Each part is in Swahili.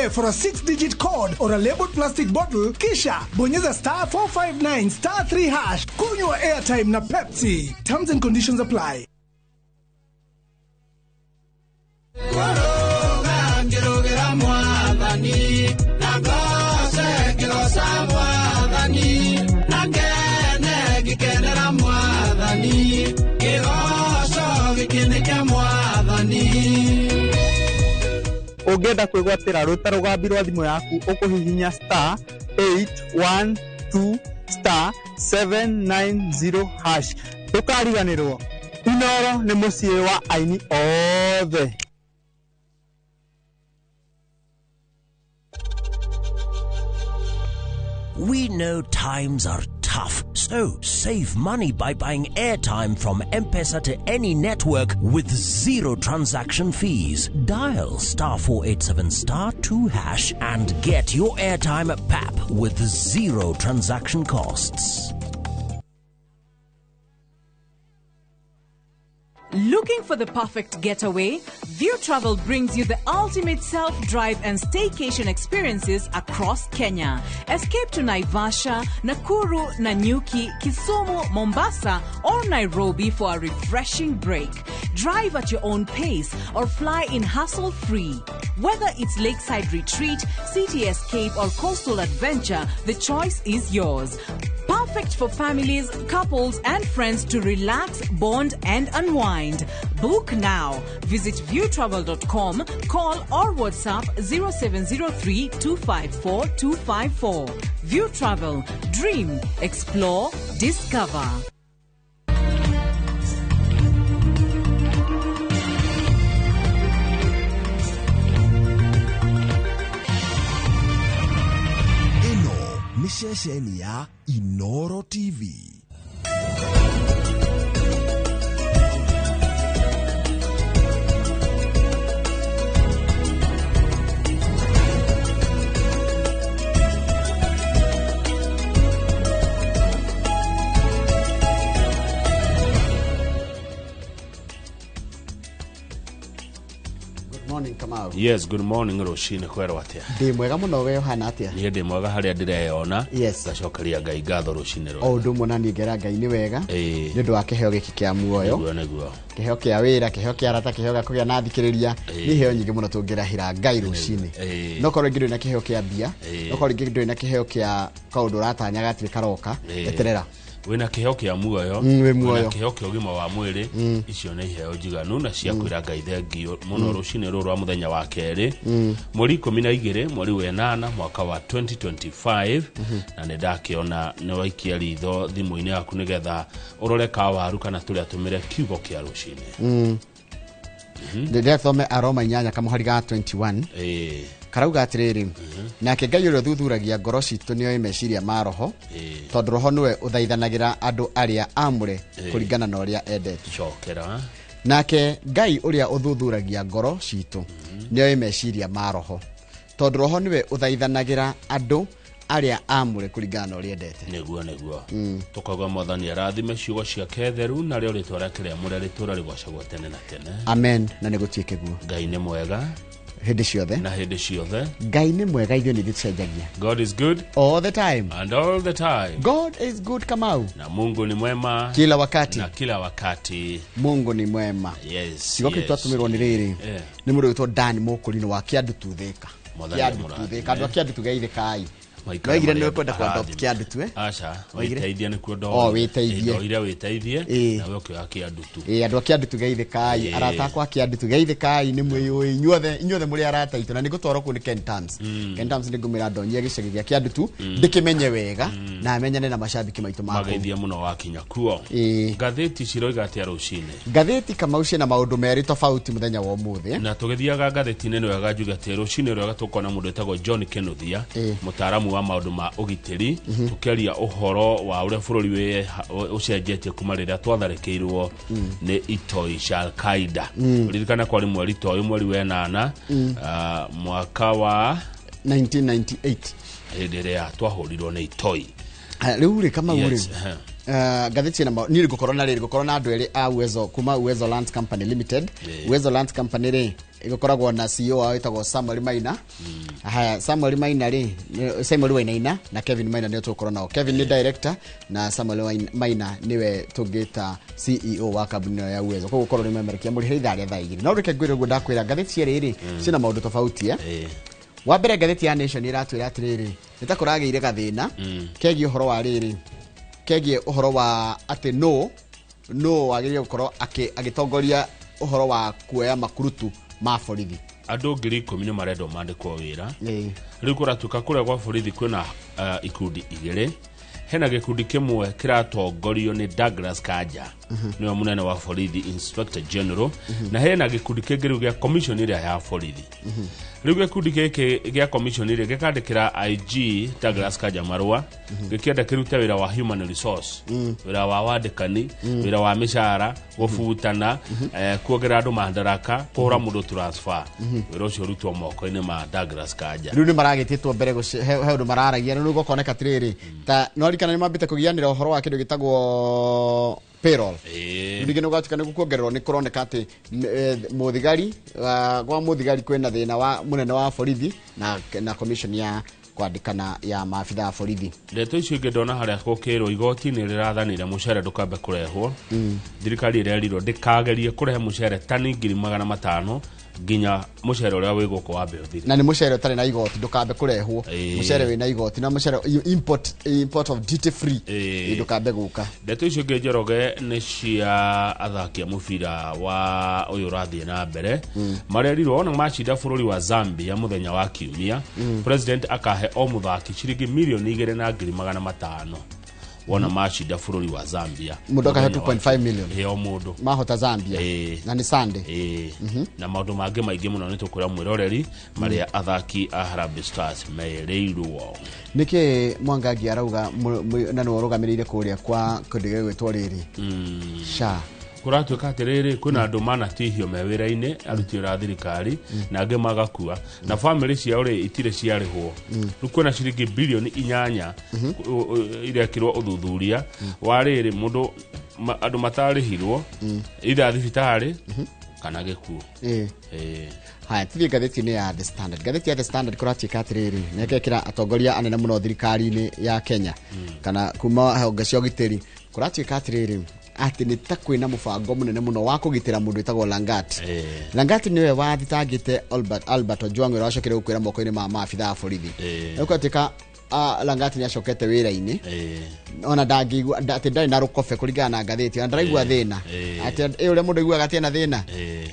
play for a 6-digit code or a labeled plastic bottle, kisha bonyeza *459 *3#. Kunywa airtime na Pepsi. Terms and conditions apply. Ugenda kwigwatira ruta rugambi rwa thimu yaku ukuhihinya *812*790#. Tukariganirwo Inoro ni mucii wa aini othe. We know times are tough, so save money by buying airtime from M-Pesa to any network with zero transaction fees. Dial *487 *2# and get your airtime PAP with zero transaction costs. Looking for the perfect getaway? View Travel brings you the ultimate self-drive and staycation experiences across Kenya. Escape to Naivasha, Nakuru, Nanyuki, Kisumu, Mombasa, or Nairobi for a refreshing break. Drive at your own pace or fly in hassle-free. Whether it's lakeside retreat, city escape, or coastal adventure, the choice is yours. Perfect for families, couples, and friends to relax, bond, and unwind. Book now. Visit viewtravel.com, call or WhatsApp 0703 254 254. View Travel. Dream, explore, discover. Nishesheni ya Inoro TV. Morning Kamau. Yes, good morning Roshine kwero atia. Ndi mwega muno we hana atia. Ni ndi mwega haria ndireona. Yes. Gacokeria Ngai ngatho Roshine ro. O ndu mona ni ngera Ngai ni wega. Ni ndu wa kiheo giki kia muoyo. Neguo. Kiheo kia wira, kiheo kia arata, kiheo ga kugia na thikiriria. Ni heo nyingi muno tungirahira Ngai Roshine. No korwo ngindo na kiheo kia bia. No korwo ngindo na kiheo kia kaundu ratanyaga atiri karoka. Eterera. Wina kiheo kia muoyo, wina kiheo kia ugima wa mwiri, icio ni iheo njiganu na cia kwira Ngai thengio muno Roshine ruru wa muthenya wa keri, mweri 12 mweri wa 8 mwaka wa 2025, na ndakiona ni waikia ritho thimu-ini yaku nigetha urore ka waru kana turia tumire kiugo kia Roshine. Ndethome Aroma 8 kama hari ga 21. Karauga atiriri nake Ngai uria thuthuragia ngoro citu nio imeciria ma roho tondu roho niwe uthaithanagira andu aria amure kuringana na uria endete. Chokera nake Ngai uria uthuthuragia ngoro citu nio imeciria ma roho tondu roho niwe uthaithanagira andu aria amure kuringana na uria endete. Neguo tukagwa Mwathani arathime ciugo cia ketheru na rio ritwa rake ria mure ritura rigwacagwo tene na tene. Amen. Na nigutuike guo. Ngai ni mwega hedi ciothe na hedi ciothe. Ngai ni mwega ithuĩ nĩ gĩcenjagia. God is good all the time, and all the time. God is good Kamau, na Mungu ni mwema kila wakati, na kila wakati Mungu ni mwema. Yes. Sigoke twatumirwo nĩ rĩrĩ nĩ mũndũ witwo Dan Mũkũri wa Kĩandu Tuthĩka. Tuthĩka andũ a Kĩandu tugeithĩkai. Waigire nĩ kwenda kwa adopt Kĩandu tu acha waiteithia nĩ kwenda witeithie ira witeithie na woko ya Kĩandu tu andũ a Kĩandu tugeithĩkai arata kwa Kĩandu tugeithĩkai nĩ mwĩyũĩ inyuothe mũrĩ arata itu na nĩ gũtwarwo kũ nĩ Ken Tams. Ken Tams nĩ ngũmĩra ndonyie gĩcagi gĩa Kĩandu tu ndĩkĩmenye wega na amenyane na macambiki maitũ makwa mageithia mũno wakinya kuo. Ngathĩti ciroiga atĩa rũcinĩ? Ngathĩti Kamau ciĩ na maũndũ merĩ tofauti mũthenya wa ũmũthĩ na tũgĩthiaga ngathĩti-inĩ nĩ wega njuga atĩ rũcinĩ rwega tũkona mũndũ etagwo John Kenothia mũtaaramu wa maũndũ ma ũgitĩri tukiaria ũhoro wa ũrĩa bũrũri we ũcenjetie kuma rĩrĩa twatharĩkĩirwo nĩ itoi cia Al-Qaeda. Ririkana kwari mweri toyo mweri wa 8 mwaka wa 1998 hĩndĩ ĩrĩa twahũrirwo nĩ itoi. Rĩu rĩ Kamau rĩ gatheti na ni gukorwo na andu eri a Uwezo kuma Uwezo Land Company Limited. Uwezo Land Company ri igukoragwo na CEO wao itagwo Samuel Maina. Haya, Samuel Maina ri Samuel Wainaina na Kevin Maina nio tukorwo nao. Kevin ni director na Samuel Maina niwe tugita CEO wa kambuni ya Uwezo. Koguo korwo ni memerekia muri hitharia thaa igiri. No reke ngwire guo ndakwira gatheti ri cina maundu tofauti wa mbere gatheti ya Nation iratwira atiriri nitakorageire gathina kegie uhoro wa riri kegie uhoro wa ati no wagirie gukorwo agitongoria uhoro wa kuoya makurutu ma borithi andu ngiri 10 ni marendo mandikwo wira riu kuratuka kuria kwa borithi kwina ikundi igiri hena gikundi kimwe kiratongorio ni Douglas Kanja niwe munene wa borithi Inspector General na hena gikundi kingi gia commission iria ya borithi riu gikundi giki gia commission iria gikandikira IG Douglas Kanja marua gikienda kirute wira wa human resource wira wa wandikani wira wa mishara gufutana kuogera andu mandaraka kuhura mundu transfer wira ucio rutwo moko-ini ma Douglas Kanja riu ni maragititwo mbere he undu mararagia riu gukoneka tiriri ta no rikana ni mambite kugianira uhoro wa kindu gitagwo payroll ndigeno gatukane gukuongererwo ni kuroneka ati muthigari gwa muthigari kwena thina wa munene wa borithi na commission ya kwandikana ya maafitha ya borithi ndeto icio ingi ndona haria gukirwo igoti ni rirathanire mucere ndukambe kurehwo thirikari irerirwo ndikagerie kurehe mucere tani 500,000 ginya mucere uria wi guko wa mbeothiri na ni mucere utari na igoti ndukambe kurehwo mucere wina igoti na mucere import of duty free ndukambe guka ndeto icio ingi njoroge ni cia athaki a mubira wa uyu rathie na mbere marerirwo ona macida bururi wa Zambia muthenya wa kiumia president akahe o muthaki ciringi milioni 2,500,000 wona macida bururi wa Zambia mudoka 2.5 million o mundu mahota Zambia na ni Sunday na maundu mangi maingi muno ni tukwira mwiroreri maria athaki a Harambee Stars mereirwo niki Mwangangi arauga na no rugamirire kuria kwa kundige gwitwo riri sha kuratuka atiriri kuna andu manatihio mewira-ini aruti wira thirikari na angi magakua na family ciao ri itire ciarihwo rukuna ciringi bilioni 8 irekirwo uthuthuria wariri mundu andu matarihirwo ida thibitari kana gikuo haya tithi gatheti ni ya The Standard gatheti ya The Standard kuratika atiriri nekekira atongoria anene muno thirikari-ini ya Kenya kana kuma honge cia ugitiri kuratika atiriri ati ni takwina mubango munene muno wa kugitira mundu itagwo Langat Langat niwe wathitangite Albert Ojwang wira wacokire gukwira moko-ini ma maafitha a borithi ukatika Langat ni acokete wira-ini ona ndangigua ati ndari na rukobe kuringana na gatheti ona ndaraigua thina ati uria mundu igua gatia na thina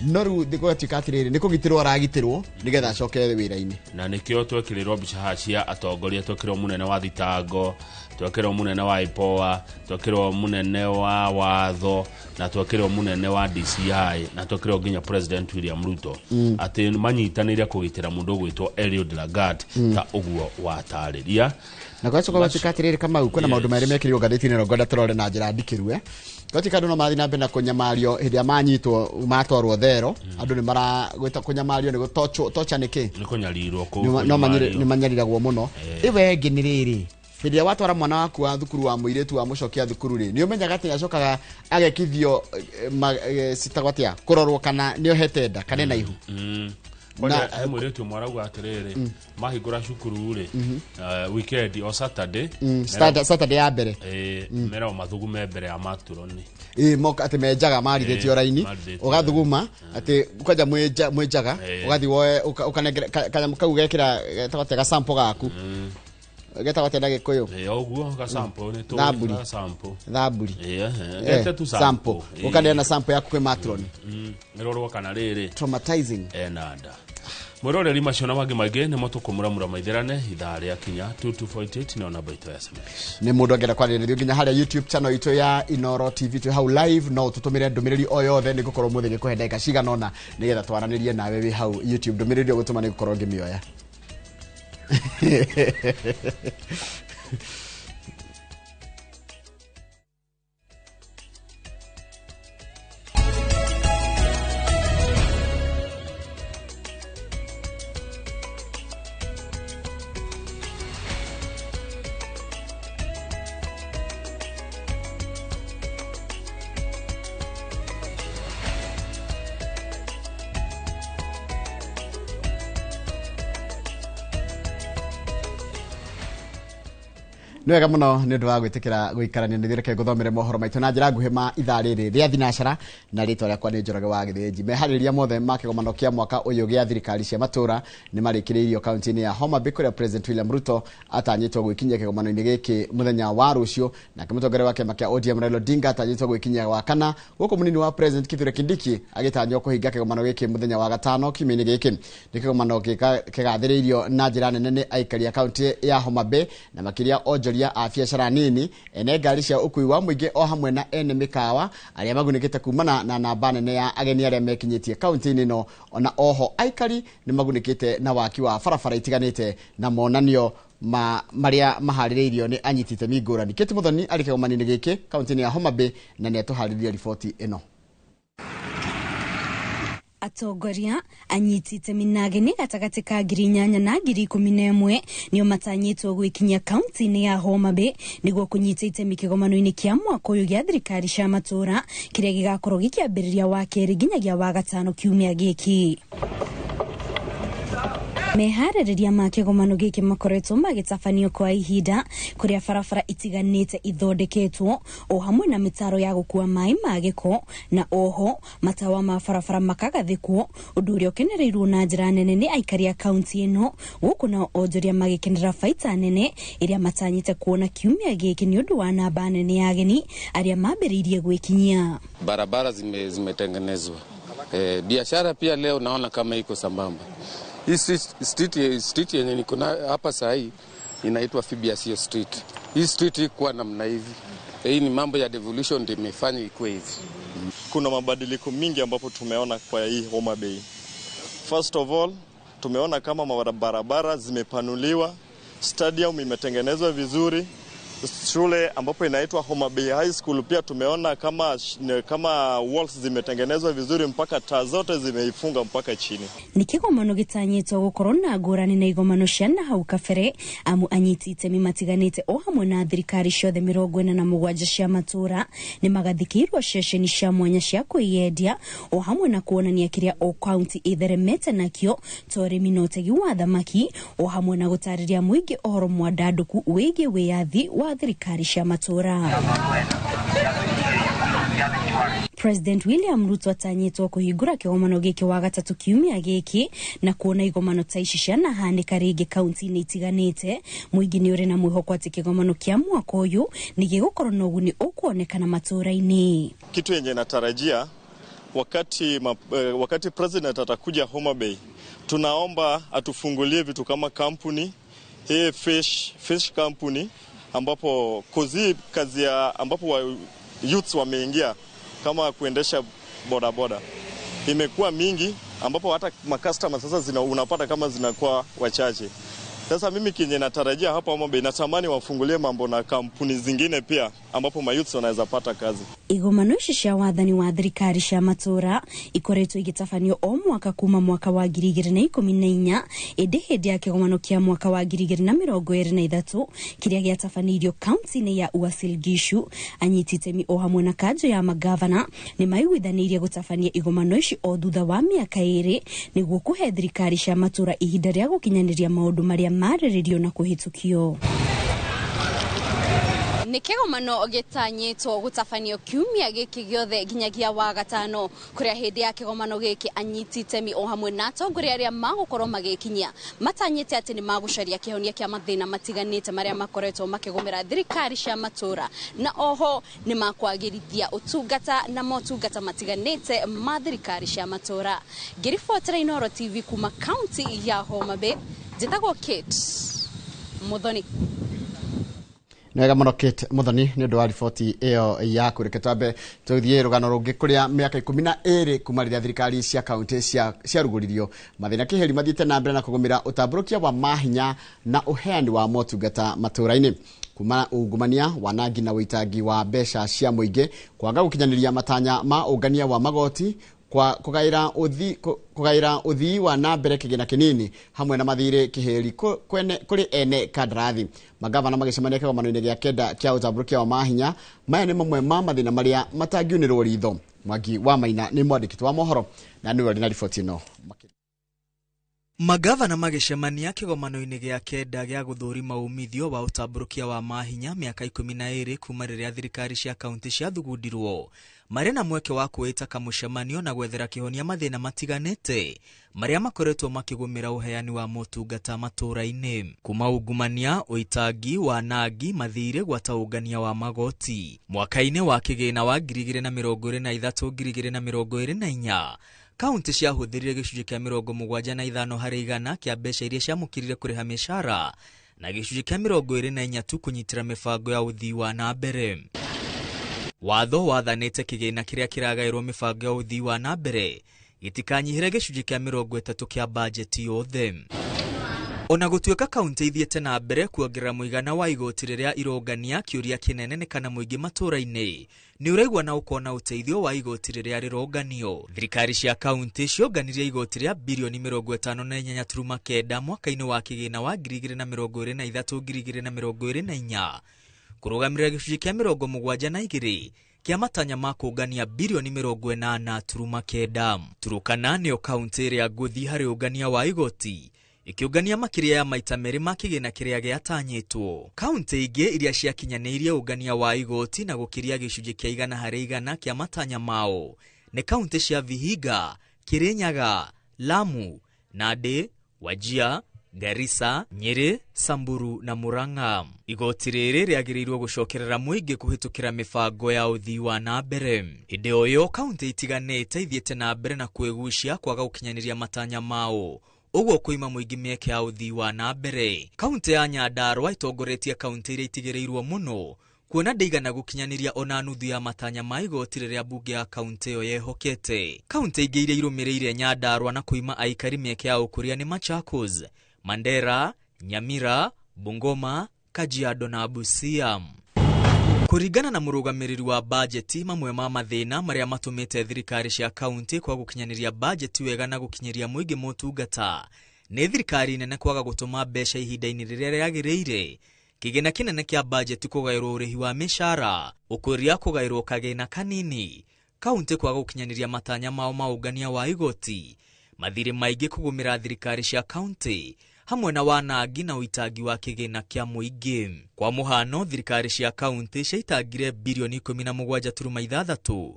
no ru ndikutika atiriri ni kugitirwo aragitirwo nigetha acoke wira-ini na nikio twekirirwo mbica hacia atongoria twekirwo munene wa thitango twekirwo munene wa IPOA twekirwo munene wa watho na twekirwo munene wa DCI na twekirwo nginya president William Ruto ati manyitanire kugitira mundu gwitwo Eliud Lagat ta uguo watariria na kwa sababu tikatiriri kama uko na maundu meri mekirio gatheti-ini no ngoda turore na njira ndikirwe gotika ndu no mathi na mbere kunyamario hindia manyitwo matwarwo thero andu ni mara gwita kunyamario ni gutocha niki ni kunyarirwo ku no ni manyariragwo muno iwe ngi ni riri hindia watwara mwana waku wa thukuru wa muiretu wa mucokia thukuru ri ni umenyaga ati acokaga agekithio sitagwatia kurorwo kana ni ohete nda kana na ihu na muiretu mwaragu atiriri mahingura cukuru ri weekend o Saturday ya mbere mera mathugume mbere ya maturoni moka ati mejaga marithetio raini ugathuguma ati ukaja mwejaga ugathi woe ukanengera kanya kau gekira tagotega sample gaku geta watenda gikuyu oguo ga sample ni to ga sample thaburi geta tu sample ukandena na sample yaku kwe matron nirorwo kana riri traumatizing nada mwiroreri macio na mangi maingi ni mutukumura maitherane ithaa ria kinya 2248 na namba itu ya SMS ni mundu angera kwariririo nginya haria YouTube channel itu ya Inoro TV tu hau live no tutumire ndumiriri o yothe ni gukorwo muthe gikuhe ndeka cigana ona nigetha twaranirie nawe wi hau YouTube ndumiriri gutuma ni gukorwo ngimioya Nĩ wega mũno nĩ ũndũ wa gwĩtĩkĩra gũikarania nĩ reke gũthomere mohoro maitũ na njĩra nguhĩ ma ithaa rĩrĩ rĩa thinacara na rĩtwa rĩakwa nĩ Njoroge wa Gĩthĩnji. Meharĩrĩria mothe ma kĩgomano kĩa mwaka ũyũ gĩa thirikari cia matũra nĩ marĩkĩrĩirio kaunti-inĩ ya Homa Bay kũrĩa President William Ruto atanyĩtwo gwĩkinyia kĩgomano-inĩ gĩkĩ mũthenya wa rũciũ, nake mũtongoria wa kĩama kĩa ODM Raila Odinga atanyĩtwo gwĩkinyia wa kana, gũkũ mũnini wa President Kithure Kindiki agĩtanywo kũhinga kĩgomano gĩkĩ mũthenya wa gatano kiumia-inĩ gĩkĩ. Nĩ kĩgomano kĩgathĩrĩirio na njĩra nene nĩ aikari a kaunti ya Homa Bay na makĩria onjoria a biacara nini, ene ngari cia ũkui wa mũingĩ o hamwe na ene mĩkawa arĩa magunĩkĩte kumana na namba nene ya ageni arĩa mekinyĩtie kaunti-inĩ ĩno. Ona oho aikari nĩ magunĩkĩte na waki wa barabara itiganĩte na monanio marĩa maharĩrĩirio nĩ anyiti itemi ngũrani. Kĩti Muthoni arĩ kĩgomano-inĩ gĩkĩ kaunti-inĩ ya Homa Bay na nĩ atũharĩrĩria riboti ĩno. Atongoria anyiti itemi na ageni gatagatĩ ka 8,000 na 11,000 nĩo matanyĩtwo gwĩkinyia kaunti-inĩ ya Homa Bay nĩguo kũnyita itemi kĩgomano-inĩ kĩa mwaka ũyũ gĩa thirikari cia matũra kĩrĩa gĩgakorwo gĩkĩambĩrĩria wa kerĩ nginyagia wa gatano kiumia gĩkĩ. Meharĩrĩria ma kĩgomano gĩkĩ makoretwo magĩtabanio kwa ihinda kũrĩa barabara itiganĩte ithondeketwo o hamwe na mĩtaro ya gũkua maĩ ma gĩko na oho matawa ma barabara makagathĩkwo, ũndũ ũrĩa ũkenereirwo na njĩra nene nĩ aikari a kaunti ĩno, gũkũ nao onjoria magĩkenera baita nene ĩrĩa matanyĩte kuona kiumia gĩkĩ nĩ ũndũ wa namba nene ya ageni arĩa mambĩrĩirie gwĩkinyia. Barabara zimetengenezwa, biashara pia leo naona kama iko sambamba. Hii street yenye niko hapa saa hii inaitwa Fibiasio Street. Hii street ikuwa namna hivi. Hii ni mambo ya devolution ndio imefanya ikuwe hivi. Kuna mabadiliko mingi ambapo tumeona kwa hii Homa Bay. First of all, tumeona kama barabara zimepanuliwa, stadium imetengenezwa vizuri. Shule ambapo inaitwa Homa Bay High School pia tumeona kama walls zimetengenezwa vizuri mpaka taa zote zimeifunga mpaka chini. Ni kĩgomano gĩtanyĩtwo gũkorwo na ngũrani na igomano cia na hau kabere, amu anyiti itemi matiganĩte o hamwe na thirikari ciothe 47 cia matũra nĩ magathikĩirwo ceceni cia mwanya cia kwĩyendia o hamwe na kuonania kĩrĩa o kaunti itheremete nakĩo ta ũrĩmi na ũtegi wa thamaki o hamwe na gũtarĩria mũingĩ ũhoro mwandandũku wĩgiĩ wĩyathi wa thirikari cia matũra. President William Ruto atanyĩtwo kũhingũra kĩgomano gĩkĩ wa gatatũ kiumia gĩkĩ na kuona igomano ta ici cianahanĩka rĩngĩ kaunti-inĩ itiganĩte. Mũingĩ nĩ ũrĩ na mwĩhoko atĩ kĩgomano kĩa mwaka ũyũ nĩ gĩgũkorwo na ũguni ũkuonekana matũra-inĩ. Kitu yenye natarajia wakati president atakuja Homa Bay, tunaomba atufungulie vitu kama kampuni hii fish company ambapo kazi ya ambapo youths wameingia kama kuendesha bodaboda imekuwa mingi, ambapo hata makastoma sasa unapata kama zinakuwa wachache. Sasa mimi kinye natarajia hapa Homa Bay natamani wafungulie mambo na kampuni zingine pia ambapo mayouths wanaweza pata kazi. Igomano ici cia wathani wa thirikari cia matũra ikoretwo igĩtabanio o mwaka kuma mwaka wa 2014 ĩndĩ hĩndĩ ya kĩgomano kĩa mwaka wa 2023 kĩrĩa gĩatabanirio kaunti-inĩ ya Uasin Gishu, anyiti itemi o hamwe na kanjũ ya magavana nĩ maiguithanĩirie gũtabania igomano ici o thutha wa mĩaka 2 nĩguo kũhe thirikari cia matũra ihinda rĩa gũkinyanĩria maũndũ marĩa marĩrĩrio na kũhĩtũkio. Nĩ kĩgomano gĩtanyĩtwo gũtabanio kiumia gĩkĩ gĩothe nginyagia wa gatano, kũrĩa hĩndĩ ya kĩgomano gĩkĩ anyiti itemi o hamwe na atongoria arĩa magũkorwo magĩkinyia matanyĩte atĩ nĩ magũcaria kĩhonia kĩa mathĩna matiganĩte marĩa makoretwo makĩgũmĩra thirikari cia matũra, na oho nĩ makwagĩrithia ũtungata na motungata matiganĩte ma thirikari cia matũra. Ngĩribotera Inooro TV kuma kaunti ya Homa Bay, njĩtagwo Kate Muthoni. Nega mũno Kate Muthoni nĩ ũndũ wa riboti ĩyo yaku. Reke twambe tũthiĩ rũgano rũngĩ kũrĩa mĩaka 12 kuma rĩrĩa thirikari cia kaunti ciarugũririo mathĩna kĩheri mathiĩte na mbere na kũgũmĩra ũtambũrũkia wa mahinya na ũheani wa motungata matũra-inĩ, kuma ungumania, wanangi na ũitangi wa mbeca cia mũingĩ, kwaga gũkinyanĩria matanya ma ũngania wa magoti, kwa kugaira uthii wa na mbere kĩgĩna kĩnini hamwe na mathirĩ kĩheri kũrĩ ene kandarathi. Magavana magĩcemania kĩgomano-inĩ gĩa kenda kĩa ũtambũrũkia wa mahinya. Maya nĩ mamwe ma mathĩna marĩa matangiunĩrwo ritho. Mwangi wa Maina nĩ mwandĩki wa mohoro na nĩ wari na riboti ĩno. Magavana magĩcemania kĩgomano-inĩ gĩa kenda gĩa gũthũrima umithio wa ũtambũrũkia wa mahinya mĩaka 12 kuma rĩrĩa thirikari cia kaunti ciathugundirwo, marĩ na mweke wa kwĩta kamũcemanio na gwethera kĩhonia mathĩna matiganĩte marĩa makoretwo makĩgũmĩra ũheani wa motungata matũũra-inĩ, kuma ungumania, ũitangi, wanangi, mathirĩ, gwataũngania wa magoti. Mwaka-inĩ wa kĩgĩna wa 2023-2024 kaunti ciahũthĩrire gĩcunjĩ kĩa 75% harĩ igana kĩa mbeca iria ciamũkĩrire kũrĩha mĩcara na gĩcunjĩ kĩa 24 tu kũnyitĩra mĩbango ya ũthii wa na mbere. Watho wathanĩte kĩgĩna kĩrĩa kĩragaĩrwo mĩbango ya ũthii wa na mbere gĩtikanyihĩre gĩcunjĩ kĩa 30 kĩa bajeti yothe. Ona gũtuĩka kaunti ithiĩte na mbere kuongerera mũigana wa igoti rĩrĩa irongania, kĩũria kĩnene nĩ kana mũingĩ matũũra-inĩ nĩ ũraigua na ũkona ũteithio wa igoti rĩrĩa rĩronganio. Thirikari cia kaunti cionganirie igoti rĩa birioni 54.9 mwaka-inĩ wa kĩgĩna wa 2023-2024 kũrũgamĩrĩra gĩcunjĩ kĩa 72 kĩa matanya ma kũngania birioni 80.9. Turukana nĩyo kaunti ĩrĩa ngũthi harĩ ũngania wa igoti, ikiungania makĩria ya maita merĩ ma kĩgĩna kĩrĩa gĩatanyĩtwo. Kaunti ingĩ iria ciakinyanĩirie ũngania wa igoti na gũkĩria gĩcunjĩ kĩa 100% kĩa matanya mao nĩ kaunti cia Vihiga, Kirinyaga, Lamu, Nandi, Wajir, Garissa, Nyeri, Samburu na Murang'a. Igoti rĩrĩ rĩagĩrĩirwo gũcokerera mũingĩ kũhĩtũkĩra mĩbango ya ũthii wa na mbere. Hĩndĩ o ĩyo kaunti itiganĩte ithiĩte na mbere na kwĩgucia kwaga gũkinyanĩria matanya mao, ũguo kuima mũingĩ mĩeke ya ũthii wa na mbere. Kaunti ya Nyandarua itongoretie kaunti iria itigĩrĩirwo mũno, kuona ndĩigana gũkinyanĩria ona nuthu ya matanya ma igoti rĩrĩa mbunge ya kaunti ĩyo yehokete. Kaunti ingĩ iria irũmĩrĩire Nyandarua na kuima aikari mĩeke ya ũkũria nĩ Machakos, Mandera, Nyamira, Bungoma, Kajiado na Busia. Kũringana na mũrũgamĩrĩri wa bajeti, mamwe ma mathĩna marĩa matũmĩte thirikari cia kaunti kwa gũkinyanĩria bajeti wega na gũkinyeria mũingĩ motungata nĩ thirikari nene kwaga gũtũma mbeca ihinda-inĩ rĩrĩa rĩagĩrĩire, kĩgĩna kĩnene kĩa bajeti kũgaĩrwo ũrĩhi wa mĩcara, ũkũria kũgaĩrwo kagĩna kanini, kaunti kwaga gũkinyanĩria matanya mao ma ũngania wa igoti, mathirĩ maingĩ kũgũmĩra thirikari cia kaunti, hamwe na wanangi na ũitangi wa kĩgĩna kĩa mũingĩ. Kwa mũhano, thirikari cia kaunti ciaitangire birioni 17.6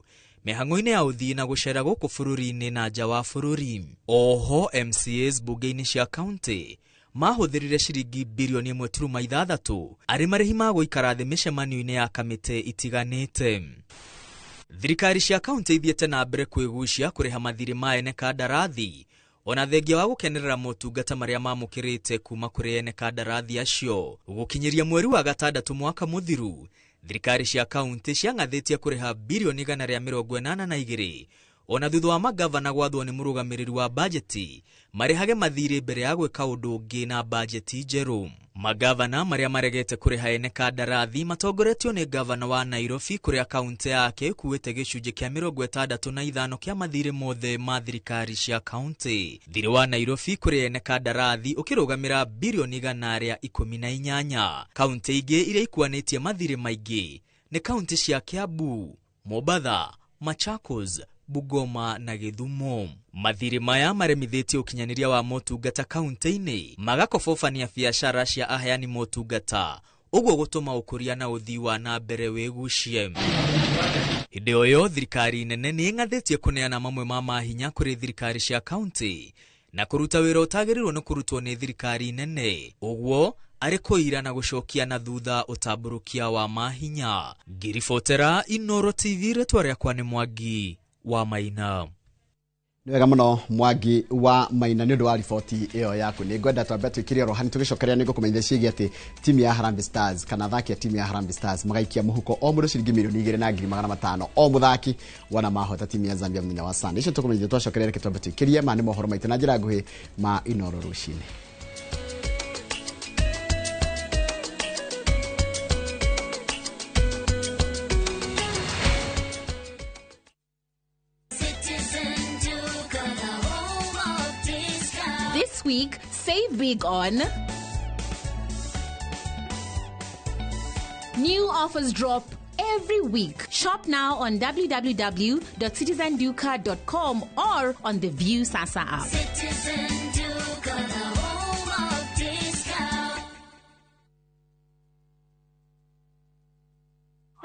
mĩhang'o-inĩ ya ũthii na gũcera gũkũ bũrũri-inĩ na nja wa bũrũri. Oho, MCAs mbunge-inĩ cia kaunti mahũthĩrire ciringi birioni 1.6 arĩ marĩhi ma gũikara thĩ mĩcemanio-inĩ ya kamĩtĩ itiganĩte. Thirikari cia kaunti ithiĩte na mbere kwĩgucia kũrĩha mathirĩ ma ene kandarathi, ona thengia wa gũkenerera motungata marĩa mamũkĩrĩte kuma kũrĩ ene kandarathi acio. Gũkinyĩria mweri wa gatandatũ mwaka mũthiru, thirikari cia kaunti ciang'athĩtie kũrĩha birioni 182, ona thutha wa magavana gwathwo nĩ mũrũgamĩrĩri wa bajeti marĩhage mathirĩ mbere ya gwĩka ũndũ ũngĩ na bajeti njerũ. Magavana marĩa maregete kũrĩha ene kandarathi matongoretio nĩ gavana wa Nairobi, kũrĩa kaunti yake ĩkuĩte gĩcunjĩ kĩa 65 kĩa mathirĩ mothe ma thirikari cia kaunti. Thirĩ wa Nairobi kũrĩ ene kandarathi ũkĩrũgamĩra birioni 118. Kaunti ingĩ iria ikuanĩtie mathirĩ maingĩ nĩ kaunti cia Kiambu, Mombasa, Machakos, Bungoma na Githumo. Mathirĩ maya maremithĩtie ũkinyanĩria wa motungata kaunti-inĩ, magakobobania biacara cia aheani motungata, ũguo gũtũma ũkũria na ũthii wa na mbere wĩgucie. Hĩndĩ o ĩyo thirikari nene nĩ ĩng'athĩtie kũneana mamwe ma mahinya kũrĩ thirikari cia kaunti na kũruta wĩra ũtagĩrĩirwo nĩ kũrutwo nĩ thirikari nene, ũguo arĩ kũira na gũcokia na thutha ũtambũrũkia wa mahinya. Ngiribotera Inooro TV, rĩtwa rĩakwa nĩ Mwangi wa Maina. Nĩ wega mũno Mwangi wa Maina nĩ ũndũ wa riboti ĩyo yaku. Nĩ ngwenda twambe twĩkĩrie rohani tũgĩcokeria nĩ ngũkũmenyithia ciĩgiĩ atĩ timu ya Harambee Stars kana athaki a timu ya Harambee Stars magaikia mũhuko o mũndũ ciringi milioni 2,500 o mũthaki wana mahota timu ya Zambia mũthenya wa Sunday. Icio tũkũmenyithia twacokeria reke twambe twĩkĩrie ma nĩ mohoro maitũ na njĩra nguhĩ ma Inooro rũcinĩ. This week, save big on new offers drop every week. Shop now on www.citizenduca.com or on the View Sasa app.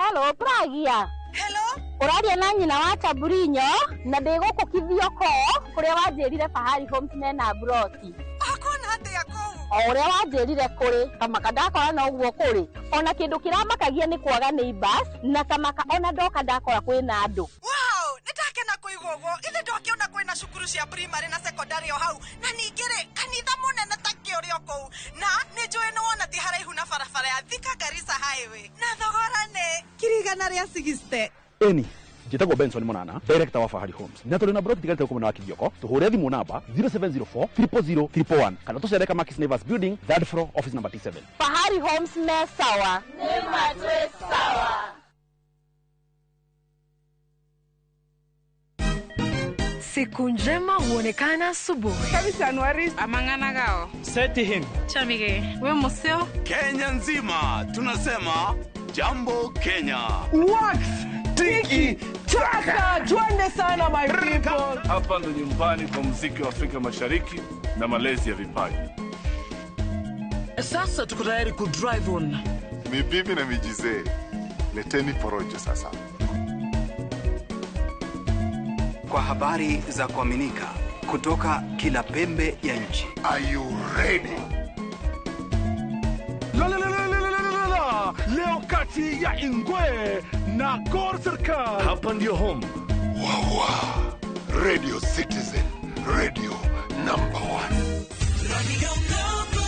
Hello, Pragia. Hello. Uraria na nyina wa Chaburinyo na ndigukukithio ko kuria wanjirire Fahari Homes mena broti. Akona atia ko? Uria wanjirire kuri kamaka ndakora na uguo kuri. Ona kindu kiramakagia ni kwaga neighbors na kamaka ona ndoka ndakora kwina andu. Wow, nitakena kuigugo. Ile ndokiona kwina cukuru cia primary na secondary o hau. Na ningire kanitha munene takio rio kou. Na nijoe no ona ti haraihu na barabara ya Thika Garissa highway. Na thogora ne kirigana ria 60. Eni njitagwo Benson Monana, director wa Fahari Homes. Na tuli na broti tigarite kumena wa Kithioko. Tuhure thimu namba 0704 000 111 kana tucereka Makis Nevers Building, 3rd floor, office number T7. Fahari Homes me sawa. Nema twe sawa. Siku njema huonekana asubuhi. Kabisa Anuari amangana gao. Seti him. Chamige. We museo. Kenya nzima tunasema jambo Kenya. Wax tiki taka. Twende sana my people. Hapa ndo nyumbani kwa muziki wa Afrika Mashariki na malezi ya vipaji. Sasa tuko tayari ku drive on. Mibibi na mijize. Leteni porojo sasa. Kwa habari za kuaminika kutoka kila pembe ya nchi. Are you ready? Leo kati ya Ingwe na Gor Serikali. Hapa ndio home. Wawa. Radio Citizen. Radio number 1. Radio number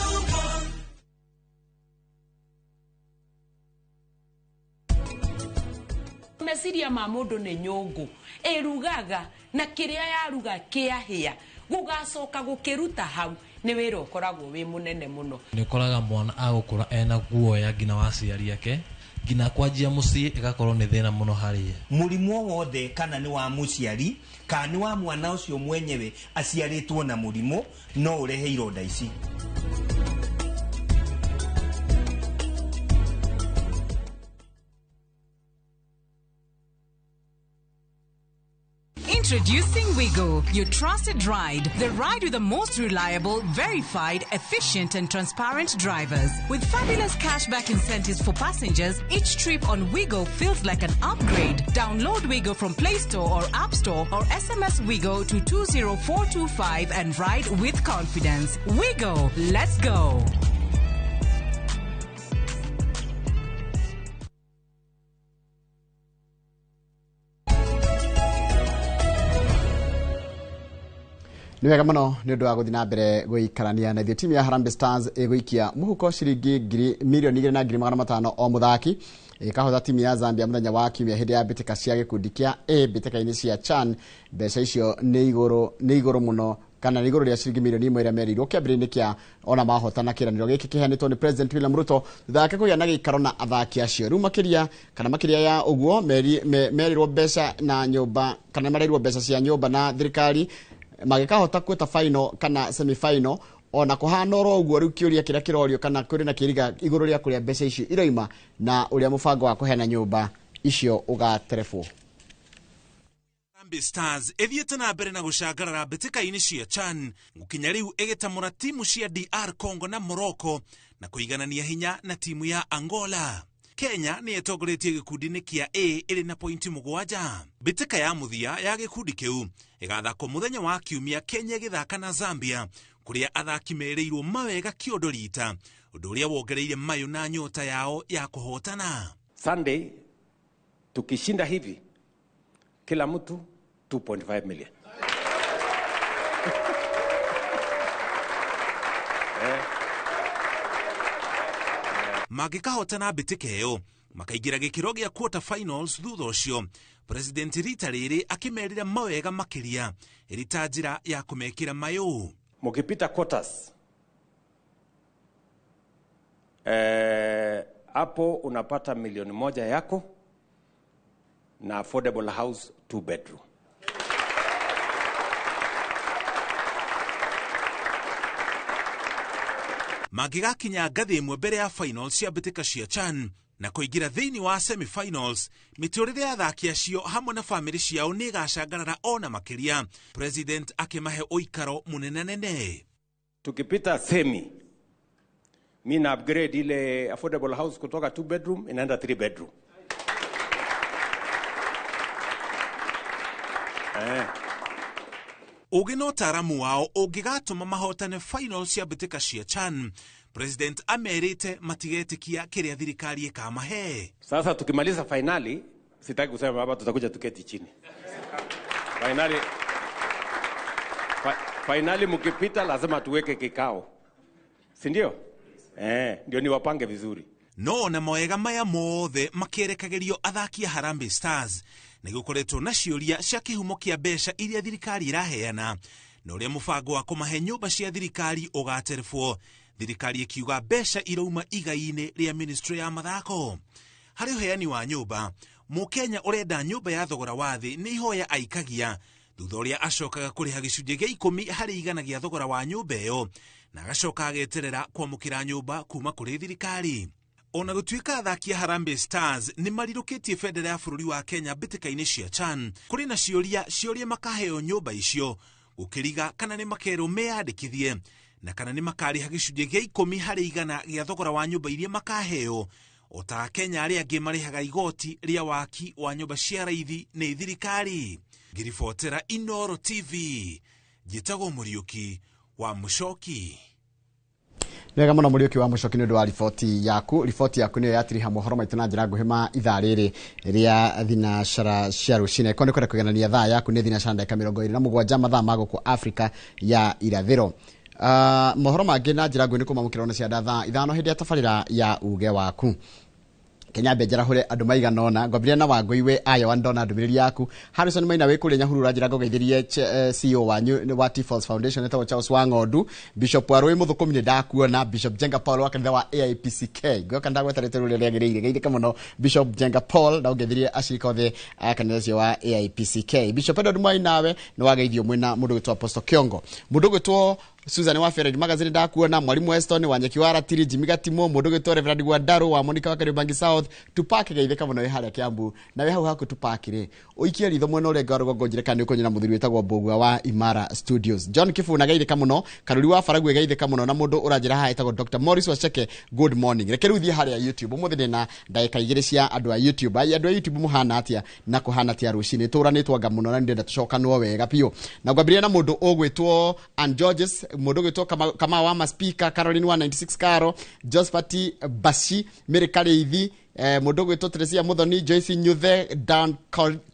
1. Mesiria ma mundu ni nyungu. Erugaga na kiria yaruga kiahia. Gugacoka gukiruta hau. Ni wira ukoragwo wi munene muno. Ni koraga mwana agukura ena guoya ngina waciari yake ngina kwanjia mucii igakorwo ni thina muno hari murimu wothe kana ni wa muciari kana ni wa mwana ucio mwenyewe aciaritwo na murimu no urehe ironda ici. Introducing Wigo, your trusted ride. The ride with the most reliable, verified, efficient and transparent drivers. With fabulous cashback incentives for passengers, each trip on Wigo feels like an upgrade. Download Wigo from Play Store or App Store or SMS Wigo to 20425 and ride with confidence. Wigo, let's go. Ni wega muno ni undu wa guthi na mbere guikarania na timu ya Harambee Stars eguikia muhuko ciringi milioni 2.5 o muthaki ikahotha timu ya Zambia muthenya wa kiumia hindi ya bitika cia gikundi kia A bitika-ini cia CHAN. Mbeca icio ni iguru muno kana ni iguru ria ciringi milioni 1 iria merirwo kiambiriini kia ona mahotana kiraniro giki kiheanitwo ni President William Ruto thake kugia na gikaro na athaki acio. Riu makiria ya uguo merirwo mbeca na nyumba kana marirwo mbeca cia nyumba na thirikari magikahota kweta final kana semi final ona kuhana oro uguo. Riu kiuria kira kirorio kana kuri na kiriga iguru ria kuria mbeca icio iroima na uria mubango wa kuhena nyumba icio ugaterefwo. Harambee Stars ethiete na mbere na gucangarara bitika-ini cia CHAN gukinya riu igitamura timu cia DR Congo na Morocco na kuiganania hinya na timu ya Angola. Kenya ni etongoretie gikundi-ini kia A iri na pointi 7. Bitika ya muthia ya gikundi kiu igathako muthenya wa kiumia Kenya githaka na Zambia kuria athaki mereirwo mawega kiondo rita undu uria wongereire mayo na nyota yao ya kuhotana. Sunday tukishinda hivi kila mtu 2.5 million. Magikahotana bitika iyo makaigira gikiro gia quarter finals thutha ucio President Rita riri akimerira mawega makiria irita njira ya kumekira mayo. Mukipita quarters hapo unapata milioni 1 yako na affordable house 2 bedroom. Magigakinya ngathi imwe mbere ya finals cia bitika cia CHAN na kuingira thiini wa semi-finals. Miturire ya athaki acio hamwe na family ciao ni igacangarara ona makiria, President akimahe uikaro munenanene. Tukipita semi mi na upgrade ile affordable house kutoka 2 bedroom inaenda 3 bedroom. Ugina ũtaramu wao ũngĩgatũma mahotane final cia mbĩtĩka cia CHAN, President amerite matigetikia kĩrĩa thirikari ĩkamahe. Sasa tukimaliza finali, sitaki kusema hapa tutakuja tuketi chini. Finali mkipita lazima tuweke kikao. Si ndio? Ndio ni wapange vizuri. No na mawega maya mothe makĩrekagĩrio athaki a Harambee Stars nĩgũkoretwo na ciũria cia kĩhumo kĩa mbeca iria thirikari iraheana na ũrĩa mũbango wa kũmahe nyũmba cia thirikari ũgaterefwo. Thirikari ĩkiuga mbeca irauma igai-inĩ rĩa ministry ya mathako. Harĩ ũheani wa nyũmba, Mũkenya ũrenda nyũmba ya thogora wa thĩ nĩ ihoya aikagia thutha ũrĩa acokaga kũrĩha gĩcunjĩ gĩa 10 harĩ igana gĩa thogora wa nyũmba ĩyo na agacoka ageterera kwamũkĩra nyũmba kuma kũrĩ thirikari. Ona gũtuĩka athaki a Harambee Stars nĩ marirũkĩtie bendera ya bũrũri wa Kenya mbĩtĩka-inĩ cia CHAN, kũrĩ na ciũria makaheo nyũmba icio gũkĩriga kana nĩ makerwo meyandĩkithie na kana nĩ makarĩha gĩcunjĩ gĩa 10 harĩ igana gĩa thogora wa nyũmba iria makaheo, o ta Kenya arĩa angĩ marĩhaga igoti rĩa waki wa nyũmba cia raithi nĩ thirikari. Ngiribotera Inooro TV, njĩtagwo Mũriũki wa Mũcoki. Wega mũno Mũriũki wa Mũcoki nĩ ũndũ wa riboti yaku. Riboti yaku nĩyo yatiriha mohoro maitũ na njĩra nguhĩ ma ithaa rĩrĩ rĩa thinacara cia rũcinĩ. Ko nĩ kwenda kũiganania thaa yaku nĩ thinacara ndagĩka 27 mathaa ma gũkũ Afrika ya irathĩro. Mohoro mangĩ na njĩra nguhĩ nĩ kũmamũkĩra ona cia thaa 5 hĩndĩ ya tabarĩra ya uge waku. Kenya benjara hore andu maigana ona ngombiria na Wangũiwe ayo andona ndumĩrĩri yaku. Harrison Maina wĩ kũrĩa Nyahururu njĩra ngogeithĩrie CEO wa Tifos Foundation etagwo Charles Wang'ondu. Bishop Warũĩ Mũthũkũmi nĩ ndakuona. Bishop Jenga Paul wa kanitha wa AIPCK gũka ndagwetarĩte rũrĩa rĩagĩrĩire geithĩka mũno Bishop Jenga Paul ndaongeithirie acirika othe kanitha cio wa AIPCK. Bishop Edward Mwai nawe nĩ wageithio mwena mũndũ gwĩtwo Apostle Kiongo, mũndũ gwĩtwo Susan wa Ferred Magazine ndakuona, Mwalimu Weston wa Nyeki wa Ratiri, Jimmy Gatimo, mũndũ gwĩtwo Reverend Gwandaru wa Monica wa Kariobangi South. Tupac geithĩka mũno wĩ harĩa Kiambu na wĩ hau haku Tupac rĩ ũikie ritho mwena ũrĩa ngaro gonjire kana ũkonyera mũthuri wĩtagwo Mbogua wa Imara Studios. John Kifuna geithĩka mũno, Karuri wa Faragwe geithĩka mũno na mũndũ ũranjĩra haha etagwo Dr. Morris Wacheke. Good morning. Reke rĩu thiĩ harĩa YouTube ũmũthĩ ndĩna ndagĩka 2 cia andũ a YouTube. Andũ a YouTube mũhana atĩa na kũhana atĩa rũcinĩ tũranĩtwo anga mũno na ndĩrenda tũcokanwo wega piũ. Na ngwambĩrĩria na mũndũ ũgwĩtwo Ann Georges, mũndũ gwĩtwo kama wa Maspika, Caroline 196 Caro, Josphat Bashi, Mary Kareithi, mũndũ gwĩtwo Teresia Muthoni, Joyce Nyuthe, Dan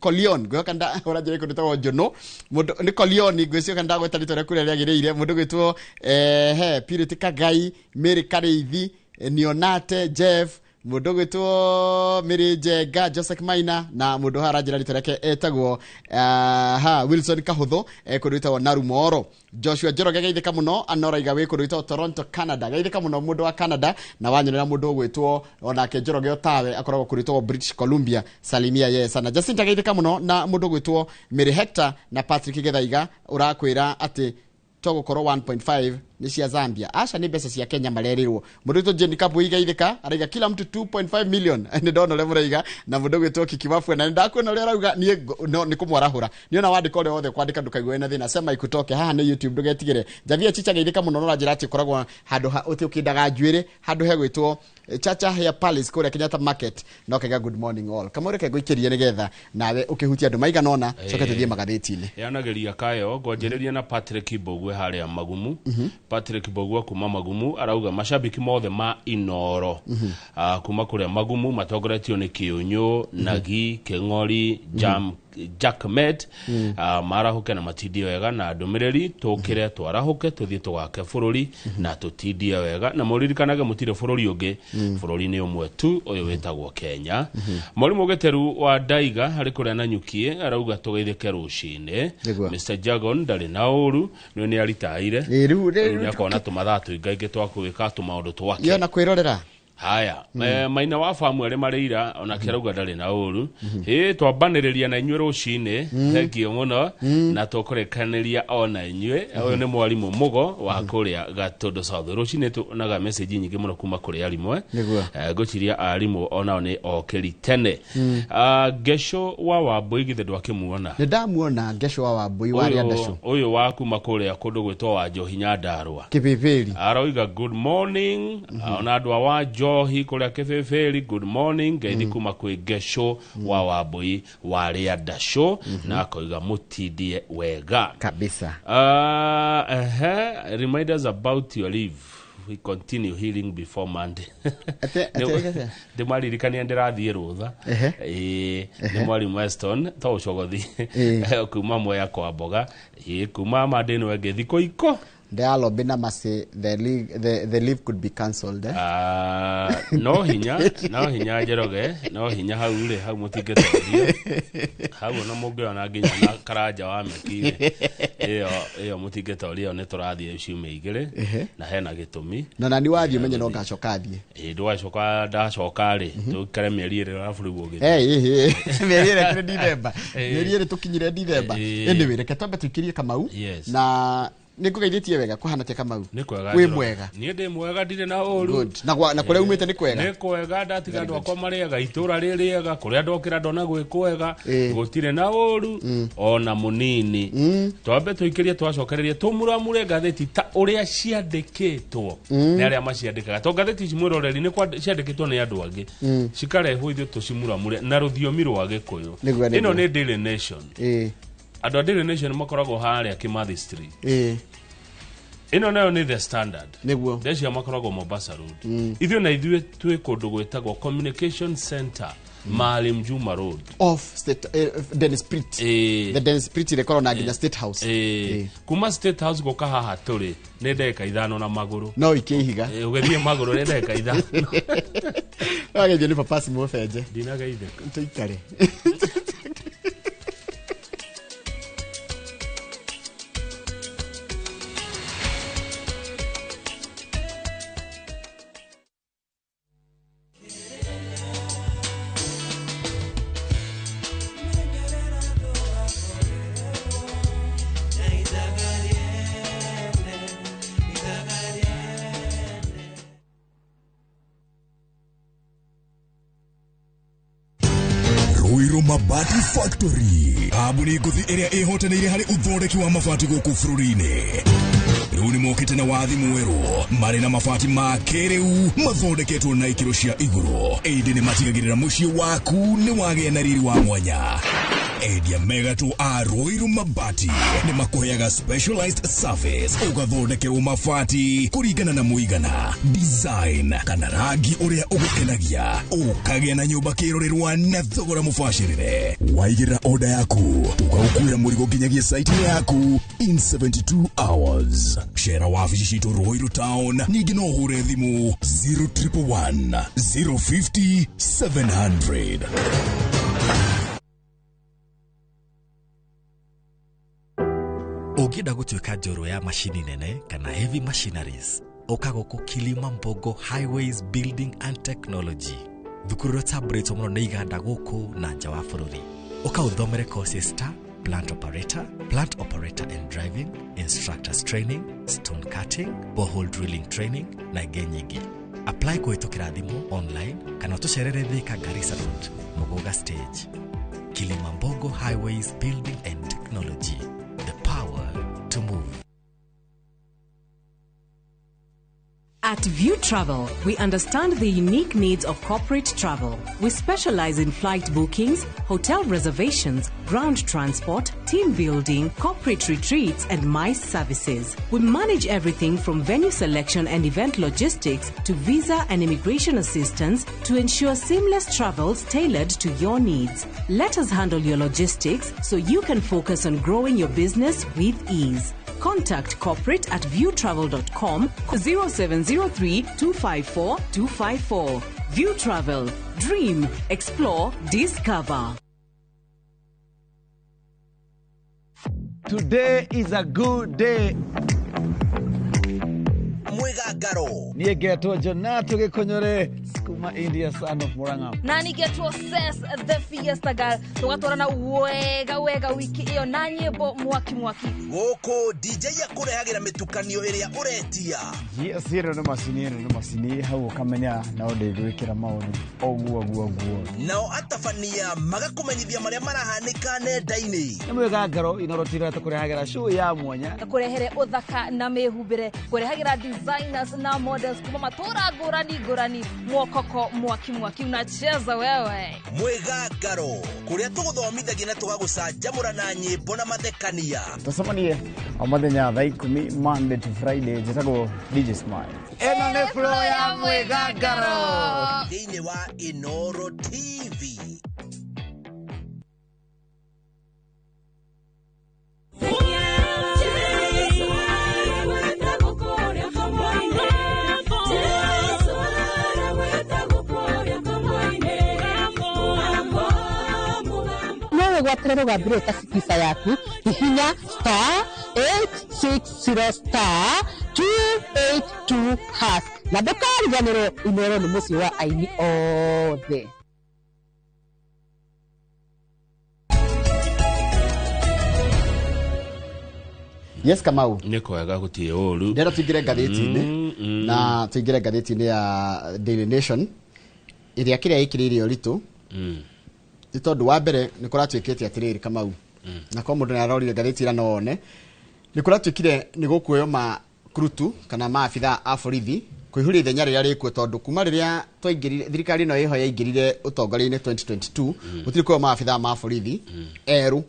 Colion gũka nda ũranjĩra kũndũ tagwo Jono, mũndũ nĩ Colion ngwĩcio kana gwĩtarĩtwo rĩa kũrĩa rĩagĩrĩire. Mũndũ gwĩtwo Purity Kagai, Mary Kareithi, Nionate Jeff, mũndũ gwĩtwo Mary Njenga, Joseph Maina na mũndũ haranjĩra rĩtwa rĩake etagwo Wilson Kahũthũ kũndũ gwĩtagwo Narumoro. Joshua Njoroge geithĩka mũno, Anoraiga wĩ kũndũ gwĩtagwo Toronto Canada geithĩka mũno mũndũ wa Canada, na wanyonera mũndũ gwĩtwo onake Njoroge Otawe akoragwo kũndũ gwĩtagwo British Columbia. Salimia sana. Jacinta geithĩka mũno na mũndũ gwĩtwo Mary Hector na Patrick Gethaiga ũrakwĩra atĩ togũkorwo 1.5 ni cia Zambia. Aca ni mbeca cia Kenya marerirwo. Mũndũ gwĩtwo Jane Kabui geithĩka araiga kila mtu 2.5 million nĩ ndona ũrĩa mũraiga, na mũndũ gwĩtwo Kikimafu na ndakuona ũrĩa arauga nĩ kũmwarahũra. Nĩ ona wandĩka ũrĩa wothe kwandĩka ndũkaigwe na thĩna, sema ikutoke haha nĩ YouTube ndũgetigĩre. Javia Chicha geithĩka mũno no ranjĩra atĩ koragwo handũ ũkĩndaga njuĩrĩ handũ he gwĩtwo Chacha Hair Palace kũrĩa Kenyatta Market. No kega good morning all. Kamũreke ngũikĩrie nĩgetha nawe ũkĩhutia andũ maigana ona coke tũthiĩ magathĩti-inĩ. Yanageria kayo ngwanjĩrĩria na Patrick Mbogwe harĩa Magumu. Patrick Mbogwe kuma Magumu arauga mashabiki mothe ma Inooro kuma kũrĩa Magumu matongoretio nĩ Kĩũnyũ, Nagi, Keng'ori, Jackmed marahuke na matindie wega na ndũmĩrĩri tũkĩre twarahuke tũthiĩ tũgake bũrũri na tũtindie wega na mũririkanage mũtire bũrũri ũngĩ, bũrũri nĩ ũmwe tu ũyũ wĩtagwo Kenya. Mũrimũ Gĩteru wa Ndaiga harĩ kũrĩa Nanyukie arauga tũgeithĩke rũcinĩ. Mr. Jagon ndarĩ na ũru nĩ aritaire rĩu akona tũmathaa tũingaingĩ twa gwĩka tũmaũndũ twake yona kwĩrorera. Haya, Maina wa famu arĩ marĩira ona kĩrauga ndarĩ na ũru. Twambanĩrĩria na inyuĩ rũcinĩ, thengio mũno na tũkũrekanĩria ona inyuĩ. Ũyũ nĩ mwarimũ Mũgo wa kũrĩa Gatũndũ South. Rũcinĩ tuonaga message nyingĩ mũno kuma kũrĩ arimũ. Ngũciria arimũ onao nĩ okĩri tene. Gesho wa Wambui githe ndwakĩmuona. Nĩ ndamuona Gesho wa Wambui warĩ andacũ. Ũyũ wa kuma kũrĩa kũndũ gwĩtwo wa Njohi Nyandarũa. Kĩpĩpĩri. Aroiga good morning ona andũ wa Njohi kuria Kibeberi, good morning. Ngeithi kuma kwi Gesho wa Wambui wa Rianda show na akoiga mutindie wega kabisa. Remind us about your leave. We continue healing before Monday. De maririkania ndirathie rutha. Ni mwalimu Weston to cogothi. Kuma moya kwa mboga. Kuma Monday no ngethi koiko. Dialo bina mase the leave could be cancelled. No hinya jeroge, no hinya haure hau mutigetoria. Hau no muge ona nginya na karanja wa mekire. Iyo mutigetoria ne turathie ciume igire na hena gitumi. Na nani wathie menye no ngacoka thie. Ndwacoka ndacoka ri tukare mieri ire arafu riu ugi. Mieri ire kire December. Mieri ire tukinyire December. Ende wireke twambe tukirie Kamau na nikugeithĩtie wega kuhana te Kamau wi mwega nie ndi mwega ndire na oru na kuria umite ni kwega ni kwega ndatiga andu akwa mariega itura ririega kuria ndokira ndona gwi kwega gutire na oru ona munini twambe tuikirie twacokererie tumuramure ngatheti ta uria ciandikitwo ni aria maciandikaga to ngatheti cimuroreri ni ciandikitwo ni andu angi cikarehwo ithu tucimuramure na ruthiomi rwa Gikuyu ino ni Daily Nation Ado Daily Nation makoragwo haria Kimathi Street. Ino nayo ni The Standard. Niguo. Decia makoragwo Mombasa Road. Ithio na ithuĩ twĩ kũndũ gwĩtagwo Communication Center, Maalim Juma Road. Off State Dennis Prit. The Dennis Prit rekoro na nginya State House. Kuma State House goka haha tũrĩ nĩ ndeka 5 na magũrũ. No ikĩhiga. Ũgĩthiĩ magũrũ nĩ ndeka 5. Agĩthiĩ nĩ papa Simo Fenje. Ndinageithĩ. Tũikare. Mabati Factory abuni nguthi iria ihotanire hari uthondeki wa mabati guku bururi-ini riu ni mokite na wathi mweru mari na mabati ma kiriu mathondeketwo na ikiro cia iguru indi ni matigagirira mucii waku ni wagia na riri wa mwanya endia mega tu a Ruiru Mabati ni makuheaga specialized service ugathondekerwo mabati kuringana na muigana design kana rangi uria ugukenagia ukagia na nyumba kirorerwa na thogora mubashirire waigirira order yaku ugaukuira murigo nginyagia site yaku in 72 hours share wabici citu Ruiru Town ningi no hure thimu 0111 050 700. Ukienda gutuika njoro ya mashini nene kana heavy machineries ukagoko Kilimambogo Highways Building and Technology thukuru tabrito muno ni iganda guku na nja wa bururi ukauthomere courses ta plant operator and driving, instructors training, stone cutting, borehole drilling training na genyingi. Apply kuhitukira thimu online kana tucerere Thika Garissa Road Mugoga Stage. Kilimambogo Highways Building and Technology, the power to move. At View Travel, we understand the unique needs of corporate travel. We specialize in flight bookings, hotel reservations, ground transport, team building, corporate retreats, and MICE services. We manage everything from venue selection and event logistics to visa and immigration assistance to ensure seamless travels tailored to your needs. Let us handle your logistics so you can focus on growing your business with ease. Contact corporate at viewtravel.com 0703 254 254. View Travel. Dream, explore, discover. Today is a good day. Mwigagaro niye geto Jonato Gikonyore kuma India son of Murang'a nani geto Ses the Fiesta girl tugatwarana wega wiki iyo na nyimbo mwaki goko DJ yakurehagira mitukanio iria uretia yes hero no masini hau kamenya na ndegwikira maundu oguo nao atafania magakumenyithia maria marahanika nenda-ini mwigagaro inorotira tukurehagira show ya mwanya kurehere uthaka na mehumbire kurehagira designers na models kuma matura ngurani mwokoko mwaki unacheza wewe mwegangaro kuria tuguthomithagia na tugagucanjamura na nyimbo na mathekania tucemanie o muthenya thaa 10 Monday to Friday njitagwo DJ Smile eno nĩ flow ya mwegangaro thĩinĩ wa Inoro TV. Gwatere rugambire ta sikisa yaku hihinya *860*282# na ndukariganirwo Inoro ni muci wa aini othe. Yes Kamau niko wega gutie uru ndero tigire gatheti-ini na tigire gatheti-ini ya Daily Nation iria kiria ikirire oritu ni tondu wa mbere ni kuratwikite atiriri Kamau na kwa mundu narorire gatheti ira none ni kuratwikire ni gukuoyo ma krutu kana maabitha a borithi kuihuria ithenya riria rikuo tondu kuma riria twaingirire thirikari no iho yaingirire utongoria-ini 2022 gutiri kuoyo maabitha ma borithi eru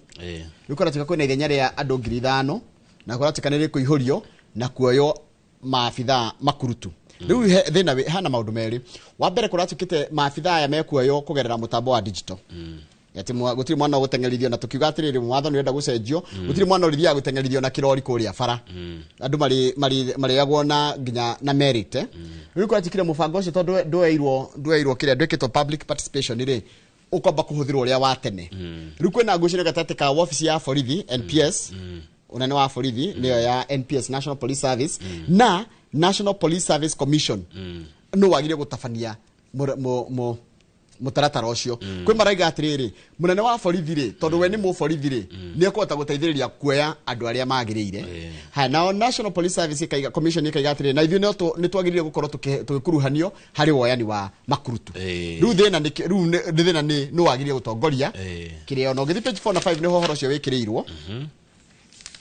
ni kuratwika kwina ithenya ria andu 5,000 na kuratwika ni rikuihurio na kuoyo maabitha makurutu riu thina hana maundu meri wa mbere kuratwikite maabitha aya mekuoyo kugerera mutambo wa digital yati gutiri mwana gutengerithio na tukiuga atiriri mwatho ni renda gucenjio gutiri mwana urithia gutengerithio na kirori kuria bara andu mari agwo na nginya na merit riu kuratwikire mubango ucio tondu ndueirwo kiria ndwikitwo public participation ri ukomba kuhuthirwo uria wa tene riu kwina ngucire gatete ka office ya borithi NPS unene wa borithi niyo ya NPS National Police Service na National Police Service Commission no wagire gutabania mutaratara ucio kwi maraiga atiriri munene wa borithi ri tondu we ni mu borithi ri ni ekota guteithiriria kuoya andu aria magirire ha na National Police Service kaiga commission kaiga atiriri na ithu ni twagirire gukorwo tukikuruhanio hari woyani wa makurutu riu thina ni no wagire gutongoria kiria no githi page 4 na 5 ni ho horo ucio wikirirwo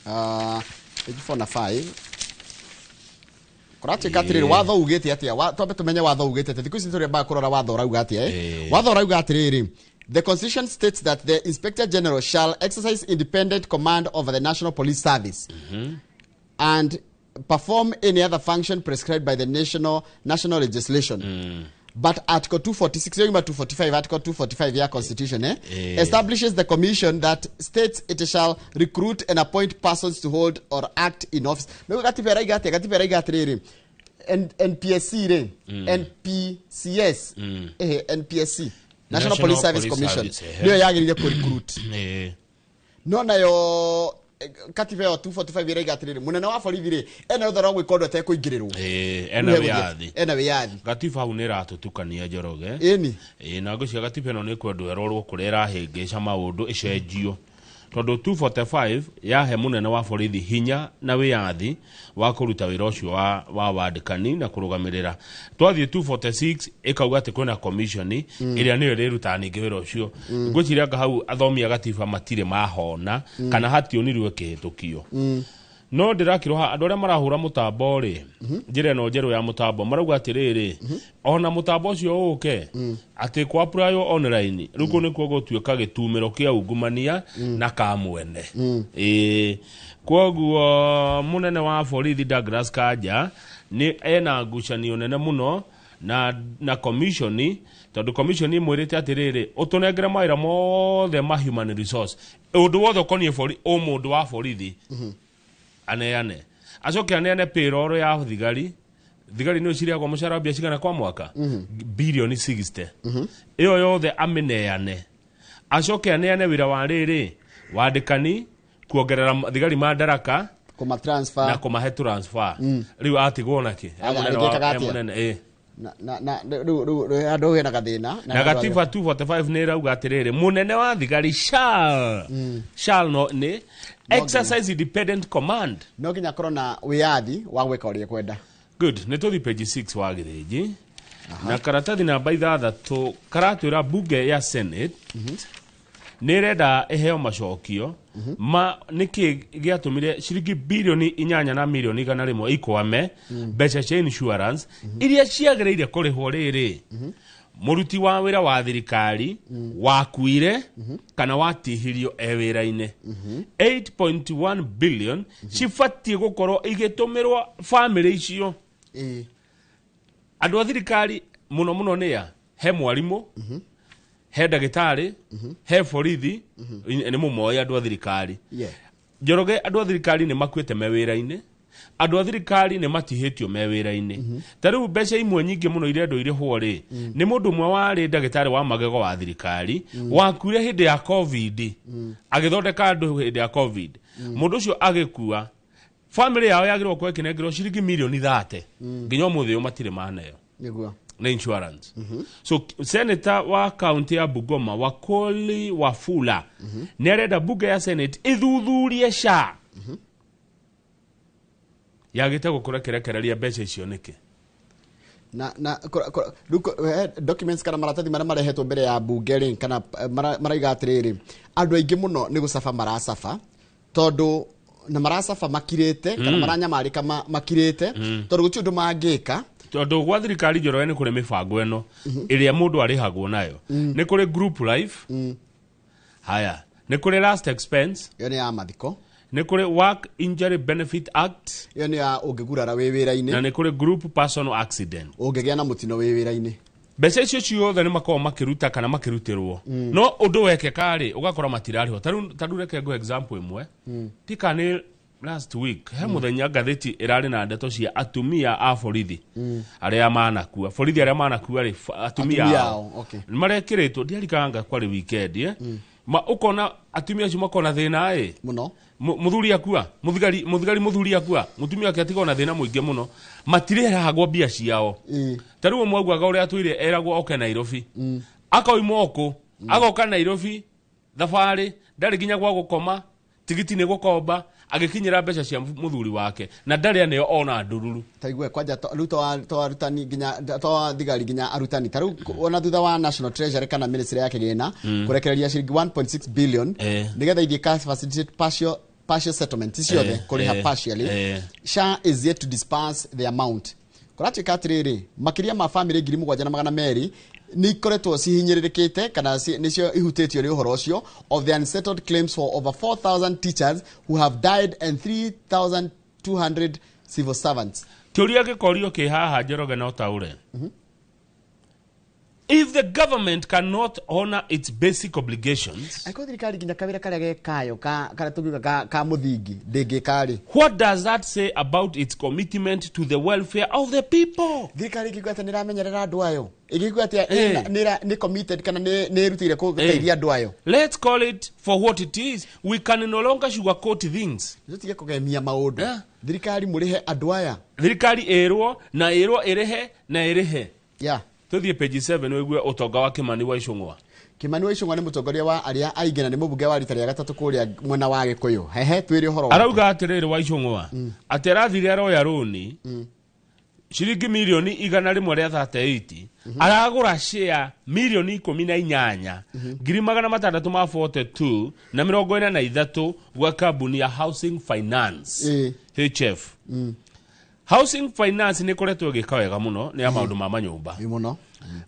page 4 na 5 kurati katiriri watho ugite atia twambe tumenye watho ugite atia thiku ici turi ba kurora watho rauga atia watho rauga atiriri the constitution states that the inspector general shall exercise independent command over the National Police Service and perform any other function prescribed by the national legislation but article 246 245 article 245 ya constitution establishes the commission that states it shall recruit and appoint persons to hold or act in office no katiba raiga atiriri NPSC re NPCS NPSC National Police Service Commission niyo yagirire ku recruit no nayo katiba yo 245 iraiga atiriri munene wa borithi ri ena uthara gwikondo te kuingiriro ena wiyathi gatiba hau ni ratutukania Njoroge na ngucia gatiba no ni kwendo erorwo kurera hingica maundu icenjio tondu 245 yahe munene wa borithi hinya na wiyathi wa kuruta wira ucio wa wandikani na kurugamirira twathie 246 ikauga ati kwina commission iria niyo riruta ningi wira ucio ngwiciria hau athomi agatiba matire mahona kana hationirwe kihitukio no ndirakirwa andu aria marahura mutambo ri njire no njeru ya mutambo marauga atiriri ona mutambo ucio uke ati kwa apply online ruko ni kuo gutuika gitumiro kia ungumania na kamwene koguo munene wa borithi Douglas Kanja ni ena ngucanio nene muno na commission tondu commission imwirite atiriri utunengere mawira mothe ma human resource undu wothe ukonie mundu wa borithi aneane acoke aneane payroll ya thigari no ciriagwo mucara bia cigana kwa mwaka bilioni 60 iyo yothe ameneane acoke aneane wira wa riri wandikani kuongerera thigari madaraka kuma transfer na kuma he transfer riu atigwo naki munene na andu hena gathina na gatiba 245 ni rauga atiriri munene wa thigari shall no ni exercise independent command no ginya korona wiyathi wa gweka uria kwenda good ni tuthi page 6 wa gireji na karatathi namba 6 karatwira bunge ya Senate nirenda eheo macokio ma niki giatumire ciringi bilioni 8 na milioni 100 ikwame mbeca cia insurance iria ciagereire kurihwo riri muruti wa wira wa thirikari wakuire kana watihirio ewira-ini 8.1 billion cibatie gukorwo igitumirwo family icio andu a thirikari muno niya he mwarimu he ndagitari he borithi ni mumoya andu a thirikari Njoroge andu a thirikari ni makuite mewira-ini andu a thirikari ni matihitio mewira-ini tariu mbeca imwe nyingi muno irendo irihwo ri ni mundu mwe wari ndagitari wa magego wa thirikari wakuire hindi ya covid agithondeka andu hindi ya covid mundu ucio agikua family yao yagirwo kwa kinengero ciringi milioni 30 nginya muthio matire maneo niguo na insurance so senator wa county ya Bungoma Wakoli Wafula nereda bunge ya senate ithuthurie SHA yagite gukura kirekereria mbeca icio niki na documents kana maratathi mara marehetwo mbere ya bunge ri kana maraiga atiriri andu aingi muno ni gucafa maracafa tondu na maracafa makirite kana maranyamarika makirite tondu guti undu mangika tondu gwa thirikari Njoroge ni kuri mibango eno iria mundu arihagwo nayo ni kuri group life haya ni kuri last expense yani ya mathiko ni kuri work injury benefit act yani ya ungigurara wi wira-ini na ni kuri group personal accident ungigia na mutino wi wira-ini mbeca icio ciothe ni makorwo makiruta kana makirutirwo no undu wekeka ri ugakora matirariho taru reke go example imwe tika ni last week he muthenya ngatheti irari na ndeto cia atumia a borithi aria manakua borithi aria manakua ri atumia okay ni marekiritwo ndiarikanga kwa ri weekend ma ukona atumia cio makona thina muno muthuri akua muthigari muthuri akua mutumia wake atiga na thina muingi muno matirehagwo mbia ciao taru mwaguaga uria atwire eragwo oke Nairobi akoima oku agoka Nairobi thabari ndari ginya gwa gukoma tigiti ni gukomba agikinyira mbeca cia muthuri wake na ndari aneo ona ndururu taigwe kwanja to arutani ginya to thigari ginya arutani taru ona thutha wa National Treasury kana ministry yake gina kurekereria shilingi 1.6 billion nigetha ithie ka facilitate partial settlement ciothe kuriha partially SHA is yet to disperse the amount kurati katriri makiria ma family 7,200 ni koretwo cihinyiririkite kana nicio ihutitio ri uhoro ucio of the unsettled claims for over 4,000 teachers who have died and 3,200 civil servants. Kiuria gikorio ki haha Njoroge no taure. If the government cannot honor its basic obligations, what does that say about its commitment to the welfare of the people? Let's call it for what it is. We can no longer sugarcoat things. Thirikari erwo na erehe na erehe. Yeah. Tuthie page 7 wegwe utonga wa Kimani wa Icung'wa. Kimani wa Icung'wa ni mutongoria wa aria aigena ni mubunge wa rita rĩa gatatu kuria mwena wa Gikuyu. Hehe twiri horo. Arauga atiriri wa Icung'wa. Aterathire aroya roni. Shilingi milioni 138. Aragura share milioni 18. Ngiri 642 na 43 gwa kambuni ya Housing Finance. HF. Housing Finance ni koretwo gika wega muno ni amaundu ma manyumba muno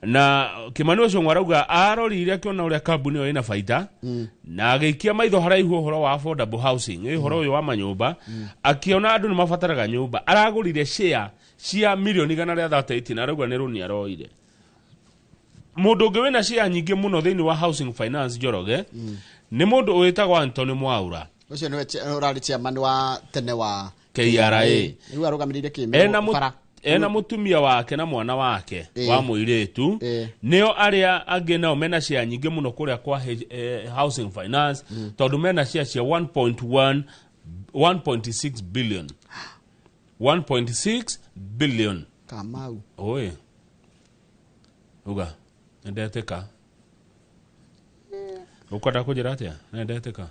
na Kimani ucio ngwarauga arorire akiona uria kambuni yo ina faida na agiikia maitho haraihu horo wa affordable housing horo uyu wa manyumba akiona andu ni mabataraga nyumba aragurire share cia milioni 138 na arauga ni runi aroire mundu ungi wina share nyingi muno thiini wa Housing Finance Njoroge ni mundu uitagwo Anthony Mwaura ucio ni urari chairman wa tene wa KRA. Niwe arugamirire kimero ena mutumia wake na mwana wake wa muiretu neo aria angi nao mena share nyingi muno kuria kwa Housing Finance tondu mena share cia 1.6 billion 1.6 billion Kamau oe uga ndeteka ukwenda kujira atia ndeteka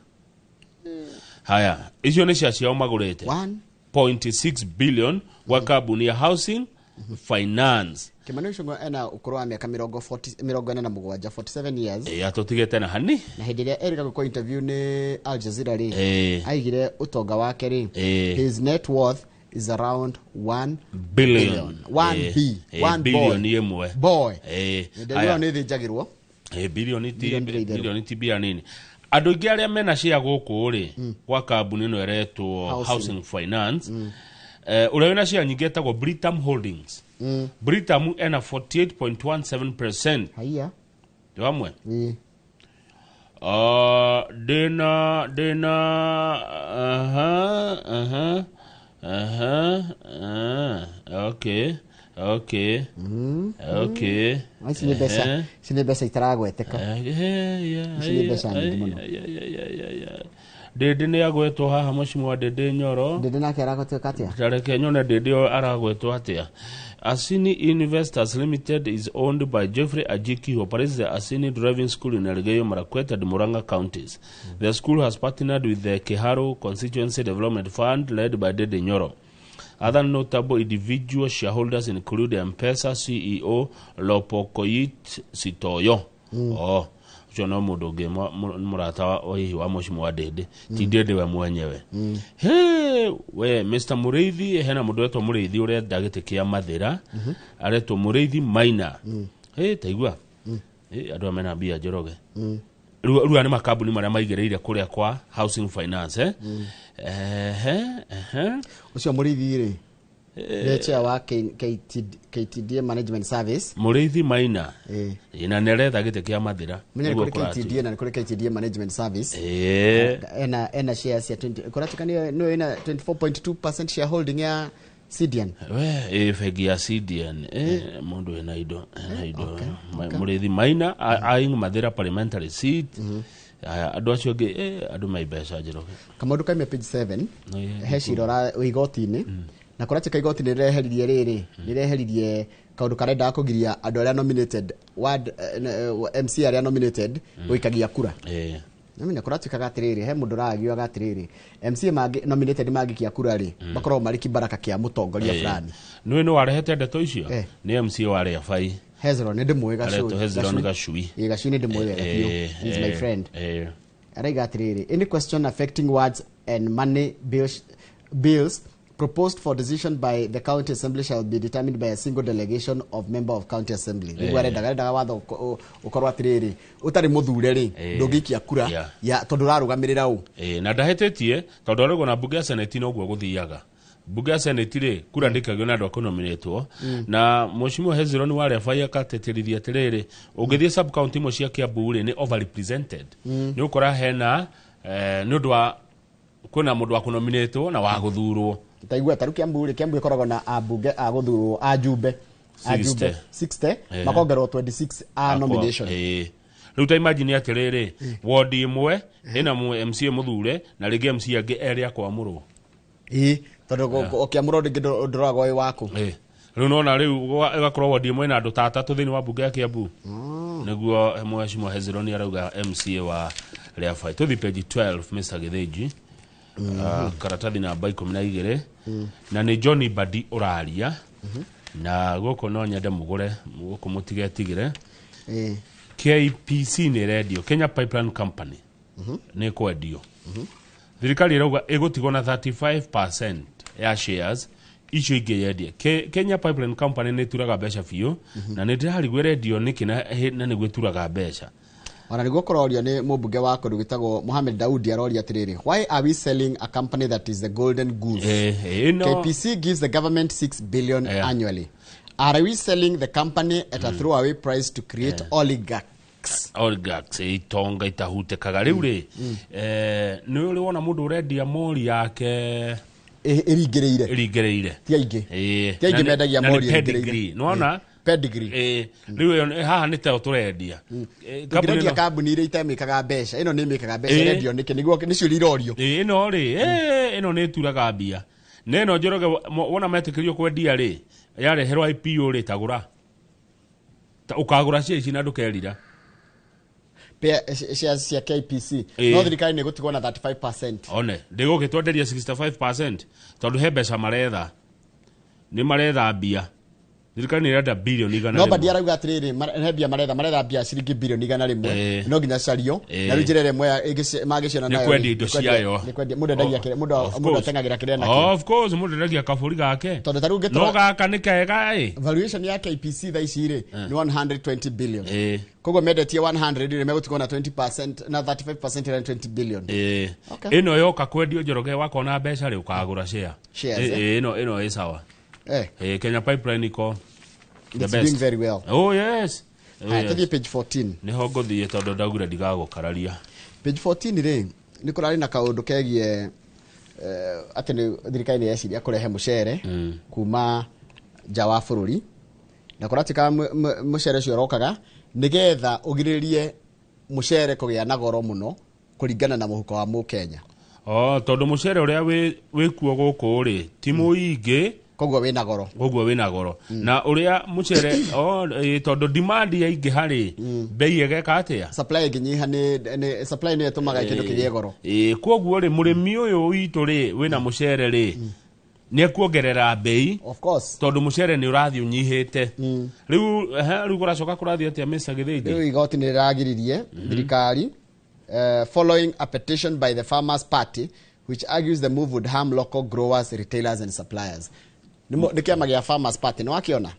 haya icio ni cia ciao magurite 1.6 billion wa kambuni ya Housing Finance. Kimani Ichung'wa ena ukuru wa miaka 47 47 years. Atutigete na hani. Na hindi ria erika kwa interview ni Al Jazeera ri. Aigire utonga wake ri. His net worth is around 1 billion. 1 billion yemwe. Boy. Ndio ni thijagirwo. Billion ti bia nini. Andu ingi aria mena cia guku ri kwa kambuni no eretwo Housing Finance. Ule wena cia nyingi etagwo Britam Holdings. Britam ena 48.17%. Haya. Ndamwe. Dena okay. Sine besa itaragweteka. Sine besa muno. Dede ne agwetwo haha Mheshimiwa wa Dede Nyoro. Dede nake aragwetwo atia? Tareke nyone Dede aragwetwo atia. Asini Investors Limited is owned by Jeffrey Ajiki, who operates the Asini Driving School in Elgeyo Marakwet and Murang'a counties. The school has partnered with the Kiharu Constituency Development Fund led by Dede Nyoro. Other notable individual shareholders include M-Pesa CEO Lopokoyit Sitoyo. Jono mudoge murata wa Mheshimiwa Dede. Ti Dede we mwenyewe. We Mr. Mureithi hena mundu etwo Mureithi uria ndagitikia Mathira. Aretwo Mureithi Maina. Taigua. Andu amena bia Njoroge. Rua ni makambuni maria maigereire kuria kwa Housing Finance Ucio Mureithi ri Lecha wa KTDA Management Service. Mureithi Maina. Ina neretha gite kia Mathira. Mwenye kuri KTDA na kuri KTDA Management Service. Ena shares ya 20. Kuratika no ina 24.2% shareholding ya CDN. Fegi ya CDN. Mundu ena ido. Mureithi Maina aing Mathira parliamentary seat. Adu acio ge adu maibeca Njoroge. Kamundu kaime page 7. Heshirora igoti-ini. Na kuratika igoti nireheririe riri nireheririe kaundu karenda kugiria andu aria nominated ward MC aria nominated guikagia kura nami kuratika gatiriri he mundu ragio gatiriri MC magi nominated magikia kura ri bakorwo mari kibaraka kia mutongoria fulani no warehete ndeto icio ni MC wari afai Hezron ndi mwega sho Hezron Gachui Gachui ndi mwega he's my friend ara gatiriri any question affecting wards and money bills proposed for decision by the county assembly shall be determined by a single delegation of member of county assembly. Nigware daga watho ukorwa atiriri utari muthure ri ndugikia kura ya tondu rarugamirira u na ndahetetie tondu arego na bunge senate no guo guthiaga bunge senate ri kura ndikagio na andu akonominetwo na Mheshimiwa Hezron wale afaya kateterithia atiriri ungithie sub county mo cia Kiambu ri ni over represented ni ukora hena ni undu wa kuna mundu wa kunominetwo na wa guthurwo taigua taru Kiambu ikoragwo na abunge a guthurwo ajumbe 60 makongerwo 26 a nomination riu ta imagine atiriri ward imwe ina mu MC muthure na rigi MC angi eri akwamurwo tondu okiamurwo ringi nduragwo wi waku riu nona riu igakorwo ward imwe na andu tatatu thini wa bunge ya Kiambu niguo Mheshimiwa Hezron arauga MC wa Reafai tuthi page 12 Mr. Githinji karatathi namba 12 na ni Johnny Badi uraria na goko no nyende mugure goko mutigetigire KPC ni radio Kenya Pipeline Company ni kwendio thirikari irauga igutigwo na 35% ya shares icio ingi yendie Kenya Pipeline Company ni turaga mbeca biu na ni ndirarigwe radio nikina na ni gwituraga mbeca Ona niguo kororia ni mubunge wako rugitagwo Mohamed Daudi aroria atiriri why are we selling a company that is the golden goose KPC gives the government 6 billion annually are we selling the company at a throwaway price to create oligarchs itonga itahutekaga riu ri ni uri wona mundu urendia mori yake irigereire ti aingi mendagia mori irigereire nona pedigree riu haha ni teo turendia kabuni kambuni ire itemikaga mbeca ino ni mikaga mbeca rendio niki niguo nicio irorio ino ri ino ni turaga mbia neno Njoroge wona metikirio kwendia ri yareherwa IPO ri tagura ukagura cici na ndukerira shares cia KPC no thirikari ni gutigwo na 35% one ndigugitwenderia 65% tondu he mbeca maretha ni maretha mbia thirikari nä renda bilioni igana nobody arauga atiriri marebia maretha mbia ciringi bilioni igana rimwe no nginya cario na rĩu njĩra ĩrĩa ĩmwe magĩciona nayo nĩ kwendia indo ciayo mũndũ endagia kĩrĩa mũndũ atengagĩra kĩrĩa nakĩo of course mũndũ endagia kabũri gake tondũ ta rĩu no gaka nĩ kega valuation ya KPC thaa ici rĩ nĩ 120 billion koguo mendetie 100 rĩ megũtigwo na 20% na 35% ĩrĩa 20 billion ĩno yoka kwendio Njoroge wakona mbeca rĩ ũkagũra share ĩno ĩ sawa Kenya Pipeline iko the best. Doing very well. Oh yes. Tuthie page 14. Niho ngũthiĩ tondũ ndagura ndigagũkararia. Page 14 rĩ nĩ kũrarĩ na kaũndũ kegie atĩ nĩ thirikari nĩ yeciria kũrehe mũcere kuma nja wa bũrũri na kũratika mũcere ũcio ũrokaga nĩgetha ũgirĩrĩrie mũcere kũgĩa na goro mũno kũringana na mũhuko wa Mũkenya. Tondũ mũcere ũrĩa wĩkuo gũkũ rĩ ti mũingĩ koguo wĩna goro na ũrĩa mũcere tondũ demand ya ingĩ harĩ bei ĩgeka atĩa supply ĩngĩnyiha nĩ supply nĩ ĩtũmaga kĩndũ kĩgĩe goro koguo rĩ mũrĩmi ũyũ witũ rĩ wĩna mũcere rĩ nĩ kuongerera bei of course tondũ mũcere nĩ ũrathiĩ ũnyihĩte rĩu kũracoka kũrathiĩ atĩa Mr. Githĩnji rĩu igoti nĩ rĩragiririe thirikari following a petition by the Farmers Party which argues the move would harm local growers, retailers and suppliers. Nĩ kĩama gĩa Farmers Party nĩ wakiona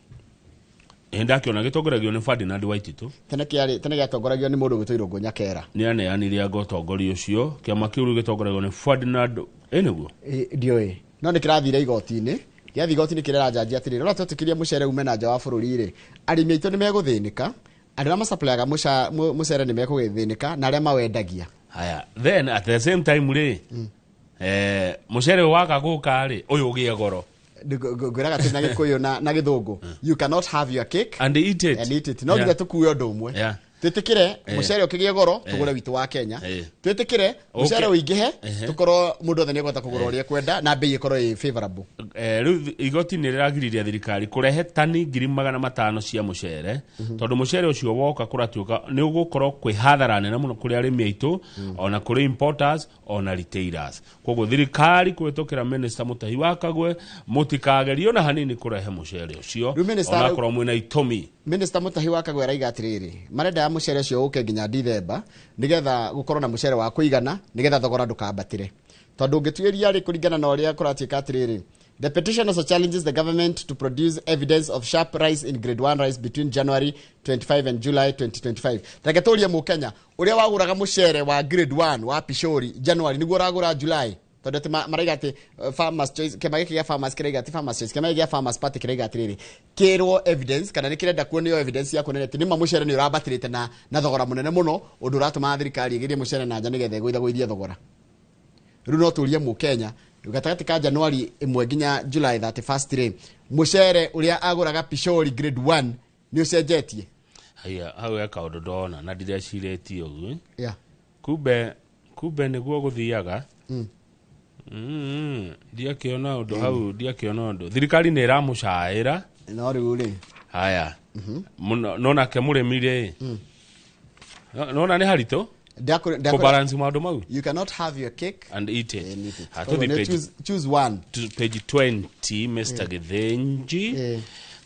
ndakiona gĩtongoragio nĩ Ferdinand Waititu tene gĩatongoragio nĩ mũndũ gwĩtwo Irũngũ Nyakera nĩ aneanire agotongoria ũcio kĩama kĩu gĩtongoragio nĩ Ferdinand nĩguo ndiũĩ no nĩ kĩrathire igoti-inĩ gĩathi igoti-inĩ kĩrĩranjanjia atĩrĩrĩ rora twetĩkĩrie mũcere ume na nja wa bũrũri rĩ arĩmi aitũ nĩ megũthĩnĩka andũ arĩa macapulayaga mũcere nĩ megũgĩthĩnĩka na arĩa mawendagia haya then at the same time rĩ mũcere waga gũka rĩ ũyũ ũgĩe goro ngwĩraga tĩ na Gĩkũyũ na Gĩthũngũ you cannot have your cake and eat it no nginya tũkuue ũndũ ũmwe twĩtĩkĩre mũcere ũkĩgĩe goro tũgũre witũ wa Kenya twĩtĩkĩre mũcere ũingĩhe tũkorwo mũndũ othe nĩ egũhota kũgũra ũrĩa kwenda na bei ĩkorwo ĩ favorable rĩu igoti nĩ rĩragiririe thirikari kũrehe tani 500,000 cia mũcere tondũ mũcere ũcio woka kũratuĩka nĩ ũgũkorwo kwĩ hathara nene mũno kũrĩ arĩmi aitũ ona kũrĩ importers ona retailers koguo thirikari kũhĩtũkĩra Minister Mũtahi wa Kagwe mũtikagerio na hanini kũrehe mũcere ũcio onakorwo mwĩna itũmi Minister Mũtahi wa Kagwe araiga atĩrĩrĩ marenda mũcere ũcio ũke nginya December nigetha gũkorwo na mũcere wa kũigana nigetha thogora ndũkambatĩre tondũ ũngĩtuĩria rĩ kũringana na ũrĩa kũratuĩka atĩrĩrĩ the petition also challenges the government to produce evidence of sharp rise in grade 1 rice between January 25 and July 2025 taketũria Mũkenya ũrĩa wagũraga mũcere wa grade 1 wa Pishori January nĩguo ũragũra July tondũ atĩ maraiga atĩ Farmers Choice kĩama gĩkĩ gĩa Farmers kĩraiga atĩ Farmers Choice kĩama gĩa Farmers Party kĩraiga atĩrĩrĩ kĩrwo evidence kana nĩ kĩrenda kuonio evidence ya kuonania atĩ nĩma mũcere nĩ ũrambatĩrĩte na thogora mũnene mũno ũndũ ũratũma thirikari ĩgĩrie mũcere na nja nĩgetha ĩgũithagũithie thogora rĩu no tũrie Mũkenya gatagatĩ ka January 1 nginya July 31 rĩ mũcere ũrĩa agũraga Pishori grade 1 nĩ ũcenjetie haya hau ya kaũndũ ndona na ndireciretie ũguo kumbe nĩguo gũthiaga ndiakĩona ũndũ hau ndiakĩona ũndũ thirikari nĩ ĩramũcaĩra no rĩu rĩ haya nonake mũrĩmi rĩ nona nĩ haritũ balance maũndũ mau you cannot have your cake and eat it choose one to page 20 Mr. Githinji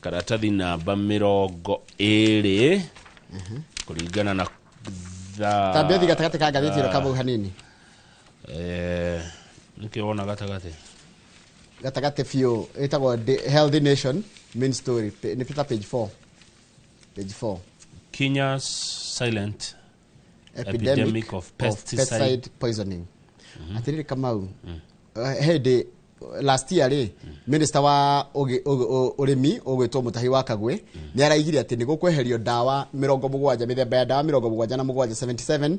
karatathi namba 20 kũringana na tabethi gatagatĩ ka ngathĩti ĩyo kamau hanini nikiona gatagatĩ biũ ĩtagwo Healthy Nation main story nĩ page 4 Kenya's silent epidemic of pesticide poisoning atĩrĩrĩ Kamau hĩndĩ last year rĩ minister wa ũrĩmi ũgwĩtwo Mũtahi wa Kagwe nĩ araigire atĩ nĩ gũkweherio ndawa 70 mĩthemba ya ndawa 77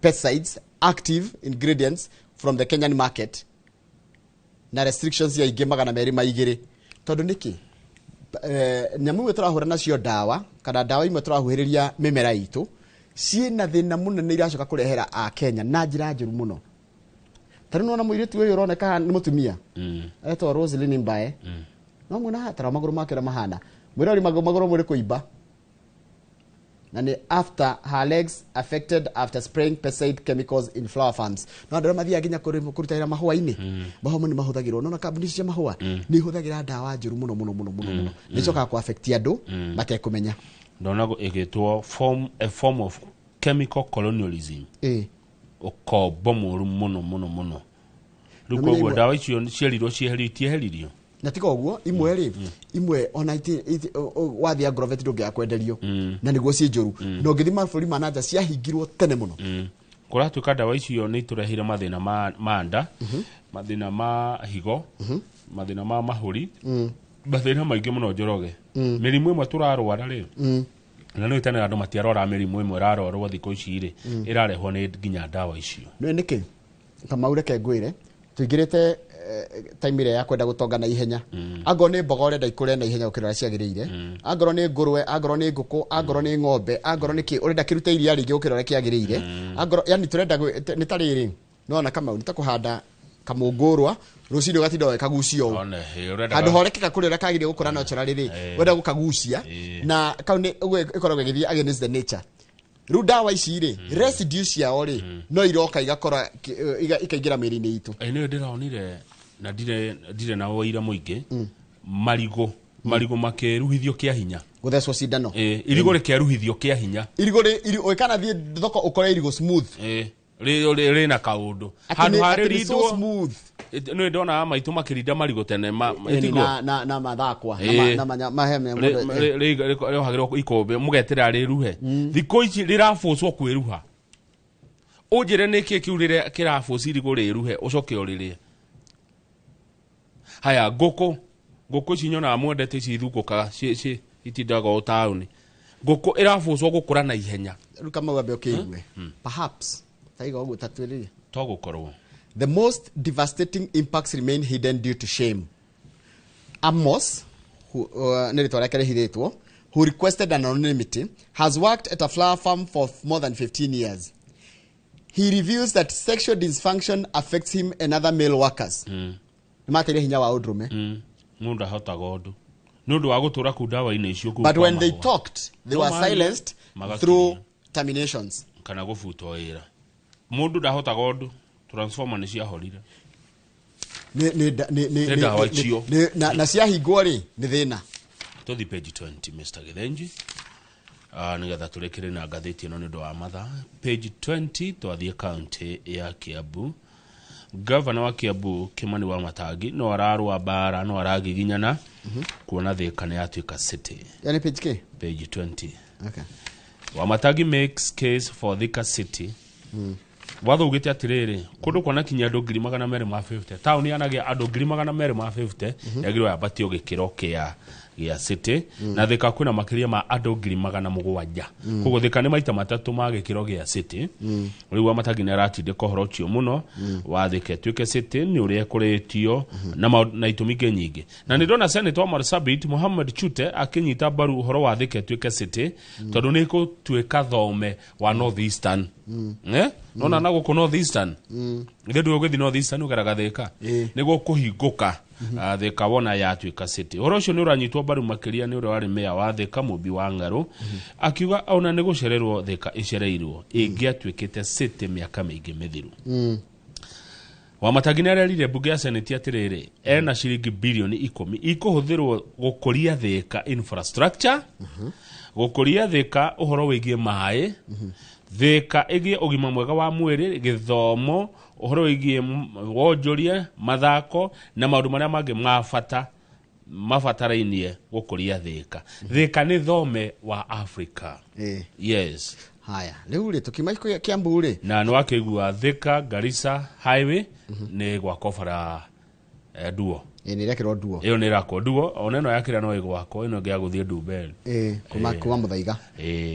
pesticides active ingredients from the Kenyan market na restrictions ya ingĩ 200 tondũ nĩkĩ nyamũ imwe tũrahũra nacio ndawa kana ndawa imwe tũrahuhĩrĩria mĩmera itũ ciĩna thĩna mũnene iracoka kũrehera a Kenya na njĩra njũru mũno tarĩ nona mũirĩtu ũyũ ũroneka nĩ mũtumia etwo Roselyn Mbae no mwĩna hatara magũrũ make mahana mwĩrori magũrũ mũrĩ kũimba na ni after her legs affected after spraying pesticide chemicals in flower farms. No andũ mathia nginya kũrutĩra mahũa-inĩ. Mahũa nĩ mahũthagĩrwo no kambuni cia mahũa nĩ ihũthagĩra ndawa njũru mũno. Nĩ cokaga ku affect andũ matekũmenya. Ndona ĩgĩtwo a form of chemical colonialism. Ũkombo mũru mũno. Rĩu koguo ndawa icio ciarirwo cieheririo. Na tika ũguo imwe ona wathia Agrovet ndũngĩaga kwenderio na nĩguo ciĩ njũru no ngĩthi mabũrũri ma nanja ciahingirwo tene mũno. Kũratuĩka ndawa icio nĩ itũrehire mathĩna ma nda, mathĩna ma higo, mathĩna ma mahũri, mathĩna maingĩ mũno Njoroge. Mĩrimũ ĩmwe tũrarwara rĩ na nĩ tene andũ matiarora mĩrimũ ĩmwe ĩrarorwo thikũ ici rĩ ĩrarehwo nĩ nginya ndawa icio. Nĩkĩ Kamau reke ngwĩre tuingĩrĩte time ĩrĩa ya kwenda gũtonga na ihenya. Angorwo nĩ mboga ũrenda ikũre na ihenya ũkĩrora ciagĩrĩire, angorwo nĩ ngũrwe, angorwo nĩ ngũkũ, angorwo nĩ ng'ombe, angorwo nĩ kĩ ũrenda kĩrute iria rĩingĩ ũkĩrora kĩagĩrĩire, angorwo yani turenda nĩ ta rĩrĩ no na Kamau nĩ ta kũhanda kamũngũrwa rũcinĩ ũgatinda wekagucia ũũ handũ horekeka kũrĩa kagĩrĩire gũkũra na ũcora rĩrĩ wenda gũkagucia na kau nĩ ĩkoragwo ĩgĩthiĩ against the nature. Rĩu ndawa ici rĩ residue ciao rĩ no iroka igakora ikaingĩra mĩĩrĩ-inĩ itũ. Nĩ ndĩronire na ndire na ũira mũingĩ marigo makeruhithio kĩa hinya gũthecwo cindano. Irigo rĩkeruhithio kĩa hinya. Irigo kana thiĩ thoko ũkore irigo smooth rĩ na kaũndũ handũ harĩrindwo nĩ ndona maitũ makĩrinda marigo tene na mathakwa na maheme rĩohagĩrwo ikũmbĩ mũgeterera rĩruhe. Thikũ ici rĩrabũcwo kwĩruha. Ũnjĩre nĩkĩ kiu rĩrĩa kĩrabũci irigo rĩruhe ũcoke ũrĩrĩe. Haya ngũkũ ici nyonaga mwendete ici ithungũkaga itindaga o taũni. Ngũkũ ĩrabũcwo gũkũra na ihenya. Rĩu Kamau ambe ũkĩigue perhaps taiga ũguo tatwĩrĩrie togũkorwo the most devastating impacts remain hidden due to shame. Amos nĩ rĩtwa rĩake rĩhithĩtwo who requested anonymity has worked at a flower farm for more than 15 years. He reveals that sexual dysfunction affects him and other male workers. Nĩmateire hinya wa ũndũrũme mũndũ ahotaga ũndũ nĩ ũndũ wa gũtũra ku ndawa-inĩ icio. But when they talked they were silenced through terminations. Kana gũbutwo wĩra mũndũ ndahotaga ũndũ transformer nĩ ciahorire ndawa icio na ciahingwo rĩ nĩ thĩna. Tũthi page 20 Mr. Githenji nĩgetha tũrekere na ngathĩti ĩno nĩ ũndũ wa mathaa. Page 20 twathiĩ kaunti ya Kiambu. Governor wa Kiambu Kimani Wamatangi no ararũa mbara no aragiginyana kuona Thika nĩ yatuĩka city. Yani page K? Page 20. Okay. Wamatangi makes case for Thika city. Wathugĩte atĩrĩrĩ kũndũ kwana kinya andũ 250 taũni yanagia andũ 250 yagĩrĩirwo yambatio gĩkĩro gĩa city na Thika kwĩna makĩria ma andũ 700. Koguo Thika nĩ maita matatũ ma gĩkĩro gĩa city. Rĩu Wamatangi nĩ aratindĩka ũhoro ũcio mũno wa Thika ĩtuĩke city nĩ ũrĩa kũrĩtio na itũmi ingĩ nyingĩ. Na nĩ ndona Senator Marsabit Mohammed Chute akĩnyita mbaru ũhoro wa Thika ĩtuĩke city tondũ nĩ gũtuĩka thome wa North Eastern. Nona na gũkũ North Eastern ithe ndũĩ ũgĩthiĩ North Eastern ũgeraga Thika nĩguo kũhingũka Thika wona yatuĩka city. Ũhoro ũcio nĩ ũranyitwo mbaru makĩria nĩ ũrĩa warĩ meya wa Thika Mũmbi wa Ng'arũ akiuga ona nĩ gũcererwo Thika ĩcereirwo ĩngĩatuĩkĩte city mĩaka mĩingĩ mĩthiru. Wamatangi nĩ arerire mbunge ya Senate atĩrĩrĩ ena ciringi bilioni 10 ikũhũthĩrwo gũkũria Thika infrastructure, gũkũria Thika ũhoro wĩgiĩ maĩ, Thika ĩgĩe ũgima mwega wa mwĩrĩ, gĩthomo, ũhoro wĩgiĩ wonjoria, mathako na maũndũ marĩa mangĩ mabatarainie gũkũria Thika. Thika nĩ thome wa Africa. Yes. Haya, rĩu rĩ tũkiuma Kiambu rĩ na nĩ wakĩigua Thika Garissa highway nĩ gwakwo bara Duo. Nĩ ĩrekĩrwo Duo. Ĩyo nĩ ĩrakwo Duo, ona ĩno yakĩra no ĩgwakwo, ĩno ĩngĩ ya gũthiĩ Ndumberi. Kuma Mũthaiga.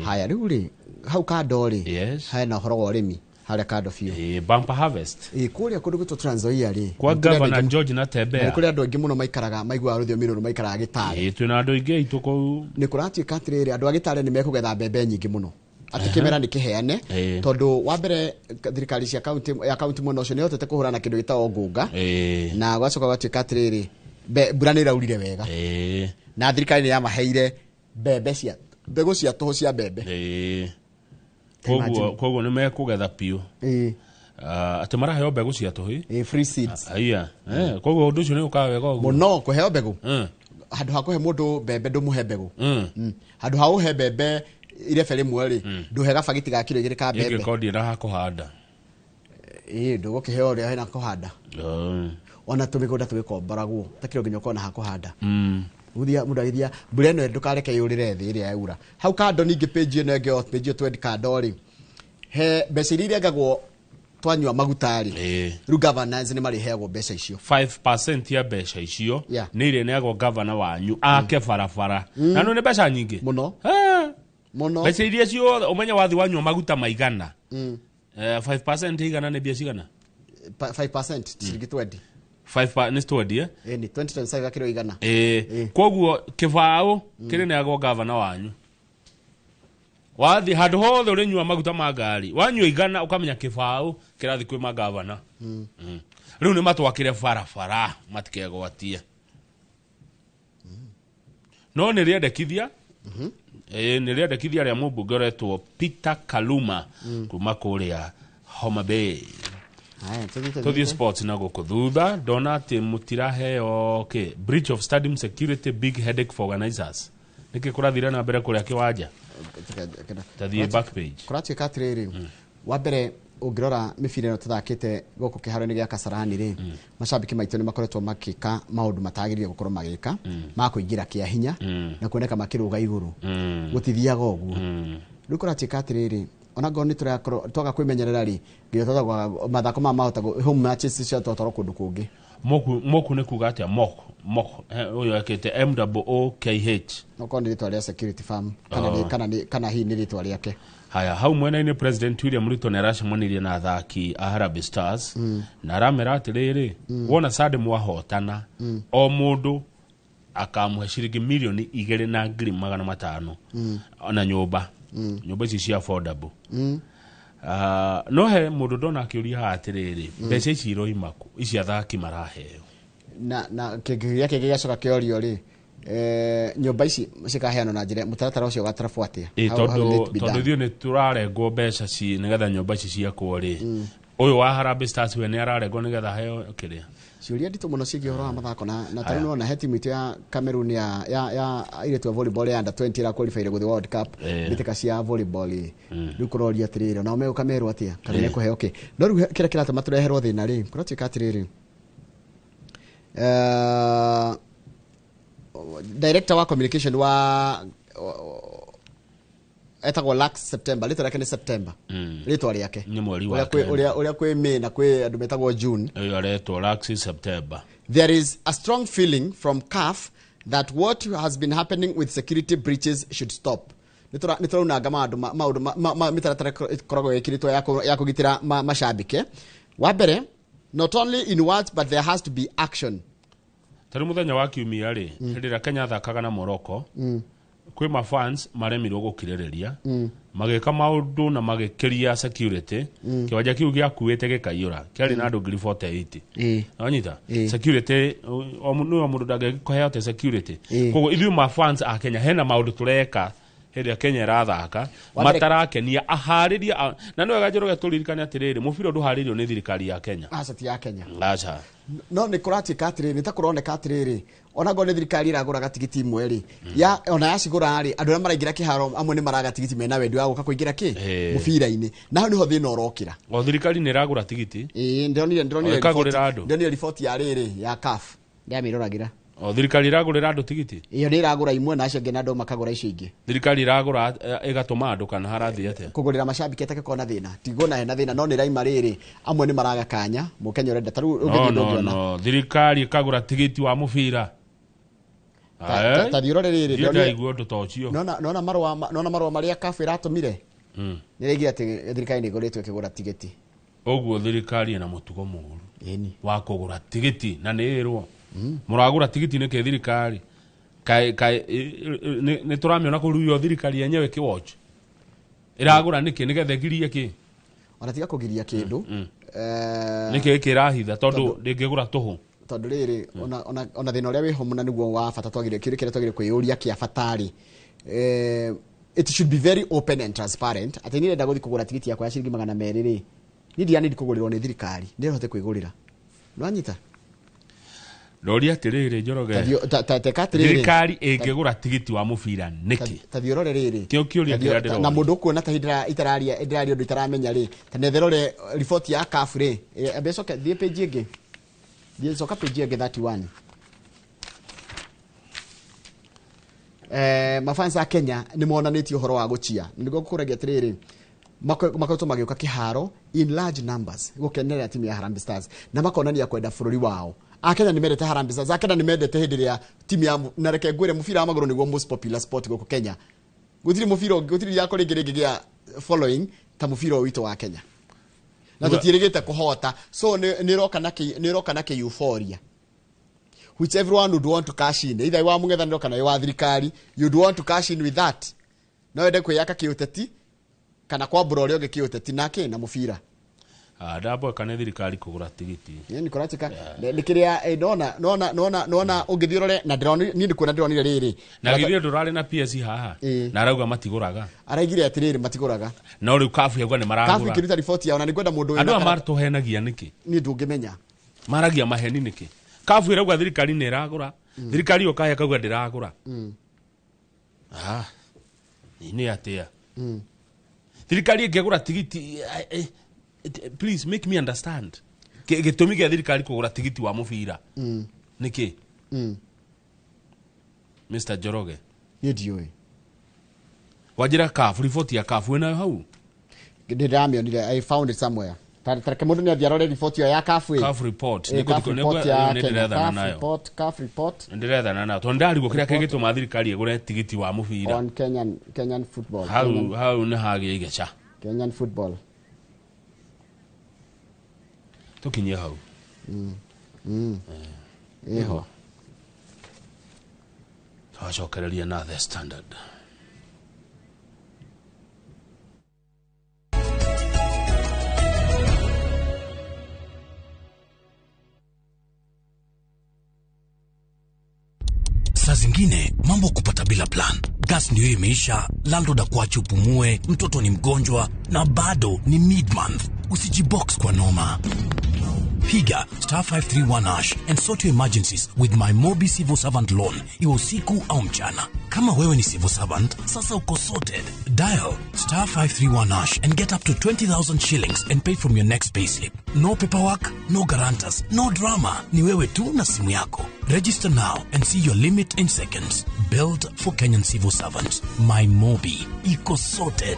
Haya, rĩu rĩ hau kando rĩ hena ũhoro wa ũrĩmi harĩa kando biũ. Bumper harvest. Kũrĩa kũndũ gwĩtwo Trans Nzoia rĩ. Kwa Governor George Natembeya. Kũrĩa andũ aingĩ mũno maikaraga maiguaga rũthiomi rũrũ maikaraga Gĩtare. Twĩna andũ aingĩ aitũ kũu. Nĩ kũratuĩka atĩrĩrĩ andũ a Gĩtare nĩ mekũgetha mbembe nyingĩ mũno. Atĩ kĩmera nĩ kĩheane tondũ wa mbere thirikari cia kaunti mwena ũcio nĩ hotete kũhũrana kĩndũ gĩtagwo ngũnga na gwacoka gwatuĩka atĩrĩrĩ mbura nĩ ĩraurire wega na thirikari nĩ yamaheire mbembe cia mbegu cia toho cia mbembe koguo nĩ mekũgetha piũ atĩ maraheo mbegu cia tũhĩ free seeds aya koguo ũndũ ũcio nĩ ũkaga wega ũguo mũno kũheo mbegu handũ ha kũhe mũndũ mbembe ndũmũhe mbegu handũ ha ũhe mbembe irebe rĩmwe rĩ ndũhe gabagiti ga kilo 2 ka mbembe ingĩkorwo na ha kũhanda ndũgũkĩheo ũrĩa hena kũhanda ona tũmĩgũnda tũgĩkomboragwo ta kilo nginya ũkorwo na ha kũhanda uthia mũndũ agithia mbura ĩno ndũkareke yũrĩre thĩ ĩrĩa yaura hau kando ningĩ page ĩno ĩngĩ page 20 kando rĩ he mbeca iria irengagwo twanyua magutari rĩu governors nĩ marĩheagwo mbeca icio 5% ya mbeca icio nĩ ireneagwo governor wanyu ake barabara na no nĩ mbeca nyingĩ mũno mbeca iria ciothe ũmenye wathi wanyua maguta maigana 5% igana nĩ mbia cigana 5% ciringi 20 5 nĩ 20 ni 2025 kilo igana koguo kĩbaũ kĩreneagwo governor wanyu wathi handũ hothe ũrĩnyua maguta ma ngari wanyua igana ũkamenya kĩbaũ kĩrathi kwĩ magavana rĩu nĩ matwakĩre barabara matikegwatie no nĩ rĩendekithia nĩ rĩendekithia rĩa mũmbunge ũretwo Peter Kaluma kuma kũrĩa Homa Bay tũthiĩ sports na gũkũ thutha ndona atĩ mũtiraheo breach of stadium security big headache for organizers nĩkĩ kũrathire na mbere kũrĩa kĩwanja tathiĩ back page kũratuĩka atĩrĩrĩ wa mbere ũngĩrora mĩbira ĩno tũthakĩte gũkũ kĩharo-inĩ gĩa Kasarani rĩ macambĩki maitũ nĩ makoretwo makĩka maũndũ matagĩrĩire gũkorwo magĩka ma kũingĩra kĩa hinya na kuoneka makĩrũga igũrũ gũtithiaga ũguo rĩu kũratuĩka atĩrĩrĩ ona ngoro nĩ twaga kwĩmenyerera rĩ nginya twaga mathako ma mahota home matches cia twatwarwo kũndũ kũngĩ moku nĩ kuga atĩa moku ũyũ akĩte MOOKH no korwo nĩ rĩtwa rĩa security firm kana hihi nĩ rĩtwa rĩake haya hau mwena-inĩ President William Ruto nĩ aracemanirie na athaki a Harambee Stars na aramera atĩrĩrĩ wona Saddam wahotana o mũndũ akamũhe ciringi milioni 2,500 ona nyũmba ici cia affordable no he mũndũ ndona akĩũria atĩrĩrĩ mbeca ici iroimaku ici athaki maraheo na kĩngĩ gĩacoka kĩorio rĩ nyũmba ici cikaheanwo na njĩra mũtaratara ũcio ũgatarabu atĩa tondũ ithuĩ nĩ tũrarengwo mbeca ci nĩgetha nyũmba ici ciakwo rĩ ũyũ wa Harambee Stars we nĩ ararengwo nĩgetha heo kĩrĩa ciũria nditũ mũno ciĩgiĩ ũhoro wa mathako na tarĩ nona he timu itũ ya Cameroon ya iretu ya volleyball ya under 20 ira qualify gũthiĩ World Cup mbĩtĩka cia volleyball rĩu kũroria atĩrĩrĩ na ũmeo kamerwo atĩa kana nĩ kũheo kĩ no rĩu kĩrĩa kĩratũma tũreherwo thĩna rĩ kũratuĩka atĩrĩrĩ director wa communication wa etagwo Lux September rĩtwa rĩake nĩ September rĩtwa rĩake nĩ mweri wa ũrĩa kwĩ May na kwĩ andũ metagwo June aretwo Lux September. There is a strong feeling from CAF that what has been happening with security breaches should stop. Nĩtũraunanga maũndũ mĩtaratara ĩkoragwo ĩkĩrĩtwo ya kũgitĩra macambĩke wa mbere not only in words but there has to be action. Tarĩ mũthenya wa kiumia rĩ hĩndĩ ĩrĩa Kenya thakaga na Morocco kwĩ ma fans maremirwo gũkirĩrĩria magĩka maũndũ na magĩkĩria security kĩwanja kĩu gĩakuĩte gĩkaiyũra kĩarĩ na andũ 48 wanyita security o mũndũ ndangĩkũheo security koguo ithuĩ ma fans a Kenya hena maũndũ tũreka hĩndĩ Kenya ĩrathaka matarakenia aharĩria na nĩ wega njĩroge tũririkane atĩrĩrĩ mũbira ndũharĩrio nĩ thirikari ya Kenya acati ya Kenya acha no nĩ kũratuĩka atĩrĩrĩ nĩ ta kũroneka atĩrĩrĩ ona ngone thirikari ĩragũra gatigiti imwe rĩ ya ona yacigũra rĩ andũ arĩa maraingĩra kĩharo amwe nĩ maraga tigiti mena wendi wa gũka kũingĩra mũbira-inĩ na hau nĩho thĩna ũrokĩra o thirikari nĩ ĩragũra tigiti ndĩronire riboti ya rĩrĩ ya CAF ndĩamĩroragĩra o thirikari ĩragũrĩra andũ tigiti iyo nĩ ĩragũra imwe na acio ngĩ na andũ makagũra icio ingĩ thirikari ĩragũra ĩgatũma andũ kana harathiĩ atĩa kũgũrĩra macambĩki atakĩkorwo na thĩna tigona hena thĩna no nĩ raima rĩrĩ amwe nĩ maraga kanya mũkenya ũrenda tarĩu no thirikari ĩkagũra tigiti wa mũbira ta thiũrore rĩrĩ ndaigua ũndũ ta ũcio nona marũa marĩa CAF ĩratũmire nĩ rĩgire atĩ thirikari nĩ ĩgũrĩtwo ĩkĩgũra tigiti ũguo thirikari ĩna mũtugo mũũru wa kũgũra tigiti na nĩ ĩrwo mũragũra tigiti nĩ kĩ thirikari nĩ tũramĩona kũruyo thirikari yenyewe kĩwatch ĩragũra nĩkĩ nĩgetha ĩgirie kĩ ona tiga kũgiria kĩndũ nĩkĩ kĩrahitha tondũ ndĩngĩgũra tũhũ tondũ rĩrĩ ona thĩna ũrĩa wĩho mũna nĩguo wa bata twagĩrĩire kĩrĩa twagĩrĩire kwĩyũria kĩa bata rĩ it should be very open and transparent. Ati nire ndagothi kugura tigiti yakwa ya ciringi 200 ri ni ndia need kugurirwo ni thirikari ndio hote kwigurira no anyita Rori atiriri Njoroge thirikari ingigura tigiti wa mubira niki tathiorore riri kio kiuria ndirandiro na mundu kuona ta hindira itararia undu itaramenya ri tanetherore report ya CAF ri abecoke thie page ingi thie coka page ingi 31 mafansa Kenya ni monanĩtie ũhoro wa guchia niguo kuragia atiriri makoto magĩuka kiharo in large numbers gukenerera timu ya Harambee Stars na makonania kwenda bũrũri wao. Akenya ni mendete Harambee Stars, Akenya ni mendete hĩndĩ ĩrĩa timu ya nareke ngwire mũbira wa magũrũ niguo most popular sport gũkũ Kenya. Gũtirĩ mũbira gũtirĩ yako rĩngĩ gĩa following ta mũbira witũ wa Kenya. Na tũtiĩrĩgĩte kũhota, so nĩ roka na euphoria which everyone would want to cash in, either wa mũngethanĩro kana wa thirikari, you'd want to cash in with that. No wende kwĩyaka kĩũteti kana kwa mbura ũrĩa ũngĩ kĩũteti nake na mũbira. Ndabo kana thirikari kugura tigiti. Ni koratika nikiria nona ungithiorore na drone ni ndikuona drone riri. Na githio ndurari na PSG haha. Na arauga matiguraga. Araigire atiriri matiguraga. Na uri kafu yagwa ni maragura. Kafu kiruta report yao na nikwenda mundu wena. Andu amarto henagia niki. Ni ndungimenya. Maragia maheni niki. Kafu irauga thirikari ni iragura. Thirikari yokahe akauga ndiragura. Ni atia. Thirikari ingegura tigiti please make me understand. Gitumi gya thirikari kugura tigiti wa mubira. Niki? Mr. Njoroge. Ndioi. Wajira CAF report ya CAF wena hau. Ndiramionire I found it somewhere. Tareke mundu ni athiarore report ya CAF. CAF report. Niko ndirethana nayo. CAF report. Ndirethana nayo. Tondari gukira kigituma thirikari igure tigiti wa mubira. On Kenyan football. How ne hagi igecha. Kenyan football. Tukinyia hau. Eho. Twacokereria na The Standard. Saa zingine mambo kupata bila plan. Gas ndio imeisha, landlord akuache upumue, mtoto ni mgonjwa na bado ni mid-month. Usijibox kwa noma. Piga *531# and sort your emergencies with my Mobi Civil Servant Loan, iwe usiku au mchana. Kama wewe ni civil servant, sasa uko sorted. Dial *531# and get up to 20,000 shillings and pay from your next payslip. No paperwork, no guarantors, no drama. Ni wewe tu na simu yako. Register now and see your limit in seconds. Built for Kenyan civil servants. My Mobi. Iko sorted.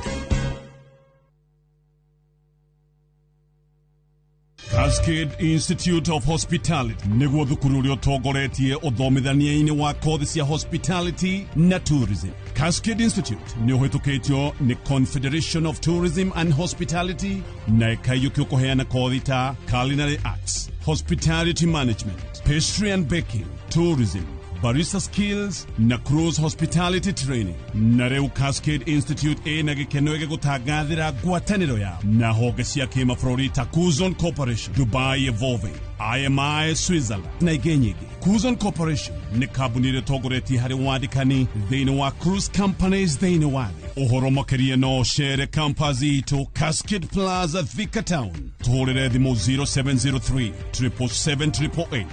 Cascade Institute of Hospitality niguo thukuru uria utongoretie uthomithania-ini wa kothi cia hospitality na tourism. Cascade Institute ni uhitukitio ni Confederation of Tourism and Hospitality na ikaiyukio kuheana kothi ta Culinary Arts, Hospitality Management, Pastry and Baking, Tourism, barista skills na cruise hospitality training. Na reu Cascade Institute ina gikeno ege gutangathira ngwataniro yao na honge cia kimabũrũri ta Kuzon Corporation, Dubai Evolving, IMI Switzerland na ingĩ nyingĩ. Kuzon Corporation ni kambuni ĩrĩa ĩtongoretie harĩ wandĩkani thĩinĩ wa cruise companies thĩinĩ wa thĩ. Ũhoro makĩria no cere campus itũ Cascade Plaza Thika Town. Tũhũrĩre thimũ 0703 777 888.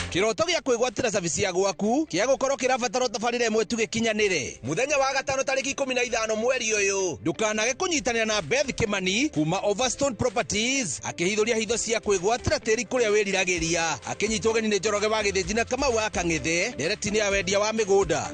Kiroto gya kwigwatira service ya gwaku kia gukorwo kirabatara tabarire imwe tu gikinyanire muthenya wa gatano tariki 15 mweri uyu ndukanage kunyitanira na Beth Kimani kuma Overstone Properties akihithuria hitho cia kwigwatira tiri kuria wiriragiria akinyitwo geni ni Njoroge wa Githĩnji na Kamau wa Kang'ethe nderetini ya wendia wa migunda.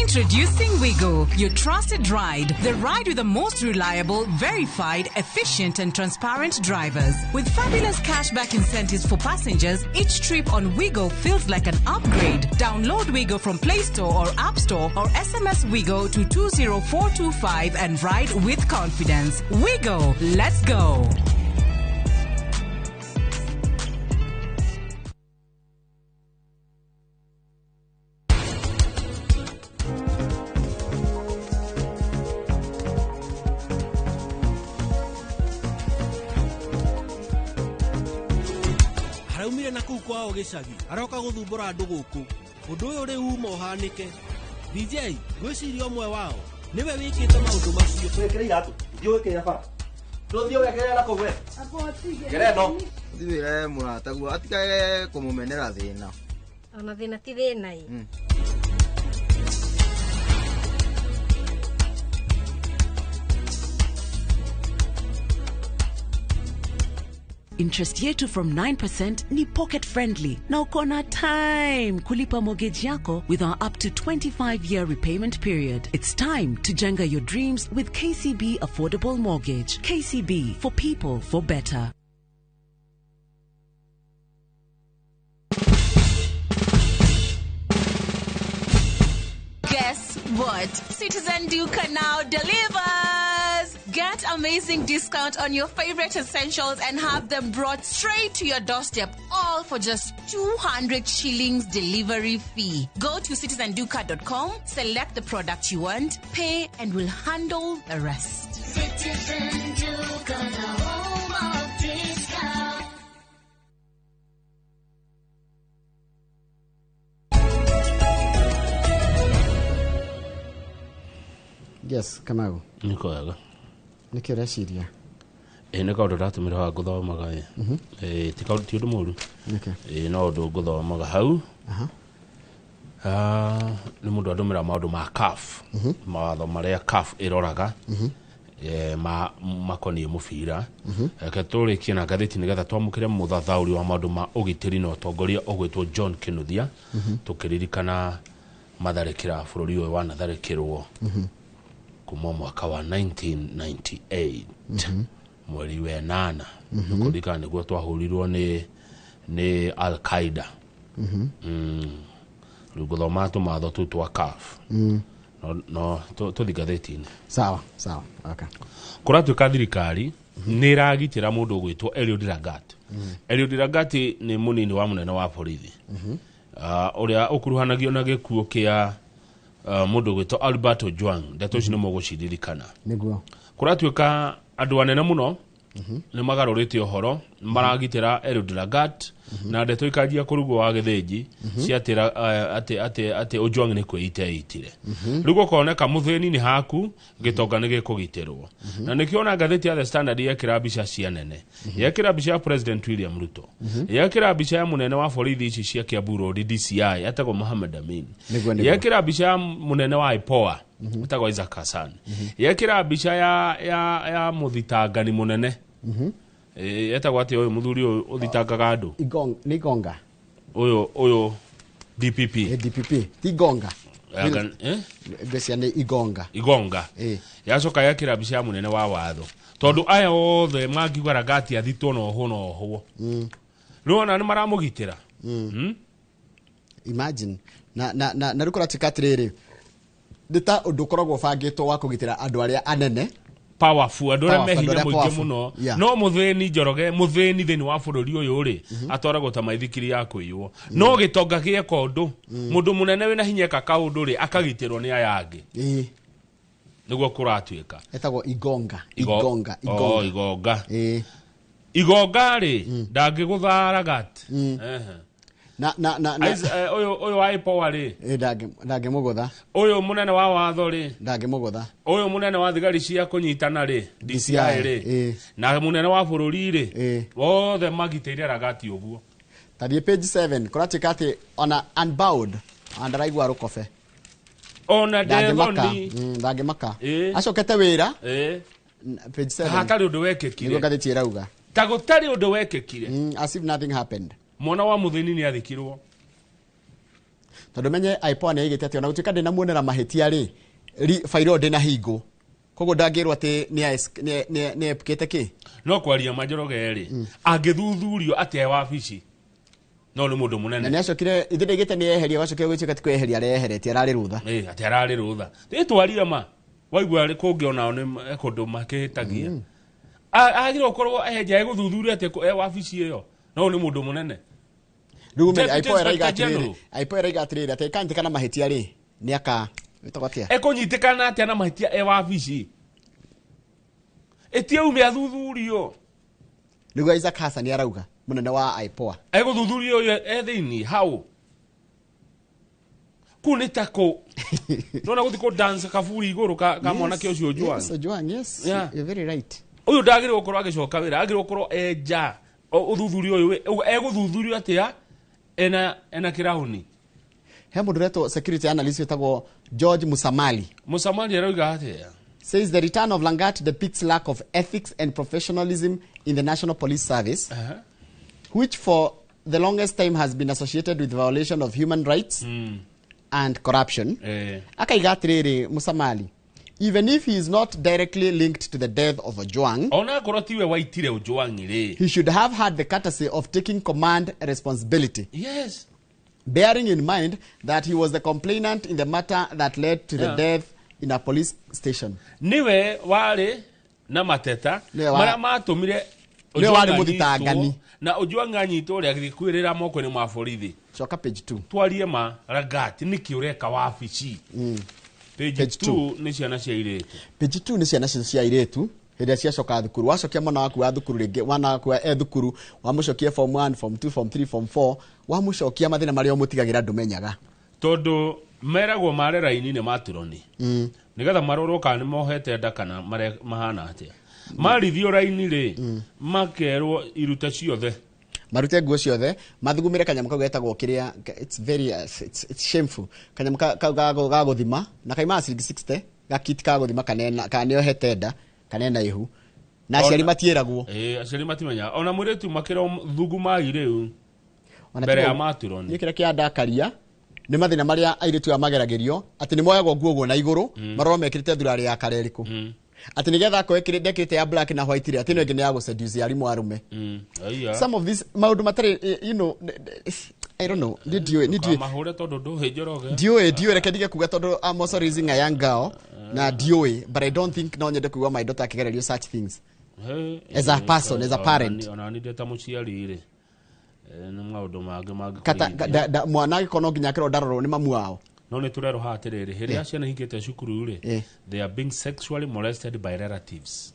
Introducing Wigo, your trusted ride. The ride with the most reliable, verified, efficient and transparent drivers. With fabulous cashback incentives for passengers, each trip on Wigo feels like an upgrade. Download Wigo from Play Store or App Store or SMS Wigo to 20425 and ride with confidence. Wigo, let's go. araumire na kuu kwao gĩcagi aroka gũthumbũra andũ gũkũ ũndũ ũyũ rĩu uma ũhanĩke DJ gwĩciria ũmwe wao nĩwe wĩkĩte maũndũ macio twĩkĩre iratũ thiĩ wĩkĩre bara tũthiĩ wĩkĩre na kũu we Gereno thire mũrataguo atikage kũmũmenera thĩna ona thĩna ti thĩna Interest yetu from 9% ni pocket friendly. Na uko na time kulipa mortgage yako with our up to 25-year repayment period. It's time to jenga your dreams with KCB Affordable Mortgage. KCB, for people, for better. Guess what? Citizen Duca now delivers! Get amazing discount on your favorite essentials and have them brought straight to your doorstep, all for just 200 shillings delivery fee. Go to citizenduca.com, select the product you want, pay, and we'll handle the rest. Citizen Duca, the home of discount. Yes, Kamau. Niko wega. Nĩkĩ ũreciria? Nĩ kaũndũ ndatũmĩra wa ngũthomaga ti kaũndũ ti ũndũ mũru. No ũndũ ngũthomaga hau. Nĩ mũndũ andũmĩra maũndũ ma CAF. Mawatho marĩa CAF ĩroraga makoniĩ mũbira. Reke tũrĩkie na ngathĩti nĩgetha twamũkĩre mũthathaũri wa maũndũ ma ũgitĩri na ũtongoria ũgwĩtwo John Kinuthia, tũkĩririkana matharĩkĩra bũrũri ũyũ wanatharĩkĩrwo kuma mwaka wa 1998 mweri wa 8 kũririkana nĩguo twahũrirwo nĩ Al-Qaeda. Rĩu gũthoma tũmatho tũu twa CAF no tũthi ngathĩti-inĩ. Sawa okay. Kũratuĩka thirikari nĩ ĩragitĩra mũndũ ũgwĩtwo Eliud Lagat. Eliud Lagat nĩ mũnini wa mũnene wa borithi ũrĩa ũkuruhanagio na gĩkuũ kĩa mũndũ ũgwĩtwo Albert Ojwang. Ndeto ici nĩ mũgũciririkana. Nĩguo kũratuĩka andũ anene mũno nĩ magarũrĩte ũhoro maragitĩra Eliud Lagat na ndeto ikanjia kũrugwo wa gĩthĩnji ciatĩra atĩ Ojwang nĩ kwĩiteitire. Rĩu gũkoneka mũthĩni nĩ haku gĩtonga nĩ gĩkũgitĩrwo. Na nĩkĩona ngathĩti ya The Standard yekĩra mbica cia nene, yekĩra mbica ya President William Ruto, yekĩra mbica ya mũnene wa borithi ici cia Kiambu Road DCI atagwo Mohamed Amin, yekĩra mbica ya mũnene wa IPOA atagwo Isaac Hassan, yekĩra mbica ya mũthitangani mũnene etagwo atĩ ũyũ mũthuri ũyũ ũthitangaga andũ nĩ Igonga ũyũ DPP ti Igonga mbeca nĩ Igonga yacoka yakĩra mbica ya mũnene wa watho, tondũ aya othe mangiuga Lagat athitwo na ohwo rĩu ona nĩ maramũgitĩra. Imagine na rĩu kũratuĩka atĩrĩrĩ nĩ ta ũndũ ũkoragwo ũbangĩtwo wa kũgitĩra andũ arĩa anene powerful andũ arĩa mehinya mũingĩ mũno. No mũthĩni Njoroge mũthĩni thĩinĩ wa bũrũri ũyũ rĩ atwaragwo ta maithikiri ya kũiywo. No gĩtonga gĩeka ũndũ mũndũ mũnene wĩna hinya eka kaũndũ rĩ akagitĩrwo nĩ aya angĩ. Nĩguo kũratuĩka etagwo Igonga Igonga rĩ ndangĩgũtha Lagat. Ũyũ wa IPOA rĩ ndangĩmũgũtha. Ũyũ mũnene wa watho rĩ ndangĩmũgũtha. Ũyũ mũnene wa thigari cia kũnyitana rĩ DCI rĩ na mũnene wa bũrũri rĩ wothe magitĩire Lagat ũguo. Tariĩ page 7 kũratuĩka atĩ ona Unbowed andaraigua rũkobe ona Devoni ndangĩmaka acokete wĩra page 7 hatarĩ ũndũ wekĩkire. Nĩguo ngathĩti ĩrauga ta gũtarĩ ũndũ wekĩkire as if nothing happened. Mwana wa mũthĩni nĩ athikirwo tondũ menye IPOA nĩ aigĩte atĩ ona gũtuĩka ndĩna muonera mahĩtia rĩ fairo ndĩna hingo koguo ndangĩrwo atĩ nĩ epukĩte kĩ. No kwaria Manjoroge rĩ angĩthuthurio atĩa wabici no nĩ mũndũ mũnene. Na nĩ acokire ithe ndĩgĩte nĩ eheria gacokire gũtuĩka ti kweheria areheretie ararĩ rutha atĩ ararĩ rutha twaria ma waigua kũngĩ onao nĩ kũndũ makĩhĩtagia agĩrwo korwo ehenja egũthuthurio atĩ wabici ĩyo no nĩ mũndũ mũnene. Rĩu IPOA ĩraiga atĩrĩrĩ atĩ kanyitĩkana mahĩtia rĩ nĩ aka wĩtagwo atĩa ekũnyitĩkana atĩa na mahĩtia wabici ĩtiaume athuthurio. Nĩguo Isaac Hassan arauga munene wa IPOA thuthurio ethini how kunitako nona guthiko dance kafuri iguru ka mwana ke ucio Ojwang. Yes, Ojwang, yes. Yeah. You're very right. Uyu ndagire gukorwo agicoka wira agire gukorwo eja uthuthurio uyu guthuthurio atia ena kirauni. He mundu reto security analyst wetagwo George Musamali arauga atia says the return of Langat depicts lack of ethics and professionalism in the National Police Service, which for the longest time has been associated with violation of human rights and corruption. Akaiga atiriri Musamali, even if he is not directly linked to the death of Ojwang, he should have had the courtesy of taking command responsibility. Yes. Bearing in mind that he was the complainant in the matter that led to the death in a police station. Niwe wale na mateta mara matumire na Ojwang anyitwo ri agikwirira moko ni maborithi. Coka page 2. Twarie ma ragati niki ureka wabici. Page 2 ni ciana cia iretu. Page 2 ni ciana cia iretu. Hĩndĩ ciacoka thukuru wacokia mwana waku wa thukuru rĩngĩ wana waku thukuru wamucokia form 1 form 2 form 3 form 4 wamucokia mathina marĩa mũtigagira ndumenyaga tondu meragwo mare raini ne maturoni nigetha marorwo kana mohete nda kana mahana atia marithio raini ri makerwo irute ciothe marute nguo ciothe mathugumire kanyamũ kau getagwo kĩrĩa it's very it's shameful kanyamũ ga guthima na kaima ciringi 60 gakiti ka guthima kana ohete nda kanena ihu na aciari matieragwo aciari matimenya ona muretu makiro thuguma ireu mbere ya maturoni nikira kia ndakaria ni mathina maria airetu ya mageragerio ati ni moyagwo nguo na iguru maroro mekirite thurari ya kareriku ati nigetha ko ekirite ya black na white ri ati no ngene ya go seduce ya rimu arume some of these maudu matari you know I don't know did you mahure tondu ndo hejoroge dio reke dige kuga tondu I'm also raising a young girl na dio but I don't think no nyende kuwa my daughter akigererio such things as a person as a parent ona ni deta muciari ire na maudu mage kata mwana gikono nginya kiro daroro ni mamu wao no ni turero hatiriri hiria ciana hingite cukuru ri they are being sexually molested by relatives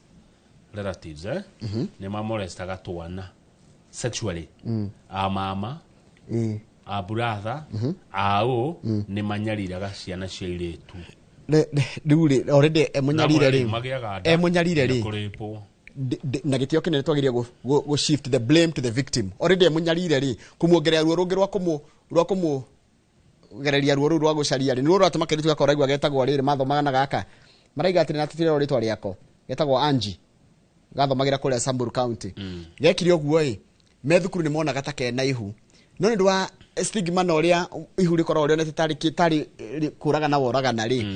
ni mamolestaga twana sexually a mama a brother ao ni manyariraga ciana cia iretu Dure already emunyarire ri na gitio kinene twagiria go shift the blame to the victim already emunyarire ri kumuongerera ruo rungi rwa kumu gereria ruo rwa gucaria ri ruo ratuma kiritu gakora igwa getagwo riri mathomaga na gaka maraiga atire na tutire ritwa riako getagwo Anji gathomagira kule Samburu County gekiri oguo methukuru ni mona gatake na ihu no ndu wa stigma no ria ihu rikora rio tari kuraga na woraga na ri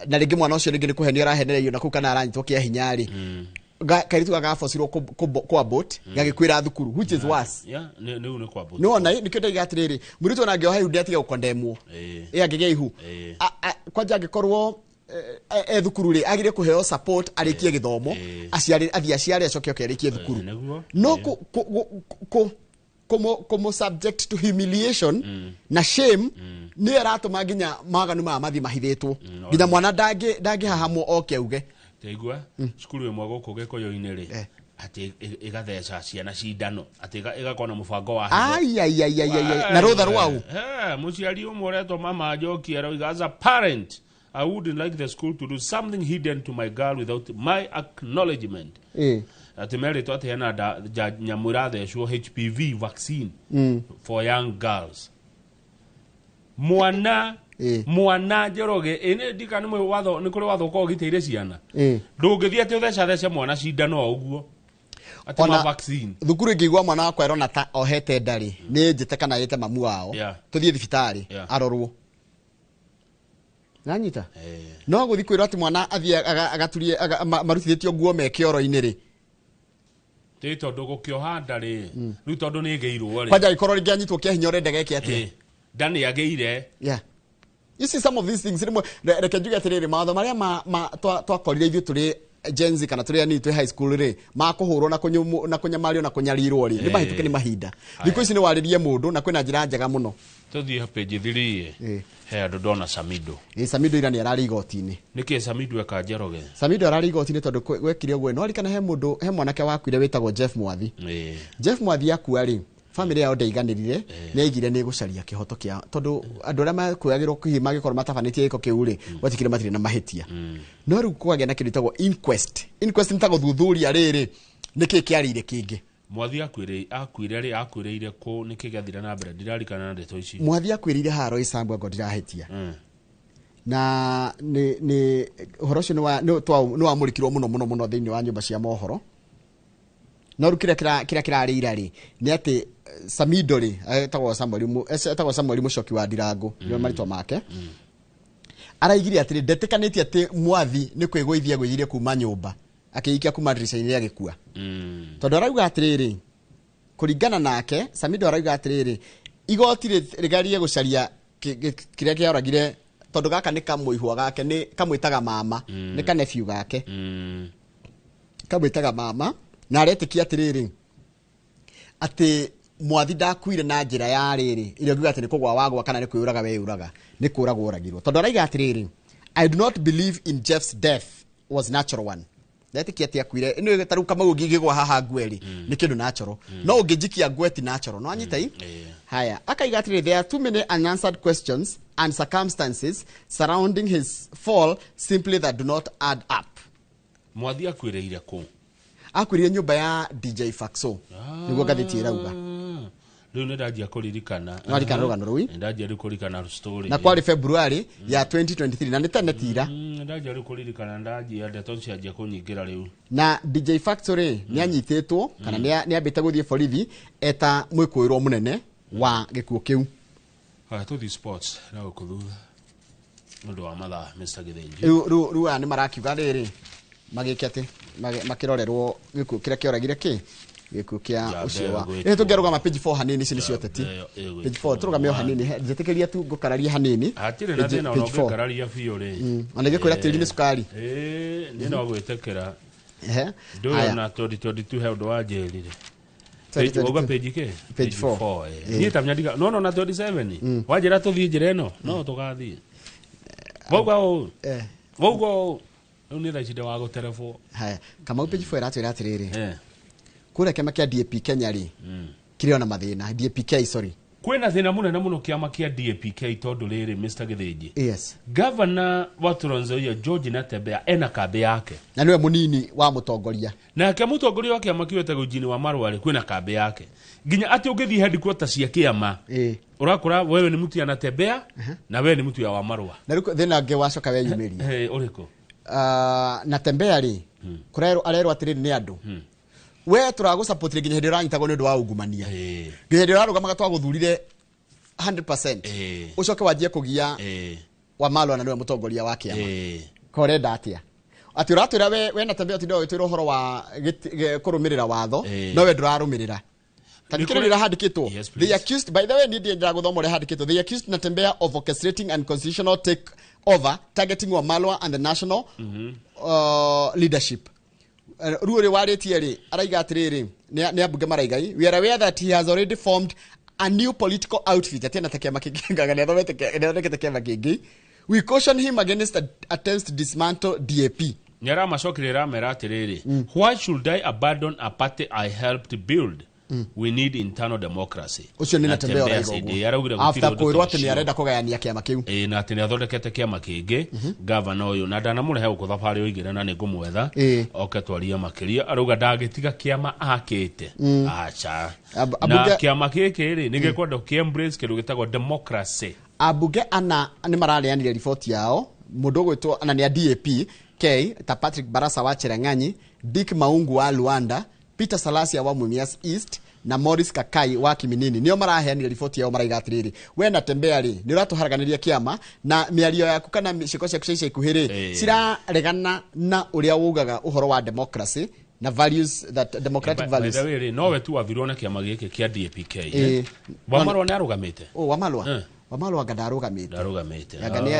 na ringi mwana ucio ringi ni kuhenio arahenereio na ku kana aranyitwo kia hinya ri kairitu gagabocirwo kwa boat gagikwira thukuru which is worse ni kwa boat no na nikio ndaiga atiriri muritu na ngeo hayu ndiatige gukondemwo agige ihu kwanja gikorwo thukuru ri agire kuheo support arikie githomo aciari acoke okerikie thukuru no como subject to humiliation na shame ni aratuma nginya maganu ma mathi mahithitwo nginya mwana ndagi hahamwo okeuge teigua cukuru imwe guku gikoyo-ini ri ati igatheca ciana cindano ati igakona mubango wa na rutha rwau muciari umwe uretwo mama Njoki aroiga as a parent I wouldn't like the school to do something hidden to my girl without my acknowledgement ati merito ati hena nyamura thecwo HPV vaccine for young girls mwana Njoroge ene ndika ni watho ni kuri watho ko giteire ciana ndungithia ati utheca mwana cindano uguo ati ma vaccine thukuru ngigwa mwana wakwa erona ta ohete ndari ni njite kana yete mamu wao tuthie thibitari arorwo nanyita no guthi kwira ati mwana athie agaturie marutithitio nguo me kioro-ini ri ti tondu gukioha ndari riu tondu ni ngeirwo ri kwanja ikorwo ringi anyitwo kia hinya urende geke ati ndani ageire you see some of these things reke njuge atiriri matho maria twakorire ithuĩ tũrĩ Gen kana turia ni twi high school ri makuhurwo na kunyamario na kunyarirwo ri ni mahituke ni mahinda thikũ ici ni waririe mundu na kwina njira njega muno tuthie page 3 he andu ndona Samido Samido ira ni arari igoti-ini niki Samido eka Njoroge Samido arari igoti-ini tondu gwekire gwe no arikana he mwanake wakuire witagwo Jeff Mwathi Jeff Mwathi akua ri family yao ndaiganirire ni aigire ni gucaria kihoto kia tondu andu aria makuagirwo kuhima gikorwo matafanĩtie giko kiu ri watikire matire na mahitia no riu kwagĩa na kindu gitagwo inquest nitago thuthuria riri niki kiarire kingi Mwathi akwire ko niki gathira na mbere ndirarikana na ndeto ici Mwathi akwirire haro isambu ngo ndirahitia na ni uhoro ucio ni wamurikirwo muno thiini wa nyumba cia mohoro no rukira kirari irari ni ati Samido ri etagwo Samuel Muchoki wa Ndirangu ndio maritwa make araigire ati ndetĩkanĩtie ati Mwathi ni kwĩgũithia gwĩgire kuma nyumba akiikia kuma dirisha-inĩ agĩkua tondu arauga atiriri kuringana nake Samido arauga atiriri igoti rigarie gucaria kiria kioragire tondu gaka ni kamũihwa gake ni kamwitaga mama ni kanefiu gake kamwitaga mama na aretikia atiriri ati Mwathi ndakuire na njira ya riri irio ngiuga ati ni kugwa wagwa kana ni kwĩuraga weuraga ni kũragwo ũragirwo tondu arauga atiriri I do not believe in Jeff's death was natural one ndetikia ati akwire ino taru kama ugigigwa haha ngweri ni kindu natural no ungijikia ngweti natural no anyita haya akaiga ati there are too many unanswered questions and circumstances surrounding his fall simply that do not add up Mwathi akwireire ku akwire nyumba ya DJ Faxo niguo gathiti irauga riu ni ndajia kuririkana rugano rui ndajia kuririkana story na kwari February ya 2023 na nitenetira ndajia kuririkana ndajia ndeto cianjia kunyingira riu na DJ Factory ni anyititwo kana ni ambite guthie borithi eta mwikuirwo munene wa gikuo kiu tuthi sports na gukuthutha ndu wa mathaa Mr. Githinji ru ani marakiuga riri magike ati makirorerwo gikuo kiria kioragire gikuo kia ucio wa tungeruga page 4 hanini ici nicio teti page 4 turugamio hanini njetikiria tu ngukararia hanini atire na thina no ngukararia biu ri anege kwira tiri ni sukari ni no gwitekera ndu na 2022 he undu wa jerire oga page ke page 4 ni tamnyadiga no na 27 wajira tuthie njira ino no tugathie vogo ni rachide wa guterefo haya kama page 4 ratwira atiriri kura kema kia DAP Kenya ri kirio na mathina DAPK sorry kwena thina muno kiama kia DAPK tondu riri Mr. Githinji yes governor wa Trans Nzoia George Natembeya ena kambe yake na niwe munini wa mutongoria na kia mutongoria wa kiama kiwete gujini wa Marwari kwena kambe yake ginya ati ungithi headquarters cia kiama urakora wewe ni mtu ya Natembeya na wewe ni mtu ya wa Marwa na riko thina nge wacoka we yumiri uriko Natembeya ri kurero arero atiriri ni andu we turago support ginya hindi ranyitagwo ni ndu wa ungumania ginya ndi rarugamaga twaguthurire 100% ucoke wajie kugia wa Malwa na niwe mutongoria wa kiama korenda atia ati uratwira we Natembeya tindo witwira horo wa kurumirira watho no we ndurarumirira Tanikirira handikitwo they accused by the way ndi ndaguthomore handikitwo they accused Natembeya of orchestrating unconstitutional take over targeting wa Malwa and the national leadership ruore warĩtie rĩ araiga atiriri ni abunge maraigai we are aware that he has already formed a new political outfit atena takia makingaga ne thomete kema kingi we caution him against attempts to dismantle DAP nyara macokirira mera atiriri why should I abandon a party I helped build we need internal democracy ucio ni Natembeya raigo after kwirwo ati ni arenda kugayania kiama kiu na ati ni athondekete kiama kingi governor uyu na ndana murehe ukuthabari uigire na ni ngumwetha oke twaria makiria aruga ndagitiga kiama akite acha na kiama kiki ri ni gikwenda kiembrace kindu gitagwo democracy abunge ana ni mararianire ripoti yao mundu gwitwo ana ni DAP K ta Patrick Barasa wa Cherang'anyi Dick Maungu wa Luanda Peter Salasia wa Mumias East na Morris Kakai wa Kiminini nio maraheanire ripoti yao maraiga atiriri we Natembeya ri ni uratuharaganiria kiama na miario yaku kana ciko cia kucica ikuhiri ciraregana na uria wugaga uhoro wa democracy na values that democratic values no we tu wathirwo na kiama giki kia DAPK wa Marwa ni arugamite wa Marwa Wamalwa ngadarugamite ndarugamite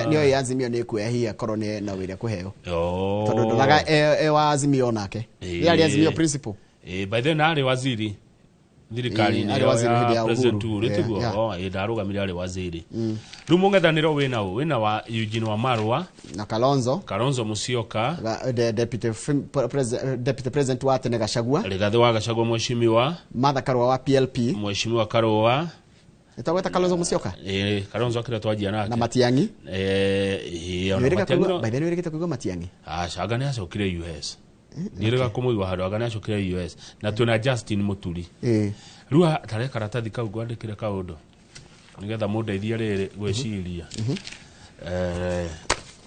niyo yazimio ni kuehia korone na wire kuheo tondu ndonaga wa azimio nake yali azimio principal by then ali waziri thirikari ni ya president ritugo ndarugamire ali waziri rumungethaniro wina wa Eugene Wamalwa na Kalonzo Musyoka deputy president wa tene Gachagua Rigathi wa Gachagua mheshimiwa Martha Karua wa PLP mheshimiwa Karua Itaweta Kalonzo Musyoka Kalonzo akira twajia nake na Matiang'i Matiang'i by then werekete kuigwa Matiang'i shaga ni acokire US nirega kumuigwa handu agana acokire US na tuna Justin Muturi ruha tare karatathi kau gwandikire kaundu nigetha mundeithia riri gwiciria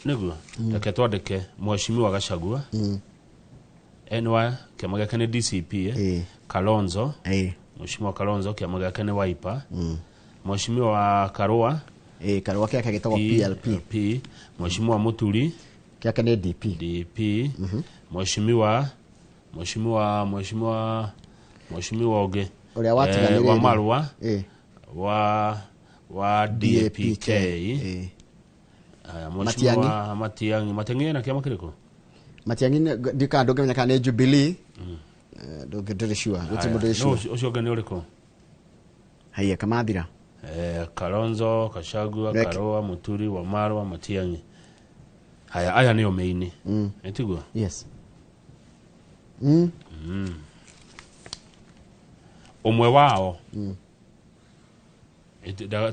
niguo reke twandike mheshimiwa Gachagua enwa kiama gake ni DCP Kalonzo mheshimiwa Kalonzo kiama gake ni Wiper mheshimiwa Karua Karua kake gitagwo PLP mheshimiwa Muturi kake ni DP mheshimiwa oge uria watiganire Wamalwa wa DAPK mheshimiwa Matiang'i na kiama kiriko Matiang'i ndika ndongemenya kana Jubilee ndongedere sure ucio gani uriko haya kamathira Kalonzo Gachagua Karua Muturi Wamalwa Matiang'i aya niyo main etiguo yes umwe wao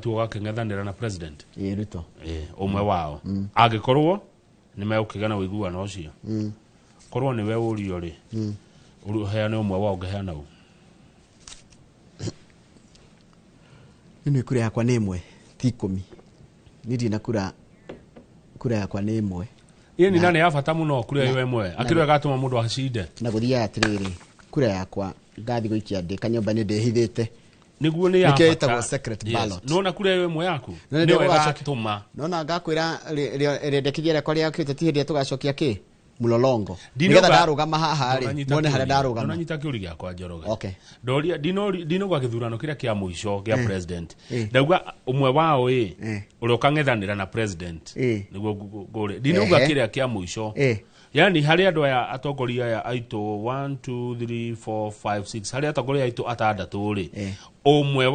tuoga kengethanira na president Ruto umwe wao agikorwo ni meukigana wiguana ucio korwo ni we urio ri uruheane umwe wao ngeheana u ni kura yakwa ni imwe ti 10 nidi na kura yakwa ni imwe ni nani yafata muno kura iwe imwe akirwe gatuma mundu acinde na guthia atiriri kura yakwa ngathi guikia ndi kanyomba ni ndehithite niguo ni yafata niketagwo secret ballot nona kura iwe imwe yaku ni we gatuma nona ngakwira rendekithia rekwa ria kwite ti hindi tugacokia ki mulolongo nigetha ndarugama haha ri none hare ndarugama nona nyita kiuri gyakwa njoroge okay doria dino gwa githurano kiria kia muico kia president ndauga umwe wao uri ukangethanira na president niguo gore dino gwa kiria kia muico yani hari andu aya atongoria aya aito 1 2 3 4 5 6 hari atongoria aito atandatu ri umwe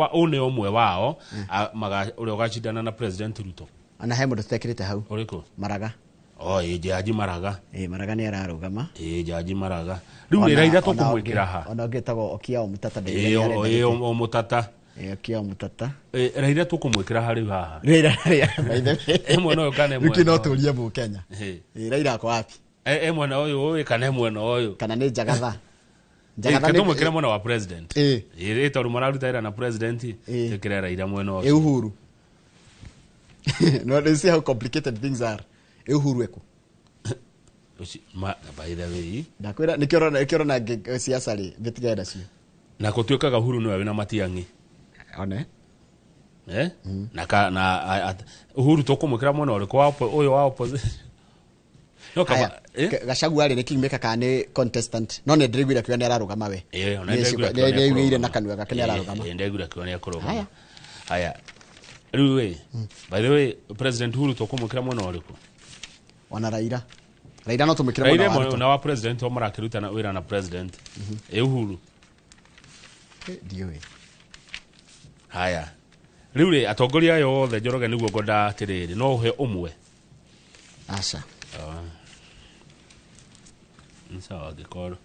wao uri ugacindana na president Ruto ana he mundu tutekirite hau uriko Maraga jaji Maraga Maraga ni ararugama jaji Maraga riu Raila tukumwikira ha ona ngitagwo Okia Omutata Omutata Okia Omutata Raila tukumwikira ha riu haha Raila emwe no kana emwe no turia mu Kenya Raila ako wapi emwe na uyu kana emwe na uyu kana ni Jagatha ni tumwikira mwana wa president tondu mararuta ira na president tukira Raila mwena ucio Uhuru no they see how complicated things are Uhuru eko by the way ndakwira nikiro na siasa ri bitigaida cio na kutuikaga Uhuru no wina Matiang'i one na Uhuru tukumwikira mwana uri wa uyu wa opposition no kama Gachagua ri kingmaker kana contestant no ne ndirigwira kiwa ni ararugama we ndigwira na kanwa gake ni ararugama ndigwira kiwa ni akurugama haya riu by the way president Uhuru tukumwikira mwana uriku wana Raila no tumwikira mwana na wa president o marakiruta na wira na president Uhuru dio haya riu atongoria yothe Njoroge niguo ngoda tiriri no uhe umwe acha sawa gikoro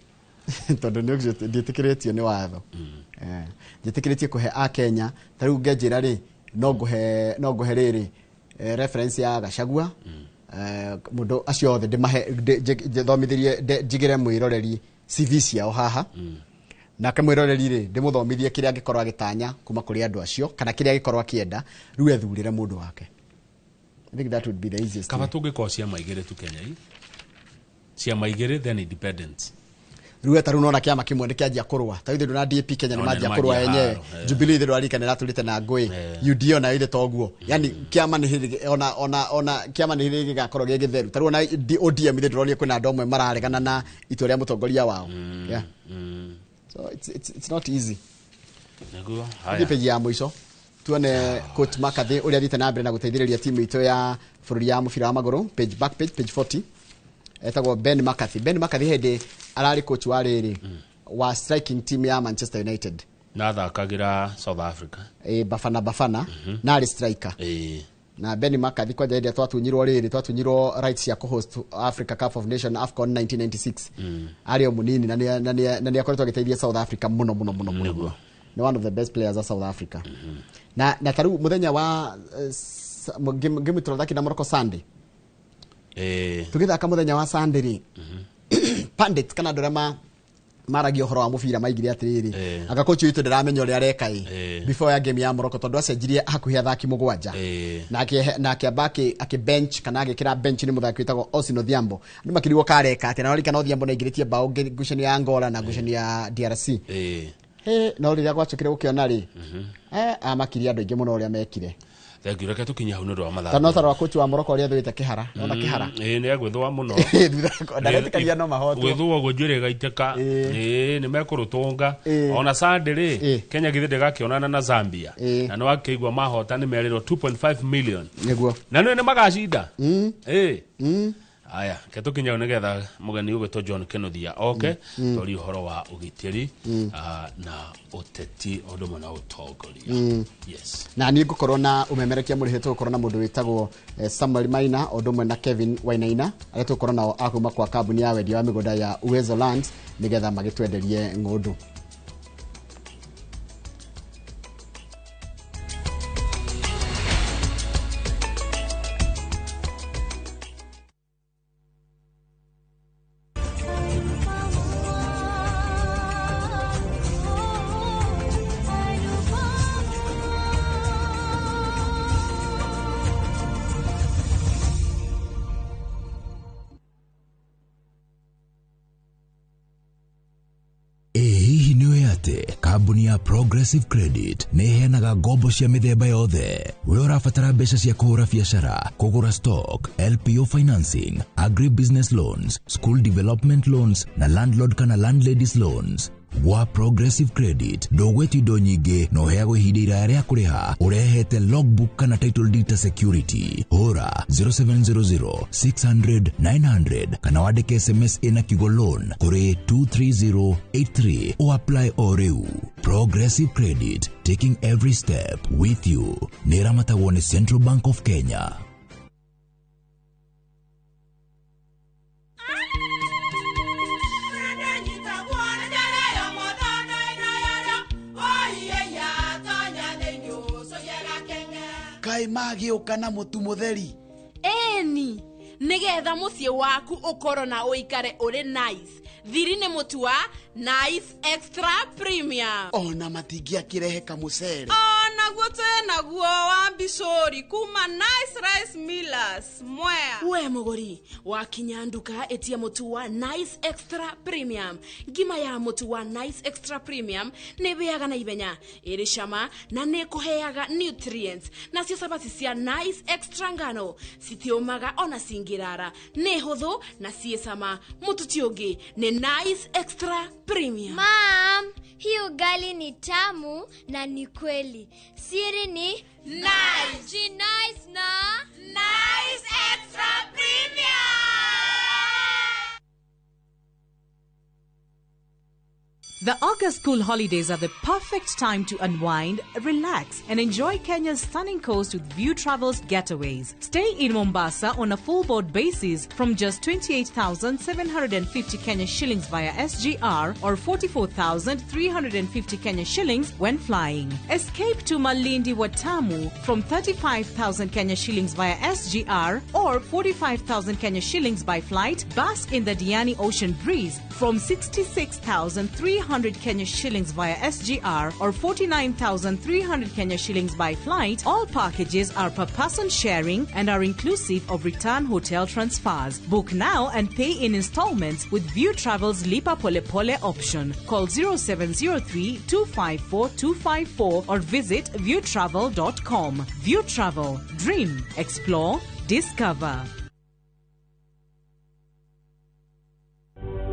tondu ni nditikiritio ni watho nditikiritio kuhe a Kenya tariu ngejira ri no nguhe riri reference ya Gachagua mundu acio othe thomithirie njigire mwiroreri CV ciao haha na kamwiroreri ri ndimuthomithie kiria angikorwo agitanya kuma kuri andu acio kana kiria angikorwo akienda riu ethurire mundu wake. I think that would be the easiest. Kama tungikoo ciama igire tu Kenya ciama igire then independence riu etaru nona kiama kimwe ni kianjia kurwa ta ithu na DAP Kenya ni manjia kurwa yenyewe Jubilee ithu arikanira turite na ngui UDO na ile toguo yani kiama ni ona kiama ni hiri gakorwo gigitheru taru na ODM ithu rolie kuna ndomwe mararegana na itoria mutongoria wao so it's not easy naguo haya page ya mwisho tuone coach McCarthy uria thite na mbere na guteithĩrĩria timu ito ya bũrũri ya mũbira wa magũrũ page 40 etagwo Ben McCarthy hende arari coach wa rĩrĩ wa striking team ya Manchester United na thakagira South Africa Bafana na ari striker na Ben McCarthy kwa hende twatunyirwo rights ya co-host Africa Cup of Nations AFCON 1996 ari munini na ni akoretwo agiteithia South Africa muno ni one of the best players of South Africa na taru muthenya wa game tunathaki na Morocco Sunday tugithaka muthenya wa Sunday ri pandit kana ndorema maragi ohoro wa mubira maigire atiriri aka coach witu ndiramenya uri areka before ya game ya Morocco tondu acenjirie hakuhi athaki mugwanja na akĩamba bench kana agĩkĩra bench ni muthaki witagwo Osino Odhiambo ni makirigwo kareka ati na Osino Odhiambo na igiritie bao ngucani ya Angola na ngucani ya DRC no riria gwacukire gukiona ri amakiria andu ingi muno uria mekire Thank you reke tukinya hau ndu wa mathako tano thara wa coach wa Morocco uria thuite kihara ona kihara ni agwithwa muno ndaretikaria no mahoto gwithwa gujure gaiteka ni mekurutunga ona Sunday ri Kenya githinde gakionana na Zambia na no akigwa mahota ni meriro 2.5 million niguo na no ni magacinda aya ketukinya nigetha mugani ugwetwo John Kenothia tori horo wa ugitiri na uteti odomo na utongoria yes na ni ngukorwo na umemerekia muri hetu gukorwo na mundu witagwo Samuel Maina odomo na Kevin Wainaina aria tukorwo nao akuma kwa kambuni ya wendia wa migunda ya Uwezo Land nigetha magitwenderie ng'ondu Kambuni ya Progressive Credit neheanaga ngombo cia mithemba yothe. We urabatara mbeca cia kuhura biacara, kugura stock, LPO financing, agribusiness loans, school development loans na landlord kana landladies loans. Wa Progressive Credit ndogweti indo nyingi no heagwo ihinda iraya ria kuriha urehete logbook kana title deed security. Hora 0700 600 900 kana wandike SMS ina kigo loan kuri 23083 o apply oreu. Progressive Credit, taking every step with you. Neramatagwo ni Central Bank of Kenya. Kai magioka na mutu mutheri eni nigetha mucie waku ukoro na uikare uri nice thiri ni mutu wa Nice Extra Premium ona matingia kirehe kamucere ona gutena guo wa bishori kuma Nice Rice Millers mwea we mugori wakinya nduka etia mutu wa Nice Extra Premium ngima ya mutu wa Nice Extra Premium ne beaga na ibenya iri shama na ne kuheaga nutrients na cio sabati cia Nice Extra ngano sitiomaga ona singirara ne hotho na siesama mutu tiongi ne Nice Extra Premium. Mom, hii ugali ni tamu na ni kweli. Siri ni nice. Ji nice na Nice Extra Premium. The August school holidays are the perfect time to unwind, relax, and enjoy Kenya's stunning coast with View Travels Getaways. Stay in Mombasa on a full board basis from just 28,750 Kenya shillings via SGR or 44,350 Kenya shillings when flying. Escape to Malindi Watamu from 35,000 Kenya shillings via SGR or 45,000 Kenya shillings by flight. Bask in the Diani Ocean Breeze from 66,300 Kenya shillings via SGR or 49,300 Kenya shillings by flight. All packages are per person sharing and are inclusive of return hotel transfers. Book now and pay in installments with View Travel's Lipa Pole Pole option. Call 0703 254 254 or visit viewtravel.com. View Travel. Dream. Explore. Discover.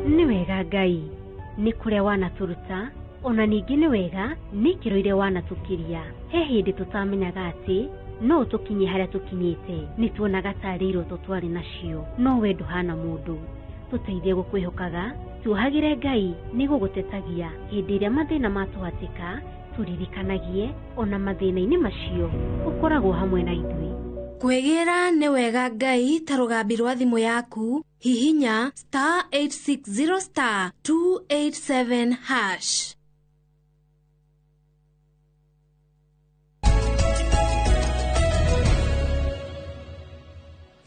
Niwega Ngai ni kuria wanaturuta ona ningĩ nĩ wega nĩ ikĩro iria wanatũkĩria. He hĩndĩ tũtamenyaga atĩ no tũkinye harĩa tũkinyĩte, nĩ tuonaga tarĩ iroto twarĩ nacio, no we ndũhana mũndũ. Tũteithie gũkwĩhokaga, tuohagĩre Ngai nĩ gũgũtetagia hĩndĩ ĩrĩa mathĩna matũhatĩka, tũririkanagie ona mathĩna-inĩ macio ũkoragwo hamwe na ithuĩ. Kwegera nĩ wega Ngai ta rũgambi rwa thimũ yaku, hihinya *860*287#.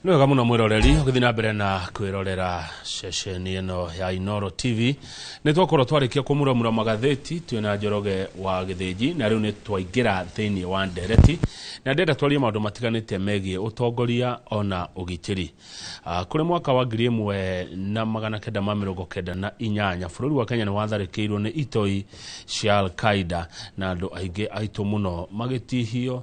Nĩ wega mũno mwĩroreri ũgĩthiĩ na mbere na kwĩrorera ceceni ĩno ya Inooro TV. Nĩ twakorwo twarĩkia kũmuramura magathĩti twĩna Njoroge wa Gĩthĩnji, na rĩu nĩ twaingĩra thĩinĩ wa ndereti, na ndĩrenda twarie maũndũ matiganĩte megiĩ ũtongoria ona ũgitĩri. Kũrĩ mwaka wa 1998 bũrũri wa Kenya nĩ watharĩkĩirwo nĩ itoi cia Al-Qaeda, na andũ aingĩ aitũ mũno magĩtihio,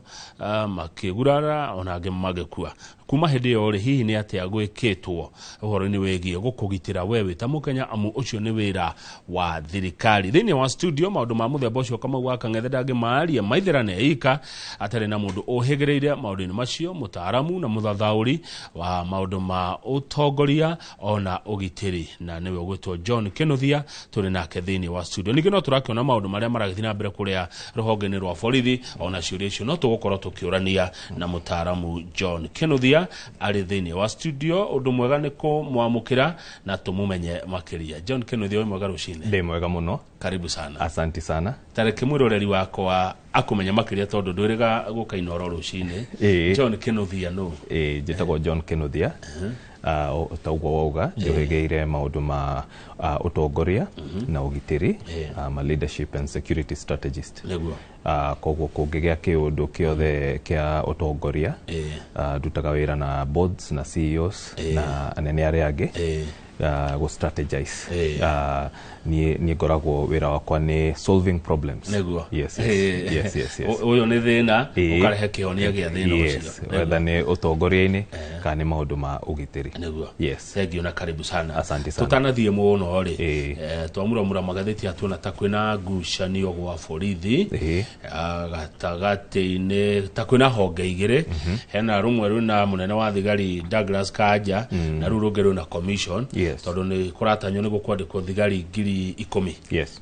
makĩgurara, ona angĩ magĩkua. Kuma hĩndĩ ĩyo hihi nĩ atĩa gwĩkĩtwo ũhoro-inĩ wĩgiĩ gũkũgitĩra we wĩ ta Mũkenya, amu ũcio nĩ wĩra wa thirikari. Thĩinĩ wa studio maũndũ ma mũthemba ũcio Kamau wa Kang'ethe ndangĩmaaria maithĩrane ika atarĩ na mũndũ ũhĩgĩrĩire maũndũ-inĩ macio, mũtaaramu na mũthathaũri wa maũndũ ma ũtongoria ona ũgitĩri, na nĩwe ũgwĩtwo John Kĩnuthia, tũrĩ nake thĩinĩ wa studio. Ningĩ no tũrakĩona maũndũ marĩa maragĩthiĩ na mbere kũrĩa rũhonge-inĩ rwa borithi, ona ciũria icio no tũgũkorwo tũkĩũrania na mũtaaramu John Kĩnuthia arĩ thĩinĩ wa studio. Ũndũ mwega nĩ kũmwamũkĩra na tũmũmenye makĩria. John Kĩnuthia, wĩ mwega rũcinĩ? Ndĩ mwega mũno. Karibu sana. Asanti sana. Tareke mwĩroreri wakwa akũmenya makĩria tondũ ndwĩrĩga gũka Inooro rũcinĩ. John Kĩnuthia no? Njĩtagwo John Kĩnuthia. Taugwo wauga njohĩgĩire maũndũ ma ũtongoria na ũgitĩri, ma leadership and security strategist. Koguo kũngĩgĩa kĩũndũ kĩothe kĩa ũtongoria, ndutaga wĩra na boards na CEOs na anene arĩa angĩ go strategize. Niĩ ngoragwo wĩra wakwa nĩ solving problems. Yes. Ũyũ nĩ thĩna ũkarehe kĩhonia gĩa thĩna ũcio. Whether nĩ ũtongoria-inĩ kana nĩ maũndũ ma ũgitĩri. Yes. Thengiũ na karibu sana. Asante sana. Tũtanathiĩ mũno rĩ, twamuramura magathĩti atuona ta kwĩna ngucanio gwa borithi gatagatĩ-inĩ, ta kwĩna honge igĩrĩ. Hena rũmwe rwĩna mũnene wa thigari Douglas Kanja na rũu rũngĩ rwĩna commission, tondũ nĩ kũratanywo nĩ gũkwandĩkwo thigari 10,000. Yes.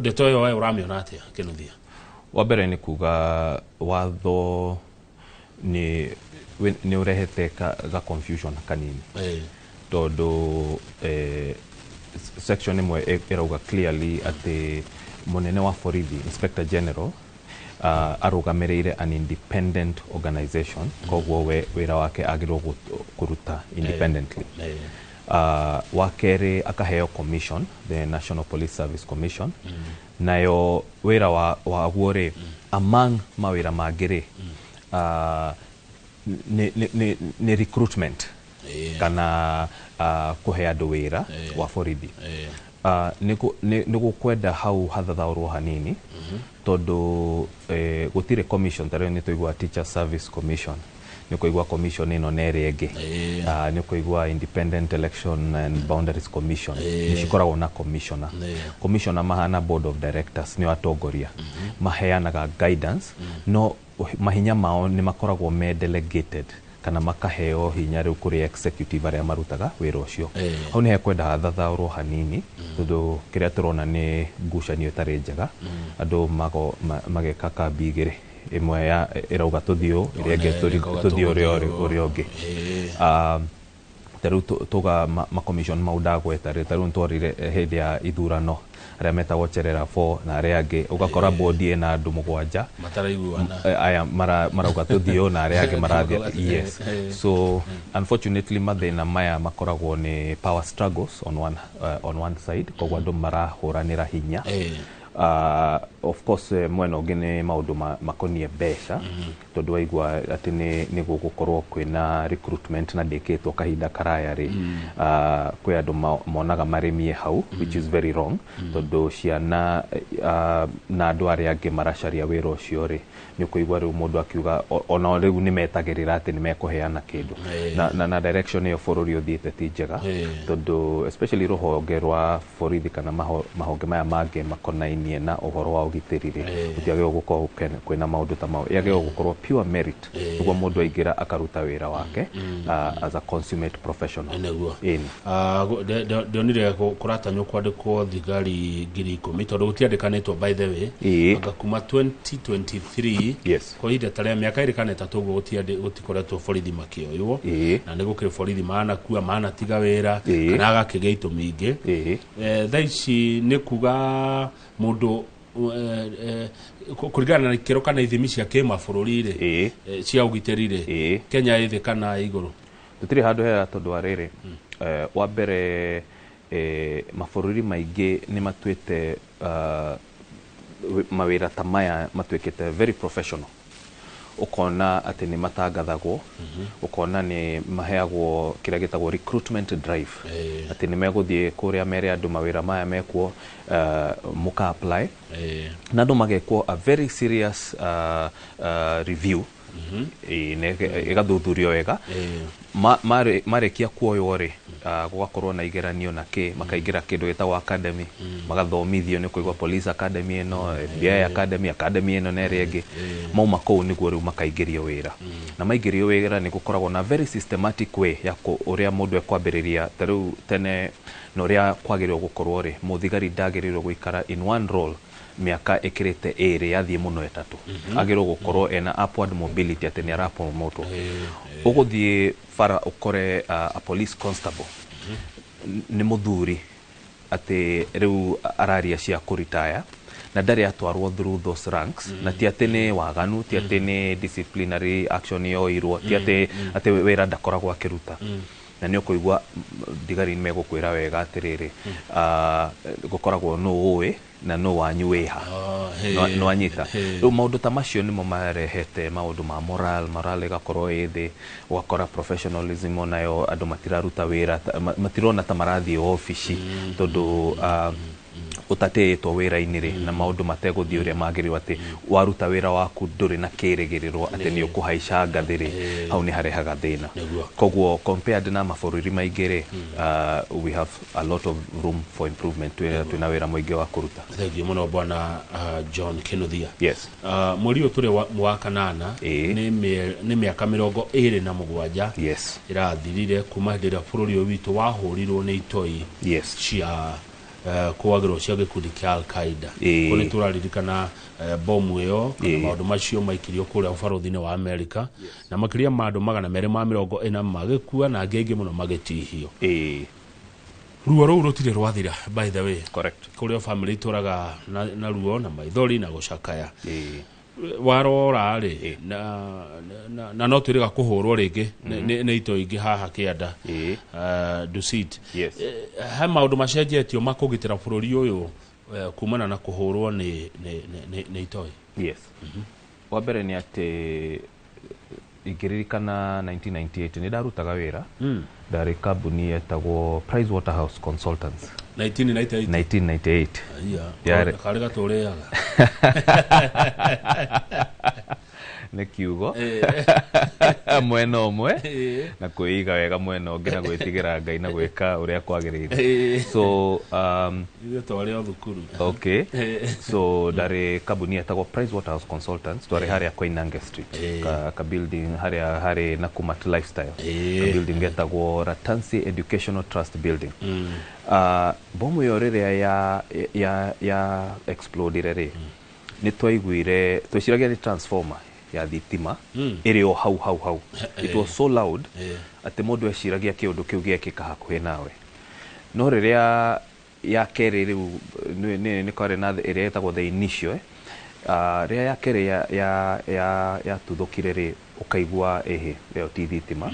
Ndeto ĩyo we ũramĩona atĩa Kĩnuthia? Wa mbere nĩ kuga watho nĩ ũrehete ga confusion kanini, tondũ section ĩmwe ĩrauga clearly atĩ mũnene wa borithi Inspector General arũgamĩrĩire an independent organization, koguo wĩra wake agĩrĩirwo kũruta independently. Wa kerĩ akaheo commission, the National Police Service Commission, nayo wĩra waguo rĩ, among mawĩra mangĩ rĩ, nĩ recruitment kana kũhe andũ wĩra wa borithi. Nĩ gũkwenda hau hathathaũrwo hanini, tondũ gũtirĩ commission, tarĩu nĩ tũigua Teacher Service Commission, nĩ kũigua commission ĩno na ĩrĩa ĩngĩ, nĩ kũigua Independent Election and Boundaries Commission, nĩ cikoragwo na commissioner. Commissioner mahana board of directors, nĩ atongoria, maheanaga guidance, no mahinya mao nĩ makoragwo me delegated kana makaheo hinya rĩu kũrĩ executive arĩa marutaga wĩra ũcio. Hau nĩ hekwenda hathathaũrwo hanini, tondũ kĩrĩa tũrona nĩ ngucanio ĩtarĩ njega, andũ mageka kambi igĩrĩ, ĩmwe ya ĩrauga tũthiũ, ĩrĩa ĩngĩ tũthiũ ũrĩa ũngĩ. Tarĩu tũga makommission mau ndagweta rĩ, tarĩu nĩtwarire hĩndĩ ya ithurano arĩa metagwo Cherera 4 na arĩa angĩ, ũgakora bodi ĩna andũ 7 aya marauga tũthiũ na arĩa angĩ marathiĩ. Yes. So unfortunately mathĩna maya makoragwo nĩ power struggles on one side, koguo andũ marahũranĩra hinya. of course mwena ũngĩ nĩ maũndũ makonie mbeca tondũ waigua atĩ nĩ gũgũkorwo kwĩna recruitment na ndĩkĩtwo kahinda karaya rĩ kwĩ andũ monaga marĩmie hau which is very wrong tondũ ciana na andũ arĩa angĩ maracaria wĩra ũcio rĩ nĩ ũkũigua rĩu mũndũ akiuga ona rĩu nĩ metagĩrĩra atĩ nĩ mekũheana kĩndũ na direction ĩyo bũrũri ũthiĩte ti njega tondũ especially rũhonge rwa borithi kana mahonge maya mangĩ makonainie na ũhoro wa ũgitĩri rĩ gũtiagĩrĩirwo gũkorwo kwĩna maũndũ ta mau yagĩrĩirwo gũkorwo pure merit nĩguo mũndũ aingĩra akaruta wĩra wake as a consummate professional ndionire kũratanywo kwandĩkwo thigari 10,000 tondũ gũtiandĩkanĩtwo by the way anga kuma 2023 kwa ihinda ta rĩa mĩaka ĩrĩ kana ĩtatũ ũguo gũtikoretwo borithi makĩoywo na nĩ gũkĩrĩ borithi manakua manatiga wĩra kana agakĩgĩa itũmi ingĩ thaa ici nĩ kuga mũndũ kũringana na ikĩro kana ithimi cia kĩmabũrũri rĩ cia ũgitĩri rĩ Kenya ĩthĩ kana igũrũ tũtirĩ handũ hega tondũ wa rĩrĩ wa mbere mabũrũri maingĩ nĩ matuĩte mawĩra ta maya matuĩkĩte very professional ukona atĩ nĩ matangathagwo ukona nĩ maheagwo kĩrĩa gĩtagwo recruitment drive atĩ nĩ megũthiĩ kũrĩa mere andũ mawĩra maya mekwo mũka apply na andũ magekwo a very serious review ĩgathuthurio wega marĩkia kuoywo rĩ gũgakorwo na igeranio na makaingĩra kĩndũ gĩtagwo academy magathomithio nĩ kũigua police academy ĩno FBI academy ĩno na ĩrĩa ĩngĩ mauma kũu nĩguo rĩu makaingĩrio wĩra na maingĩrio wĩra nĩ gũkoragwo na very systematic way ya ũrĩa mũndũ ekwambĩrĩria tarĩu tene na ũrĩa kwagĩrĩirwo gũkorwo rĩ mũthigari ndagĩrĩirwo gũikara in one role miaka ĩkĩrĩte ĩrĩ yathiĩ mũno ĩtatũ agĩrĩirwo gũkorwo ena upward mobility atĩ nĩ arapromotwo ũgũthiĩ bara ũkore a police constable nĩ mũthuri atĩ rĩu araria cia kũritaya na ndarĩ atwarwo through those ranks na ti atĩ nĩ waganu ti atĩ nĩ disciplinary action yoirwo ti atĩ wĩra ndakoragwo akĩruta na nĩ ũkũigua thigari nĩ megũkwĩra wega atĩrĩrĩ gũkoragwo nũ ũĩ na no wanyu wĩha no anyita rĩu maũndũ ta macio nĩmo marehete maũndũ ma moral ĩgakorwo ĩthĩ ũgakora professionalism onayo andũ matiraruta wĩra matirona ta marathiĩ ofici tondũ utatĩtwo wĩra-inĩ rĩ na maũndũ mategũthiĩ ũrĩa magĩrĩirwo atĩ waruta wĩra waku ndũrĩ na kĩrĩgĩrĩrwo atĩ nĩ ũkũhaica ngathĩ rĩ hau nĩ harehaga thĩna koguo compared na mabũrũri maingĩ rĩ we have a lot of room for improvement twĩna wĩra mũingĩ wa kũruta. Thengiũ mũno bwana John Kinuthia. Mweri ũyũ tũrĩ wa kanana nĩ mĩaka 27 ĩrathirire kuma hĩndĩ ĩrĩa bũrũri ũyũ witũ wahũrirwo nĩ itoi cia kwagĩrwo cia gĩkundi kĩa Al-Qaeda kũrĩ tũraririkana bomu ĩyo kana maũndũ macio maikirio kũrĩa ũbarũthi-inĩ wa Amerika na makĩria ma andũ 240 magĩkua na angĩ aingĩ mũno magĩtihio ruo rũu rũtirĩ rwathira by the way kũrĩa family tũraga na ruo na maithori na gũcakaya warora rĩ na no twĩrĩga kũhũrwo rĩngĩ nĩ ito ingĩ haha kĩanda Dusit he maũndũ macenjetio makũgitĩra bũrũri ũyũ kumana na kũhũrwo nĩ itoi. Wa mbere nĩ atĩ ingĩririkana 1998 nĩ ndarutaga wĩra ndarĩ kambuni yetagwo Pricewaterhouse Consultants 1998 karĩ gatũrĩaga nĩ kiugo mwena ũmwe na kwĩiga wega mwena ũngĩ na gwĩtigĩra Ngai na gwĩka ũrĩa kwagĩrĩire so twarĩ thukuru so ndarĩ kambuni yetagwo Pricewaterhouse Consultants twarĩ harĩa Koinange Street ka building harĩ Nakumatt Lifestyle ka building getagwo Ratansi Educational Trust Building bomu yo rĩrĩa ya explodire rĩ nĩ twaiguire twĩciragia nĩ transformer ya thitima ĩrĩ o hau it was so loud atĩ mũndũ eciragia kĩũndũ kĩu gĩekĩka hakuhĩ nawe no rĩrĩa ya kerĩ rĩu nĩ kwarĩ na ĩrĩa ĩtagwo the initial rĩrĩa ya kerĩ ya tuthũkire rĩ ũkaigua ĩyo ti thitima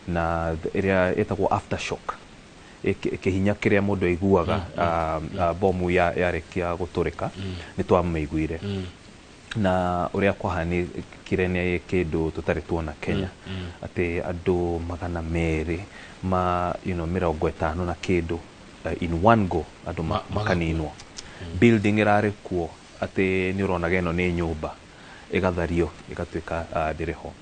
na ĩrĩa ĩtagwo aftershock kihinya kiria mundu aiguaga bomu yarekia guturika ni twamaiguire na uria kwahani kirene kindu tutari tuona Kenya ati andu magana meri ma mirongo itano na kindu in one go andu makaninwo building irari kuo ati ni urona geno ni nyumba igathario igatuika ndiriho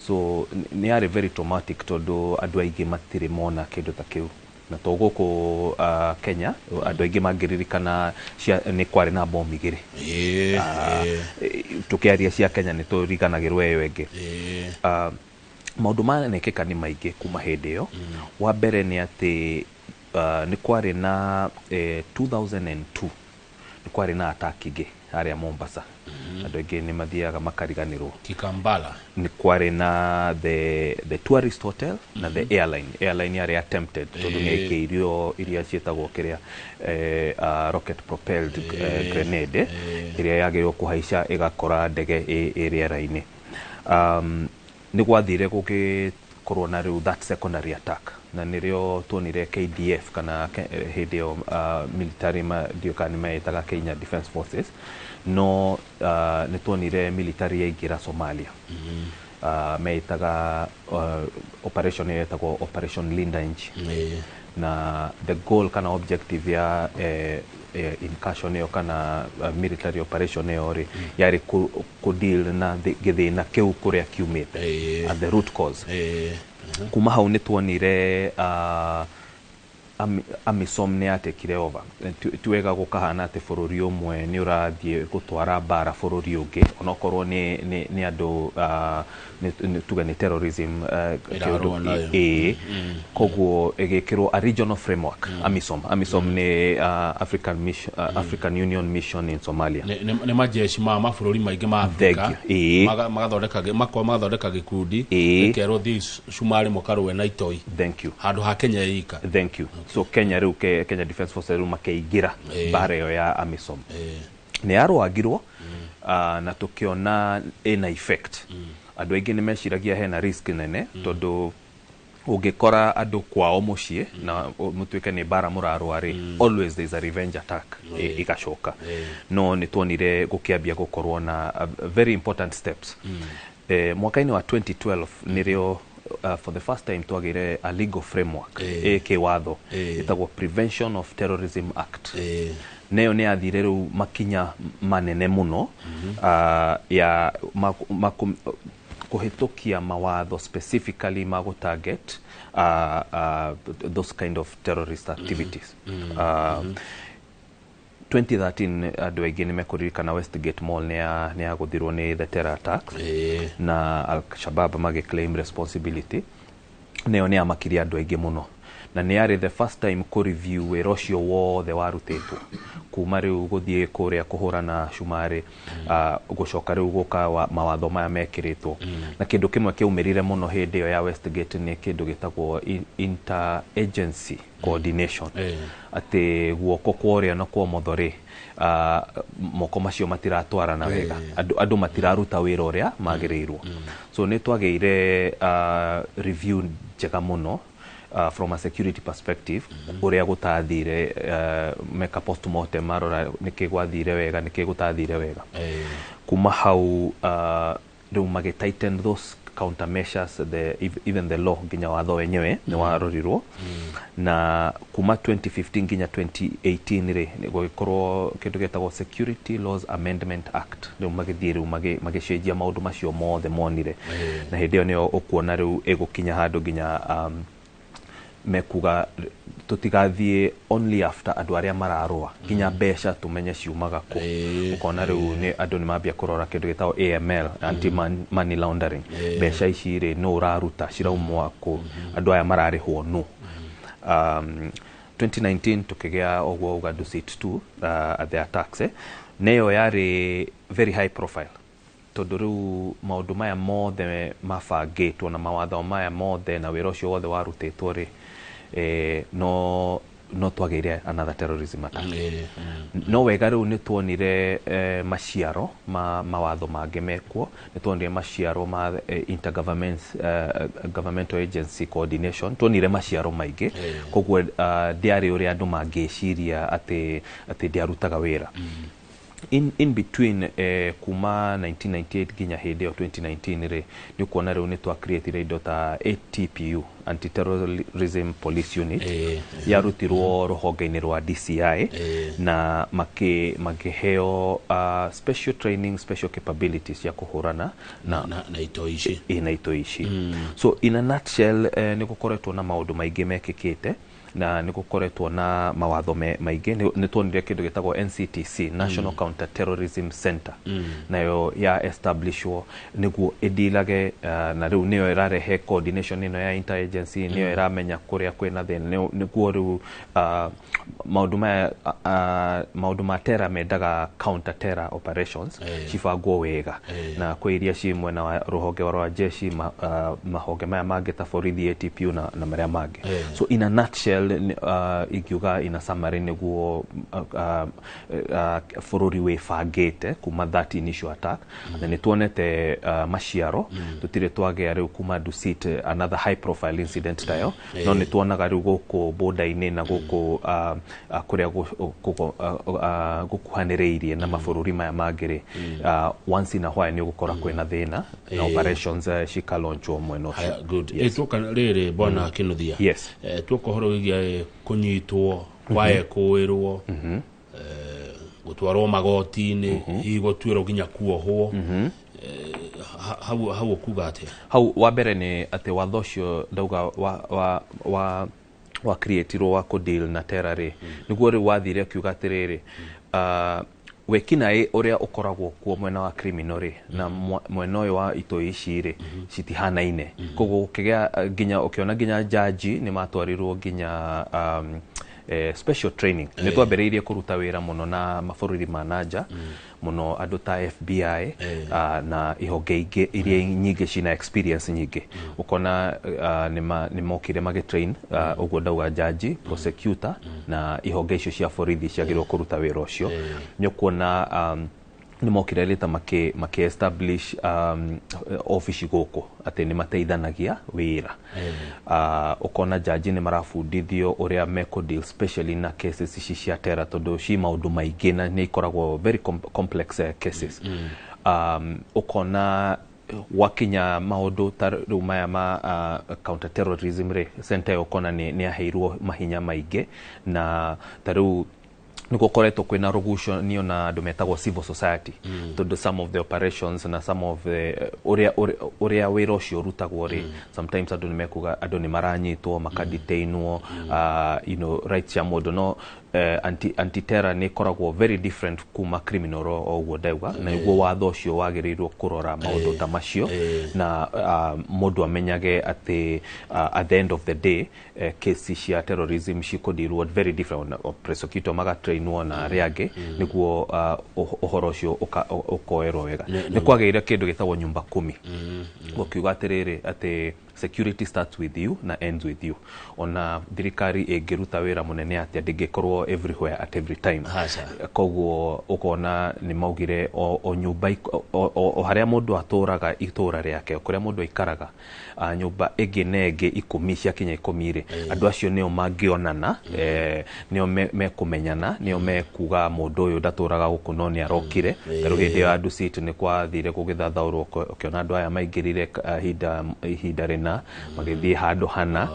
so ni ari very traumatic tondu andu aingi matire mona kindu ta kiu na to guku Kenya andu aingi mangiririkana ni kwari na bomu igiri tukiaria cia Kenya ni turiganagirwo eyo engi maundu manekeka ni maingi kuma hindi yo wa mbere ni ati ni kwari na 2002 ni kwari na attack ingi aria Mombasa andu aingi ni mathiaga makariganirwo Kikambala ni kwari na the tourist hotel na the airline yari attempted tondu ni ikirio iria cietagwo kiria rocket propelled grenade iria yagirirwo kuhaica igakora ndege iriera-ini ni gwathire gugikorwo na riu that secondary attack na nirio tuonire KDF kana hindi yo military diokani maitaga Kenya Defence Forces no ni tuonire military yaingira Somalia meitaga operation yetagwo Operation Linda Nchi na the goal kana objective ya incursion yo kana military operation yo yari ku deal na githina kiu kuria kiumite at the root cause kuma hau ni tuonire AMISOM ni atekire over tuwega gukahana ati bururi umwe ni urathie gutwara bara bururi ungi onokorwo ni andu tuga ni terrorism koguo igikirwo a regional framework AMISOM ni African Union Mission in Somalia ni majeshi ma mabũrũri maingĩ ma Afrika magathondeka gikundi kerwo these Shumari Mukarwe na Itoi handu ha Kenya yika so Kenya riu Kenya Defence Force riu makeigira bara yo ya AMISOM ni arwagirwo na tukiona ina effect andu aingi ni meciragia hena risk nene tondu ungikora andu kwao mucie na mutuike ni bara murarwari always there is a revenge attack igacoka no ni tuonire gukiambia gukorwo na very important steps mwaka-ini wa 2012 nirio for the first time twagire a legal framework kiwatho itagwo Prevention of Terrorism Act neyo ni athire riu makinya manene muno ya kuhitukia mawatho specifically mago target those kind of terrorist activities 2013 andu aingi ni mekuririkana Westgate Mall ni aguthirwo ni the terror attacks na Al-Shabaab magiclaim responsibility neyo ni amakiria andu aingi muno na ni ari the first time ku review wira ucio wothe warutitwo kuma riu guthie kuria kuhurana Shumari gucoka riu guka mawatho maya mekiritwo na kindu kimwe kiumirire muno hindi yo ya Westgate ni kindu gitagwo interagency coordination ati guoko kwaria na kwa mothori moko macio matiratwarana wega andu matiraruta wira uria magirirwo so ni twageire review njega muno from a security perspective uria gutathire meka postmortem marora nikigwathire wega nikigutathire wega kuma hau riu magitighten those countermeasures even the law nginya watho wenyewe ni warorirwo na kuma 2015 nginya 2018 ri gugikorwo kindu getagwo Security Laws Amendment Act riu magithie riu magicenjia maundu macio mothe monire na hindi yo ni ukuona riu egukinya handu nginya mekuga tutigathie only after andu aria mararwa kinya besha tumenye ciumaga ku ukona riu ni andu ni mambia kurora kindu gitao AML anti money laundering besha ici ri no uraruta ciraumwa ku andu aya mararihwo no 2019 tukigea ogwo ugadu sit 2 at the attacks neyo yari very high profile tondu riu maundu maya mothe mabangitwo na mawatho maya mothe na wira ucio wothe warutitwo ri no no twagire another terrorism attack no wega riu ni tuonire maciaro mawatho mange mekwo ni tuonire maciaro ma intergovernmental agency coordination tuonire maciaro maingi koguo diari uria andu mangiciria ati diarutaga wira in between kuma 1998 ginya hindi ya 2019 ri ni kuona riu ni twa create indo ta ATPU Anti-Terrorism Police Unit yarutirwo ruhonge-ini rwa DCI na makiheo special training, special capabilities ya kuhurana na ito ici so in a nutshell ni gukoretwo na maundu maingi mekikite na ni gukoretwo na mawatho maingi ni tuonire kindu gitagwo NCTC National Counter Terrorism Center nayo ya establishwo niguo idilage na riu niyo irarehe coordination ino ya interagency niyo iramenya kuria kwina thina niguo riu maundu ma terror mendaga counter terror operations cibangwo wega na kwa iria ci mwena wa ruhonge rwa jeshi mahonge maya mangi ta borithi ATPU na maria mangi so in a nutshell ikiuga ina summary niguo fururi we fagete kuma that initial attack na ni tuonete maciaro tutire twagea riu kuma Dusit another high profile incident tayo no ni tuonaga riu guku border-ini na guku kuria gukuhanireirie na mafururi maya magiri once in a while ni gukora kwina thina na operations shikalaunchwo mweno good tuka riri bwana Kinuthia yes tukohoro kunyitwo kwae kuirwo gutwarwo magoti-ini igotwiro ginya kuohwo hau kuga atia hau wa mbere ni ati watho cio ndauga wa creatirwo wa kudeal na terror niguo ri wathire kiuga atiriri wekinae uria ukoragwo kuo mwena wa criminal na mwena uyu wa ito ici ri citihanaine koguo ukigea ginya ukiona ginya judge ni matwarirwo ginya special training ni twambiriirie kuruta wira muno na mabũrũri ma nanja muno andu ta FBI na ihonge ingi iria nyingi cina experience nyingi ukona ni mokire magitrain uguo ndauga judge prosecutor na ihonge icio cia borithi ciagirwo kuruta wira ucio ni kuona ni mokire leta make establish office goko ati ni mateithanagia wira ukona judge ni marafundithio uria meko deal specially na cases ici cia terror tondu ci maundu maingi na ni ikoragwo very complex cases ukona wakinya maundu taru maya ma counter terrorism re center ukona ni aheirwo mahinya maingi na taru niko koreto kwina rogusho na andu metagwo civil society to do some of the operations na some of the uria wira ucio rutagwo ri sometimes andu nimekuga andu ni maranyitwo makadetainwo rights ya mundu no anti terror ni koragwo very different kuma criminal o uguo ndauga na iguo watho ucio wagirirwo kurora maundu ta macio na mundu amenyage ati at the end of the day case cia terrorism cikudirwo very different prosecutor magatrainwo na riage niguo uhoro ucio ukoerwo wega ni kwageire kindu gitagwo nyumba 10 ukiuga atiriri ati security starts with you na ends with you ona thirikari ingiruta wira munene atia ndingikorwo everywhere at every time koguo ukona ni maugire o nyumba o haria mundu aturaga itura riake kuria mundu aikaraga nyumba ingi nenge 10 cia kinya 10 ri andu acio nio mangionana nio mekumenyana nio mekuga mundu uyu ndaturaga guku no ni arokire taru hindi ya Dusit ni kwathire gugithathaurwo ukiona andu aya maingirire hinda rina magithie handu hana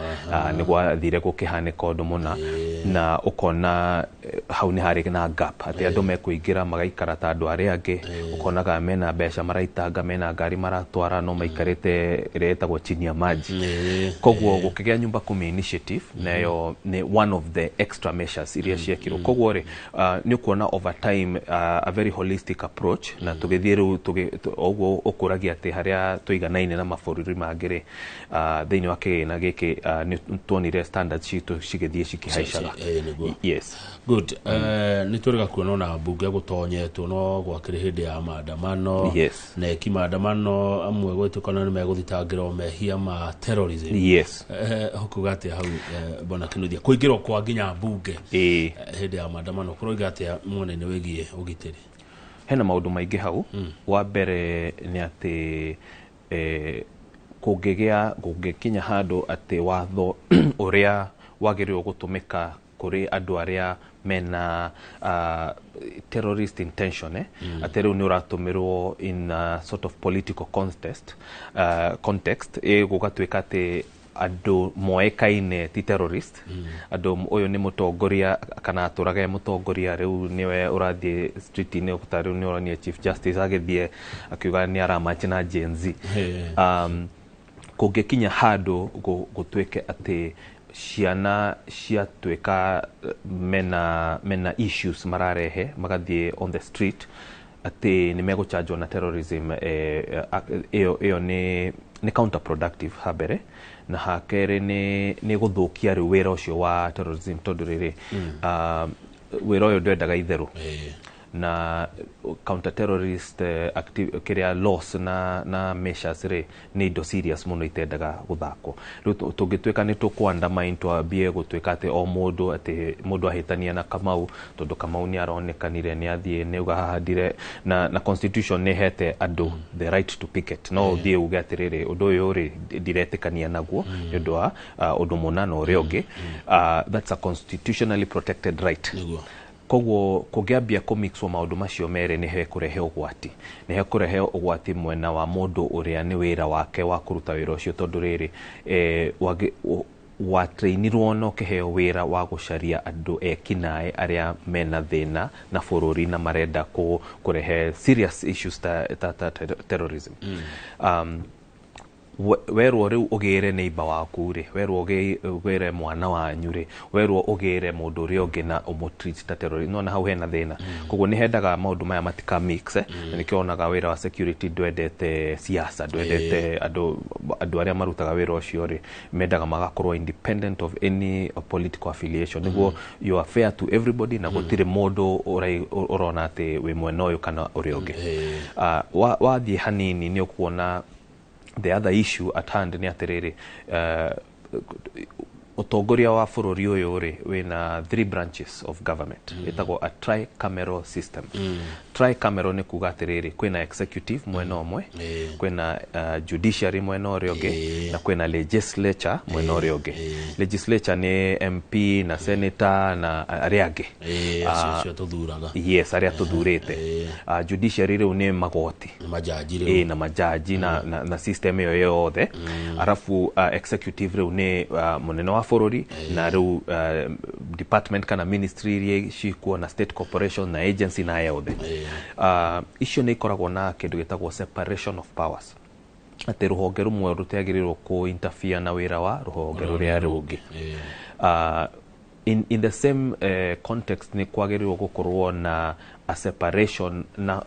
ni gwathire gukihanika undu muna na ukona hau ni hari na gap ati andu mekuingira magaikara ta andu aria angi ukonaga mena mbeca maraitanga mena ngari maratwara no maikarite retagwo chini ya maji koguo gukigea nyumba 10 initiative nayo ni one of the extra measures iria ciekirwo koguo ri ni kuona over time a very holistic approach na tugithie ru uguo ukuragia ati haria tuiganaine na mabũrũri mangire thĩinĩ wa kĩgĩna gĩkĩ nĩ tuonire standards citũ cigĩthiĩ cikĩhaicaga. Yes. Good. Nĩ tũrĩga kuona ona mbunge gũtonyetwo no gwakĩrĩ hĩndĩ ya maandamano. Yes. Na maandamano amwe gwĩtũkana nĩ megũthitangĩrwo mehia ma terrorism. Yes. Hukuga atĩa hau Bwana Kinuthia kũingĩrwo kwa nginya mbunge hĩndĩ ya maandamano kũroiga atĩa mwena-inĩ wĩgiĩ ũgitĩri? Hena maũndũ maingĩ hau. Wa mbere nĩ atĩ kũngĩkinya handũ atĩ watho ũrĩa wagĩrĩirwo gũtũmĩka kũrĩ andũ arĩa mena terrorist intention atĩ rĩu nĩ ũratũmĩrwo in a sort of political context gũgatuĩka atĩ andũ moĩkaine ti terrorist, andũ ũyũ nĩ mũtongoria kana atũraga mũtongoria rĩu nĩwe ũrathiĩ street-inĩ rĩu nĩ ũronio Chief Justice agĩthiĩ akiuga nĩ aramachi na Gen Z. Kũngĩkinya handũ gũtuĩke atĩ ciana ciatuĩka mena issues mararehe magathiĩ on the street atĩ nĩ megũchanjwo na terrorism, ĩyo nĩ counterproductive habere, na hakere nĩ gũthũkia rĩu wĩra ũcio wa terrorism tondũ rĩrĩ wĩra ũyũ ndwendaga itherũ na counter terrorist kĩrĩa laws na measures rĩ nĩ indo serious mũno itendaga gũthakwo. Rĩu tũngĩtuĩka nĩ tũkũandamine twambie gũtuĩka atĩ o mũndũ ahĩtania na Kamau tondũ Kamau nĩ aronekanire nĩ athiĩ nĩ uga hahandire na constitution nĩ hete andũ the right to picket, no ũthiĩ uge atĩrĩrĩ ũndũ ũyũ rĩ ndiretĩkania naguo nĩ ũndũ wa ũndũ mũna na ũrĩa ũngĩ. That's a constitutionally protected right. Koguo kũngĩambia kũmixwo maũndũ macio merĩ nĩ hekũrehe ũgwati, nĩ hekũrehe ũgwati mwena wa mũndũ ũrĩa nĩ wĩra wake wa kũruta wĩra ũcio tondũ rĩrĩ watreinirwo no kĩheo wĩra wa gũcaria andũ ekinaĩ arĩa mena thĩna na bũrũri na marenda kũrehe serious issues ta terrorism. Werwo rĩu ũgĩre neighbor waku rĩ, werwo ũgĩre mwana wanyu rĩ, werwo ũgĩre mũndũ ũrĩa ũngĩ na ũmũtreat ta terrorist, no na hau hena thĩna. Koguo nĩ hendaga maũndũ maya matika mix, na nĩkĩo onaga wĩra wa security ndwendete siasa, ndwendete andũ arĩa marutaga wĩra ũcio rĩ mendaga magakorwo independent of any political affiliation, nĩguo you are fair to everybody na gũtirĩ mũndũ ũrona atĩ wĩ mwena ũyũ kana ũrĩa ũngĩ. Wathiĩ hanini nĩ ũkuona the other issue at hand ni atiriri utongoria wa bũrũri ũyũ rĩ wĩna 3 branches of government itagwo a tricameral system. Tricameral nĩ kuga atĩrĩrĩ kwĩna executive mwena ũmwe, kwĩna judiciary mwena ũrĩa ũngĩ na kwĩna legislature mwena ũrĩa ũngĩ. Legislature ni MP na senator na arĩa angĩ yes arĩa tũthurĩte. Judiciary rĩu nĩ magoti na majaji na system ĩyo yothe. Arafu executive rĩu nĩ mũnene wa bũrũri na rĩu department kana ministry iria cikuo na state corporation na agency na yothe. Icio nĩ ikoragwo na kĩndũ gĩtagwo separation of powers, atĩ rũhonge rũmwe rũtiagĩrĩirwo kũ-interfere na wĩra wa rũhonge rũrĩa rũngĩ. In the same context nĩ kwagĩrĩirwo gũkorwo na a separation na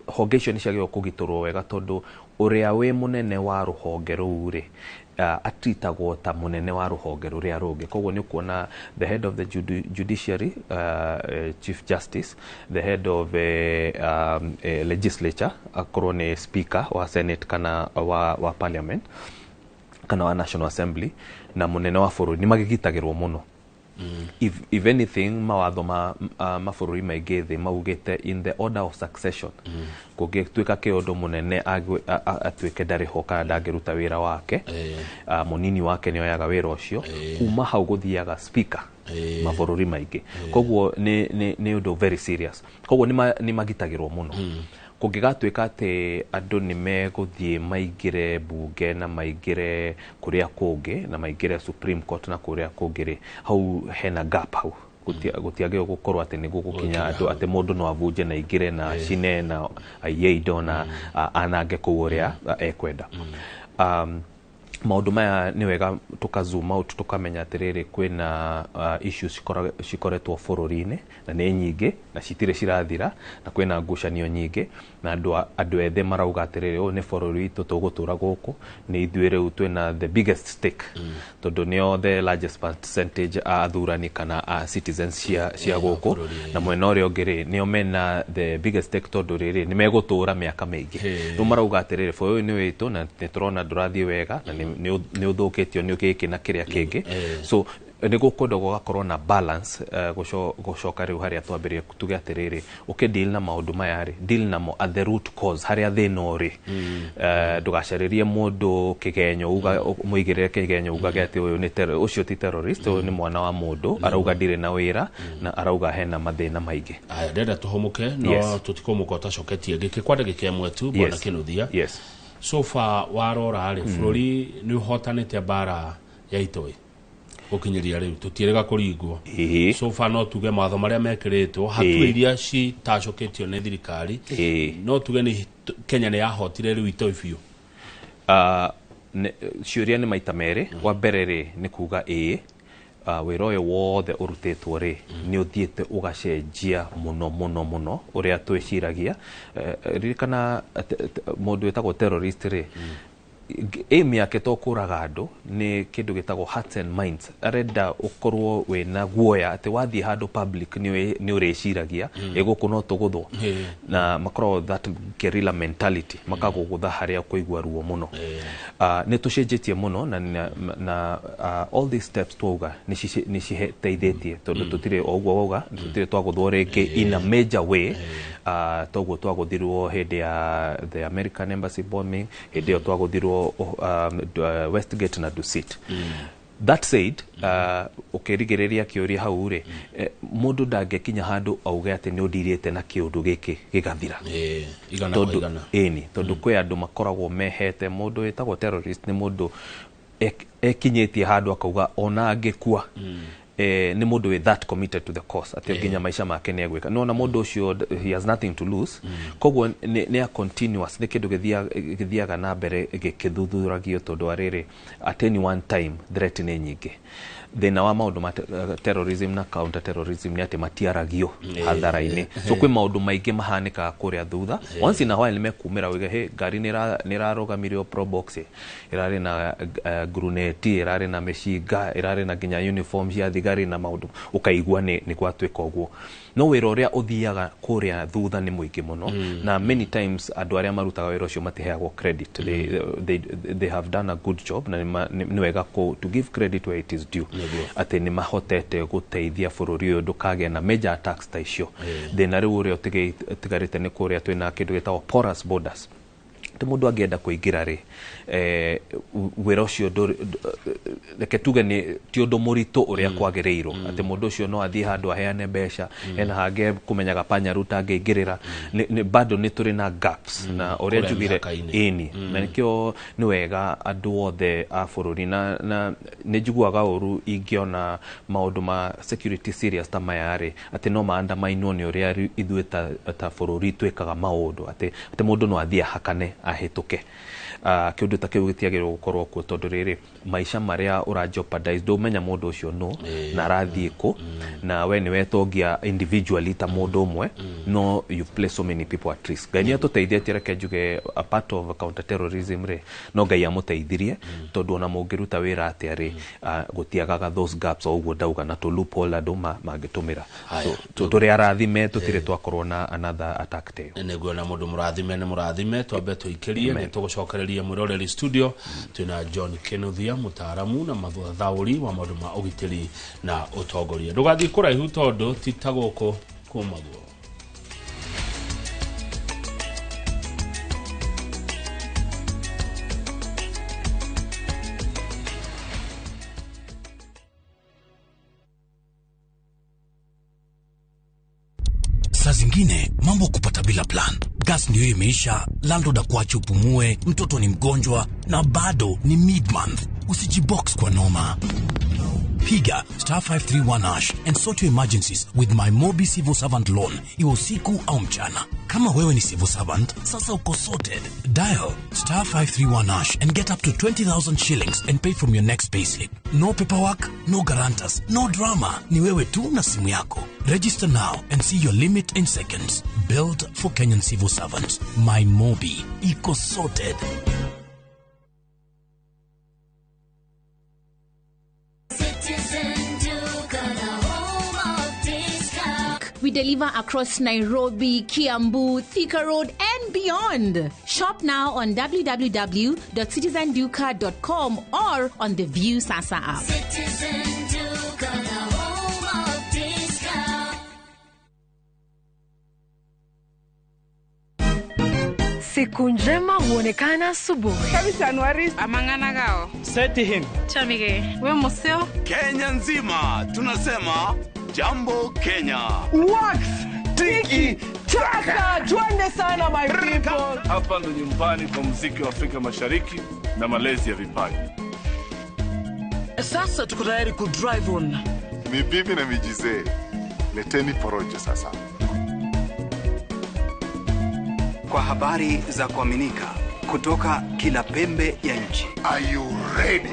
honge icio nĩ ciagĩrĩirwo kũgitĩrwo wega tondũ ũrĩa wĩ mũnene wa rũhonge rũu rĩ atritagwo ta mũnene wa rũhonge rũrĩa rũngĩ. Koguo nĩ kuona the head of the judiciary, Chief Justice, the head of legislature akorwo nĩ speaker wa Senate kana wa parliament kana wa National Assembly na mũnene wa bũrũri nĩ magĩgitagĩrwo mũno. If anything mawatho mabũrũri maingĩ thĩ maugĩte in the order of succession kũngĩtuĩka kĩũndũ mũnene atuĩke ndarĩ ho kana ndangĩruta wĩra wake, mũnini wake nĩoyaga wĩra ũcio kuma hau gũthiaga speaker mabũrũri maingĩ. Koguo nĩ ũndũ very serious, koguo nĩ magitagĩrwo mũno. Kũngĩgatuĩka atĩ andũ nĩ megũthiĩ maingĩre bunge na maingĩre kũrĩa kũngĩ na maingĩre Supreme Court na kũrĩa kũngĩ rĩ hau hena gap hau gũtiagĩrĩirwo gũkorwo atĩ nĩguo gũkinya andũ atĩ mũndũ no abunje na ingĩre na cine na aiye indo na anange kũu ũrĩa ekwenda. maundu maya ni wega tukazoom out tukamenya atiriri kwina issues cikoretwo bururi-ini na ni nyingi na citire cirathira na kwina ngucanio nyingi na andu ethe marauga atiriri o ni bururi witu tugutura guku ni ithuĩ riu twina the biggest stake tondu nio the largest percentage athurani kana citizens cia guku na mwena uria ungi nio mena the biggest stake tondu riri ni megutura miaka mingi riu marauga atiriri bururi ni witu na niturona ndurathie wega na ni uthukitio ni giki na kiria kingi so ni gukwenda gugakorwo na balance gucoka riu haria twambirie tuge atiriri ukideal na maundu maya ri deal namo at the root cause haria thina uri ndugacaririe mundu kigenyo uga muigirire kigenyo uga gati uyu ni ucio ti terrorist uyu ni mwana wa mundu arauga ndire na wira na arauga hena mathina maingi aya ndenda tuhomuke no tutikomuka utacoketie gikikwande gikemwe tu bwana Kinuthia so far warora ri bururi ni uhotanite bara ya Itoi ukinyiria riu tutirega kuringwo so far no tuge matho maria mekiritwo hatu iria citacoketio ni thirikari no tuge ni Kenya ni yahotire riu Itoi biu ciuria ni maita meri wa mbere ri ni kuga wira uyu wothe urutitwo ri ni uthiete ugacenjia muno uria twiciragia ririkana mundu wetagwo terrorist ri aim yake to kuraga andu ni kindu gitagwo hearts and minds arenda ukorwo wena guoya ati wathie handu public ni ureciragia iguku no tuguthwo na makorwo that guerrilla mentality makagugutha haria kuigua ruo muno ni tucenjetie muno na all these steps twauga ni citeithĩtie tondu tutire ogwo wauga tutire twaguthwo ringi in a major way toguo twaguthirwo hindi ya the American embassy bombing hindi yo twaguthirwo Westgate na Dusit that said ukirigiriria kiuria hau ri mundu ndangekinya handu auge ati ni undirite na kiundu giki gigathira tondu kwe andu makoragwo mehete mundu wetagwo terrorist ni mundu ekinyetie handu akauga ona angekua ni mundu with that committed to the cause ati nginya maisha make ni egwika no na mundu ucio he has nothing to lose kogwo ni a continuous ni kindu githiaga na mbere gikithuthuragio tondu ariri at any one time threat ni nyingi thina wa maundu ma terrorism na counter terrorism ni ati matiaragio hathara-ini so kwi maundu maingi mahanikaga kuria thutha once in a while mekumira wiga he gari ni rarugamirio pro box irari na grenade irari na meshiga irari na ginya uniform cia thigari na maundu ukaigua ni gwatwika ogwo no wira uria uthiaga kuria thutha ni muingi muno na many times andu aria marutaga wira ucio matiheagwo credit they have done a good job na ni wega to give credit where it is due ati ni mahotete guteithia bururi uyu ndukage na major attacks ta icio thina riu uria tigarite ni kuria twina kindu gitagwo porous borders mundu angenda kuingira ri wira ucio reke tuge ni ti undu muritu uria kwagirirwo ati mundu ucio no athie handu aheane mbeca ena hange kumenyaga panya ruta ngingirira ni bado ni turi na gaps na uria njugire na nikio ni wega andu othe a bururi na ni njiguaga uru ingiona maundu ma security serious ta mayari ati no maanda mainwo ni uria ithuĩ ta bururi twikaga maundu ati mundu no athie hakane ahituke kiundu ta kiu gitiagirwo gukorwo kuo tondu riri maisha maria ura jeopardize do menya mundu ucio no na arathie ku na we ni wetongia individually ta mundu umwe no you place so many people at risk gania tuteithietie reke njuge a part of counter terrorism ri no ngai amuteithirie tondu ona mungiruta wira ati ri gutiagaga those gaps o uguo ndauga na to loophole andu mangitumira so turi arathime tutire twakorwo na another attack te neguo na mundu murathime twambe tuikirie ni tugucokereria Muroreri studio tuna John Kinuthia mutaaramu na mathauri wa maundu ma ugitiri na utongoria ndugathii kuraihu tondu titagoko kumaguo Saa zingine mambo kupata bila plan. Gas ndio imeisha, landlord akuache upumue, mtoto ni mgonjwa na bado ni mid-month. Usijibox kwa noma. Piga *531# and sort your emergencies with my Mobi Civil Servant loan. Iwe usiku au mchana. Kama wewe ni civil servant, sasa uko sorted. Dial *531# and get up to 20,000 shillings and pay from your next payslip. No paperwork, no guarantors, no drama. Ni wewe tu na simu yako. Register now and see your limit in seconds. Built for Kenyan civil servants. My Mobi. Iko sorted. We deliver across Nairobi, Kiambu, Thika Road, and beyond. Shop now on www.citizenduka.com or on the View Sasa app. Citizen Duka, the home of discount. Siku njema huonekana asubuhi. Kabisa Januari amangana gao. Seti him. Chamige, we museo. Kenya nzima tunasema jambo Kenya. Wax, tiki, taka, twende sana my people. Hapa ndo nyumbani kwa muziki wa Afrika Mashariki na malezi ya vipaji. Sasa tuko tayari ku drive on. Mibibi na mijize, leteni porojo sasa. Kwa habari za kuaminika kutoka kila pembe ya nchi. Are you ready?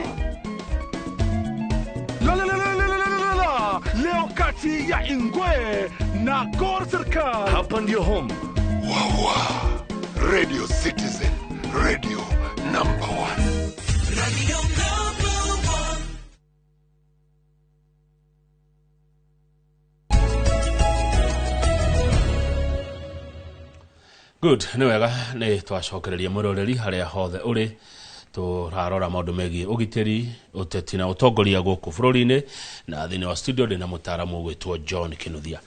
Leo kati ya Ingwe na Gor Serikali. Hapa ndio home. Wawa. Radio Citizen. Radio number 1. Radio number 1. Good, nĩ wega nĩ twacokereria mũroreri harĩa hothe ũrĩ tũrarora maũndũ megiĩ ũgitĩri, ũteti na ũtongoria gũkũ bũrũri-inĩ, na thĩinĩ wa studio ndĩ na mũtaaramu ũgwĩtwo John Kinuthia.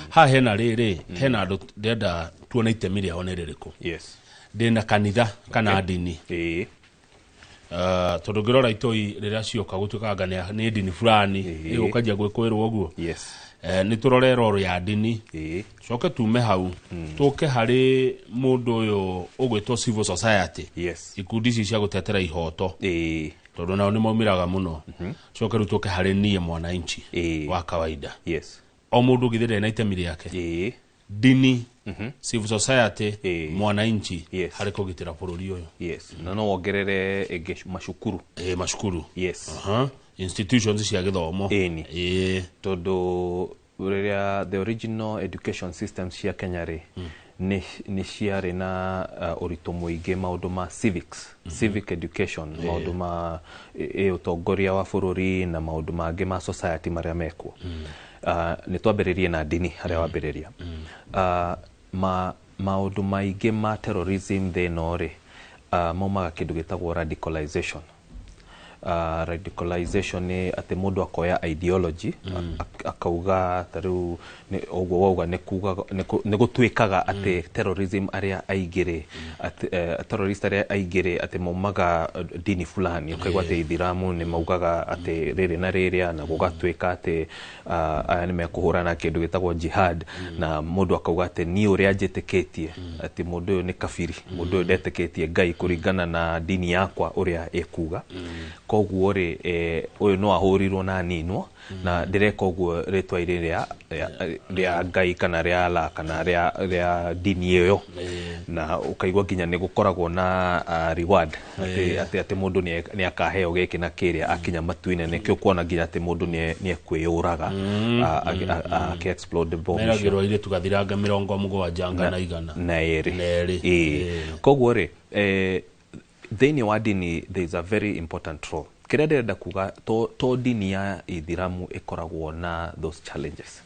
Haha hena rĩrĩ, hena andũ ndĩrenda tuone itemi rĩao nĩ rĩrĩkũ. Yes. Ndĩna kanitha kana ndini. Tondũ ngĩrora itoi rĩrĩa cioka gũtuĩka nĩ ndini fulani ĩgũkanjia gwĩkũĩrwo ũguo. Yes. Nĩ tũrorera oro ya ndini. Coke tume hau tũke harĩ mũndũ ũyũ ũgwĩtwo civil society. Yes. Ikundi ici cia gũtetera ihoto. Tondũ nao nĩ maumĩraga mũno. Coke rĩu tũke harĩ niĩ mwananchi wa kawaida. Yes. O mũndũ githĩre na itemi rĩake. Dini, civil society, mwananchi harĩ kũgitĩra bũrũri ũyũ. Yes. Na no wongerere mashukuru. Mashukuru. Yes. Institutions cia gĩthomo. Tondũ rĩrĩa the original education systems cia Kenya rĩ nĩ ciarĩ na ũritũ mũingĩ maũndũ ma civics, civic education, maũndũ ma ũtongoria wa bũrũri na maũndũ mangĩ ma society marĩa mekuo. Nĩ twambĩrĩrie na ndini harĩa wambĩrĩria. Maũndũ maingĩ ma terrorism thĩno rĩ maumaga kĩndũ gĩtagwo radicalization. Radicalization ni ati mundu akoya ideology akauga taru ogwo wauga ne gutwikaga ati terrorism aria aigire ati terrorist aria aigire ati maumaga dini fulani ukaigwa ati Ithiramu ni maugaga ati riri na riria na gugatwika ati aya ni mekuhurana kindu gitagwo jihad na mundu akauga ati ni uria njitikitie ati mundu uyu ni kafiri mundu uyu ndetikitie Ngai kuringana na dini yakwa uria ekuga koguo ri uyu no ahurirwo na ninwo na ndireka uguo ritwa iriria ria Ngai kana ria Allah kana ria dini iyo na ukaigwa ginya ni gukoragwo na reward ati mundu ni akaheo giki na kiria akinya matuine nikio kuona ginya ati mundu ni ekwiyuraga aki explode bomb meragirwo ile tugathiranga 70 na igana na eri koguo ri thĩinĩ wa dini there is a very important role. Kĩrĩa ndĩrenda kuga to dini ya Ithiramu ĩkoragwo na those challenges.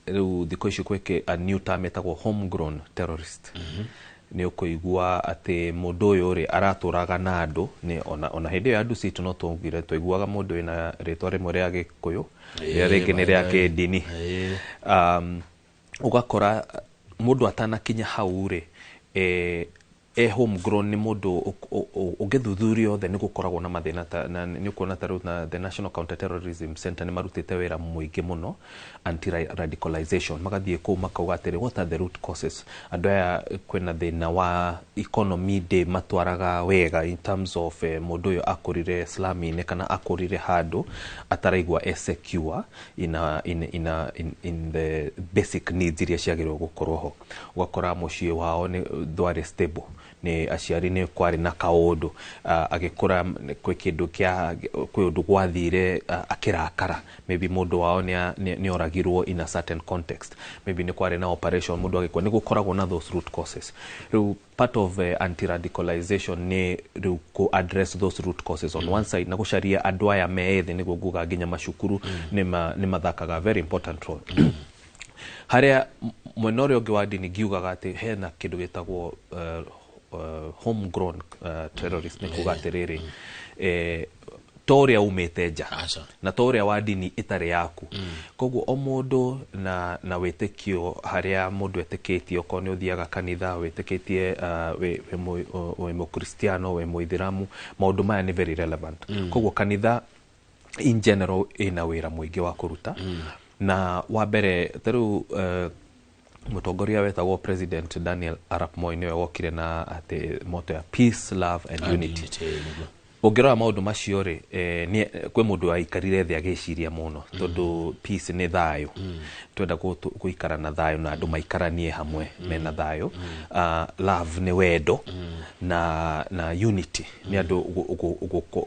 Rĩu thikũ ici kwĩke a new term ĩtagwo homegrown terrorist. Nĩ ũkũigua atĩ mũndũ ũyũ rĩ aratũraga na andũ ni ona hĩndĩ ya andũ citũ no tũngire tũiguaga mũndũ wĩna rĩtwa rĩmwe rĩa Gĩkũyũ rĩrĩa rĩngĩ nĩ rĩa kĩndini. Ũgakora mũndũ atanakinya hau rĩ homegrown ni mundu ugithuthuria othe ni gukoragwo na mathina na ni kuona taru na the National Counter Terrorism Center ni marutite wira muingi muno anti radicalization magathie ku makauga atiri what are the root causes andu aya kwina thina wa economy de matwaraga wega in terms of mundu uyu akurire Islamine kana akurire handu ataraigwa secure in the basic needs iria ciagirwo gukorwo ho ugakora mucii wao ni dware stable ni aciari ni kwari na kaundu agikura kwi kindu kia kwi undu gwathire akirakara maybe mundu wao ni oragirwo in a certain context maybe ni kwari na operation mundu agikwa ni gukoragwo na those root causes. Part of anti-radicalization ni ku address those root causes on one side na gusharia andu aya meethi ni guguga nginya mashukuru ni mathakaga very important role. Haria mwenore ogi wa dini giugaga ati hena kindu gitagwo homegrown terrorist ni kuga atiriri toria umete nja na toria wa dini itari yaku koguo o mundu na witikio haria mundu etikitio ko ni uthiaga kanitha witikitie we mukristiano we muithiramu maundu maya ni very relevant koguo kanitha in general ina wira muingi wa kuruta na wa mbere taru mutongoria wetagwo President Daniel Arap Moi niwe wokire na ati moto ya peace, love and unity. Ongera maundu macio ri ni kwe mundu aikarire thi agiciria muno tondu peace ni thayo twenda guikara na thayo na andu maikaranie hamwe mena thayo love ni wendo na unity ni andu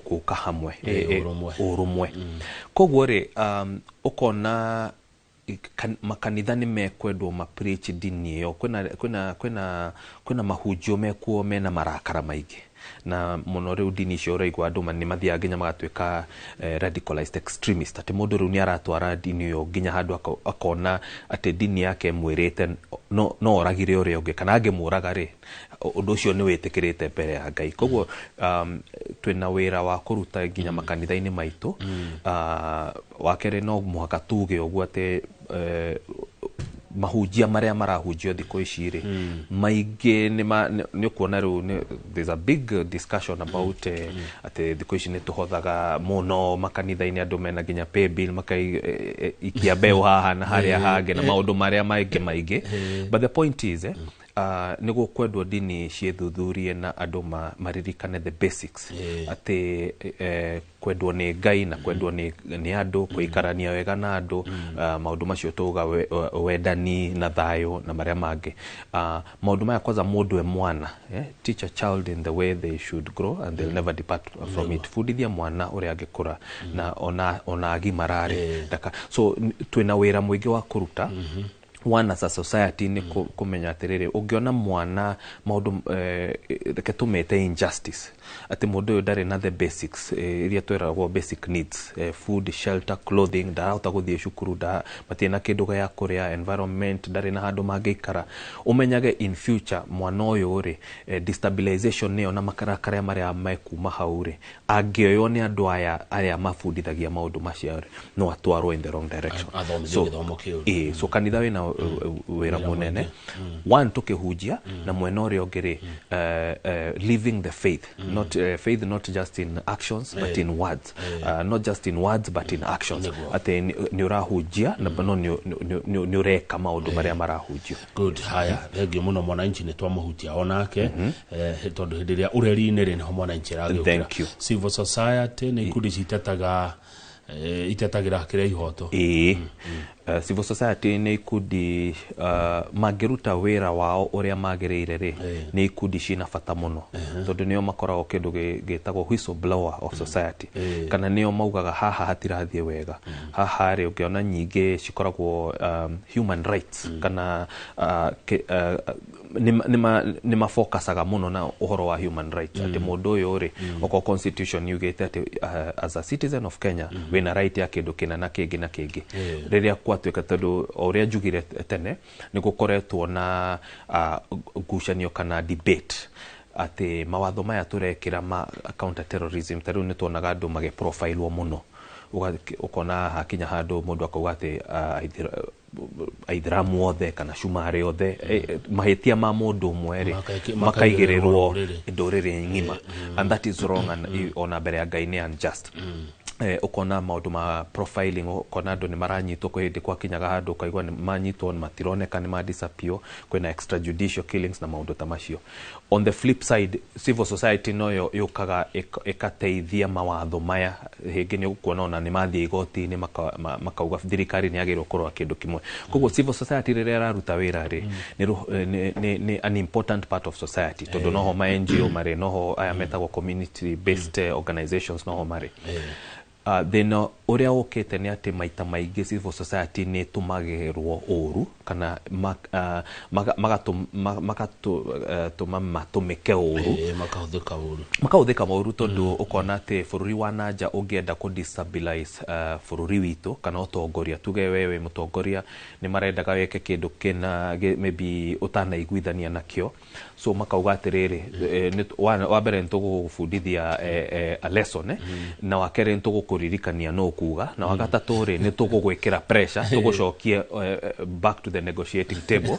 guka hamwe urumwe koguo ri ukona makanitha ni mekwendwo ma preach dini yo kwina mahujio mekuo mena marakara maingi na muno riu dini cio raigwa andu ni mathia nginya magatwika radicalized extremist ati mundu riu ni aratwara dini yo nginya handu akona ati dini yake mwirite no oragire uri ungi kana angimuraga ri undu ucio ni witikirite mbere ya Ngai koguo twina wira wa kuruta nginya makanitha-ini maitu wakere no muhaka tuge uguo ati mahujia maria marahujio thiko ici ri maingi ni kuona ru there's a big discussion about ati thiko ici ni tuhothaga muno makanitha-ini andu mena nginya pay bill makai ikia beo haha na haria hange na maundu maria maingi but the point is ni gukwendwo dini ciethuthurie na andu maririkane the basics ati kwendwo ni Ngai na kwendwo ni andu kuikarania wega na andu maundu macio tuga wendani na thayo na maria mangi maundu maya kwanza mundu mwana teach a child in the way they should grow and they'll never depart from it fundithia mwana uria angikura na ona agimarare so twina wira mwingi wa kuruta one as a society ni kumenya atiriri ungiona mwana maundu reke tumete injustice ati mundu uyu ndari na the basics iria twiragwo basic needs food, shelter, clothing ndarahota guthie cukuru matina kindu gya kuria environment ndari na handu mangiikara umenyage in future mwana uyu ri destabilization niyo na makarakara maria mekuma hauri angioyo ni andu aya aria mafundithagia maundu macio no atwarwo in the wrong direction so kanitha wina wira munene one tukihujia na mwena uria ungiri living the faith faith not just in actions but in words not just in words but in actions ati ni urahujia na bano ni ureka maundu maria marahujio good haya thengio muno mwananchi ni twamuhutia onake tondu hindiria ureri-ini ri niho mwananchi ragiukira civil society ni ikundi citetaga itetagira kire ihoto civil society ni ikundi magiruta wira wao uria magirire ri ni ikundi cina bata muno tondu nio makoragwo kindu gitagwo whistleblower of society kana nio maugaga haha hatirathie wega haha ri ungiona nyingi cikoragwo human rights kana ni mafocusaga muno na uhoro wa human rights ati mundu uyu ri oko constitution yugite ati as a citizen of Kenya wina right ya kindu kina na kingi riria kwatuika tondu uria njugire tene ni gukoretwo na ngucanio kana debate ati mawatho maya turekira ma counter terrorism tariu ni tuonaga andu mage profile muno ukona hakinya handu mundu akauga ati aithiramu othe kana shumari othe mahitia ma mundu umwe ri makaigirirwo nduriri ngima and that is wrong and ona mbere ya Ngai ni unjust. Ukona maundu ma profiling, ukona andu ni maranyitwo kwa hindi kwa kinyaga handu ukaigwa ni manyitwo ni matironeka ni ma disappear, kwina extrajudicial killings na maundu ta macio. On the flip side, civil society noyo yukaga ikateithia mawatho maya hingi ni ukuona ona ni mathie igoti ni makauga thirikari ni agirwo kurwa kindu kimwe. Koguo civil society rire raruta wira ri ni an important part of society, tondu noho ma NGO mari, noho aya metagwo community based organizations noho mari. Then uria ukite ni ati maita maingi civil society ni tumagirwo uru kana magatuma matumike uru makahuthika uru tondu ukona ati bururi wa nanja ungienda ku destabilize bururi witu kana utongoria, tuge wewe mutongoria ni marendaga weke kindu kina maybe utanaiguithania nakio, so makauga atiriri wa mbere ntugufundithia a lesson na wakere ntugukuririkania no kuga na wagatatu ri ni tugugwikira pressure tugucokie back to the negotiating table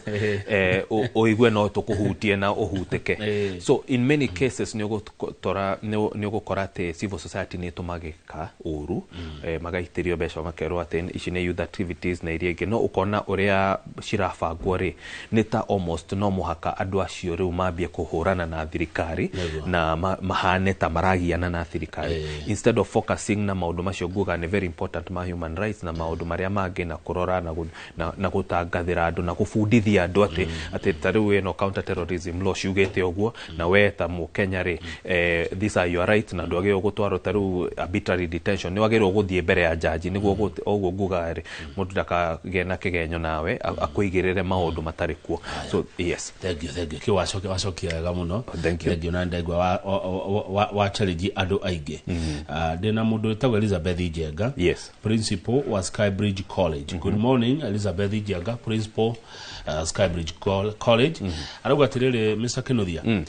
oigwe no tukuhutie na uhutike. So in many cases ni ugukora ati civil society ni tumagika uru magaitirio besho makerwo ati ici ni youth activities na iria ingi, no ukona uria cirabangwo ri ni ta almost no muhaka andu acio riu mambie kuhurana na thirikari na mahane ta maragiana na thirikari instead of focusing na maundu macio nguga ni very important ma human rights na maundu maria mangi na kurora na gutangathira andu na gufundithia andu ati tariu ino counter terrorism law ciugite uguo na we ta mu Kenya ri these are your rights na ndwagirwo gutwaro tariu arbitrary detention ni wagirwo guthie mbere ya jaji niguo uguo nguga ri mundu ndakagĩa na kigenyo nawe akuigirire maundu matari kuo. So yes, thank you kiwacokia wega muno. Thank you na ndegwa wa challenge andu aingi ndina mundu etagwo Elizabeth Njenga, yes, principal wa Skybridge College. Good morning Elizabeth Njenga, principal Skybridge College. Arauga atiriri Mr. Kinothia,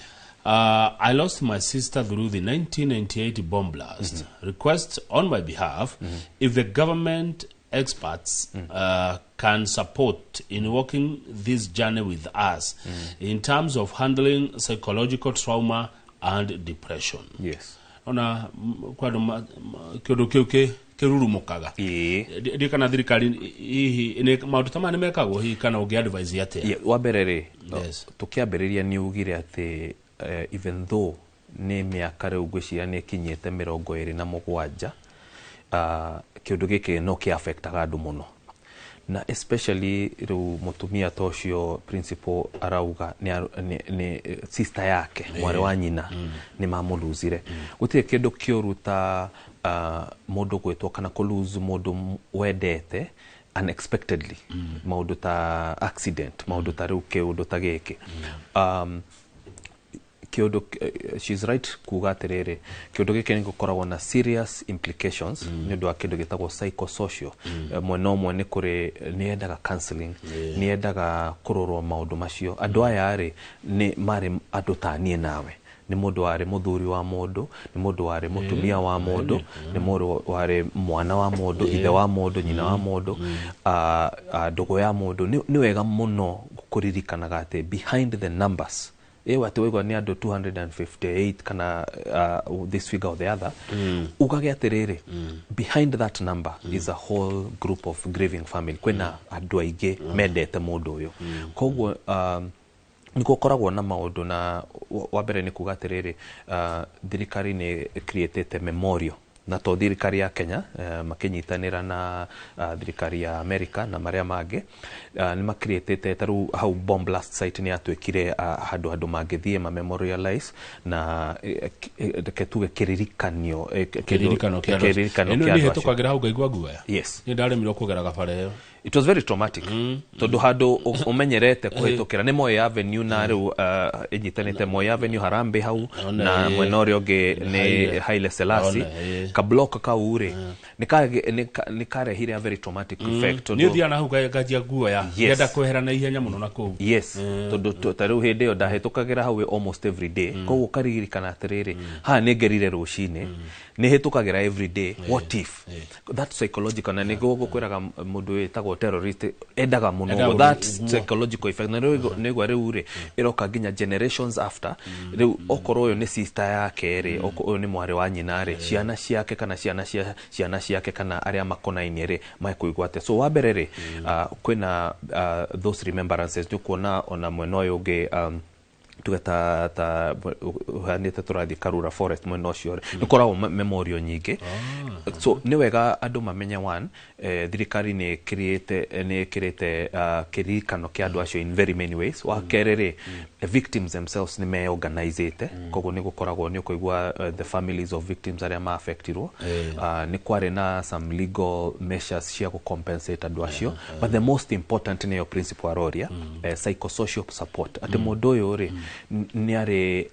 I lost my sister through the 1998 bomb blast. Request on my behalf if the government experts can support in working this journey with us in terms of handling psychological trauma and depression. Yes. Ona kwa kyodo kirurumukaga ndi kana thirikari hihi ni maundu tamani mekagwo hihi kana ungi advise yate wa mbere ri tukiambiriria ni ugire ati even though ni miaka riu ngwiciria ni kinyete 27 kyodo giki no ki affectaga andu muno na especially riu mutumia tocio principal arauga ni sister yake mwari wa nyina ni mamuluzire gutire kindu kioruta mundu gwetwo kana kuluzu mundu wendete unexpectedly maundu ta accident maundu ta riu kiundu ta giki kyodo she's right kuga atiriri kyodo giki ni gukoragwo na serious implications ni ndu akindu gitagwo psychosocial mweno mwe ni kuri ni endaga counseling ni endaga kurorwo maundu macio andu aya ri ni mari andu tanie nawe ni mundu wari muthuri wa mundu ni mundu wari mutumia wa mundu ni mundu wari mwana wa mundu ithe wa mundu nyina wa mundu ndugu ya mundu ni wega muno kuririkanaga ati behind the numbers watu wego ni andu 258 kana this figure or the other ukage atiriri behind that number is a whole group of grieving family kwena andu aige mendete mundu uyu koguo niko koragwo na maundu na wa mbere ni kuga atiriri thirikari ni created memorial na to thirikari ya Kenya makinyitanira na thirikari ya America na maria mangi ni makreatete taru how bomb blast site ni atwekire handu mangithie ma memorialize na ketuge kiririkanio eno ni hetukagira hau gaigwa guaya. Yes, ni ndaremirwo kugera gabare. It was very traumatic tondu handu umenyerete kuhitukira ni Moi Avenue na riu inyitanite Moi Avenue Harambe hau na mwena uria ungi ni Haile Selassie ka block ka ure ni karehire a very traumatic effect ni thiana hau gajia guoya ngenda kweherana ihenya muno na ku. Yes, tondu tariu hindi yo ndahitukagira hau almost every day koguo karirikana atiriri ha ni ngerire rucini ni hitukagira every day. What if that psychological na ni gukwiraga mundu wetagwo etagwo terrorist endaga muno that psychological effect na nego riu iroka ginya generations after riu okoro yo ni sister yake ri oyo ni mwari wa nyina ri ciana ciake kana ciana ciake kana aria makonainie ri maikuigwate so wabere ri kwina those remembrances nikuona ona mwena uyu ungi tugeta ta hanite turathi Karura Forest mwena ucio nikoragwo memorial nyingi so ni wega andu mamenye one thirikari ni create kirikano kia andu acio in very many ways wa kerere victims themselves ni me organizete koguo ni gukoragwo ni kuigwa the families of victims aria ma affectirwo ni kware na some legal measures cia ku compensate andu acio but the most important ni your principle aroria psychosocial support ati mundu uyu ri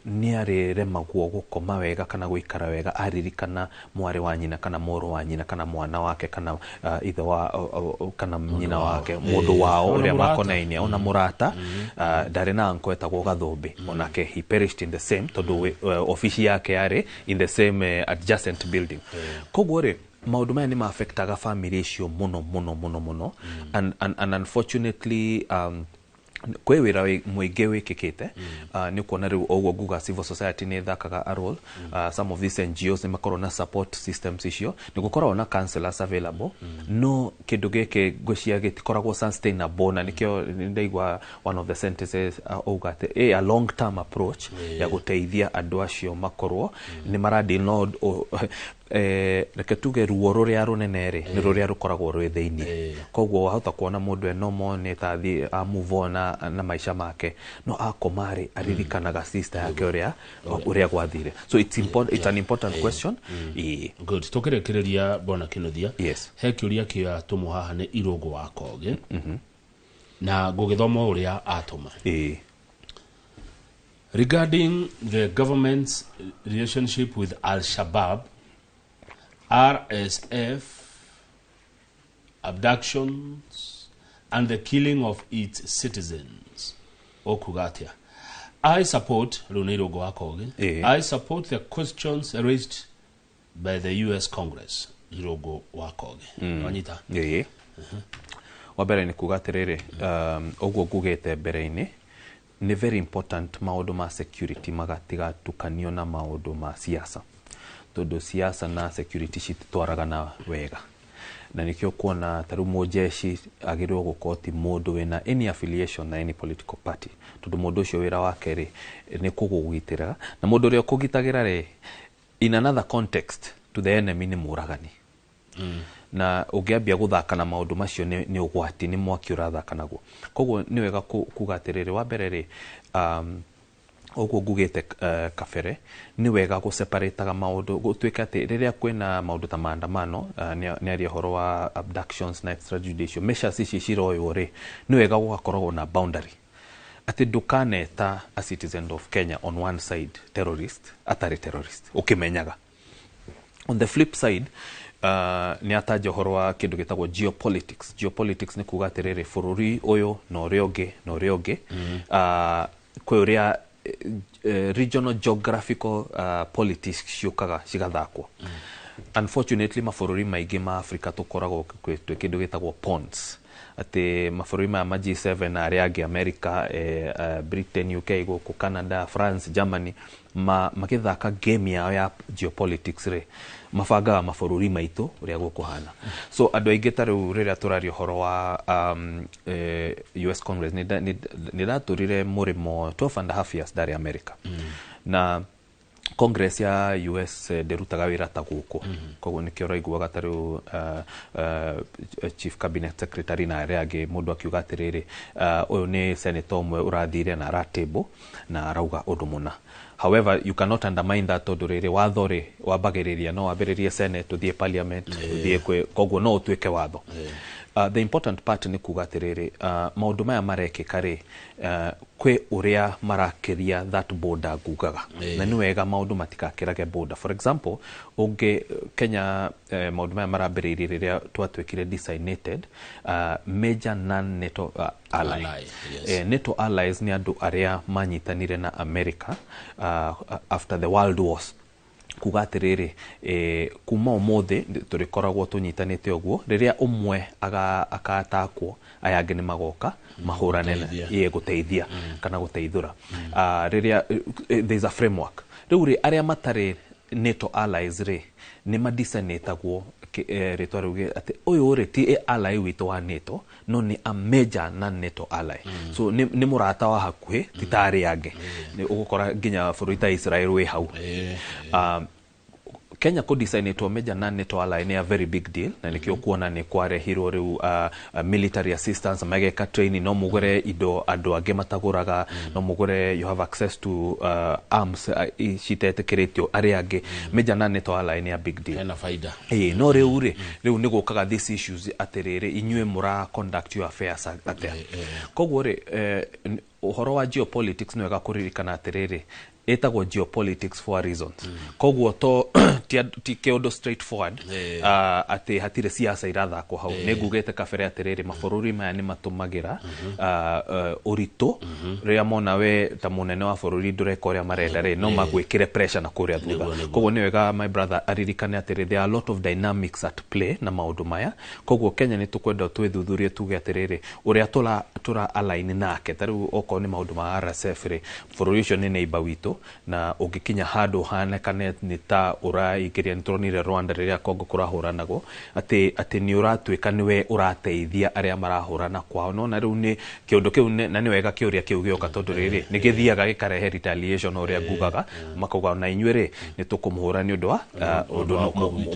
ni are remagwo gukoma wega kana guikara wega aririkana mwari wa nyina kana moro wa nyina kana mwana wake kana ithe wa kana nyina wake mundu wao uria makonainia ona murata ndare na anko etagwo Gathombe onake he perished in the same tondu office yake yari in the same adjacent building koguo ri maundu maya ni ma affectaga family icio muno and unfortunately kwe wira muingi wikikite ni kuona riu ogwo guga civil society ni thakaga a role some of these NGOs ni makoro na support systems icio ni gukora na counselors available no kindu gike gwicia gitikoragwo sustainable na nikio ndaigwa one of the sentences ogate a long term approach ya guteithia andu acio makorwo ni maradi nod reke tuge ruo ruria runenere ni ruria rukoragwo rwi thiini koguo wahota kuona mundu enomo ni tathi a move on na maisha make no akomari aririkanaga sister yake uria gwathire so it's an important question good tukirekereria bona Kinuthia yes he kiuria kia tumu haha ni Irungu wa Koge na gugithoma uria atuma regarding the government's relationship with Al-Shabaab, RSF, abductions, and the killing of its citizens. Okugatia. I support Runiro Goakoge. I support the questions raised by the US Congress. Irogo Wakoge. Anita. Wabere ni kugaterere ogwo gugete bereini ni very important maundu ma security magatiga tukanio na maundu ma siasa. Todo siasa na security cititwaraga na wega na nikio kuona taru mojeshi agirwo gukoti mundu wina any affiliation na any political party todo mundu ucio wira wake ri ni kugugitira na mundu uri kugitagira ri in another context to the enemy ni muragani na ugiambia guthaka na maundu macio ni ugwati ni mwaki urathaka naguo koguo ni wega kugatirire wa mbere ri ogwo gugete kafere ni wega go separate maundu gutwika ati riria kwina maundu ta maandamano ni ari horo wa abductions na extrajudicial measures ici ciroyo ri ni wega gugakorwo na boundary ati dukaneta a citizen of Kenya on one side terrorist atari terrorist ukimenyaga on the flip side ni ataje horo wa kindu gitagwo geopolitics ni kugaterere fururi oyo no rioge kwe uria regional geographical politics ciukaga cigathakwo unfortunately mafururi maingi ma Africa tukoragwo kwetwe kindu gitagwo pawns ati mafururi ma G7 na aria angi America Britain UK guku Canada France Germany magithaka game yao ya geopolitics ri mafanga mafururi maitu uria gukuhana so andu aingi taru riria turario horo wa US Congress ni daturire murimo 12.5 years dari America na Congress ya US derutaga wira ta guku koguo nikio raiguaga taru Chief Cabinet Secretary na reage mundu akiuga atiriri uyu ni senator umwe urathire na ratable na arauga undu muna. However, you cannot undermine that tonduriri wathori wabagiriria no wabiririe Senate to the parliament thie koguo no utwike watho. The important part ni kuga atiriri maundu maya marekika ri kwe uria marakiria that border gugaga na ni wega maundu matikakirage border. For example, unge Kenya maundu maya marambiririe riria twatwikire designated major non-NATO ally. NATO allies ni andu aria manyitanire na America after the world wars kuga atiriri kuma omothe turikoragwo tunyitanite oguo riria umwe akatakwo aya angĩ nĩmagoka mahũrane ye guteithia kana guteithura riria there's a framework riu ri aria matari NATO allies ri nĩ madisanetagwo ritwa ruge ati uyu ri ti ally witu wa NATO no ni a major non-NATO ally so ni murata wa hakuhi titari yange ni ugukora nginya bũrũri ta Israel we hau Kenya could design to major non-NATO ally ni a very big deal na nikio kuona ni kwarehirwo riu military assistance mageka training no mugure indo andu ange mataguraga no mugure you have access to arms citetekeretio ari ange major non-NATO ally ni a big deal na faida no riu ni gukaga these issues atiriri inywe mura conduct your affairs atia koguo ri uhoro wa geopolitics no ega kuririkana atiriri etagwo geopolitics for a reason koguo to ti kiondo straightforward ati hatire siasa irathako hau negugete kabere atiriri mabururi maya ni matumagira urito ria mona we ta munene wa bururi ndureka uria marenda ri no magwikire pressure na kuria thutha koguo ni wega my brother aririkane atiri there are a lot of dynamics at play na maundu maya koguo Kenya ni tukwenda twithuthurie tuge atiriri uria tura align nake taru oko ni maundu ma RSF ri bururi ucio ni neighbor witu na ugikinya handu hanekane ni ta uraikiria nitronire Rwanda riria Kongo kurahuranago ati ni uratwika niwe urateithia aria marahurana kwao no na riu ni kiundu kiu na ni wega kiuria kiu gioka tondu riri ni githiaga gikarehe retaliation uria ngugaga makoga na inyuere ni tukumuhura ni undu wa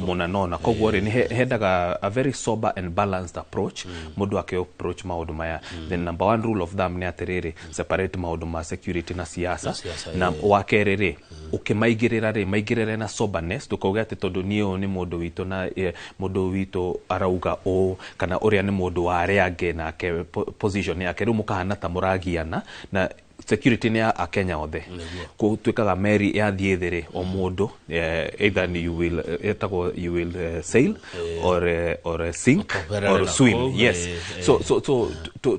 munanona koguo ri ni hendaga a very sober and balanced approach mundu approach maundu maya the number one rule of thumb ni atiriri separate maundu ma security na siasa na wakerere ukimaigirira ri maigirire na soberness tukauga ati tondu niyo ni mundu witu na mundu witu arauga o kana uria ni mundu wa aria ange na ke position yake ru mukahana ta muragiana na security ni a Kenya othe kutwikaga meri ya thiethire o mundu either you will sail or sink or swim yes so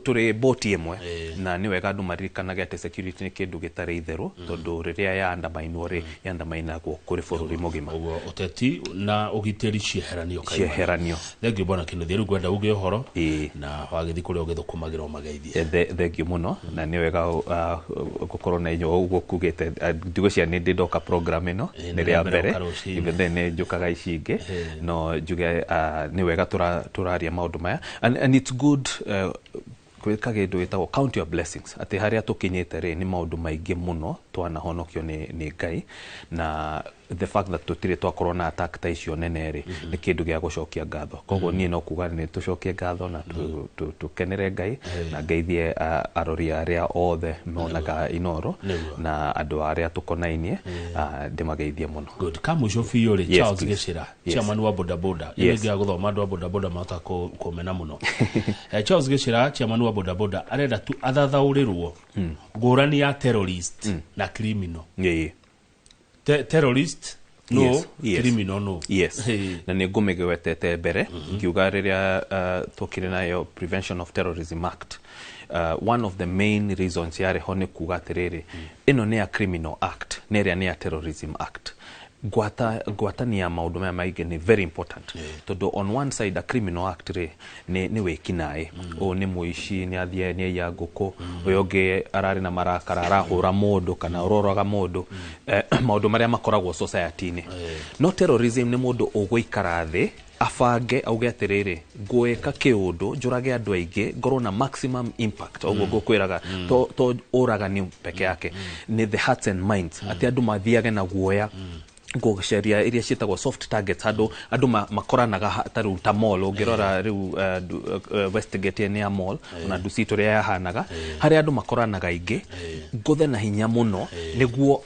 turi boat imwe na ni wega andu maririkanaga ati security ni kindu gitari itheru tondu riria ya andamainwo ri andamainagwo kuri bururi mugima uteti na ugiteri cieheranio thengio bona Kinuthia riu gwenda uge uhoro na wagithi kuria ugithukumagira mageithie thengio muno na ni wega gukorwo na inyo uguo kugite ndigo cia ni ndoka program ino ni ria mbere even then njukaga icinge no njuge ni wega turaria maundu maya and it's good kwika gindu gitagwo count your blessings ati haria tukinyite ri ni maundu maingi muno twanahonokio ni Ngai na the fact that tutire twakorwo na attack ta icio nene ri ni kindu gia gucokia ngatho koguo nie no kuga ni tucokie ngatho na tukenere Ngai na Ngaithie arori aria othe monaga inoro na andu aria tukonainie ndimageithie muno good kamu shofi ri Charles Gicira chairman wa boda boda ni gia guthoma andu wa boda boda mata kumena muno Charles Gicira chairman wa boda boda arenda tu athathaurirwo ngurani ya terrorist na criminal terrorist no criminal no na ni ngumigwetete mbere ngiuga riria tukire nayo Prevention of Terrorism Act one of the main reasons yare hone kuga atiriri ino ni a criminal act neria ni a terrorism act gwatania maundu maya maingi ni very important tondu on one side a criminal act ri ni wikinae o ni muici ni athie ni ya nguku uyo ngi arari na marakara arahura mundu kana uroraga mundu maundu maria makoragwo society ni no terrorism ni mundu ugwikara thi afange auge atiriri ngweka kiundu njurage andu aingi ngorwo na maximum impact oguo ngukwiraga to uraga ni peke yake ni the hearts and minds ati andu mathiage na guoya sheria iria cietagwo soft targets andu makoranaga taru ta mall ungirora riu Westgate ni mall na dusito ria yahanaga hari andu makoranaga ingi nguthe na hinya muno niguo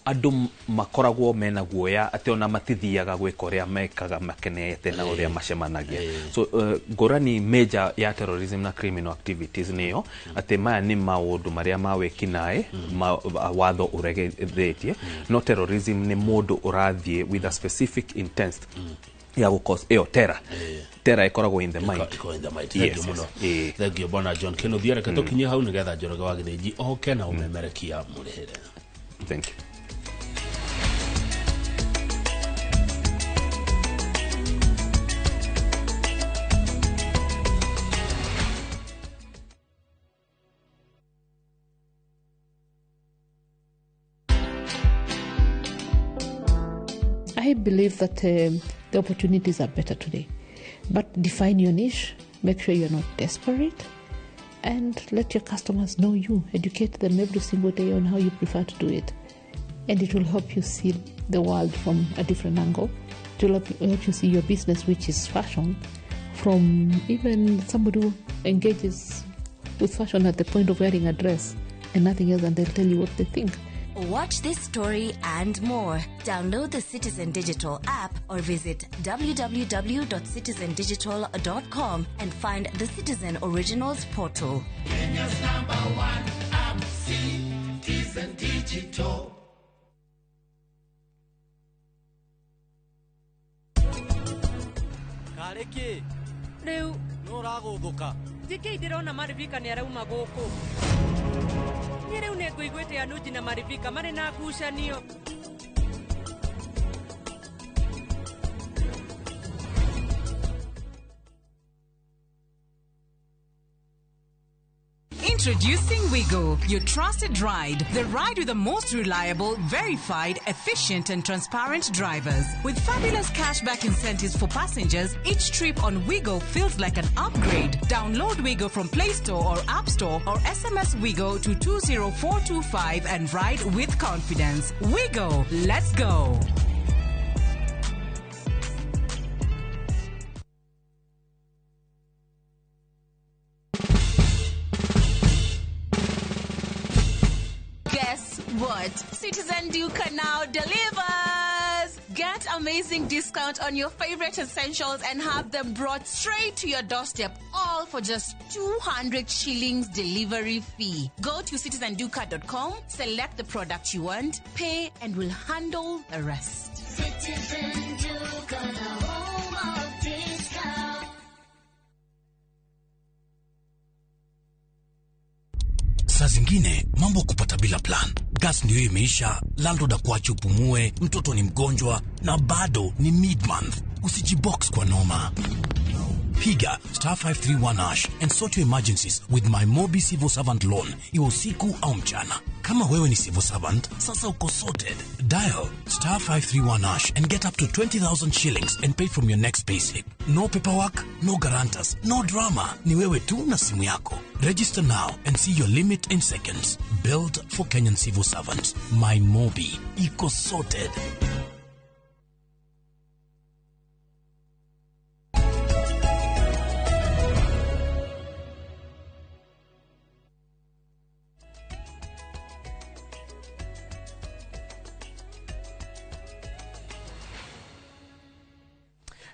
andu makoragwo mena guoya ati ona matithiaga gwika uria mekaga makenete na uria macemanagia so ngurani major ya terrorism na criminal activities niyo ati maya ni maundu maria mawekinae watho uregethetie no terrorism ni mundu urathie with a specific intent ya cause terror ikoragwo in the mind yes thank you bona John Kinuthia reka tukinye hau nigetha Njoroge wa Githinji oke na umemerekia murehere thank you I believe that the opportunities are better today. But define your niche, make sure you're not desperate, and let your customers know you. Educate them every single day on how you prefer to do it. And it will help you see the world from a different angle. It will help you see your business, which is fashion, from even somebody who engages with fashion at the point of wearing a dress and nothing else, and they'll tell you what they think. Watch this story and more. Download the Citizen Digital app or visit www.citizendigital.com and find the Citizen Originals portal. Kenya's #1 app, Citizen Digital. Kareki riu nuraguthuka Diki ndirona marivika ni arauma guku ni riu ne nguiguite anuji na marivika mari na ngucanio Introducing Wigo, your trusted ride. The ride with the most reliable, verified, efficient and transparent drivers. With fabulous cashback incentives for passengers, each trip on Wigo feels like an upgrade. Download Wigo from Play Store or App Store or SMS Wigo to 20425 and ride with confidence. Wigo, let's go. Guess what? Citizen Duca now delivers! Get amazing discount on your favorite essentials and have them brought straight to your doorstep, all for just 200 shillings delivery fee. Go to citizenduca.com, select the product you want, pay, and we'll handle the rest. Citizen Duca, the home of discount. Saa zingine mambo kupata bila plan. Gas ndio imeisha, landlord akuache upumue, mtoto ni mgonjwa na bado ni mid-month. Usijibox kwa noma. Piga *531# and sort your emergencies with my Mobi Civil Servant loan. Iwe usiku au mchana. Kama wewe ni civil servant, sasa uko sorted. Dial *531# and get up to 20,000 shillings and pay from your next payslip. No paperwork, no guarantors, no drama. Ni wewe tu na simu yako. Register now and see your limit in seconds. Built for Kenyan civil servants. My Mobi. Iko sorted.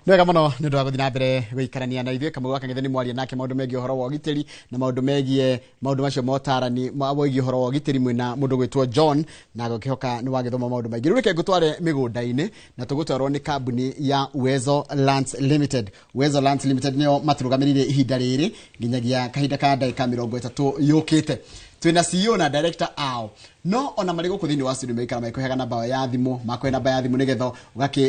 Nwega muno ni ndwa guthina mbere wikarania na ithuĩ kamwe gaka ngithe ni mwaria nake maundu megie horo wa giteri na maundu megie maundu macio motarani mawegie horo wa giteri mwina mundu gwitwo John na gokihoka ni wagithoma maundu maingi rureke ngutware migunda-ini na tugutwarwo ni kambuni ya Uwezo Lands Limited. Uwezo Lands Limited nio maturugamirire ihinda riri nginyagia kahinda ka ndagika 30 yukite. Twina CEO na director ao no ona marigo kuthini wa studio meikara maikohega namba ya thimu makoe namba ya thimu nigetho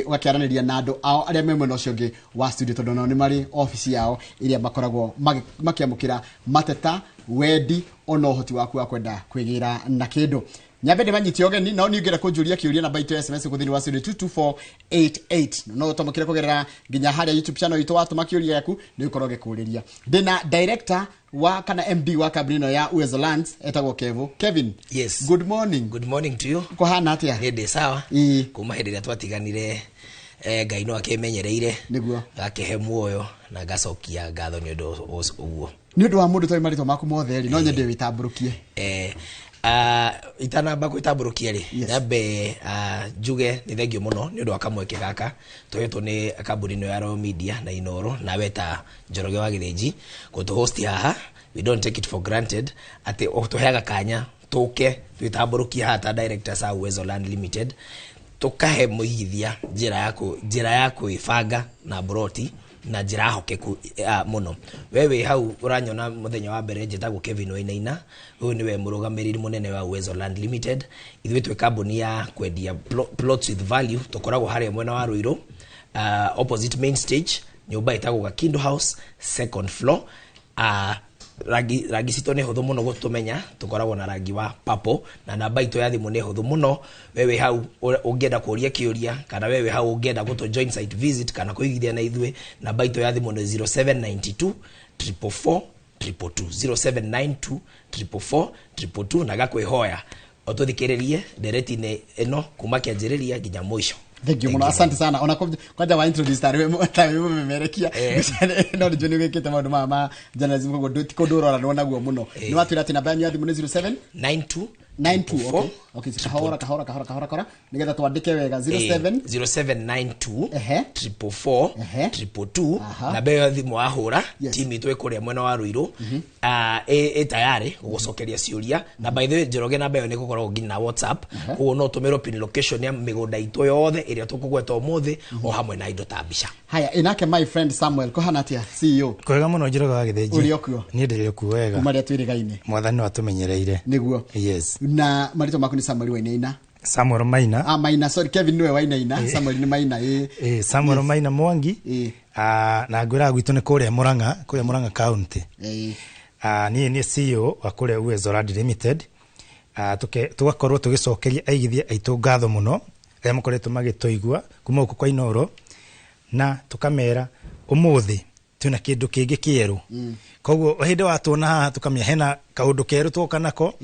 ugakiaraniria na andu ao aria memwe no ciongi wa studio tondu no ni mari office yao iria makoragwo makiamukira mateta wendi ona uhoti waku wa kwenda kwigira na kindu nyambe ndimanyiti ogeni no niungira kunjuria kiuria namba itu SMS kuthini wa studio 22488 no tomokire kugerera nginya haria YouTube channel itu watuma kiuria yaku ni ukoroge kuriria ndina director wa kana MD wa kabino ya Uwezo Lands etagwo Kevo. Kevin, yes, good morning. Good morning to you. Ko hana atia ndi sawa kuma hindi twatiganire Ngai no akemenyereire niguo gakihe muoyo na gacokia ngatho ni undu uguo ni undu wa mundu toi marito maku mothe ri no nyende witamburukie itanamba kwitamburukia ri nyambe njuge ni thengio muno ni undu wa kamweke gaka toyetwo ni kambuni no ya Royal Media na Inoro na weta Njoroge wa Githinji gutu host haha. We don't take it for granted ati tuheaga kanya tuke twitamburukia hata directors a Uwezo Land Limited tukahe muigithia njira yako ifanga na broti na njira hokeku muno. Wewe hau uranyona muthenya wa mbere njitagwo Kevin Wainaina. Huyu niwe murugamiriri munene wa Uwezo Land Limited. Ithuĩ twe kambuni ya kwendia plots with value tukoragwo haria mwena wa Ruiru opposite main stage nyumba itagwo Kindo House second floor. rangi cito nĩ hũthũ mũno gũtũmenya, tũkoragwo na rangi wa purple, na namba itũ ya thimũ nĩ hũthũ mũno. Wewe hau ũngĩenda kũũria kĩũria, kana wewe hau ũngĩenda gũtũ join site visit kana kũigithia na ithuĩ, namba itũ ya thimũ nĩ 0792 444 222 0792 444 222, na gakwĩhoya otũthikĩrĩrie ndereti-inĩ ĩno kuma kĩanjĩrĩria nginya mũico. Thank you muno, asante sana. Ona kwaja wa introduce tarehe memerekia no ni joni wekete maundu ma journalism ko ndurora nona guo muno. Ni watu ira tina bani yathi muno 0792 okay kahora nigetha twandike wega 0792 444 222 na beyo thimu ahura timu itu ikuria mwena wa Ruiru tayari gucokeria ciuria na by the way Njoroge na beyo ni gukorwo ngina WhatsApp kuo no tumiro pin location ya migunda itu yothe iria tukugweta umuthi o hamwe na indo ta mbica. Haya inake my friend Samuel kohanatia CEO kwega muno Njoroge wa Githenji uri okuo ni ndiri okuo wega kumaria twirigaine mwathani watumenyereire niguo yes na marito maku ni Samuel Wainaina. Samuel Maina. Maina, sorry, Kevin niwe Wainaina. Samuel ni Maina. Samuel Maina Mwangi. Na ngwira gwitu ni kuria Murang'a County. Ni CEO wa kuria Uwezo Land Limited. Tugakorwo tugicokeria aigithia aitu ngatho muno aria mukoretwo magitoigua kuma guku kwa Inoro, na tukamera umuthi tuna kindu kingi kieru. Koguo hindi watuna haha tukamya hena kaundu keru twoka nako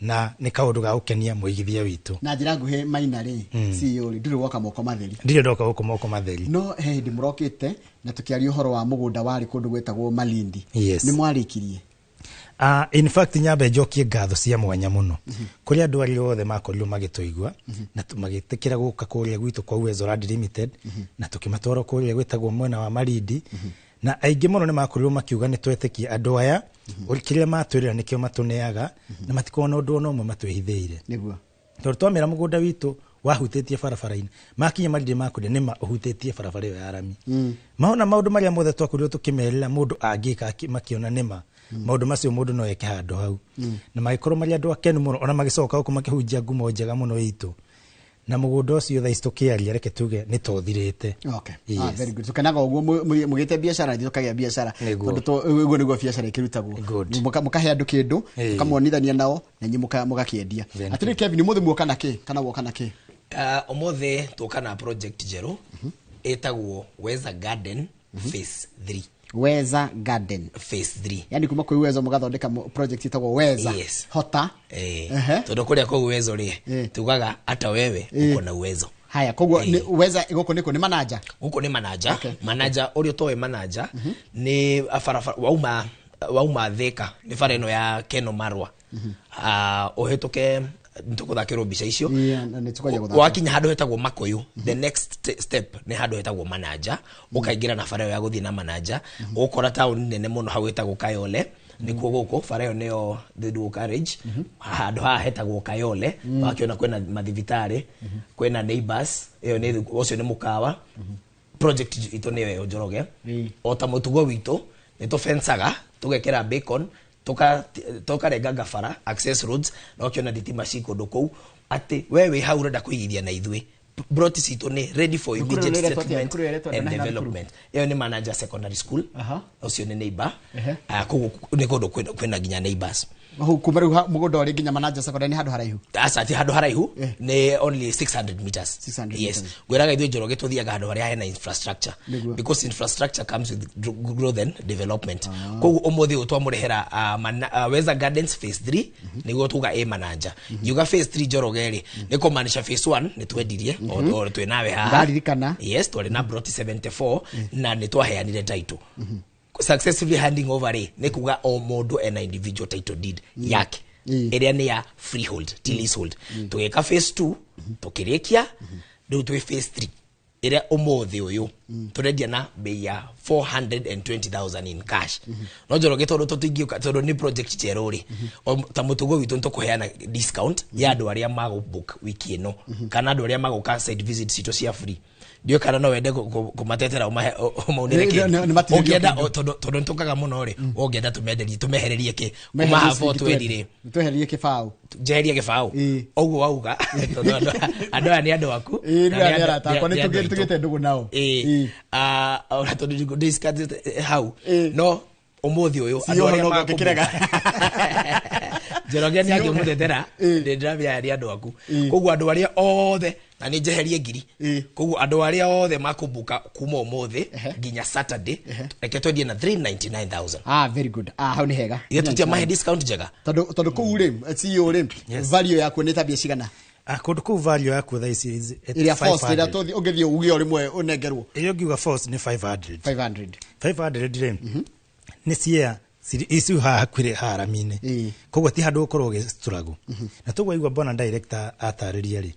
na ni kaundu ga gukenia muigithia witu. Na njira nguhe Maina ri CEO ri ndiri woka moko matheri. Ndiri ndoka guku moko matheri. No hindi murokite na tukiaria uhoro wa mugunda wari kundu gwetagwo Malindi. Ni mwarikirie. In fact nyambe njokie ngatho cia mwanya muno kuri andu ari othe makorirwo magitoigua na tumagitikira guka kuria gwitu kwa Uwezo Land Limited na tukimatwara kuria gwetagwo mwena wa Malindi. Na aingi muno ni makorirwo makiuga ni twetikie andu aya urikire matwirira nikio matuneaga na matikona undu ono mwe matwihithiire niguo tondu twamera mugunda witu wahutĩtie barabara-inĩ makinya Malindi makuria ni mahutĩtie barabara iyo ya rami maona maundu maria mothe twakorirwo tukimerera mundu angika makiona nima maundu macio mundu no eke handu hau na magikorwo mari andu akenu muno ona magicoka huko makihunjia ngumo njega muno itu na mugunda ucio tha istokiaria reke tuge ni tothirite. Okay. Yes. Very good. Tukanaga uguo mugite biashara tukagia biashara tondu to uguo niguo biashara ikirutagwo mukahe andu kindu mukamonithania nao na nyi mugakiendia. Atiri Kevin muthi muoka naki kana woka naki? Umuthi tuoka na project jeru etagwo Weza Garden Phase 3. Weza Garden Phase 3. Yani kuma kwa Uwezo mugathondeka project itagwo Weza. Yes. Hota. Tondu kuria kwa Uwezo ri tugaga hata wewe uko na uwezo. Haya kogwo Weza igoko niko ni manager. Uko ni manager. Okay. Manager uri towe manager ni afarafara wauma Thika ni fara ino ya Keno Marwa. Ohetoke ntukuthakirwo mbica icio wakinya handu hetagwo Makoyo the next step ni handu hetagwo manager ukaingira na fara ya guthii na manager ukora town nene muno hau hetagwo Kayole nikuo guku fara yo neo the dual carriage handu ha hetagwo Kayole wakiona kwena mathivitari kwena neighbors iyo ni ucio ni mukawa project ito niyo Njoroge ota mutugo witu ni to fensaga tugekera bacon toka rega gafara access roads na ukiona thitima ciko nduku ati wewe hau urenda kuigithia na ithui brought cito ni ready for immediate settlement and development. Iyo ni manager secondary school ucio ni neighbor ni kundu kwena ginya neighbors kuberu mugunda uri ginya manager secondary ni handu haraihu asati handu haraihu ni only 600 meters. Yes gwiraga ithui Njoroge tuthiaga handu haria hena infrastructure because infrastructure comes with growth and development. Koguo umuthi utwamurehera Weza Gardens Phase 3 niguo tuga manager yuga Phase 3 Njoroge ri ni kumanisha Phase 1 ni twendirie o twe nawe haha yes twari na brought 74 na ni twaheanire title successfully handing over ni kuga o mundu ena individual title deed yake area ni ya freehold leasehold tugeka Phase 2 tukirikia ndu twe Phase 3 area umuthi uyu turendia na bei ya 420,000 in cash no Njoroge tondu tutingiuka tondu ni project cherori ta mutugo witu ntukuheana discount ya andu aria magobook wiki ino kana andu aria magoka site visit cito cia free ndio kana no wende kumatetera umaunire ki ongienda tondu ntukaga muno ri ongienda tumehererie ki kuma hapo twendire twehererie kibao jeherie kibao oguo wauga tondu andu ni andu aku ni tugite ndugu nao ona tondu discuss how no umuthi uyu andu aria makukirega Njoroge ni akimutetera ndravia ari andu aku koguo andu aria othe na ni njeherie ngiri koguo andu aria othe makumbuka kuma umuthi nginya Saturday reke twendie na 399,000 very good hau ni hega ile tutia mahe discount njega tondu kuu ri CEO ri value yako ni tabia cigana kundu kuu value yako tha ici iria force ira tothi ungithio ugio rimwe unengerwo iyo ngiuga force ni 500 ri ni cia isu hakwire haramine koguo ti handu ukorwo ugisturago na tugwa igwa bona director atariria ri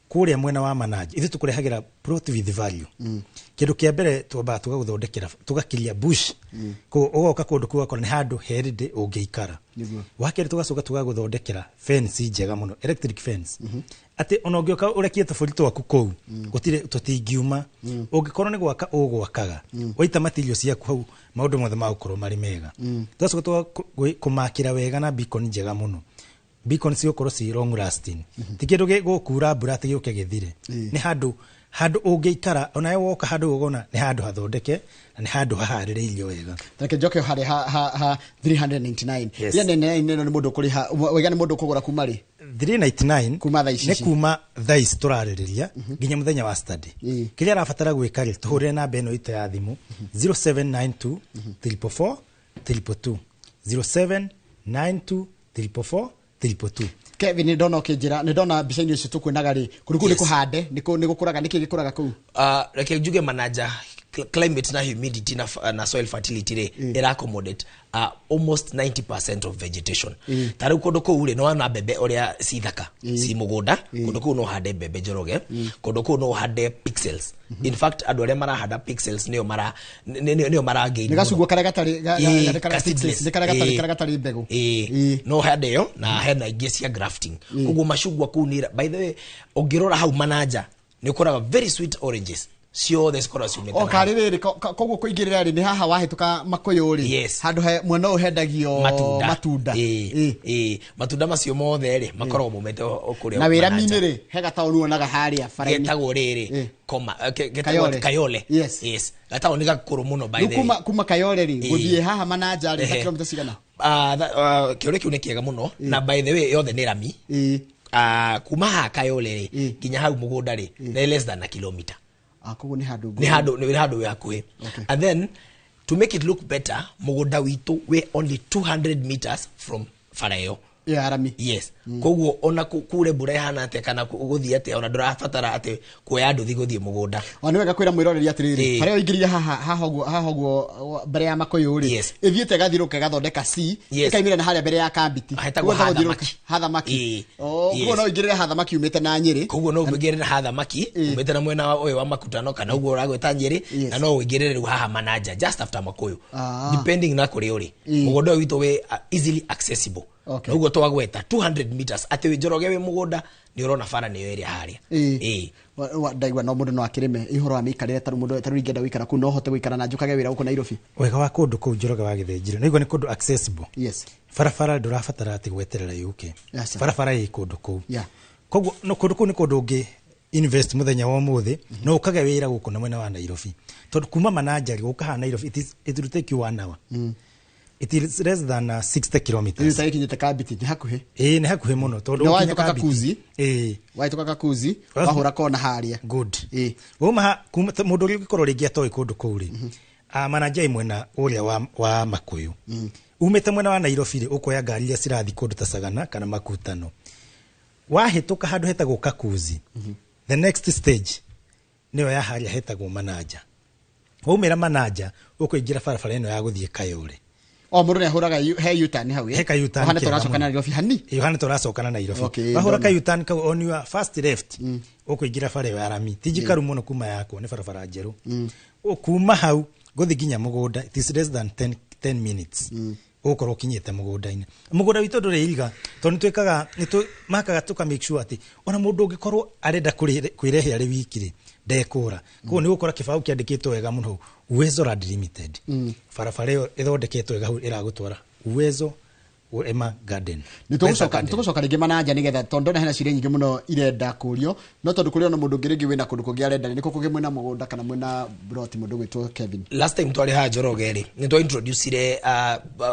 kuria mwena wa manager ithu tukurehagira plot with value kindu kia mbere twamba tugaguthondekera tugakiria bush ko ugoka kundu kuwa kora ni handu heride ungeikara wakere tugacoka tugaguthondekera fence njega muno electric fence ati onogioka urekie tofuri twaku kou gutire tutingiuma ungikorwo ni gwaka ugwakaga waita material ciaku hau maundu mothe ma gukorwo mari mega tugacoka kumakira wega na beacon njega muno beacon cio korwo ci long lasting tikindu gukura mbura tigioke githire ni handu ungeikara onaye woka handu ugona ni handu hathondeke na ni handu hahaririirio wega take joke hari ha 399 ya nene ni mundu kuriha wega ni mundu kugura kuma ri 399 kuma thaici ni kuma thaici turaririria nginya muthenya wa study kiria arabatara gwika ri tuhurire namba eno ita ya thimu 0792 344 322 0792 344 322 Kevin ni ndona ukijira ni ndona bica ini cio tukwenaga ri kuri ni kuhande ni gukuraga niki gikuraga kuu reke njuge manager climate na humidity na soil fertility re ira accommodate almost 90% of vegetation tari kundu kuu ri no wana bebe oria cithaka ci mugunda kundu kuu no hande bebe Njoroge kundu kuu no hande pixels in fact andu aria marahanda pixels nio mara gain ni gacugwo kare gatari gatari mbegu no hande yo na hena ingi cia grafting koguo macugwa kuu ni by the way ongirora hau manager ni ukora very sweet oranges ciothe cikorwo ciumite kaririri koguo kuingirira ri ni haha wahituka makuyu ri handu he mwena uhendagio matunda matunda macio mothe ri makorwo mumete okuria na wira mini ri hega taunu onaga haria faraini getagwo riri koma Kayole yes gatago ni gakuru muno by the kuma Kayole ri guthie haha manager ri kilomita cigana kiore kiu ni kiega muno na by the way yothe ni rami kuma ha Kayole ri ginya hau mugunda ri ni less than a kilometer koguo ni handu we hakuhi and then to make it look better mugunda witu we only 200 meters from Farayo arami yes koguo ona kure mbura ihana ate kana guthie ate ona ndurabatara ate kuoya andu thi guthie mugunda ona wega kwira mwiroreri atiriri Farayo ingiria haha guo mbere ya makuyu ri ithiete gathiruke gathondeka c ikaimira na haria mbere ya kambiti hathamaki koguo no ingirire hathamaki umite na Nyeri koguo no ingirire na hathamaki umite na mwena uyu wa Makutano kana uguo uragweta Nyeri na no ingirire ru haha manager just after makuyu depending na kuri uri mugunda witu we easily accessible uguo twagweta 200 meters ati Njoroge we mugunda ni urona fara ni area haria ndaigwa no mundu no akirime ihoro amikarire taru mundu taru ingenda wikara ku no hote wikara na njukage wira uko Nairobi wega wa kundu ku Njoroge wa githenjiro naigwa ni kundu accessible farafara ndurabatara ati gweterera yuke farafara i kundu ku koguo no kundu ku ni kundu ungi invest muthenya wa muthi no ukage wira guku na mwena wa Nairobi tondu kuma manager guka ha Nairobi it will take you 1 hour it is less than 60 kilometers ni saiki kabiti ni hakuhe ni hakuhe muno tondu waitoka Kakuzi waitoka Kakuzi wahura kona haria good uma mundu uri gikorwo ringi atoy kundu kuri manager mwena uria wa Makuyu umete mwena wa Nairobi ri ukoya ngari iria cirathi kundu ta Sagana kana Makutano wahituka handu hetagwo Kakuzi the next stage niyo ya haria hetagwo manager umira manager ukuingira farafara ino ya guthie Kayole mundu ni ahuraga he U-turn hau heka U-turn hana turacokana na Nairobi hani hana turacokana na Nairobi wahuraga U-turn ka on your first left ukuingira fare ya Arami tijikaru muno kuma yako ni farafara njeru ukuma hau guthi ginya mugunda it is less than 10 minutes ukorwo kinyete mugunda witu ndure iriga tondu twikaga nitu makaga tuka make sure ati ona mundu ungikorwo arenda kwirehia ri wikiri ndekura ko ni gukora kibau kiandikitwo wega muno Uwezo Land Limited farafara iyo ithondeketwo wega iragutwara Uwezo Emma Garden. Nitugucoka ringi mananja nigetha tondu hena ciria nyingi muno irenda kurio no tondu kuri ona mundu ngiringi wina kundu kungi arenda ni kukuge mwina mugunda kana mwina broti mundu gwitwo Kevin. Last time twari ha Njoroge ri ni twa introduce ile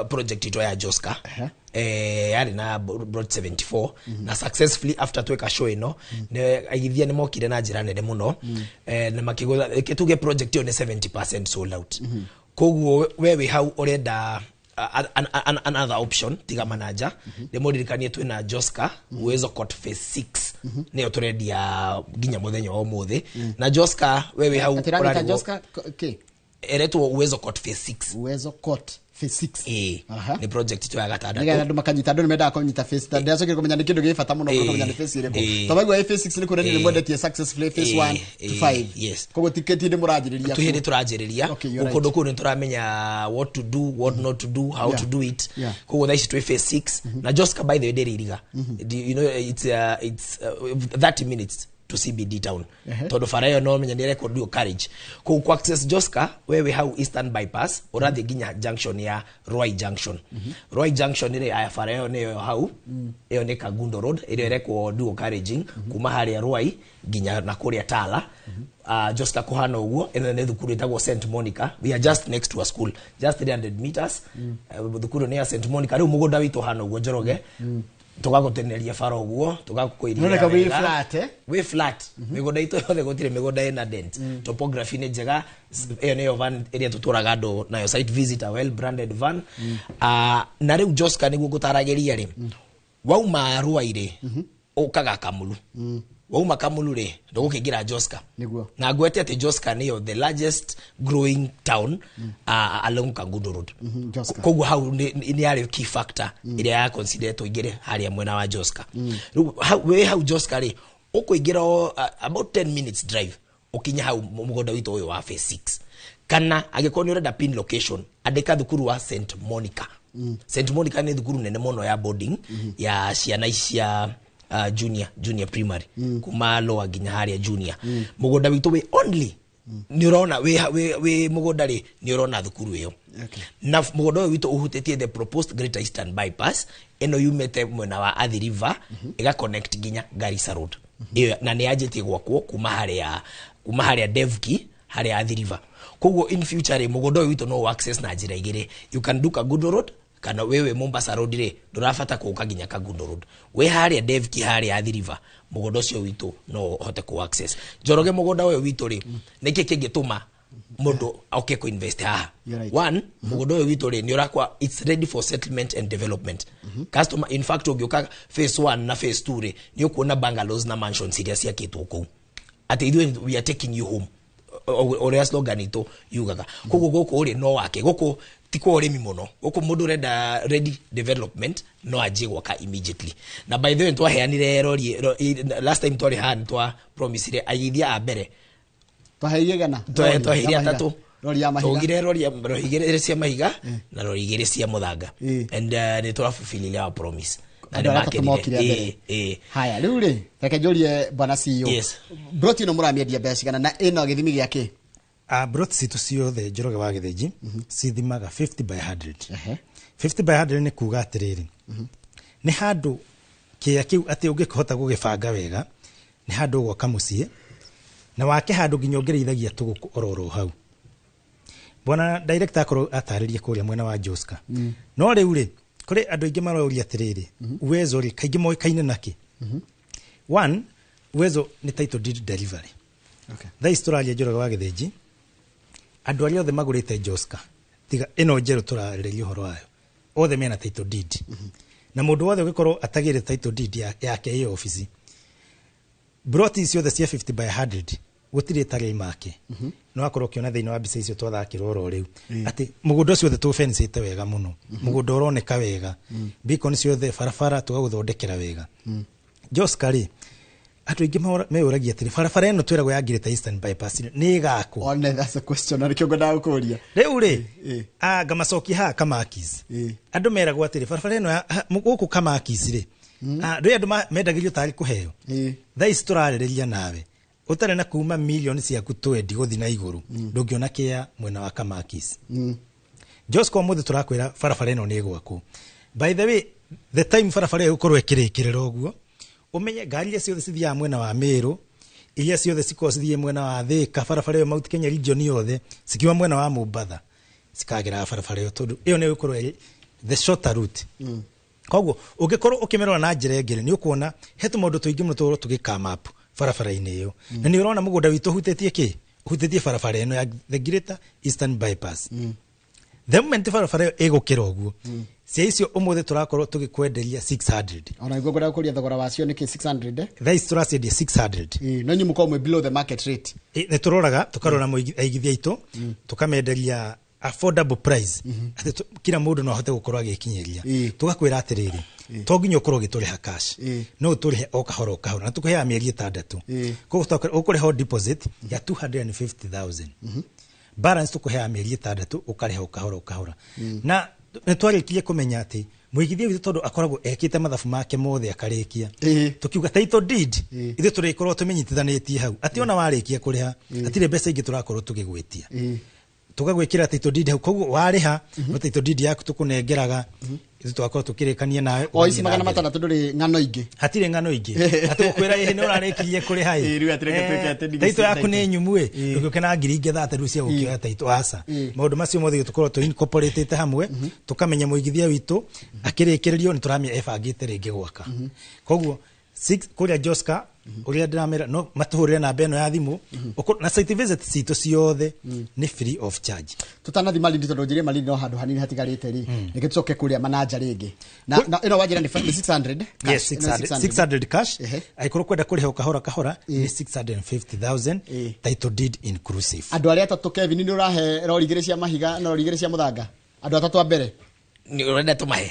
project ito ya Joska. Yari na brought 74 na successfully after tweka show ino ne agithia ni mokire na njira nene muno na makigoza kituge project yo ni 70% sold out. Koguo wewe hau orenda another option tiga manager de modirikanie twina Joska uwezo court phase 6 ne turendia ginya muthenya wa umuthi na Joska wewe hau orenda Joska okay ereto uwezo court phase 6 uwezo court phase 6 ni project ito ya gatandatu nigenda ndu makanyita ndu nimenda akonyita phase 3 ndacoke kumenya ni kindu gifata muno kumenya ni phase ireko tabagwa phase 6 ni kureni ni mwendetie successfully phase 1 to 5 yes kogo tiketi ndi murajiriria tuhinde turajiriria ukondo kuni turamenya what to do what not to do how to do it kogo thaici twi phase 6 na Joska by the way deririga you know it's 30 minutes to CBD town. Todo farayo no menya ni record yo carriage. Ku access Joska wewe how Eastern bypass urathi ginya junction ya Roy Junction. Roy Junction ile ya farayo ne how eyo ne Kagundo Road ile record duo carriaging kuma hali ya Roy ginya na kuria Tala. Joska kuhana uguo and then thukuru itagwo St Monica. We are just next to a school, just 300 meters. Thukuru near St Monica riu mugoda witu hana uguo Njoroge. Tugaguteneria faro guo tugakuiria none ka we flat we flat migoda ito yothe gutire migoda ina dent topography ne njega eyo ne van area tuturaga ndo nayo site visit a well branded van na riu Joska niguo gutarageria ri wauma Ruaire ukaga Kamulu wauma Kamulu ri ndugukingira Joska niguo na gwete ati Joska niyo the largest growing town along Kagundo Road kogu how ni ari key factor ile ya consider to igere hali ya mwena wa Joska how Joska ri ukuigira about 10 minutes drive ukinya how mugoda wito uyo wa phase 6 kana agekoni urenda pin location andika thukuru wa St Monica St Monica ni thukuru nene mono ya boarding ya ciana cia junior primary kuma lower ginya haria junior mugoda witu we only ni urona we mugoda ri ni urona thukuru iyo na mugoda witu uhutetie the proposed Greater Eastern bypass eno yumete mwena wa Athi River ega connect ginya Garissa Road iyo na ni ajetie gwakwo kuma haria Devki haria Athi River koguo in future mugoda witu no access na njira igire you can do Kagundo Road kana wewe Mombasa Road ri ndurafata kuuka ginya Kagundo Road we haria Devki haria Athi River mugodo cio witu no hote ku access Njoroge mugoda we witu ri niki kingituma mundu oke ku invest ha one mugodo we witu ri ni urakwa it's ready for settlement and development customer in fact ogioka phase 1 na phase 2 ri ni ukuona bungalows na mansions iria cia kituko ati we are taking you home oria slogan ito yugaga kogo goko uri no wake goko tiko urimi muno goko mundu renda ready development no aje gwaka immediately na by the way twa heanire rori last time twari han twa promise agithia a mbere twaheire gana twaheire atatu rori ya mahiga tugire rori igire cia mahiga na rori igire cia muthanga and ni twafulfill our promise haya riu ri reke njurie bwana CEO broti no muramiendia mbeca kana na ino githimi giake broti citu ciothe Njoroge wa Githinji cithimaga 50 by 100 50 by 100 ni kuga atiriri ni handu kia kiu ati ungikihota gugibanga wega ni handu gwaka mucie na wake handu nginyongereithagia tuguku ororo hau bwana director akoro ataririe kuria mwena wa Joska no riu ri kuri andu ingi maroria atiriri uwezo ri kaingi moikaine naki one uwezo ni title deed delivery tha historia Njoroge wa Githinji andu aria othe magurite Joska tiga ino njeru turariria horo ayo othe mena title deed na mundu wothe ugikorwo atagire title deed yake iyo office broti ciothe cia 50 by 100 gutire tari make no akorwo kiona thiini wa bica icio twathakirwo ro riu ati mugundo ciothe tu fence ite wega muno mugundo uroneka wega beacon ciothe farafara tugaguthondekera wega Joska ri atu ingi meuragia atiri farafara eno twiragwo ya Greater Eastern bypass ni gako one that's a question ari kiongo na ukuria riu ri ngamacoki ha kamakis andu meragwo atiri farafara eno guku kamakis ri ri andu mendagirio tari kuheo tha isturariria nawe utare na kuma milioni ciaku twendi guthi na iguru ndungiona kia mwena wa kamakis Joska muthe turakwira farafara eno ni gwako by the way the time barabara ĩyo gũkorwo ĩkĩrĩkĩrĩra ũguo ũmenye ngari iria ciothe cithiaga mwena wa Meru iria ciothe cikorwo cithiĩ mwena wa Thika barabara ĩyo Mount Kenya region yothe cikiuma mwena wa Mombatha cikagera barabara ĩyo tondũ ĩyo nĩ gũkorwo the shorter route koguo ũngĩkorwo ũkĩmerora na njĩra ĩngĩ nĩ ũkuona he tũmaũndũ tũingĩ mũno tũrwo tũgĩkamap barabara-inĩ ĩyo na nĩ ũrona mũgũnda witũ ũhutĩtie kĩ ũhutĩtie barabara ĩno ya the Greater Eastern Bypass the moment barabara ĩyo ĩgũkĩra ũguo cia icio ũmũthĩ tũrakorwo tũgĩkwenderia 600 ona igũo ngora kũria thogora wacio nĩ 600 thais tũraciendia 600 no nyumu kwa below the market rate nĩ tũroraga tũkarora aigithia itũ tũkamenderia affordable price ati kila mũndũ no ahote gũkorwo agĩkinyĩria tugakwĩra atĩrĩrĩ to nginya ũkorwo ũgĩtũrĩha cash no ũtũrĩhe o kahora na tũkũheaga mĩeri 6 koguo ũkũrĩha deposit ya 250,000 balance tũkũheaga mĩeri 6 ũkarĩha o kahora na nĩ twarĩkirie kũmenya atĩ mũigithia witũ tondũ akoragwo ekĩte mathabu make mothe akarĩkia tukiuga title deed ithuĩ tũrĩkorwo tũmenyitithanĩtie hau atĩ ona warĩkia kũrĩha atirĩ mbeca ingĩ tũrakorwo tũgĩgwĩtia tugagwĩkĩra title deed hau koguo warĩha no title deed yaku tũkũnengeraga ithuĩ twakorwo tũkĩrĩkania nawe o ici 600 ndũrĩ ng'ano ingĩ hatirĩ ng'ano ingĩ atĩ ũkwĩra ĩhĩ nĩ ũrarĩkirie kũrĩha title yaku nĩ nyumu ndũgĩũke na ngiri ingĩ thate rĩu cia gũkĩoya title aca maũndũ macio mothe tũkorwo tũ incorporatete hamwe tũkamenya mũigithia witũ akĩrĩkĩrĩrio nĩ tũramenya ebangĩte rĩngĩ gwaka koguo kũrĩa Joska ũrĩa ndĩramera no matũhũrĩre namba ĩno ya thimũ na site visit citũ ciothe nĩ free of charge tutanathi malindi tondũ njĩrĩ malindi no handũ hanini hatigarĩte rĩ nĩkĩ tũcoke kũrĩa manager rĩngĩ na ĩno wajĩra nĩ 600 yes 600 cash aikorwo kwenda kũrĩha o kahora nĩ 650,000 title deed inclusive andũ arĩa atatũ Kevin nĩ ũrahe rori igĩrĩ cia mahiga na rori igĩrĩ cia mũthanga andũ atatũ a mbere ni urenda tumahe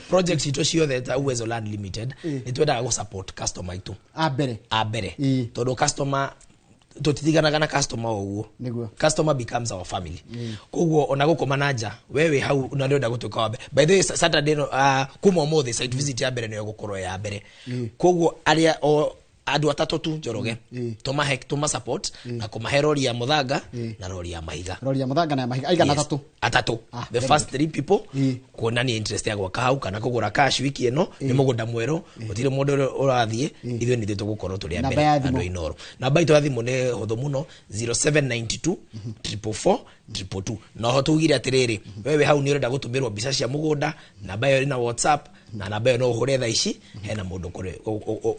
project ito ciothe ta Uwezo Land Limited ni twenda go support customer itu a bere todo customer tutitiganaga na customer oguo customer becomes our family koguo ona guko manager wewe hau unarenda gutuka wabe by the way Saturday kuma mothe site visit ya bere ni gukorwo ya bere koguo aria andu atatu tu Njoroge tuma support na kumahe rori ya muthanga na rori ya mahiga na mahiga aigana atatu the first 3 people kuonania interest ya gwaka hau kana kugura cash wiki eno ni mugunda mwero utire mundu urathie ithuĩ nĩ tugukorwo turi ya mbere andu inoro namba itu ya thimu nĩ huthu muno 0792 444 222 no ho tugire atiriri wewe hau ni urenda gutumirwo mbica cia mugunda namba iyo ina WhatsApp na namba iyo no uhure tha ici hena mundu kuri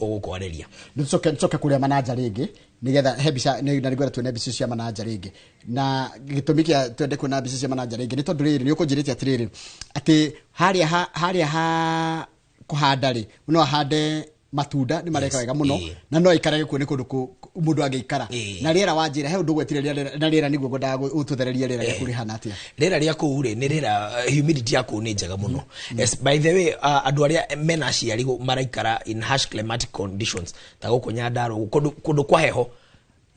ugukwareria nĩtũcoke kũrĩa manager rĩngĩ nigetha he mbica na nĩgwenda tuone mbica cia manager rĩngĩ na gĩtũmi kĩa twende kuona mbica cia manager rĩngĩ nĩ tondũ rĩrĩ nĩ ũkũnjĩrĩte atĩrĩrĩ atĩ harĩa ha kũhanda rĩ no ahande matunda ni mareka wega muno na no ikare kuo ni kundu mundu angeikara na riera wanjira he undu gwetire riera na riera niguo ngwendaga ututhereria riera rĩa kuri hana atia riera rĩa kuu ri ni riera humidity yako ni njega muno yes by the way andu aria mena aciari maraikara in harsh climatic conditions ta guku Nyandarua kundu kwa heho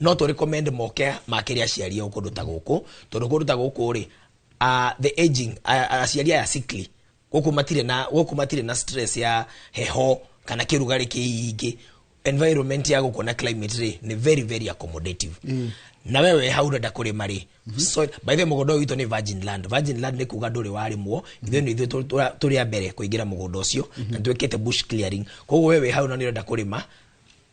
no to recommend moke makiria aciari au kundu ta guku tondu kundu ta guku ri the aging aciari ya sickly guku matire na stress ya heho kana kirugari kiingi environment yago kuna climate ri ni very very accommodative na wewe haurenda kurima ri so by the mugondo wito ni virgin land ni kuga nduri warimwo ithuĩ turi a mbere kuingira mugondo ucio na twekete bush clearing koguo wewe hauna ni urenda kurima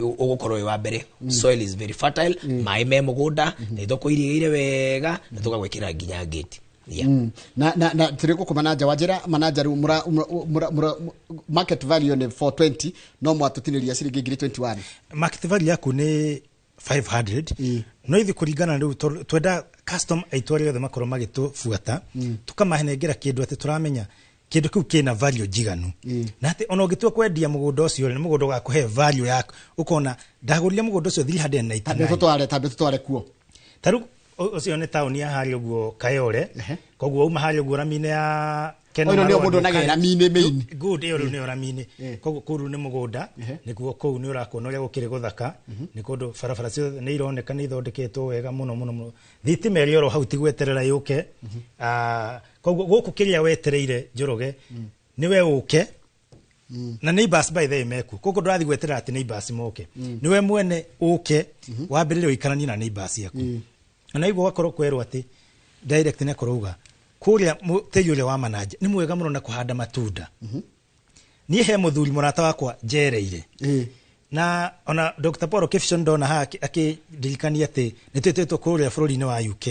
ugukorwo wi wa mbere soil is very fertile mai me mugunda ni thoko iriire wega na tugagwekira nginya gate na tiriko kwa manager market value ni 420 no mwatutiniria ciringi 21 market value yako ni 500 no ithi kuringana riu twenda custom aitwari yothe makorwo magitufuata tukamahengera kindu ati turamenya kindu kiu kina value jiganu na ati ona ugitua kwendia mugunda ucio ni mugunda ugakuhe value yako ukona ndagurire mugunda ucio 399 tabe tutware kuo taru ucio ni town ya hari uguo Kayole koguo uma hari uguo ramine ya Oino ni mundu nagera mine main good iyo ni ramine koguo kuru ni mugunda nikuo kou ni urakona uria gukire guthaka ni kundu barabara cio ni ironeka ni ithondeketwo wega muno thitima ĩrĩ oro hau tigweterera yuke koguo guku kiria wetereire Njoroge ni we uke na neighbors by the meku koko ndurathi gweterera ati neighbors moke ni we mwene uke wambirire uikarani na neighbors yaku na igwo gakorwo kwerwo ati direct ne koruga kuria tĩri ũrĩa wa manaja nĩ mwega mũno na kũhanda matunda niĩ he mũthuri mũrata wakwa njereire na ona Dr. Paul Kifson ndona haha akĩndirikania atĩ nĩ twĩtĩtwo kũrĩa bũrũri-inĩ wa UK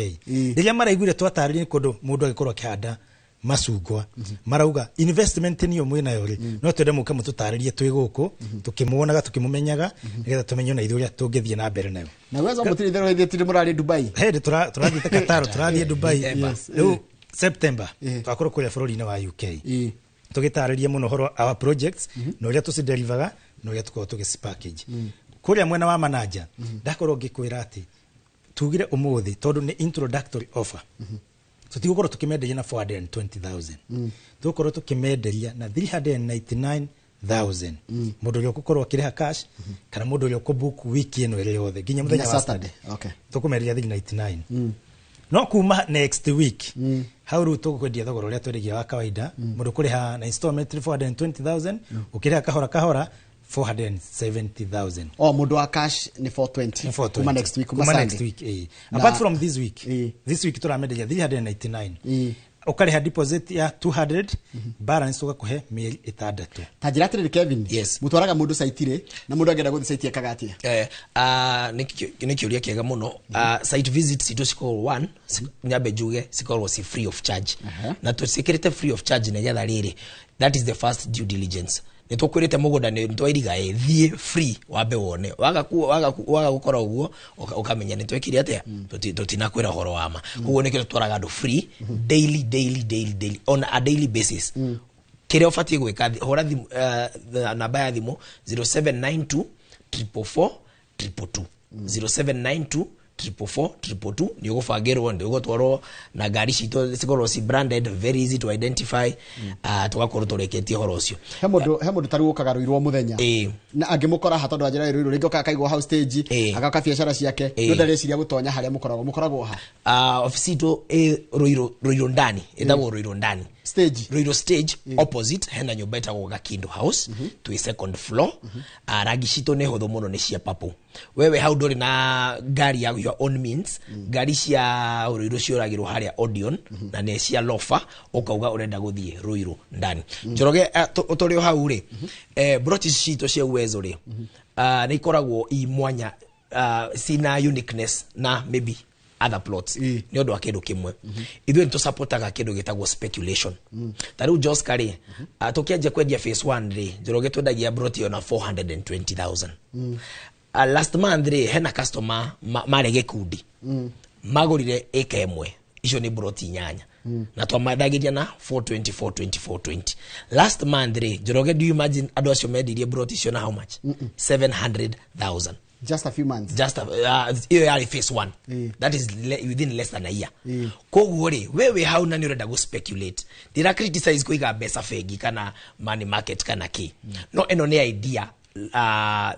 rĩrĩa maraiguire twatarĩria kũndũ mũndũ agĩkorwo akĩhanda macungwa marauga investment niyo mwĩnayo rĩ no twende mũke mũtũtarĩrie twĩ gũkũ tũkĩmuonaga tũkĩmũmenyaga nĩgetha tũmenye na ithuĩ ũrĩa tũngĩthiĩ na mbere nayo na wezo mũtiri thero hithĩtire mũrarĩ Dubai tũrathiĩte Qatar tũrathiĩ Dubai rĩu September twakorwo kũrĩa bũrũri-inĩ wa UK tũgĩtarĩria mũno horo our projects na ũrĩa tũcidelivaga na ũrĩa tũkorwo tũgĩcipackage kũrĩa mwena wa manager ndakorwo ngĩkwĩra atĩ tugire ũmũthĩ tondũ nĩ introductory offer tũtigũkorwo tũkĩmenderia na 420,000 tũgũkorwo tũkĩmenderia na 399,000 mũndũ ũrĩa ũgũkorwo akĩrĩha cash kana mũndũ ũrĩa ũkũbook wiki ĩno ĩrĩa yothe nginya mũthenya wa Saturday tũkũmenderia 399 no kuma next week hau rĩu tũgũkwendia thogora ũrĩa twendagia wa kawaida mũndũ kũrĩha na installment 420,000 ũkĩrĩha kahora kahora 470,000 mũndũ wa cash ni 420 kuma next week apart from this week tũramenderia 399 ũkarĩha deposit ya 200 balance ũgakũhe mĩeri 6 tanjira atĩrĩrĩ Kevin mũtwaraga mũndũ site ire na mũndũ angĩenda gũthiĩ site akagatia nĩ kĩũria kĩega mũno site visits itũ cikorwo one nyambe njuge cikorwo si free of charge na tũciĩkĩrĩte free of charge nĩgetha rĩrĩ that is the first due diligence nĩ tũkwĩrĩte mũgũnda nĩ twairiga thiĩ free wambe wone waga gũkora ũguo ũkamenya nĩ twekire atĩa tũtinakwĩra horo wama koguo nĩkĩo twaraga andũ free daily on a daily basis kĩrĩa ũbatiĩ gwĩka hora namba ya thimũ 0792 444 222 0792 444 nĩ ũgũbangĩrwo nĩ ũgũtwarwo na ngari citũ cikorwo ci branded very easy to identify tugakorwo tũreketie horo ũcio he mũndũ tarĩ ũkaga rũirwo mũthenya na angĩmũkora ha tondũ ajira rũirwo rĩngĩ akaigwo house stage agaka biacara ciake no ndareciria gũtonya harĩa mũkoragwo ha ofisi itũ rũirwo ndani ĩtagwo rũirwo ndani Ruiru stage opposite hena nyumba etagwo Gakindo House twĩ second floor rangi citũ nĩ hũthũ mũno nĩ cia purple wewe hau ndũrĩ na ngari ya your own means ngari cia Ruiru cioragirwo harĩa Odeon na nĩ cia lofa ukauga ũrenda gũthiĩ Ruiru ndani Njoroge ũtũrĩ hau rĩ broches citũ cia uwezo rĩ nĩ ikoragwo i mwanya sina uniqueness na maybe other plots ni ũndũ wa kĩndũ kĩmwe ithuĩ nĩ tũsupportaga kĩndũ gĩtagwo speculation tarĩu Jos Kari tũkĩanjia kwendia phase 1 rĩ Njoroge twendagia broti ona 420,000 last month rĩ hena customer marĩ gĩkundi magũrire eka ĩmwe icio nĩ broti 8 na twamandagĩria na 420 last month rĩ Njoroge do you imagine andũ acio mendirie broti icio na how much 700,000 just a few months hiyo ya phase 1 that is within less than a year koguo rĩ wewe hau na nĩ ũrenda go speculate ndira criticize kuiga mbeca bengi kana money market kana ki no eno nĩ idea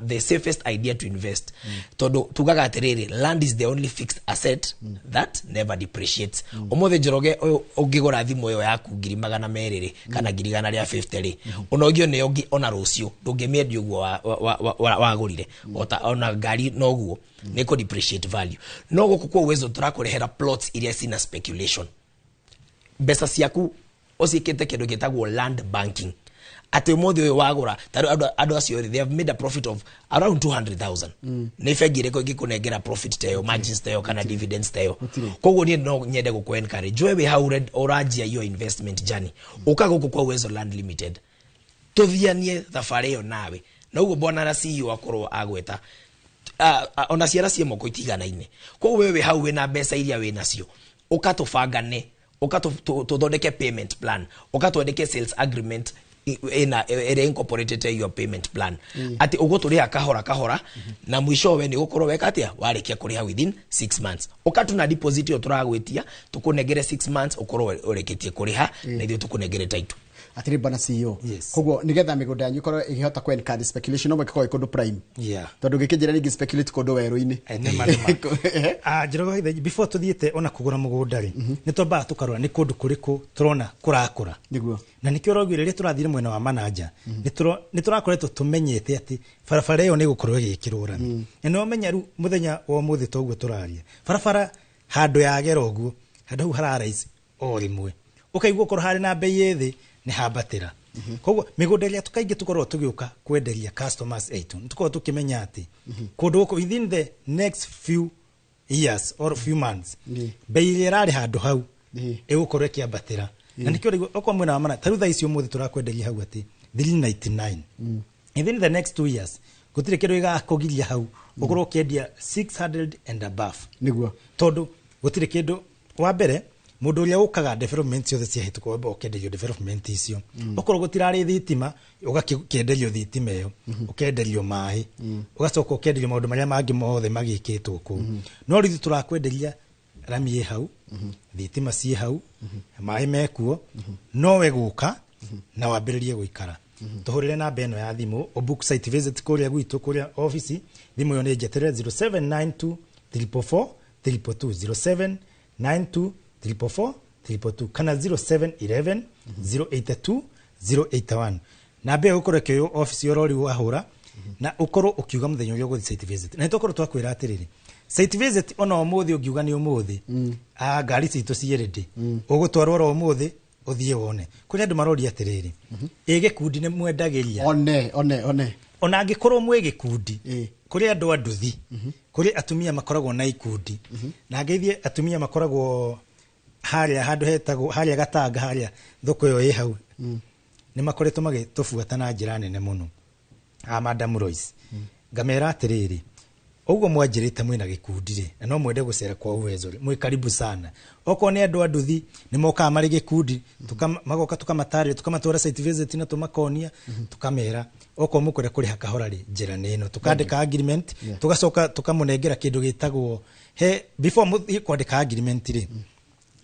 the safest idea to invest todo tugaga atiriri land is the only fixed asset that never depreciates omothe Njoroge ungigora thimu yo yaku 200 kana 150 ri onogio ne ongi ona rucio ndungimiendi uguo wagurire ona ngari noguo niko depreciate value no guku kwa uwezo turakurehera plots iria sina speculation mbeca ciaku osikete kindu gitagwo land banking ate mothe uyu wagura adu acio they have made a profit of around 200,000 ne fegire ko gikunengera profit tayo margins tayo kana dividends tayo koguo ni no nyende guku encourage wewe how orajia your investment journey ukaga guku kwa Uwezo Land Limited tuthianie thabarĩ yo nawe na uguo bona na CEO akorwo agweta ona ciara cie moko itiganaine koguo wewe hau wena mbeca iria wena cio ukatubangane ukatũthondeke payment plan ukatwandike sales agreement ere incorporated your payment plan ati uguturia kahora na mwisho we ni gukorwo weka atia warikia kuriha within 6 months ukatuna deposit yo turagwitia tukunegere 6 months ukorwo ureketie kuriha na ithu tukunegere title atiri bana CEO koguo nigetha migunda yanyu ikorwo igihota ku encourage speculation no mwekiko ikundu prime tondu gikijira ringi speculate kundu weru-ini Njoroge before tuthiete ona kugura mugunda ri ni twambaga tukarora ni kundu kuriku turona kurakura niguo na nikio rogire ri turathire mwena wa manager ni turakoretwo tumenyete ati barabara iyo ni gukorwo igikirwo rami no menya ru muthenya wa muthi toguo turaria barabara handu yagera uguo handu hararaisi o rimwe ukaigua korwo hari na bei yethi ni hambatira koguo migunda iria tukaingi tukorwo tugiuka kwenderia customers aitu nitukorwo tukimenya ati kundu guku within the next few years or few months bei iria irari handu hau igukorwo ikiambatira na nikio rigwo okwa mwena wa mana tarutha icio muthi turakwenderia hau ati 399 within the next 2 years gutire kindu igakugiria hau ukorwo ukiendia 600 and above niguo tondu gutire kindu wa mbere mundu uria ukaga development ciothe cia hitu kwa ukenderio development icio ukorwo gutirari thitima ugakienderio thitima iyo ukenderio mai ugacoka ukenderio maundu maria mangi mothe magikitwo ku no rithi turakwenderia rami ye hau thitima cie hau mai mekuo no we guka na wambiririe guikara tuhurire na beno ya thimu o book site visit kuria gwitu kuria office thimu yo ni jetere 0792 344 322 0792 344 kana 0711 082 081 na be ukore ke office yorori wahura na ukoro ukiuga muthenya uyo guthi site visit na itokoro twakwira atiriri site visit ona umuthi ugiuga ni umuthi ngari citu cierede ugutwarwa ro umuthi uthie wone kuria andu marori atiriri ige kundi ne mwendagiria one ona angikorwo mwege kundi kuria andu anduthi kuria atumia makoragwo na ikundi na ngeithie atumia makoragwo haria handu hetagwo haria gatanga haria thoko yo ĩ hau ni makoretwo magitubuata na njira nene muno Madam Royce ngamera atiriri uguo mwanjirite mwina gikundi ri na no mwende gucera kwa Uwezo mwi karibu sana oko ni andu anduthi ni moka mari gikundi magoka tukamatari tukamatwara site visit na tumakonia tukamera oko mukore kuri hakahora ri njira nino tukandika agreement tugacoka tukamunengera kindu gitagwo he before kwandika agreement ri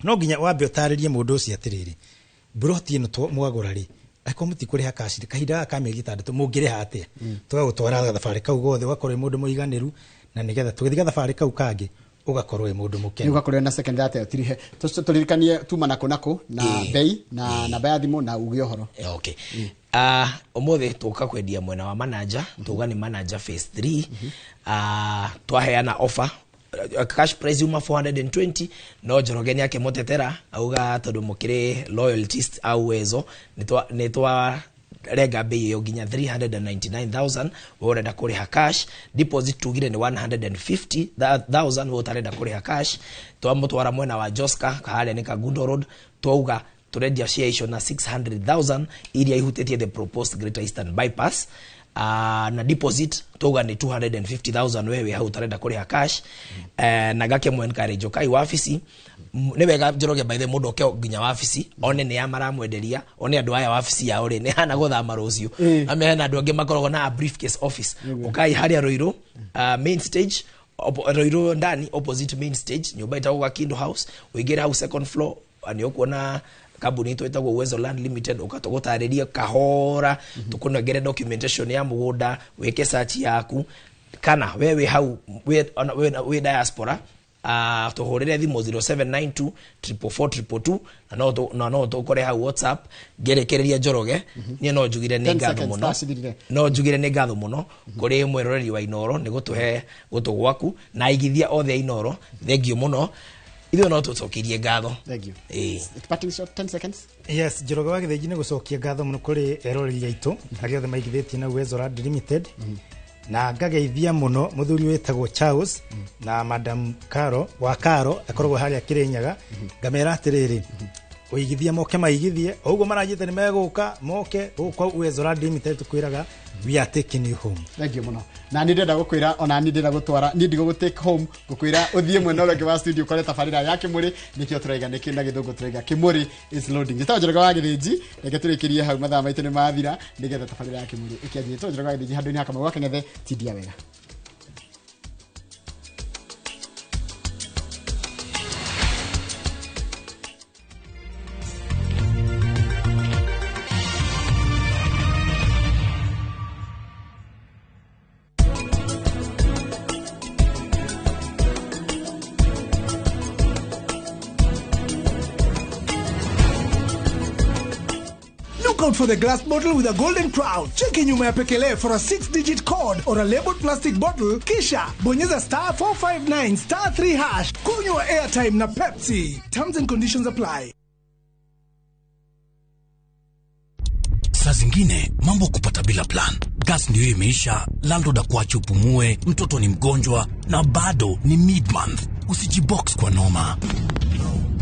no nginya wambe utaririe mundu ucio atiriri broti ino to mwagura ri ako muti kuri hakashiri kahinda kameri tandatu mungire hatia tugagutwara thabari kau gothe wakorwo mundu muiganiru na nigetha tugithiga thabari kau kangi ugakorwo mundu mukene ugakorwo na second data tirihe turirikanie tuma nako na bei na namba ya thimu na ugi ohoro okay umuthi tuka kwendia mwena wa manager tuga ni manager phase 3 twaheana offer cash price uma 420 no Jorogeni yake motetera auga tondu mukire loyalist au Uwezo nitwa rega bei yo ginya 399,000 worenda kuriha cash deposit tugire ni 150,000 wotarenda kuriha cash twamutwara mwena wa Joska kahale ni Kagundo Road twauga turendia share icio na 600,000 iria ihutĩtie the proposed Greater Eastern bypass na deposit toga ni 250,000 wewe hau tarenda kuriha cash na gake mu encourage kai office ne wega Njoroge by the mundu ke ginya office one ne amara mwenderia one andu aya office ya ore ne hana guthama rucio ame na andu ange makorogwo na briefcase office ukai haria Roiro main stage Roiro ndani opposite main stage nyumba itakuwa Kindo House uigere house second floor ani okuona kabuni ito itagwo Uwezo Land Limited ukatogotariria kahora tukunegere documentation ya mugunda weke search yaku kana wewe hau we diaspora tuhurire thimu 0792 444 na no tukore hau WhatsApp gerekereria Njoroge nie no njugire ni ngatho muno no njugire ni ngatho muno kuri mweroreri wa Inoro ni gutuhe gutugwaku na igithia othe Inoro thengio muno Ithu no tucokirie ngatho. Thank you. Departing short 10 seconds. Yes, Njoroge wa Githinji ni gucokia ngatho muno kuri eroreri aitu aria othe maigithitie na Uwezo Land Limited. Na ngageithia muno muthuri wetagwo Charles na Madam Caro wa Caro akoragwo haria Kirinyaga ngamera atiriri uigithia moke maigithie uguo marajite ni meguka moke kwa Uwezo Land Limited tukwiraga we are taking you home. Thank you muno. Na ni ndenda gukwira ona ni ndenda gutwara ni ndigo gutake home gukwira uthie mwena uria wa studio kore tafarira ya Kimuri nikio turaiga niki na githungu turaiga Kimuri is loading. Gitawa Njoroge wa Githinji reke turikirie hau mathaa maitu ni mathira nigetha tafarira ya Kimuri ikianjie to Njoroge wa Githinji handu ni hakama wake ngethe tidia wega. Out for the glass bottle with a golden crown. Check in nyuma ya Pekele for a 6-digit code or a labeled plastic bottle. Kisha bonyeza *459*3#. Kunywa airtime na Pepsi. Terms and conditions apply. Saa zingine mambo kupata bila plan. Gas ndio imeisha, landlord akuache upumue, mtoto ni mgonjwa na bado ni mid-month. Usijibox kwa noma.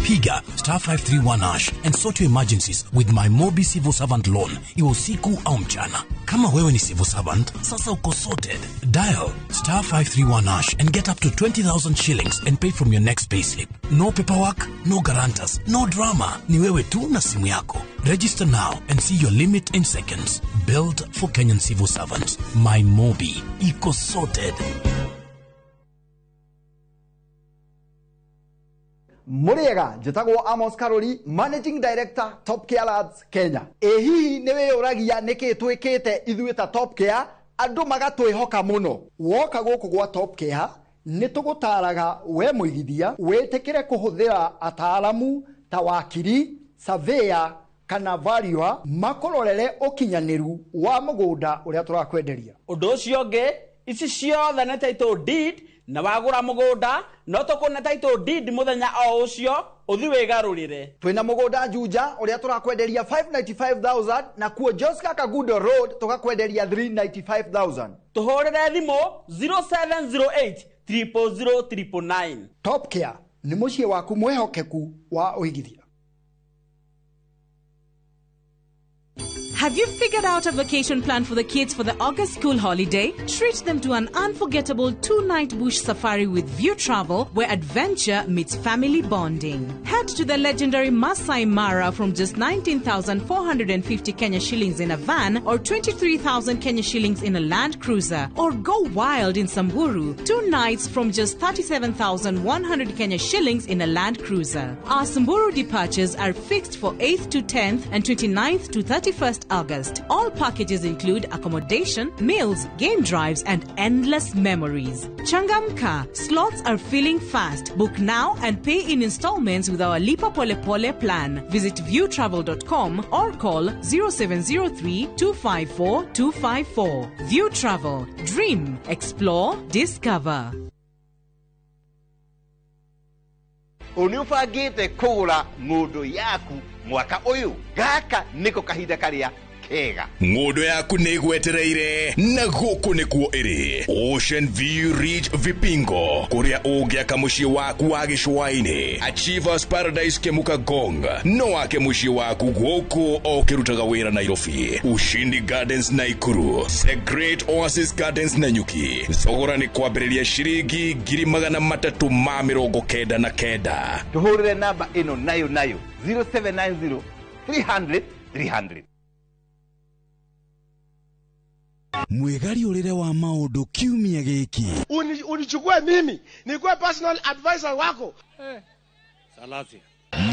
Piga *531# and sort your emergencies with my Mobi Civil Servant Loan. Iwe usiku au mchana. Kama wewe ni civil servant, sasa uko sorted. Dial *531# and get up to 20,000 shillings and pay from your next payslip. No paperwork, no guarantors, no drama. Ni wewe tu na simu yako. Register now and see your limit in seconds. Built for Kenyan civil servants. My Mobi. Iko sorted. Muriega, njitagwo Amos Karori, Managing Director, Top Care Lads, Kenya. Hihi niwe uragia niki twikite ithuĩ ta Top Care, andu magatwihoka muno. Woka guku gwa Top Care, nitugutaraga we muigithia, witikire kuhuthira ataalamu ta wakiri, surveyor kana valuer makororere ukinyaniru wa mugunda uria turakwenderia. Undu ucio ngi, ici ciothe na title deed na wagura mugunda no tukuna title deed muthenya o ucio uthi wigarurire. Twina mugunda Juja uria turakwenderia 595,000 na kuo Joska Kagudo Road tukakwenderia 395,000. Tuhurire thimu 0708 000 Top Care ni mucie waku mwehokeku wa uigithia. Have you figured out a vacation plan for the kids for the August school holiday? Treat them to an unforgettable 2-night bush safari with View Travel, where adventure meets family bonding. Head to the legendary Masai Mara from just 19,450 Kenya shillings in a van or 23,000 Kenya shillings in a Land Cruiser. Or go wild in Samburu, 2 nights from just 37,100 Kenya shillings in a Land Cruiser. Our Samburu departures are fixed for 8th to 10th and 29th to 31st August. All packages include accommodation, meals, game drives, and endless memories. Changamka, slots are filling fast. Book now and pay in installments with our Lipa Pole Pole plan. Visit viewtravel.com or call 0703 254 254. View Travel. Dream, explore, discover. Uniufagite kugura ngundu yaku mwaka uyu gaka niko kahinda karia kega ngundu yaku nigwetereire na guku nikuo iri Ocean View Ridge Vipingo kuria ungiaka mucii waku wa gicwaini Achievers Paradise Kemuka Gong no wake mucii waku guku okirutaga wira Nairobi Ushindi Gardens Naikuru The Great Oasis Gardens Nanyuki thogora ni kwambiriria ciringi 399 tuhurire namba ino nayo 0790 300 300. Mwegari urire wa maundu kiumia giki unichukue mimi nikuwe personal advisor wako Salazia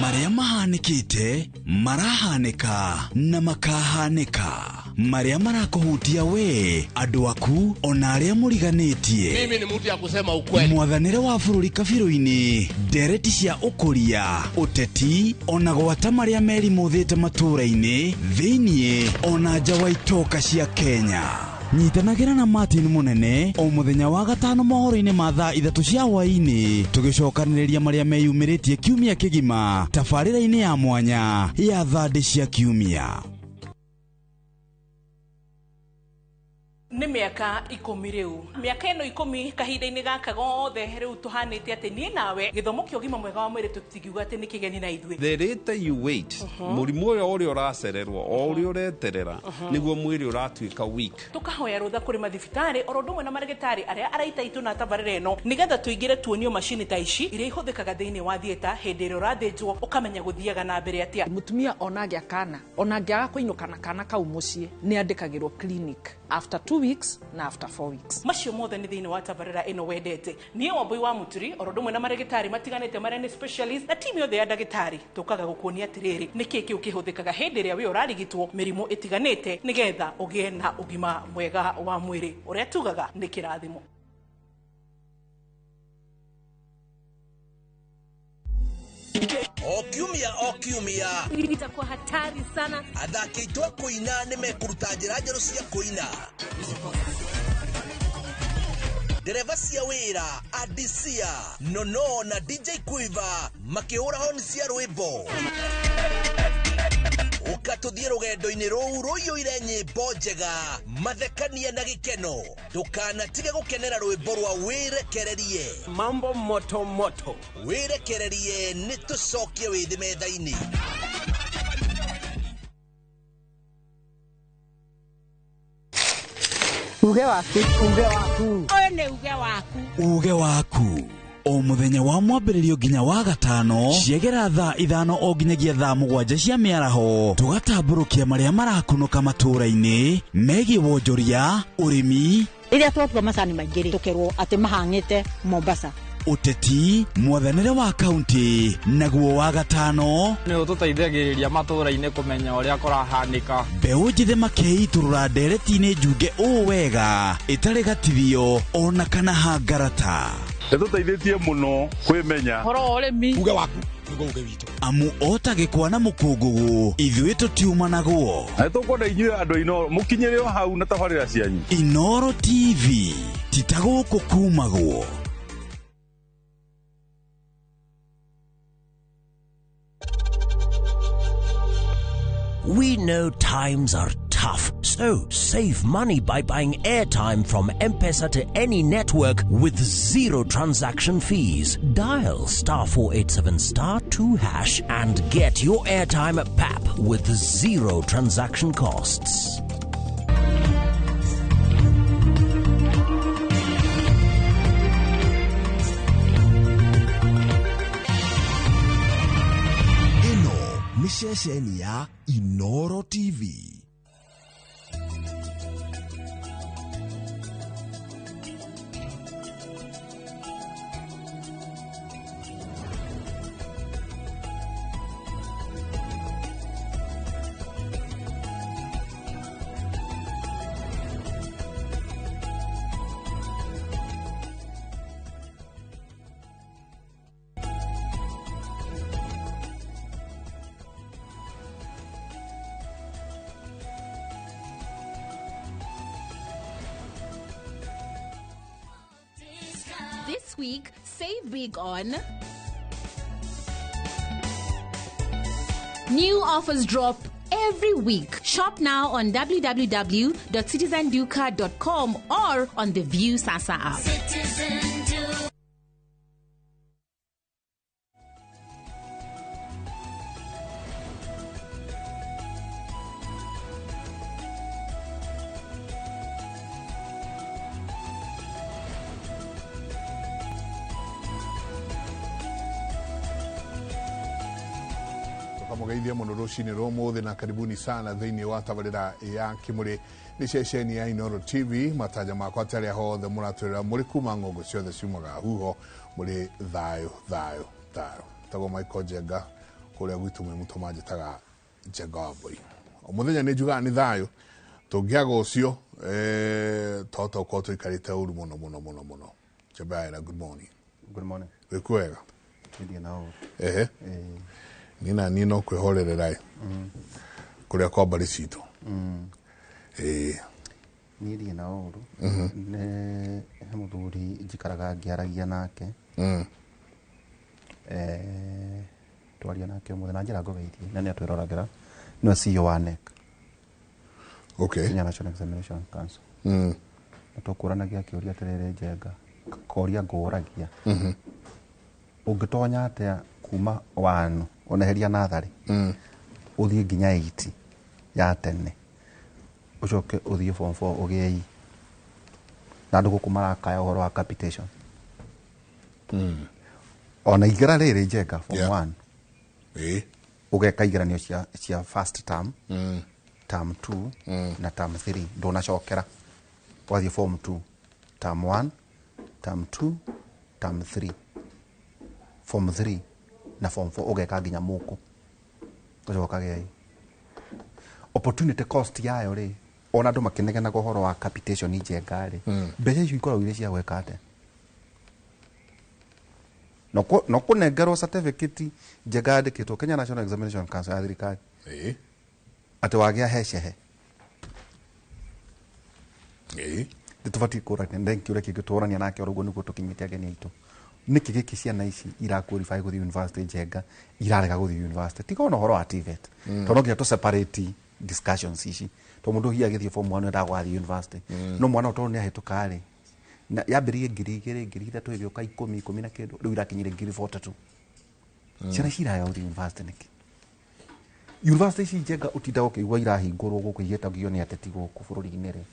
maria mahanikite marahanika na makahanika maria marakuhutia we andu aku ona aria muriganitie. Mimi ni mtu ya kusema ukweli. Mwathanire wa bururi kabiru-ini ndereti cia ukuria uteti ona gwata maria meri muthite matura-ini thiini ona nja wa itoka cia Kenya. Nyitanagira na Martin Munene o muthenya wa gatano mohoro-ini ma thaa 3 cia hwaini tugicokaniriria maria meyumiritie kiumia kigima tabarira-ini ya mwanya ya thande cia kiumia. Ni miaka 10 riu miaka eno 10 kahinda-ini gaka gothe riu tuhanite ati nie nawe githomo kio gima mwega wa mwiri tutigiuga ati ni kigeni na ithwe. The later you wait murimu uri uracererwo o uri ureterera niguo mwiri uratuika weak. Tukahoya rutha kuri mathibitari orondumwe na marigitari aria araita itu na tabarire no nigetha tuigire tuonio machine ta ici iria ihuthikaga thiini wa theater hindi ria urathinjwo ukamenya guthiaga na mbere atia. Mutumia onage akana onangiaga kuinuka na kana kau mucii ni andikagirwo clinic after 2 weeks na after 4 weeks. Macio mothe ni thiini wa tabarira ino wendete. Nie Wambui wa Muturi orondumwe na marigitari matiganite maria ni specialist na team yothe ya ndagitari tukaga gukuonia atiriri niki ki ukihuthikaga hindi ria we urarigitwo mirimu itiganite nigetha ugie na ugima mwega wa mwiri uria tugaga ni kirathimo. O kiumia itakuwa hatari sana. Athaki aitũ a kũina nĩ mekũruta njĩra njerũ cia kũina. Dereva cia wĩra Adisia Nono na DJ Quiver makĩhũra honi cia rwĩmbo. coka tuthie rugendo-ini ruu ruiyuire nyimbo njega mathekania na gikeno ndukanatige gukenera rwimbo rwa wirekererie mambo moto moto wirekererie ni tucokie withi metha-ini uge waku Oyo nĩ uge waku. uge waku o muthenya wa mwambĩrĩrio nginya wa gatano ciegera thaa 5 o nginyagia thaa 7 cia mĩaraho tugatambũrũkia marĩa marakunũka matũũra-inĩ megiĩ wonjoria ũrĩmi Rĩrĩa twatua macani maingĩ tũkerwo atĩ mahang'ĩte Mombasa. ũteti mwathanĩre wa kaunti naguo wa gatano nĩ ũtũteithagĩrĩria matũũra-inĩ kũmenya ũrĩa kũrahanĩka mbeũ njĩthĩ makeitũrũra ndereti-inĩ njunge ũũ wega ĩtarĩ gatithio ona kana hangarata nĩtũteithĩtie mũno kwĩmenya horo wa ũrĩmi uge waku uge witũ amu ota gĩkwa na mũkũngũgũ ithuĩ tũtiuma naguo na nĩtũkwenda inyuĩ andũ Inoro mũkinyĩre o hau na tabarĩra cianyu Inoro TV titagũkũ kumagwo. We know times are tough, so save money by buying airtime from M-Pesa to any network with zero transaction fees. Dial *487*2# and get your airtime PAP with zero transaction costs. Ni ceceni ya Inoro TV. This week, save big on. New offers drop every week. Shop now on www.citizenduca.com or on the View Sasa app. Mugeithia muno rucini rũmũthĩ na karibuni sana thĩinĩ wa tabarĩra ya Kimũrĩ nĩ ceceni ya Inoro TV matanya makwa tarĩa hothe mũratwĩrĩra mũrĩ kuma ng'ongo ciothe ciumaga huho mũrĩ thayũ tagwo Michael Njenga kũrĩa gwitũ mwĩ mũtũma njĩtaga Njenga wa Mbũri o mũthenya nĩ njugaga nĩ thayũ tũngĩaga ũcio tokorwo tũikarĩte ũru mũno Njenga, good morning. Good morning. Wĩkwega? Ndiye nao. Nina no kwihorerera kuria kwa bari cito Ndiye nao ne muthuri njikaraga ngiaragia nake twaria nake muthenya na njira ngogeithie na ni atwiroragera no CEO wa NEC. Okay. Kenya National Examination Council. Tukuranagia kiuria terere Njenga koria nguragia ungitonya atia kuma wanu oneheria nathari uthie nginya 8 ya tene ucoke uthie form 4 ugiei na ndugu kumarakaya uhoro wa capitation ona igera riri Njenga form 1 ugeka igeranio cia first term term 2 na term 3 ndunacokera wathie form 2 term 1 term 2 term 3 form 3 na form 4 ugeka nginya muku ucokaga opportunity cost yayo ri ona andu makinegena gohoro wa capitation Njenga ri mbeca icio ikoragwo ire cia gweka ate no kunengerwo certificate Njenga andikitwo Kenya National Examination Council ya thirikari ati wagia hecehe nditubati kurania ndenkiure kingitũrania nake orugo niguo tukinyite ageni aitu niki giki ciana ici iraqualify guthi university Njenga irarega guthi university tiga no horo wa TVET tono nginya to separate discussions ici to mundu hia githie form 1 enda gwathi university no mwana uto ni ahituka ri na yambiririe ngiri 3 igioka 10 na kindu riu irakinyire ngiri 42 ciana ciraya guthi university niki university ici Njenga utinda ukigwa irahingurwo guku igetagio ni ateti guku bururi-ini ri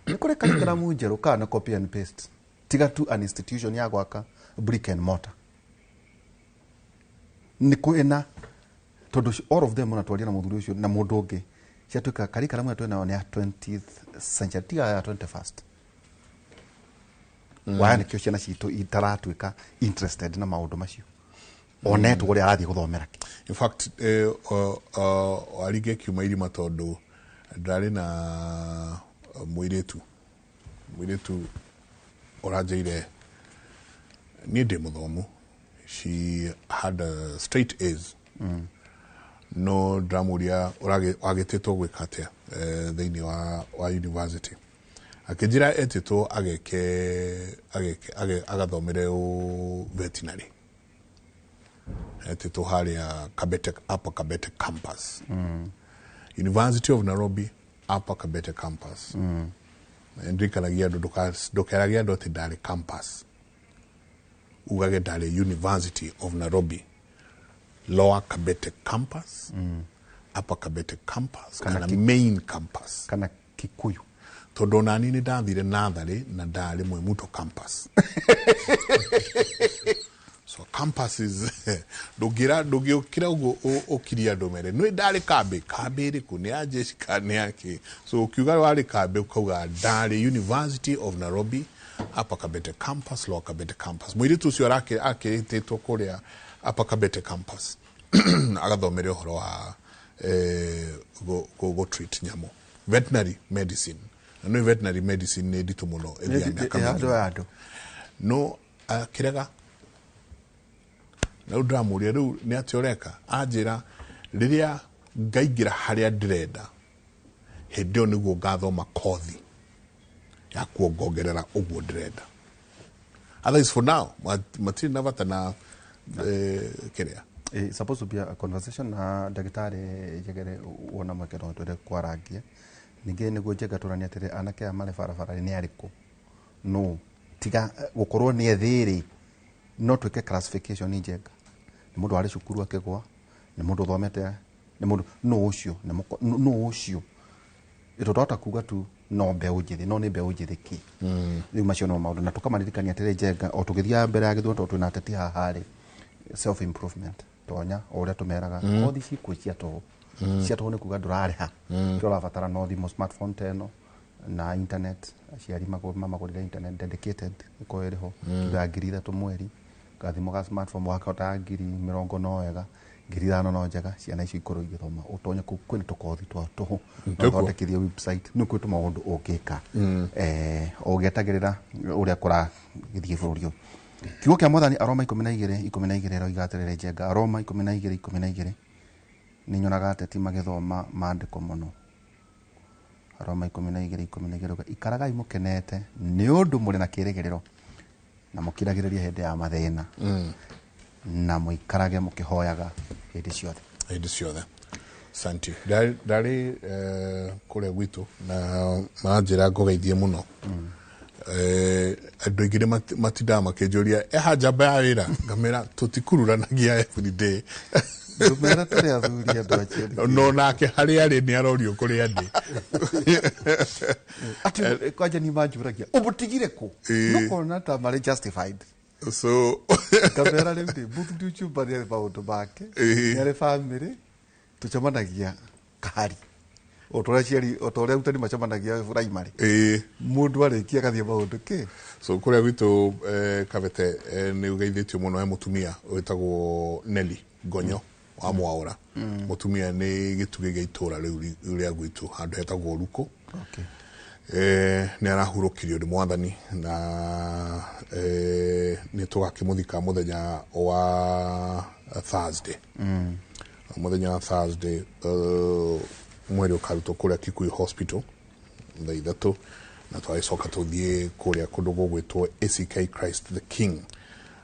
ni kuri curriculum njeru kana copy and paste tiga tu an institution ya gwaka brick and mortar ni kuena tondu all of them natwaria na muthuri ucio na mundu ungi ciatuika curriculum yetu na ya 20th century tiga ya 21st waya nikio ciana citu itaratuika interested na maundu macio onetu uri arathi guthomera in fact arige kiuma irima tondu ndari na muiretu orajeire ni ndi muthomu she had straight A's no dramuria agetetwo gwika atia thiini wa university akijira etitwo agathomere veterinary etitwo haria Kabete Upper Kabete campus University of Nairobi Upper Kabete campus ndikanagia ndokeragia ndoti ndari campus ugage ndari University of Nairobi Lower Kabete campus Upper Kabete campus kana main campus kana Kikuyu tondu nani ni ndathire nathari na ndari Mwemuto campus so campuses ndugiukira ugo ukiria ndomere no ndari kambe ri ku ni ajeshi kane yake so ukiuga wari kambe ukauga ndari University of Nairobi Upper Kabete campus Lower Kabete campus mwiri tu cio aketetwo kuria Upper Kabete campus agathomere horo wa go treat nyamo veterinary medicine no veterinary medicine ni ditu muno ado no kirega na udramuria riu ni atioreka ajira riria ngaigira haria ndirenda hindio niguo ngathoma kothi ya kuongerera uguo ndirenda otherwise for now matiri na vatana kiria supposed to be a conversation na ndagitari Njegere wona makero twende kwarangia ninge niguo Njenga turania atiri anake amare barabara ni ariku no tiga gukorwo ni ethiri no twike classification ni Njenga ni mundu ari cukuru akigwa ni mundu thomete ni mundu no ucio itotota kuga tu no mbeu njithi no ni mbeu njithi ki riu macio no maundu na tukamarikania atiri Njenga o tugithia mbere ya githundu twina ateti haha ri self improvement tonya oria tumeraga kothi ciku cia to ni kuga ndurariha turabatara no thimo smartphone teno na internet aciari magurira internet dedicated iko iriho tuga ngiri 3 mweri gathimo ga smartphone wakota ngiri 40 no wega ngiri 5 no Njega ciana icio ikoro igithoma utonya kwina tukothi twa tuhu thondekithia website ni kwitu maundu ukika ugetagirira uria kura githie bururi kiugo kia Mwathani Aroma 12:12 ro igaterere Njenga Aroma 12:12 ni nyonaga ateti magithoma maandiko muno Aroma 12:12 ikaragai mukenete ni undu muri na kirigiriro na mukiragiriria hindi ya mathina na muikarage mukihoyaga hindi ciothe santi dari kule gwitu na manjira ngogeithie muno andu ingire matinda makijuria hajamba ya wira ngamera tutikururanagia every day Rumera tare athuri andu achiri no nake hari ari ni arorio kuri andi ati kwaje ni manjuragia ubutigire ku no kona ta mari justified so kamera le ndi butu chupa ni about bake ni family tuchamanagia kahari otore ciari otore utani machamanagia primary mundu arikia kathie maundu ki so kuria gwitu Kabete ni ugeithitio muno he mutumia witagwo Nelly Gonyo wa Mwaura mutumia ni gituge gia itura riu ria gwitu handu hetagwo Ruko ni arahurukirio ndi Mwathani na ni tugakimuthika muthenya wa Thursday muthenya wa Thursday mweri ukarutwo kuria Kikuyu Hospital thaa 3 na twaicoka tuthie kuria kundu gugwitwo ACK Christ the King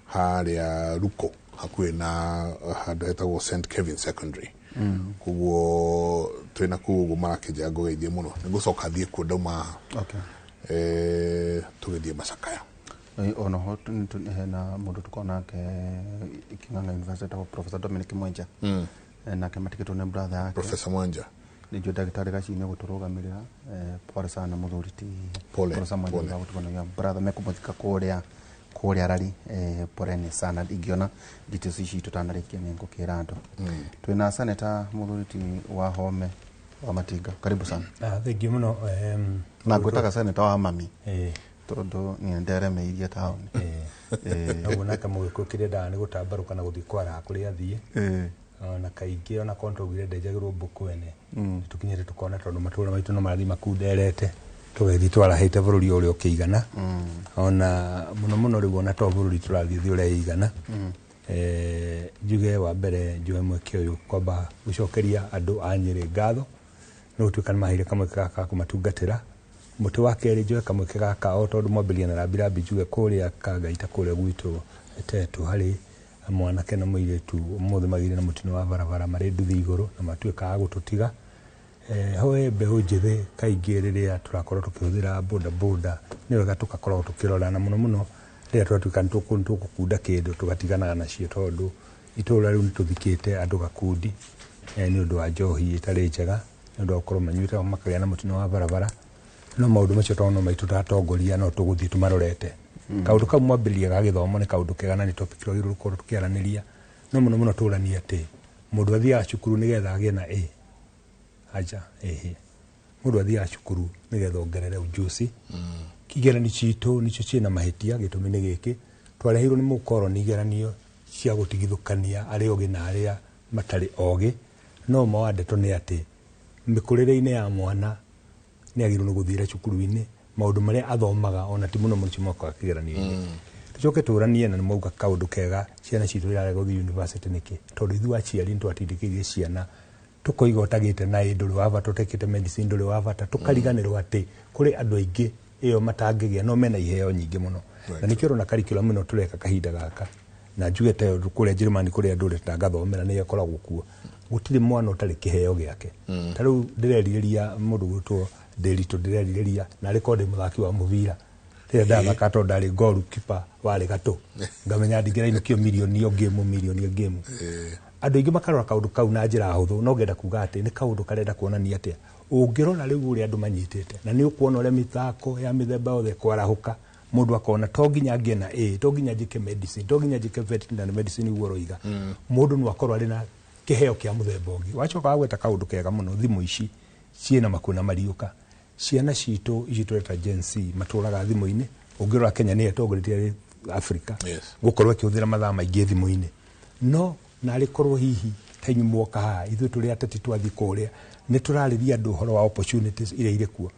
haria Ruko hakuhi na handu hetagwo St Kevin Secondary kuguo twina kuguo marakija ngogeithie muno nigucoka thie kuo ndauma tugithie Macakaya ono ho na mundu tukona ke King'ang'a University wa Professor Dominic Mwenja na ke matikito ne brother yake Professor Mwenja nijo daktari gacine guturugamirira pole sana muthuriti pole sana mwenja gutukana ya brother mekumuzika kuria rari porene sana ingiona details ici tutanarikia nengo kirando twina senator muthuriti wa Home wa Matinga karibu sana thank you muno na ngwetaga senator wa Mami tondu ni ndere meiria town ubona kama gwikukire nda ni gutambaruka na guthi kwara kuri athie na kaingi ona kontrogire ndejagirwo mbuku ene tukinyire tukona tondu matura maitu no marathi makunderete tugethi twarahite bururi uri ukigana ona muno riu ona to bururi turathi thi uri igana njuge wa mbere njuge mweke uyu kwamba gucokeria andu a Nyeri ngatho no tukan mahire kamwe kaka kumatungatira muti wa keri njuge kamwe kaka o tondu mwambiria na rabira njuge kuria kagaita kuria gwitu tetu hari mwanake na muiretu umuthe magire na mutino wa barabara mari nduthi iguru na matuika gututiga hoe mbehu njithe kaingi riria turakorwo tukihuthira boda ni wega tugakorwo tukirora na muno riria twatuika ntukukunda kindu tugatiganaga nacio tondu itura riu nituthikite andu gakundi ni undu wa njohi itari njega ni undu wa gukorwo manyuite makagĩa na mutino wa barabara no maundu macio tono maitu turatongoria no tuguthii tumarorete kaundu kau mwambiria ga githomo ni kaundu kegana ni topic ro girukorwo tukiaraniria no muno turania ati mundu athia cukuru nigetha agie na aja mundu athia cukuru nigetha ongerere ujuzi kigerani citu nicio ciina mahitia gitumi ni giki twarehirwo ni mukoroni igeranio cia gutigithukania ari ogi na aria matari ogi no mawandeto ni ati mikurire-ini ya mwana ni agirwo ni guthira cukuru-ini maundu maria athomaga ona ti muno mucio mwaka kigeranio tucoke turanie na mauga kaundu kega ciana citu irare guthi university niki tondu ithu aciari ntwatindikirie ciana tukoiga utagite na nduri wa bata tutekite medicine nduri wa bata tukariganirwo ati kuri andu aingi iyo matangigia no mena iheo nyingi muno na nikiro na curriculum ino tureka kahinda gaka na njugete kuri Germany kuri andu retangathomera ni yakoragwo kuo gutiri mwana utari kiheo giake tariu ndireriria mundu gutwo Derito ndireriria na record muthaki wa muvira rĩrĩa ndathaka tondu ndarĩ goalkeeper warĩ gatũ ngamenya ndingĩra inũkio milioni o game andũ aingĩ makarora kaundu kau na njĩra hũthũ no ngenda kuga atĩ nĩ kaundu karenda kuonania atĩa ũngĩrora rĩu ũrĩa andũ manyitĩte na nĩ ũkuona ũrĩa mĩthako ya mĩthemba yothe kwarahũka mundu akona to nginya ngie na to nginya njike medicine to nginya njike veterinary medicine uoroiga mundu no akorwo ari na kiheo kia muthemba ũngĩ wacoka gweta kaundu kega muno thimu ici ciena makuna mariuka ciana citu ici tureta Gen Z maturaga thimu-ini ungirora Kenya ni etongoritie Africa gukorwo kiuthira mathaa maingĩ thimu-ini no na rikorwo hihi tanyu mwoka ha ithu turi atati twathi kuria ni turariria andu horo wa opportunities iria ire kuo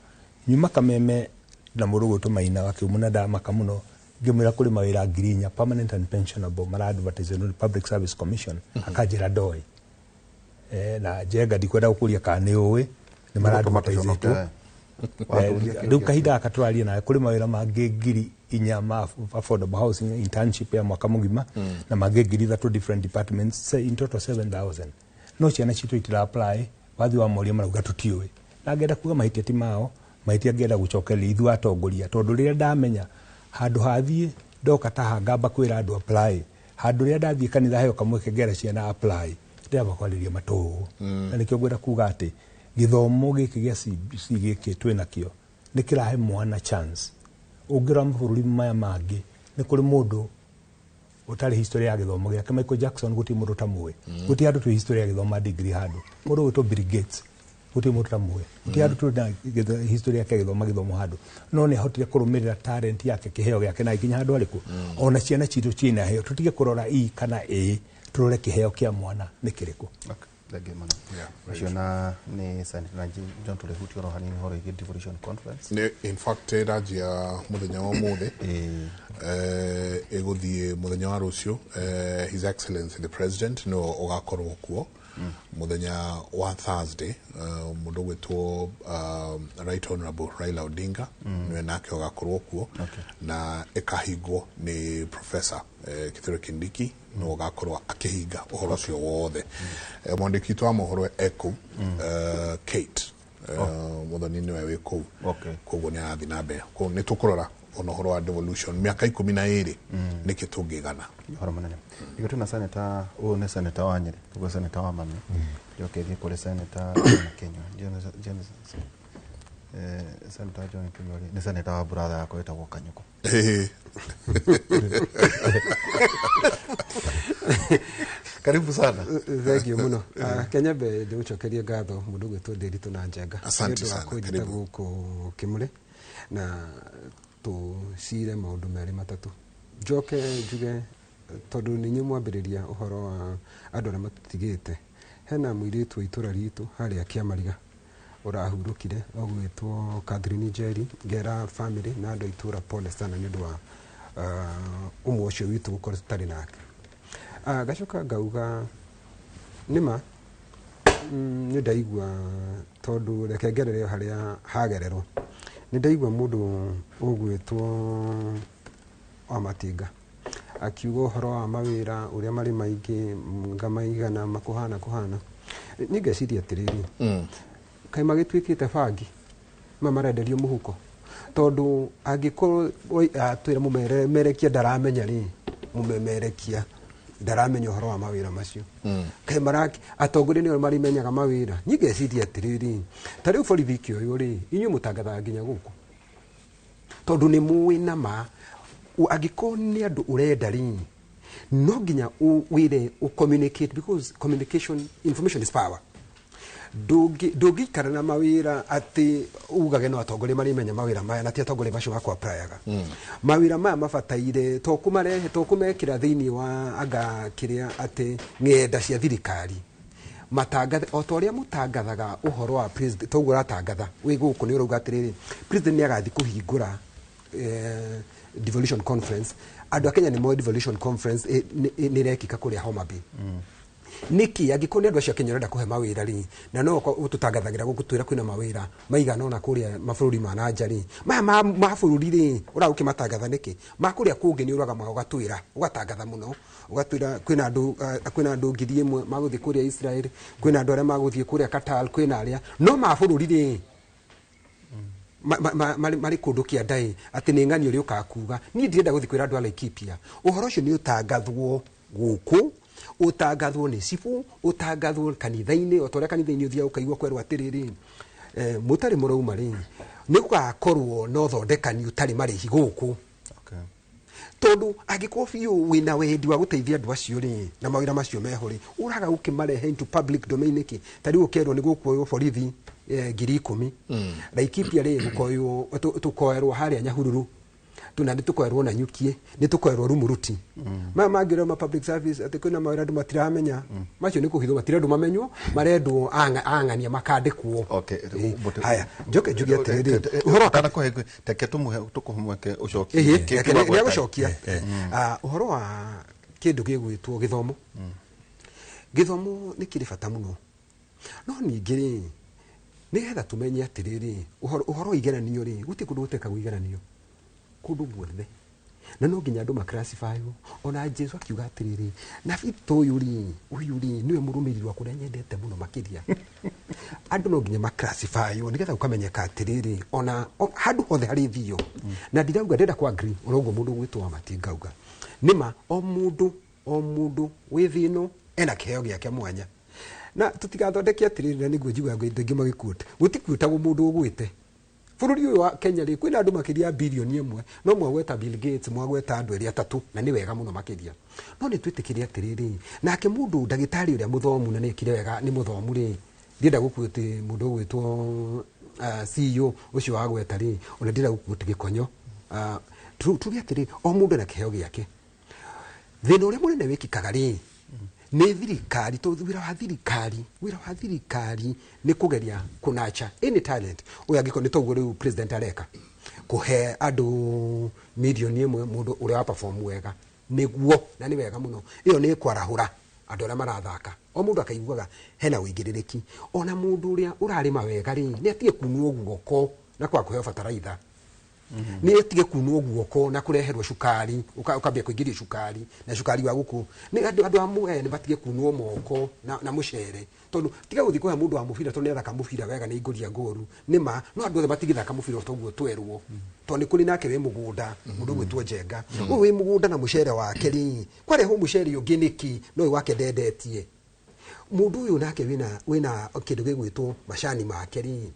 nyuma kameme na murugo tumaina wakiumuna ndamaka muno ngimwira kuri mawira ngirinya permanent and pensionable mara advertise no Public Service Commission akajira doi na jega ndikwenda gukuria kana uwe ni mara advertise tu ndu kahida akatwaria na kuri mawira mangi ngiri inya ma affordable housing internship ya mwaka mugima na mangi ngiri that different departments say in total 7,000 no ciana citu itira apply wathi wa moria marauga tutiwe na ngenda kuga mahitia ti mao mahitia ngenda gucokeria ithu atongoria tondu riria ndamenya handu hathie ndoka taha ngamba kwira andu apply handu riria ndathie kanitha heo kamwe kengera ciana apply ndaba kwariria matu na nikio ngwenda kuga ati githomo giki gia CBC giki twina kio nikirahe mwana chance ungira mbururi maya mangi ni kuri mundu utari history ya githomo giake Michael Jackson guti mundu tamwe guti andu tu history ya githomo degree handu mundu wito Bill Gates guti mundu tamwe guti andu tu history ya githomo handu no ni hotire kurumirira talent yake kiheo giake na ikinya handu ariku ona ciana citu cina heo tutige kurora kana turore kiheo kia mwana ni kiriku Rashona ni Saniraji John Tulehuti oro hanini horo igi devolution conference in fact rajia muthenya wa muthe eguthie muthenya wa rucio His Excellency the President no ugakorwo kuo muthenya wa Thursday mundu gwitwo Right Honorable Raila Odinga niwe nake ogakorwo kuo na ekahingwo ni Professor Kithure Kindiki no ogakorwo akihinga uhoro cio wothe mwandiki twa mohoro Echo Kate muthoni niwe wiku koguo ni athi na mbere ko ni tukurora onohoro wa devolution miaka 12 niki tungigana horo manene iko tuna senator o ne senator wa Nyeri tuko senator wa Mami yokethi kule senator Kenya senator John Kimori ni senator wa brother yako etagwo Kanyuko karibu sana thank you muno Kenya be de uchokerie gatho mundu gwetwo Nderitu na Njenga asante sana karibu ko Kimure na tu sire maundu meri matatu njoke njuge tondu ni nyumwambiriria uhoro wa andu na matutigite hena muiritu itura ritu hari akiamariga urahurukire ogwitwo Catherine Njeri Ngera family na andu itura pole sana ni ndwa umwe ucio witu gukora tutari nake gacoka ngauga nima ni ndaigua tondu rekengerere haria hagererwo ni ndaigua mundu ugwitwo Amatinga akiuga uhoro wa mawira uria mari maingi ngamaigana makuhana ni ngeciria atiriri kai magitwikite bangi marenderio muhuko tondu angikorwo atwira mumerekia ndaramenya ri mumemerekia ndaramenya uhoro wa mawira macio kai maraki atongoria ni mari menyaga mawira ni ngeciria atiriri tari borithi uyu ri inyu mutangatha nginya guku tondu ni muwina ma agiko ni andu urenda ri no nginya wire communicate because communication information is power dogi karana mawira ati ugage no atongoria mari menya mawira maya na ti atongoria bacio bakwa prayaga mawira maya mabataire tokumekira thiini wa anga kiria ati ngenda cia thirikari matangathe otoria mutangathaga uhoro wa president togura tangatha wi guku ni uruga atiriri president ni agathi kuhingura devolution conference andu Kenya ni mo devolution conference ni rekika kuria Homa Bay niki agikoni andu acio Kenya renda kuhe mawira ri na no ututangathagira gukutwira kwina mawira maigana ona kuria mabũrũri ma nanja ri ma bũrũri ri ura ukimatangatha niki makuria kungi ni uraga magatwira ugatangatha muno ugatwira kwina andu ngiri imwe maguthi kuria Israel kwina andu aria maguthi kuria Qatar kwina aria no mabũrũri ri mari kundu kia ndai ati ni ngani uri ukakuga ni ndirenda guthikwira andu ala Laikipia uhoro ucio ni utangathwo guku utangathwo ni cibu utangathwo kanitha-ini otoria kanitha-ini uthia ukaigwa kwerwa atiriri mutari murauma ri ni gugakorwo no thondekani utari marihi guku tondu agiko biu wina wendi wa guteithia andu acio ri na mawira macio meho ri uraga ukimarehe into public domain iki tari ukerwo ni gukuoyo borithi 10,000 Laikipia ri gukoyo tukoerwo haria Nyahururu tuna nitukoerwo na Nyukie nitukoerwo Rumuruti magire ma public service ati kwina mawira andu matiramenya macio ni kuhithwo matirendu mamenywo marendwo angania makandikwo haya njoke njugia atiriri uhoro kana ko teke tukuhumweke ucokie ni gucokia uhoro wa kindu gigwitwo githomo ni kiri bata muno no ningiri ni getha tumenye atiriri uhoro igeranio ri guti kundu guteka guigeranio kundu guothe na no nginya andu maclassify ona Jesu akiuga atiriri na bitu uyu ri niwe murumiriri wa kuria nyendete muno makiria andu no nginya maclassify nigetha ukamenyeka atiriri ona handu hothe hari thio na ndirauga ndenda ku agree urogo mundu gwitwa Matinga uga nima o mundu wi thino ena kiheo giake mwanya na tutigathondeke atiriri na niguo njuga ngi magikuote gutikuotagwo mundu ugwite bururi uyu wa Kenya ri kwina andu makiria bilioni 1 no mwagweta Bill Gates mwagweta andu eri 3 na ni wega muno makiria no ni twitikiria atiriri nake mundu ndagitari uria muthomu na ni kire wega ni muthomu ri ndira gukuti mundu gwitwo CEO ucio wagweta ri ona ndira gukuti gikonyo turia atiriri o mundu na kiheo giake thina uria munene wikikaga ri ni thirikari wira wa thirikari ni kugeria kunacha any talent uya giko ni togo riu president areka kuhe andu milioni 1 mundu uria wa perform wega niguo na ni wega muno iyo ni kwarahura andå arä a marathaka o må ndå akaiguaga hena wä igä rä rä ki ona må ndå å rä a å rarä ma wega rä nä atige kunwo guoko na kwa kå heo bataraitha nä atige kunwo guoko na kå reherwo cukari å kambia kå ingä ria cukari na cukari wa gå kå andå amwe nä batige kunwo moko na må cere tondå tiga gå thiä kå he må ndå wa må bira tondå nä athaka må bira wega nä ingå ria ngoru nä ma no andå othe batigä thaka må bira toguo twerwo tondå nä kå rä nake wä må gå nda må ndå gwä two njenga å wä må gå nda na må cere wake rä kwarehwo må cere å ngä nä ki no wä wake ndendetie må ndå å yå nake wä na kä ndå gä gwä two macani make rä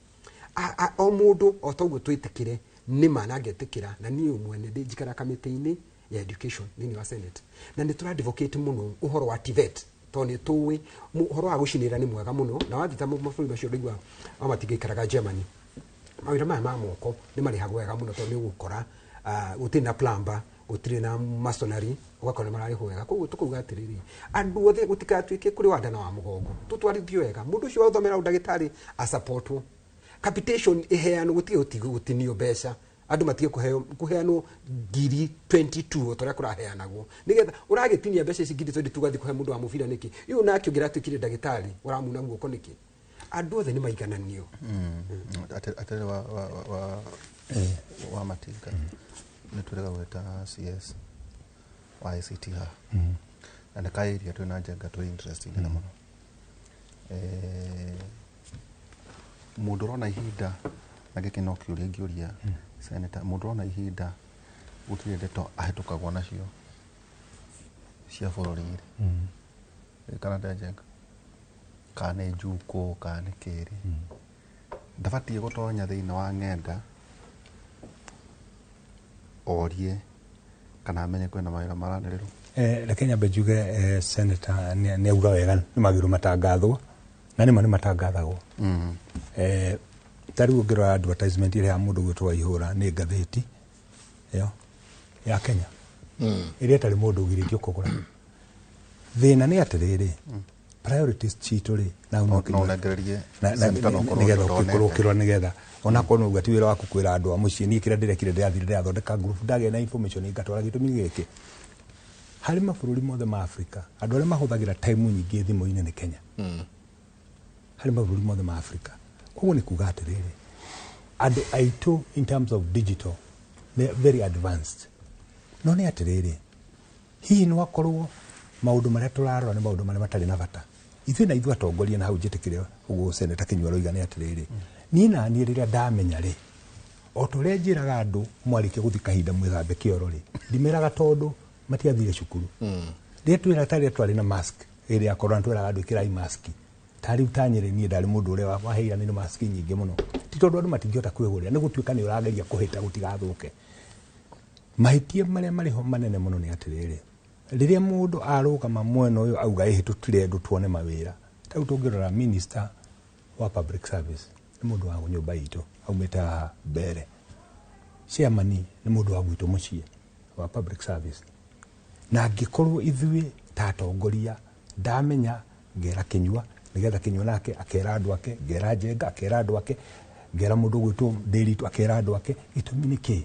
o må ndå o toguo twä tä kä re nä ma nangetä kä ra na niä mwene ndä njikara kamä-tä-inä ya education thä wa senate na nä tå ra-advocate må no å horo wa TVET tondå nä tå wä å horo wa gå cinä ra nä mwega må no na wathi ta mabå rå macio ndäigua amatingä ikaraga Germany mawä ra maya ma moko nä marä hagwo wega må no tondå nä å gå kora gå tirä na plumber gå tirä na masonary å gakora nä mararä hwo wega koguo tå kauga atä rä rä andå othe gå tigatuä ke kå rä wandana wa må gongo tå twarithio wega må ndå å cio wathomera å ndagä tarä acapotwo capitation iheanwo gutige gutinio mbeca andu matige kuheanwo ngiri 22 otoria kuraheanagwo nigetha uragitinia mbeca ici ngiri 22 gathi kuhe mundu wa mubira niki yu nake ungiratwikire ndagitari uramuna guoko niki andu othe ni maigananio atere wa matinga ni turega gweta CS wa ICT ha na ndakairia twina njenga twi interesting na muno mundu rona ihinda na gä kä no kä å rä a ngä å ria seneta mundu rona ihinda gå tirä ndeto ahätå kagwo nacio cia bå rå ri kana ndenjenga kana nä njukå kana nä kä rä ndabatiä gå tonya thä inä wa ng'enda orie kana amenye kwä mawä ra maranä rä rwo reke nyambe njuge seneta nä auga wega nä magä rå matangathwo na nä ma nä matangathagwo tarä u å ngä rora advertisement ä rä ya må ndå gwä two Waihåra nä ngathäti ä ya Kenya ä rä a ätarä må ndå å girä tio kå gå ra thä na nä atä rä rä priorities citå rä nä getha å kä korwo å kä rora nä getha onakorwo no uga ti wä ra waku kwä ra andå a må ciä niä kä rä a ndä rekire ndä rathire ndä rathondeka group ndagä na information ngatwara gä tå mi gä kä harä mabå rå ri mothe ma Africa andå arä a mahå thagä ra time nyingä thimå-inä nä Kenya harä mabå rå ri mothe ma Africa koguo nä kuga atä rä rä andå aitå in terms of digital they are very advanced no nä atä rä rä hihi no akorwo maundu maria turarora ni maundu maria matari na bata ithuĩ na ithuĩ atongoria na hau njĩtĩkĩre ũguo seneta Kinyua Roiga nĩ atĩrĩrĩ niĩ na niĩ rĩrĩa ndamenya rĩ o torĩa njĩraga andũ mwarĩkia gũthiĩ kahinda mwĩthambe kĩoro rĩ ndimeraga tondũ matiathire cukuru rĩrĩa twĩra tarĩ twarĩ na mask ĩrĩa korona twĩraga andũ ĩkĩrai mask tarĩ utanyĩrĩ niĩ ndarĩ mũndũ ũrĩa waheirani mask nyingĩ mũno ti tondũ andũ matingĩhota kwĩgũrĩra nĩ gũtuĩka nĩ ũrageria kũhĩta gũtigathũke mahĩtia marĩa marĩ ho manene mũno nĩ atĩrĩrĩ rĩrĩa mũndũ arũgama mwena ũyũ auga ĩhĩ tũtirĩ andũ tuone mawĩra tarĩu tũngĩrora minister wa public service nĩ mũndũ wa nyũmba itũ aumĩte haha mbere chairman nĩ mũndũ wa gwitũ mũciĩ wa public service na angĩkorwo ithuĩ ta atongoria ndamenya ngera Kinyua nĩgetha Kinyua nake akera andũ ake ngera Njenga akera andũ ake ngera mũndũ gwitũ Ndĩritũ akera andũ ake itũmi nĩ kĩĩ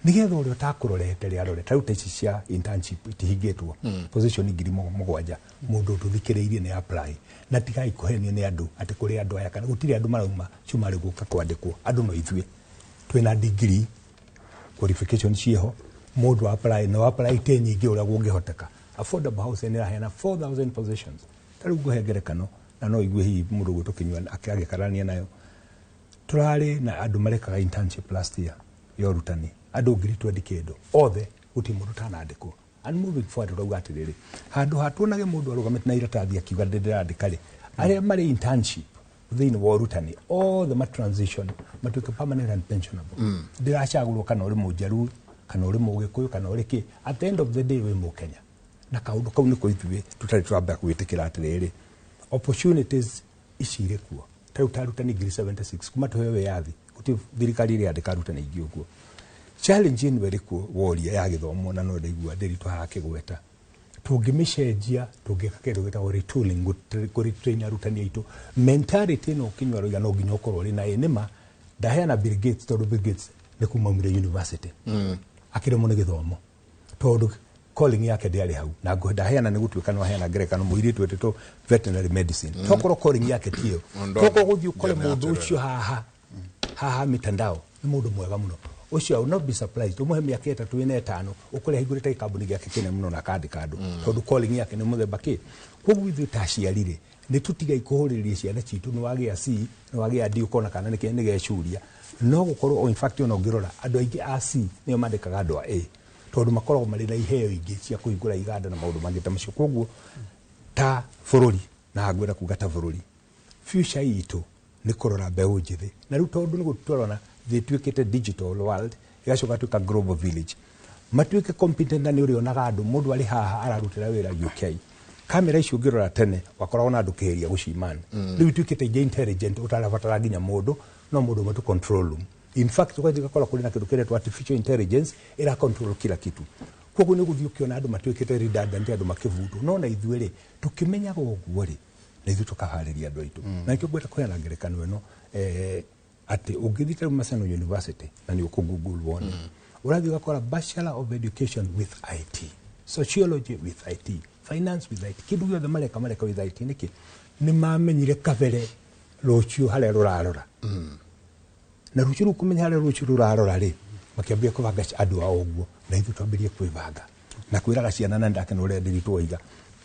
nigetha ũrĩa ũtakũrorete rĩ arore tarĩu taici cia internship itihingĩtwo position 7,000 mũndũ tũthikĩrĩirie nĩ apply na tigai kũhenio nĩ andũ atĩ kũrĩ andũ aya kana gũtirĩ andũ marauma cumarĩ gũka kwandĩkwo andũ no ithuĩ twĩna degree qualification ciĩho mũndũ apply no apply te nyingĩ ũrĩa gũngĩhoteka affordable house nĩ ĩraheana 4,000 positions tarĩu ngũhe ngerekano na no igue hihi mũndũ gwĩtwo Kinyua agĩkarania nayo tũrarĩ na andũ marekaga internship last year ya ũrutani andũ ngiri 20 kĩndũ othe gũtirĩ mũndũ ũtanandĩkwo and moving forward rauga atĩrĩrĩ handũ hatuonage mũndũ arũgamĩte na iratathi akiuga ndĩrandĩka rĩ arĩa marĩ internship thĩinĩ wa ũrutani othe matransition matuĩke permanent and pensionable ndĩracagũrwo kana ũrĩ mũnjaruo kana ũrĩ mũgĩkũyũ kana ũrĩ kĩ at the end of the day wĩ mũkenya na kaũndũ kau nĩko ithuĩ tũtarĩ tũramba gwĩtĩkĩra atĩrĩrĩ opportunities ici irĩ kuo tarĩu ta arutani ngiri 76 kuma tũheo wĩyathi gũtirĩ thirikari ĩrĩa yandĩka arutani aingĩ ũguo challenge ĩno ĩrĩ kuo woria ya gĩthomo na no ndaigua Ndĩritũ haha akĩgweta tũngĩmĩcenjia tũngĩka kĩndũ gĩtagwo retooling kũretrain arutani aitũ mentality ĩno Kinyua Roiga no nginya ũkorwo ũrĩ na nĩma ndaheana Bill Gates tondũ Bill Gates nĩ kuma university akĩremwo nĩ gĩthomo tondũ calling yake ndiarĩ hau na ngwenda heana nĩ gũtuĩka no heana ngerekano mũirĩtu wetĩtwo veterinary medicine tokorwo calling yake tiyo tokorwo gũthiĩ ũkore mũndũ ũcio haha mitandao nĩ mũndũ mwega mũno ucio will not be surprised umuhe miaka 3 4 5 ukore higurite kambuni yake kene muno na kandi kando tondu calling yake ni muthemba ki koguo ithu taciarire ni tutiga ikuhuriria ciana citu ni wagia C ni wagia D ukona kana ni kene gecuria no gukorwo in fact ono ngirora andu aingi a C ni mandikaga andu a A tondu makoragwo mari na iheo ingi cia kuhingura iganda na maundu mangita macio koguo ta bururi na ngwenda kugata bururi future yitu ni kurora mbeu njithi na riu tondu ni gutwarana thituikite digital world igacoka tuika global village matuike competent ni uri onaga andu mundu ari haha ararutira wira UK kamera icio ngirora tene wakoragwo na andu kiria gucimana riu tuikite intelligent utarabatara nginya mundu no mundu matu control room in fact ukathika kola kuri na kindu kiretwo artificial intelligence ira control kila kitu koguo ni guthio kiona andu matuikite redundant andu makivutu no na ithuĩ ri tukimenyaga uguo ri na ithuĩ tukahariria andu aitu na ikio gweta kuya na ngerekano eno ati ugithite Maseno University na ni ukugoogle one urathi gakora Bachelor of Education with IT sociology with IT finance with IT kidu gyo mareka with IT niki ni mamenyire kabere rocio hale rurarora na rocio kumenya hale rocio rurarora ri makiambia kubanga andu a oguo na ithu twambirie kwibanga na kwiraga ciana na ndake no rendi twoiga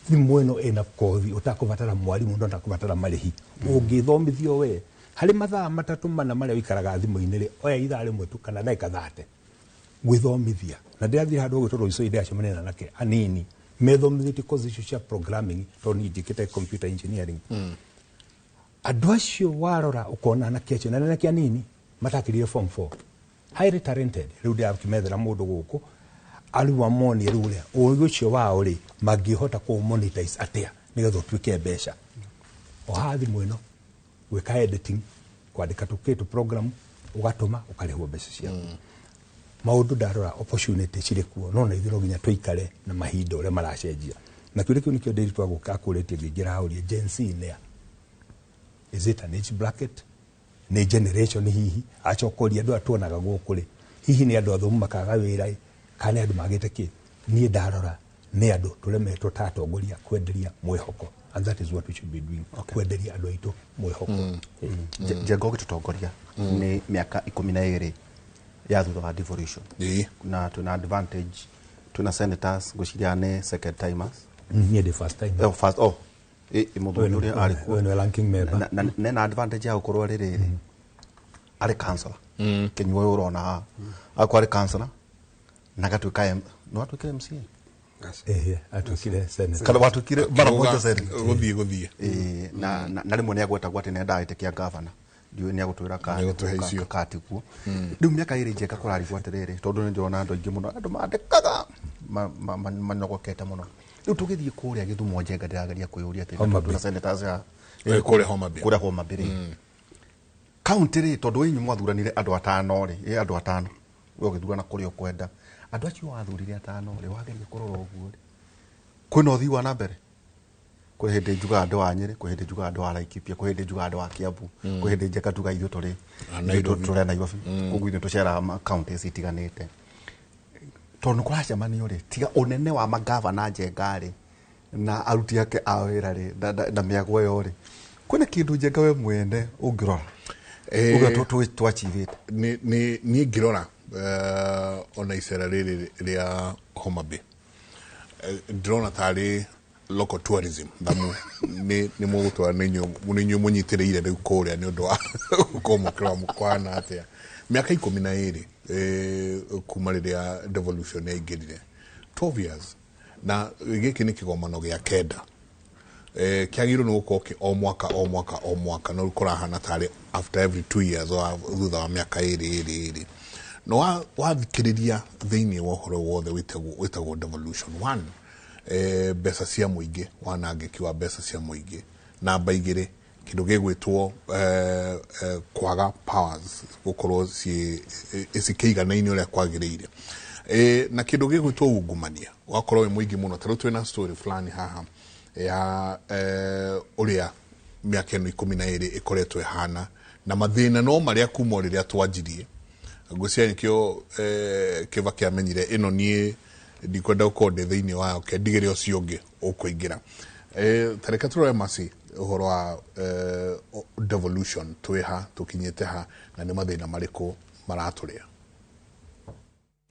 thimu eno ena kothi utakubatara mwalimu ndo ndakubatara marihi ungithomithio we hari mathaa matatu mana maria wikaraga thimu-inĩ ri oya ithaa rimwe tu kana ndagĩka 30 gwĩthomithia na ndĩrathiĩ handũ gũgĩtwo Roiso ndĩacemania nake anini methomithĩtie course icio cia programming tondũ njĩkĩte computer engineering andũ acio warora ũkona anake acio na anake anini matakĩrire form 4 highly talented rĩu ndĩrakĩmethera mũndũ gũkũ ariwa moni rĩu ũrĩa ũgĩ ũcio wao rĩ mangĩhota kũ monetize atia nĩgetha ũtuĩke mbeca o hathi mwĩno weka editing kwandika tukitu program ugatuma ukarehwo mbeca cia maundu ndarora opportunity cire kuo no na ithiro ginya tuikare na mahinda ore maracenjia na kile kiu nikio ndiri twaguka kuretie ngira haurie Gen Z ne is it an age bracket ne generation hihi acokoria andu atuonaga gukuri hihi ni andu athomu makaga wira kana andu magite ki nie ndarora ne andu turemetwo tatongoria kwenderia mwihoko and that is what we should be doing kwenderia andu aitu mwihoko Jengo gitutongoria ni miaka 12 ya thutha wa devolution na tuna advantage tuna senators guciriane second timers nie the first time muthuri uria ari ku no ranking member na advantage ya ukorwo riri ari councillor kinyuo urona akwa ari councillor na gatuika no atuike MCA atukire senate kana watukire bara moja sasa guthie na rimwe ni agwetagwo ati nenda aitekia governor ndiwe ni agutwira kati kuo riu miaka iri njeka kurarigwo atiriri tondu ni ndona andu aingi muno andu mandikaga manogokete muno riu tugithie kuria Githumo Njenga ndirageria kuyuria ati tuna senators ya kure Homa Bay county ri tondu inyu mwathuranire andu atano ri andu atano we githurana kuria ukwenda andu acio wathurire atano ri wageria kurora uguo ri kwina uthii wa na mbere kwe hindi njuga andu a Nyeri kwe hindi njuga andu a Laikipia kwe hindi njuga andu a Kiambu kwe hindi njeka tuga ithu turi turi Nairobi koguo ithu tucera counties itiganite tondu kuracemania ri tiga unene wa magavana Njenga ri na aruti yake a wira ri na miago yo ri kwina kindu Njenga we mwene ungirora uga twachivite ni ngirora ona icera riri ria Homa Bay drona tari local tourism damu ni mugutwa ninyu munyitireire riu kuria ni undu wa komukira mukwana atia miaka 12 kuma riria devolution yaingirire 12 years na giki ni kigomano gia kenda kiagiro no gukoke o mwaka no kurahana tari after every 2 years or thutha wa miaka iri no wathikiriria thiini wa horo wothe witagwo devolution 1 besa cia muingi wanangiki wa besa cia muingi namba igire kindu gigwitwo kwaga powers gukorwo isikeiganainie uria kwagiriire na kindu gigwitwo ungumania wakorwo we muingi muno taru twina story fulani haha ya uria miaka 12 ikoretwo ihana na mathina no maria kuma riria twanjirie ngucia nikio kiva kiamenyire ino nie ndikwenda ukonde thiini wayo ke ndigire ucio ungi ukuingira tareka turoe masi uhoro wa devolution twiha tukinyete ha na ni mathina mariku maraturia.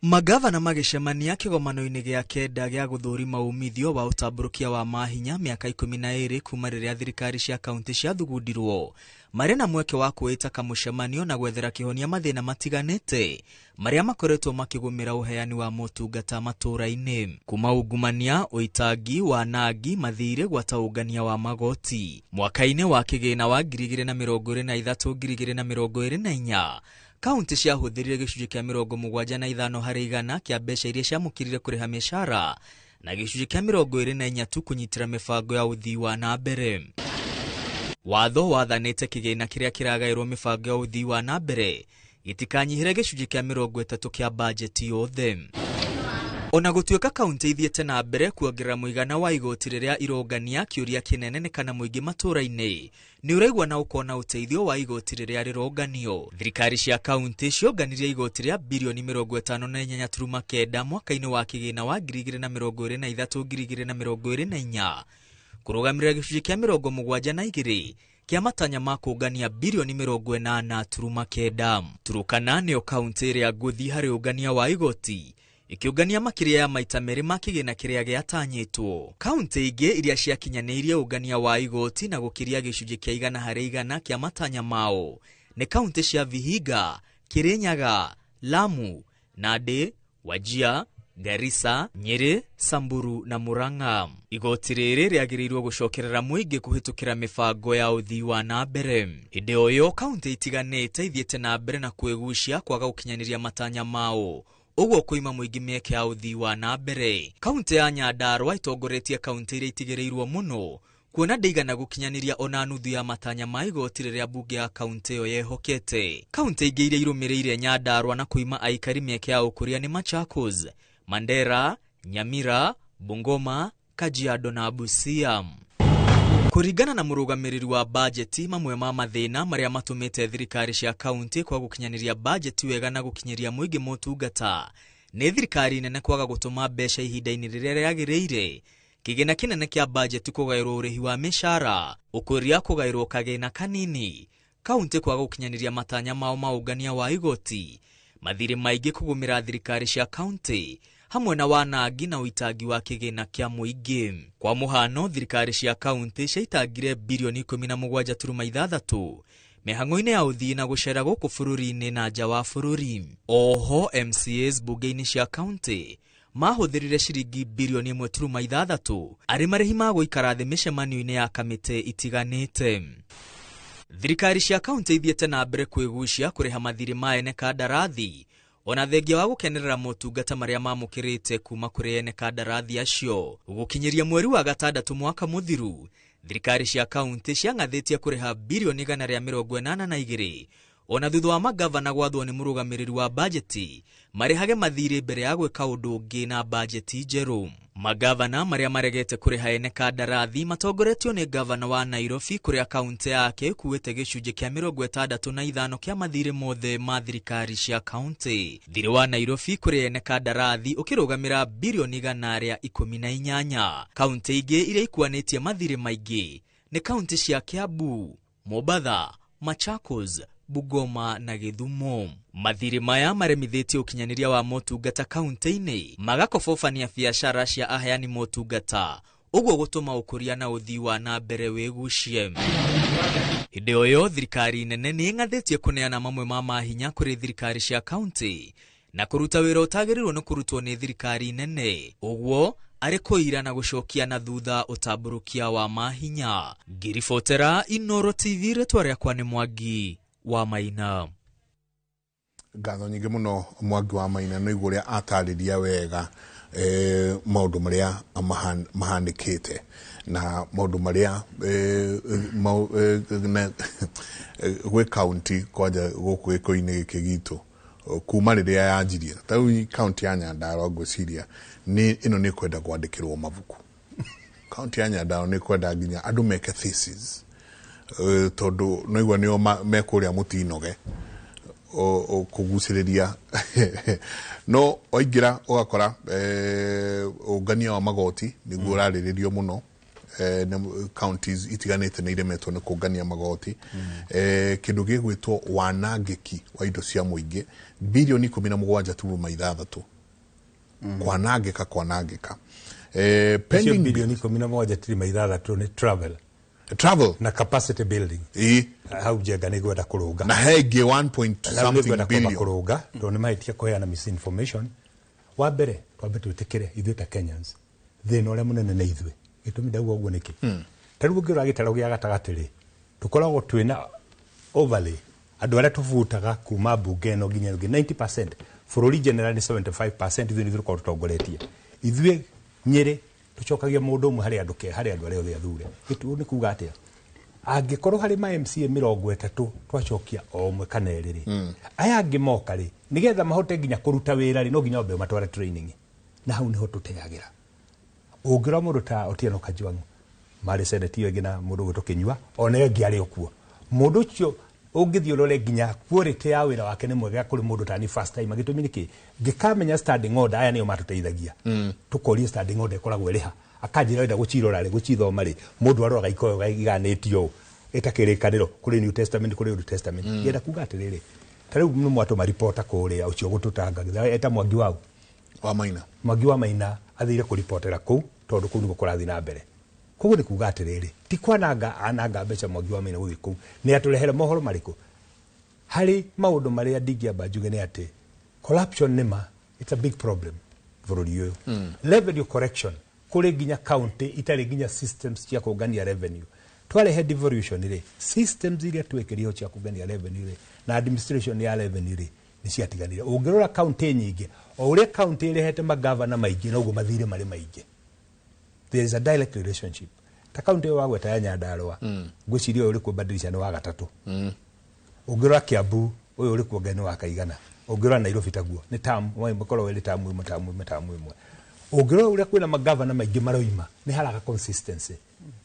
Magavana magicemania kigomano-ini gia kenda gia guthurima umithio wa utamburukia wa mahinya miaka 12 kuma riria thirikari cia kaunti cia thugundirwo maria na mweke wa kuita kamucemanio na gwethera kihonia mathina matiganite maria makoretwo makigumira uheani wa motungata matura-ini kuma ungumania uitangi wanangi mathire gwataungania wa magoti mwaka-ini wa kigina wa 2023-2024 kaunti cia huthirire gicunji kia 75% harĩ igana kia mbeca iria ciamukirire kuriha mishara na gicunji kia 24 tu kunyitira mibango ya uthii wa na mbere. Watho wathanite kigina kiria kiragairwo mibango ya uthii wa na mbere gitikanyihire gicunji kia 30 kia bajeti yothe. Ona gutuika kaunti ithiete na mbere kuongerera muigana wa igoti riria irongania kiuria kinene ni kana muingi matura-ini ni uraigwa na ukona uteithio wa igoti riria rironganio. Thirikari cia kaunti cionganirie igoti ria bilioni 58.9 mwaka-ini wa kigina wa 2023-2024 kurugamira gicunji kia 72 kia matanya ma kungania bilioni 80.9. Turukana nio kaunti iria nguthi hari ungania wa igoti ikiungania makiria ya maita meri makigina kiria giatanyitwo. Kaunti ingi iria ciakinyanirie ungania wa igoti na gukiria gicunji kia 100% kia matanya mao ni kaunti cia Vihiga, Kirinyaga, Lamu, Nandi, Wajir, Garissa, Nyeri, Samburu na Murang'a. Igoti riri riagiriirwo gucokerera muingi kuhitukira mibango ya uthii wa na mbere. Hinde oyo kaunti itiganite ithiete na mbere na kwigucia kwaga gukinyaniria matanya mao uguo kuima muingi mieke ya uthii wa na mbere. Kaunti ya Nyandarua itongoretie kaunti iria itigereirwo muno kuona ndeigana gukinyaniria ona nuthu ya matanya ma igoti riria bunge ya kaunti yo yehokete. Kaunti ingi iria irumireire Nyandarua na kuima aikari mieke ya ukuria ni Machakos, Mandera, Nyamira, Bungoma, Kajiado na Busia. Kuringana na murugamiriri wa bajeti, mamwe ma mathina maria matumite thirikari cia kaunti kwa gukinyaniria bajeti wega na gukinyiria muingi motungata ni thirikari nene kwaga gutuma mbeca ihinda-ini riria riagiriire, kigina kinene kia bajeti kugairwo urihi wa mishara, ukuria kugairwo kagina kanini, kaunti kwaga gukinyaniria matanya mao maungania wa igoti, mathiri maingi kugumira thirikari cia kaunti hamwe na wanangi na uitangi wa kigina kia muingi. Kwa muhano, thirikari cia kaunti ciaitangire bilioni 17.6 mihango-ini ya uthii na gucera guku bururi-ini na nja wa bururi. Oho MCAs bunge-ini cia kaunti mahuthirire ciringi bilioni 1.6 ari marihi ma guikara thi micemanio-ini ya kamite itiganite. Thirikari cia kaunti ithiete na mbere kwigucia kuriha mathiri maene kandarathi ona thengia wa gukenerera motungata maria mamukirite kuma kuri ene kandarathi acio. Gukinyiria mweri wa gatandatu mwaka muthiru, thirikari cia kaunti ciangathitie kuriha bilioni 182 ona thutha wa magavana gwathwo ni murugamiriri wa bajeti marihage mathiri mbere ya gwika undu ungi na bajeti njeru. Magavana maria maregete kuriha ene kandarathi matongoretio ni gavana wa Nairobi kuria kaunti yake kuwete gicunji kia 65 kia mathiri mothe ma thirikari cia kaunti. Thiri wa Nairobi kuria ene kandarathi ukirugamira bilioni 118. Kaunti ingi iria ikuanitie mathiri maingi ni kaunti cia Kiambu, Mombasa, Machakos, Bungoma na Githumo. Mathiri maya maremithitie ukinyaniria wa motungata kaunti-ini magakobobania biacara cia aheani motungata uguo gutuma ukuria na uthii wa na mbere wigucie. Hinde oyo thirikari nene ni ngathitie kuneana mamwe ma mahinya kuri thirikari cia kaunti na kuruta wira utagirirwo no kurutwo ni thirikari nene uguo ari kuira na gucokia na thutha utamburukia wa mahinya. Ngiribotera Inoro TV retwa riakwa ni Mwangi wa Maina. Ngatho nyingi muno Mwangi wa Maina no iguria atariria wega maundu maria mahandikite na maundu maria gwe county kwaja guku giko-ini giki gitu kuma riria yanjirie tau county ya Nyandarua ngwiciria ni ino ni kwenda kwandikirwo mabuku. County ya Nyandarua ni kwenda nginya andu meke thesis tondu no igwa nio mekuria mutinoge kuguciriria no oingira ugakora ungania wa magoti niguo urariririo muno counties itiganite ni iremetwo ni kungania magoti kindu gigwitwo wanangiki wa indo cia muingi bilioni 17.6 kwanangika pending bilioni 17.6 ni travel na capacity building hau jenga ni gwenda kurunga na hege 1.something billion kurunga ndo ni maitia kuheana misinformation wa mbere twambe twitikire ithuĩ ta Kenyans thĩna ũrĩa mũnene nĩ ithuĩ gĩtũmi ndauga ũguo nĩkĩ tarĩu ũngĩrora gĩtarũ gĩa gatagatĩ-rĩ tũkoragwo twĩna overlay andũ arĩa tũbutaga kuma mbunge ĩno nginya 90% bũrũri general ni 75% ithuĩ nĩ tũkoragwo tũtongoretie ithuĩ Nyeri tucokagia mũndũ ũmwe harĩ andũ arĩa othe athure gĩtuũ nĩ kuga atĩa angĩkorwo harĩ ma MCA 30 twacokia o ũmwe kana erĩ aya angĩ moka-rĩ nĩgetha mahote nginya kũruta wĩra-rĩ no nginya matware training na hau niho tũteagĩra ũngĩrora mũndũ ta Otieno Kajwang' marĩ seneti ĩyo ĩngĩ na mũndũ gwĩtwo Kĩnyua ona ĩngĩ arĩ okuo mũndũ ũcio ũngĩthiĩ ũrore nginya quality ya wĩra wake nĩ mwega kũrĩ mũndũ ta ni first time gĩtũmi nĩkĩ ngĩkamenya standing order aya nĩo matũteithagia tũkorie standing order ĩkoragwo ĩrĩ ha akanjĩra wenda gũcirora-rĩ gũcithoma-rĩ mũndũ aroraga ikoyo iganĩtio ĩtakĩrĩkanĩro kũrĩ New Testament kũrĩ Old Testament yenda kuga atĩrĩrĩ ta rĩu nĩ mwatũma reporter kũrĩa ũcio gũtũtanga eta Mwangi wa Maina athire kũripotera kũu tondũ kũu nĩguo kũrathiĩ na mbere koguo nĩ kuga atĩrĩrĩ ti kwananga ananga mbeca Mwangi wa Maina gũthiĩ kũu nĩ atũrehere mohoro marĩkũ harĩ maũndũ marĩa ndingĩamba njuge nĩ atĩ corruption nĩma it's a big problem bũrũri ũyũ revenue correction kũrĩ nginya county itarĩ nginya systems cia kũngania revenue twarehe devolution-rĩ systems iria twekĩrĩho cia kũngania revenue-rĩ na administration ya revenue-rĩ nĩ ciatiganire ũngĩrora county nyingĩ o ũrĩa county ĩrehete magavana maingĩ noguo mathirĩ marĩ maingĩ there is a direct relationship ta county wagweta ya Nyandarua ngwĩciria ũyũ ũrĩkuo Badilisha nĩ wa gatatũ ũngĩrora Kiambu ũyũ ũrĩkuo Ngai nĩ wa kaigana ũngĩrora Nairobi taguo nĩ tamu makorwo wĩrĩ tamu ĩmwe ũngĩrora ũrĩa kwĩna magavana maingĩ maroima nĩ haraga consistency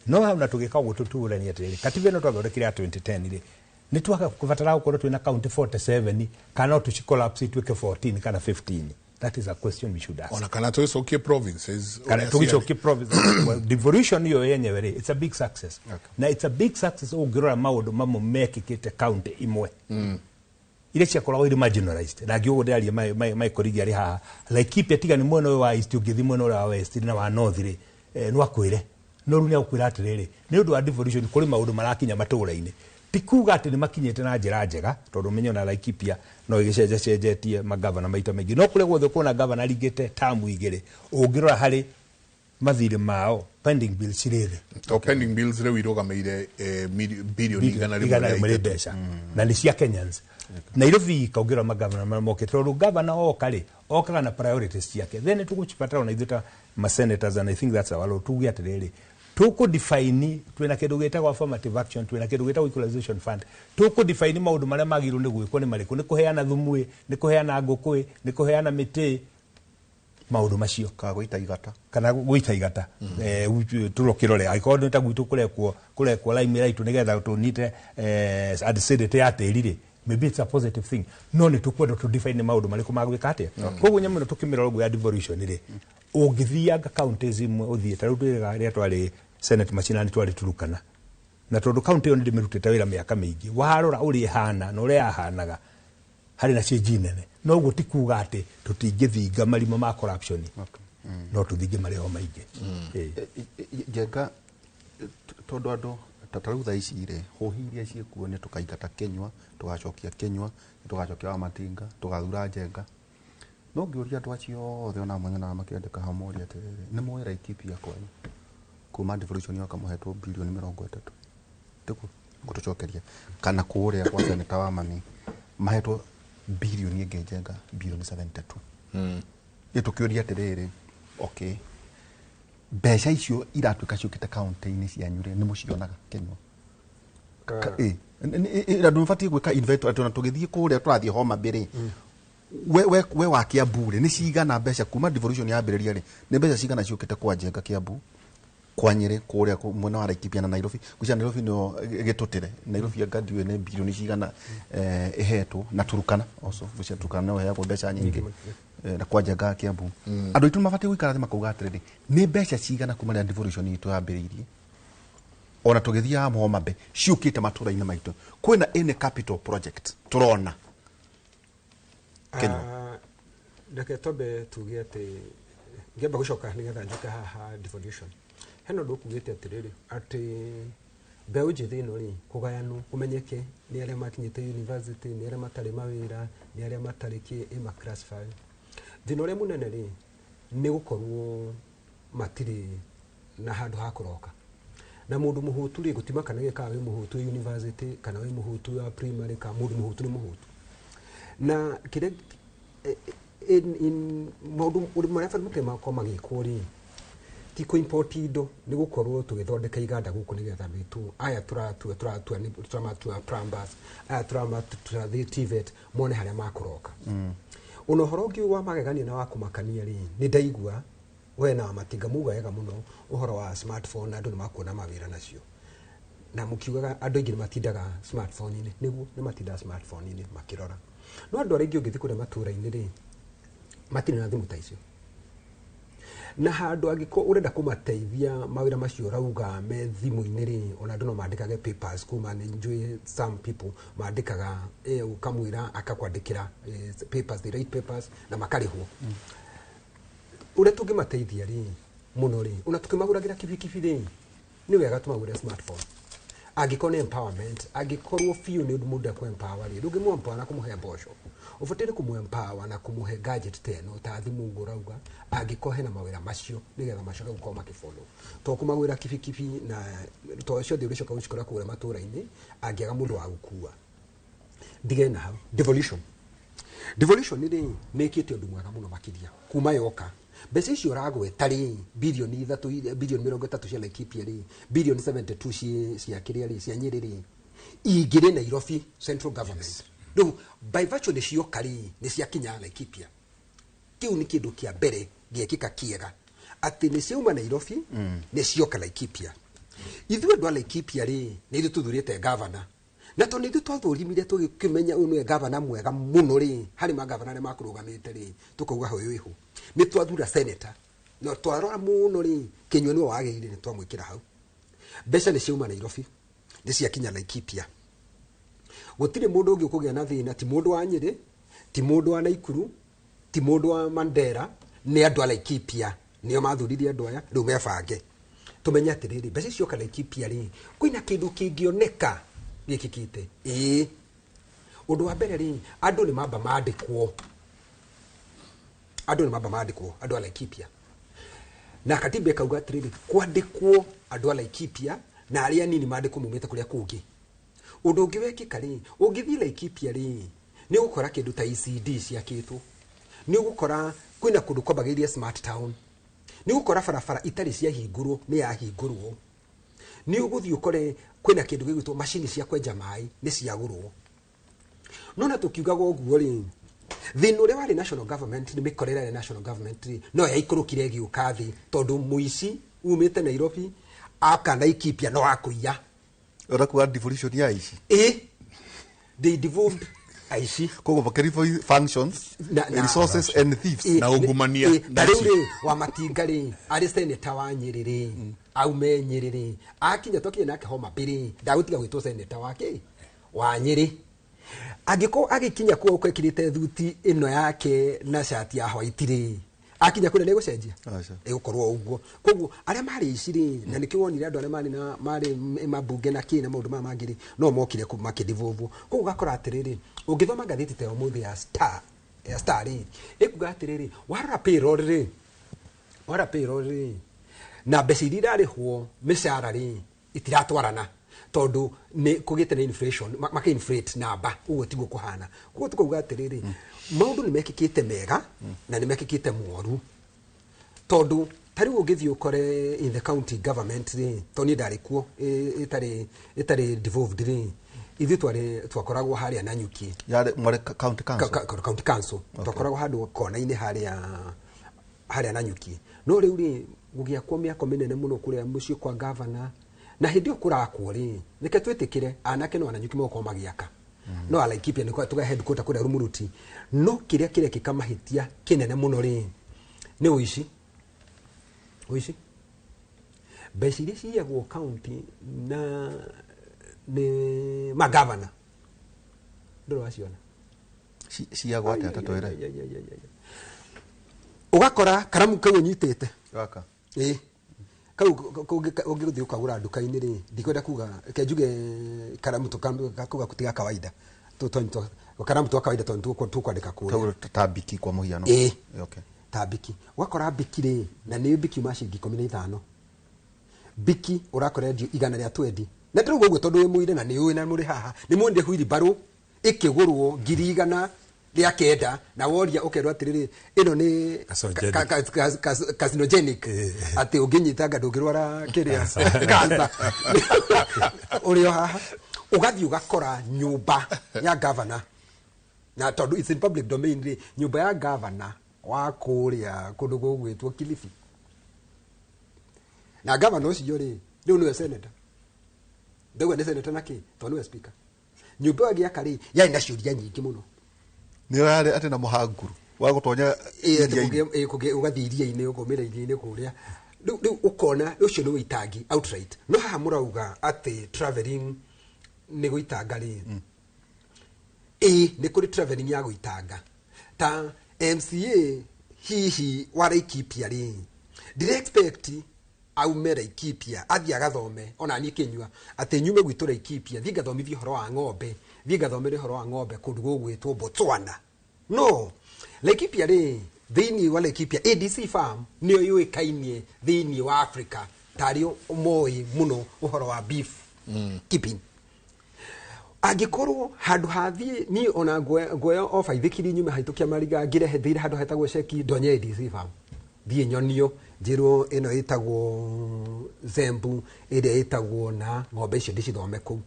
no hau na tũgĩka ũguo tũtuũrania atĩrĩrĩ katiba ĩno twathondekire ya 2010-rĩ nĩ twakabatara gũkorwo twĩna county 47 kana tũci collapse ituĩke 14 kana 15 that is a question we should ask ona kana tũcokie provinces kana tũcokie provinces well, devolution hiyo yenyewe it's a big success na it's a big success ũngĩrora maũndũ mamwe mekĩkĩte county imwe ile ciakoragwo irĩ marginalized na ngĩũguo ndĩaria my colleague arĩ haha Laikipia tiga nĩ mwena ũyũ wa east ũngĩthiĩ mwena ũrĩa wa west na wa north-rĩ no akwĩre no rĩu nĩ agũkwĩra atĩrĩrĩ nĩ ũndũ wa devolution kũrĩ maũndũ marakinya matũũra-inĩ ti kuga atĩ nĩ makinyĩte na njĩra njega tondũ menyo na Laikipia no ĩgĩcenjetie magavana maita maingĩ no kũrĩa guothe kuona gavana ringĩte tamu igĩrĩ ũngĩrora harĩ mathirĩ mao pending bills cirĩthĩ to pending bills rĩu irũgamĩire bilioni igana rĩmwe mbeca na nĩ cia Kenyans Nairobi kaugĩra magavana mamokĩte tondũ gavana okaga na priorities ciake then tũgũcibatara na ithuĩ ta senators and I think that's our law tuge atĩrĩrĩ tũkũ-define twĩna kĩndũ gĩtagwo affirmative action twĩna kĩndũ gĩtagwo equalization fund tũkũ-define maũndũ marĩa magĩrĩirwo nĩ gwĩkwo nĩ marĩkũ nĩ kũheana thumu nĩ kũheana ngũkũ nĩ kũheana mĩtĩ maũndũ macio kana gũita igata tũrokĩrore angĩkorwo nĩ ta gwitũ kũrekwo laimi raitũ nĩgetha tũnyite acidity ya tĩri-rĩ maybe it's a positive thing no nĩ tũkwenda tũ-define maũndũ marĩkũ magwĩka atĩa koguo nyamũ ĩno tũkĩmĩrora ũguo ya devolution-rĩ ũngĩthianga counties imwe ũthiĩ ta rĩu rĩrĩa twarĩ senate macinani twarĩ Turukana na tondũ county ĩyo nĩ ndĩmĩrutĩte wĩra mĩaka mĩingĩ warora ũrĩa ĩhana na ũrĩa yahanaga harĩ na change nene no ũguo ti kuga atĩ tũtingĩthinga marima ma corruption no tũthinge marĩho maingĩ Njenga tondũ andũ ta rĩu thaa ici-rĩ hũhi iria ciĩkuo nĩ tũkaingata Kĩnyua tũgacokia Kĩnyua tũgacokia Wamatinga tũgathura Njenga no ngĩũria andũ acio othe ona mwanya na makĩandĩka hamwe atĩrĩrĩ nĩ moe Laikipia kwanyu kuma devolution yoka mũhetwo bilioni 30 tũkũ ngũtũcokeria kana kũrĩa kwa seneta wa Mami mahetwo bilioni ĩngĩ Njenga bilioni 72 ĩtũkĩũria atĩrĩrĩ okay mbeca icio iratuĩka ciũkĩte kaunti-inĩ cianyu-rĩ nĩ mũcionaga Kĩnyua andũ mabatiĩ gwĩka invest atĩ ona tũgĩthiĩ kũrĩa tũrathiĩ Homa Bay we wa Kiambu-rĩ nĩ cigana mbeca kuma devolution yambĩrĩria-rĩ nĩ mbeca cigana ciũkĩte kwa Njenga Kiambu kwa Nyeri kuria mwena wa Laikipia na Nairobi kuja Nairobi no gitutire Nairobi ngadi we ne bilioni cigana ehetu na Turukana also bucia Turukana no ya mbeca nyingi na kwa Njenga Kiambu andu itu mabati gwikara makauga atiriri ni mbeca cigana kuma na devolution itu yambiririe ona tugithia Homa Bay ciukite matura-ini maitu kwina any capital project turona Kenya ndake tobe tugie ati ngeba gucoka nigetha njuke haha devolution heno ndukugite atiriri ati mbeu njithi ino ri kugayanu kumenyeke ni aria makinyite university ni aria matari mawira ni aria matari ki ima classify thino ria munene ri ni gukorwo matiri na handu ha kuroka na mundu muhutu ri gutima kana gika wi muhutu university kana wi muhutu ya primary ka mundu muhutu ni muhutu na kire in modu marefa mutema ko magikuri ti ko import indo ni gukorwo tugithondeka iganda guku nigetha bitu aya turatua ni turamatua plumbers aya turamatua TVET mone haria makuroka uno horogi wa magegania na wakumakania ri ni ndaigua we na matinga mugayega muno uhoro wa smartphone andu ni makuona mawira nacio na mukiugaga andu ingi matindaga smartphone ini niguo ni matindaga smartphone ini makirora no andu aringi ungithi kure matura-ini ri matiri na thimu ta icio na handu agiko urenda kumateithia mawira macio rauga me thimu-ini ri ona andu no mandikage papers kuma ni njui some people mandikaga ukamwira akakwandikira papers the right papers na makarihwo ure tungimateithia ri muno ri una tukimaguragira kibikibi ri ni wega tumagure smartphone agikone empowerment agikorwo fiu ni mundu akwa empower ri ndugi mu empower na kumuhe mbosho ufatire kumu empower na kumuhe gadget teno ta thimu ngurauga agikohe na mawira macio nigetha macoka gukoma makifolo to kumagwira kibikibi na to cio thiurisho ka ucikora kure matura-ini agiaga mundu wa gukua dige na hau devolution ni kite undu mwega muno makiria kuma yoka mbeca icio ragwe tari bilioni 3 bilioni 30 cia Laikipia ri bilioni 72 cia kiria ri cia Nyeri ri igire Nairobi central government no by virtue cio kari ni cia kinya Laikipia kiu ni kindu kia mbere giekika kiega ati ni ciuma Nairobi ni cioka Laikipia ithuĩ andũ a Laikipia ri ni ithuĩ tuthurĩte governor na to ni ithuĩ twathurimire tugikimenya uyu ni governor mwega muno ri hari ma governor makurugamite ri tukauga hoyo ihu ni twathura senator no twarora muno ri Kinyua niwe wagĩrĩire ni twamwĩkĩra hau mbeca ni ciuma Nairobi ni cia kinya Laikipia gutire mundu ungi ukugĩa na thina ti mundu wa Nyeri ti mundu wa Naikuru ti mundu wa Mandera ni andu a Laikipia nio mathuririe andu aya riu mebange tumenye atiriri mbeca cioka Laikipia ri kwina kindu kingioneka gikikite undu wa mbere ri andu ni mamba maandikwo andu a Laikipia na katiba ikauga atiriri kwandikwo andu a Laikipia na aria nini maandikwo mumite kuria kungi undu ungi wekika ri ungithi Laikipia ri ni gukora kindu ta ECD ciakitwo ni gukora kwina kundu kwambagĩrĩria smart town ni gukora barabara itari cia hingurwo ni ya hingurwo ni uguthi ukore kwina kindu gigwitwo machine cia kwenja mai ni ciagurwo nona tukiugaga uguo ri thinu ria wari national government ni mikorera ya national government no ya ikurukire giukathi tondu muici umite Nairobi aka Laikipia no akuia orakuwa devolution ya ici they devolved aici kogo bakari functions resources and thieves na ungumania taruri wa matinga ri ari senator wa Nyeri ri aume Nyeri ri akinya tokie nake Homa Bay ri ndagutiga gwitwo senator wake wa Nyeri agiko agikinya kuo kwekirite thuti ino yake na shati ya white ri akinya kule ni gucenjia gukorwo uguo koguo aria mari iciri na nikiwonire andu aria mari na mari mabunge na kina maundu ma mangiri no mokire ku makidivovo koguo gakora atiriri ungithoma gatheti te umuthi ya star ri ikuga atiriri wara payroll ri na mbeca iria irarihwo mishara ri itiratwarana tondu ni kugite na inflation maka inflate namba uguo tiguo kuhana koguo tukuga atiriri maundu ni mekikite mega na ni mekikite mworu tondu tari ugithi ukore in the county government ri toni ndarikuo itari devolved ri ithi twakoragwo haria na nyuki yare mware county council twakoragwo handu kona-ini haria haria Nanyuki no riu ri gugia kwa miako minene muno kuria mucio kwa governor na hindio kurakwo ri nike twitikire anake no Nanyuki moko magiaka no ala Laikipia niko tuga headquarter kuria Rumuruti no kiria kikamahitia kinene muno ri ni uici besiri ciagwo county na ni magavana ndoro waciona ciagwo atia tatwira ugakora karamu kau nyitete gaka kau ungiguthi ukagura nduka-ini ri ndikwenda kuga kenjuge karamu tukakuga kutiga kawaida tonto karamu tu kawaida tonto tukwandika kuria tabiki kwa muhiano okay tabiki ugakora biki ri na ni biki mashingi 15 biki urakora ndio 120 na turu gwo tondu wi muire na ni uwi na muri haha ni mundi huiri baru ikigurwo 100 ria kenda na woria ukerwa atiriri ino ni carcinogenic ati unginyitaga ndungirwara kiria cancer urio haha ugathi ugakora nyumba ya governor na tondu it's in public domain ri nyumba ya governor wa kuria kundu gugwitwo Kilifi na governor ucio ri riu niwe senator ndegwa ni senator naki tondu we speaker nyumba ya giakari ya ina ciuria nyingi muno ni yari ati na muhanguru wa gutonya ugathi iria-ini ukomira iria-ini kuria riu ukona ucio ni witangi outright no haha murauga ati traveling ni guitanga ri ni kuri traveling ya guitanga ta MCA hihi wa Laikipia ri dire expect aumera Laikipia athi agathome ona ni kinyua ati nyume gwitu Laikipia thi gathomithio horo wa ng'ombe thi gathomere horo wa ng'ombe kundu gugwitwo Botswana no Laikipia ri thini wa Laikipia ADC farm niyo yuikainie thini wa Africa tario moi muno uhoro wa beef keeping agikorwo handu hathie ni ona ngoya ofa ithikiri nyume haitukia mariga ngirehe thire handu hetagwo Sheki ndonye ADC farm thie nyonio njiro ino itagwo Zembu iria itagwo na ng'ombe icio ndicithome kuu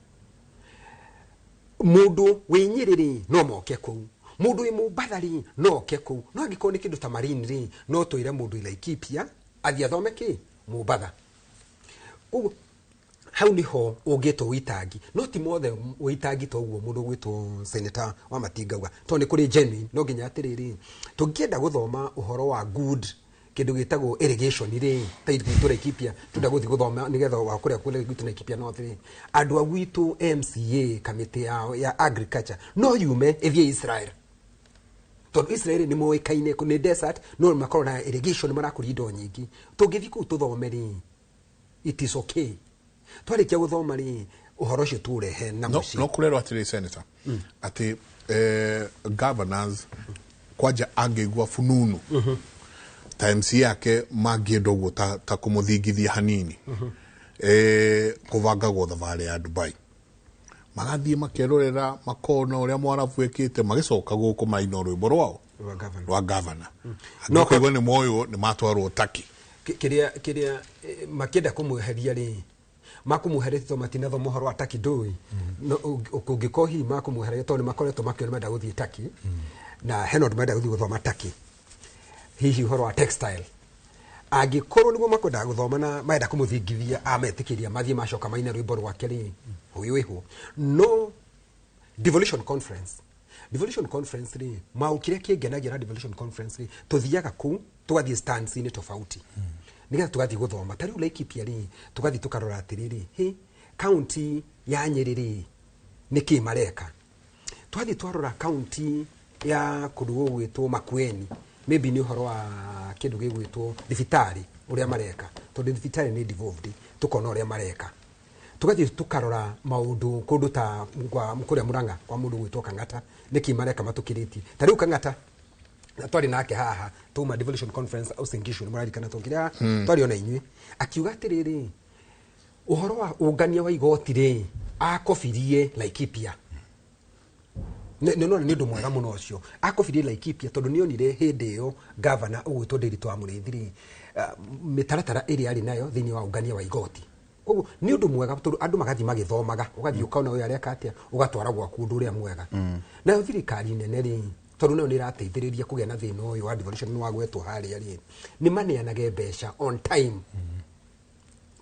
mundu winyiriri no moke kuu mundu wi Mumbathari no ke kuu no angiko ni kindu ta Marine ri no toire mundu Laikipia athi athome ki Mumbatha hau niho ungitwo witangi no ti mothe witangi to guo mundu gwitwo senator wa Matingauga to ni kuri genuine no nginya atiriri tungienda guthoma uhoro wa good kindu gitagwo irrigation ri tairi gwitu Laikipia tunda guthi guthoma nigetha wa kuria kule gwitu Laikipia no thiri andu agwitu MCA committee ya agriculture no yume ethie Israel tondu Israel ni moikaine kuni desert no makoro na irrigation marakuri indo nyingi tungithi ku tuthomeri it is okay twarikia guthoma ri uhoro ucio turehe na muci no kurero atiri senator ati governors kwaja angigwa fununu times yake magiendo guo ta kumuthingithia hanini kuvanga go thavare ya Dubai magathie makerorera makona uria mwarabu ekite magicoka guku maino rwimbo rwao rwa governor no kwigwa ni moyo ni matwarwo Turkey kiria makienda kumweheria ri makumuheretie to matinatho mohoro wa Turkey ndui ukungikohi makumuheretie to ni makoretwo makionema guthie Turkey na Henod menda guthie guthoma Turkey hihi uhoro wa textile agikorwo niguo makwenda guthoma na maenda kumuthingithia ametikiria mathie macoka maina rwimbo rwake ri huyu no devolution conference ri maukire kingenagia na devolution conference ri tuthiaga ku tugathie stands ni tofauti nigetha tugathie guthoma tari Laikipia ri tugathie tukarora atiriri county ya Nyeri niki mareka twathie twarora county ya kundu gwitwo Makueni maybe ni uhoro wa kindu gigwitwo thibitari uria mareka tondu thibitari ni devolved tukona uria mareka tugathie tukarora maundu kundu ta kuria Murang'a kwa mundu gwitwo Kang'ata niki mareka matukiriti tari Kang'ata na twari nake haha tuma devolution conference au singisho ni mararikana tungiria twari ona inywe akiuga atiriri uhoro wa ungania wa igoti ri akofirie Laikipia no ni ndu mwega muno ucio akofirie Laikipia tondu ni onire hindi yo governor ugwitwo Ndiritu wa Murithiri mitaratara iri ari nayo thini wa ungania wa igoti koguo ni undu mwega tondu andu magathi magithomaga ugathi ukona uyu areka atia ugatwara gwa kundu uria mwega na thirikari nene ri tondu no ni rateithiriria kugia na thina uyu wa devolution ni wagwetwo haria ri ni maneanage mbeca on time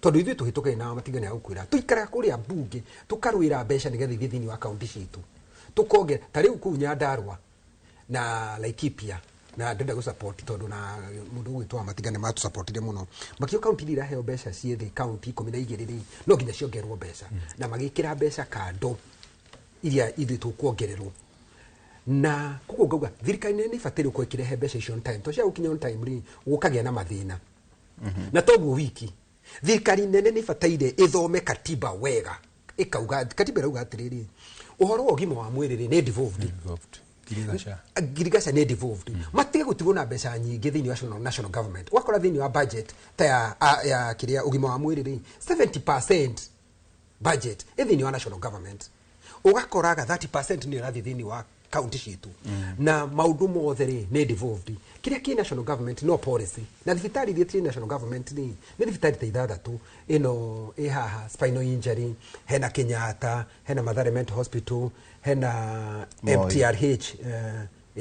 tondu ithuĩ tũhĩtũkaine na matigani agũkwĩra tũikaraga kũrĩa mbunge tũkarũĩra mbeca nĩgetha ithiĩ thĩinĩ wa kaunti citũ tũkonge ta rĩu kũu Nyandarua na Laikipia na ndenda gusupport tondu na mundu gwitwa matigane matu supportire muno makio county ira heo mbeca ciethe county 12 ri no nginya ciongerwo mbeca na magikira mbeca kando iria ithu tukuongererwo na kuko ngauga thirikari nĩ ibatĩrĩ ko ikirehe mbeca icio on time to cia gukinya on time ri gukagia na mathina na toguo wiki thirikari nene nĩ ibatĩrĩ ithome katiba wega ikauga katiba rauga atiriri uhoro wa ũgima wa mwĩrĩ nĩ devolved Girigasha nĩ devolved matige gutigwo na mbeca nyingĩ thĩinĩ wa national government wakora thĩinĩ wa budget ta ya kiria ũgima wa mwĩrĩ ri 70% budget thĩinĩ wa national government ugakoraga 30% nĩ ĩrathiĩ thĩinĩ wa county citu na maundu mothe ri nĩ devolved kiria ki national government no policy na thibitari iria ti national government ni thibitari ta ithathatu ino haha spinal injury hena Kenyatta hena Mathare Mental Hospital hena MTRH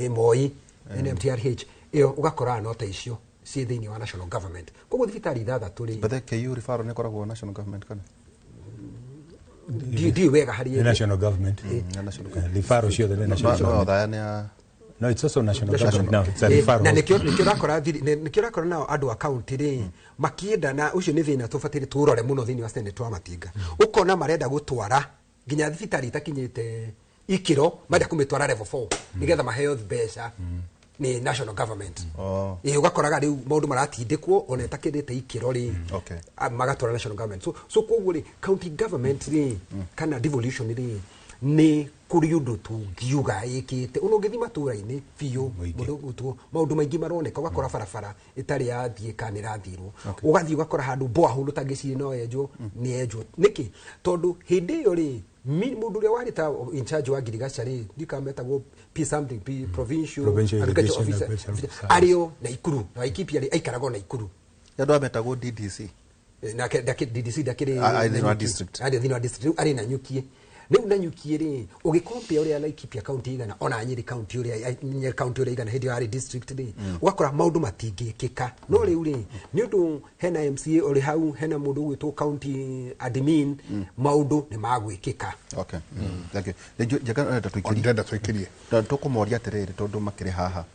Moi hena MTRH iyo ugakora no ta icio ci thĩinĩ wa national government koguo thibitari ithathatu ri but the KU referral ne koragwo national government kana do wega hari national government referral sio the national government no it's also national government now it's a referral na nikio rakora nao andu a county ri makienda na ucio ni thina tubatire turore muno thini wa Senate wa Matinga ukona marenda gutwara nginya thibitari itakinyite ikiro marenda kumitwara level 4 nigetha maheo mbeca ni national government ugakoraga riu maundu maratindikwo ona itakirite ikiro ri magatwara national government so koguo ri county government ri kana devolution ri ni kuri undu tungiuga ikite uno ngithi matura-ini biu mundu gutwo maundu maingi maroneka ugakora barabara itari yathie kana irathirwo ugathie ugakora handu boahu rutangiciri no enjo ni enjo niki tondu hindi iyo ri mundu ria warita in charge wa Girigasha ri ndikametagwo p something p provincial agriculture officer ario na Ikuru na Laikipia ri aikarago na Ikuru yandu ametagwo DDC na DDC dakiri district thina district ari na nyukie riu na nyukie ri ugicompare uria Laikipia county igana ona Nyeri county uria igana hindi ya district ri ugakora maundu matingikika no riu ri ni undu hena MCA uri hau hena mundu gwitwo county admin maundu ni magwikika thank you jaka tuikirie tukumoria atiriri tondu makiri haha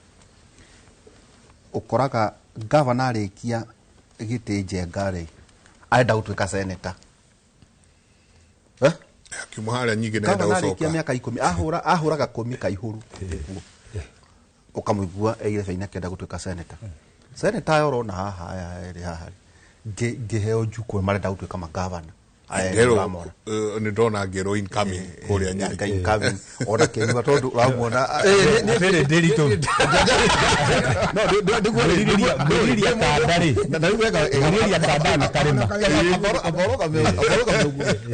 ukoraga governor arikia giti Njenga arenda gutuika senator kimuharia nyingi nenda gucoka miaka 10 ahuraga 10 kaihuru ukamugua eigire feina kenda gutuika senator senator yorona haha eri haha ngiheo juko marenda gutuika magavana ni ndona ngero incoming kuria Nyeri incoming ona kinywa tondu ramuona very delito no ndiguria kandari na wega ndiguria kandari karema aboroga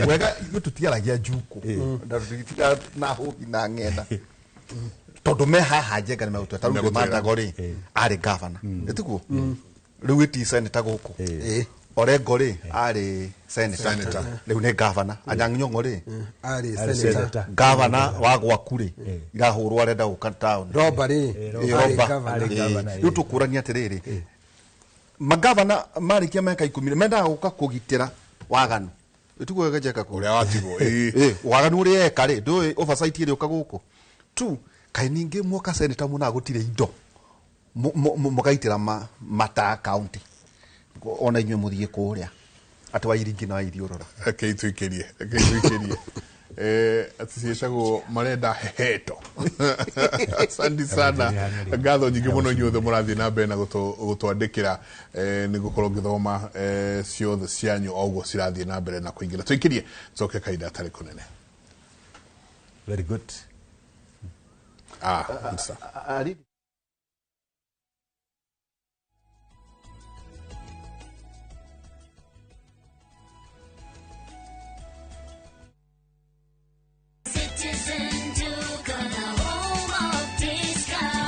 wega gututiaragia juko na hobi na ngenda tondu me haha Njenga me gutweta ru matagori ari governor etikuo riu iti senator guku Orengo ri ari senator riu ni governor Anyang' Nyong'o ri ari senator governor wa gwaku ri irahurwo arenda guka town Roba ri ari governor riu tukurania atiriri magavana marikia meka 10 menda guka kugitira waganu etiguo Njenga uria watigwo waganu uri eka ri ndui oversight ri uka guku tu kai ningi muoka senator muna gutire indo mugaitira mata county ona inywe muthie kuria ati wa iringi na ithiurura tuikirie aticiecagwo marenda heheto asante sana ngatho nyingi muno inyuothe murathie na mbere na gutwandikira ni gukorwo ngithoma ciothe cianyu oguo cirathie na mbere na kuingira tuikirie coke kaida atari kunene very good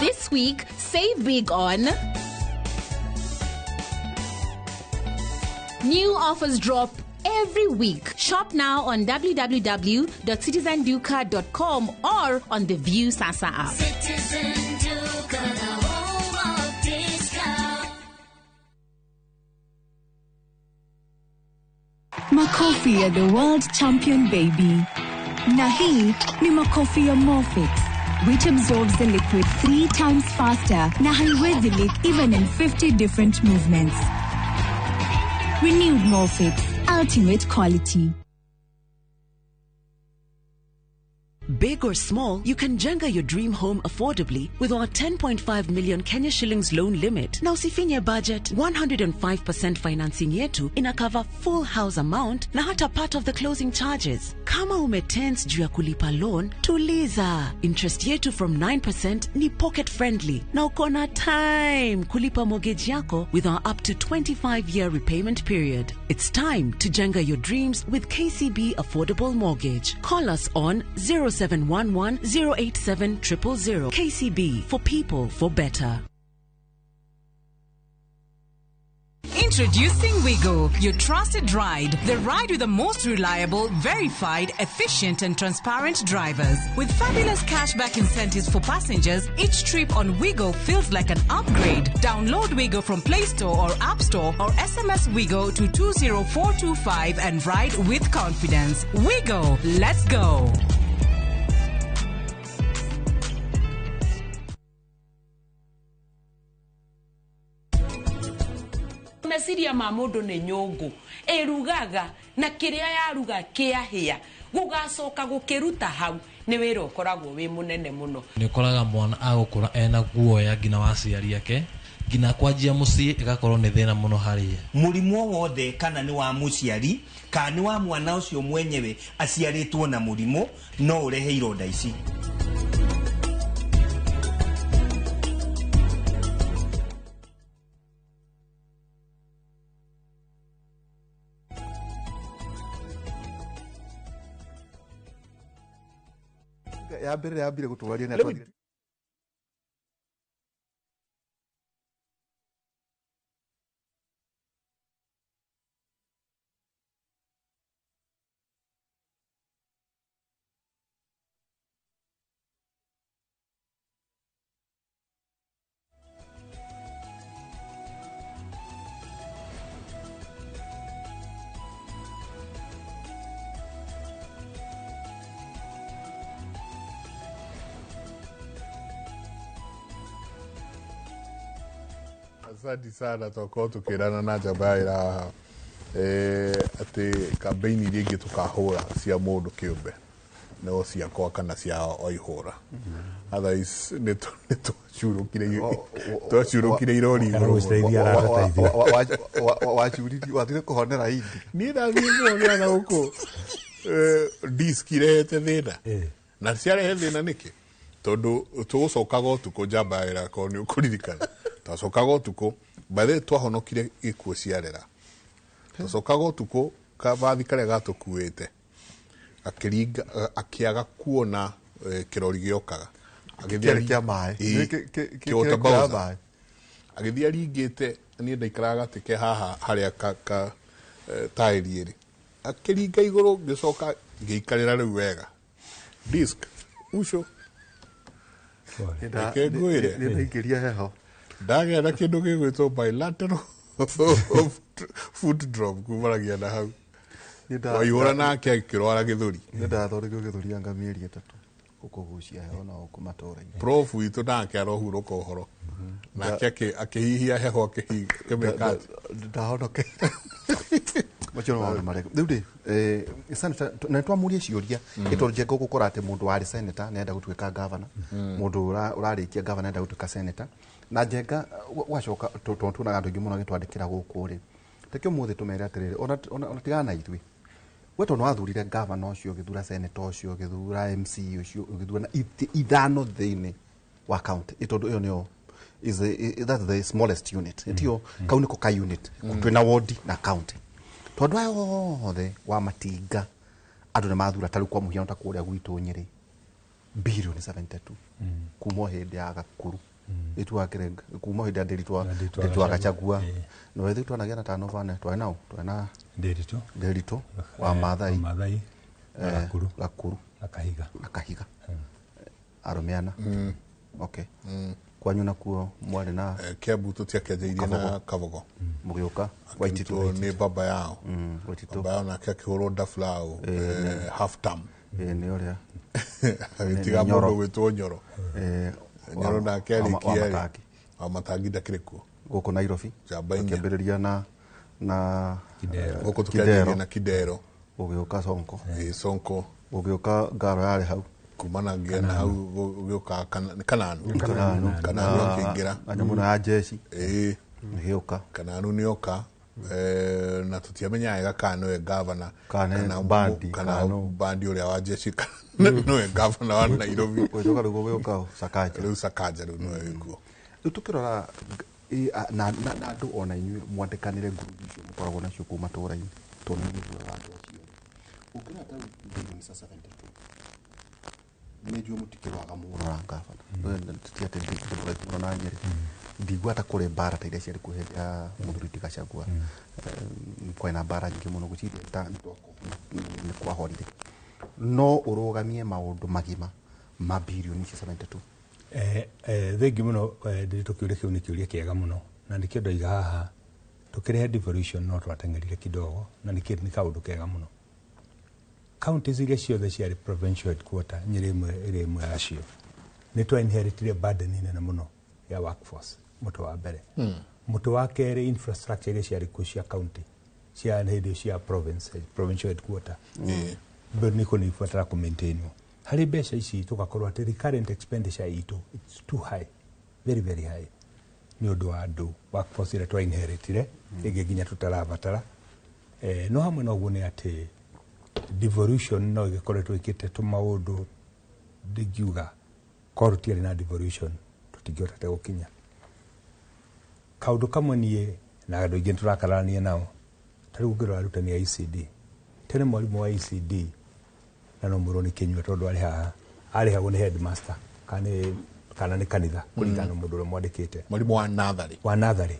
This week, save big on new offers drop every week. Shop now on www.citizenduca.com or on the View Sasa app. Makofi ya the world champion baby. Na hii ni makofi ya Morphix, which absorbs the liquid 3 times faster na haiwezi leak even in 50 different movements. Renewed Morphix, ultimate quality. Big or small, you can jenga your dream home affordably with our 10.5 million Kenya shillings loan limit. Now usifinye budget, 105% financing yetu ina cover full house amount na hata part of the closing charges. Kama umetense juu ya kulipa loan, tuliza. Interest yetu from 9% ni pocket friendly. Na ukona time kulipa mortgage yako with our up to 25-year repayment period. It's time to jenga your dreams with KCB Affordable Mortgage. Call us on 0711-087-000. KCB, for people, for better. Introducing Wigo, your trusted ride. The ride with the most reliable, verified, efficient and transparent drivers. With fabulous cashback incentives for passengers, each trip on Wigo feels like an upgrade. Download Wigo from Play Store or App Store or SMS Wigo to 20425 and ride with confidence. Wigo, let's go. Mesiria ma mundu ni nyungu erugaga na kiria yaruga kiahia gugacoka gukiruta hau ni wira ukoragwo wi munene muno ni koraga mwana agukura ena guoya ngina waciari yake ngina kwanjia mucii igakorwo ni thina muno haria murimo wothe kana ni wa muciari kana ni wa mwana ucio mwenyewe aciaritwo na murimo no urehe ironda ici. yambire gutwaria na twathiĩ Asante sana toko tukirana na jabaira ati kampeni rigi tukahura cia mundu kiumbe no cia kwa kana cia oihura otherwise neto twacurukire irori wachuriri wathire kuhonera hindi ni ndathire na huko diskirete thina na ciarehe thina niki tondu tugucokaga utuko jabaira ko ni ukuririkana tacokaga utuko bathe twahonokire ikuo ciarera tacokaga utuko kabathi kare gatukuite akiringa akiaga kuona kirori giokaga agithia kia mai kiota agithia ringite ni ndaikaraga tike haha haria ka tairi iri akiringa iguru gicoka ngiikarira riu wega disk ucio nda ngiria heho daga na kindu gigwitwo bilateral foot drop kumaragia na hau waihura nake akirwara githuri nindathorigwo githuri anga mieri 3 ukugucia heho na ukumatora prof witu nake arohuruka uhoro nake akihihia heho akihimeka ndahonoke machono wa marego ndiude senator na twamurie ciuria itorje gukora ati mundu wari senator nenda gutwika governor mundu urarikia governor nenda gutwika senator na jenga wacoka tunaga andu ngimuna gitwandikira guku ri tekio muthi tumere atiriri ona tigana itwi weto no athurire governor ucio githura senator ucio githura MC ucio githura na ithano thini wa county itondo iyo nio is that's the smallest unit etio kauniko ka unit twina ward na county tondu ayo othe wa matinga andu ne mathura tari kwa muhiano ta kuria gwitu Nyeri bilioni 72 kuma hindi ya Gakuru itu akirenga kuma hindi ndiritwa Gachagua no wethu twanagia na tano vane twana ndirito wa Maathai Gakuru akahiga aromeana okay kwanyu nakuo mwari na Kiambu tutiakenjeirie na Kabogo mugioka Waititu ni baba yao baba yao na akihurwo ndafulao half term ni uria agitiga mundu gwitwo Nyoro Nyoro na keri kieri Amatangi ndakirikuo guku Nairobi kiambiriria na guku tukiambiriria na Kidero ugioka Sonko Sonko ugioka ngaro yari hau kumana ngena hau ugioka Kananu akingira anyamuno ya jeshi nigioka Kananu nioka na tutiamenya wega kana we governor kana bandi uria wa jeshi no we governor wa Nairobi ujoka rugo gioka Sakaja no wego tukirora na andu ona inyu mwandikanire group icio mukoragwo nacio kuma tũra-inĩ tondũ nĩ mũthura wa andũ acio ukira ta bilioni 72 nĩ njũa mũtikĩrwaga mũrora ngabana tũtiate ndĩmũreka na Nyeri ndigua ta kũrĩ mbara ta iria ciarĩ kũhe ya mũthuri ti Gachagua kwĩna mbara nyingĩ mũno gũciria ta nĩ kwahorire no ũrũgamie maũndũ magima ma bilioni 72 thengi muno nditukiuria kiu ni kiuria kiega muno na nikio ndoiga haha tukirehe devolution no twatengerire kidogo na nikio ni kaundu kega muno counties iria ciothe ciarĩ provincial headquarter Nyeri imwe yacio ni twa inheritire burden nene muno ya workforce muto wa mbere muto wa kerĩ infrastructure iria ciarĩ kuo cia county cia hindi cia provincial headquarter ni kunifuatara ku maintain hari mbeca ici tugakorwo ati recurrent expenditure itu it's too high very very high ni undu wa andu workforce ira twa inheritire nginya tutarabatara no hamwe no guo ni ati devolution no igikoretwo ikite tumaundu ndigiuga korutiari na devolution tutingihota gukinya kaundu kamwe nie na andu ingi turakarania nao tari gukirwa arutani ya ECD tene mwalimu wa ECD na no muroni Kinyua tondu ari hago ni headmaster kana ni kanitha kuringana mundu ule mwandikite mwalimu wa nathari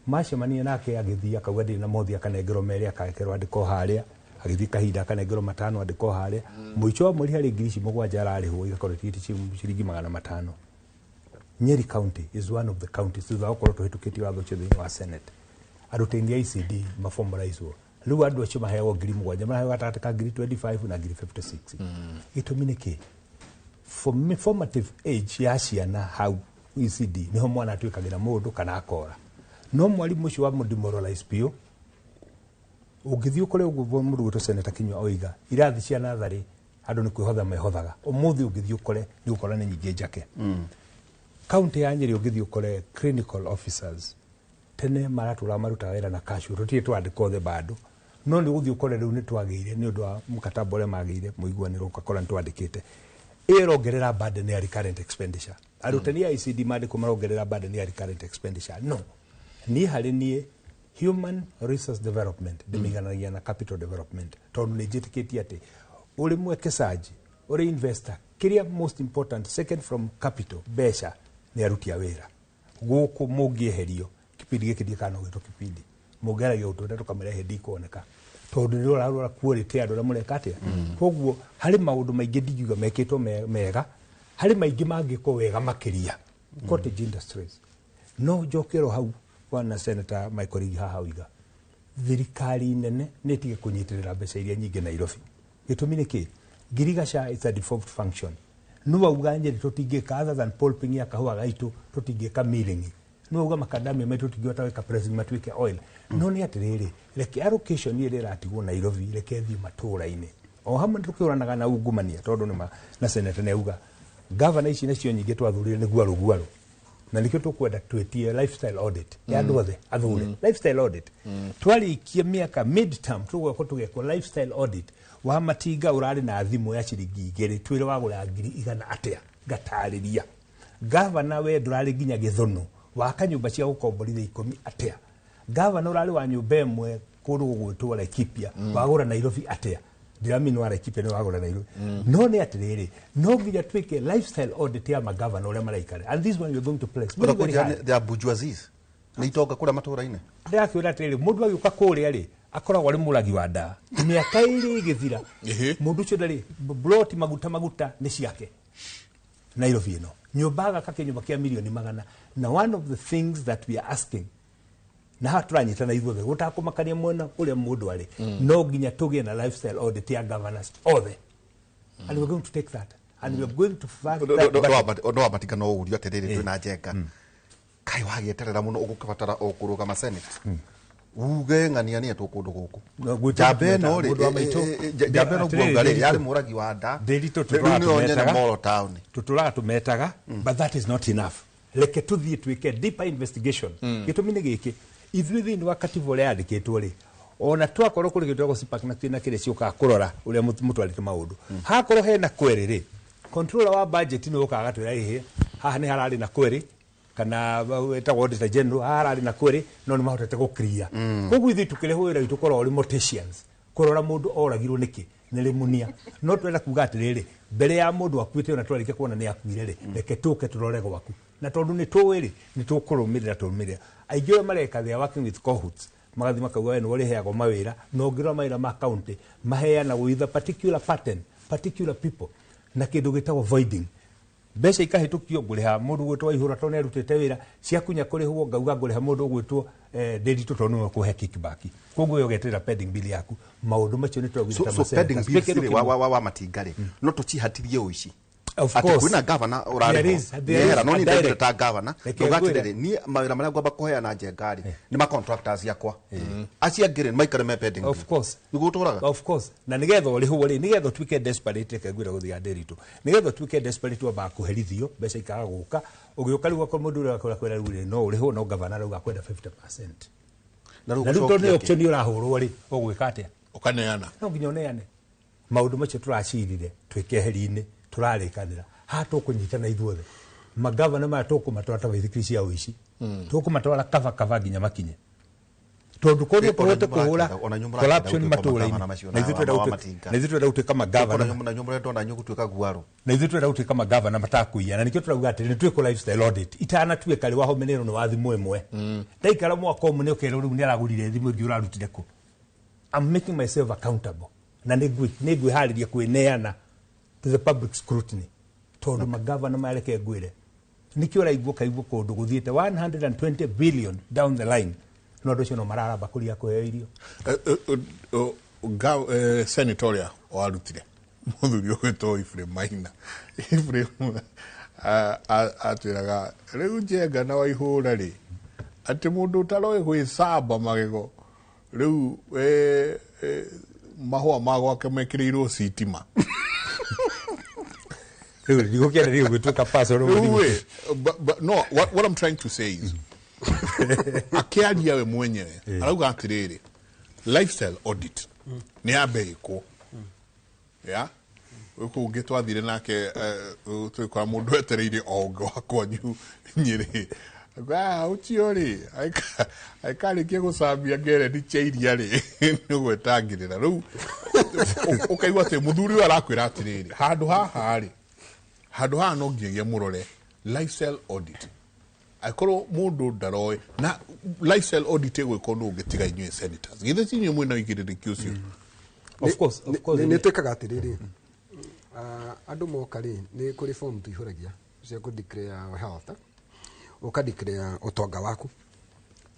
macemania nake agithia akauga ndi na mothia kanengero meri akarekerwo andiko haria agithii kahinda kanengero matano andiko haria muico wa mweri hari ngirici mugwanja ararihwo igakorwo tigiti ciringi 500 Nyeri County is one of the counties thutha gukorwo tuhitukitie watho cio thiini wa Senate arutani ICD maformalizewo riu andu acio maheagwo ngiri mugwanja maheagwo gatagatĩ ka ngiri 25 na ngiri 56 gĩtũmi nĩ kĩ formative age ya ciana hau ECD niho mwana atuĩkagĩra mũndũ kana akora no mwalimu ũcio wa demoralize biũ ũngĩthiĩ kũrĩa ũguo mũndũ gwĩtwo Senator Kinyua oiga irathi cia natharĩ andũ nĩ kwĩhotha mehothaga ũmũthĩ ũngĩthiĩ kũrĩa nĩ ũkora nĩ nyingĩ njake county ya Nyeri ũngĩthiĩ kũrĩa clinical officers tene maratũra marutaga wĩra na kashu tũtirĩ twandĩka othe bado no nĩ gũthiĩ ũkore rĩu nĩ twagĩire nĩ ũndũ wa mkataba ũrĩa magĩire mũiguanĩro ũgakora nĩ twandĩkĩte ĩrongerera burden ya recurrent expenditure arutani a ICD mandĩko marongerera burden ya recurrent expenditure no niĩ harĩ niĩ human resource development ndĩmĩiganagia na capital development tondũ nĩ njĩtĩkĩtie atĩ ũrĩ mweke saji ũrĩ investor kĩrĩa most important second from capital mbeca nĩ aruti a wĩra gũkũ mũngĩeherio kipindi gĩkĩ ndikana gwĩtwo kipindi mũngeragia ũtũnda tũkamĩrehe ndikuoneka tondũ nĩ ũrarora quality andũ arĩa mũreka atĩa koguo harĩ maũndũ maingĩ ndingiuga mekĩtwo mega harĩ maingĩ mangĩkwo wega makĩria cottage industries no njokero hau wana Senator Michael Igi haha oiga thirikari nene nĩ ĩtige kũnyitĩrĩra mbeca iria nyingĩ Nairobi gĩtũmi nĩ kĩ Girigasha is a default function no auga Nyeri tũtingĩka other than pulping ya kahũa gaitũ tũtingĩka milling no auga makadamia metu tũtingĩhota gwĩka pressing matuĩke oil no nĩ atĩrĩrĩ reke allocation ĩrĩa ĩratigwo Nairobi reke thiĩ matũũra-inĩ o hamwe tũkĩũranaga na ungumania tondũ nĩ na Senator nĩ auga governor ici nacio nyingĩ twathurire nĩ guarũ na nikio tukwenda twetie lifestyle audit ya andu othe athure lifestyle audit twarikia miaka midterm tugweko lifestyle audit wa matinga urari na thimu ya ciringi 2 twire wagura ngiri igana atia gatariria governor we ndurari ginya githono wa kanyumba cia gukomborithia 10 atia governor urari wa nyumba imwe kundu gugwitwo Laikipia wagura Nairobi atia ndiramini wa Laikipia ni wagura Nairobi no nĩ atirĩrĩ no nginya twike lifestyle audit ya magavana uria maraikare and this one you're going to place but the bourgeoisies nĩ itonga kũrĩa matũũra-inĩ ndakwĩra atĩrĩrĩ mũndũ agĩũka kũrĩa rĩ akoragwo arĩ mũragi wa ndaa mĩaka ĩrĩ ĩgĩthira mũndũ ũcio ndarĩ bloti maguta nĩ ciake Nairobi ino nyumba gaka kinyumba kia milioni magana na one of the things that we are asking na haturanyita na ithuothe gutakumakania mwena uria mundu ari no nginya tugie na lifestyle audit ya governance othe and we are going to take that and we are going to fund that no abatika no urio atiriri twina njenga kai wagieterera muno ugukabatara okuruga ma senate uge ngania ni tukundu guku jambe no ri jambe no gwangari yari muragi wa nda delito tuturaga tumetaga but that is not enough leke tuthie twike deeper investigation gitumi ni giki ithuĩ thĩinĩ wa katiba ũrĩa yandĩkĩtwo rĩ ona twakorwo kũrĩ kĩndũ gĩa gũcipak na twĩna kĩrĩa ciũkaga kũrora ũrĩa mũtwarĩte maũndũ hakorwo hena kweri rĩ controller wa budget nĩ ũkaga gatwĩra ihe haha nĩ hararĩ na kweri kana wetagwo auditor general hararĩ na kweri no nĩ mahotete gũclear koguo ithuĩ tũkĩrĩhwo wĩra witũ korwo morticians kũrora mũndũ oragirwo nĩkĩ nĩ rĩmunia no twenda kuga atĩrĩrĩ mbere ya mũndũ akuĩte ona twarĩkia kuona nĩ akuire rĩ reke tũke tũrore gwaku na tondũ nĩ tũĩ rĩ nĩ tũkũrũmĩrĩra aingĩ arĩa mareka they are working with cahoots magathi makauga we nĩ ũrĩheagwo mawĩra no ngĩrora mawĩra ma county maheanagwo with a particular pattern particular people na kĩndũ gĩtagwo voiding mbeca ikahĩtũkio ngũrĩha mũndũ gwĩtwo Ihũra tondũ nĩarutĩte wĩra ciakunya kũrĩhwo ngauga ngũrĩha mũndũ gwĩtwo Nderitu tondũ nĩ kũhe kickback koguo yo geterera pending bill yaku maũndũ macio nĩ twagwĩta so pending bill wa matingari no tũcihatirie ũici of course kuna governor urarĩho yera no ni director governor ndogatirĩrĩ ni mawĩra marĩa ngwamba kũheana njengari ni ma contractors yakwa acia ngire maikare me pending of course nigũtũraga of course na nigetha ũrĩhwo rĩ nigetha twike desperate kegwĩra gũthia Nderitu nigetha twike desperate wamba kũherithio mbeca ikaga gũka ũgĩũka rĩu kwa mũndũ ũrĩa kwĩra rĩu no ũrĩhwo no governor rĩu akwenda 50% na rĩu tondũ option ũrahũrwo rĩ ũgwĩka atĩa ukaneana no nginya ũneane maũndũ macio tũracirire twĩke heri-inĩ turarikanira hatukunyitana ithuothe magavana ma tukumatwara ta waithikiri cia uici tukumatwara kava nginya makinye tondu kono tuhote kuhura corruption matũra-inĩ na ithuĩ twenda gũtuĩka magavana na nyumba yetu na nyũgũtuĩka guaro na ithuĩ twenda gũtuĩka magavana matakuia na nikĩo turauga atĩ nĩ twĩkwo lifestyle audit itanatuĩka rĩ wahomenero nĩ wa thimũ ĩmwe ndaikara mwaka ũmwe nĩ ũkerwo rĩu nĩ aragũrire thimũ ĩngĩ ũrarutire kũ I'm making myself accountable na nĩ ngwĩharĩria kwĩneana to the public scrutiny tondu magavana mareke ngwire nikio raigwo kaigwo kundu guthiete 120 billion down the line no ndocio no mararamba kuria kuheo irio senatorial warutire muthuri ogwetwo Ifrem Maina Ifrem atwiraga riu njenga na Waihũra ri ati mundu utaroe gwicamba magego riu mahua magwake mekirirwo sitima no, what I'm trying to say is akiaria we mwenyewe arauga atiriri lifestyle audit ni abeiko ya uko ngitwathire nake twikwa mundu etereire ongo wakwanyu nyiri uchiori aikarikie gucambia ngere ni chairia ri nigwetangirira riu ukaigwa ati muthuri we arakwira atiriri handu haha ri handu haha no nginya murore lifestyle audit akorwo mundu ndaroe na lifestyle audit gwiko no ngitiga inyuĩ senators githe ci inyuĩ mwina igirĩrĩki ũcio of course nĩ twĩkaga atĩrĩrĩ andũ moka rĩ nĩ kũrĩ form tũihũragia cia kũ declare health ũka declare ũtonga waku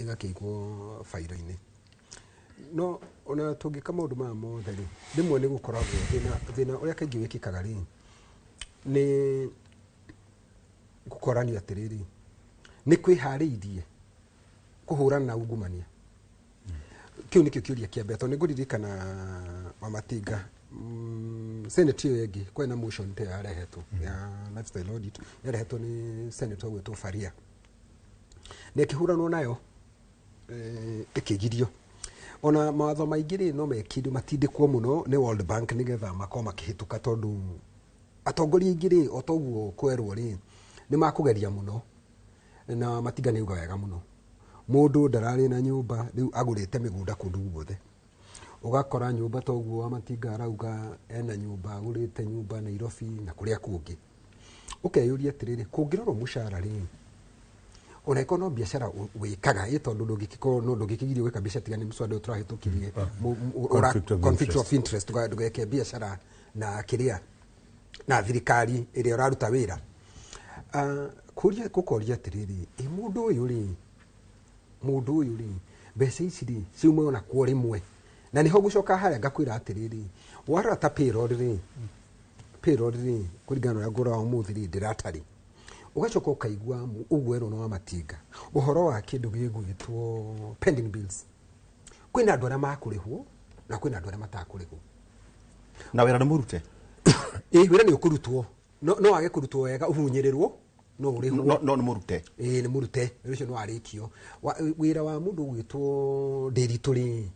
ĩgakĩigwo fairo-inĩ no ona tũngĩka maũndũ maya mothe rĩ rĩmwe nĩ gũkoragwo thĩna ũrĩa kaingĩ wĩkĩkaga rĩ nĩ gũkorania atĩrĩrĩ nĩ kwĩharĩirie kũhũrana na ungumania kĩu nĩkĩo kĩũria kĩa mbere tondũ nĩngũririkana Wamatinga senate ĩyo ĩngĩ kwĩna motion ta yarehetwo ya lifestyle audit yarehetwo nĩ senator gwĩtwo Faria nĩ ĩkĩhũranwo nayo ĩkĩgirio ona mawatho maingĩ rĩ no mekĩndũ matindĩkwo mũno nĩ World Bank nĩgetha makorwo makĩhĩtũka tondũ atongoria aingĩ rĩ o toguo kwerwo rĩ nĩ makũgeria mũno na Matinga nĩ uga wega mũno mũndũ ndararĩ na nyũmba rĩu agũrĩte mĩgũnda kũndũ guothe ugakora nyũmba toguo Wamatinga arauga ena nyũmba agũrĩte nyũmba Nairobi na kũrĩa kũngĩ ukeyũria atĩrĩrĩ kũngĩrorwo mũcara rĩ ona ikono biashara wĩkaga tondũ ndũngĩkĩgirio gwĩka biashara tiga nĩ mswada ũtũrahĩtũkirie conflict of interest ndũgeke biashara na kĩrĩa na thirikari ĩrĩa ũraruta wĩra kuria gukoria atiriri mundu uyu ri mbeca ici ri ciume ona kwa rimwe na niho gucoka haria ngakwira atiriri warata payroll ri kuringana na ngora wa muthi ri ndiratari ugacoka ukaigua ugwero no amatinga uhoro wa kindu gigwitwo pending bills kwina andu aria makurihwo na kwina andu aria matakurihwo na wira ni murute wira ni ukurutwo no wage kurutwo wega uhunyirirwo no urihwo no ni murute ni murute ucio no arikio wira wa mundu gwitwo ndirituri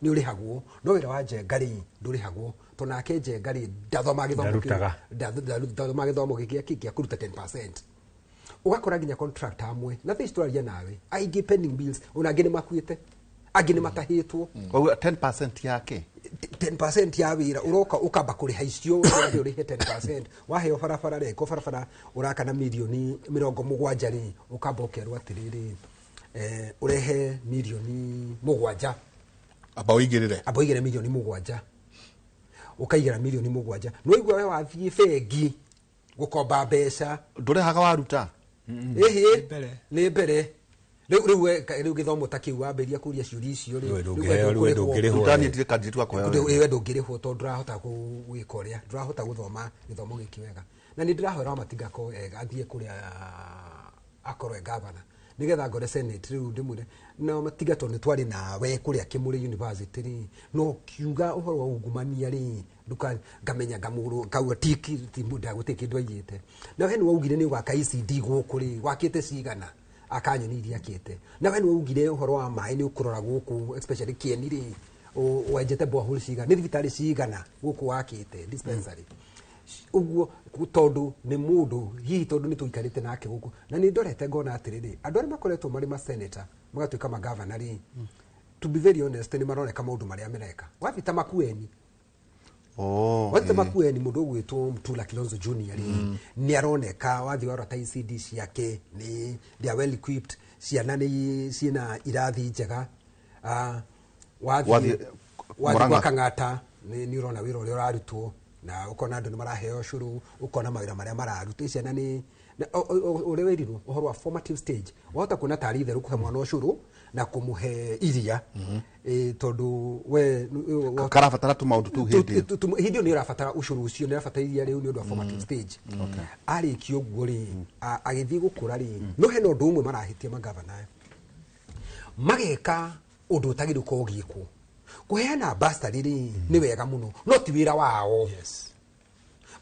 ni urihagwo no wira wa njengari ndurihagwo tonake njengari ndathoma githomo giki kuruta 10%. Ugakora nginya contract amwe na thii turaria nawe aingi pending bills unangi ni makuite angi ni matahitwo 10% yake 10% ya wira uroka ukamba kuriha icio ndio urihe 10% waheo barabara reko barabara uraka na milioni 70 ri ukamba ukerwa atiriri urehe milioni 7 aboigirire milioni 7 ukaigira milioni 7 no igwa we wathie fegi gukomba mbeca ndurehaga waruta ni mbere riu githomo takiu wambiria kuria ciuri icio ndungirihwo tondu ndurahota gwika uria ndurahota guthoma githomo giki wega na ni ndirahwera matinga ko wega athie kuria akorwe gavana nigetha ngore senate riu ndimure na matiga tondu twari nawe kuria Kimuri University ri no kiuga uhoro wa ungumania ri duka ngamenya ngamuru kaua tiki muda gutiki ndwaiyite na we ni waugire ni gwaka ICD guku ri wakite cigana akanyoniria akite na we ni waugire uhoro wa mai ni ukurora guku especially Kieni ri wajete borehole cigana ni thibitari cigana guku wakite dispensary uguo tondu ni mundu hihi tondu ni tuikarite nake guku na ni ndorete ngona atiriri andu aria makoretwo mari ma senator magatuika ma governor ri to be very honest ni maroneka maundu maria mereka wabita Makueni wabita Makueni mundu gwitwo Mtula Kilonzo Junior ri ni aroneka wathi warota ICD ciake ni they are well equipped ciana ni ciina irathi njega wathi kwa Kang'ata ni urona wira uria urarutwo na ukona andu ni maraheo curu ukona mawira maria mararuta ciana ni uri wirirwo uhoro wa formative stage wahota kuona tari theru kuhe mwana curu na kumuhe iria tondu we karabatara tu maundu tu hindi ni urabatara ucuru ucio ni urabatara iria riu ni undu wa formative stage ari kio guri agithii gukura ri no he no ndu umwe marahitie magavana mageka undu utagiru ko gikwo kuheana bastard ri ni wega muno no ti wira wao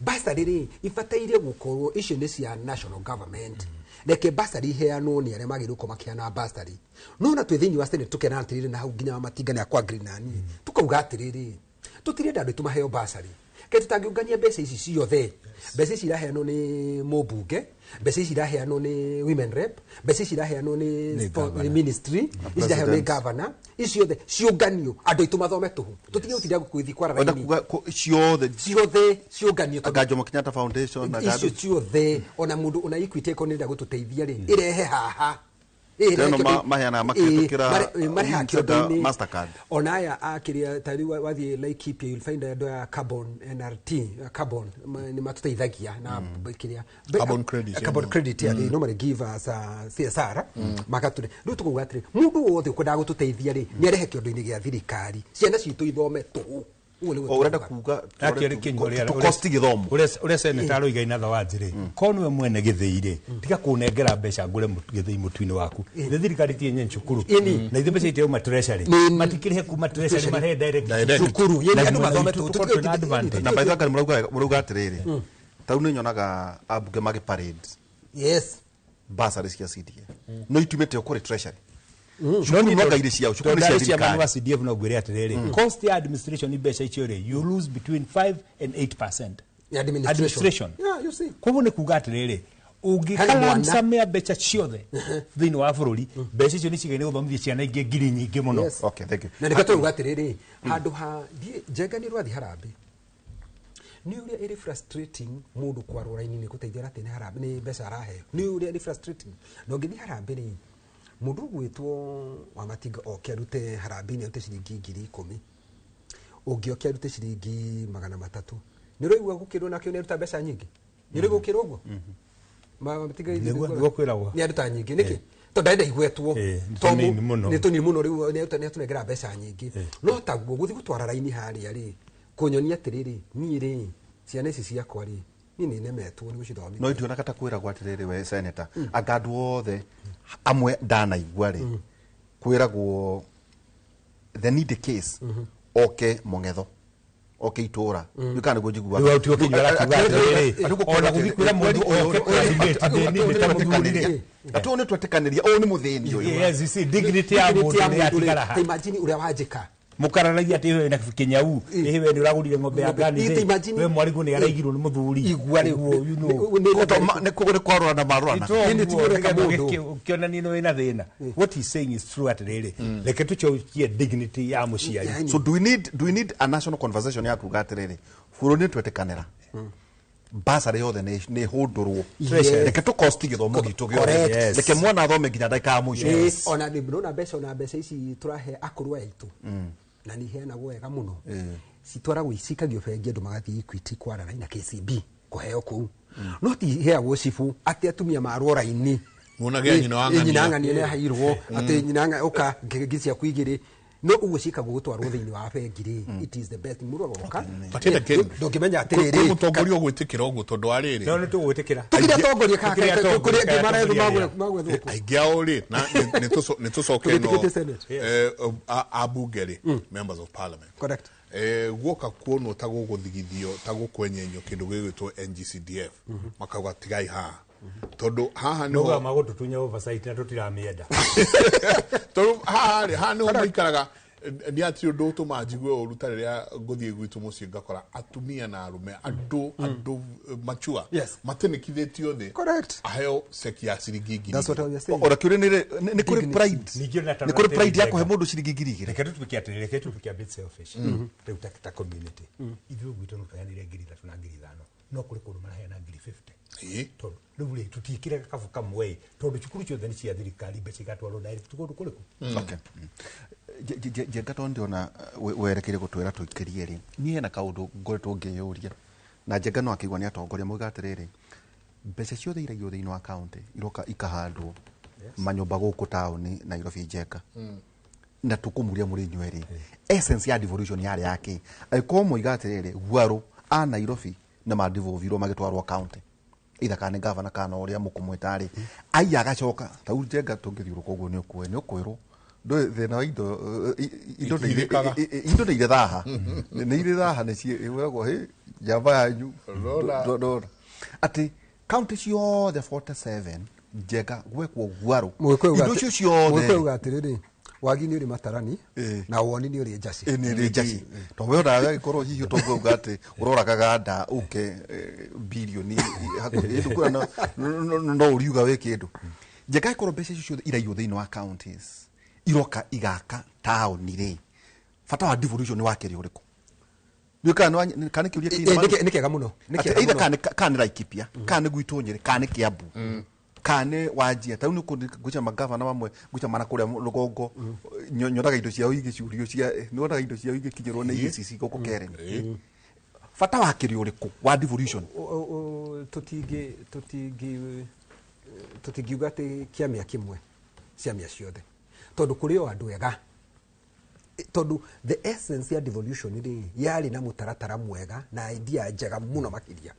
bastard ri ifataire gukorwo icio ni cia national government leke bastard iheanwo ni aria magiru ko makiana bastard no na twi thini wa senate tukena atiriri na hau nginya matinga na kwa greenani tukauga atiriri tutirenda andu tumaheo bastard ke tutangiungania mbeca ici ciothe mbeca ici iraheanwo ni mubunge mbeca ici iraheanwo ni women rep mbeca ici iraheanwo ni ministry ici iraheanwo ni governor ici othe ciunganio andu itu mathome tuhu tutige utiria gukuithi kwara raini ciothe ciunganio anga Jomo Kenyatta Foundation na gadu ciothe ona mundu ona Equity ko nenda gututeithia ri irehe haha teno mahana makitukira Mastercard onaya akiria tari wathi Laikipia you'll find a carbon NRT carbon ni matuteithagia na kiria carbon credit ya no mari give us CSR makature ndu tukugatire mundu wothe kwenda gututeithia ri ni arehe kiondo-ini gia thirikari ciana citu ithome tu urenda kuga akiri kinyoria tukosti githomo ure senator roiga inatha wanjiri konwe mwene githiri tiga kunengera mbeca ngure githii mutuini waku thirikari tie nye cukuru na ithe mbeca itio ma treasury matikirihe kuma treasury mahe direct cukuru yeni andu mathome tu na advantage na baitha kali muruga atiriri tau ni nyonaga abuge magi parades basari cia CDF no itumete okore treasury shukuru mwaka ile cia shukuru cia manu wa CDF no gwire atiriri cost ya administration ni mbeca icio ri you lose between 5 and 8% administration you see kwa ne kuga atiriri ungikala msamea mbeca ciothe thini wa bururi mbeca icio ni cigaine guthomithia ciana ingi ngiri nyingi muno okay thank you na ndikato kuga atiriri handu ha njengani rwathi harambe ni uria iri frustrating mundu kwa ruraini ni guteithia ratene harambe ni mbeca arahe ni uria iri frustrating no ngithi harambe ni mundu gwitwo wa matinga oke arute harambini arute ciringi 10,000 ungi oke arute ciringi 300 ni roigwa gukirwo nakio ni ruta mbeca nyingi ni roigwa gukirwo uguo matigaire niguo kwiragwo ni andu ta nyingi niki to ndaenda igwetwo ni tunini muno riu ni atunengera mbeca nyingi no taguo guthi gutwara raini haria ri kunyonia atiriri ni ri ciana ici ciakwa ri ni ni nemetwo ni gucithomithia no ndiona kata kwiragwo atiriri we senator agandu othe amwe ndanaigua ri kwiragwo the need case oke mongetho oke itura yukana go jigwa ni wauti okinywa rakiuga ona guthikwira mundu oke atu ni twetekaniria o ni muthini uyu yes see dignity ya mundu ni atigara ha imagine uria wajika mukararagia ati we na kinyau ewe ni uragurire ng'ombe ya gani we mwarigu ni araigirwo ni muthuri igwa riu you know ne kugure kwarora na marwana ni tigure ka mundu kiona ni no wina thina what he saying is true at rere leke tuchokie dignity ya muciari so do we need a national conversation ya kuga atiriri furoni twetekanira basari yothe ni hudurwo leke to cost githomo gitu gyo leke mwana athome nginya ndaka mwisho ona ndibona mbeca ici turahe akuru aitu na ni hena wega muno citwaragwo icikagio bengi andu magathii Equity kwarana na KCB kuheo kuu no ti heagwo cibu ati atumia marwo raini munagia nyina ni hairwo ati nyina uka ngicia kuigire no ugo cikagwo gutwarwo thiini wa bengi ri it is the best muro goka patenda ken ndokimenya atiriri mutongoria ogwitikira ogwo tondu ariri no tugwitikira tukiria tongoria kaka kuria ngimara ethu magwe aigia ori na ni tucoke no abungeri members of parliament correct guoka kuono taguguthigithio tagukwenyenyo kindu gigwitwo NGCDF makauga tigai ha tondu haha no magututunya oversight na tutiramienda tondu haha no maikaraga ni ati undu tumanjigwe uruta riria nguthie gwitu muci ngakora atumia na arume andu machua matenikithitio thi correct aheo seki ya ciringi that's what I was saying ora kuri ni kuri pride yako he mundu ciringi ngiri reke tutukia atireke tutukia bit selfish riu ta community ithu gwitu nukayanire ngiri 3 na ngiri 5 no kuri kundu marahena ngiri 50 tondu riu ri tutikire kabu kamwe tondu cukuru ciothe ni cia thirikari mbeca igatwarwo direct tukundu kuriku okay jengato ndiona werekire gutwira tuikirie ri ni hena kaundu ngoretwo ngiyuria na jenga no akigwa ni atongoria muiga atiriri mbeca ciothe iragio thiini wa county iroka ikahandwo manyumba guku tauni Nairobi jenga na tukumuria muri nyweri essence ya devolution yari yake aiko muiga atiriri gwaru a Nairobi na madivovirwo magitwarwo county itha kana governor kana uria mukumwetari ai agacoka tau jenga tungithiuruka uguo ni ukwirwo ndo thina indo nire thaha ni ire thaha ni ciwego he jamba yanyu ndo ati county ciothe 47 jega gwekwo gwaru indo cio ciothe gwekwo atiriri wagi ni uri matarani na woni ni uri njasi ni uri njasi to we ora gikorwo hihi to nguga ati urora kaganda uke bilioni hakuri ndu kuna no uriuga we kindu jega ikorwo mbeca cio iraio thiini wa counties iroka igaka tauni ri fata wa devolution wake uriku nikana kana kiuria kile nikega muno nikega kana Laikipia kana Gwitonyere kana Kiambu kana Wajia tauni gucha magavana mamwe gucha mana kuria rugongo nyoraga indo cia uigi ciurio cia nyoraga indo cia uigi kinyirwo ni EACC goko Keren fata wake uriku wa devolution tutingiuga ati kiamia kimwe ciamia ciothe tondu kuri o andu ega tondu the essence ya devolution ri yari na mutaratara mwega na idea njega muno makiria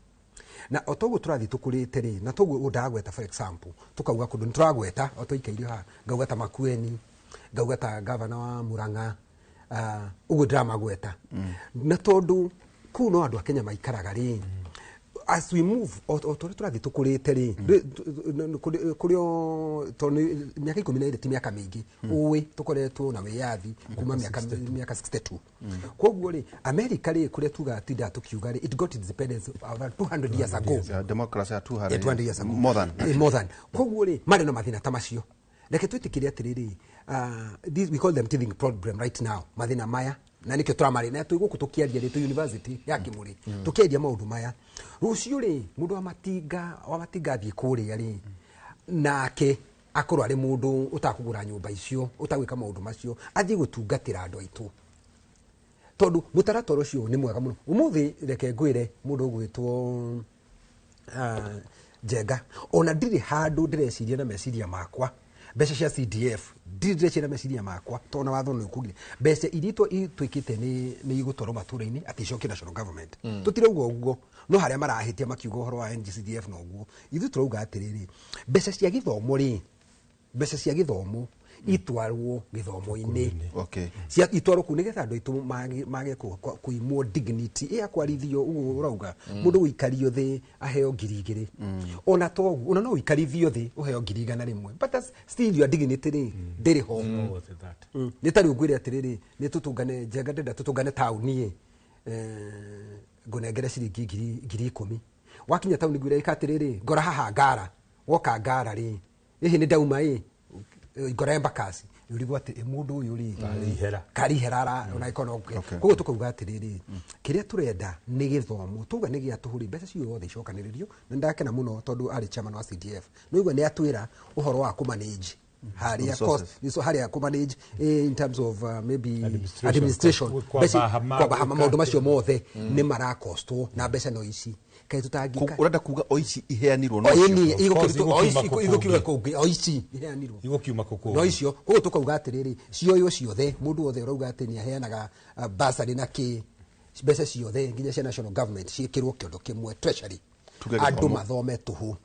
na otogu turathi tukurite ri na togu ndagweta for example tukauga kundu nturagweta otoikairio ha ngauga ta Makueni ngauga ta governor wa Murang'a ugu ndramagweta na tondu kuno andu a Kenya maikaraga ri as we move otori turathi tukurite ri kurio toni miaka 12 ti miaka mingi uwi tukoretwo na wiyathi kuma miaka 62 koguo ri America ri kuria tuga tinda tukiuga ri it got its independence over 200 years ago democracy 200 years ago more than koguo ri mari no mathina ta macio reke twitikiria atiriri this we call them teething problem right now mathina maya na nikio turamari na tuiguku tukiaria ri tu university ya Kimuri tukiaria maundu maya rucio ri mundu wa matinga thie kuria ri nake akorwo ari mundu utakugura nyumba icio utagwika maundu macio athie gutungatira andu aitu tondu mutaratara ucio ni mwega muno umuthi reke ngwire mundu gwitwo Jega ona ndiri handu ndireciria na meciria makwa mbeca cia CDF ndireciria na meciria makwa tona watho nĩ ukugire mbeca irito itwikite ni igutoro matura-ini aticoke national government tutirauga uguo no haria marahitia makiuga uhoro wa NGCDF no uguo ithu turauga atiriri mbeca cia githomo ri mbeca cia githomo itwarwo githomo-ini cia itwarwo ku nigetha andu itu mage kuimwo dignity ya kwarithio uguo urauga mundu guikario thi aheo 2,000 ona to ona no uikarithio thi uheo 1,100 but still your dignity ri ndiri ho ni tari ugwire atiriri ni tutungane Njenga ndenda tutungane tauni ngunengere ciringi 10,000 wakinya tauni gwire ikatiriri ngora haha ngara woka ngara ri hihi ni ndauma ngoremba kasi urigwa ati mundu uyu ri karihera ona ikono koguo tukauga atiriri kiria turenda ni githomo tuga ni gia tuhuri mbeca ciothe icokaniririo na ndakena muno tondu ari chairman wa CDF no igwe ni atwira uhoro wa kumanage haria cost so haria kumanage in terms of maybe administration kwa maundu macio mothe ni mara costo na mbeca no ici kai tutangika urenda kuga oici iheanirwo no oici iheanirwo igokiuma kuku no icio koguo tukauga atiriri cioyo ciothe mundu wothe urauga ati ni aheanaga basari na ki mbeca ciothe nginya cia national government ciikirwo kiondo kimwe treasury andu mathome tuhu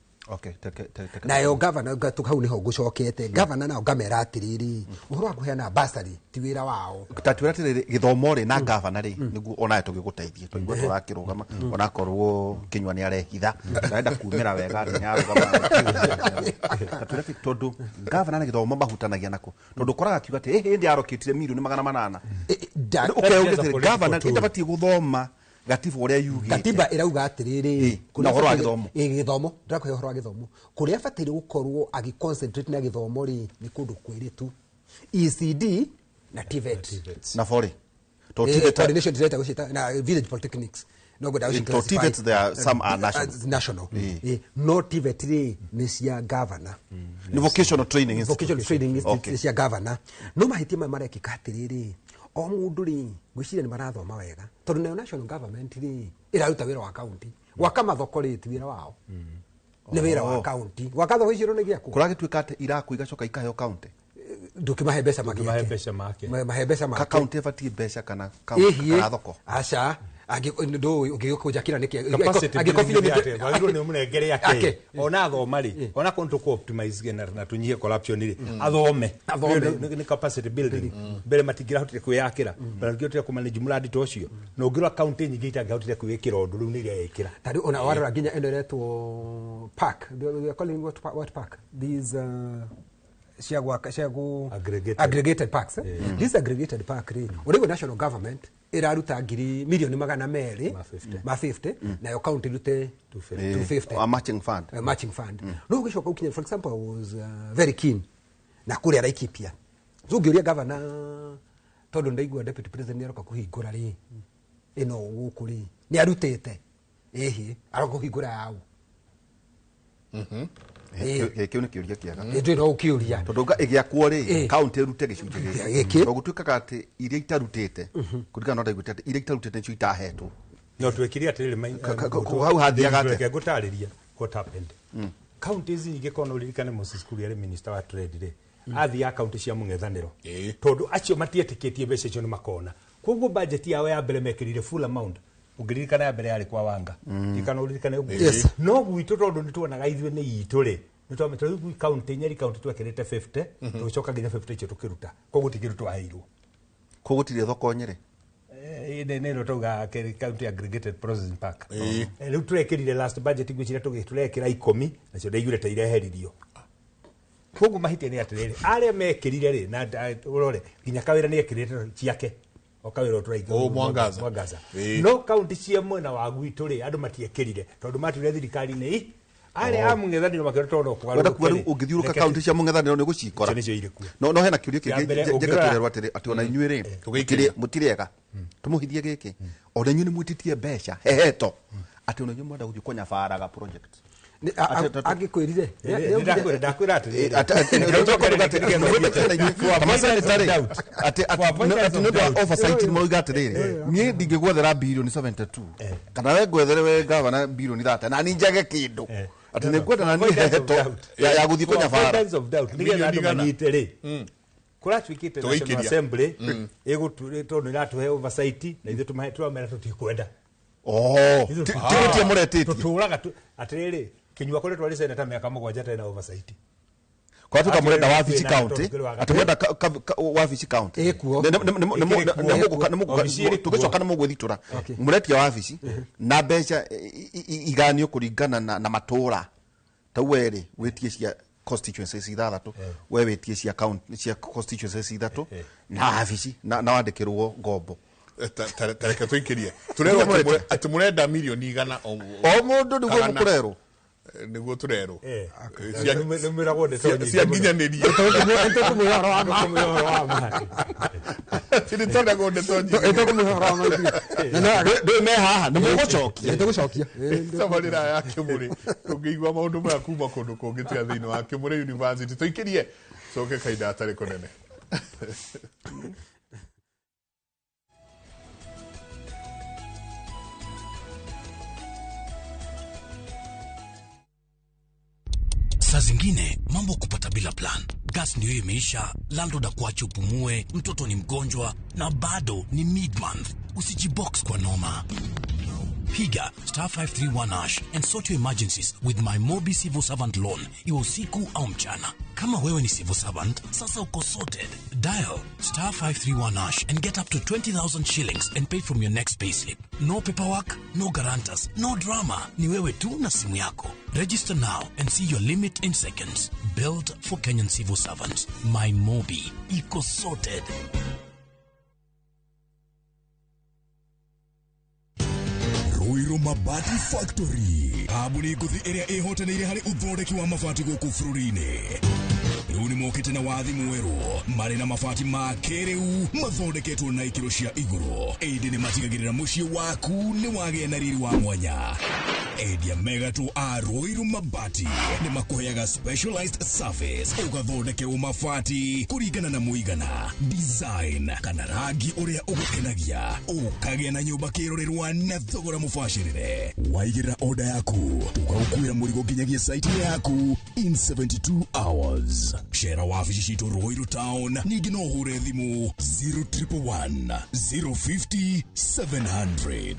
nayo governor tukau niho gucokete governor na ngamera atiriri uhoro wa kuheana basari ti wira wao tatwira atiriri githomo ri na governor ri niguo ona tugiguteithie toigwo turakirugama ona korwo kinywa ni arehitha ndaenda kumira wega ni arugama tatwira tondu governor na githomo mahutanagia nako tondu koraga kiuga ati ndi arokitire milioni 800 ukeyugithire governor itabatie guthoma gatiba uria yugi gatiba irauga atiriri kuna horo wa githomo githomo ndako horo wa githomo kuria fatiri gukorwo agi concentrate na githomo ri ni kundu kwiritu ECD na TVET na fori to TVET coordination director gucita na village polytechnics no go down to TVET there are some are national no TVET ri ni cia governor ni vocational training institute cia governor no mahitima marekika atiriri o mundu ri gwiciria ni marathoma wega tondu nayo national government ri iraruta wira wa county wakama thoko ri ti wira wao ni wira wa county wakatho iciro ni giaku kuragituika ati iraku igacoka ikaheo county ndukimahe mbeca make county evatie mbeca kana thoko aca ugikuja kila niki agikofile ni umnegere yake ona thoma ri ona kontu ko optimize na tunyie corruption ri athome ni capacity building mbere matigira hotire kwiyakira mbere ngirotire ku manage muradi tocio no ngirwa county nyingi itangahotire kwiyikira undu riu ni ria yikira tari ona warora ginya endoretwo park they are calling what park these shagu aggregated parks this aggregated park ri urigo national government iraruta milioni 250 na yo county rute 250 a matching fund no gishoka ukinya for example I was very keen na kuri Laikipia so ngiuria governor tondu ndaigua deputy president aroka kuhingura ri ino gukuri ni arutete aroka kuhingura yao Kiu ni kiuria kiaga ndiro ukiuria tondu igiakwo ri county rute gicunje giki no gutuika ati iria itarutite kutika no ndaigute ati iria itarutite nicio itahetwo no twekiria atiriri hau hathiaga ate gutariria what happened counties nyingi kono ririkane Moses Kuria ri minister wa trade ri athia county cia mung'ethaniro tondu acio matietikitie mbeca icio ni makona koguo budget yao ya mbere mekirire full amount ugiririkana ya mbere yari kwa wanga ikana uririkane no gwitu tondu ni tuonaga ithuĩ ni itu ri ni twameta rĩu county nyeri county twekirite 50 tucoka nginya 50 icio tukiruta koguo tikirutwo airwo koguo tire thoko nyeri ne ro toga county aggregated processing park rĩu turekirire last budget gwicira turekira 10 nacio ndaigure ta ireheririo koguo mahitia ni atiriri aria mekirire ri na urore nginya kawira ni ekirite ciake okawira turaiga mwangaza no county cia mwena wa gwitu ri andu matiekirire tondu matire thirikari ni ari amung'ethaniro makirotwo no kugaruka ungithiuruka county cia mung'ethaniro ni gucikora no hena kiuria kingi njekatwirerwa ati ona inyuĩ ri tugikire mutirega tumuhithie giki ona inyuĩ ni mwititie mbeca heheto ati ona inyuĩ mwenda guthii kunyabaraga project agikwirire ndakwira ati oversight moiga atiriri nie ndingigwethera bilioni 72 kana we gwethere we governor bilioni 30 na ni njage kindu ati ne kwenda na ni heto ya guthi ko nyabara avoidance of doubt nigetha andu manyite ri kuratuikite National Assembly iguture tondu iratuhe oversight na ithu tumera tutikwenda timutie muretiti tuturaga atiriri kinywa kore twari seneta miaka 7 tena oversight kwa tuka murenda wabici county atumenda wabici county ekuo tugicoka na mugwithitura muretia wabici na mbeca iganio kuringana na matura tawere wetie cia constituencies ithathatu we wetie cia county cia constituencies ithatu na wabici na wandikirwo ngombo tareka tuikirie turero ati murenda milioni igana o mundu niguo mukurero niguo turero numiragwo ndetonyi cia nginyanirie ntokumuyoro wa mati tiri tondago ndetonyi ntokumuyoro wa mati na ndo me haha numugucokia sabarira ya Kimuri tungigwa maundu ma kuma kundu kungi tia thiini wa Kimuri University tuikirie coke kaida atari kunene Saa zingine mambo kupata bila plan. Gas ndio imeisha, landlord akuache upumue, mtoto ni mgonjwa na bado ni mid-month. Usijibox kwa noma. Piga *531# and sort your emergencies with my Mobi Civil Servant Loan. Iwe usiku au mchana. Kama wewe ni civil servant, sasa uko sorted. Dial *531# and get up to 20,000 shillings and pay from your next payslip. No paperwork, no guarantors, no drama. Ni wewe tu na simu yako. Register now and see your limit in seconds. Built for Kenyan civil servants. My Mobi. Iko sorted. Ruiru Mabati Factory. Kabuni nguthi iria ihotanire hari uthondeki wa mabati guku bururi-ini. Riu ni mokite na wathi mweru mari na mabati ma kiriu mathondeketwo na ikiro cia iguru. Indi ni matigagirira mucii waku ni wagia na riri wa mwanya. Endia megatu a Ruiru Mabati ni makuheaga specialized service ugathondekerwo mabati kuringana na muigana, design kana rangi uria ugukenagia, ukagia na nyumba kirorerwa na thogora mubashirire. Waigirira order yaku tugagukuira murigo nginyagia site yaku in 72 hours. Shera wabici citu Ruiru Town ningi no hure thimu 0111 050 700.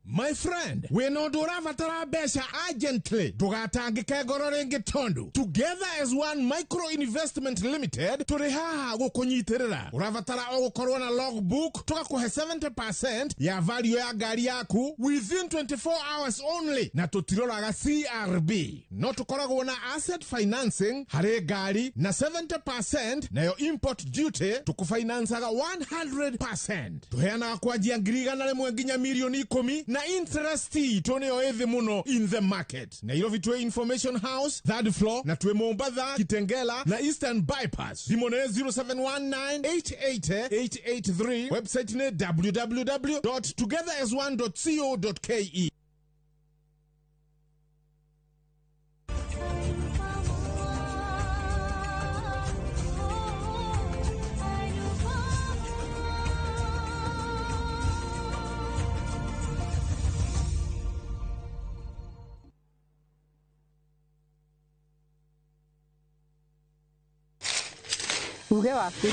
My friend, we no duravatara besha urgently. Tugatangike ngoro ringi tondu. Together as one micro investment limited, turihaha gukunyitirira. Uravatara ogukorwo na logbook, tugakuhe 70% ya value ya gari yaku within 24 hours only. Na tutiroraga CRB. No tukoragwo na asset financing, hare gari na 70% na yo import duty tukufinansaga 100%. Tuheana kwa jiangiriga na lemwe nginya milioni 10 na interest tone oethi muno in the market. Na ilo vitwe Information House, 3rd floor, na tuwe Mombasa, Kitengela, na Eastern Bypass. Simone 0719-880-883. Website ne www.togetheras1.co.ke. Uge waku.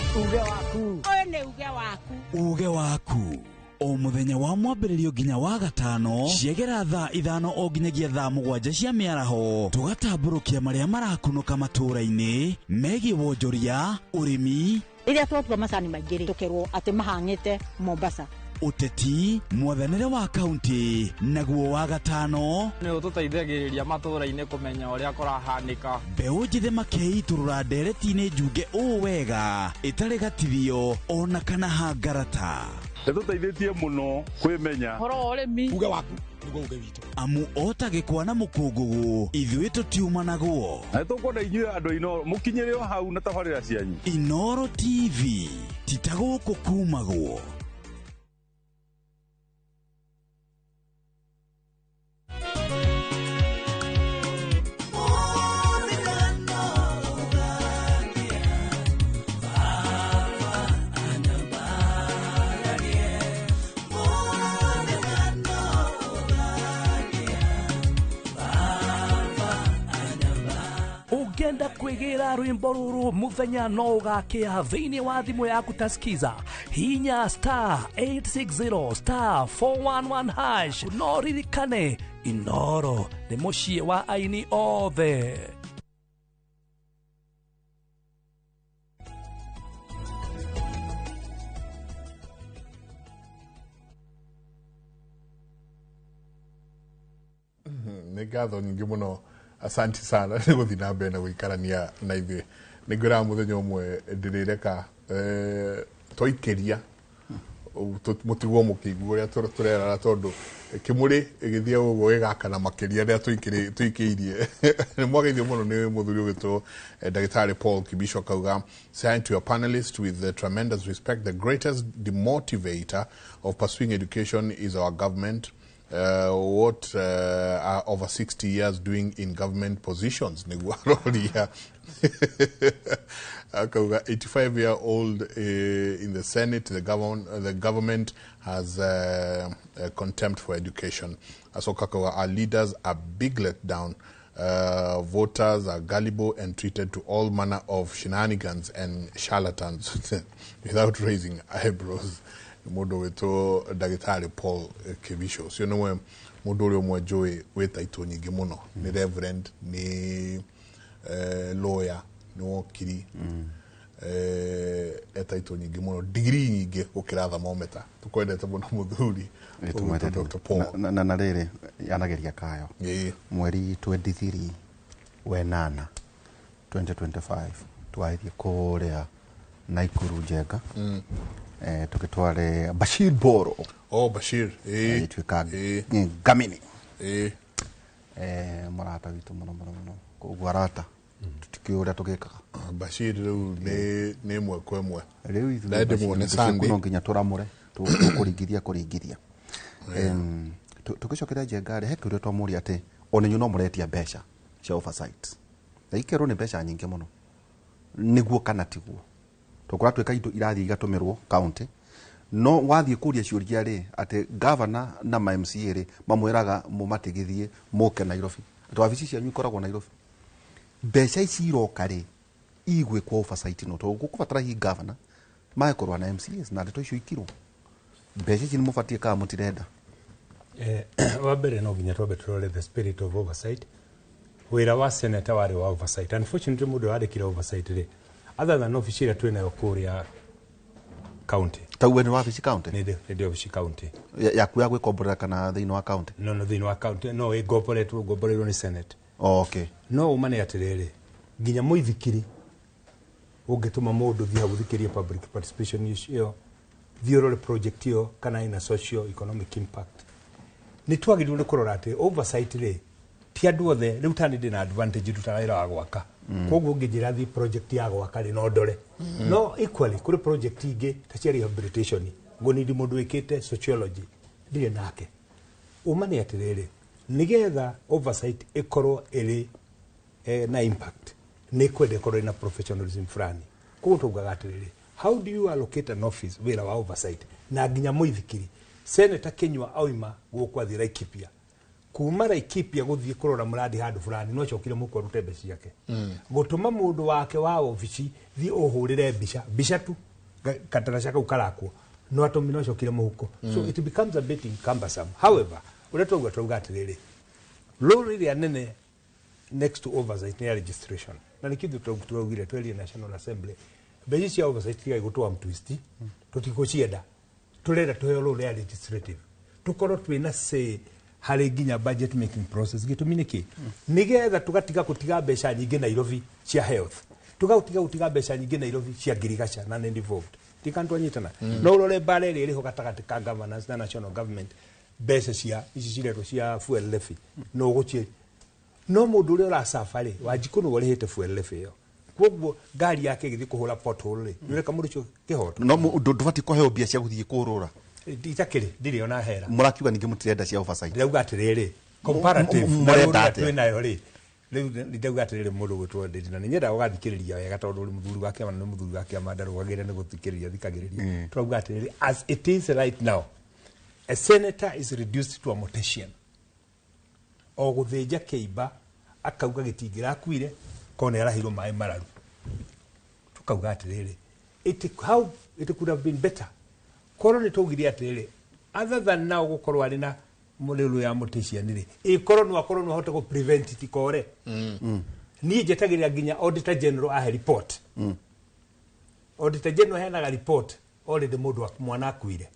Oyo ne uge waku. Uge waku. O muthenya wa mwambĩrĩrio nginya wa gatano ciegera thaa 5 o nginyagia thaa 7 cia mĩaraho tugatambũrũkia marĩa marakunũka matũũra-inĩ megiĩ wonjoria, ũrĩmi, rĩrĩa twatua macani maingĩ tukerwo atĩ mahang'ĩte Mombasa. Uteti, mwathanĩre wa kaunti, naguo wa gatano nĩ ũtũteithagĩrĩria matũũra-inĩ kũmenya ũrĩa kũrahanĩka. Mbeũ njĩthĩ makeiturũra ndereti-inĩ njunge ũũ wega ĩtarĩ gatithio ona kana hangarata. Nĩtũteithĩtie mũno kwĩmenya Horo ũrĩmi uge waku nĩguo uge witũ. Amu otagĩkwa na mũkũngũgũ ithuĩ tũtiumanagwo. Na tũkwenda inyuĩ andũ Inoro mũkinyĩre o hau na tabarĩra cianyu. Inoro TV titagũkũ kumagwo. wenda kwigera rwimbo ruru muthenya no ugakia thiini wa thimu yaku taskiza hinya star 860 star 411 hash no ririkane Inoro ni mucie wa aini othe. Nĩ ngatho nyingĩ mũno, asanti sana nĩ gũthiĩ na mbere na gũikarania na ithuĩ. Nĩ ngwĩraga mũthenya ũmwe ndĩrĩreka twaikĩria mũtigwo mũkĩigua ũrĩa tũrerara tondũ Kimuri gĩthiĩ ũguo gĩgakana makĩria rĩrĩa tũikĩirie. Nĩ mwageithio mũno nĩ mũthuri ũgĩtwo Ndagĩtarĩ Paul Kibisho kauga, saying to your panelists with tremendous respect, the greatest demotivator of pursuing education is our government. What are over 60 years doing in government positions? 85-year-old in the Senate, the government has contempt for education. Asokakawa, our leaders are big letdown. Voters are gullible and treated to all manner of shenanigans and charlatans without raising eyebrows. Mundu wetu Ndagĩtarĩ Paul Kibisho ucio niwe mundu uri umwe njui wetaitwo nyingi muno ni reverend ni lawyer ni wokiri etaitwo nyingi muno degree nyingi gukira thermometer tukwendete muno muthuri Dr. Paul na rĩrĩ yanageria kayo mweri 23 wenana 2025 twaithie kuria Naikuru Njenga tukitware Bashir Boro. Bashir tuika Ngamini marata witu muno koguo arata tutikiuria tugikaga Bashir riu ni mwe kwa mwe riu ithuĩ ndĩmuone Sunday no nginya turamure tukuringithia tukicokera Njenga he kuria twamuria ati onenyu no muretia mbeca cia oversight na ikerwo ni mbeca nyingi muno niguo kana tiguo tukora tweka indo irathi igatumirwo county no wathie kuria ciuria ri ati governor na ma MCA ri mamwiraga mumatigithie muke Nairobi twabici cia nyikoragwo Nairobi mbeca ici iroka ri igwe kwa oversight no to gukubatara hi governor maekorwa na MCAs na ndeto icio ikirwo mbeca ici ni mubatie ka mutirenda wa mbere no nginya twabe turore the spirit of oversight wira wa senator wari wa oversight unfortunately mundu andikira oversight ri other than official twena kuria county tauwe ni wabici county ni wabici county yaku ya gwikomborera kana thini wa county no thini wa county no gomboretwo ni senate okay no umane atiriri nginya muithikiri ungituma mundu thia guthikiria public participation issue thiorore project yo kana ina socio economic impact ni twagirwo ni kurora ati oversight ri ti andu othe riu tani ndina advantage tutaraira wa gwaka koguo ngijira thi project ya gwaka ri no ndore no equally kuri project ingi ta cia rehabilitation ngoni ndi mundu wikite sociology ndire nake umane atiriri nigetha oversight ikorwo iri na impact ni kwende korwo ina professionalism fulani koguo tugaga atiriri how do you allocate an office wira wa oversight na nginya muithikiri Senator Kinyua oima gukwathi Laikipia kuma Laikipia guthie kurora muradi handu fulani no chokire muko rutebe ciake gutuma mundu wake wa ofici thi uhurire bisha tu katara shaka ukarakwo no atumi no chokire muhuko so it becomes a bit cumbersome. However uretwa twauga atiriri role ria nene next to oversight ni registration na nikithu twaugire tweli National Assembly beji cia oversight tiga gutwa mtwist tutikucienda turenda tuhe role ya legislative tukorwo twina say hari nginya budget making process gitumi niki nigetha tugatiga kutiga mbeca nyingi Nairobi cia health tugatiga mbeca nyingi Nairobi cia girigacha na involved tikantwanyitana no role bare ri ho gatagati ka governance na national government mbeca cia ici ciretwo cia fuel levy no guchie no mundu uri ora safari wajikunu warihite fuel levy yo koguo gari yake githi kuhura pothole ri nireka mundu cio kihoto no ndubati kuheo bia cia guthie kurura itakiri ndiri ona hera murakiuga ningi mutirenda cia oversight ndauga atiriri comparative murenda twinayo ri ndauga atiriri mundu gwitwo ndina ninyenda ugathikiriria wega tondu uri muthuri wake na muthuri wake amandaru wagire ni guthikiriria thikagiriria twauga atiriri as it is right now a senator is reduced to a mortician o guthinja kiimba akauga gitingira akuire kone arahirwo maĩ mararu tukauga atiriri it could have been better korwo nĩ twaugire atiriri other than now gukorwo ari na mũrĩru ya mũtĩcia nĩrĩ ikorwo no akorwo no hote go prevent it kore niĩ njetagĩrĩra nginya auditor general ahe report auditor general henaga report already mũndũ mwana akuire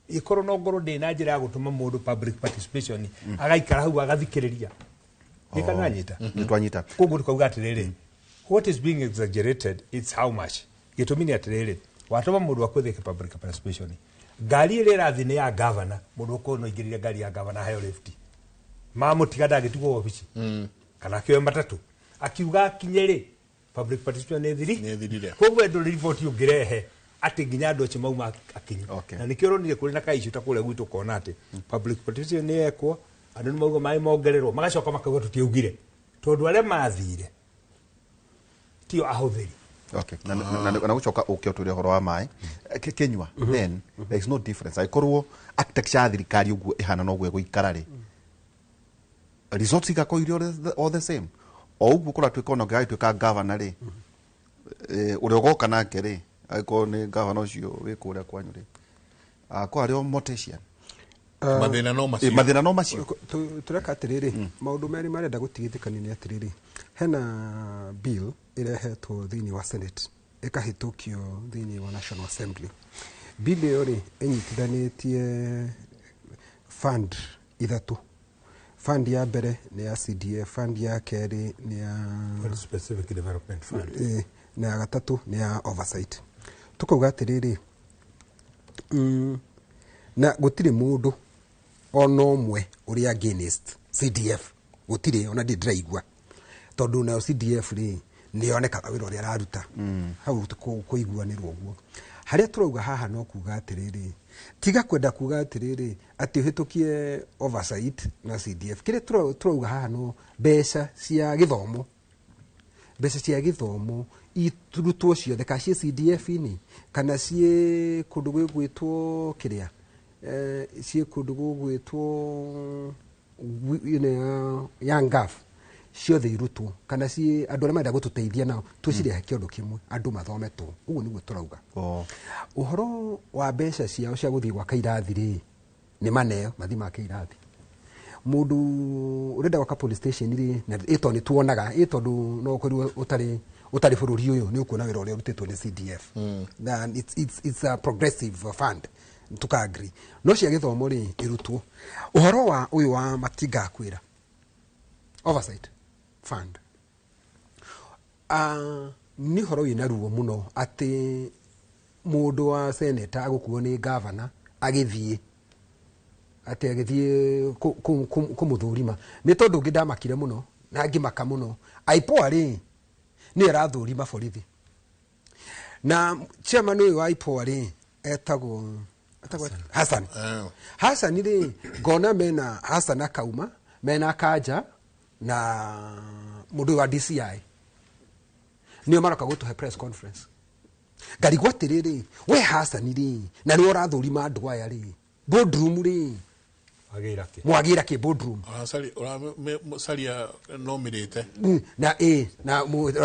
ikorwo no ngorwo ndĩ na njĩra ya gũtũma mũndũ public participation agaikara hau agathikĩrĩria ikananyita nĩtwanyita koguo tukauga atiriri what is being exaggerated it's how much gĩtũmi nĩ atiriri watũma mũndũ akwetheke public participation ngari ĩrĩa ĩrathiĩ nĩ ya governor mũndũ ũkorwo no ingĩrĩire ngari ya governor hayo left mamũtiga ndagĩtigwo obici kana kĩoe matatũ akiuga akinyere public participation nĩ thiri koguo ndũ report ũngĩrehe ati nginya andũ acio mauma akinyi na nĩkĩo ũronire kũrĩ na kaicũ ta kũrĩa gwitũ kona atĩ public participation nĩ ekwo andũ nĩ mauga maĩ mongererwo magacoka makauga tũtiaugire tondũ arĩa mathire tio ahũthĩri okay na gucoka ukio turi horo wa mai kenywa then there is no difference aikorwo architecture ya thirikari uguo ihana no gwe guikara ri results igakoirio all the same o uguo kora twikona ngai twika governor ri uri ogoka nake ri aiko ni governor ucio wikuria kwanyu ri kwa ario motecia mathina no macio tureka atiriri maundu meri marenda gutigithikania ni atiriri hena bill irehetwo thiini wa Senate ikahitukio thiini wa National Assembly bill iyo ri inyitithanitie fund ithatu fund ya mbere ni ya CDF fund ya keri ni ya specific development fund na ya gatatu ni ya oversight tukauga atiriri na gutire mundu ono mwe uri against CDF gutire ona ndiraigua tondu na CDF ri ni onekaga wira uri araruta hau kuiguanirwo guo haria turauga haha no kuga atiriri tiga kwenda kuga atiriri ati hitukie oversight na CDF kire turauga haha no mbeca cia githomo iturutwo ciothe ka cie CDF ini kana cie kundu gwitwo kiria cie kundu gwitwo young gaf ciothe irutwo kana cie andu arĩa marenda gututeithia nao twicirie kĩondo kĩmwe andu mathometwo uguo niguo turauga uhoro wa mbeca ciao cia guthii gwaka irathi ri ni maneo mathi make irathi mundu urenda gwaka police station ri na ito ni tuonaga tondu no kuri utari bururi uyu ni ukuona wira uria urutitwo ni CDF and it's a progressive fund tukaagri no cia githomo ri irutwo uhoro wa uyu wa matinga kwira oversight fund ni horo ina ruo muno ati mundu wa senator agukuo ni governor agithie ati agithie kumuthurima ni tondu ngidamakire muno na ngimaka muno aipoa ri ni arathurima borithi na chairman uyu wa aipoa ri etagwo Hassan ri ngona mena Hassan akauma mena Kaja na mundu wa DCI niyo maroka gutuhe press conference ngarigwa atiriri we Hassan ri na ni urathurima andu aya ri boardroom ri mwagira ki boardroom saria nominate na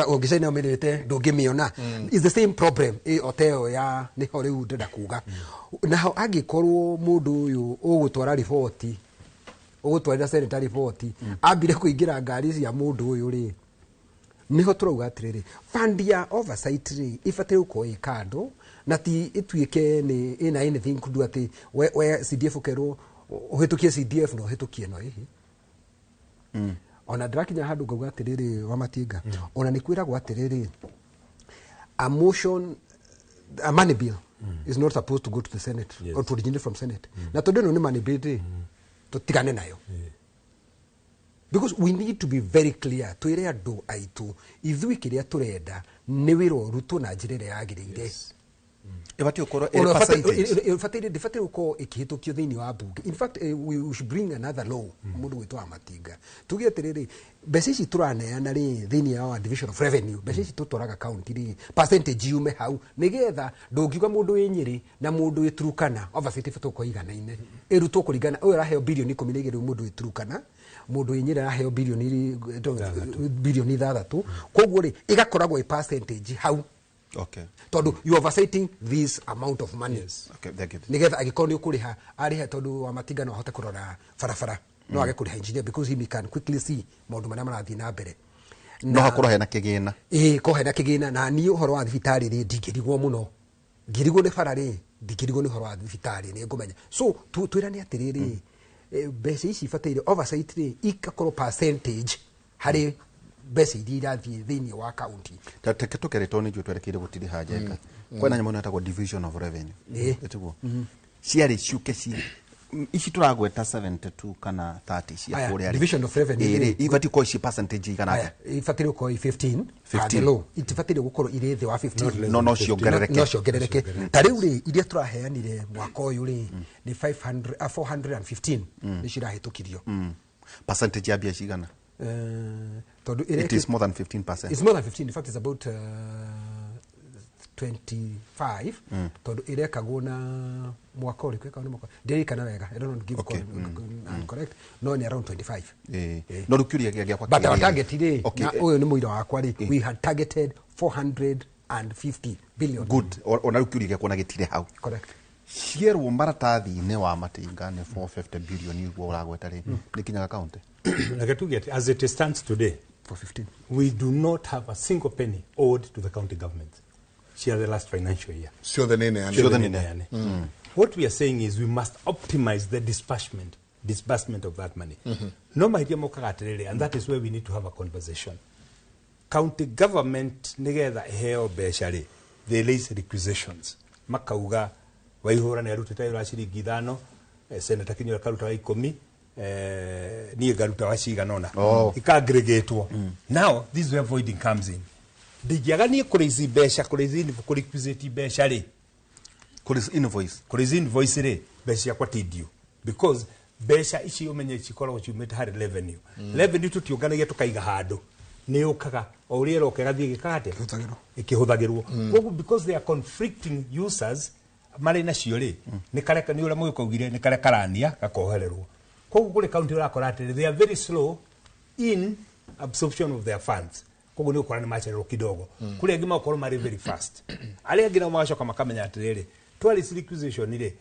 ogisa nominate ndungimiona is the same problem oteo ya ni hore ndenda kuga na agikorwo mundu uyu ugutwara report ugutwara senator report ambire kuingira ngari cia mundu uyu ri niho turauga atiriri fund ya oversight ri ifatire uko ikando na ti ituike ni ina anything kudu ati we CDF kero uhitukie CDF no uhitukie no hihi ona drakinya handu ngauga atiriri wa matinga ona nikwira gwa atiriri a motion a money bill is not supposed to go to the Senate or to originate from Senate na tondu no ni money bill tutigane nayo because we need to be very clear twire andu aitu ithui kiria turenda ni wira ruto na njira ĩrĩa yagĩrĩire ibati ukorwo ndibati uko ikihitũkio thĩinĩ wa mbunge. In fact we should bring another law mũndũ gwĩtwa Matinga tuge atĩrĩrĩ mbeca ici tũraneana rĩ thĩinĩ wa division of revenue mbeca ici tũtwaraga county rĩ percentage yume hau nĩgetha ndũngiuga mũndũ wĩ Nyĩrĩ na mũndũ wĩ Turukana oversight ibatiĩ gũkorwo iganaine ĩrutwo kũringana ũyũ araheo birioni 10 nĩgĩrĩ mũndũ wĩ Turukana mũndũ wĩ Nyĩrĩ araheo birioni 6 koguo rĩ igakoragwo ĩ percentage hau. Okay. Tondu you oversighting this amount of money. Yes. Okay, thank you. Nigetha agikorwo ni ukuriha ariha tondu wa Matinga no ahote kurora barabara no age kuriha engineer because he can quickly see maundu maria marathii na mbere. No hakorwo hena kigina. Ko hena kigina na ni uhoro wa thibitari ri ndingirigwo muno. Ngirigwo ni bara ri ndingirigwo ni uhoro wa thibitari ni ngumenya. So twirani atiriri mbeca ici ibateire oversight ri ikakorwo percentage hari mbeca iria irathiĩ thĩinĩ wa kaunti. Teke tũkeretwo nĩ njũ twerekeire gũtirĩ haja eka kwena nyamũ ĩtagwo division of revenue ĩtiguo ciarĩ ciuke ici tũragweta 72 kana 30 cia kũrĩa division of revenue ibati ko ici percentage igana ibati ko 15 15 itibati gũkorwo irĩ thĩ wa 15 no ciongerereke ta rĩu rĩ iria tũraheanire mwaka ũyũ rĩ nĩ 415 nĩ cirahĩtũkirio percentage ya mbia cigana. It is more than 15%. It's more than 15. In fact, it's about 25. Tondu irekagwo na mwaka uri kweka mwaka. Ndirikana wega. I don't give correct. No ni around 25. No rukiuria gya kwa. But our target ri na uyu ni muira wakwa ri we had targeted 450 billion. Good. Ona rukiuria gya kuona gitire hau. Correct. Cierwo maratathi-inĩ wa Matinga nĩ 450 billion iguo uragweta ri ni kinyaga county. Like to get as it stands today for 15 we do not have a single penny owed to the county government share the last financial year. What we are saying is we must optimize the disbursement of that money. No mahĩtia mokaga atĩrĩrĩ and that is where we need to have a conversation. County government nigetha iheo mbeca rĩ they raise requisitions makauga Waihũra nĩ arutĩte wĩra wa ciringi 5 Senator Kinyua akaruta wa 10 niĩ ngaruta wa cigana ona ika-aggregatwo. Now this is where voiding comes in. Ndingĩaga niĩ kũrĩici mbeca kũrequisite mbeca rĩ kũrĩici invoice rĩ mbeca ciakwa ti ndio because mbeca ici ũmenye cikoragwo ciumĩte harĩ revenue. Revenue tũtiũnganagia tũkaiga handũ nĩ yũkaga o ũrĩa ĩroka ĩgathiĩ ĩkĩhũthagĩrwo koguo because they are conflicting users marĩ nacio rĩ nĩ kareka nĩ ũrĩa mũgĩkaugire nĩ kareka karania gakohererwo. Koguo kule county urakora atĩrĩ they are very slow in absorption of their funds. Koguo nĩ ũkora nĩ macererwo kidogo. Kule angĩ makorwo marĩ very fast. Arĩa angĩ nao magacoka makamenya atĩrĩrĩ twari requisition rĩ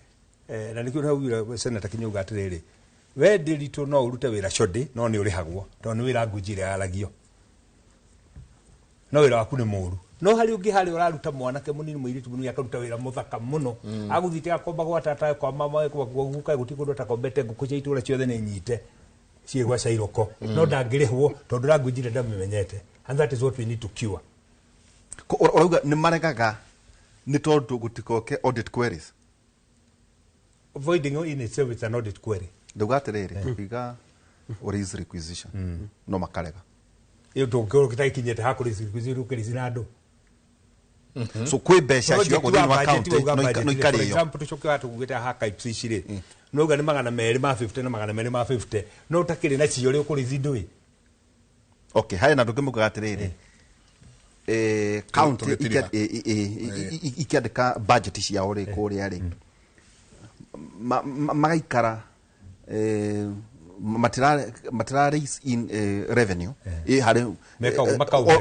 na nĩkĩo nĩaugire Senator Kinyua atĩrĩrĩ we Ndiritu no ũrute wĩra codi no nĩ ũrĩhagwo tondũ nĩ wĩra ngũnjire yaragio no wĩra waku nĩ mũru. No harĩ ũngĩ harĩ ũraruta mwanake mũnini mũirĩtu mũnini akaruta wĩra mũthaka mũno agũthite akomba gwa tata kwa mama kwa guka gũtikũndũ takombete ngũkũ cia itũra ciothe nĩ nyite ciĩgwa cairoko no ndangĩrĩhwo tondũ rangũnjire ndamĩmenyete and that is what we need to cure. Ũrauga nĩ maregaga nĩ tondũ gũtikoke audit queries. Voiding in itself is an audit query. Ndauga atĩrĩrĩ iga raise requisition no makarega iyo tũngĩkorwo gĩtakinyĩte ha kũrĩci requisition kũrĩci na andũ. So kwĩ mbeca cio gũthini wa county no ikarĩo. For example tucoke tugĩte ha Kaips icirĩ no ga nĩ 250 na 250 no takĩrĩ na cio rĩ kũrĩci ndũĩ. Okay haya na ndũngĩmuga atĩrĩrĩ county ikiandĩka budget ciao rĩ kũrĩa rĩ magaikara matira raise in revenue hari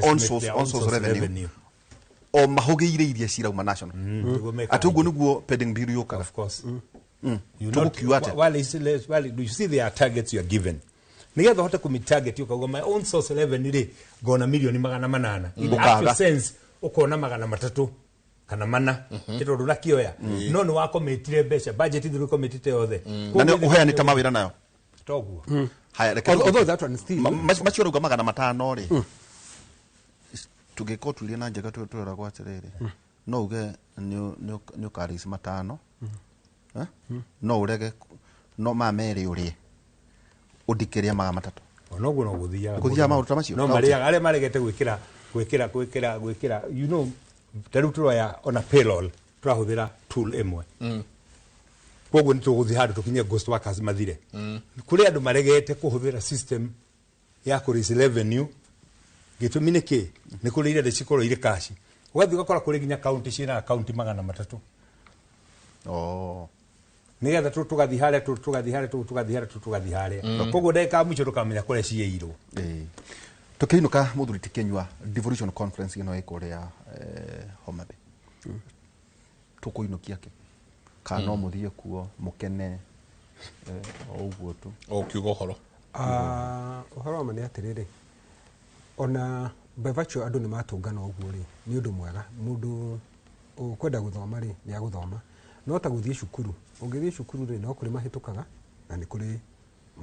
on source revenue o mahogĩire iria cirauma national atuguo nĩguo pending bill yokaga. Of course you see there are targets you are given nigetha hote kumi target yokaga my own source revenue rĩ ngona milioni 800 in actual sense ukona 300 kana mana tondũ nakioya no nĩ wakometire mbeca budget ithuru kometite yothe na nĩ uheanĩte mawĩra nayo toguo. Haya although that one still macio rauga 500 rĩ tũngĩkorwo tulie na njega twĩra gwa atĩrĩrĩ no uge nĩ ũkarĩci 5 no ũrege no mamerĩ ũrĩe ũndikĩria 300 onoguo no gũthiaga maũndũ macio no arĩa maregete gwĩkĩra you know tarutu ya on a payroll turahuthira tool imwe koguo nituguthi handu tukinye ghost workers mathire kuri andu maregete kuhuthira system ya kurisi revenue gitumi niki ni kuri ire cikoro ire cash ugathi gakora kuri ginya county cina account 300 nigetha tugathi hare koguo ndeka mucho tukamenya kure ciirwo tukiinuka muthuri tikenywa devolution conference ino ikuria Homa Bay tukuinukia ki kana muthie kuo mukene uguo tu kiugo horo uhoro mane atiriri ona by virtue andu ni matungana uguo ri ni undu mwega mundu ukwenda guthoma ri ni aguthoma no ta guthie cukuru ungithie cukuru ri no kuri mahitukaga na ni kuri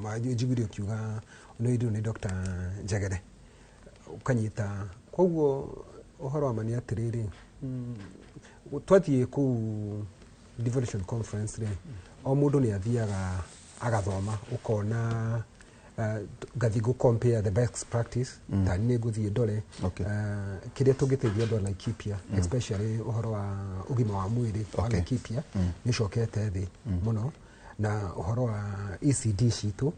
majigire kiuga no idu ni Dr. Njagere ukanyita koguo uhoro wa mani atiriri twathie ku devolution conference ri o mundu ni athiaga agathoma ukona gathi go compare the best practice tani ni guthie ndore kiria tungiteithia andu a Laikipia especially uhoro wa ugima wa mwiri wa Laikipia ni cokete thi muno na uhoro wa ECD citu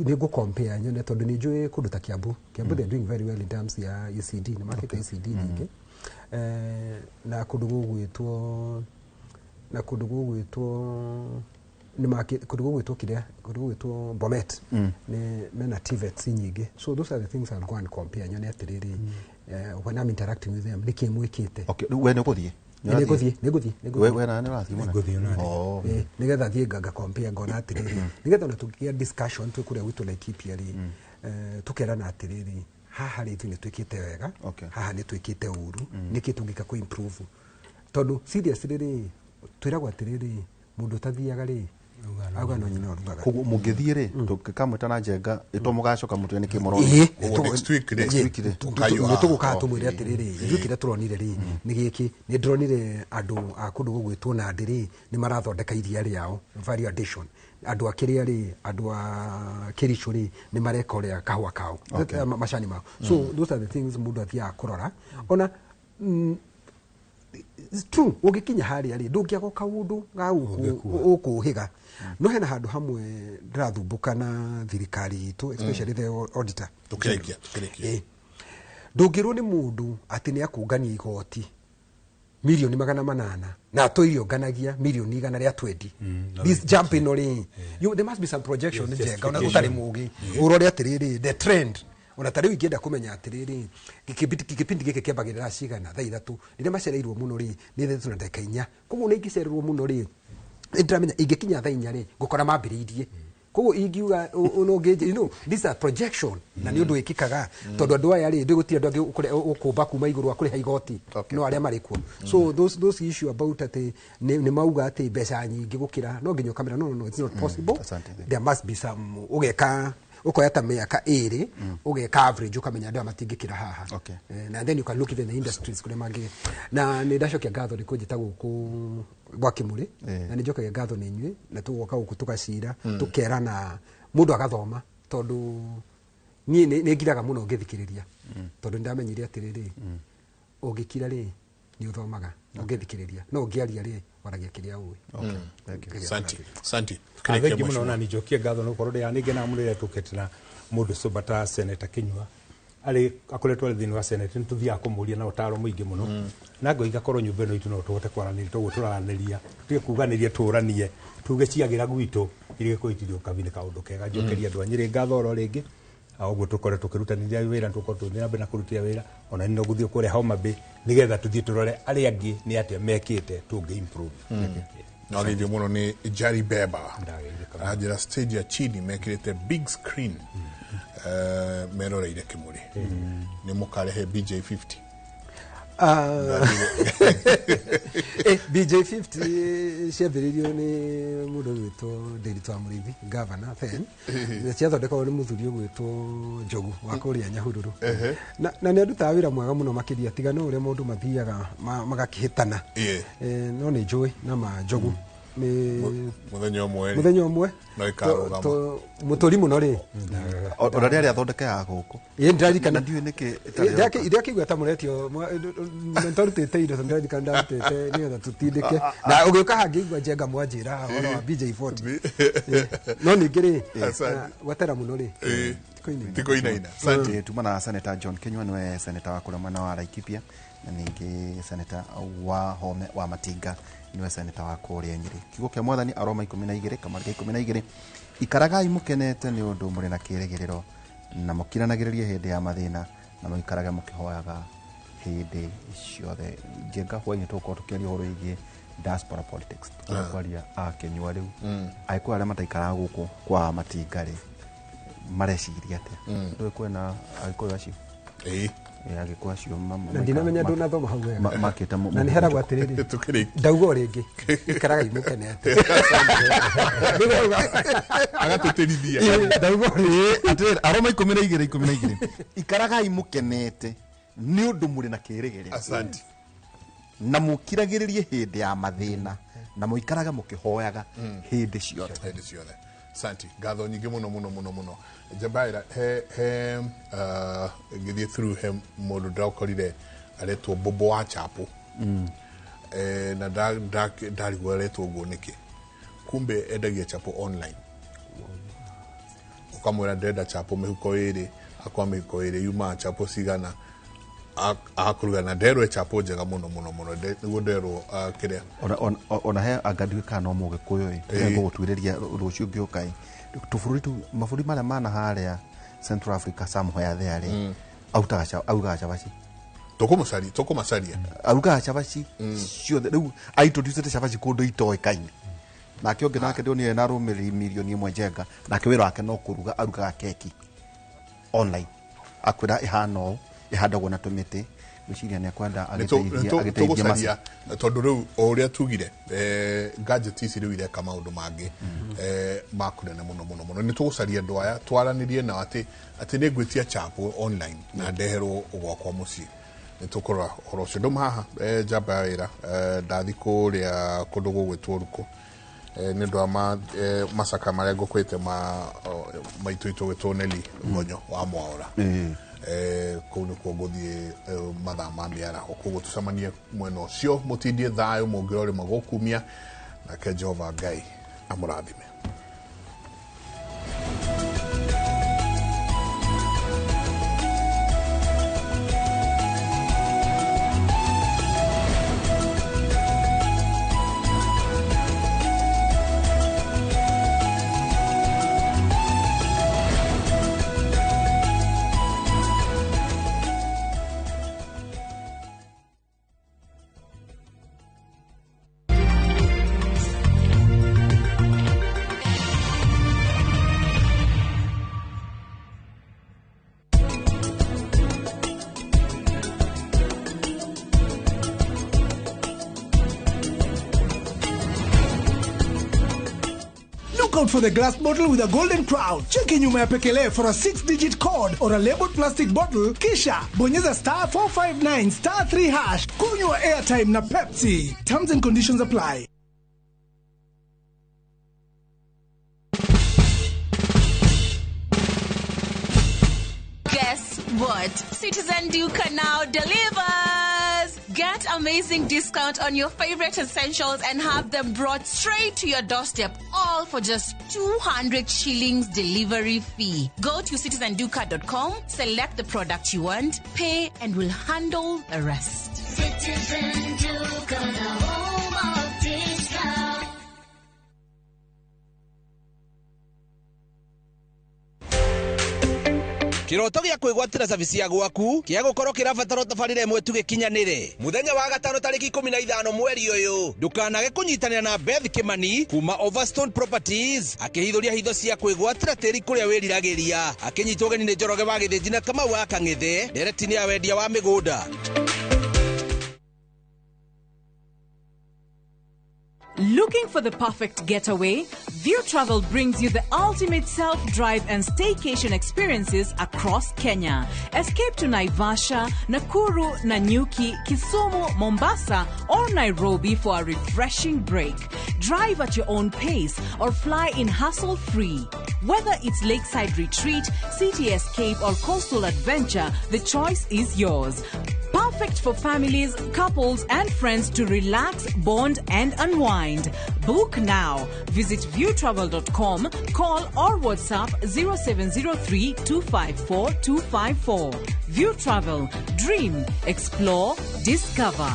ni go compare nyone tondu ni njui kundu ta Kiambu they're doing very well in terms ya ECD ni market ECD nyingi na kundu gugwitwo ni market kundu gugwitwo Bomet ni mena TVETs nyingi so those are the things I'll go and compare nyone atiriri when I'm interacting with them nikimwikite we ne guthie Neguthi. We na rathi mona. Nigetha thie ganga compare ngona atiriri. Nigetha na tukia discussion tukuria gwitu Laikipia ri. Tukera na atiriri. Haha ri twine twikite wega. Haha ni twikite uru. Niki tungika ku improve. Tondu seriously ri twiragwa atiriri mundu tathiaga ri. Agwa no nyina rugaga. Koguo mungithie ri tukikamwita na Njenga ito mugacoka mutwe ni kimoro. Next week ri. Tuguka tumwire atiriri. Njukire turonire ri. Ni giki ni ndronire andu a kundu gugwitwo na ndiri ni marathondeka iria riao value addition. Andu akiria ri andu a Kericho ri ni mareka uria kahua kao. Mashani mao. So those are the things mundu athia kurora. Ona it's true ugikinya hari ari ndukia go kaundu ga ukuhiga no hena handu hamwe ndirathumbuka na thirikari itu especially the auditor tukirekia ndungirwo ni mundu ati ni akungania igoti milioni 800 na atoirio nganagia milioni 120 this jump in ori there must be some projection Njenga ona gutari mugi urore atiriri the trend ona tari wikienda kumenya atiriri gikipindi gike kiambagirira cigana thaa 3 rire macereirwo muno ri ni thaa 3 ndeka 4 koguo ni ngicererwo muno ri ndramenya ingikinya thaa 4 ri ngukora mambiriirie koguo ingiuga no these are projection na ni undu wikikaga tondu andu aya ri ndigutira andu ukumba kuma iguru akuri ha igoti no aria marikuo so those issue about ati ni mauga ati mbeca nyingi gukira no nginyo kamera no it's not possible there must be some ugeka ukoya ta miaka iri ugeka average ukamenya andu matingikira haha na then you can look even the industries kule mangi na ni ndacokia ngatho ni kunjita guku gwa Kimuri na ni njokagia ngatho ni nyui na tugoka guku tukacira tukerana mundu agathoma tondu ni ngiraga muno ngithikiriria tondu ndamenyire atiriri ugikira ri ni uthomaga ungithikiriria no ngiaria ri waragia kiria uwe Santi kireke muno na ni njokie ngatho no korode ya ninge na murire tuketena mundu subata Senator Kinyua ari akoretwo thini wa Senate nituthia kumuria na utaro muingi muno na ngo igakorwo nyumba no itu no tuhote kwaranira tuguturaniria tutige kuganiria turanie tuge ciagira gwitu irige kuitirio kabine kaundu kega njokeria andu anyire ngatho ro ringi aguo tukore tukirutaniria wira tukorwo tuthina bena kurutira wira ona ni no guthio kure Homa Bay nigetha tuthie turore ari angi ni atia mekite tunge improve na ndio muno ni Jari Beba ajira stage ya chini mekirite big screen meroreire Kimuri ni mukarehe BJ50 BJ50 ciambiririo ni mundu gwitwo Nderitu Amurithi governor then na ciathondekwo ni muthuri gwitwo Njogu wa kuria Nyahururu na ni andutaga wira mwega muno makiria tigana uria mundu mathiaga magakihitana no ni njui na ma Njogu muthenya umwe no ikarugama mutori muno ri ora ria athondeke ya guku ndirarikana ndiwe niki iria kigwa ta muretio ntorutete indo ndirarikana ndarutete nigetha tutindike na ugiuka hangi igwa njenga mwanjira horo wa BJ40 no ningiri gwatera muno ri tiko inaina asante tumana Senator John Kinyua niwe senator wa kuramana wa Laikipia na ningi senator wa Home wa Matinga niwe senator wa Kuria Nyeri kigo kia mwathani aroma 12 kamarika 12 ikaragai mukenete ni undu muri na kiregiriro na mukiranagiririe hindi ya mathina na muikaraga mukihoyaga hindi ciothe jenga hwaini tuko tukiaria horo igi diaspora politics tukwaria Kinyua riu aikwa aria mataikara guku kwa Matinga ri mareciria ate ndu kwena aikoyo acio agikwa cio na ndinamenya nduna thoma hau wega makita na ni hera gwatiriri tukiri ndaugo ringi ikaraga imukene ate agatutirithia ndaugo ati aroma 12 ikaraga imukenete ni undu muri na kirigire asante na mukiragiririe hindi ya mathina na muikaraga mukihoyaga hindi ciothe Santi gatho nyingi muno Jabaira ngithie through him mundu ndakorire aretwo Bobo wa Chapo na ndarigwo aretwo guo niki kumbe endagia Chapo online ukamwira ndenda Chapo mihuko iri akwa mihuko iri yuma Chapo sigana akuruga na nderwe Chapo njega muno niguo nderwo kiria ona he angadwe kana muge kuyo ego gutwiriria rucio ngiokai tufuritu mafuri mara mana haria Central Africa somewhere there auga chabaci tukumacaria auga chabaci ciothe riu introduce chabaci kundu itoikaine nake onge nake ndionire na rumiri milioni 1 njenga nake wira wake no kuruga arugaga keki online akwira ihano ihadagwo na tumiti gwiciria ni akwenda agiteithia macia tondu riu uria tugire gadget ici riu ireka maundu mangi makunene muno ni tugucaria andu aya twaranirie na ati ni ngwitia Chapo online na ndeherwo ugwakwa mucii ni tukora orocio ndum haha jamba wira ndathi kuria kundu gugwitwo ruko ni ndo masaka maria ngukwite maitu gwitwo Neli Ngonyo wa Mwaura kunu kuguthie mathaa ma miaraho koguo tucamanie mwena ucio mutindie thayo mungirore magokumia na ke Jehova Ngai amurathime. Out for the glass bottle with a golden crown. Cheki nyuma ya pekele for a 6-digit code or a labeled plastic bottle. Kisha bonyeza *459 *3#. Kunywa airtime na Pepsi. Terms and conditions apply. Guess what? Citizen Duca now delivers. Get amazing discount on your favorite essentials and have them brought straight to your doorstep, all for just 200 shillings delivery fee. Go to citizenduca.com, select the product you want, pay, and we'll handle the rest. Citizen Duca, the home of discount. Kiroto gya kwigwatira service ya gwaku kia gukorwo kirabatara tabarire imwe tu gikinyanire muthenya wa gatano tariki 15 mweri uyu ndukanage kunyitanira na Beth Kimani kuma Overstone Properties akihithuria hitho cia kwigwatira tiri kuria wiriragiria akinyitwo geni ni Njoroge wa Githiji na Kamau wa Kang'ethe nderetini ya wendia wa migunda. Looking for the perfect getaway? View Travel brings you the ultimate self-drive and staycation experiences across Kenya. Escape to Naivasha, Nakuru, Nanyuki, Kisumu, Mombasa, or Nairobi for a refreshing break. Drive at your own pace or fly in hassle-free. Whether it's lakeside retreat, city escape, or coastal adventure, the choice is yours. Perfect for families, couples, and friends to relax, bond, and unwind. Book now. Visit viewtravel.com, call or WhatsApp 0703 254 254. View Travel. Dream, explore, discover.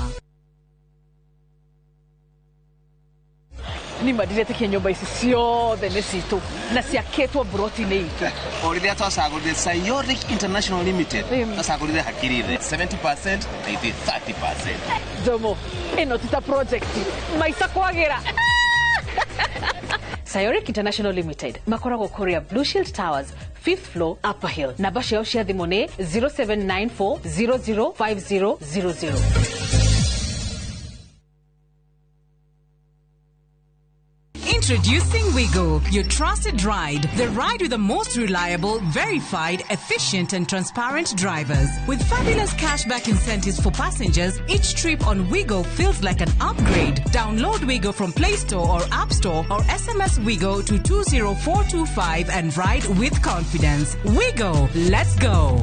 Nimadirete nyumba ici ciothe nĩ citũ na ciakĩtwo buroti-inĩ itũ. O rĩrĩa twacagũrire Sayoric International Limited twacagũrire hakiri-the 70% na ithuĩ 30%. Jomo, ĩno ti ta project maica kwagĩra. Sayoric International Limited makoragwo Korea Blue Shield Towers 5th floor Upper Hill. Namba ciao cia thimũ nĩ 0794005000. Introducing Wigo, your trusted ride. The ride with the most reliable, verified, efficient, and transparent drivers. With fabulous cashback incentives for passengers, each trip on Wigo feels like an upgrade. Download Wigo from Play Store or App Store or SMS Wigo to 20425 and ride with confidence. Wigo, let's go.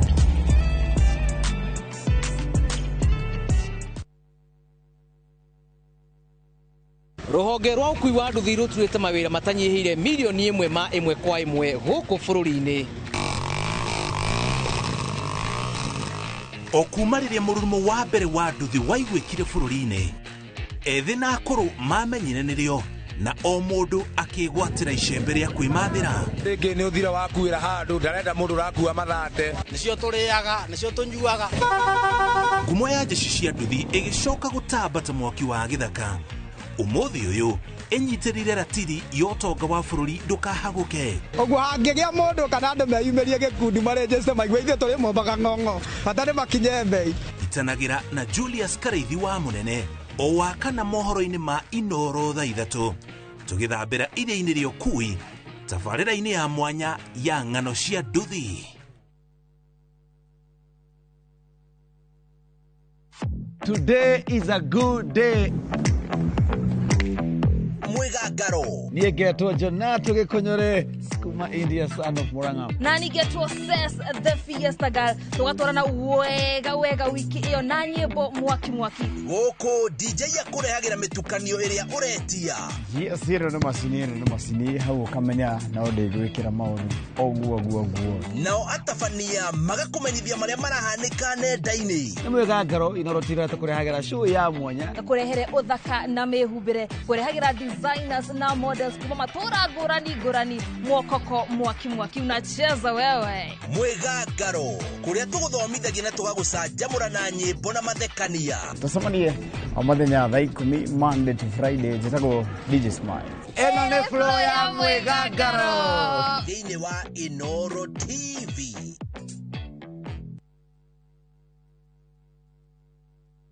Ruhonge rwa ukui wa nduthi ruturite mawira matanyihire milioni 1 ma 1 kwa 1 guku bururi-ini. Okumariria mururumo wa mbere wa nduthi waigwikire bururi-ini. Ethi na akuru mamenyire nirio na o mundu akigwatira icembe ria kwimathira. Ringi ni uthira wakuira handu ndarenda mundu rakua mathate. Nicio turiaga, nicio tunyuaga. Ngumo ya jeshi cia nduthi igicoka gutambata mwaki wa githaka. Umuthi uyu enyitirire ratiri yotonga wa bururi ndukahaguke. Oguo hangigia mundu kana andu meyumirie gikundi marejeste maigwe ithe turi mombaga ng'ong'o batari makinye mbei. Itanagira na Julius Kareithi wa munene o wakana mohoro-ini ma Inoro thaa 3 tugithambira iria-ini ria ukui tabarĩra-ini ya mwanya ya ng'ano cia nduthi. Today is a good day. Mwigangaro niĩ ngetwo Jonato Gĩkũnyũrĩ kuma India son of Murang'a na nĩngetwo Ses the Fiesta Girl tũgatwarana wega wiki ĩyo na nyĩmbo mwaki gũkũ DJ akũrehagira mĩtukanio ĩrĩa ũretia. Yes, nĩ macini hau ũkamenya na ũndĩgwĩkĩra maũndũ oguo nao atabania magakũmenyithia marĩa marahanĩka nenda-inĩ. Nĩ Mwigangaro Inoro TV tũkũrehagĩra show ya mwanya kũrehere ũthaka na mĩhumbĩre kũrehagĩra designers na models kuma matura ngũrani mwokoko mwaki unacheza wewe. Mwigangaro kuria tũgũthomithagia na tũgagũcanjamũra na nyĩmbo na mathekania. Tũcemanie o mathenya thaa 10 Monday to Friday njĩtagwo DJ Smile. Ĩno nĩ flow ya Mwigangaro thĩinĩ wa Inoro TV.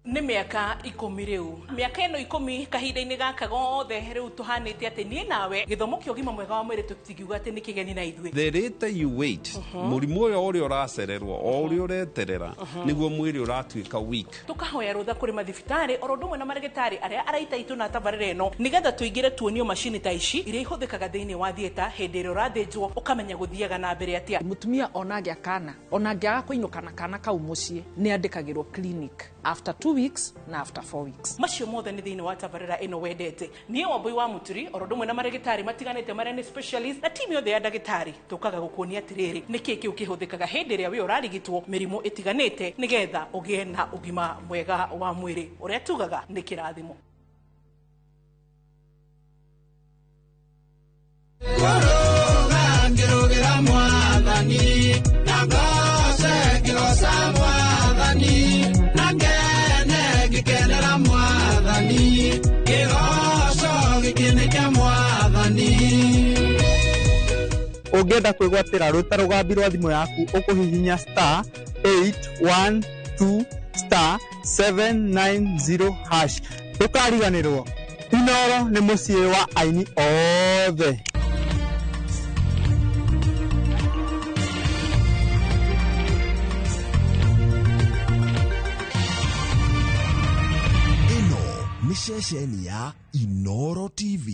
Nĩ mĩaka 10 rĩu. Mĩaka ĩno 10 kahinda-inĩ gaka gothe rĩu tuhanĩte atĩ niĩ nawe gĩthomo kĩa ũgima mwega wa mwĩrĩ tũtigiuga atĩ nĩ kĩgeni na ithuĩ. The later you wait, mũrimũ ũrĩa ũracererwo o ũrĩa ũreterera nĩguo mwĩrĩ ũratuĩka weak. Tũkahoya rũtha kũrĩ mathibitarĩ oro ũndũ ũmwe na marĩgĩtarĩ arĩa araita itũ na tabarĩra ĩno nĩgetha tũingĩre tuonio macini ta ici iria ihũthĩkaga thĩinĩ wa thieta hĩndĩ ĩrĩa ũrathĩnjwo ũkamenya gũthiaga na mbere atĩa. Mũtumia onagĩa kana onangĩaga kũinũka na kana kau mũciĩ nĩ andĩkagĩrwo clinic after 2 weeks na after 4 weeks. Macio mothe nĩ thĩinĩ wa tabarĩra ĩno wendete. Niĩ Wambui wa Muturi oro ũndũ ũmwe na marĩgĩtarĩ matiganĩte marĩa nĩ specialist na timu yothe ya ndagĩtarĩ tũkaga gũkuonia atĩrĩrĩ nĩkĩ kĩu kĩhũthĩkaga hĩndĩ ĩrĩa we ũrarigitwo mĩrimũ ĩtiganĩte nĩgetha ũgĩe na ũgima mwega wa mwĩrĩ ũrĩa tugaga nĩ kĩrathimo. Ngĩrũgĩra Mwathani na ngoce ngĩgoca Mwathani na ngene ngĩkenera Mwathani kĩgoco gĩkĩ kĩa Mwathani. Ũngĩenda kwĩgwatĩra rũta rũgambi rwa thimũ yaku ũkũhihinya *812*790#. Ndũkariganĩrwo Inoro nĩ mũciĩ wa aini othe. Ĩno nĩ ceceni ya Inoro TV.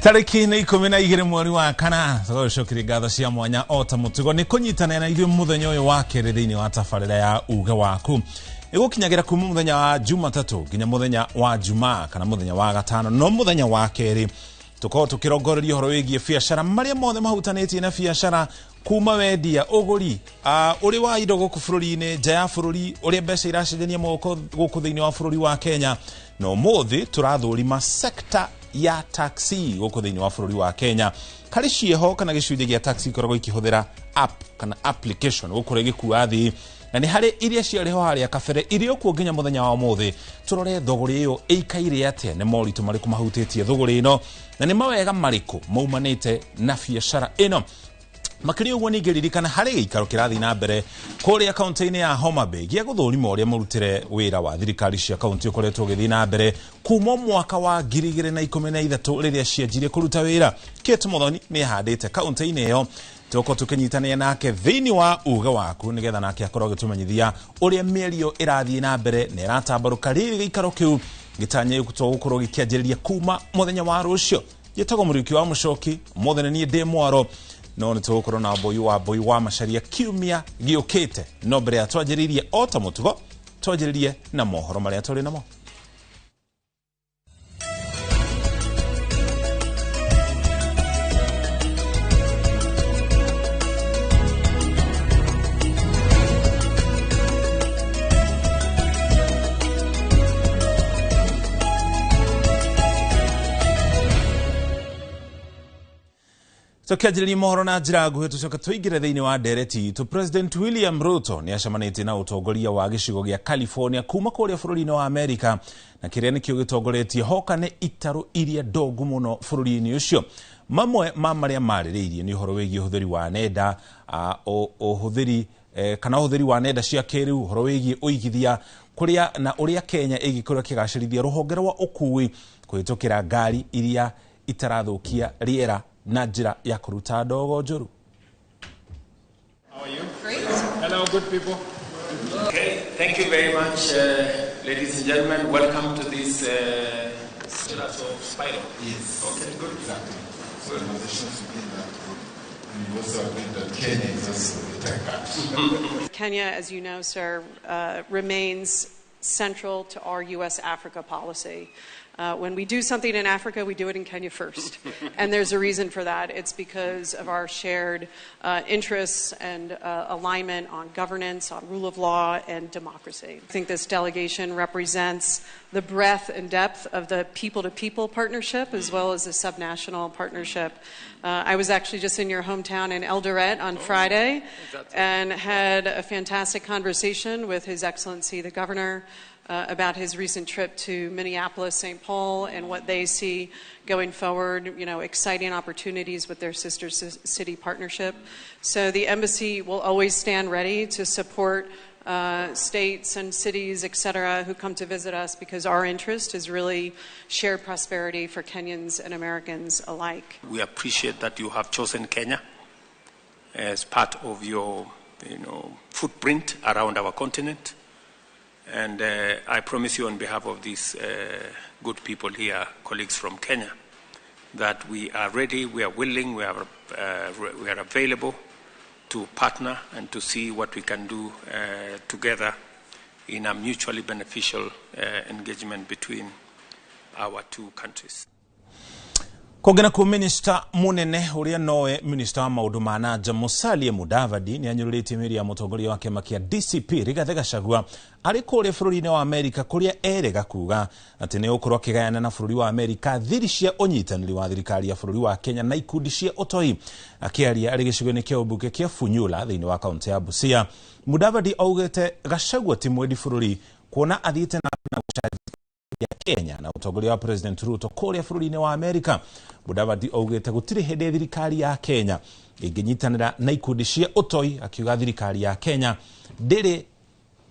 Tariki nĩ 12 mweri wa kana tũgũcokeria ngatho cia mwanya ota mũtugo nĩ kũnyitanĩra na ithuĩ mũthenya ũyũ wa kerĩ thĩinĩ wa tabarĩra ya uga waku ĩgũkinyagira kuma mũthenya wa Jumatatu nginya mũthenya wa Jumaa kana mũthenya wa gatano no mũthenya wa kerĩ tũkorwo tũkĩrongoreria ũhoro wĩgiĩ biacara marĩa mothe mahutanĩtie na biacara kuma wendia ũgũri ũrĩ wa indo gũkũ bũrũri-inĩ nja ya bũrũri ũrĩa mbeca iracenjania moko gũkũ thĩinĩ wa bũrũri wa Kenya no mũthĩ tũrathũrima sector ya taxi gũkũ thĩinĩ wa bũrũri wa Kenya harĩ ciĩho kana gĩcunjĩ gĩa taxi ikoragwo ikĩhũthĩra app kana application gũkũrĩa gĩkuua thĩ na nĩ harĩ iria ciarĩho harĩa kabere irio kuo nginya mũthenya wa ũmũthĩ tũrore thogora ĩyo ĩikaire atĩa nĩ moritũ marĩkũ mahutĩtie thogora ĩno na nĩ mawega marĩkũ maumanĩte na biacara ĩno makĩria ũguo ningĩ ririkana harĩ gĩikaro kĩrathiĩ na mbere kũrĩa kaunti-inĩ ya Homa Bay gĩa gũthũrima ũrĩa mũrutĩre wĩra wa thirikari cia kaunti ũkoretwo ũgĩthiĩ na mbere kuma mwaka wa 2013 rĩrĩa cianjirie kũruta wĩra Kate Muthoni nĩ ahandĩte kaunti-inĩ ĩyo tũko tũkĩnyitanĩra nake thĩinĩ wa uga waku nĩgetha nake akorwo agĩtũmenyithia ũrĩa mĩario ĩrathiĩ na mbere na ĩratambarũka rĩrĩ gĩikaro kĩu gĩtanyĩte gũkorwo gĩkĩanjĩrĩria kuma mũthenya wa rũciũ gĩtagwo mũriũki wa mũcoki mũthenya niĩ ndĩ mwaro no nĩ tũgũkorwo na mbũi wa macaria kiumia gĩũkĩte no mbere ya twanjĩrĩirie ota mũtugo twanjĩrĩirie na mohoro marĩa tũrĩ namo. Tũkĩanjĩrĩria mohoro na njĩra nguhĩ tũcoka tũingĩre thĩinĩ wa ndereti itũ President William Ruto nĩ acamanĩtie na ũtongoria wa gĩcigo gĩa California kuma kũrĩa bũrũri-inĩ wa Amerika na kĩrĩa nĩkĩo gĩtongoretie hoka nĩ itarũ iria ndongu mũno bũrũri-inĩ ũcio mamwe ma marĩa marĩrĩirie nĩ ũhoro wĩgiĩ ũhũthĩri wa nenda kana ũhũthĩri wa nenda cia kĩrĩu ũhoro wĩgiĩ ũigithia kũrĩa na ũrĩa Kenya ĩgĩkorwo kĩgacĩrithia rũhonge rwa ũkui kũhĩtũkĩra ngari iria itarathũkia rĩera na njĩra ya kũruta ndogo njũru. How are you? Great. Hello, good people. Okay, thank you very much, ladies and gentlemen. Welcome to this that's of Spiral. Yes. Okay, good. Exactly. So organizations within that group, and you also agreed that Kenya is also the tech hub. Kenya, as you know, sir, remains central to our U.S.-Africa policy. When we do something in Africa, we do it in Kenya first. And there's a reason for that. It's because of our shared interests and alignment on governance, on rule of law, and democracy. I think this delegation represents the breadth and depth of the people-to-people partnership as well as the subnational partnership. I was actually just in your hometown in Eldoret on Friday and had a fantastic conversation with His Excellency the Governor about his recent trip to Minneapolis, St. Paul, and what they see going forward, you know, exciting opportunities with their sister city partnership. So the embassy will always stand ready to support states and cities, et cetera, who come to visit us because our interest is really shared prosperity for Kenyans and Americans alike. We appreciate that you have chosen Kenya as part of your, footprint around our continent. And I promise you on behalf of these good people here, colleagues from Kenya, that we are ready, we are willing, we are available to partner and to see what we can do together in a mutually beneficial engagement between our two countries. Kogena ku minister munene uria noe minister wa maundu ma nanja Musalia Mudavadi ni anyurulite miri ya mutongoria wake makia DCP Rigathi Gachagua ari kuri bururi-ini wa Amerika kuria erega kuga ati ni ukorwo kigayana na bururi wa Amerika thiri cia unyitaniri wa thirikari ya bururi wa Kenya na ikundi cia utoi. Akiaria ari gicigo-ini kia umbunge kia Funyula thiini wa kaunti ya Busia, Mudavadi augite Gachagua ti mwendi bururi kuona athiite na ya Kenya na utongoria wa President Ruto kuria bururi-ini wa Amerika. Mudavadi augite gutiri hende thirikari ya Kenya inginyitanira na ikundi cia utoi, akiuga thirikari ya Kenya ndiri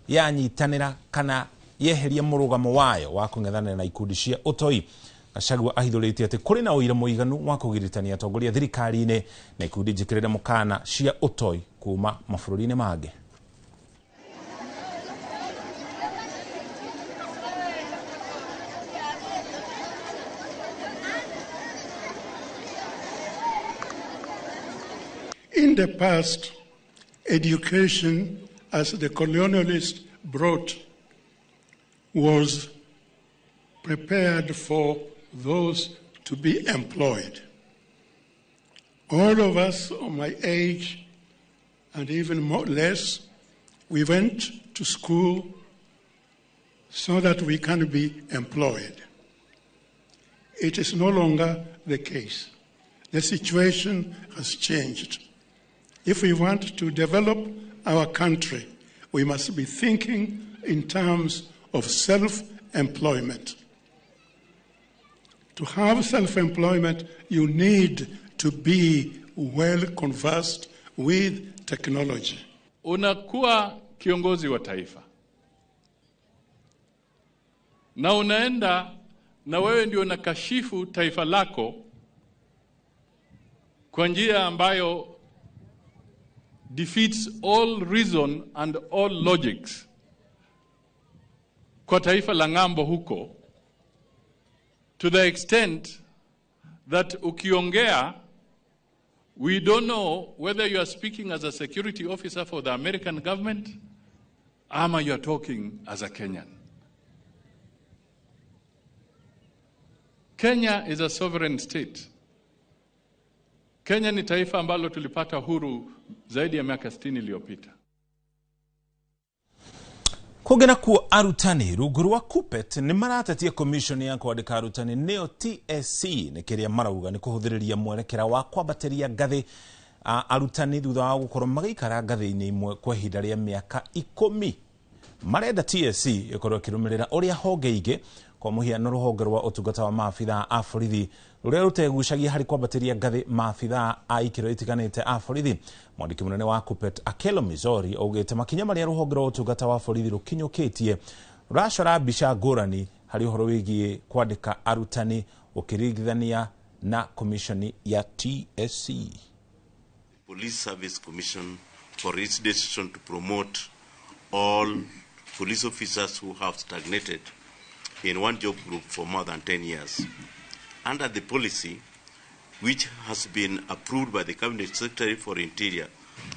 yanyitanira kana yeheria murugamo wayo wa kung'ethanira na ikundi cia utoi. Gachagua ahithuritie ati kuri na uira muiganu wa kugiritania atongoria thirikari-ini na ikundi njikirire mukana cia utoi kuma mabururi-ini mangĩ. In the past, education, as the colonialists brought, was prepared for those to be employed. All of us of my age, and even more less, we went to school so that we can be employed. It is no longer the case. The situation has changed. If we want to develop our country, we must be thinking in terms of self-employment. To have self-employment, you need to be well conversed with technology. Unakuwa kiongozi wa taifa na unaenda na wewe ndio unakashifu taifa lako kwa njia ambayo defeats all reason and all logics kwa taifa la ng'ambo huko, to the extent that ukiongea, we don't know whether you are speaking as a security officer for the American government ama you are talking as a Kenyan. Kenya is a sovereign state. Kenya ni taifa ambalo tulipata huru zaidi ya miaka 60 iliyopita. Kugena ku arutani ruguru wa Kuppet ni maratetia commission ya kwandika arutani neo TSC ni kiria marauga ni kuhuthiriria mwerekera wa kwambateria ngathi arutani thutha wa gukorwo magikara ngathi-ini imwe kwa ihinda ria miaka 10. Marenda TSC ikorwo kirumirira uria honge ingi kwa muhiano ruhonge rwa utungata wa maabitha a borithi ruria rutegucagia hari kwambateria ngathi maabitha a ikiro itiganite a borithi. Mwandiki munene wa Kuppet Akelo Mizori augite makinya maria ruhonge rwa utungata wa borithi rukinyukitie ruracora mbica ngurani hari uhoro wigie kwandika arutani ukiringithania na commission ya TSC. Police Service Commission for its decision to promote all police officers who have stagnated in one job group for more than 10 years. Under the policy, which has been approved by the Cabinet Secretary for Interior,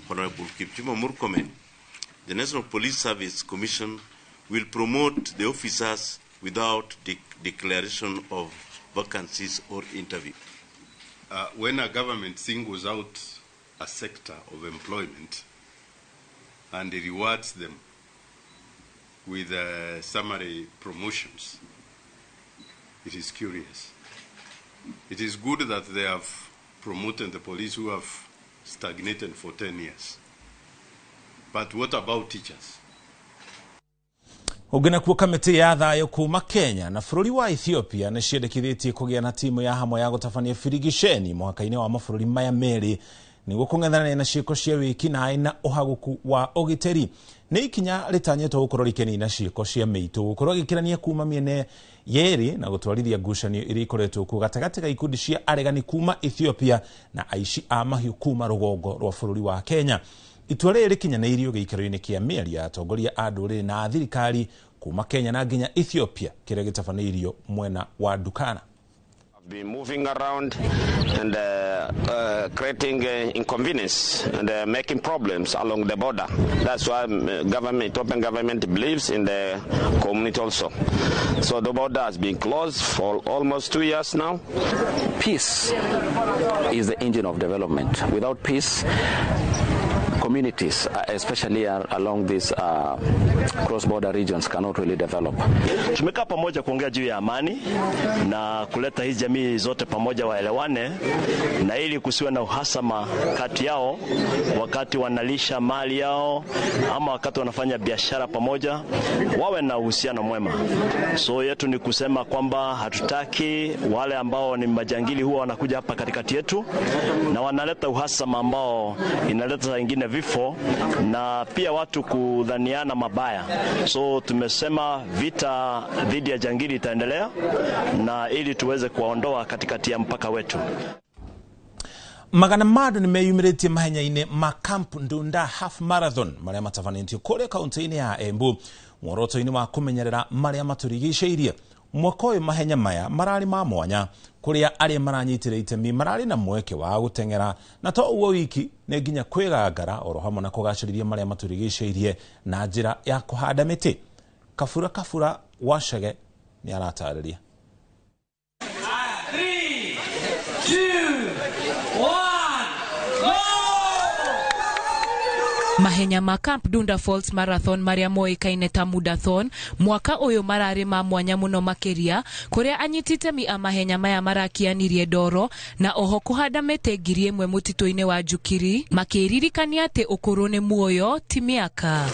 Honorable Kipchumba Murkomen, the National Police Service Commission will promote the officers without declaration of vacancies or interview. When a government singles out a sector of employment and rewards them with summary promotions, it is curious. It is good that they have promoted the police who have stagnated for 10 years. But what about teachers? Ugena kuo kamiti ya thayo kuma Kenya na bururi wa Ethiopia ni ciendekithitie kugia na timu ya hamwe ya gutabania firigisheni muhaka-ini wa mabũrũri maya meri niguo kung'ethanĩra na ciĩko cia wĩki-naĩ na ũhagũku wa ũgitĩri. Nĩ ikinya rĩtanyĩtwo gũkorwo rĩkĩnina ciĩko cia mĩitũ gũkorwo gĩkĩrania kuma mĩena yerĩ na gũtwarithia ngucanio iria ikoretwo kuo gatagatĩ ga ikundi cia aregani kuma Ethiopia na aici a mahiũ kuma rũgongo rwa bũrũri wa Kenya. Itua rĩrĩ rĩkinyanĩirio gĩikaro-inĩ kĩa mĩario ya atongoria a ndũrĩrĩ na thirikari kuma Kenya na nginya Ethiopia kĩrĩa gĩtabanĩirio mwena wa Dukana. been moving around and creating inconvenience and making problems along the border. That's why Ethiopian government believes in the community also. So the border has been closed for almost 2 years now. Peace is the engine of development. Without peace, communities, especially along these cross-border regions, cannot really develop. Tumekaa pamoja kuongea juu ya amani na kuleta hizi jamii zote pamoja waelewane, na ili kusiwe na uhasama kati yao wakati wanalisha mali yao ama wakati wanafanya biashara pamoja, wawe na uhusiano mwema. So yetu ni kusema kwamba hatutaki wale ambao ni majangili huwa wanakuja hapa katikati yetu na wanaleta uhasama ambao inaleta wengine vifo na pia watu kudhaniana mabaya. So tumesema vita dhidi ya jangili itaendelea na ili tuweze kuwaondoa katikati ya mpaka wetu. Magana madu ni meyumiritie mahenya-ine Camp Ndunda Half Marathon maria matafanitio kule kaunti-ini ya Embu mworoto-ini wa kumenyerera maria maturigiceirie. Mwaka uyu mahenya maya marari ma mwanya kuria aria maranyitire itemi marari na mweke wa gutengera na to uwo wiki ne nginya kwigangara oro hamwe na kugaciriria maria maturigiceirie na njira ya kuhanda miti. Kafura Wachege ni aratariria. 3 2 1 Mahenya ma Camp Ndunda Falls Marathon maria moikaine ta Mudathon mwaka uyu marari ma mwanya muno makiria kuria anyitite mi mahenya maya marakianirie ndoro na oho kuhanda mete ngiri imwe mutito-ini wa Njukiri makiririkania ati ukuru ni muoyo ti miaka.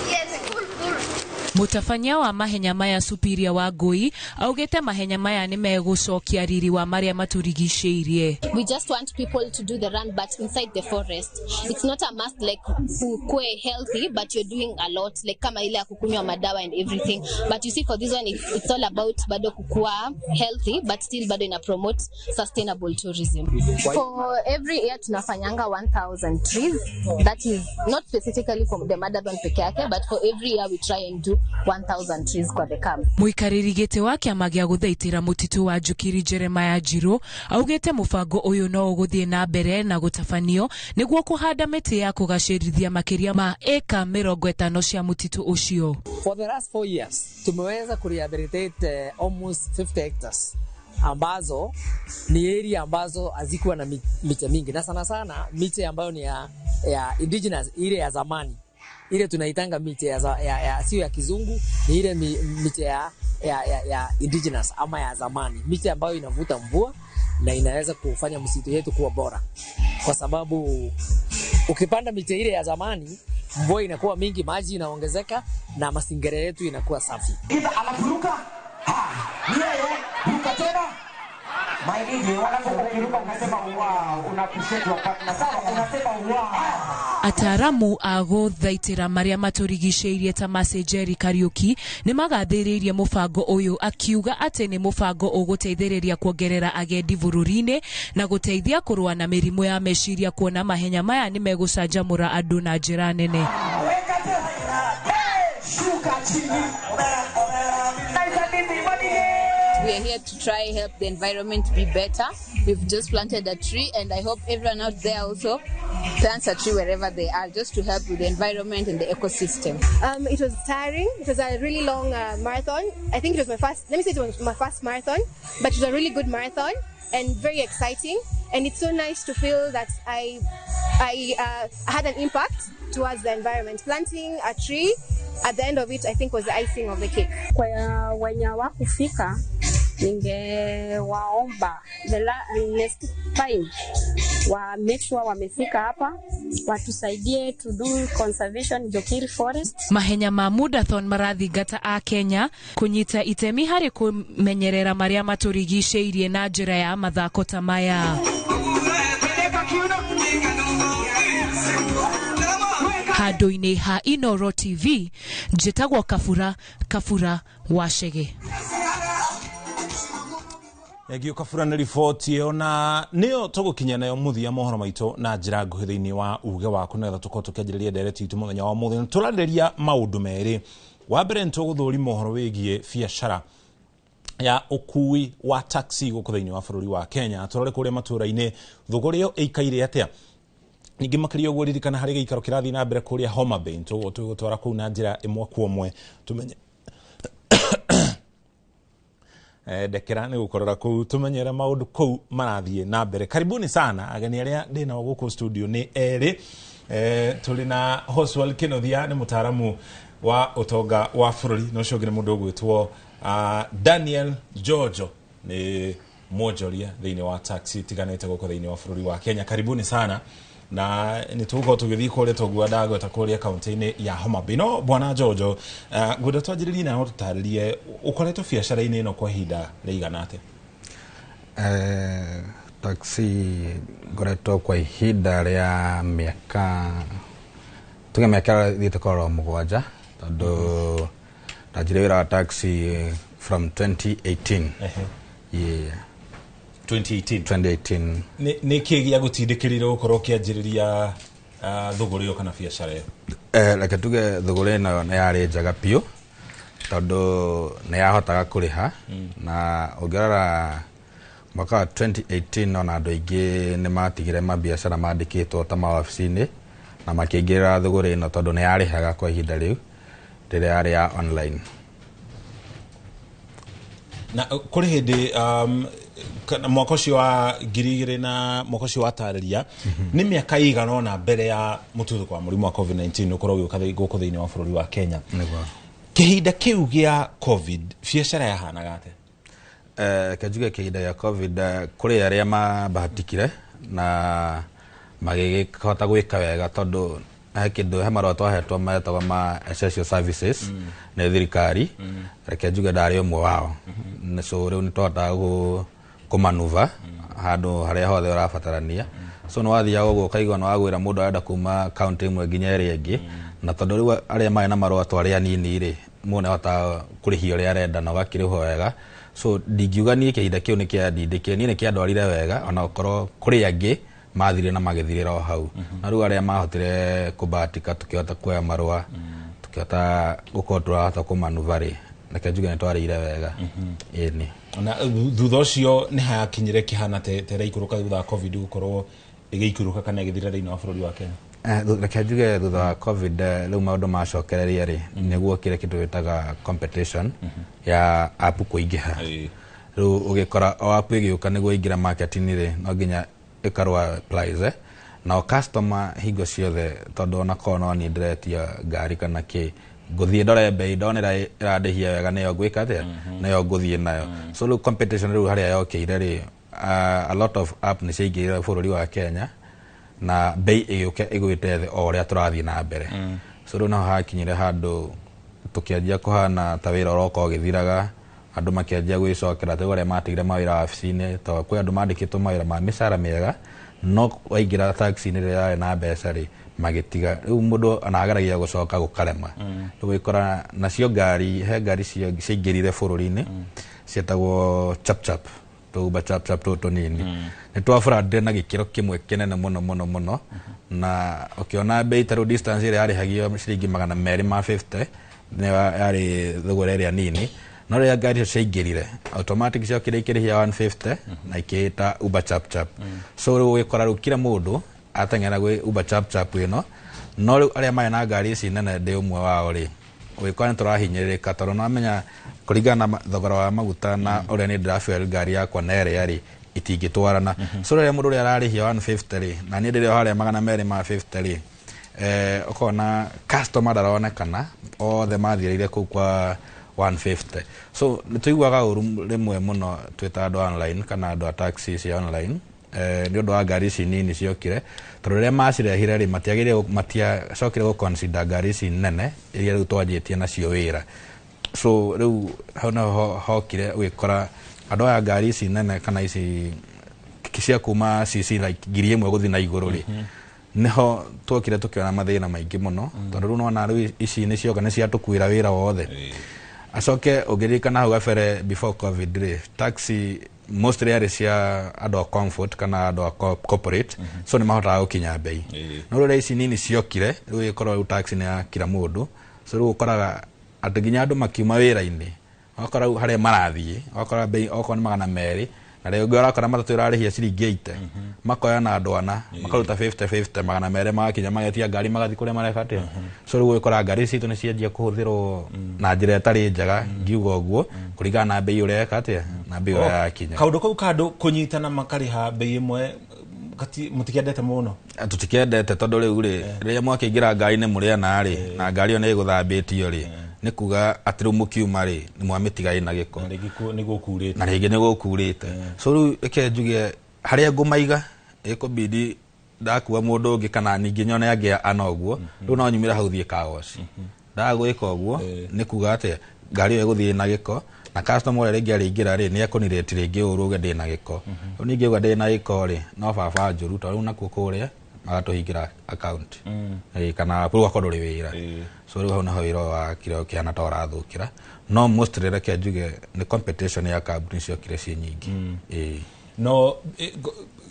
Mutafanya wa mahenya maya Superior wa Ngui augete mahenya maya ni megucokia riri wa maria maturigiceirie. We just want people to do the run but inside the forest. It's not a must like ukue healthy but you're doing a lot like kama ile ya kukunywa madawa and everything. But you see for this one it's all about bado kukua healthy but still bado ina promote sustainable tourism. For every year tunafanyanga 1,000 trees. That is not specifically for the marathon peke yake but for every year we try and do 1,000 trees kwa the camp. Muikaririgete wa kiama gia guthaitira mutitu wa Njukiri Jeremiah Njiro augete mubango uyu no uguthie na mbere na gutafanio niguo kuhanda miti ya kugacirithia makiria ma eka 50 cia mutitu ucio. For the last 4 years tumeweza kurehabilitate almost 50 hectares ambazo ni area ambazo hazikuwa na miti mingi na sana miti ambayo ni ya indigenous, ile ya zamani. Ile tunaitanga miti ya sio ya kizungu, ni ile miti ya indigenous ama ya zamani, miti ambayo inavuta mvua na inaweza kufanya msitu yetu kuwa bora, kwa sababu ukipanda miti ile ya zamani mvua inakuwa mingi, maji inaongezeka na mazingira yetu inakuwa safi. Alafuruka ruka tena Ataramu a guthaitira maria maturigiceirie ta Masejeri Kariuki ni magathiririe mubango uyu akiuga ati ni mubango uguteithiriria kuongerera agendi bururi-ini na guteithia kurua na mirimu ya meciria kuona mahenya maya ni megucanjamura andu na njira nene. We are here to try help the environment be better. We've just planted a tree and I hope everyone out there also plants a tree wherever they are just to help with the environment and the ecosystem. It was tiring. It was a really long marathon. I think it was my first marathon, but it was a really good marathon and very exciting. And it's so nice to feel that I had an impact towards the environment. Planting a tree at the end of it, I think, was the icing of the cake. Kwa wenye wakufika, ningewaomba the next time wa make sure wamefika hapa watusaidie to do conservation Njukiri Forest. Mahenya ma Mudathon marathingata a Kenya kunyita itemi hari kumenyerera maria maturigiceirie na njira ya mathako ta maya. Handu-ini ha Inoro TV njitagwo Kafura Wachege. Yagio Kafura na ripoti yo na nio tugukinya nayo muthia mohoro maito na njira nguhi thiini wa uge waku na tuko tukianjiriria direct itu muthenya wa muthia turariria maundu meri wa mbere ntuguthuri mohoro wigie biashara ya ukui wa taxi guku thiini wa bururi wa Kenya turore kuria matura-ini thogora yo ikaire atia ningi makirio guririkana hari giikaro kirathi na mbere kuria Homa Bay tugutwara kuu na njira imwe kwa umwe tumenye dekera ni gukorora kuu tumenyera maundu kuu marathie na mbere. Karibuni sana ageni aria ndina guku studio ni eri tuli na Oswald Kinothia ni mutaaramu wa utonga wa bururi no shogire mundu gwitwo Daniel Jojo ni mojoria thiini wa taxi tiganete guko thiini wa bururi wa Kenya. Karibuni sana na nituko tugithi kule togwa dago takuria kaunti-ini ya Homa Bay. No bwana Jojo gudo twajiririe na tutaririe ukoretwo biacara-ini ino kwa hinda rigana atia? Taxi ngoretwo kwa ihinda ria miaka tuge miaka thitukoro mugwanja tondu tajire wira taxi from 2018. Yeah. 2018 ni kigia gutindikirira ukorwo kianjiriria thogora yo kana biacara yo? Like tuge thogora no na yari njaga pio tondu na yahotaga kuriha na ongerera mwaka 2018 no na andu aingi ni matigire mabiacara mandikitwo ta maofici-ini na makingirira thogora ino tondu ni yarihaga kwa ihinda riu rire yari ya online. Na kuri hindi mwaka ucio wa ngirigire na mwaka ucio wa tariria ni miaka igana ona mbere ya mututhuko wa murimu wa COVID-19 ukorwo ugiuka guku thiini wa bururi wa Kenya. Kihinda kiu gia COVID biacara yahanaga atia? Kajuga kihinda ya COVID kuri aria mabahatikire na magigikota gwika wega tondu kindu he marwa twahetwo metagwo ma essential services na thirikari reke njuge ndari umwe wao na so riu ni twahota kumanuva handu haria hothe urabatarania so no wathia uguo kaigwa no wagwira mundu arenda kuma county imwe nginya iria ingi na tondu riu aria mai na marwa twaria nini ri mune hota kurihia uria arenda na wakiriho wega so ndingiuga ni kihinda kiu ni kia ndindike ni kiandwarire wega ona ukorwo kuri angi mathire na magithirira o hau na riu aria mahotire kubahatika tukihota kuoya marwa tukihota gukorwo turahota kumanuva ri reke njuge ni twarire wega. Ini na thutha ucio ni hakinyire kihana te reikuruka thutha wa COVID gukorwo igiikuruka kana igithira thiini wa bururi wa Kenya? Reke njuge thutha wa COVID riu maundu macokereria ri niguo kire kindu witaga competition ya app kuingiha riu ugikora o app igiuka niguo ingira market-ini ri no nginya ikarwa applies na customer hingo ciothe tondu ona kono ni ndiretia ngari kana ki nguthie ndore bei ndonera irandihia wega niyo gwika atia niyo nguthie nayo so riu competition riu haria yokeire ri a lot of app ni ciingirira bururi wa Kenya na bei igiuke igwite thi o ria turathie na mbere so riu no hakinyire handu tukianjia kuhana ta wira uroko ugithiraga andu makianjia gwicokera tu aria matigire mawira wabici-ini to kwi andu mandikitwo mawira ma mishara miega no waingira taxi-ini ria na mbeca ri magitiga riu mundu anageragia gucoka gukarema riu wikora nacio ngari he ngari ciingirire bururi-ini cietagwo chap tuba chap toto nini ni twafurande na gikiro kimwe kinene muno na ukiona bei taru distance iri arihagio ciringi 250 ne yari thogora ria nini no ria ngari ciingirire automatic cio kirikirihia 150 na ikita uba chap so riu wikora riu kila mundu atengera gwe uba chap ino no riu aria mai na ngari ici nene ndi umwe wao ri wikora turahinyirika tondu no amenya kuringana na thogora wa maguta na uria ni ndirafuel ngari yakwa na ere yari itingitwarana so ria mundu ria ararihia 150 ri na ni ndirio haria 250 ri ukona customer daronekana othe mathirire ku kwa 150 so nituiguaga uru rimwe muno twita andu online kana andu taxi cia online ni undu wa ngari ici nini ciokire tondu ria macirehire ri matiagire cokire gu consider ngari ici nene iria riu twanjitie nacio wira so riu hau no hokire wikora andu aya ngari ici nene kana ici cia kuma cc like ngiri imwe guthi na iguru ri niho twokire tukiona mathina maingi muno tondu riu nona riu ici ni cioka ni cia tukwira wira wothe acoke ugirikana hau gabere before COVID ri taxi mostly are cia andu comfort kana andu corporate so ni mahotaga gukinya bei no riu ici nini ciokire riu ikorwo taxi ni ya kila mundu so riu ukoraga ati nginya andu makiuma wira-ini okora hare marathie okora bei okona magana meri na rĩo ngora okora matatu irarĩhia ciringi 80 makoya na ndwana makaruta 50 magana meri magakinya magatia ngari magathi kuria marebatia so rĩu ikora ngari citũ nĩ cianjia kũhũthĩrwo na njĩra ĩtarĩ njega ngiuga ũguo kũringana na bei ũreka atia na bei ũrĩa yakinya kaũndũ kau kando kũnyitana makariha bei ĩmwe mutikendete muno tutikendete tondu riu ri mwakiingira ngari-inĩ mũrĩana rĩ na ngari ĩyo nĩ ĩgũthambĩtio rĩ nĩ kuga atĩ rĩu mũkiuma rĩ nĩ mwamĩtiga ĩna gĩko na rĩngĩ nĩ gũkurĩte so rĩu reke njuge harĩa ngũmaiga ĩkũbidi ndakua mũndũ ũngĩ kana ningĩ nyone angĩ ana ũguo rĩu no nyumĩra hau thiĩ kaoci ndagwĩka ũguo nĩ kuga atĩ ngari ĩyo ĩgũthiĩ na gĩko na customer rĩngĩ arĩingĩra rĩ nĩ ekonireti rĩngĩ ũruge ndĩ na gĩko rĩu ningĩ uga ndĩ na gĩko rĩ no baba njũru tondũ nakuo kũrĩa magatũhingĩra account kana pũrũ akorwo rĩ wĩra so rĩu hau naho wĩra wa kĩrĩa kĩana ta ũrathũkĩra no mostly reke njuge nĩ competition ya kambuni ciokire ciĩ nyingĩ no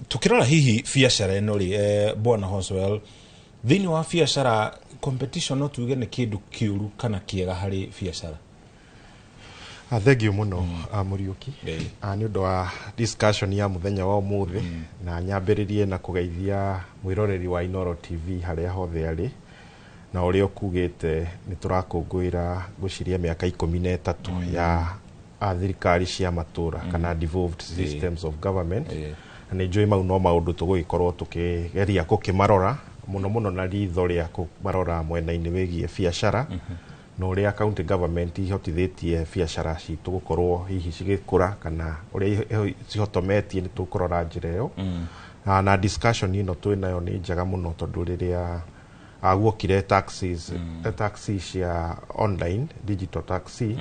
tukirora hihi biacara ĩno rĩ bwana Hoswell thĩinĩ wa biacara competition no tuge nĩ kĩndũ kĩũru kana kĩega harĩ biacara Thengio muno Muriuki nĩ ũndũ wa discussion ya muthenya wa ũmũthĩ na nyambĩrĩrie na kũgeithia mwĩroreri wa Inooro TV harĩa hothe arĩ na ũrĩa ũkugĩte nĩ tũrakũngũĩra gũciria mĩaka 13 ya thirikari cia matũra kana devolved systems of government na nĩ njũĩ mau no maũndũ tũgũgĩkorwo tũkĩgeria gũkĩmarora mũno na ritho rĩa kũmarora mwena-inĩ wĩgiĩ biacara no ũrĩa county government ihotithĩtie biacara citũ gũkorwo hihi cigĩkũra kana ũrĩa cihotometie nĩ tũkũrora njĩra ĩyo na discussion ĩno twĩnayo nĩ njega mũno tondũ rĩrĩa guokire taxis cia online digital taxi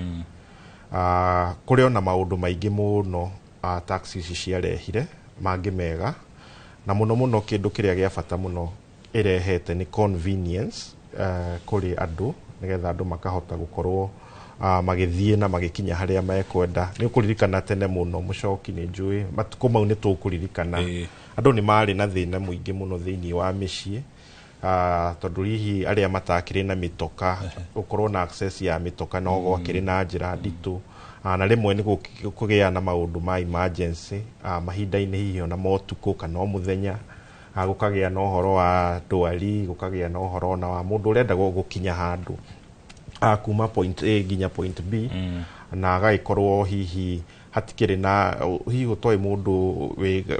kũrĩ ona maũndũ maingĩ mũno taxis ciarehire mangĩ mega na mũno kĩndũ kĩrĩa gĩa bata mũno ĩrehete nĩ convenience kũrĩ andũ nĩgetha andũ makahota gũkorwo magĩthiĩ na magĩkinya harĩa mekwenda nĩ ũkũririkana tene mũno mũcoki nĩ njũĩ matukũ mau nĩ tũkũririkana andũ nĩ marĩ na thĩna mũingĩ mũno thĩinĩ wa mĩciĩ tondũ hihi arĩa matakĩrĩ na mĩtoka gũkorwo na access ya mĩtoka no gwakĩrĩ na njĩra nditũ na rĩmwe nĩ kũgĩa na maũndũ ma emergency mahinda-inĩ hihi ona motukũ kana o mũthenya gũkagĩa na ũhoro wa ndwari gũkagĩa na ũhoro na wa mũndũ ũrenda gũkinya handũ kuma point A nginya point B na agagĩkorwo hihi hatikĩrĩ na hihi ũtoĩ mũndũ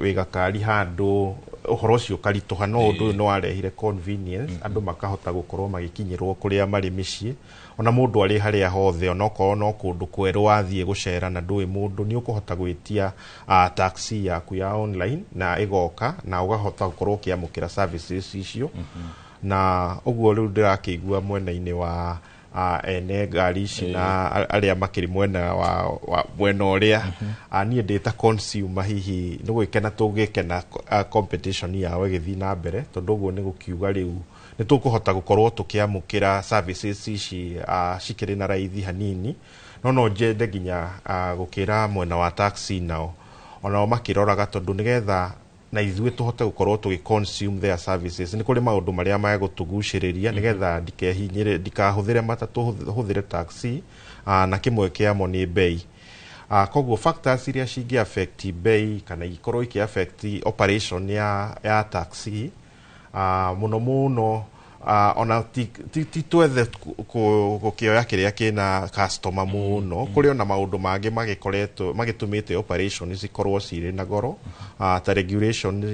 wĩ gakari handũ ũhoro ũcio karitũha no ũndũ no arehire convenience andũ makahota gũkorwo magĩkinyĩrwo kũrĩa marĩ mĩciĩ ona mũndũ arĩ harĩa hothe ona okorwo no kũndũ kwerũ wathiĩ gũcera na ndũĩ mũndũ nĩ ũkũhota gwĩtia taxi yaku ya online na ĩgoka na ũgahota gũkorwo ũkĩamũkĩra services icio na ũguo rĩu ndĩrakĩigua mwena-inĩ wa ene ngari ici na arĩa makĩrĩ mwena wa mwena ũrĩa niĩ ndĩta consumer hihi nĩ gwĩkena tũngĩkena competition yao ĩgĩthiĩ na mbere tondũ ũguo nĩ gũkiuga rĩu nĩ tũkũhota gũkorwo tũkĩamũkĩra services ici cikĩrĩ na raithi hanini no njende nginya gũkĩra mwena wa taxi nao onao makĩroraga tondũ nĩgetha na ithuĩ tũhote gũkorwo tũgĩ-consume their services nĩ kũrĩ maũndũ marĩa magũtũgucĩrĩria nĩgetha ndikahũthĩre matatũ hũthĩre taxi na kĩmwe kĩamo nĩ bei koguo factors iria cingĩ-affect bei kana ikorwo iki-affect operation ya taxi mũno ona ti twethe gũkĩoya kĩrĩa kĩna customer mũno kũrĩ ona maũndũ mangĩ magĩtũmĩte operation cikorwo cirĩ na goro ta regulation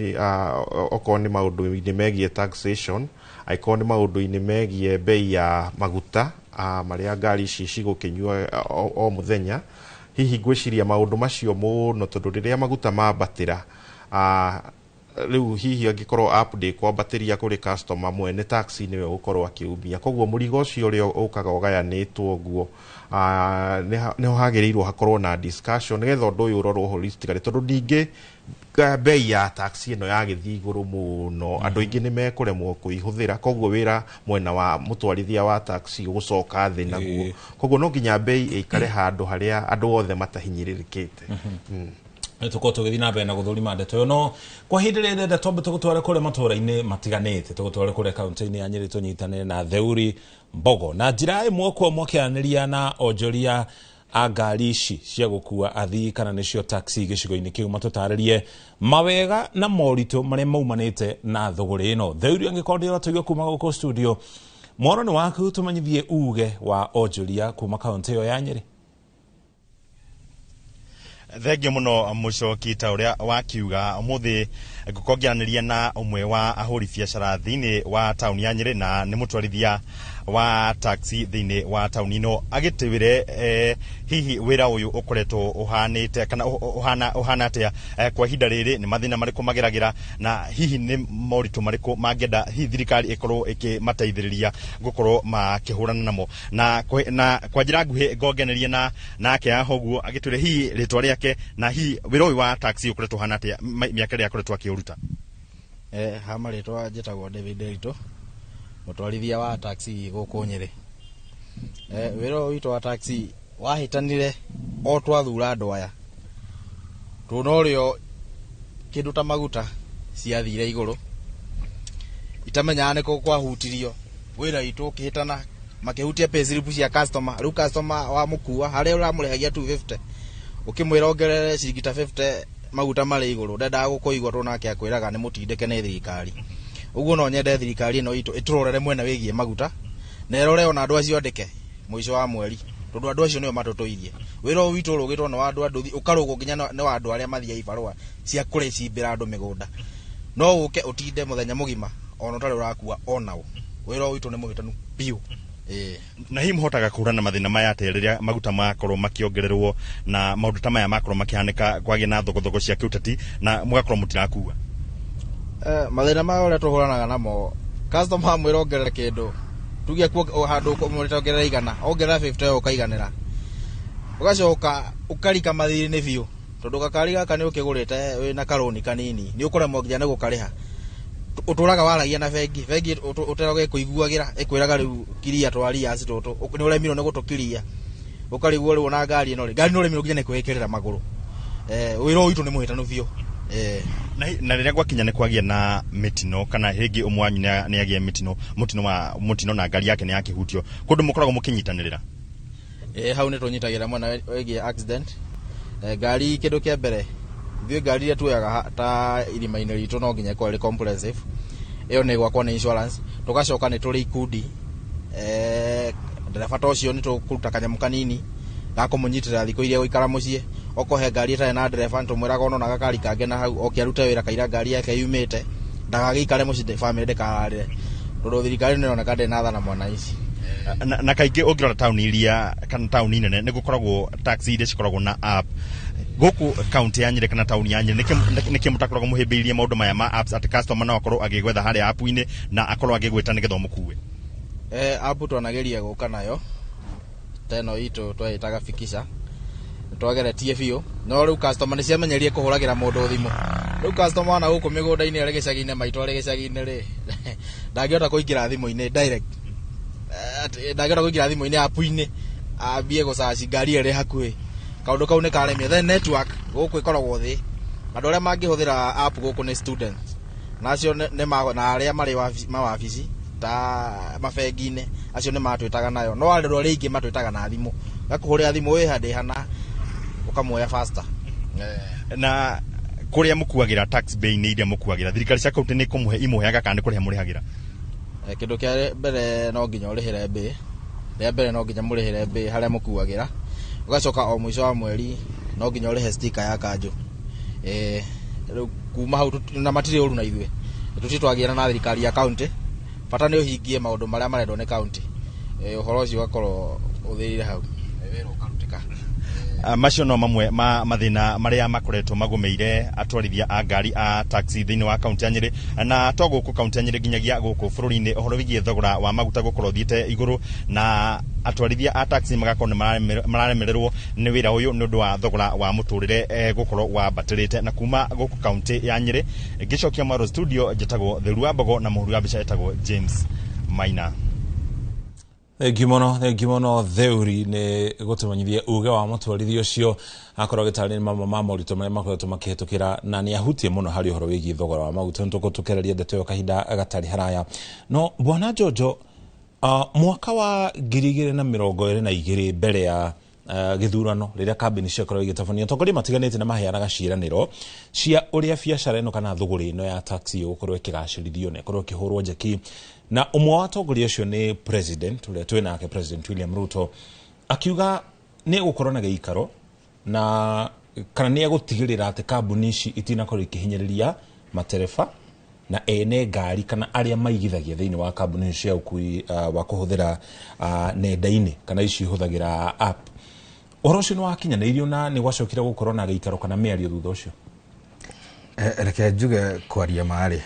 okorwo nĩ maũndũ-inĩ megiĩ taxation akorwo nĩ maũndũ-inĩ megiĩ bei ya maguta marĩa ngari ici cigũkĩnyua o mũthenya hihi ngwĩciria maũndũ macio mũno tondũ rĩrĩa maguta mambatĩra rĩu hihi angĩkorwo update kwambatĩria kũrĩ customer mwene taxi nĩwe gũkorwo akĩumia koguo mũrigo ũcio ũrĩa ũkaga ũgayanĩtwo ũguo nĩho hagĩrĩirwo hakorwo na discussion nĩgetha ũndũ ũyũ ũrorwo holistically tondũ ningĩ bei ya taxi ĩno yagĩthiĩ igũrũ mũno andũ aingĩ nĩ mekũremwo kũihũthĩra koguo wĩra mwena wa mũtwarithia wa taxi gũcoka thĩ naguo koguo no nginya bei ĩikare handũ harĩa andũ othe matahinyĩrĩrĩkĩte tuko tugĩthiĩ na mbere na gũthũrima ndeto ĩyo no kwa hĩndĩ ĩrĩa ndenda twambe tũgũtware kũrĩa matũũra-inĩ matiganĩte tũgũtware kũrĩa kaunti-inĩ ya Nyĩrĩ tũnyitanĩre na Theuri Mbogo na njĩra ĩmwe kwa ĩmwe kĩaranĩria na onjoria ngari ici cia gukua athii kana nicio taxi gicigo-ini kiu matutarerie mawega na moritũ marĩa maumanĩte na thogora ĩno. Theuri angĩkorwo atũigua kuma gũkũ studio, mworo nĩ waku tumanyithie uge wa onjoria kuma kaunti ĩyo ya Nyeri. Thengio muno mucoki ta uria wakiuga umuthi ngukongianĩria na umwe wa ahũri biacara thĩinĩ wa tauni ya Nyeri na nĩ mũtwarithia wa taxi thĩinĩ wa tauni ino agĩtĩwĩre hihi wĩra ũyũ ũkoretwo ũhanĩte kana ũhana atĩa kwa ihinda rĩrĩ, nĩ mathĩna marĩkũ mageragĩra na hihi nĩ moritũ marĩkũ mangĩenda hihi thirikari ĩkorwo ĩkĩmateithĩrĩria gũkorwo makĩhũrana namo. Na kwa njĩra nguhĩ ngongenerie nake haha ũguo agĩtwĩre hihi rĩtwa rĩake na hihi wĩra ũyũ wa taxi ũkoretwo ũhana atĩa mĩaka ĩrĩa akoretwo akĩũruta. Ha marĩtwa njĩtagwo David Derito, mũtwarithia wa taxi gũkũ Nyeri. Wĩra ũyũ witũ wa taxi wahĩtanire o twathura andũ aya, tuona ũrĩo kĩndũ ta maguta ciathire igũrũ, itamenyaga nĩkũ kwahutirio. Wĩra witũ ũkĩhĩtana makĩhutia payslip cia customer, rĩu customer wa mũkua harĩa ũramũrĩhagia 250 ukimwira ongerere ciringi ta 50 maguta marĩ igũrũ, ndendaga gũkũigua tu nake akwĩraga nĩ mũtindĩke nĩ thirikari. Ũguo no nyende thirikari ĩno itũ ĩtũrorere mwena wĩgiĩ maguta na ĩrore ona andũ acio andĩke mũico wa mweri, tondũ andũ acio nĩo matũtũirie. Wĩra ũyũ witũ ũrũgĩtwo nĩ wa andũ anduthi, ũkarũgwo nginya nĩ wa andũ arĩa mathiaga ibarũa cia kũrĩcimbĩra andũ mĩgũnda. No ũke ũtinde mũthenya mũgima ona ũtarĩ ũrakua onaũ. Wĩra ũyũ witũ nĩ mũhĩtanu biũ. Na hihi mũhotaga kũhũrana mathĩna maya atĩa rĩrĩa maguta makorwo makĩongererwo na maũndũ ta maya makorwo makĩhanĩka kwagĩa na thogothogo cia kĩũteti na mũgakorwo mũtirakua? Mathĩna maya ũrĩa tũhũranaga namo, customer mwĩra ongerere kĩndũ, tuge handũ mũrĩte ongerera igana, ongerera 50 ũkaiganĩra, ũgacoka ũkarika mathirĩ-inĩ biũ, tondũ gakari gaka nĩ ũkĩgũrĩte wĩna karũni kanini, nĩ ũkũremwo nginya nĩ gũkarĩha. Uturaga waragia na bengi uteroge kuiguagira ikwiraga riu kiria twaria aci toto ni uremirwo ni gutukiria ukarigwo riu na ngari no remirwo nginya ni kwikirira maguru. Wira uitu ni muhitanu biu. Na riria gwakinya ni kwagia na mitino kana hingi umwanyu ni agia mutino na ngari yake ni yakihutio kundu mukoragwo mukinyitanirira? Hau ni tunyitagira mwana wegi accident. Ngari kindu kia mbere thiĩ ngari iria tuoyaga ta irima-inĩ ritũ no nginya ikorwo ĩrĩ comprehensive. Ĩyo nĩ gwakwo nĩ insurance. Tugacoka nĩ tũrĩ ikundi, ndereba ta ũcio nĩ tũkũruta kanyamũ kanini ga kũmũnyitĩrĩra thikũ iria gũikara mũciĩ. Okohe ngari ĩtarĩ na ndereba nĩtũmwĩraga ona gakari kange na hau oke arute wĩra kaira ngari yake yumĩte, ndagagĩikare mũciĩ famĩlĩ ndĩkararĩre, tondũ thirikari nĩ ĩroneka ndĩrĩ na tha na mwana ici. Na kaingĩ ũngĩrora taũni iria kana taũni nene nĩ gũkoragwo taxi iria cikoragwo na app. Gũkũ kaunti ya Nyeri kana taũni ya Nyeri nĩkĩ mũtakoragwo mũhĩmbĩirie maũndũ maya ma apps atĩ customer no akorwo agĩgwetha harĩa app-inĩ na akorwo agĩgwĩta nĩgetha ũmũkue? App twanageria gũka nayo teno itũ twetaga Fikisha, twageretie biũ, no rĩu customer nĩ ciamenyerie kũhũragĩra mũndũ thimũ. Rĩu customer na gũkũ mĩgũnda-inĩ arĩ gĩcagi-inĩ maitũ arĩ gĩcagi-inĩ rĩ ndangĩhota kũingĩra thimũ-inĩ direct, ndangĩhota kũingĩra thimũ-inĩ app-inĩ ambie gũcaci ngari ĩrĩ hakuhĩ. Kaũndũ kau nĩ karemio. Then network gũkũ ĩkoragwo thĩ. Andũ arĩa mangĩhũthĩra app gũkũ nĩ students, nacio na arĩa marĩ mawabici ta mabengi-inĩ acio nĩ matwĩtaga nayo, no andũ arĩa aingĩ matwĩtaga na thimũ. Gakũhũrĩra thimũ wĩ handĩ hana ũkamuoya faster. Na kũrĩa mũkuagĩra tax bay-inĩ iria mũkuagĩra, thirikari cia kaunti nĩ kũmũhe imũheaga kana nĩ kũrĩha mũrĩhagĩra? Kĩndũ kĩa mbere no nginya ũrĩhĩre mbĩ, rĩa mbere no nginya mũrĩhĩre mbĩ harĩa mũkuagĩra, ugacoka o mũico wa mweri no nginya ũrĩhe sticker ya kanjũ. Kuma hau na matirĩ ũru na ithuĩ tũtitwagiana na thirikari ya kaunti, bata nĩ ũhingie maũndũ marĩa marendwo nĩ kaunti, ũhoro ũcio ũgakorwo ũthĩrire hau wĩra ũkarutĩka. Macio no mamwe ma mathĩna marĩa makoretwo magũmĩire atwarithia a ngari a taxi thĩinĩ wa kaunti ya Nyeri, na to gũkũ kaunti ya Nyeri nginyagia gũkũ bũrũri-inĩ ũhoro wĩgiĩ thogora wa maguta gũkorwo thiĩte igũrũ, na atwarithia a taxi magakorwo nĩ mararemererwo nĩ wĩra ũyũ nĩ ũndũ wa thogora wa mũtũrĩre gũkorwo wambatĩrĩte. Na kuma gũkũ kaunti ya Nyeri ngĩcokia Mwaro studio, njĩtagwo Theru wa Mbogo na mũhũri wa mbica etagwo James Maina. Thengi mũno Theuri nĩ gũtũmenyithia uge wa mũtwarithia ũcio akorwo agĩtarĩria mamwe ma moritũ marĩa makoretwo makĩhĩtũkĩra na nĩ ahutie mũno harĩ ũhoro wĩgiĩ thogora wa maguta. Nĩtũgũtũkereria ndeto ĩyo kahinda gatarĩ haraya. No Bwana Jojo, mwaka wa 2022 mbere ya githurano riria kambini ciakorwo igitabanio tongoria matiganite na maheanaga ciiraniro cia uria biacara ino kana thuguri ino ya taxi gukorwo ikigacirithio na ikorwo ikihurwo njeki na umwe wa atongoria ucio ni president uria twinake President William Ruto akiuga ni gukorwo na giikaro na kana ni agutigirira ati kambuni ici itinakorwo ikihinyiriria matereba na ene ngari kana aria maigithagia thiini wa kambuni cia ukui wa kuhuthira nenda-ini kana ici huthagira app orocio ni wakinyanirio na ni gwacokire gukorwo na giikaro kana miario thutha ucio reke njuge kwaria mari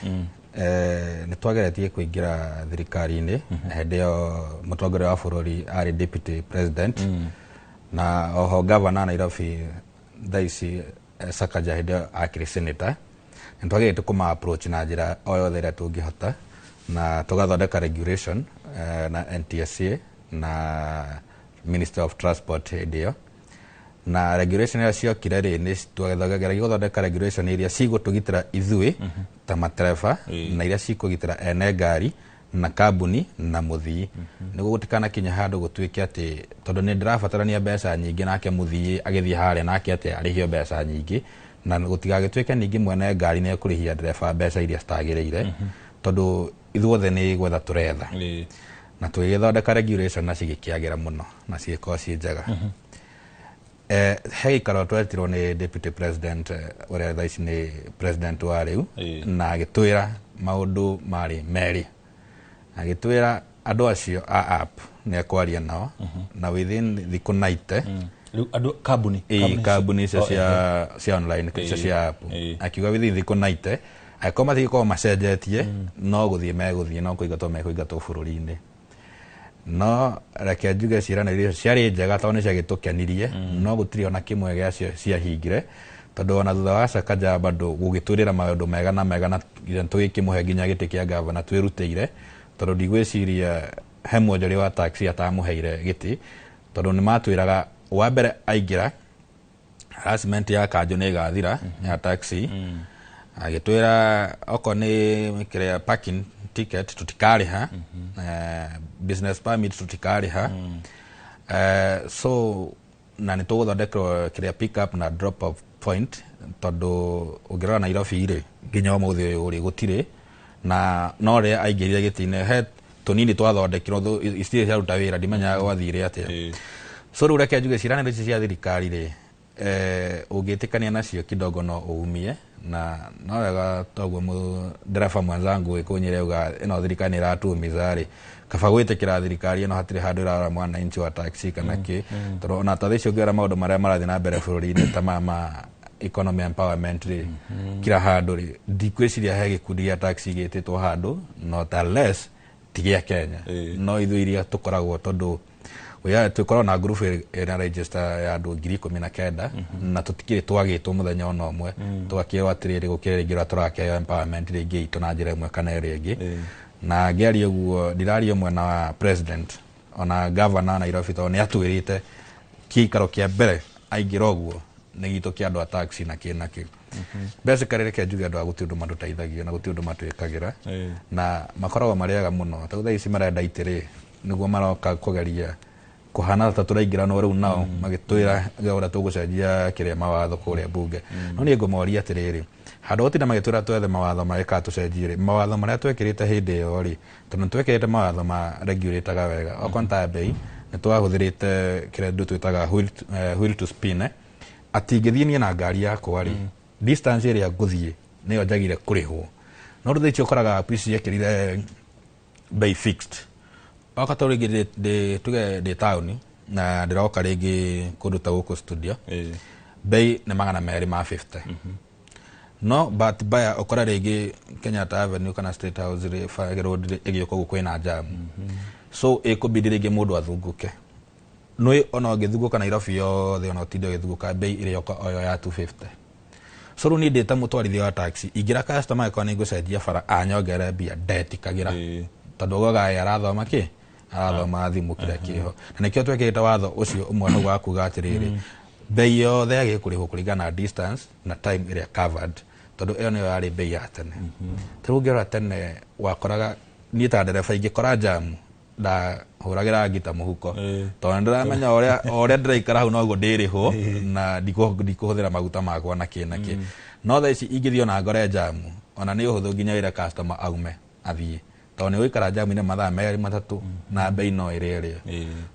ni twageretie kuingira thirikari-ini hende yo mutongoria wa bururi ari deputy president na oho governor Nairobi Daisy Sakaja hende akiri senator ntwagete kuma approach na njira o yothe ira tungihota na tugathondeka regulation na NTSA na Minister of Transport hĩndĩ na regulation ya cio kirari ni twagethagera guthondeka regulation iria cigutugitira ithui ta matereba na iria cikugitira ene ngari na kambuni na muthii niguo gutikana kinya handu gutwike ati tondu ni ndirabatarania mbeca nyingi nake muthii agithie haria nake ati arihio mbeca nyingi na gutigagitwike ningi mwene ngari ne kurihia ndereba mbeca iria citagiriire tondu ithuothe ni gwetha turetha na twigithondeka regulation na cigikiagira muno na ciiko ci njega hei karo twetirwo ni deputy president uria thaici ni president wa riu na agitwira maundu mari meri agitwira andu acio a app ne kwaria nao na within thiku 90 andu kambuni cia online cia app akiuga within thiku 90 akoma thiko macenjetie no guthie meguthie no kuingatwo bururi-ini no reke njuge ciiranĩrio ciarĩ njega tondũ nĩciagĩtũkenirie no gũtirĩ ona kĩmwe gĩacio ciahingire tondũ ona thutha wa Sakaja bado gũgĩtwĩrĩra maũndũ mega na mega na tũgĩkĩmũhe nginya gĩtĩ kĩa gavana twĩrutĩire tondũ ndigwĩciria he mwonjoria wa taxi atamũheire gĩtĩ tondũ nĩmatwĩraga wa mbere aingĩra harassment ya kanjũ nĩ ĩgathira ya taxi agĩtwĩra okorwo nĩ kĩrĩa parking ticket tutikariha business permit tutikariha so na ni tuguthondekwo kiria pick up na drop off point tondu ungirora Nairobi ire nginya umuthi uyu uri gutire na no ria aingirire gitine he tunini twathondekirwo istiri cia ruta wira ndimenyaga gwathire atia so riu reke njuge ciranĩro ici cia thirikari ri ungitikania nacio kidogo no uumie na no wega toguo ndereba mwenzangu ikunyireuga ino thirikari iratuumiza ri kaba gwitikira thirikari ino hatire handu irara mwananchi wa taxi kana ki tondu ona ta thicio ngira maundu maria marathi na mbere bururi-ini ta ma economy empowerment ri kira handu ri ndikwiciria he gikundi gia taxi gititwo handu not unless tigia Kenya no ithu iria tukoragwo tondu oya tukorwo na group ina register ya andu 19,000 na tutikire twagitwo muthenya ona omwe twakirwo atiriri gukire ringira turakeo empowerment ringi itu na njira imwe kana ringi na ngiaria guo ndiraria mwena wa president ona governor Nairobi to ni atwirite kiikaro kia mbere aingira guo ni gitu kia andu a taxi na kinaki basically reke njuge andu aguti undu matutaithagia na guti undu matwikagira na makoragwo mariaga muno ta thaici marenda itiri niguo maroka kugeria kuhana ta turaingira no riu nao magitwira gaura tugucenjia kiria mawatho kuria bunge no ni ngumoria atiriri handu otina magitwira twethe mawatho mareka tucenjire mawatho maria twekirite hindi yo ri tondu twekirite mawatho ma regulator wega okonta bei ni twahuthirite kiria ndu twitaga wheel to spin atingithienie na ngari yakwa ri distance iria nguthie ni yo njagire kurihwo no ru thicio koraga pisi yekirire bei fixed wakati ringi de town na ndiroka ringi kundu ta guku studio bei ni 250 no but baya okora ringi Kenyatta Avenue kana State House road igiyoko guku ina jam so ikubidi ringi mundu athunguke no ona ngithunguka Nairobi yothe ona utindo githunguka bei iri yoka oyo ya 250 so ru ni ndeta mutwarithia wa taxi ingira customer ko ni gucenjia bara anyongere bia ndetikagira tondu goga yarathoma ki arathoma thimu kira kiho na nikio twekirite watho ucio umwe no gwa kuga atiriri bei yothe agikurihwo kuringana na distance na time area covered tondu iyo niyo yari bei ya tene turugera tene wakoraga ni ta ndereba ingikora jam da huragira ngita muhuko to ndiramenya oria ndiraikara hau noguo ndiriho na ndikuhuthira maguta makwa na kinaki no tha ici ingithio na ngore jamu ona ni uhuthu nginya ira customer aume athie to ni wikara jamu ine mathaa meri matatu na bei no iri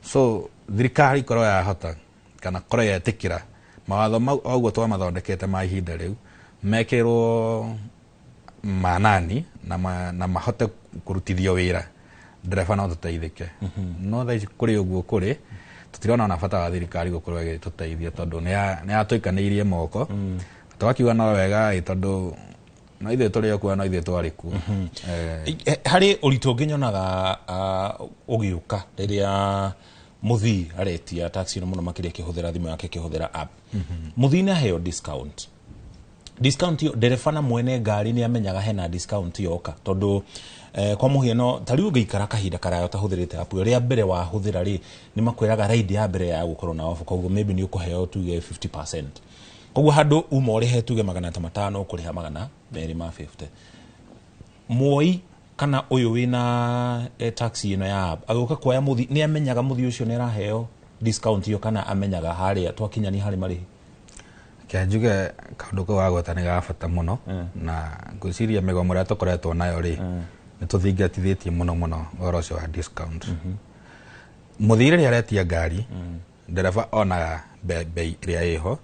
so thirikari korwo ya hota kana korwo yetikira mawatho mau oguo twamathondekete ma ihinda riu mekirwo manani na mahote kurutithio wira ndereba no tuteithike no tha ici kuri uguo kuri tutirona na bata wa thirikari gukorwo igituteithia tondu ni atuikaniirie moko twakiuga no wega tondu no ithe turi okuwa no ithe twariku hari uritu nginyonaga ugiuka riria muthii aretia taxi no muno makiria kihuthira thimu yake kihuthira app muthii na heo discount yo ndereba na mwene ngari ni amenyaga hena discount yoka tondu kwa muhiano tariu ngeikara kahinda karayo tahuthirite app ria mbere wa huthira ri ni makwiraga ride ya mbere ya gukorwo na off koguo maybe ni ukuheo tuge 50%. Koguo handu uma urihe tuge 500 kuriha 250 moi kana uyu wina taxi ino ya app agoka kuoya muthi ni amenyaga muthi ucio ni raheo discount yo kana amenyaga haria twakinya ni hari marihi kianjuge kaundu ko wagota ni gabata muno na ngwiciria migomo ria tukoretwo nayo ri ni tuthingatithitie muno oro cio wa discount muthire ria retia ngari ndereba onaga bei ria iho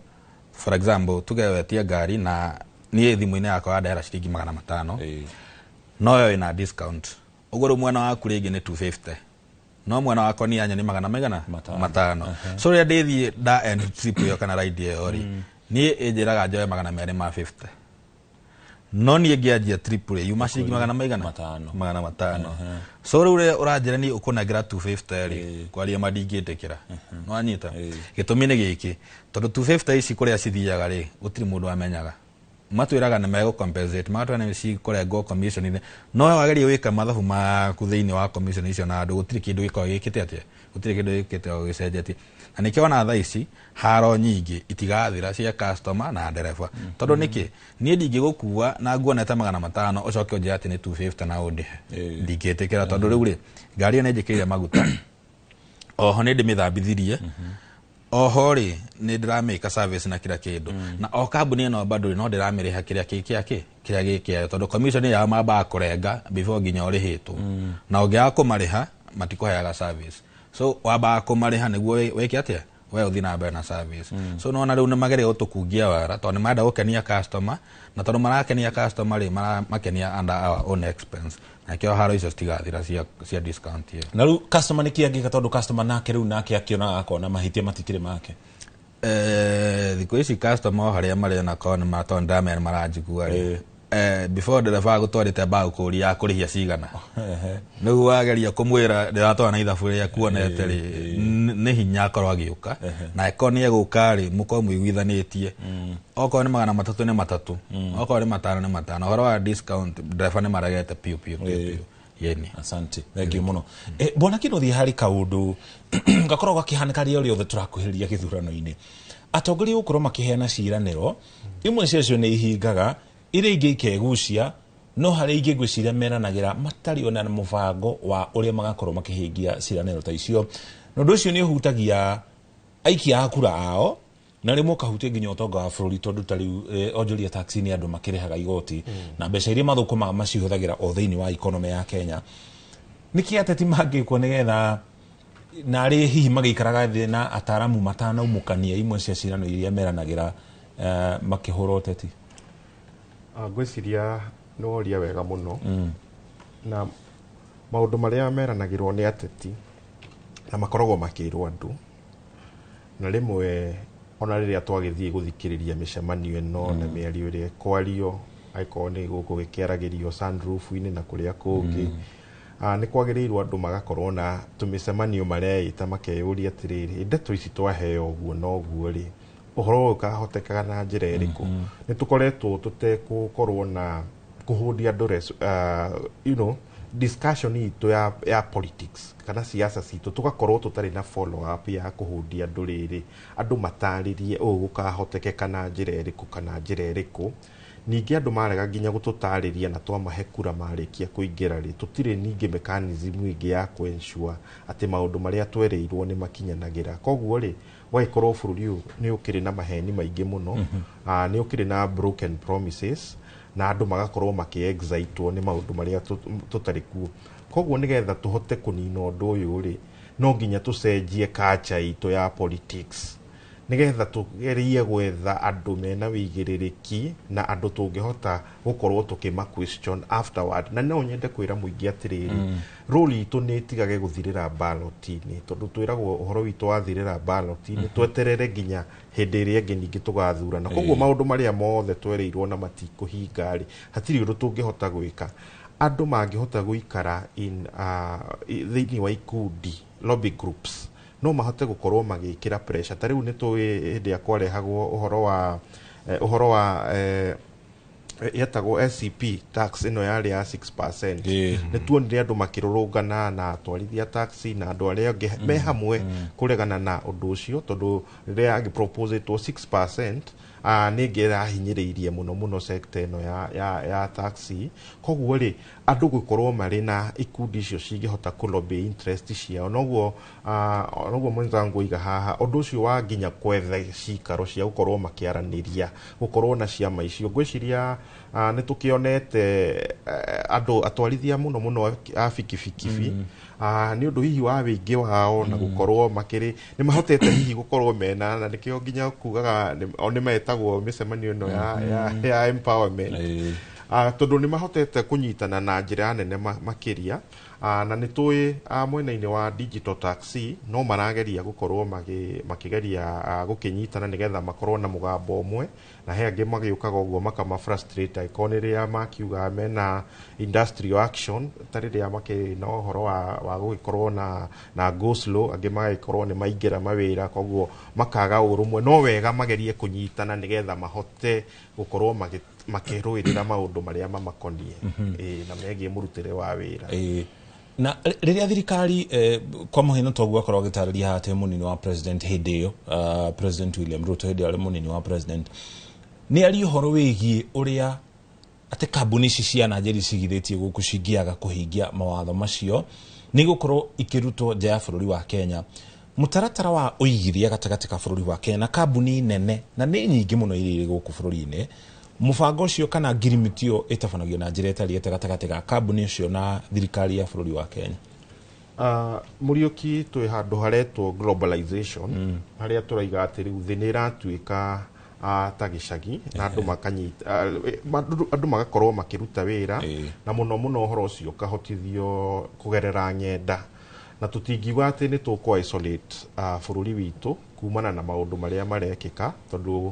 for example tugewetia ngari na ni thimu-ini yakwa ndehera ciringi 500 no yo ina discount uguru mwena waku ringi ni 250 no mwena wako ni anya ni 500 so ria ndithie da end trip yo kana ride yo ri ni ejiraga njoe 250 no ni ngianjia trip ri yuma ciringi 500 so riu uranjira ni ukunagira 250 ri kwaria madingitikira no anyita gitumi ni giki tondu 250 ici kuria cithiaga ri utiri mundu amenyaga matwiraga ni mego compensate matwana ni ci kurengo commission ine no wageria wika mathabu ma kutheini wa commission icio na andu gutiri kindu giko gikite atia gutiri kindu gikite o gicenjetie na nikiona tha ici haro nyingi itigathira cia customer na ndereba tondu niki ni ndingigukua na nguonete 500 ucoke unjia ati ni 250 na undihe ndingitikira tondu riu ri ngari ene njikire maguta oho ni ndimithambithirie oho ri ni ndiramika service na kila kindu na o kambuni ino bado no ndiramiriha kiria giki tondu commission ya mamba kurenga before nginya urihitwo na ungia kumariha matikuheaga service so waba kumariha niguo weke atia we uthi na mbere na service so no na riu ni mageria utukungia wara tondu manda gukenia customer na tondu marakenia customer ri makenia under our own expense na kio haro icio stigathira cia discount ye na riu customer ni kiangika tondu customer nake riu nake akiona akona mahitia matikire make thiko ici customer haria mari na kona matonda men maranjigua ri before ndereba gutwarite mbao kuri ya kurihia cigana nigu wageria kumwira ndiratwara na ithabu ria kuonete ri ni hinya korwo agiuka na ekoni eguka ri muko muiguithanitie oko ni 300 ni 3 oko ni 5 ni 5 horo wa discount ndereba ni maragete piu yeni asante thank you muno bona kino thi hari kaundu gakorwo gakihanika rio riothe turakuhiriria githurano-ini atongoria ukorwo makiheana ciraniro imwe cio ni ihingaga ire ingi ikegucia no hari ingi ngwiciria meranagira matari ona mubango wa uria magakorwo makihingia ciraniro ta icio no ndu ucio ni uhutagia aikia akura ao na rimwe kahutie nginya utonga wa bururi tondu tariu onjoria taxi ni andu makirehaga igoti na mbeca iria mathukumaga macihuthagira o thiini wa economy ya Kenya niki ateti mangikwo nigetha na ari hihi magikaraga thi na ataramu matana umukania imwe cia cirano iria meranagira makihura uteti ngwiciria no ria wega muno na maundu maria meranagirwo ni ateti na makoragwo makirwo andu na rimwe ona riria twagithie guthikiriria micemanio ino na miario ria kwario aikorwo ni guku gikiaragirio sunroof-ini na kuria kungi ni kwagirirwo andu magakorwo na tumicemanio mareita makeyuria atiriri ndeto ici twaheo uguo no uguo ri uhoro ukahotekaga na njira iriku ni tukoretwo tutekukorwo na kuhudia andu discussion itu ya politics kana siasa citu tugakorwo tutari na follow up ya kuhudia andu riri andu mataririe gukahoteke kana njira iriku ningĩ andũ marega nginya gũtũtarĩria na twamahe kura marĩkia kũingĩra rĩ tũtirĩ ningĩ mechanism ĩngĩ ya kũensure atĩ maũndũ marĩa twereirwo nĩ makinyanagĩra koguo rĩ waikorwo bũrũri ũyũ nĩ ũkĩrĩ na maheni maingĩ mũno nĩ ũkĩrĩ na broken promises na andũ magakorwo makĩexitwo nĩ maũndũ marĩa tũtarĩ kuo koguo nĩgetha tũhote kũnina ũndũ ũyũ rĩ no nginya tũcenjie culture itũ ya politics nĩgetha tũgerie gwetha andũ mena wĩigĩrĩrĩki na andũ tũngĩhota gũkorwo tũkĩma question afterward na no nyende kwĩra mũingĩ atĩrĩrĩ role itũ nĩ ĩtigage gũthirĩra ballot-inĩ tondũ twĩragwo ũhoro witũ wathirĩra ballot-inĩ tweterere nginya hĩndĩ ĩrĩa ĩngĩ ningĩ tũgathurana koguo maũndũ marĩa mothe twereirwo na matikũhinga rĩ hatirĩ ũndũ tũngĩhota gwĩka andũ mangĩhota gũikara thĩinĩ wa ikundi lobby groups no mahote gũkorwo magĩkĩra pressure ta rĩu nĩ tũĩ hĩndĩ ya kwarehagwo ũhoro wa yetagwo SCP tax ĩno yarĩ ya 6% nĩ tuonire andũ makĩrũrũngana na atwarithia taxi na andũ arĩa angĩ me hamwe kũregana na ũndũ ũcio tondũ rĩrĩa agĩproposetwo 6% nĩ ngĩrahinyĩrĩirie mũno sector ĩno ya taxi koguo rĩ andũ gũkorwo marĩ na ikundi icio cingĩhota kũlobby interest ciao noguo mwenzangu iga haha ũndũ ũcio wa nginya kwetha cikaro cia gũkorwo makĩaranĩria gũkorwo na ciama icio ngwĩciria nĩ tũkĩonete andũ atwarithia mũno a bikibikibi nĩ ũndũ hihi wa wĩingĩ wao na gũkorwo makĩrĩ nĩ mahotete hihi gũkorwo mena na nĩkĩo nginya kugaga nĩ metagwo mĩcemanio ĩno ya empowerment tondũ nĩ mahotete kũnyitana na njĩra nene makĩria na nĩ tũĩ mwena-inĩ wa digital taxi no marageria gũkorwo makĩgeria gũkĩnyitana nĩgetha makorwo na mũgambo ũmwe na he angĩ magĩũkaga ũguo makamafrustrate angĩkorwo nĩ rĩrĩa makiuga mena industrial action ta rĩrĩa makĩrĩ na ũhoro wa gũgĩkorwo na go slow angĩ magagĩkorwo nĩ maingĩra mawĩra koguo makaga ũrũmwe no wega magerie kũnyitana nĩgetha mahote gũkorwo makĩrũĩrĩra maũndũ marĩa mamakoniĩ na megiĩ mũrutĩre wa wĩra na rĩrĩa thirikari kwa mũhiano toguo akorwo agĩtarĩria haha atĩ mũnini wa president hĩndĩ ĩyo President William Ruto hĩndĩ arĩ mũnini wa president nĩ ari ũhoro wĩgiĩ ũrĩa atĩ kambuni ici cia Nigeria cigithĩtie gũkũ cingĩaga kũhingia mawatho macio nĩ gũkorwo ikĩrutwo nja ya bũrũri wa Kenya mũtaratara wa ũigithia gatagatĩ ka bũrũri wa Kenya na kambuni nene na nĩ nyingĩ mũno irĩ gũkũ bũrũri-inĩ mũbango ũcio kana ngirimiti ĩyo ĩtabanagio na njĩra ĩtariĩ gatagatĩ ka kambuni ũcio na thirikari ya bũrũri wa Kenya Mũriũki twĩ handũ haretwo globalization harĩa tũraiga atĩ rĩu thĩ nĩ ĩratuĩka ta gĩcagi na andũ magakorwo makĩruta wĩra na mũno ũhoro ũcio ũkahotithio kũgerera ng'enda na tũtingiuga atĩ nĩ tũkũ isolate bũrũri witũ kumana na maũndũ marĩa marekĩka tondũ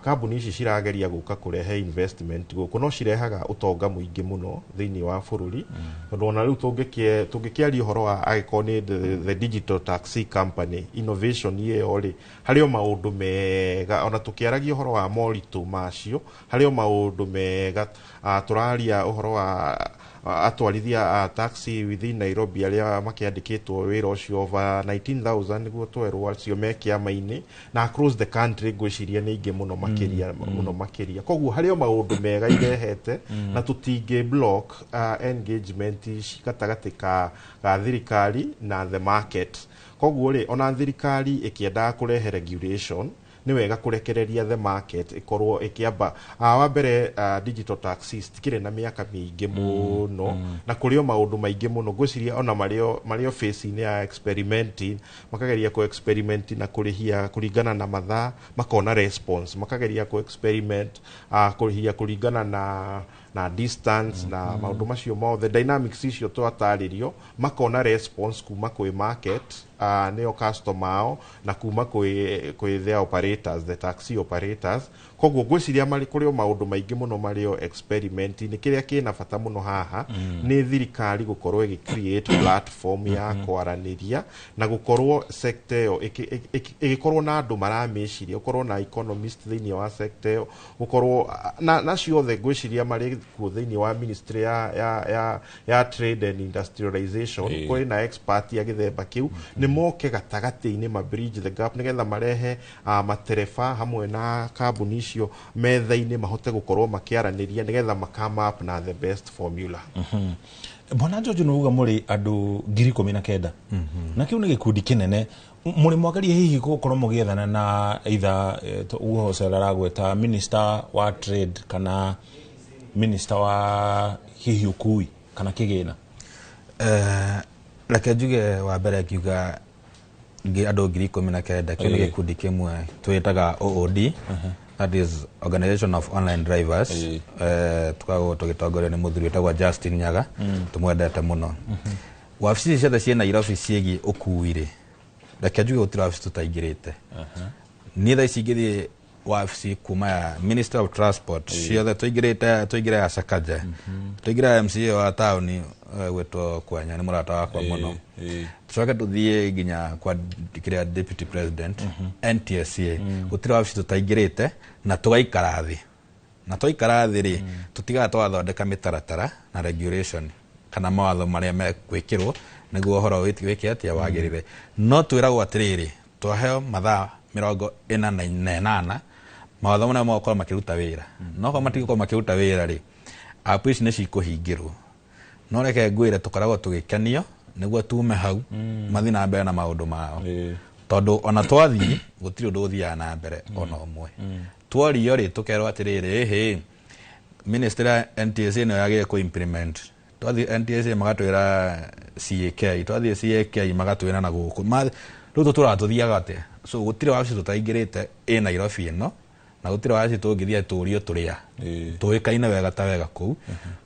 kambuni ici cirageria gũka kũrehe investment gũkũ no cirehaga ũtonga mũingĩ mũno thĩinĩ wa bũrũri tondũ ona rĩu tũngĩkĩaria ũhoro wa agĩkorwo nĩ the digital taxi company innovation ĩyo rĩ harĩ o maũndũ mega ona tũkĩaragia ũhoro wa moritũ macio harĩ o maũndũ mega tũraria ũhoro wa atwarithia taxi within Nairobi arĩa makĩandĩkĩtwo wĩra ũcio over 19,000 nĩguo twerwo acio me kĩama-inĩ na across the country ngwĩciria nĩ ingĩ mũno makĩria koguo harĩ o maũndũ mega irehete na tũtingĩ block engagement gatagatĩ ka thirikari na the market koguo rĩ ona thirikari ĩkĩendaga kũrehe regulation nĩ wega kũrekereria the market ikorwo ikiamba wa mbere digital taxis tikire na miaka mĩingĩ mũno na kũrĩ o maũndũ maingĩ mũno ngwĩciria ona mario face-inĩ ya experimenting makageria ku experiment na kũrĩhia kũringana na mathaa makona response makageria ku experiment kũrĩhia kũringana na distance na maũndũ macio mothe dynamics icio twatarĩrio makona response kuma kwĩ market nĩo customer ao na kuma kwĩ the operators the taxi operators koguo ngwĩciria kũrĩ o maũndũ maingĩ mũno marĩo experiment nĩ kĩrĩa kĩna bata mũno haha nĩ thirikari gũkorwo ĩgĩ-create platform ya kwaranĩria na gũkorwo sector ĩyo ĩgĩkorwo na andũ maramĩciria gũkorwo na economist thĩinĩ wa sector ĩyo gũkorwo na ciothe ngwĩciria marĩ kuo thini wa ministry ya trade and industrialization kuri na expert ya githemba kiu ni moke gatagati-ini ma bridge the gap nigetha marehe matereba hamwe na kambuni icio metha-ini mahote gukorwo makiaraniria nigetha makama up na the best formula. Bwana George nuga muri andu 19,000 na kiu ni gikundi kinene muri mwagarie hihi gukorwo mugiethana na either uhocera ragweta minister wa trade kana minister wa hihi ukui kana kigina lake juge wa mbere akiuga andu 19,000 kiu ni gikundi kimwe twitaga OOD that is Organization of Online Drivers tukago tugitongorio ni muthuri wetagwa Justin Nyaga tumwendete muno wabici ciothe ciena Nairobi ciegi ukuire lake juge utira wabici tutaingirite ni tha cingithie wabici kuma ya Minister of Transport ciothe tuingire ya Sakaja tuingire MCA wa town wetwo Kwenya ni murata wakwa muno tucoke tuthie nginya kwa dikiria Deputy President NTSA utira wabici tutaingirite na tugaikara thi ri tutiga twathondeka mitaratara na regulation kana mawatho maria mekwikirwo niguo horo wiki atia wagirire no twiragwo atiriri twaheo mathaa 48 mawatho maria moko makiruta wira no ko matiko makiruta wira ri app ici ni cikuhingirwo no reke ngwire tukoragwo tugikenio niguo tume hau mathi na mbere na maundu mao tondu ona twathi gutiri undu uthia na mbere ona umwe twario ri tukerwo atiriri he minister NTSA no yagire ku implement twathi NTSA magatwira CAK twathi CAK magatwira na guku riu turatuthiaga ate so gutiri wabici tutaingirite Nairobi no na gutiri wabici tungithia turio turia tuikaine wega ta wega ku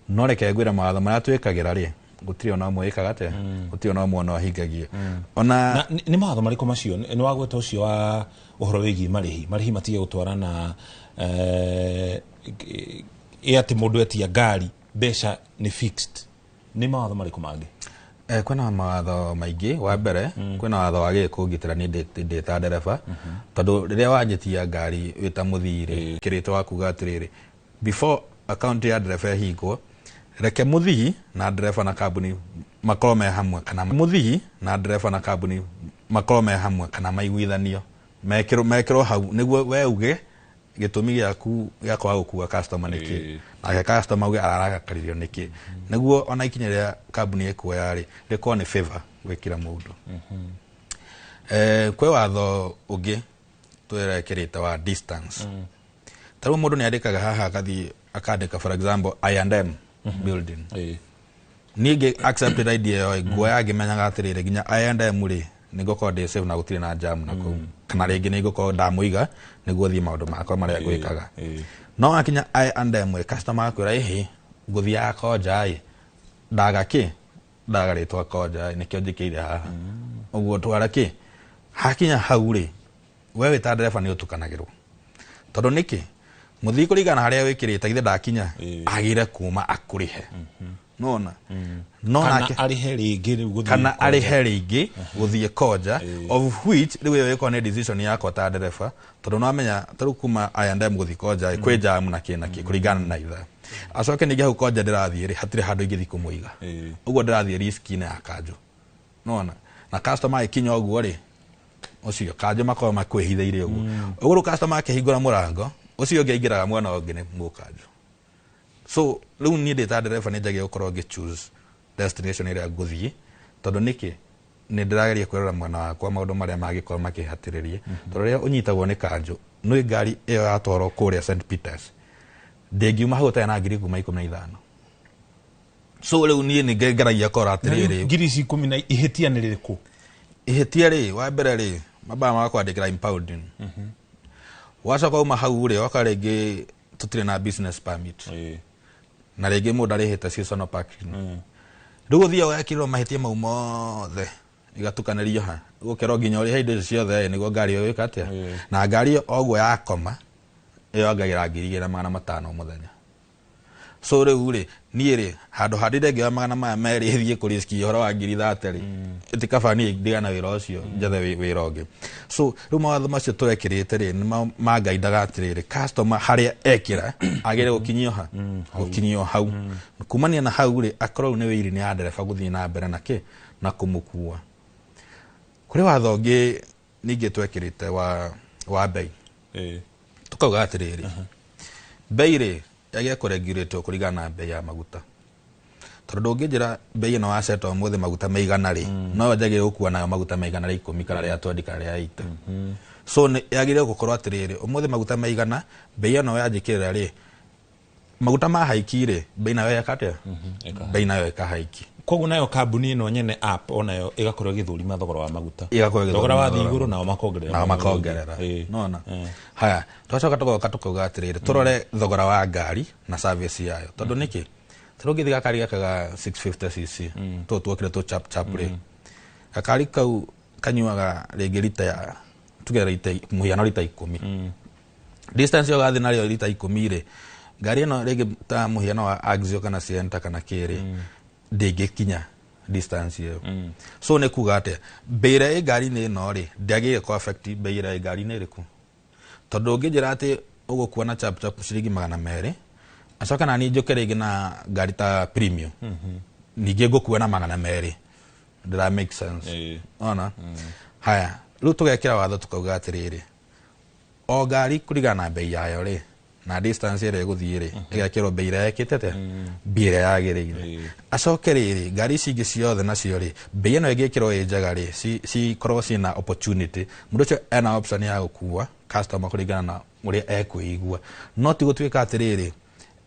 no reke ngwira mawatho maria twikagira ri gutiri ona mwe ikagate gutiri ona mwe no hingagie ona ni mawatho mariko macio ni wagweta ucio wa uhoro wigi marihi matige gutwarana ati mundu etia ngari besha ni fixed ni mawatho mariko mangi kwena mawatho maingi wa mbere kwena watho wage kungitira ni ndeta ndereba tondu riria wanjitia ngari wita muthiri kirite wa kuga atiriri before account ya ndereba hingwo reke muthii na ndereba na kambuni makorome hamwe kana muthii na ndereba na kambuni makorome hamwe kana maiguithanio mekiro hau niguo we uge gitumi giaku giakwa gukua customer niki na customer uge araragakaririo niki niguo ona ikinya ria kambuni ekuoya ri riko ni favor gwikira mundu kwe watho ugi twerekirite wa distance taru mundu ni andikaga haha akathi akandika for example I&M building nige accepted idea yo guoya gimenyaga atirire ginya I&M ri nigoko de save na gutire na jam na ko kana ringi nigoko ndamuiga niguo thi maundu makwa maria gwikaga no akinya I&M customer akwira ihi guthia koja ndagaritwa koja nikio njikire haha uguo twara ki hakinya hauri wewe ta driver ni utukanagirwo tondu niki muthii kurigana haria wikirite ithe ndakinya agire kuma akurihe nona nona kana arihe ringi guthie koja of which riwe weko ne decision yako ta ndereba tondu no amenya taru kuma I&M guthie koja kwi jam na kinaki kurigana na itha acoke ningi hau koja ndirathie ri hatire handu ingi thikumuiga uguo ndirathie risk ina akanjo nona na customer ikinya uguo ri ucio kanjo makoro makwihithiire uguo uguo customer akihingura murango ucio ngeingiraga mwana ungi ni mukanjo so riu ni ndita ndereba ni njage gukorwo ngi choose destination ira guthie tondu niki ni ndirageria kwirora mwana wakwa maundu maria magikorwo makihatiririe tondu ria unyitagwo ni kanjo no ngari iyo yatwaro kuria St Peters ndengiuma hau ta na ngiri 15 so riu ni ngeragia kora atiriri ngiri 10 ihetia ni ririku ihetia ri wa mbere ri mabaya makwandikira impounding wacoka uma hau ri wakarengi tutire na business permit na rege mundu arihite seasonal parking riu thia wakirwo mahitie mau mothe igatukanirio ha gukero nginya uri heindo ciothe niguo ngari yo wikatia na ngari oguo yakoma iyo ngagira ngiri 500 muthenya so rĩu rĩ niĩ rĩ handũ handire ngĩoya magana maya merĩ thiĩ kũriski ũhoro wa ngiri 30 rĩ itikaba niĩ ndigana wĩra ũcio njethe wĩra ũngĩ so rĩu mawatho macio tũrekĩrĩte rĩ nĩ mangaindaga atĩrĩrĩ customer harĩa ekĩra agĩrĩire gũkinyio hau kumania na hau rĩ akorwo nĩ wĩiri nĩ ya ndereba gũthiĩ na mbere na kũmũkua kũrĩ watho ũngĩ ningĩ twekĩrĩte wa bei tukauga atĩrĩrĩ bei rĩ yagĩa kũregulate kũringana na bei ya maguta tondũ ũngĩnjĩra bei ĩno waseta ũmũthĩ maguta maigana rĩ no njagĩrĩire gũkua nayo maguta maigana rĩa 10 kana rĩa 20 kana rĩa 8 so yagĩrĩire gũkorwo atĩrĩrĩ ũmũthĩ maguta maigana bei ĩno yanjĩkĩrĩra rĩ maguta mahaiki rĩ bei nayo yakate bei nayo ĩkahaiki koguo nayo kambuni ĩno nyene app onayo ĩgakorwo gĩthũrima thogora wa maguta thogora wa igũrũ nao makongerera nona haya twacoka tukauga atĩrĩrĩ tũrore thogora wa ngari na service yayo tondũ nĩkĩ tũrũngĩthi gakari gakaga 650cc tuokire tu chap rĩ gakari kau kanyuaga rĩngĩ lita ya tugera lita mũhiano lita 10 distance yo gathi nayo lita 10 rĩ ngari ĩno rĩngĩ ta mũhiano wa Axio kana Sienta kana kĩrĩ ndĩngĩkinya distance yo so nĩ kuga atĩ bei ĩrĩa ĩ ngari-inĩ ĩno rĩ ndĩagĩrĩire kũ affect bei ĩrĩa ĩ ngari-inĩ ĩrĩkũ tondũ ũngĩnjĩra atĩ ũgũkuona na chap ciringi 200 acoka na niĩ njoke rĩngĩ na ngari ta premium ningĩ ngũkua na 200 ndĩra make sense ona haya rĩu tũgekĩra watho tukauga atĩrĩrĩ o ngari kũringana na bei yayo rĩ na distance ĩrĩa ĩgũthiĩ rĩ ĩgekĩrwo bei ĩrĩa yekĩtete bei ĩrĩa yagĩrĩire acoke rĩrĩ ngari ici ingĩ ciothe nacio rĩ bei ĩno ĩngĩkĩrwo ĩ njega rĩ cikorwo ciĩna opportunity mũndũ ũcio ena option ya gũkua customer kũringana na ũrĩa ekwĩigua no ti gũtuĩka atĩrĩrĩ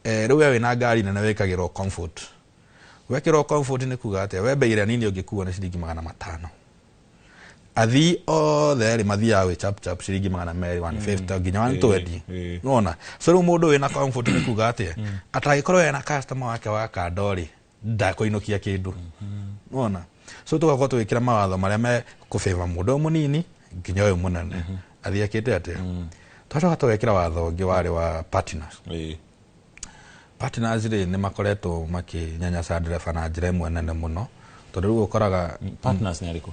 rĩu we wĩna ngari nene wĩkagĩrwo comfort wekĩrwo comfort nĩ kuga atĩ we bei ĩrĩa nini ũngĩkua nĩ ciringi 500 athi othe rĩ mathiaga wĩ chap ciringi 200 150 nginya 120 nona so rĩu mũndũ wĩna comfort nĩ kuga atĩ atagĩkorwo ena customer wake wa kando rĩ ndakũinũkia kĩndũ nona so tũgakorwo tũgĩkĩra mawatho marĩa me kũbĩva mũndũ mũnini nginya ũyũ mũnene athiĩkĩte atĩ twacoka tũgekĩra watho ũngĩ warĩ wa partners partners rĩ nĩ makoretwo makĩnyanyaca ndereba na njĩra ĩmwe nene mũno tondũ rĩu ũkoraga partners nĩ arĩkũ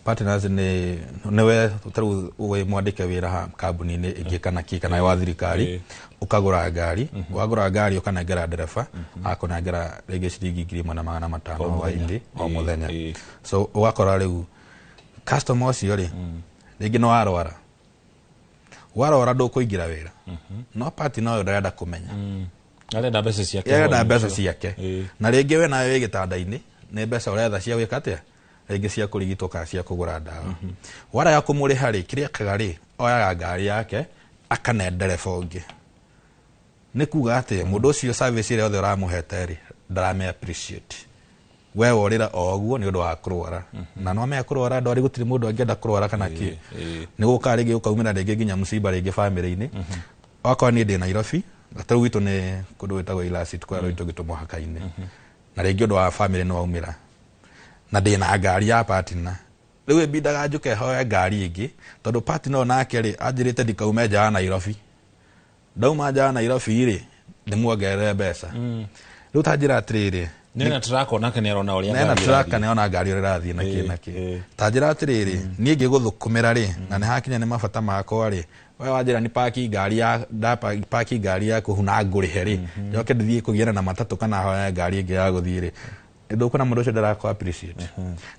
partners nĩwe tarĩu wĩ mwandĩke wĩra kambuni-inĩ ĩngĩ kana wa thirikari ũkagũra ngari wagũra ngari ũkanengera ndereba akũnengera rĩngĩ ciringi 1,500 hwaĩ-inĩ o mũthenya so ũgakora rĩu customer ũcio rĩ rĩngĩ nĩ warwara ndũkũingĩra wĩra no partner ũyũ ndarenda kũmenya arenda mbeca ciake na rĩngĩ we nawe wĩ gĩtanda-inĩ nĩ mbeca ũretha cia gwĩka atĩa rĩngĩ cia kũrigitwo kana cia kũgũra ndawa waraga kũmũrĩha rĩ kĩrĩa kaga rĩ oyaga ngari yake akane ndereba ũngĩ nĩ kuga atĩ mũndũ ũcio service ĩrĩa othe ũramũhete rĩ ndarame appreciate we worĩra o ũguo nĩ ũndũ wa kũrwara na no me kũrwara ndwari gũtirĩ mũndũ angĩenda kũrwara kana kĩ nĩ gũka rĩngĩ ũkaumĩra rĩngĩ nginya mũciba rĩngĩ family-inĩ okorwo niĩ ndĩ Nairobi gatarũ gwitũ nĩ kũndũ gwĩtagwo Ilasit kwa rũitũ gĩtũ mũhaka-inĩ na rĩngĩ ũndũ wa family nĩ waumĩra na ndĩna ngari ya partner rĩu ĩbindaga njũke hoye ngari ĩngĩ tondũ partner o nake rĩ anjĩrĩte ndikaume nja wa Nairobi ndauma nja wa Nairobi rĩ ndĩmuongerere mbeca rĩu tanjĩra atĩrĩrĩ nena truck onake nĩ arona ũrĩa nena truck nĩ ona ngari ũrĩa ĩrathiĩ na kĩ tanjĩra atĩrĩrĩ niĩ ngĩgũthũkũmĩra rĩ na nĩ hakinya nĩ mabata makwa rĩ we wanjĩra ni parking ngari ya kũhuna ngũrĩhe rĩ njoke ndĩthiĩ kũgiana na matatũ kana hoye ngari ĩngĩ ya gũthiĩ rĩ ndũkona mũndũ ũcio ndarakũ appreciate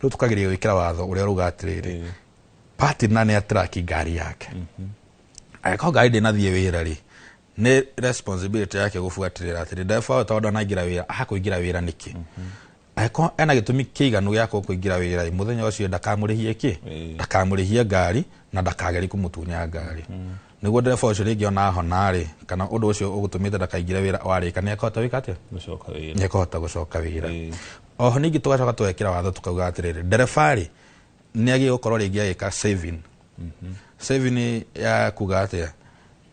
rĩu tũkagĩrĩria gwĩkĩra watho ũrĩa ũrauga atĩrĩrĩ partner nĩ atraki ngari yake angĩkorwo ngari ndĩnathiĩ wĩra rĩ nĩ responsibility yake gũbuatĩrĩra atĩrĩ ndereba ũyũ tondũ anaingĩra wĩra akũingĩra wĩra nĩkĩ angĩkorwo ena gĩtũmi kĩiganu gĩa kũingĩra wĩra mũthenya ũcio ndakamũrĩhie kĩ ndakamũrĩhie ngari na ndakagerie kũmũtunya ngari nĩguo ndereba ũcio rĩngĩ ona hona rĩ kana ũndũ ũcio ũgũtũmĩte ndakaingĩre wĩra warĩka nĩ akahota gwĩka atĩa nĩ akahota gũcoka wĩra oho ningĩ tũgacoka tũgekĩra watho tũkauga atĩrĩrĩ ndereba rĩ nĩ agĩrĩire gũkorwo rĩngĩ agĩka saving ya kuga atĩa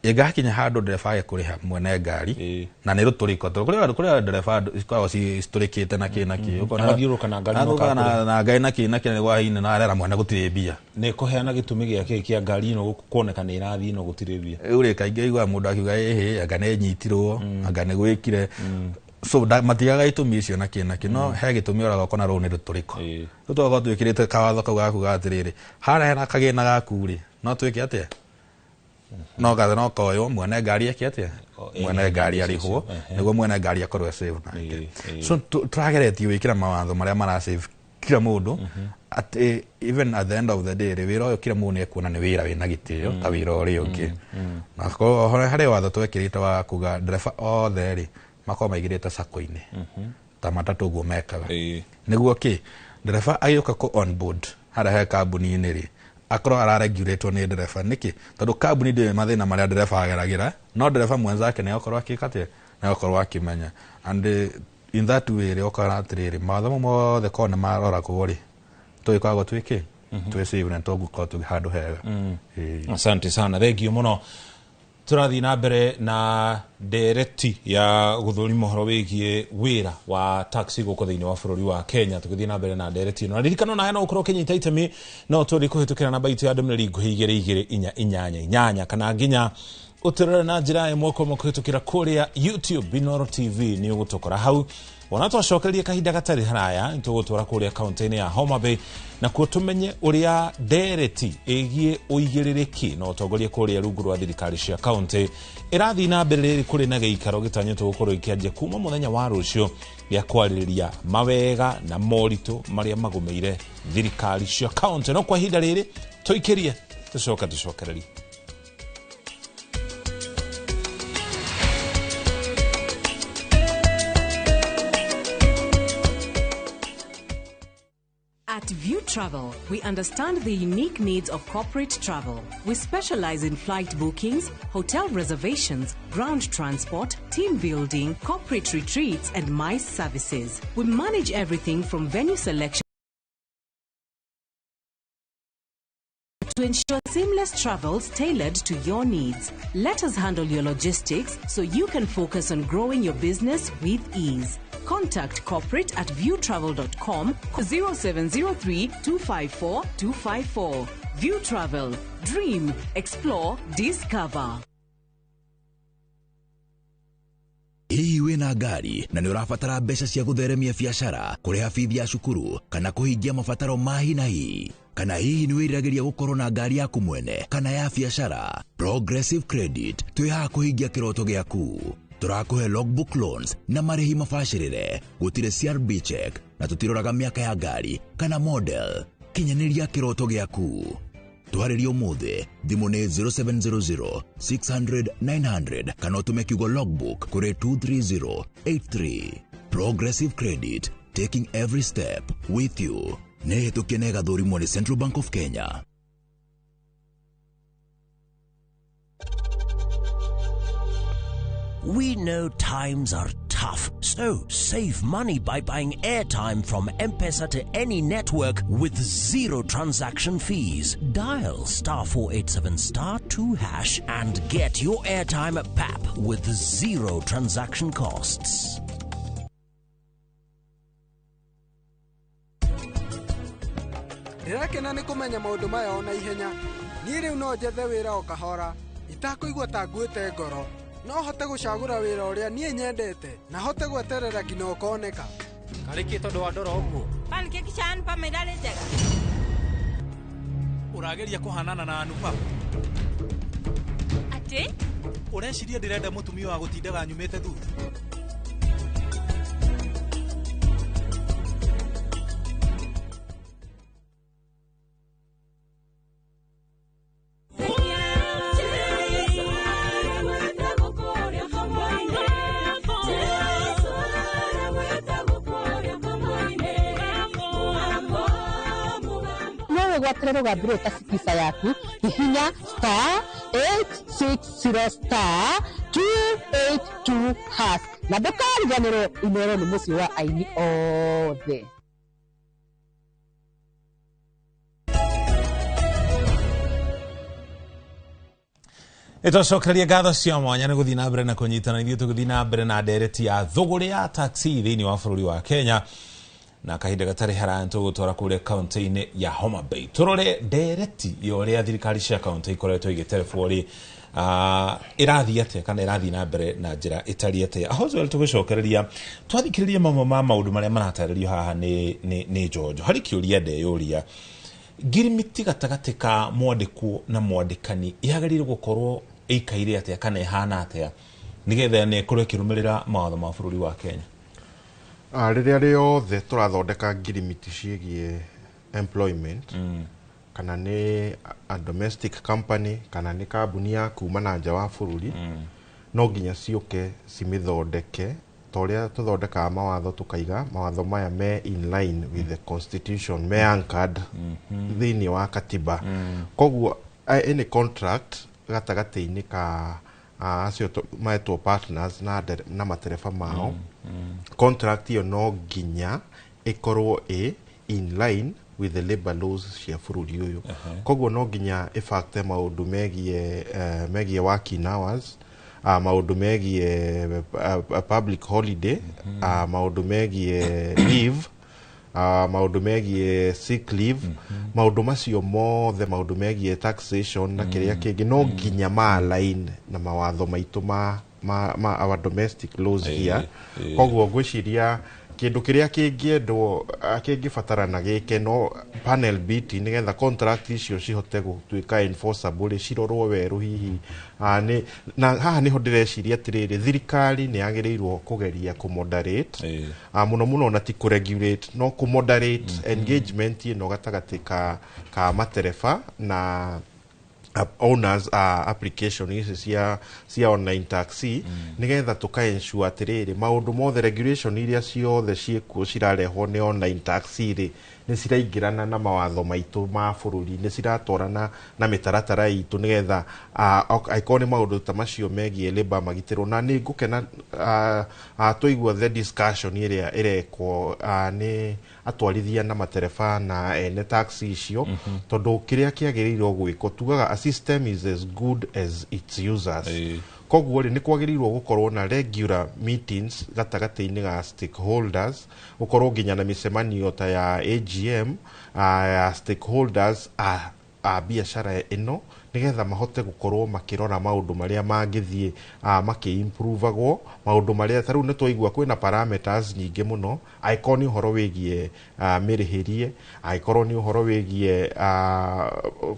ĩgakinya handũ ndereba age kũrĩha mwene ngari na nĩ rũtũrĩko kũrĩa ndereba cikoragwo citũrĩkĩte na kĩ na ngari na kĩ nĩ gwahinĩ na arera mwene gũtirĩ mbia nĩ kũheana gĩtũmi gĩake kĩa ngari ĩno kuoneka nĩ ĩrathiĩ no gũtirĩ mbia rĩu rĩ kaingĩ aigua mũndũ akiuga ĩhĩ anga nĩ nyitirwo anga nĩ gwĩkire so matigaga itumi icio na kinaki no he gitumi ora gakona ro ni ruturiko tutwa twikirite kawatho kau gaku gatiriri hara hena kagina gaku ri no twike atia no gathe no koyo mwene ngari yake atia mwene ngari arihwo niguo mwene ngari akorwe save nake so trageretie wikira mawatho maria mara save kila mundu at even at the end of the day wira uyo kila mundu ekuona ni wira wina gitio ta wira uri ungi na ko hari watho twekirite wa kuga driver othe ri makoma maigirite sako-ini ta matatu guo mekaga niguo ki driver ayoka ko on board hara he kambuni-ini ri akoro araregulator ni driver niki tondu kambuni ndi mathina maria driver ageragira no driver mwenzake ne okorwa akikate ne okorwa akimenya and in that way ri okara atiriri mathomo mothe kone marora kugori twikago twiki twese na togu ko tu hado hega asante sana thank you muno turathi na mbere na ndereti ya guthuri mohoro wigie wira wa taxi guko thiini wa bururi wa Kenya tugithi na mbere na ndereti no ririkano na no ukoro Kenya itemi no turi kuhitukira namba itu ya ndumiri nguhigire igire inyanya kana nginya utirira na njira ya moko kuhitukira kuria YouTube Inoro TV ni ugutokora hau wana twashokeria kahinda gatari haraya ntugutwara kuria kaunti-ini ya Homa Bay na kutumenye uria ndereti egie uigiririki no utongoria kuria rungu rwa thirikari cia kaunti irathi na mbere kuri na geikaro gitanyetwo gukorwo ikianjia kuma muthenya wa rucio ya kwaririria mawega na morito maria magumeire thirikari cia kaunti no kwa hinda riri tuikirie tucokererie. At View Travel, we understand the unique needs of corporate travel. We specialize in flight bookings, hotel reservations, ground transport, team building, corporate retreats, and MICE services. We manage everything from venue selection to ensure seamless travels tailored to your needs. Let us handle your logistics so you can focus on growing your business with ease. Contact corporate at viewtravel.com 0703 254 254. View Travel. Dream, explore, discover. Hii wina ngari na ni urabatara mbeca cia gutheremia biashara, kuriha bithi ya cukuru kana kuhingia mabataro ma hi na hi. Kana hihi ni wiriragiria gukorwo na ngari yaku mwene kana ya biashara. Progressive Credit twiha kuhingia kiroto giaku. Turakuhe logbook loans na marihi mabacirire, gutire CRB check na tutiroraga miaka ya ngari kana model. Kinyaniria kiroto giaku. Tuharirio umuthi thimu ni 0700 600 900 kana utume kiugo logbook kuri 23083. Progressive Credit, taking every step with you. Nehitukie na gathurimo ni Central Bank of Kenya. We know times are tough, so save money by buying airtime from M-Pesa to any network with zero transaction fees. Dial *487*2# and get your airtime PAP with zero transaction costs. Ndirakena ni kumenya maundu maya ona ihenya. Ni riu no njethe wira o kahora, itakuigua ta nguite ngoro. No hote gucagura wira uria nie nyendete na hote gweterera ngina ukoneka. Kariki tondu wa ndoro uguo. Pancake chan pa medale njega. Urageria kuhanana na anupa. Ati? Ureciria ndirenda mutumia wa gutindaga nyumite thutha. Gwatere rugambire tasikisa yaku hihinya *860*282# na ndukariganirwo imero ni muci wa aini othe. Itocokereria ngatho cia mwanya ni guthii na mbere na kunyitana ithuĩ tuguthii na mbere na ndereti ya thogori ya taxi thiini wa bururi wa Kenya na kahinda gatari harani tugutwara kure kaunti-ini ya Homa Bay turore ndereti yoria thirikari cia kaunti ikoretwo igiterebwo ri irathi atia kana irathi na mbere na njira itari atia ahozo tugucokereria twathikiririe mamwe ma maundu maria maratarĩrio haha ni Jojo hari kiuria ndeyoria ngirimiti gatagati ka mwandĩkwo na mwandĩkani ihagĩrĩirwo gukorwo ikaire atia kana ihana atia nigetha ne kũrĩ kirumirira mawatho ma bũrũri wa Kenya. Rĩrĩa rĩothe tũrathondeka ngirimiti ciĩgiĩ employment kana nĩ a domestic company kana nĩ kambuni ya kuma na nja wa bũrũri no nginya ciũke cimĩthondeke torĩa tũthondekaga mawatho tũkaiga mawatho maya me in line with the constitution me anchored thĩinĩ wa katiba. Koguo any contract gatagatĩ-inĩ ka acio maetwo partners na matereba mao contract iyo no nginya ikorwo in line with the labor laws cia bũrũri ũyũ. Koguo no nginya ifacte maũndũ megie working hours, maũndũ megie public holiday, maũndũ megie leave, maũndũ megie sick leave, maũndũ macio mothe maũndũ megie taxation na kĩrĩa kĩngĩ no nginya ma-align na mawatho maitũ ma our domestic laws here. Koguo ngwĩciria kĩndũ kĩrĩa kĩngĩendwo kĩngĩbatarana gĩke no panel beat nigetha contract icio cihote gũtuĩka enforceable cirorwo werũ hihi na haha niho ndĩreciria atĩrĩrĩ thirikari nĩ yagĩrĩirwo kũgeria kũmoderate mũno mũno na ti kũregulate no kũmoderate engagement ĩno gatagatĩ ka matereba na owners application ici cia online taxi nigetha tukaensure atiriri maundu mothe regulation iria ciothe ciekuo cirarehwo ni online taxi ri ni ciraingirana na mawatho maitu ma bururi ni ciratwarana na mitaratara itu nigetha icon maundu ta macio megie labor magitirwo na ni ngukena tuigua the discussion iria irekwo ni atwarithia na matereba na ene taxi icio tondu kiria kiagĩrĩirwo gwĩkwo tugaga a system is as good as its users. Koguo ni kwagĩrĩirwo gukorwo na regular meetings gatagatĩ-inĩ ga stakeholders gukorwo nginya na micemanio ta ya AGM ya stakeholders a biashara ĩno nigetha mahote gukorwo makirora maundu maria mangithie maki-improveagwo maundu maria ta riu ni twaigua kwina parameters nyingi muno icon ni uhoro wigie mirihirie icon ni uhoro wigie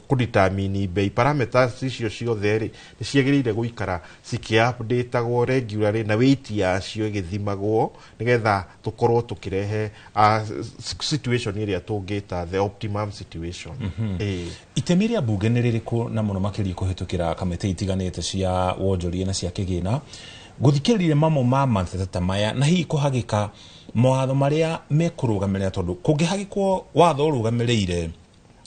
kudetermine bei parameters icio ciothe ri ni ciagirire guikara ciki-updateagwo regularly na weight yacio igithimagwo nigetha tukorwo tukirehe situation iria tungita the optimum situation. Itemi ria bunge ni ririku na muno makiri kuhitukira kamite itiganite cia wonjoria na cia kigina guthikiririe mamwe ma mateta maya na hihi kuhagika mawatho maria mekurugamirira tondu kungihagikwo watho urugamirire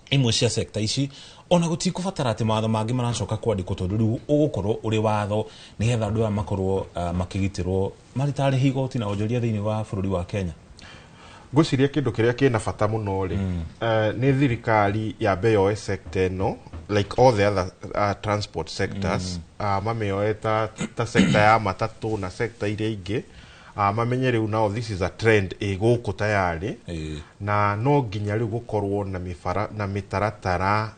imwe cia sector ici ona gutikubatara ati mawatho mangi maracoka kwandikwo tondu riu ugukorwo uri watho nigetha andu aya makorwo makigitirwo maritari higoti na wonjoria thiini wa bururi wa Kenya. Ngwĩciria kĩndũ kĩrĩa kĩna bata mũno rĩ nĩ thirikari ya beyoe sector ĩno like all the other transport sectors mamĩoe ta sector ya matatũ na sector iria ingĩ mamenye rĩu nao this is a trend gũkũ tayari na no nginya rĩu gũkorwo na mĩtaratara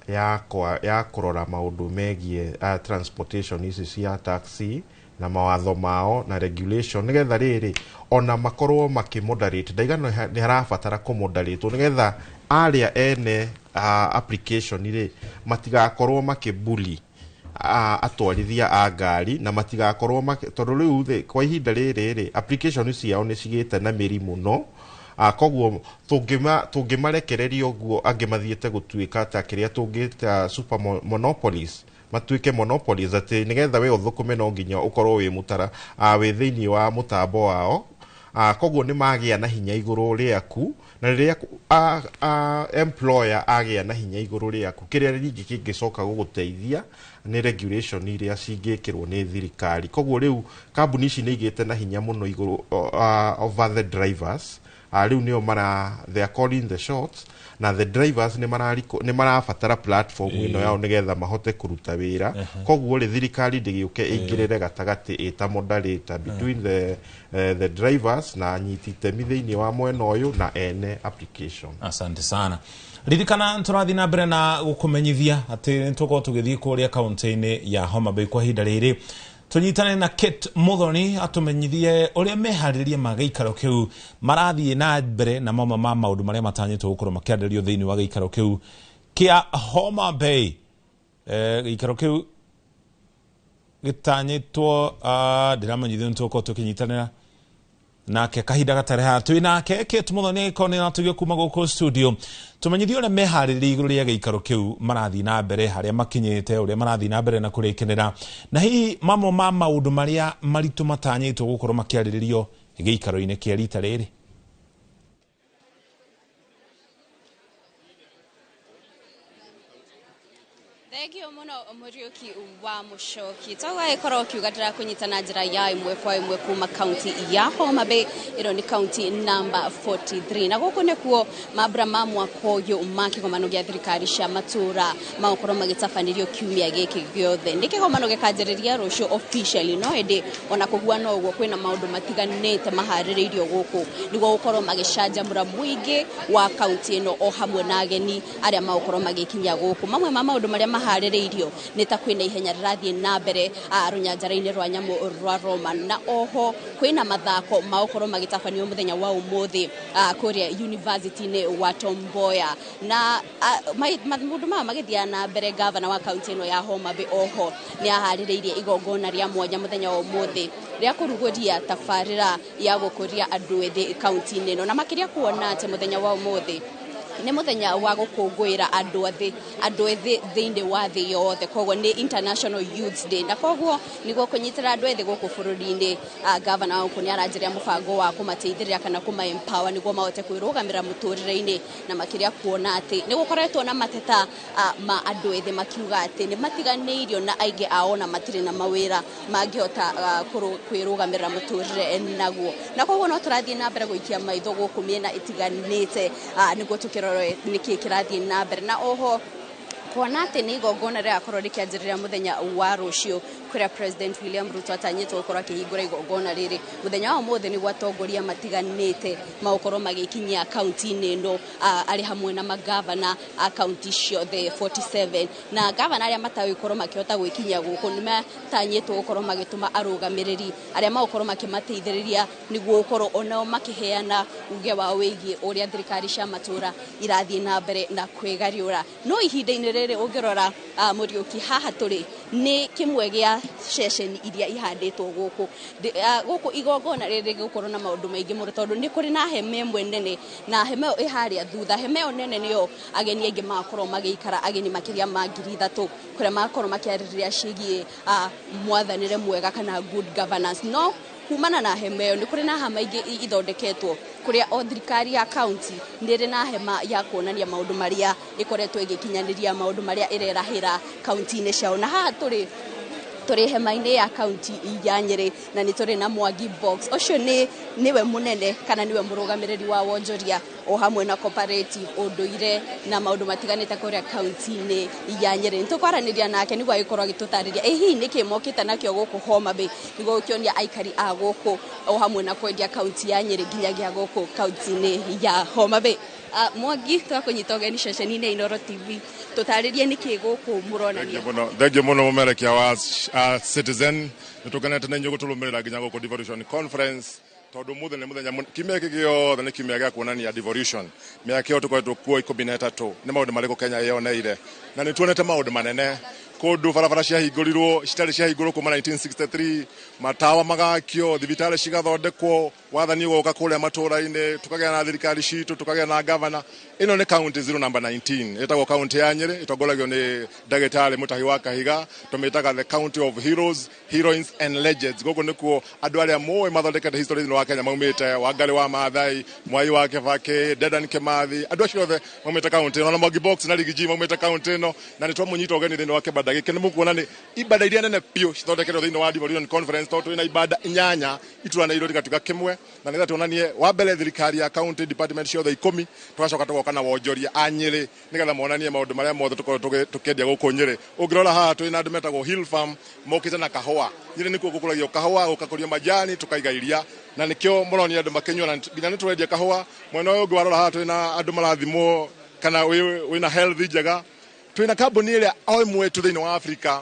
ya kũrora maũndũ megie transportation ici cia taxi na mawatho mao na regulation nigetha riri ona makorwo makimoderate ndaigano ni harabatara kumoderate nigetha aria ene application ri matigakorwo makibuli atwarithia a ngari na matigakorwo tondu riu kwa ihinda riri application ciao ni cigite na mirimu no koguo tungimarekereria uguo angimathiete gutuika ta kiria tungita super monopolies matuike monopolies ati nigetha we uthukume no nginya ukorwo wi mutara wi thiini wa mutambo wao koguo ni magia na hinya iguru riaku na riria employer agia na hinya iguru riaku kiria ringi kingicoka guguteithia ni regulation iria cingikirwo ni thirikari koguo riu kambuni ici ni igite na hinya muno iguru over the drivers riu nio they are calling the shots, na the drivers ni marabatara platform ino yao nigetha mahote kuruta wira. Koguo ri thirikari ndigiuke ingirire gatagati ita moderator between the drivers na nyitite mithiini wa mwena uyu na ene application. Asante sana. Ririkana turathi na mbere na gukumenyithia ati ntuko tugithii kuria kaunti-ini ya Homa Bay kwa hinda riri. Tunyitane na Kate Muthoni atumenyithie uria mehariririe magaikaro kiu marathie na mbere na ma maundu maria matanyitwo gukorwo makianderio thiini wa gaikaro kiu kia Homa Bay. Gaikaro kiu gitanyitwo ndiramenyithio ntuko tukinyitanira nake kahinda gatare ha twinake Kate Muthoni ko ni natugio kuma guko studio tumenyithio uria mehariririe iguru ria gaikaro kiu marathi na mbere haria makinyite uria marathi na mbere na kurikenera na hihi mamwe ma maundu maria maritu matanyitwo gukorwo makiariririo gaikaro-ini kia rita riri. Thegio muno Muriuki wa Mushoki twaga ikoro kiugatira kunyitana njira ya imwe kwa imwe kuma county ya Homa Bay ino ni county number 43 na guku nikuo mabra mamwa koyo umaki kwa manogia thirikari cia matura maukoro magitafanirio kiumia giki giothe ndike kwa manoge kanjiriria rucio officially no ende ona kugua no uguo kwina maundu matiganite mahariririo guku niguo gukoro magicanja mura muingi wa county ino o hamwe na ageni aria maukoro magikinya guku mamwe ma maundu maria mahariririo nita kwina ihenya rirathie na mbere runyanjara-ini rwa nyamu rwa Roma na oho kwina mathako maukoro magitafanio muthenya wa umuthi kuria university-ini wa Tom Mboya na maundu ma magithia na mbere governor wa county ino ya Homa Bay oho ni ahaririirie igongona ria mwanya muthenya wa umuthi ria kuruguria tafarira ya gukuria andu ethi county-ini ino na makiria kuona ati muthenya wa umuthi ni muthenya wa gukungwira andu ethi thiini wa thi yothe koguo ni International Youth Day na koguo niguo kunyitira andu ethi guku bururi-ini governor wa kuni aranjiria mubango wa kumateithirira kana kuma empower niguo mahote kwirugamira muturire-ini na makiria kuona ati ni gukoretwo na mateta ma andu ethi makiuga ati ni matiganiirio na aingi ao na matire na mawira mangihota kwirugamira muturire naguo na koguo no turathie na mbere guikia maitho guku miena itiganite niguo tukiro niki kirathie na mbere na oho kuona ati ni igongona ria korwo rikianjiriria muthenya wa rucio kuria President William Ruto atanyitwo gukorwo akihingura igongona riri muthenya wa umuthi ni gwatongoria matiganite maukorwo magikinyia county-ini ino ari hamwe na magavana county ciothe 47 na gavana aria matawikorwo makihota gwikinyia guku ni matanyitwo gukorwo magituma arugamiriri aria maukorwo makimateithiriria niguo gukorwo onao makiheana uge wa wigi uria thirikari cia matura irathie na mbere na kwigariura no ihinda-ini riri ungirora Muriuki haha turi ni kimwe gia session iria ihanditwo guku igongona riri gukorwo na maundu maingi muno tondu ni kuri na heme mwe nene na heme iharia thutha heme nene nio ageni aingi makorwo magiikara ageni makiria ma 3,000 kuria makorwo makiaririria cigie mwathanire mwega kana good governance no kumana na hema ni kuri na hama ingi ithondeketwo kuria o thirikari ya county ndiri na hema ya kuonania maundu maria ikoretwo igikinyaniria maundu maria irerahira county-ini ciao na haha turi hema-ini ya county ya Nyeri na ni turi na Mwangi box ucio niwe munene kana niwe murugamiriri wa wonjoria o hamwe na cooperative unduire na maundu matiganite kuria county-ini ya Nyeri ntukwaraniria nake niguo agikorwo agitutariria hihi niki mokite nakio guku Homa Bay niguo ukionia aikari a guku o hamwe na kwendia county ya Nyeri nginyagia guku county-ini ya Homa Bay. Mwangi twakunyita ugeni ceceni-ini Inoro TV tutaririe niki guku muronania. Thengio muno mumerekia wa Citizen nituganete na nyugo tulumirira nginya guku Devolution Conference tondu muthenya kimia giothe ni kimia gia kuonania devolution miaka yo tukoretwo kuo 13 ni maundu mariku Kenya yoneire na ni tuonete maundu manene kundu barabara cia hingurirwo citari cia hingurwo kuma 1963 matawa magakio thibitari cigathondekwo wathani ugoka kuria matura-ini tukagea na thirikari citu tukagea na governor ino ni county 0 number 19 etagwo county ya Nyeri itongoragio ni Ndagitari Mutahi wa Kahiga tumitaga the county of heroes heroines and legends gogo nikuo andu aria moe mathondekete history wa Kenya maumite Wangari wa Maathai Mwai wa Kibaki Dedan Kimathi andu acio othe maumite county no na Mwangi box na Rigiji maumite county no na ni twamunyita ugeni thini wa Kibanda ibada gikene mukuona ni ibada iria nene pio cithondekerwo thiini wa Devolution Conference to twina ibada inyanya iturana iro tigatuka kimwe na nitha tuonanie wa mbere thirikari ya county department ciothe 10 tugacoka tugoka na wonjoria anyiri nigetha monanie maundu maria mothe tukorwo tukendia guku Nyeri. Ungirora haha twina andu metagwo Hill Farm mokite na kahua Nyeri nikuo gukuragio kahua ukakuria majani tukaiga iria na nikio muronia andu makenywa na nginya nitwendia kahua mwena uyu ngwarora haha twina andu marathimo kana wina health njega twina kambuni ile oimwe tu thiini wa Africa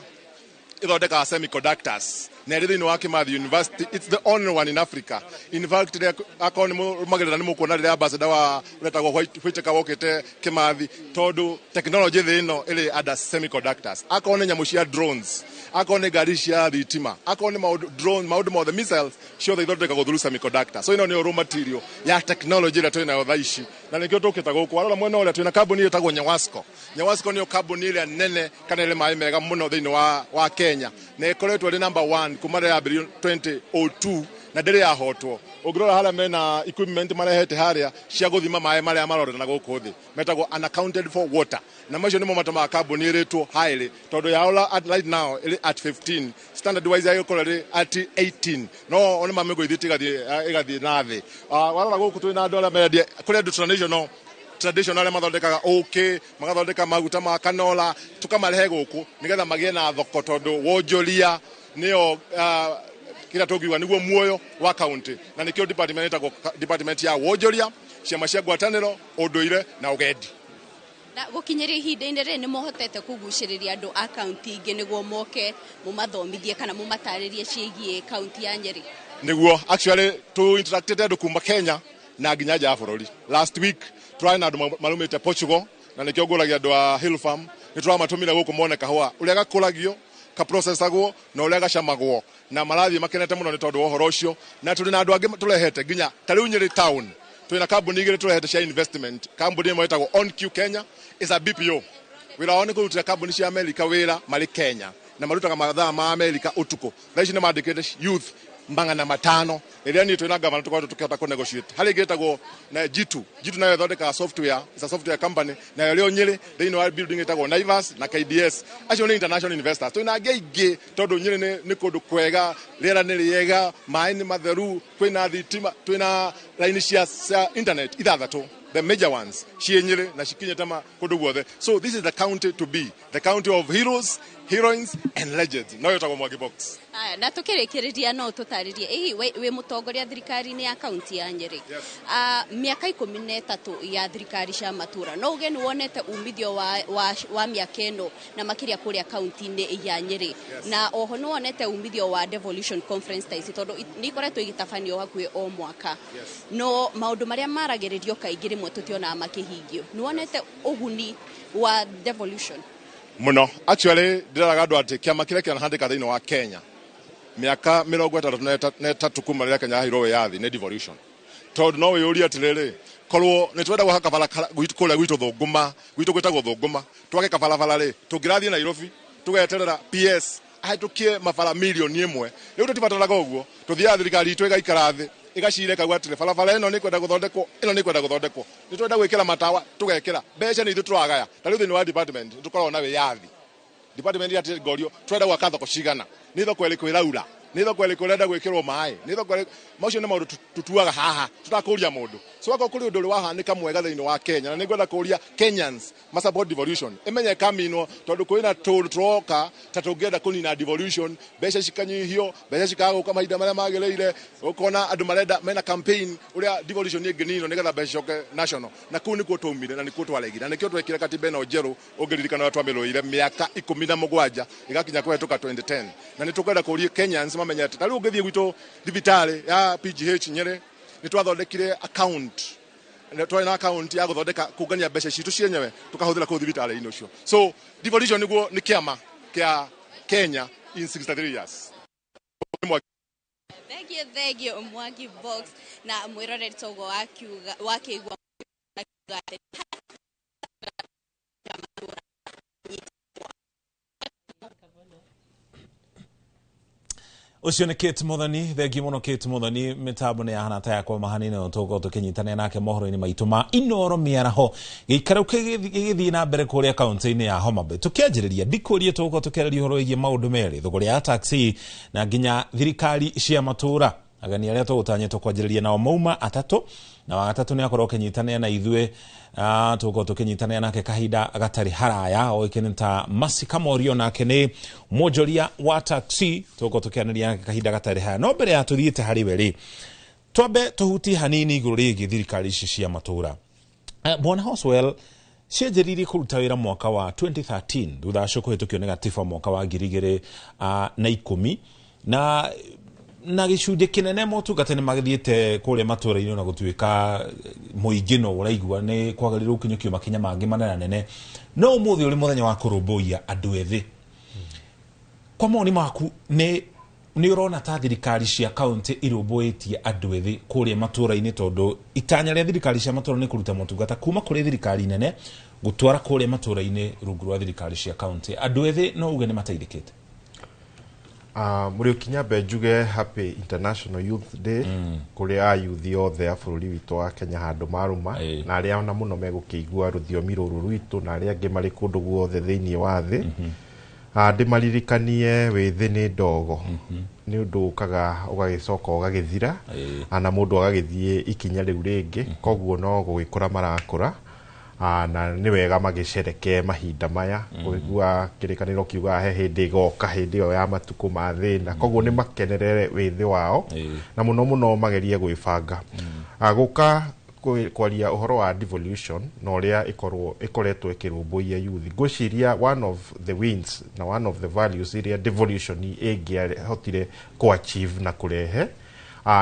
ithondeka semiconductors na iri thiini wa Kimathi University. It's the only one in Africa. In fact akoni magerera ni mukuona rire ambassador wa retagwo Whitaker wokite Kimathi tondu technology thino iri ada semiconductors. Akoni nyamu cia drones, akoni ngari cia thitima, akoni drone maudu mothe missiles ciothe ithondeka through semiconductor. So ino ni raw material ya technology ira twina thaici na nikio tukita guku arora mwena uria twina kambuni itagwo Nyawasco. Nyawasco ni kambuni ile nene kana ile mai mega muno thiini wa Kenya na ikoretwo ri number 1 kuma ya 2002 na ndiri yahotwo. Ungirora haria mena equipment marehete haria cia guthima mai maria marorera na guku thi metagwo unaccounted for water na macio nimo matama kambuni iritwo highly tondu yaola at right now at 15 standard wise ayo kolere at 18 no one mamego ithiti igathi na thi warora guku twina andu aria media kuri andu traditional mathondekaga okay magathondeka maguta ma canola tukamarehe guku nigetha magie na thoko tondu wonjoria nio kira tugiwa niguo muoyo wa county na nikio department ya wonjoria ciama cia ngwataniro unduire na ugendi na gukinyeria ihinda-ini ri ni mohotete kuguciriria andu a county ingi niguo moke mumathomithie kana mumataririe ciigie county ya Nyeri niguo actually to interacted andu kuma Kenya na nginya ja bururi. Last week try na andu marumite Portugal na nikio nguragia andu a Hill Farm ni turamatumira guku mone kahua uria gakuragio ka processagwo na uria gacamagwo na marathi makenete muno ni tondu uhoro ucio na tuli na andu angi turehete nginya tariu Nyeri town twina kambuni igiri turehete cia investment. Kambuni imwe itagwo OnQ Kenya is a BPO wira one kurutira kambuni cia America wira mari Kenya na marutaga mathaa ma America utuko thaici ni mandikite youth mbangana matano iria ni twina government tukao tukihota ku negotiate hali getagwo na G2 nayo ithondeka software is a software company na rio Nyeri thiini wa building itagwo Naivas na KDS acio ni international investors twina ngeige tondu Nyeri ni kundu kwega riera ni riega mai ni matheru kwina thitima twina line cia internet ithathatu the major ones cie Nyeri na cikinyetama kundu guothe. So this is the county to be, the county of heroes, heroines and legends. No yotagwo Mwangi Box. Aya na tukirikiria no tutaririe we mutongoria thirikari ni ya county ya Nyeri. Miaka 13 ya thirikari cia matura no ugeni wonete umithio wa miaka ino na makiria kuria county ni ya Nyeri na oho no wonete umithio wa Devolution Conference taisi tondu ni koretwo igitafanio hakui o mwaka no maundu maria maragiririo kaingiri mwe tutiona makihingio ni wonete uguni wa Devolution muno. Actually ndiraga andu ati kiama kiria kinahandika thiini wa Kenya miaka 33 kuma riria Kenya hiro wiyathi ni Devolution tondu no wiyuria atiriri korwo ni twenda guhaka bara kuria gwitu thunguma gwitu gwitagwo thunguma twake kabarabara ri tungirathie Nairobi tugeterera PS ahitukie mabara milioni 1 riu tutibataraga uguo tuthia thirikari itu igaikara thi igacire kagwa atire barabara ino ni kwenda guthondekwo ino ni kwenda guthondekwo ni twenda gwikira matawa tugekira mbeca ni ithu turagaya tariu thini wa department tukorwo na wiyathi department ya Gorio twenda gwaka thoko cigana ni thoko iriku iraura ni thoko iriku irenda gwikirwo mai ni thoko macio ni maundu tutuaga haha tutakuria mundu so wako kuri undu uri wahanika mwega thiini wa Kenya na ni gwenda kuria Kenyans ma support devolution imenye kamino tondu kwina tundu turoka ta tungenda kunina devolution mbeca cikanyihio mbeca cikaguka mahinda maria magiriire ukona andu marenda mena campaign uria devolution ni nginino nigetha mbeca coke national na kuu nikuo tumire na nikuo twaregire na nikio twekire katiba ino njeru ungiririkana twamirũire miaka 17 igakinya kwetuka 2010 na ni tukwenda kuria Kenyans mamenyete tari ungithie gwitu thibitari ya PGH Nyeri ni twathondekire account twina account ya guthondeka kungania mbeca citu cienyewe tukahuthira ku thibitari-ini ucio. So devolution niguo ni kiama kia Kenya in 63 years. Thank you Mwangi Box na mwiroreri togo wakiigua Ucio ni Kate Muthoni, thengi muno Kate Muthoni, mitambo ni ahana ta yakwa mahanine otoko tukinyitana nake mohoro-ini maitu ma Inoro miaraho gikara githii na mbere kuria kaunti-ini ya Homa Bay. Tukianjiriria ndikurie toko tukereria horo igi maundu meri thogori ya taxi na nginya thirikari cia matura agani aria tugutanyetwo kwanjiriria nao mauma atatu na wagatatu ni akorwo kinyitana na ithwe toko tukinyitana nake kahinda gatari haraya oikene ta Masika Morio nake ni mojoria wa taxi toko tukianiriria nake kahinda gatari haraya no mbere ya tuthiite hari weri twambe tuhuti hanini iguru rigi thirikari cia matura. Bwana Hoswell cianjiririe kuruta wira mwaka wa 2013 thutha cukuhitukio ni gatiba mwaka wa 2010 na gicunje kinene motungata ni magithiete kuria matura-ini na gutuika muingino uraigua ni kwagarirwo ukinyukio makinya mangi manene no umuthi uri muthenya wa kurumbuia andu ethi. Kwa moni maku ni urona ta thirikari cia county irumbuitie andu ethi kuria matura-ini tondu itanya ria thirikari cia matura ni kuruta motungata kuma kuri thirikari nene gutwara kuria matura-ini rungu rwa thirikari cia county andu ethi no uge ni mateithikite. Muri Kinyambe njuge happy International Youth Day kuria youth othe a bururi witu wa Kenya handu maruma na aria ona muno megukigua ruthiomi ruru rwitu na aria angi mari kundu guothe thiini wa thi ndimaririkanie withi ni ndogo ni undu ukaga ugagicoka ugagithira ana mundu agagithie ikinya riu ringi koguo no gugikura marakura na ni wega magicereke mahinda maya kuigua kirikaniro kiuga he hindi goka hindi yo ya matuku ma thina koguo ni makenerere withi wao na muno magerie gwibanga guka kwaria uhoro wa devolution no ria ikoretwo ikirumbuia youth gwiciria one of the wins na one of the values iria devolution hotire ko achieve na kurehe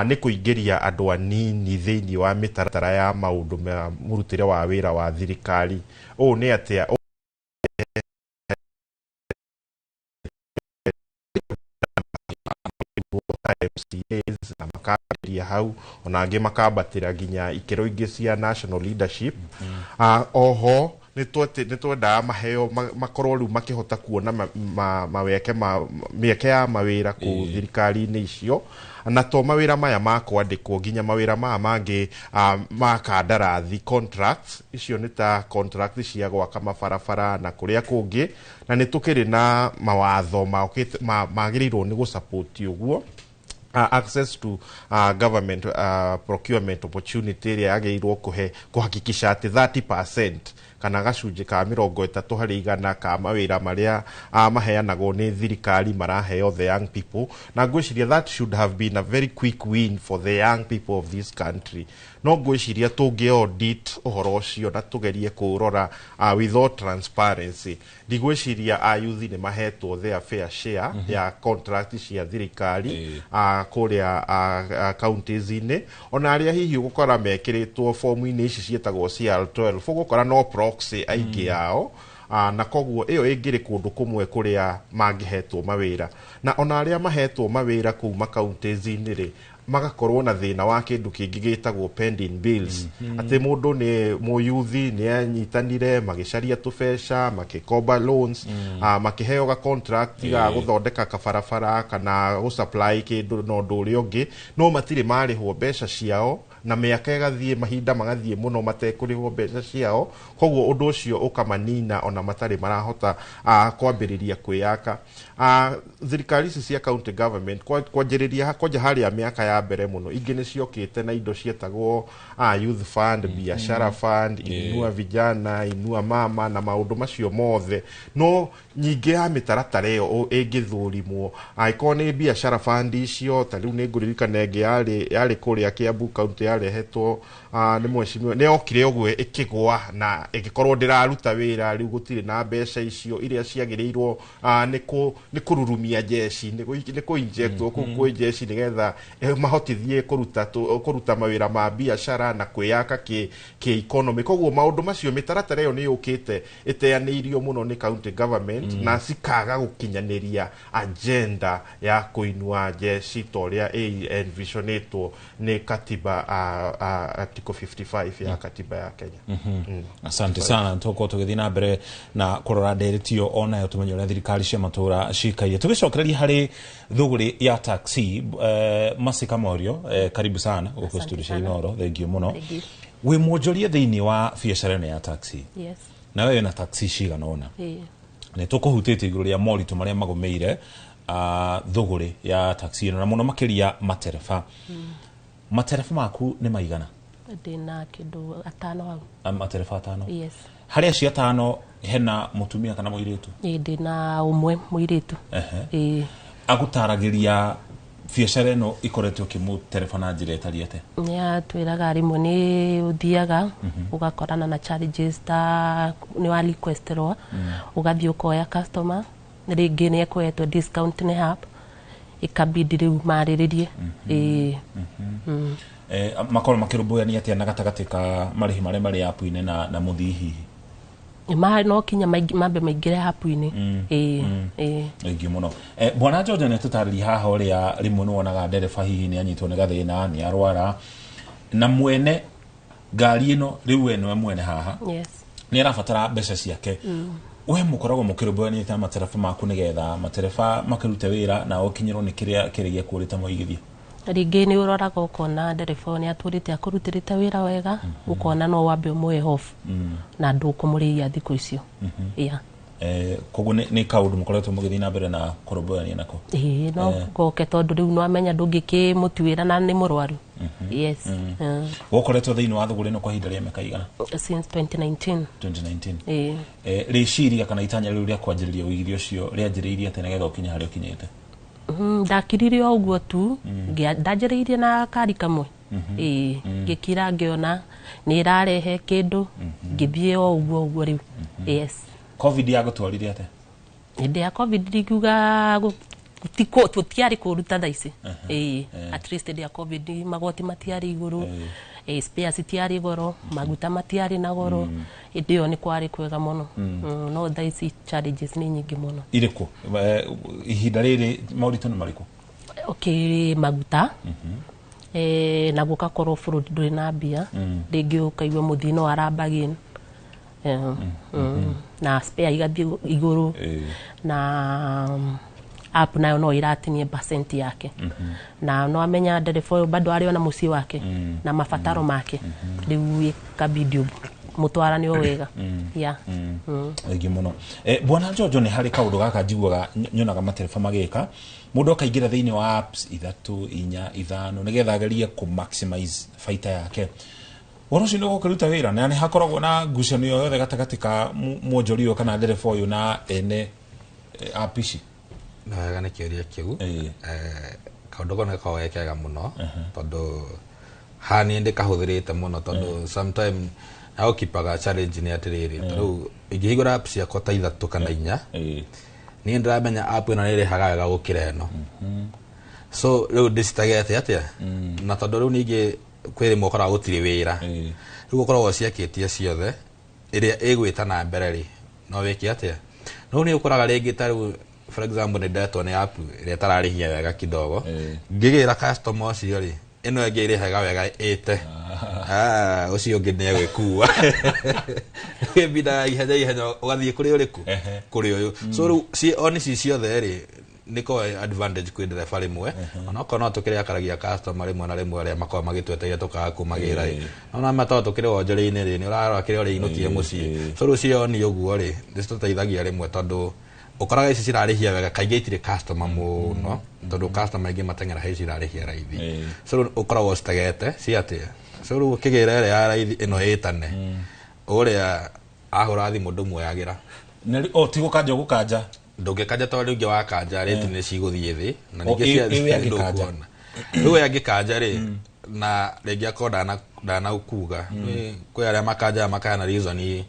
ni kuingiria andu anini thiini wa mitaratara ya maundu murutire wa wira wa thirikari o ni atia MCAs na makaria hau onange makabatira ginya ikero ingi cia national leadership oho nitwenda maheo makorwo riu makihota kuona mieke ya mawira ku thirikari-ini icio na to mawira maya makwandikwo ginya mawira maya mangi makandarathi contracts icio ni ta contract cia gwaka mabarabara na kuria kungi na nitukiri na mawatho magirirwo ni gusupport uguo access to government procurement opportunity ria ageirwo kuhakikisha ati 30% kana gacunje ka 30 hari igana ka mawira maria maheanagwo ni thirikari maraheo the young people na ngwiciria that should have been a very quick win for the young people of this country no ngwiciria tungi audit uhoro ucio na tugerie kurora without transparency ndigwiciria youth ni mahetwo their fair share ya contract cia thirikari kuria counties-ini ona aria hihi gukora mekiritwo form-ini ici cietagwo CR12 gukora no proxy aingi yao na koguo iyo ingiri kundu kumwe kuria mangihetwo mawira na ona aria mahetwo mawira kuma counties-ini ri magakorwo na thina wa kindu kingi gitagwo pending bills ati mundu ni muyuthi ni anyitanire magicaria tubesha makikomba loans makiheo ga contract ga guthondeka kabarabara kana gu supply kindu no nduri ungi no matire marihwo besha ciao na miaka igathie mahinda magathie muno matekurihwo besha ciao koguo undu ucio ukamanina ona matari marahota kwambiriria kwiyaka thirikari cia county government kwanjiriria koja hari ya miaka ya mbere muno ingi ni ciokite na indo cietagwo youth fund biashara fund inua vijana inua mama na maundu macio mothe no nyingi ya mitaratara iyo ingithurimwo aikoni ni biashara fund icio ta riu ni nguririkana enge yari kuria Kiambu county yarehetwo ni mweshimiwa ni okire ogwe ikigwa na igikorwo ndiraruta wira riu gutire na mbeca icio iria ciagirirwo ni kururumia jeshi ni kuinjectwo ku jeshi nigetha mahotithie kuruta mawira ma biashara na kwiyaka ki economy koguo maundu macio mitaratara iyo ni yukite iteanirio muno ni county government na sikaga gukinyaniria agenda ya kuinua jeshi toria envisionetwo ni katiba article 55 ya katiba ya Kenya. Asante sana toko tugithina mbere na kurora directio ona yo tumenyo thirikari cia matura cikaire tugicokereria hari thuguri ya taxi Masika Morio karibu sana uko studio cia Inoro thank you muno we muonjoria thiini wa biacara ya taxi yes na wewe na taxi cigana ona ne tukuhutite iguru ria moritu maria magomeire thuguri ya taxi na muno makiria matereba matereba maku ni maigana ndina kindu 5 hau matereba 5 yes haria cia 5 hena mutumia kana muiritu ndina umwe muiritu agutaragiria biacara no ikoretwo kimutereba na njira etariete ya twiraga rimwe ni uthiaga ugakorana na challenges ta ni wa requesterwa ugathii ukoya customer ringi ni ekwetwo discount ni hap ikabidi riu mariririe makoro makirumbuya ni atia na gatagatika marihi mari app-ini na muthihi no kinya mambe maingire hapu-ini ingi muno bwana George ne tutariri haha uria rimwe no wonaga ndereba hihi ni anyitwo ni gathina ni arwara na mwene ngari ino riu eno mwene haha yes ni arabatara mbeca ciake we mukoragwo mukirumbuya ni ta matereba maku nigetha matereba makirute wira na okinyirwo ni kiria kirigia kurita moigithio ringi ni uroraga ukona ndereba ni aturite akurutirite wira wega ukona no wambe umwe off na ndukumuria thiko icio koguo ni kaundu mukoretwo mugithii na mbere na kurumbuya nako no goke tondu riu no amenya ndungikimutiwira na ni murwaru yes wokoretwo thiini wa thuguri no kwa hinda ria miaka igana since 2019 riciria kana itanya riu ria kwanjiriria uigithio cio rianjiriirie tene getha ukinya haria ukinyite ndakirire oguo tu ndanjiriirie na kari kamwe ngikira ngiona ni irarehe kindu ngithie oguo riu yes covid yagutwarire ate inde ya covid riguga tiko tutiari kuruta thaisi at least inde ya covid magoti matiari iguru spares tiari goro maguta matiari na goro ndio ni kwari kwega muno no thaisi challenges ni nyingi muno iriko ihinda riri mauritu ni mariko maguta na gukakorwo burudi nduri na mbia ringi ukaigwa muthino arambagin na spare igathie iguru na app nayo no iratinie percent yake na no amenya ndereba bado ari ona muci wake na mafataro make riu ikabidi mutwarani wega igi muno bwana George ni hari kaundu gaka njiguaga nyonaga matereba magika mundu akaingira thiini wa apps 3 4 5 nigetha agerie ku maximize faida yake woro cino gukiruta wira na ni hakoragwo na ngucanio yothe gatagatika mwonjorio kana ndereba uyu na ene app ici na wega ni kiuria kiu kaundu gona kawekega muno tondu hani ndi kahuthirite muno tondu sometime au kipaga challenge ni atiriri riu ingihigura app cia kota 3 kana 4 ni ndiramenya app ino ni rihaga wega gukira eno so riu ndicitagete atia na tondu riu ningi kwiri mukora gutiri wira riu ukoragwo ciakitie ciothe iria igwita na mbere ri no wiki atia no ni ukoraga ringi taru for example ni dato ni app iria tararihia wega kidogo ngigira customer ucio ri ino ingi irihaga wega ite ucio ngi ni gwikua bida ihenya ugathie kuri uriku kuri uyu so riu si oni ciothe ri niko advantage kwi ndereba rimwe ona kono tukire akaragia customer rimwe na rimwe aria makwa magitweteria tukaga kumagira ona matato tukire wonjeri-ini ri ni urarora kire uri inukie mucii so rucio ni uguo ri ndicitutaithagia rimwe tondu ukoraga ici cirarihia wega kaingĩ itire customer muno tondu customer ingi matengera he cirarihia raithi so ukoragwo citagete ci atia so ru kigira ire ya raithi ino itane uria ahura thimu ndumuyagira tigo kanja gukanja ndungikanja tondu ingi wa kanja rate ni ciguthie thi na ningi cia ndukona riu yangikanja ri na ringi akorwo ndanakuga kwi aria makanja makana reason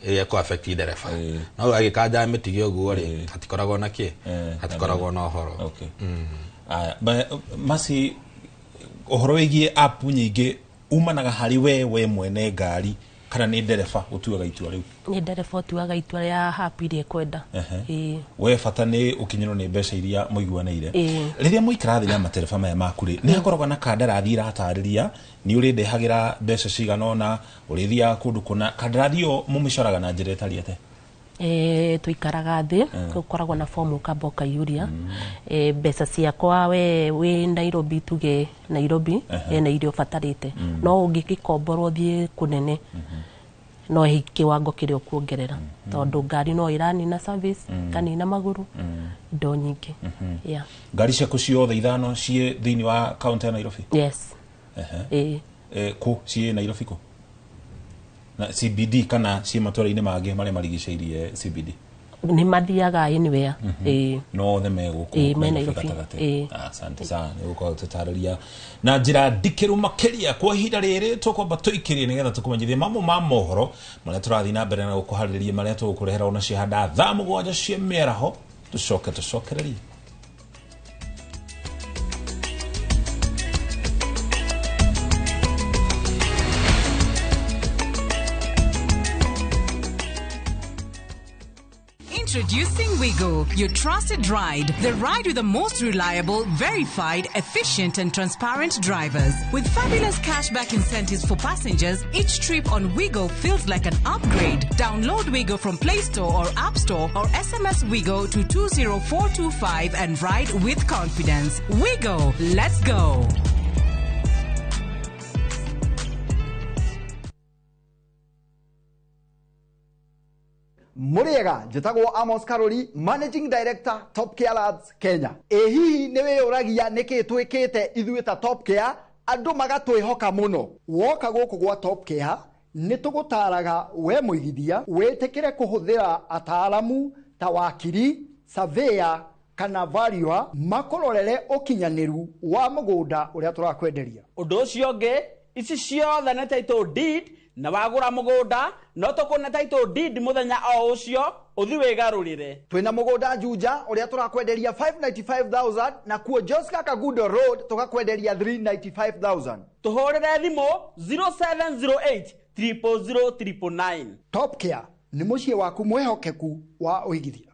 iria ko affect ndereba no agikanja mitigio guo ri hatikoragwo na ki hatikoragwo na uhoro aya masi uhoro wigie app nyingi umanaga hari we mwene ngari kana ni ndereba utuaga itua riu ni ndereba utuaga itua ya app iria kwenda we fata ni ukinyirwo ni mbeca iria muiguaneire riria muikarathi na matereba maya makuri ni hakoragwo na kandarathi iratariria ni uri ndehagira mbeca cigana ona urithia kundu kuna kandarathi yo mumicoraga na njira itariete tuikaraga thi gukoragwo na form ukamba ukaiuria mbeca ciakwa we Nairobi tuge Nairobi na irio batarite no ungigikomborwo thie kunene no kiwango kirio kuongerera tondu ngari no irani na service kanina maguru ndo nyingi ngari ciaku ciothe ithano cie thiini wa county ya Nairobi yes ku cie Nairobi ku na CBD kana cie matũra-inĩ mangĩ marĩa marigicĩirie CBD ni mathiaga anywhere no the meguku me Nairobi asante sana ni uko tutararia na njira ndikiru makiria kwa ihinda riri tukwamba tuikirie nigetha tukumenyithie mamwe ma mohoro maria turathi na mbere na gukuhaririria maria tugukurehera ona cihanda thaa 7 cia mĩaraho tucokererie Introducing Wigo, your trusted ride. The ride with the most reliable, verified, efficient and transparent drivers. With fabulous cashback incentives for passengers, each trip on Wigo feels like an upgrade. Download Wigo from Play Store or App Store or SMS Wigo to 20425 and ride with confidence. Wigo, let's go. Muriega, njitagwo Amos Karoli, Managing Director, Top Care Labs Kenya. Hihi niwe uragia niki twikite ithuĩ ta Top Care, andu magatwihoka muno. Woka guku gwa Top Care, nitugutaraga we muigithia, witikire kuhuthira ataalamu ta wakiri, surveyor kana valuer makororere ukinyaniru wa mugunda uria turakwenderia. Undu ucio ngi, ici ciothe nĩ title deed na wagura mugunda no tukuna title deed muthenya o ucio uthi wigarurire. Twina mugunda Juja uria turakwenderia 595,000 na kuo Joska Kagudo Road tukakwenderia 395,000. Tuhurire thimu 0708 000 Top Care ni mucie waku mwehokeku wa uigithia.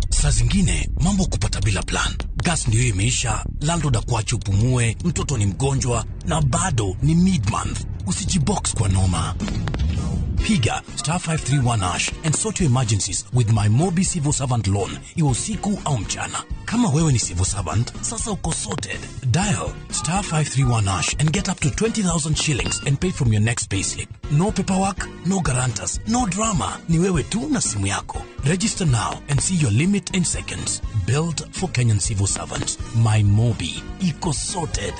Saa zingine mambo kupata bila plan. Gas ndio imeisha, landlord akuache upumue, mtoto ni mgonjwa na bado ni mid-month. Usijibox kwa noma. Piga *531# and sort your emergencies with my Mobi Civil Servant Loan. Iwe usiku au mchana. Kama wewe ni civil servant, sasa uko sorted. Dial *531# and get up to 20,000 shillings and pay from your next payslip. No paperwork, no guarantors, no drama. Ni wewe tu na simu yako. Register now and see your limit in seconds. Built for Kenyan civil servants. My Mobi. Iko sorted.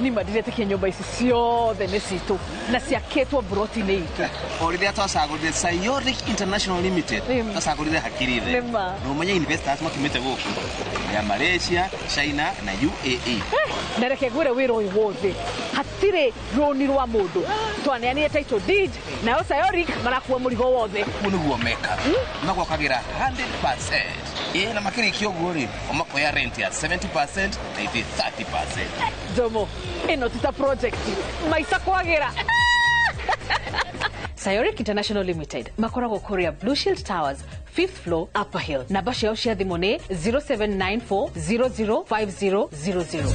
Ni madirete nyumba ici ciothe nĩ citũ na ciakĩtwo broti-inĩ itũ. O rĩrĩa twacagũrire Sayoric International Limited twacagũrire hakiri-the na ũmenye investors matumĩte gũkũ ya Malaysia, China na UAE. Na reke ngwĩre wĩra ũyũ wothe hatirĩ rũni rwa mũndũ twaneanire title deed nayo Sayoric marakuua mũrigo wothe. Ũguo nĩguo meka magwakagĩra 100%. Na makĩrĩkia ũguo rĩ omakoya rent ya 70% na ithi 30%. Jomo ino tita project maisa kwagira. Sayoric International Limited makoragwo Korea Blue Shield Towers 5th floor Upper Hill. Namba ciao cia thimũ nĩ 0794005000.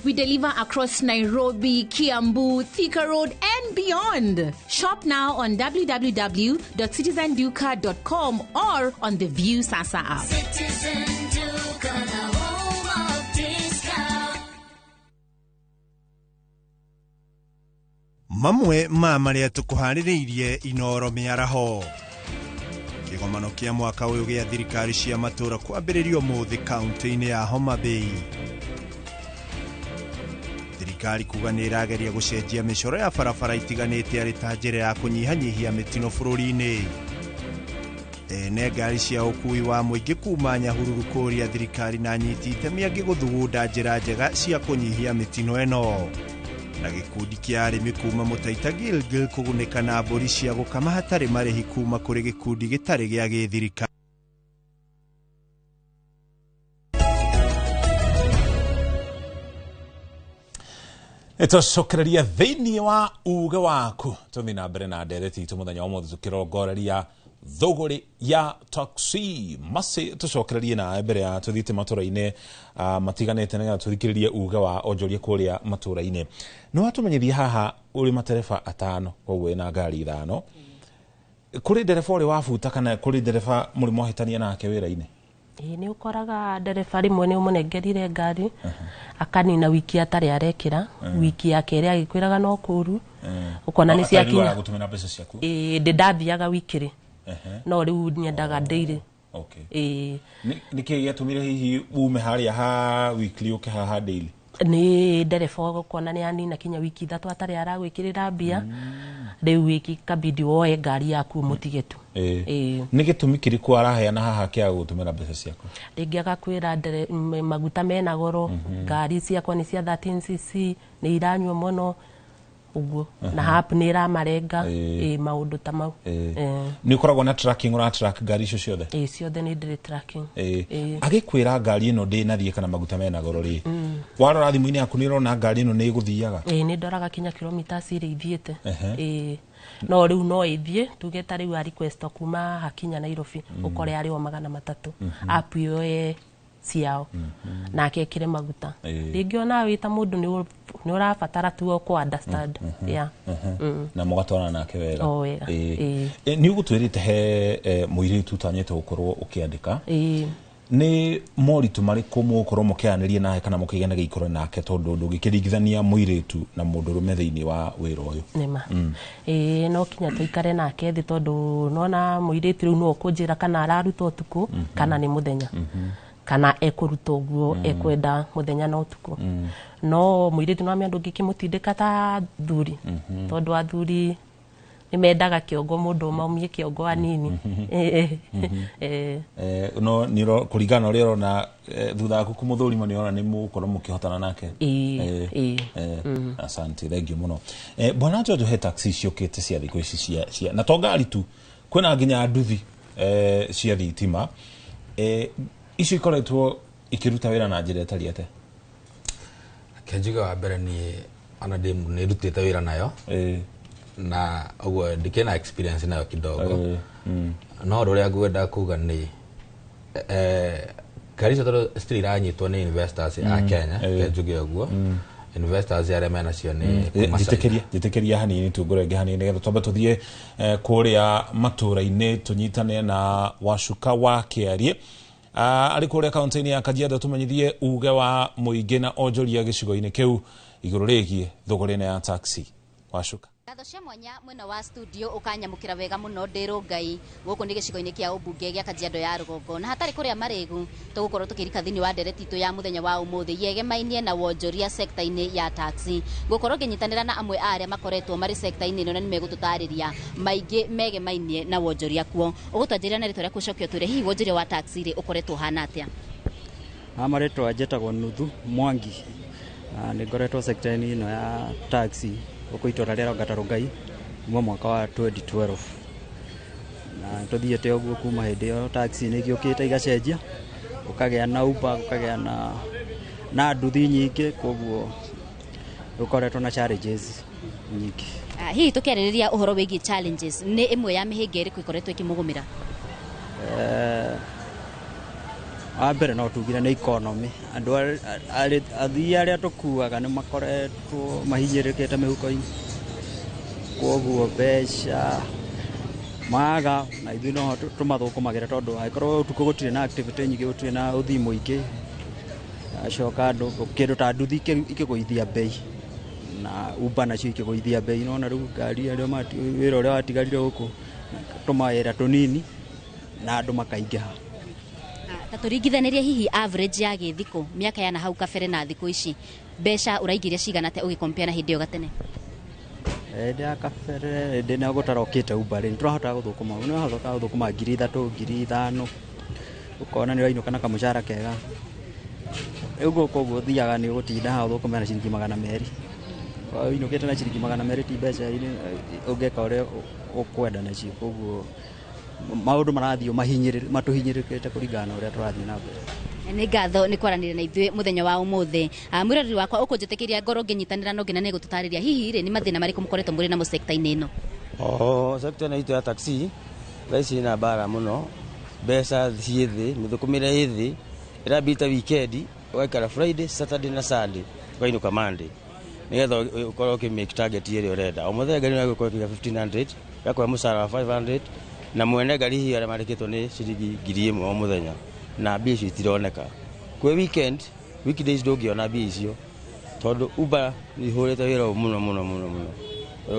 We deliver across Nairobi, Kiambu, Thika Road, and beyond. Shop now on www.citizenduca.com or on the View Sasa app. Citizen Duca, the home of discount. Mamwe ma maria tukuhaririirie Inoro miaraho. Kigomano kia mwaka uyu gia thirikari cia matura kwambiririo muthi kaunti-ini ya Homa Bay. Thirikari kuga nĩ ĩrageria gũcenjia mĩcoro ya barabara itiganĩte arĩ ta njĩra ya kũnyihanyihia mĩtino bũrũri-inĩ. Ene ngari cia ũkui wa mũingĩ kuma Nyahururu kũria thirikari na nyiti itemi angĩ gũthugunda njĩra njega cia kũnyihia mĩtino ĩno. Na gĩkundi kĩa arĩmi kuma Mũtaita Gilgil kũgunĩka na mbũri cia gũkama hatarĩ marĩhi kuma kũrĩ gĩkundi gĩtarĩ gĩa gĩthirikari. Tucokereria thĩinĩ wa uge waku tuthi na mbere na ndereti itu muthenya wa mũthĩ tukirongoreria thogori ya taxi masi tucokererie na mbere ya tuthite matura-ine matiganete na tuthikiririe uga wa onjoria kuria matura-ine no atumenyithia haha uri matereba atano koguo na ngari ithano kuri ndereba uri wabuta kana kuri ndereba muri mohitania nake wira-ine ni ukoraga ndereba rimwe ni umunengerire ngari akanina wiki atari arekira wiki yake iri agikwiraga no kuru ukona ni ciakinya gutumira mbeca ciaku ndathiaga wikiri no riu nyendaga daily niki giatumire hihi ume haria ha weekly uke haha daily ni ndereba ukona ni anina kinya wiki 3 atari aragwikirira mbia riu wiki kabidi woe ngari yaku mutigetu ni gitumi kiriku araheana haha kia gutumira mbeca ciaku ringi agakwira maguta mena goro ngari ciakwa ni cia 13cc ni iranywa muno uguo na hap ni ramarenga maundu ta mau ni ukoragwo na tracking ora track ngari icio ciothe ciothe ni ndire tracking agikwira ngari ino ndi nathie kana maguta mena goro ri warora thimu-ini yaku ni rona ngari ino ni iguthiaga ni ndoraga kinya kilometers iri ithiete no riu no ithie tugeta riu a request kuma hakinya Nairobi ukore ari o 300 app yo ciao na akekire maguta ringi ona wita mundu ni urabatara tu ko understand na mugatwana nake wega ni ugutwirite he muiritu tanyete gukorwo ukiandika ni moritu mariku mukorwo mukianirie nahe kana mukigena giikoro nake tondu ndugikiringithania muiritu na mundu rume thiini wa wira uyu nima no kinya tuikare nake thi tondu nona muiritu riu no kunjira kana araruta utuku kana ni muthenya kana ekuruta uguo ekwenda muthenya na utuku no muiritu no amiandu ngikimutindika ta thuri tondu athuri ni mendaga kiongo mundu maumie kiongo anini no niro kuringana uri rona thutha aku kumuthurima ni ona ni mukorwo mukihotana nake asante thank you muno bwana Jojo he taxi ciokete cia thiko ici cia na tongari tu kwina nginya nduthi cia thitima icio ikoretwo ikiruta wira na njira etari ate kenjiga wa mbere ni ana demu ni rutite wira nayo na ogwo ndikena experience nayo kidogo no ruria ngwenda kuga ni kariso toro still iranyitwo ni investors a Kenya kenjuge ogwo investors ya remena cio ni jitekeria hanini tungurenge hanini getho tombe tuthie kuria matura-ini tunyitane na Wacuka wa Kiarie ari kuria kaunti-ini ya Kajiado tumenyithie uge wa muingi na onjoria gicigo-ini kiu iguru rigie thogorine ya taxi Wacuka Gatho cia mwanya mwena wa studio ukanyamukira wega muno ndiru ngai guku ni gicigo-ini kia ubunge gia Kajiado ya Rugongo na hatari kuria marigu tugukorwo tukirika thini wa ndereti itu ya muthenya wa umuthi yegemainie na wonjoria sector-ini ya taxi gukorwo nginyitanira na amwe aria makoretwo mari sector-ini ino na nimegututariria maingi megemainie na wonjoria kuo ugutwanjirira na ritwa ria kucokio twire hihi wonjoria wa taxi ri ukoretwo hana atia amaretwo ajetagwo Nuthu Mwangi ni ngoretwo sector-ini ino ya taxi ukuitora rero Gatarugai mu mwaka wa 2012 na tuthiete oguo kuma hindi yo taxi ni giukite igacenjia ukagea na Uber ukagea na nduthi nyingi koguo ukoretwo na challenges nyingi hihi tukiaririria uhoro wigi challenges ni imwe ya mihinga iri ikoretwo ikimugumira abere no tugira ni economy andu athii aria tukuaga ni makoretwo mahinyirikite mihuko-ini koguo mbeca maga na ithuĩ no tumathukumagira tondu aikorwo tuko gutire na activity nyingi gutire na uthii muingi acoka andu kindu ta nduthi ikiguithia bei na Uber nacio ikiguithia bei no na riu ngari aria wira uria watigarire guku tumawira tunini na andu makaingiha turingithanirie hihi average ya githiko miaka ya na hau kabere na thiko ici mbeca uraigiria cigana te ugicompare na hindi yo gatene ya kabere ndi na gutarokite Uber ri turahota guthukuma no hahota guthukuma 3,000 5,000 ukona ni raino kana kamucara kega ugo koguo thiaga ni gutinda ha guthukuma na ciringi 200 kwa ino kete na ciringi 200 ti mbeca ini ungeka uria ukwenda nacio koguo maundu marathio matuhinyirikite kuringana uria turathie na mbere ni ngatho ni kwaranire na ithuĩ muthenya wa umuthi mwiroreri wakwa ukunjitikiria ngoro nginyitanira no ngina ni gututariria hihi ri ni mathina mariku mukoretwo muri na mu sector-ini ino sector na itu ya taxi Thaici na bara muno mbeca ciĩ thĩ mĩthũkũmĩre ĩ thĩ ĩrambita weekend ũgaikara Friday Saturday na Sunday ũkainũka Monday nĩgetha ũkorwo ũkĩmake target ĩrĩa ũrenda o mũthenya ngari no ĩgũkorwo ĩkĩiga 1500 yakwa mũcara wa 500 na mwene ngari hihi arĩa marĩkĩtwo nĩ ciringi 1000 o mũthenya na mbia icio itironeka kwĩ weekend weekdays ndũngĩona mbia icio tondũ Uber nĩ ihũrĩte wĩra mũno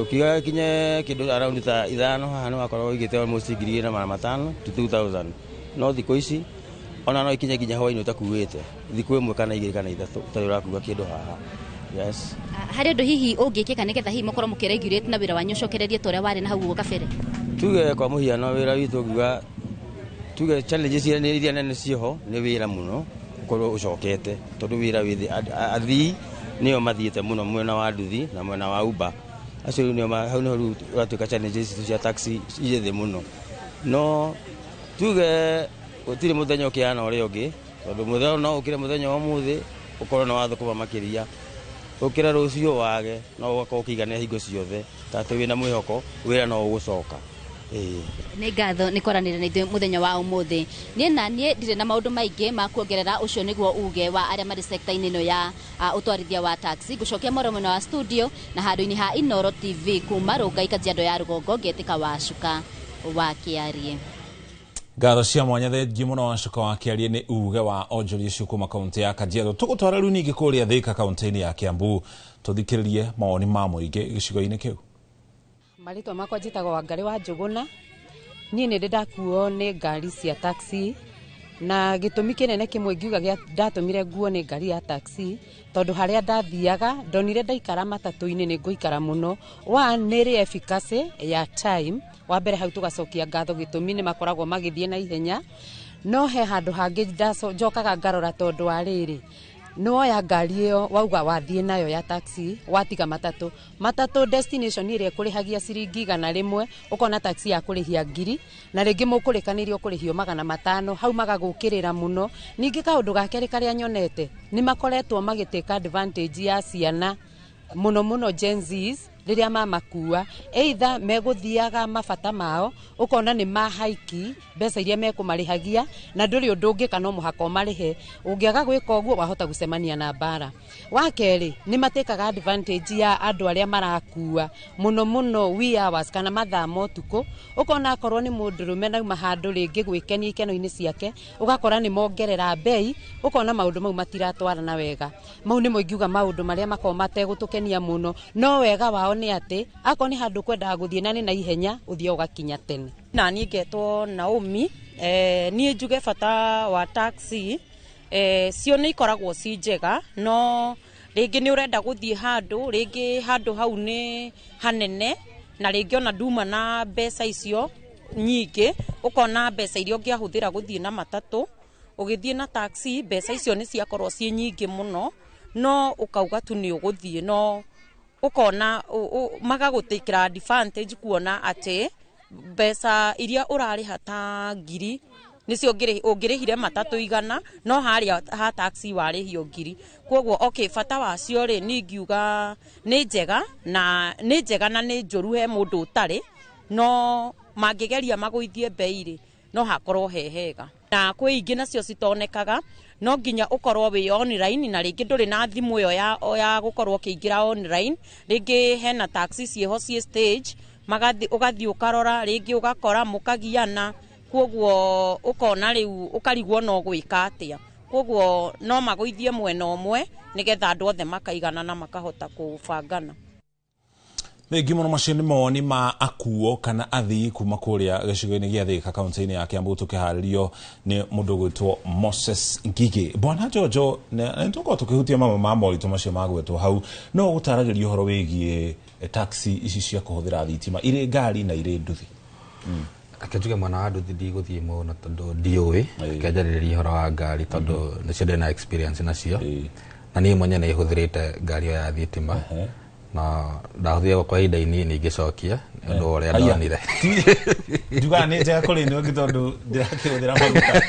ukiga kinye kĩndũ around ta 5 haha no akorwo igĩte almost 1500 to 2000 no thikũ ici ona no ikinye nginya hwainĩ utakuĩte thikũ ĩmwe kana igĩrĩ kana ithatũ ũtarĩ ũrakuua kĩndũ haha. Yes. Harĩ ũndũ hihi ũngĩkĩka nĩgetha hihi mũkorwo mũkĩregulate na wĩra wanyu ũcokererie ta ũrĩa warĩ na hau ũguo kabere? Tuge kwa mũhiano wĩra witũ ngiuga tuge challenges iria nene ciho nĩ wĩra mũno ũkorwo ũcokete tondũ wĩra wĩthĩ athii nĩo mathiĩte mũno mwena wa nduthi na mwena wa Uber. Acio nĩo hau nĩho ũratuĩka challenges cia taxi irĩ thĩ mũno no tuge gũtirĩ mũthenya ũkĩana ũrĩa ũngĩ tondũ mũthenya no ũkĩre mũthenya wa ũmũthĩ ũkorwo na wathũkũma makĩria ũkĩra rũciũ wage no ũgakorwo ũkĩigania hingo ciothe tatũ wĩna mwĩhoko wĩra no ũgũcoka. Nĩ ngatho nĩ kwaranĩra na ithuĩ mũthenya wa ũmũthĩ. Niĩ ndirĩ na maũndũ maingĩ ma kuongerera ũcio nĩguo uge wa arĩa marĩ sector-inĩ ĩno ya ũtwarithia wa taxi. Ngũcokia moro mwena wa studio na handũ-inĩ ha Inooro TV kuma Rũngai Kajiado ya Rũgongo ngĩtĩka Wacuka wa Kĩarie. Ngatho cia mwanya thengi mũno Wacuka wa Kĩarie nĩ uge wa onjoria icio kuma kaunti ya Kajiado. Tũgũtwara rĩu ningĩ kũrĩa Thika kaunti-inĩ ya Kiambu tũthikĩrĩrie mawoni ma mũingĩ gĩcigo-inĩ kĩu. Marĩtwa makwa njĩtagwo Wangari wa Njũgũna. Niĩ nĩ ndakuo nĩ ngari cia taxi na gĩtũmi kĩnene kĩmwe ngiuga ndatũmire nguo nĩ ngari ya taxi tondũ harĩa ndathiaga ndonire ndaikara matatũ-inĩ nĩ ngũikara mũno. Nĩ rĩ efficacy ya time wa mbere hau tũgacokia ngatho gĩtũmi nĩ makoragwo magĩthiĩ na ihenya no he handũ hangĩ njokaga ngarora tondũ wa rĩrĩ nĩwoya ngari ĩyo wauga wathiĩ nayo ya taxi watiga matatũ destination ĩrĩa kũrĩhagia ciringi 100 ũkona taxi ya kũrĩhia 1000 na rĩngĩ mũkũrĩkanĩrio kũrĩhio 500 hau magagũkĩrĩra mũno. Ningĩ kaũndũ ga kerĩ karĩa nyonete nĩ makoretwo magĩtĩka advantage ya ciana mũno Gen Zs rĩrĩa mamakua either megũthiaga mabata mao ũkona nĩ mahaiki mbeca iria mekũmarĩhagia na ndũrĩ ũndũ ũngĩ kana mũhaka ũmarĩhe ũngĩaga gwĩka ũguo wahota gũcemania na mbara. Wa kerĩ nĩ matĩkaga advantage ya andũ arĩa marakua mũno wee hours kana mathaa ma ũtukũ ũkona akorwo nĩ mũndũrũme nauma handũ rĩngĩ gwĩkenia ikeno-inĩ ciake ũgakora nĩ mongerera bei ũkona maũndũ mau matiratwarana wega. Mau nĩmo ingiuga maũndũ marĩa makorwo mategũtũkenia mũno no wega wao nĩ atĩ ako nĩ handũ kwendaga gũthiĩ na nĩ na ihenya ũthiĩ ũgakinya tene. Na niĩ ngetwo Naomi niĩ njuge bata wa taxi cio nĩ ikoragwo ci njega no rĩngĩ nĩ ũrenda gũthiĩ handũ rĩngĩ handũ hau nĩ hanene na rĩngĩ ona nduma na mbeca icio nyingĩ ũkona mbeca iria ũngĩahũthĩra gũthiĩ na matatũ ũgĩthiĩ na taxi mbeca icio nĩ ciakorwo ciĩ nyingĩ mũno no ũkauga tu nĩ ũgũthiĩ no ũkona magagũtĩkĩra advantage kuona atĩ mbeca iria ũrarĩha ta 1000 nĩcio ũngĩrĩhire matatũ 100 no harĩa ha taxi warĩhio 1000. Kwoguo bata wacio rĩ nĩ ngiuga nĩ njega na nĩ njũru he mũndũ ũtarĩ no mangĩgeria magũithie bei rĩ no hakorwo hega. Na kwĩ ingĩ nacio citonekaga no nginya ũkorwo wĩ online na rĩngĩ ndũrĩ na thimũ ĩyo ya gũkorwo ũkĩingĩra online rĩngĩ hena taxi ciĩho ciĩ stage ũgathiĩ ũkarora rĩngĩ ũgakora mũkagiana kwoguo ũkona rĩu ũkarigwo no gwĩka atĩa. Kwoguo no magũithie mwena ũmwe nĩgetha andũ othe makaigana na makahota kũbangana. Thengi mũno macio nĩ mawoni ma akuo kana athii kuma kũrĩa gĩcigo-inĩ gĩa Thika kaunti-inĩ ya Kiambu tũkĩharĩrio nĩ mũndũ gwĩtwo Moses Ngigi. Bwana Jojo nĩ tũkorwo tũkĩhutia mamwe ma moritũ macio magwetwo hau no gũtaragĩria ũhoro wĩgiĩ taxi ici cia kũhũthĩra thitima irĩ ngari na irĩ nduthi. Akajuga mwana wa nduthi ndigũthiĩ mũno tondũ ndiũĩ kĩanjarĩrĩria ũhoro wa ngari tondũ nĩcio ndĩ na experience nacio na niĩ mwenye nĩ hũthĩrĩte ngari ĩyo ya thitima na ndahũthĩra kwa ihinda inini ngĩcokia ũndũ ũrĩa ndonire. Njuga nĩ njega kũrĩ ĩno ĩngĩ tondũ ndĩrakĩhũthĩra maguta.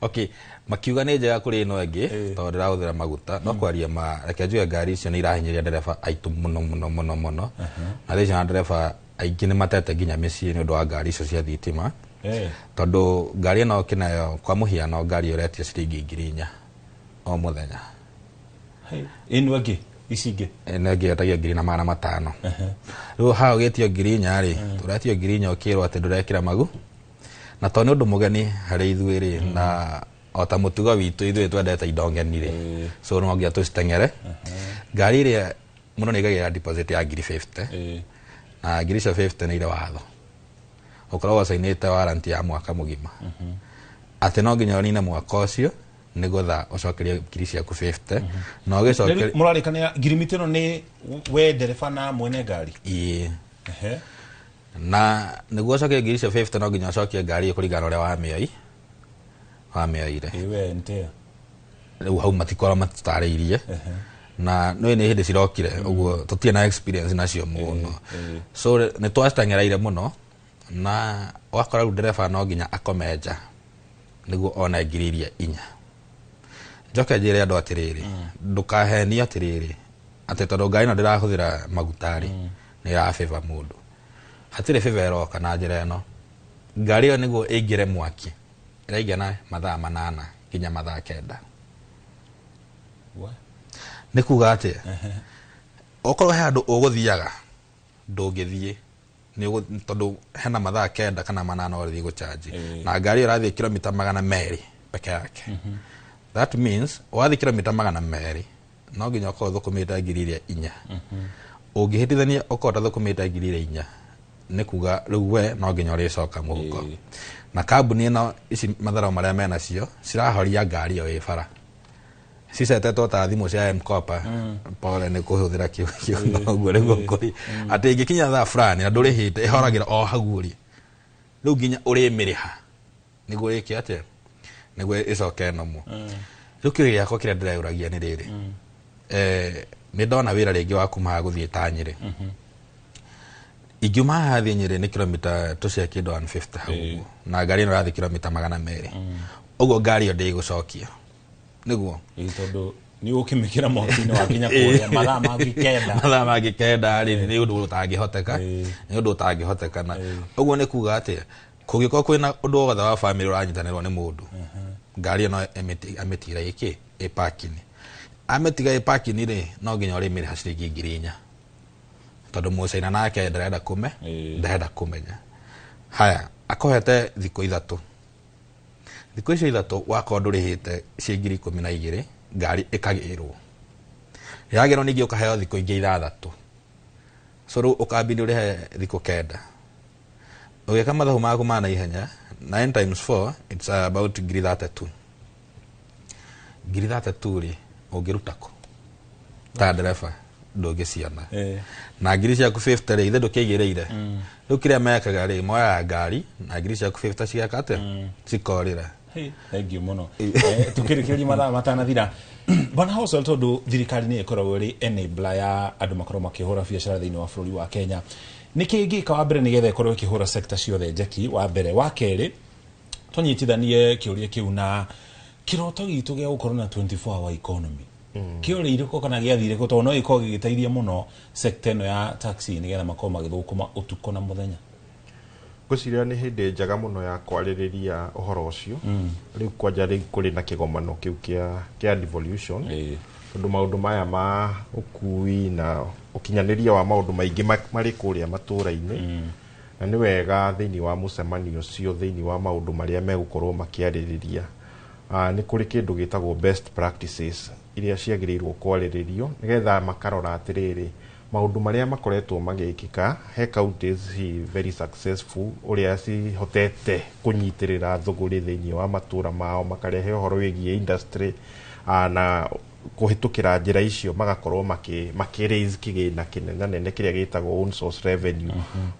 Okay, makiuga nĩ njega kũrĩ ĩno ĩngĩ tondũ ndĩrahũthĩra maguta no kwaria reke njuge ngari icio nĩ irahinyĩria ndereba aitũ mũno na thĩinĩ wa ndereba aingĩ nĩ matete nginya mĩciĩ nĩ ũndũ wa ngari icio cia thitima tondũ ngari ĩno kĩnayo kwa mũhiano ngari ũretia ciringi 4,000 o mũthenya ĩno ĩngĩ ici ingĩ ĩno ĩngĩ yetagia 2,500 rĩu hao gĩtio 4,000 rĩ tũretio 4,000 ũkĩrwo atĩ ndũrekĩra magu na to nĩ ũndũ mũgeni harĩ ithuĩ rĩ na o ta mũtugo witũ ithuĩ twendete indo ngeni rĩ so no nginya tũciteng'ere ngari ĩrĩa mũno nĩ ĩigagĩra deposit ya 50,000 na ngiri 50 nĩ ire watho ũkoragwo ũcainĩte warranty ya mwaka mũgima atĩ no nginya ũnine mwaka ũcio nĩgetha ũcokerie ngiri ciaku 50 na ũgĩcokeria mũrarĩkanĩra ngirimiti ĩno nĩ we ndereba na mwene ngari na nĩguo ũcokerie ngiri 50 no nginya ũcokie ngari kũringana ũrĩa wamĩoire rĩu hau matikorwo matitarĩirie na nĩ hĩndĩ cirokire ũguo tũtirĩ na experience nacio mũno so nĩ twaciteng'ereire mũno na wakora rĩu ndereba no nginya akome nja nĩguo one ngiri iria 4 njoke njĩre andũ atĩrĩrĩ ndũkahenio atĩrĩrĩ atĩ tondũ ngari ĩno ndĩrahũthĩra magutarĩ nĩ ĩrabĩva mũndũ hatirĩ bĩva ĩroka na njĩra ĩno ngari ĩyo nĩguo ĩingĩre mwaki ĩraingĩra na mathaa 8 nginya mathaa 9 nĩ kuga atĩ okorwo he handũ ũgũthiaga ndũngĩthiĩ tondũ hena mathaa 9 kana 8 ũrĩthiĩ gũchanji na ngari ĩrathiĩ kilomita 200 peke yake that means wathiĩ kilomita 200 no nginya ũkorwo thũkũmĩte ngiri iria 4 ũngĩhĩtithania ũkorwo thũkũmĩte ngiri iria 4 nĩ kuga rĩu we no nginya ũrĩcoka mũhuko na kambuni ĩno ici matharaũ marĩa menacio cirahoria ngari ĩyo ĩ bara cicetetwo ta thimũ cia M-Kopa pole nĩ kũhũthĩra kĩu ũguo rĩguo kũrĩ atĩ ĩngĩkinya thaa fulani na ndũrĩhĩte ĩhoragĩra o hau ũrĩ rĩu nginya ũrĩmĩrĩha nĩguo ĩke atĩa nĩguo ĩcoke nomũ rĩu kĩũria gĩakwa kĩrĩa ndĩreyũragia nĩ rĩrĩ nĩ ndona wĩra rĩngĩ wa kuma gũthiĩ ta Nyĩrĩ ingiuma haha thiĩ Nyĩrĩ nĩ kilomita tũcia kĩndũ 150 hau na ngari ĩno rathiĩ kilomita 200 ũguo ngari ĩyo ndĩgũcokia nĩguo tondũ nĩ ũkĩmĩkĩra moto-inĩ wakinya kũrĩa mathaa mangĩ kenda rĩ nĩ ũndũ ũtangĩhoteka na ũguo nĩ kuga atĩ kũngĩkorwo kwĩna ũndũ wothe wa famĩlĩ ũranyitanĩrwo nĩ mũndũ ngari ĩno amĩtigira ĩkĩ ĩ parking amĩtiga ĩ parking rĩ no nginya ũrĩmĩrĩha ciringi 4,000 tondũ mũcaina nake ndarenda kũmenya haya akohete thikũ 3 thikũ icio 3 wakorwo ndũrĩhĩte cia ngiri 12 ngari ĩkagĩrwo yagĩrwo ningĩ ũkaheo thikũ ingĩ 6 so rĩu ũkambindi ũrĩhe thikũ 9 ũgĩka mathabu maku ma naihenya 9 times 4 it's about ngiri 32 ngiri 32 rĩ ũngĩruta kũ ta ndereba ndũngĩciona na ngiri ciaku 50 rĩ ithe ndũkĩigĩrĩire rĩu kĩrĩa mekaga rĩ moyaga ngari na ngiri ciaku 50 cigeka atĩa cikorĩra thengiũ mũno tũkĩrĩkĩrĩria mathaa matanathira bwana Hustle tondũ thirikari nĩ ĩkoragwo ĩrĩ enabler ya andũ makorwo makĩhũra biacara thĩinĩ wa bũrũri wa Kenya nĩkĩ ngĩka wa mbere nĩgetha ĩkorwo ĩkĩhũra sector ciothe njeki wa mbere wa kerĩ tũnyitithanie kĩũria kĩu na kĩroto gitũ gĩa gũkorwo na 24 hour economy kĩũria irĩkũ kana gĩathire kũ tondũ no ĩkorwo gĩgĩteithia mũno sector ĩno ya taxi nĩgetha makorwo magĩthũkũma ũtukũ na mũthenya ngwĩciria nĩ hĩndĩ njega mũno ya kwarĩrĩria ũhoro ũcio rĩu kwanja rĩu kũrĩ na kĩgomano kĩu kĩa devolution tondũ maũndũ maya ma ũkui na ũkinyanĩria wa maũndũ maingĩ marĩ kũrĩa matũũra-inĩ na nĩ wega thĩinĩ wa mũcemanio ũcio thĩinĩ wa maũndũ marĩa megũkorwo makĩarĩrĩria nĩ kũrĩ kĩndũ gĩtagwo best practices iria ciagĩrĩirwo kwarĩrĩrio nĩgetha makarora atĩrĩrĩ maũndũ marĩa makoretwo magĩkĩka he counties very successful ũrĩa cihotete kũnyitĩrĩra thũgũrĩ thĩinĩ wa matũũra mao makarehe ũhoro wĩgiĩ industry na kũhĩtũkĩra njĩra icio magakorwo makĩ-raise kĩgĩna kĩnene kĩrĩa gĩtagwo own source revenue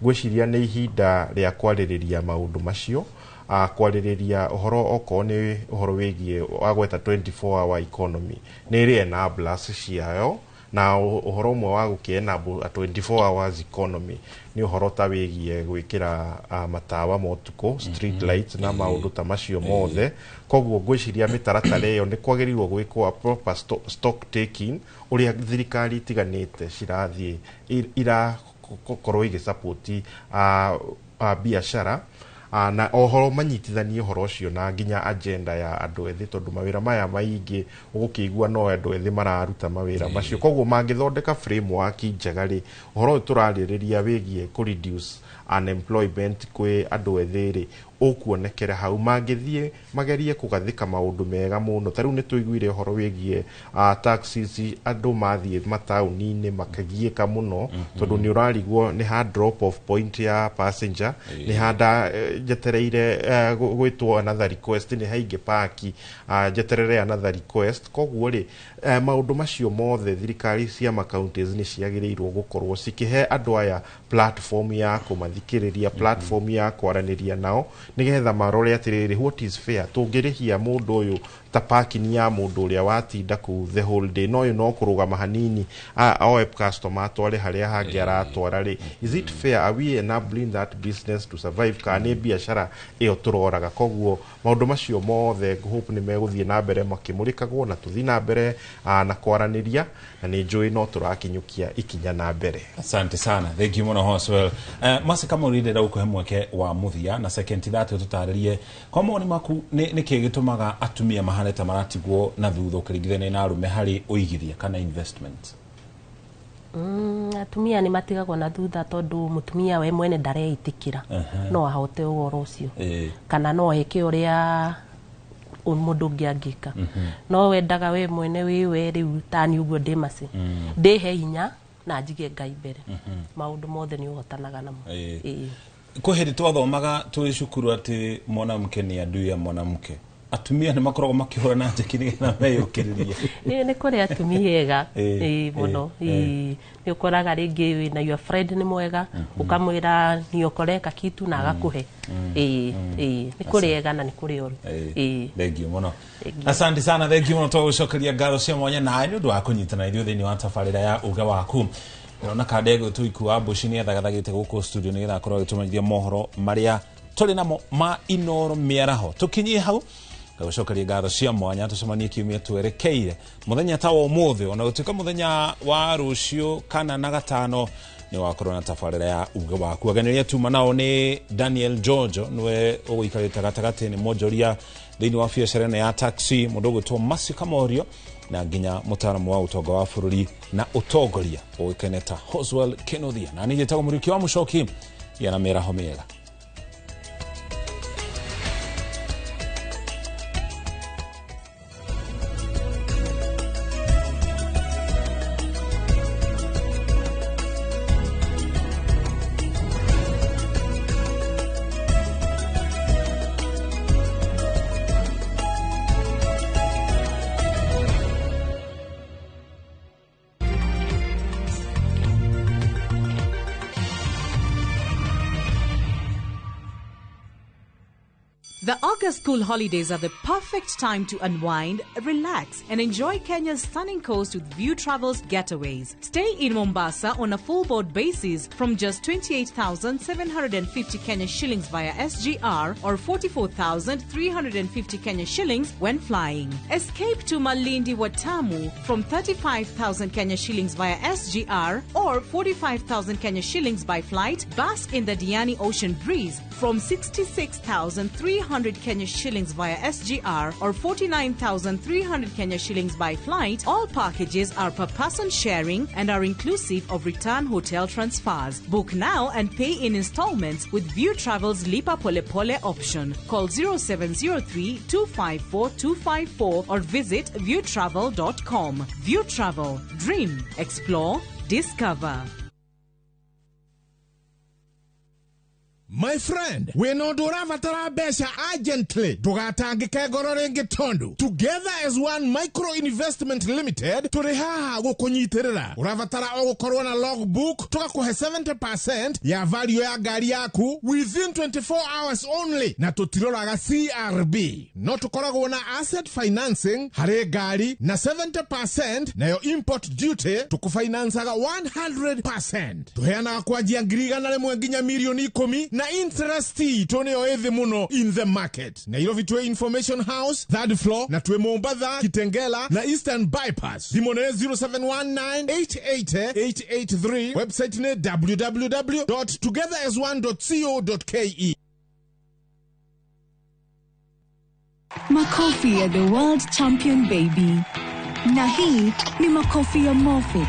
ngwĩciria nĩ ihinda rĩa kwarĩrĩria maũndũ macio kwarĩrĩria ũhoro okorwo nĩ ũhoro wĩgiĩ wa gweta 24 hour economy nĩ ĩrĩ enablers ciayo na ũhoro ũmwe wa gũkĩenable a 24 hours economy nĩ ũhoro ta wĩgiĩ gwĩkĩra matawa ma ũtukũ street lights na maũndũ ta macio mothe koguo ngwĩciria mĩtaratara ĩyo nĩ kwagĩrĩirwo gwĩkwo proper stock taking ũrĩa thirikari itiganĩte cirathiĩ korwo support biashara na ohoro manyitithanie horo cio na nginya agenda ya andu ethi tondu mawira maya maingi ugukigua no andu ethi mararuta mawira macio koguo mangithondeka framework njega ri horo turaririria wigie ku reduce unemployment kwi andu ethi ri ukuonekera hau mangithie magerie kugathika maundu mega muno tariu ni tuiguire horo wigie taxis andu mathie matauni-ini makagieka muno tondu ni urarigwo ni ha drop off point ya passenger ni handa jetereire gwitwo another request ni hainge parki jeterere another request koguo ri maundu macio mothe thirikari cia counties ni ciagirirwo gukorwo cikihe andu aya platform ya kumathikiriria platform ya kwaraniria nao nigetha marore atiriri what is fair tungirihia mundu uyu ta parking ya mundu uria watinda ku the whole day no you no kurugama hanini our customer atware haria hangi aratwara ri is it fair are we enabling that business to survive kana biashara iyo turoraga koguo maundu macio mothe hope ni meguthie na mbere makimurikagwo na tuthi na mbere na kwaraniria na ni njui no turakinyukia ikinya na mbere. Asante sana, thank you muno Hoswell. Mase kama urinde ukuhe mweke wa muthia na second that tutaririe kwa moni maku ni kigitumaga atumia mahaneta maratigwo na thutha ukiringithania na arume hari uigithia kana investment. Atumia ni matigagwo na thutha tondu mutumia we mwene ndareitikira no ahote ugoro ucio kana no heke uria mundu ngiangika no wendaga we mwene wiwe riu tani uguo ndimase ndihe hinya na njige Ngai mbere maundu mothe ni uhotanaga namo kuheri twathomaga turi cukuru ati mwanamke ni adui ya mwanamke atumia ni makoragwo makihura na njekiri na meyukiriria ni kuri atumia ega muno ni ukoraga ringi wina your friend ni mwega ukamwira ni ukoreka kitu na agakuhe ni kuri ega na ni kuri oru thank you muno asante sana thank you muno twagucokeria ngatho cia mwanya na ni undu wa kunyitana ithuĩ thĩinĩ wa tabarĩra ya uga waku na kadego tuiku abushi ni thagathagite guku studio ni getha korwo gitumanyithia mohoro maria tuli namo ma inoro miaraho tukinyie hau gacokeria ngatho cia mwanya tucemanie kiumia twerekeire muthenya ta wa umuthi ona gutuika muthenya wa rucio kana na gatano ni wakorwo na tabarĩra ya uga waku aganiria tuma nao ni Daniel Jojo niwe uguikarite gatagati ni mojoria thĩinĩ wa biacara ya taxi mundu gwitwo Masi Kamorio na nginya mutaramu wa utonga wa bururi na utongoria uikeneta Hoswell Kenothia na nije tago muriki wa mucoki yana meraho mega. The August school holidays are the perfect time to unwind, relax, and enjoy Kenya's stunning coast with View Travel's getaways. Stay in Mombasa on a full board basis from just 28,750 Kenya shillings via SGR or 44,350 Kenya shillings when flying. Escape to Malindi Watamu from 35,000 Kenya shillings via SGR or 45,000 Kenya shillings by flight. Bask in the Diani Ocean Breeze from 66,300 Kenya shillings via SGR or 49,300 Kenya shillings by flight. All packages are per person sharing and are inclusive of return hotel transfers. Book now and pay in installments with View Travel's Lipa Pole Pole option. Call 0703 254 254 or visit viewtravel.com. View Travel. Dream. Explore. Discover. My friend, we no duravatara besha urgently. Dugatangike gororengi tondu. Together as one micro investment limited, turihaha gukunyitirira. Uravatara ogukorwa na logbook, tukakuhe 70% ya value ya gari yaku within 24 hours only. Na tutiroraga CRB. No tukoragwo na asset financing, hare gari na 70% na yo import duty, tukufinansaga 100%. Tuheanaga kwa njia ngiriga na lemwe nginya milioni 10 na na interest toneo ethi muno in the market. Nairobi twe Information House, third floor, na twe Mombasa, Kitengela, na Eastern Bypass. Dimone 0719-880-883. Website ne www.togetheras1.co.ke. Makofi ya the world champion baby. Na hii ni makofi ya Morphix,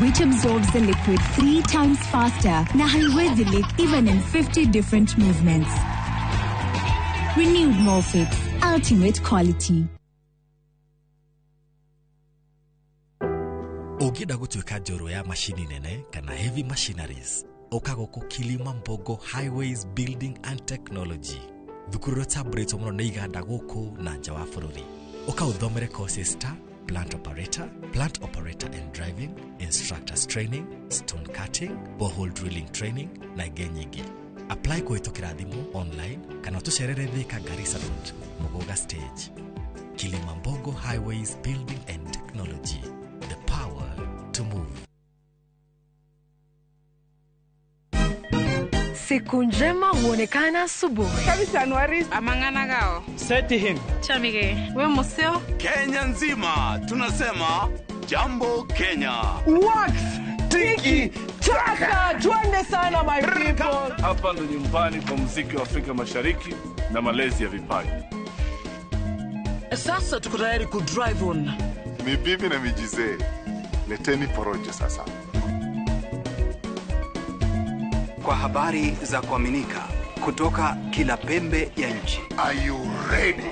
which absorbs the liquid 3 times faster na haiwezi leak even in 50 different movements. Renewed Morphix, ultimate quality. Ungĩenda gũtuĩka njorua ya mashini nene kana heavy machineries, ũkagũkũ Kilima Mbogo Highways Building and Technology. Thukuru tabrĩtwo mũno nĩ iganda gũkũ na nja wa bũrũri. Ũkaũthomere courses ta plant operator and driving, instructors training, stone cutting, borehole drilling training na ingĩ nyingĩ. Apply kũhĩtũkĩra thimũ online kana tũcerere Thika Garissa Road, Mugoga Stage. Kilima Mbogo Highways Building and Technology. The power to move. Siku njema huonekana asubuhi. Kabisa Januari amangana gao. Setihin. Chamige. We museo. Kenya nzima tunasema jambo Kenya. Wax. Tiki taka. Twende sana my people. Hapa ndo nyumbani kwa muziki wa Afrika Mashariki na malezi ya vipaji. Sasa tuko tayari ku drive on. Mibibi na mijize. Leteni porojo sasa. Kwa habari za kuaminika kutoka kila pembe ya nchi. Are you ready?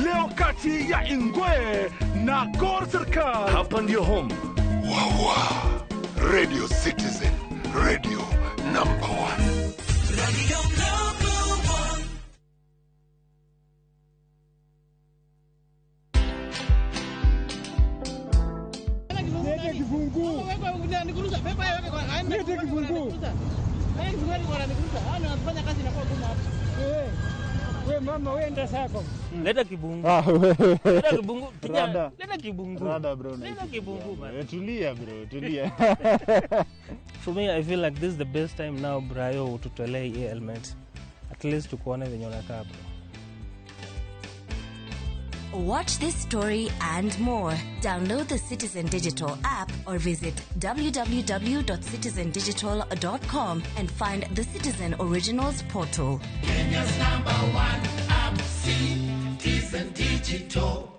Leo kati ya Ingwe na Gor Serikali. Hapa ndio home. Wawa. Radio Citizen. Radio number 1. Radio number 1. We mama wenda sako. Leta kibungu. Leta kibungu. Leta kibungu. Rada bro. Leta kibungu man. Tulia bro, tulia. For me I feel like this is the best time now Brayo tutolee hii element. At least tukuone venye unakaa bro. Watch this story and more. Download the Citizen Digital app or visit www.citizendigital.com and find the Citizen Originals portal. Kenya's #1 app, Citizen Digital.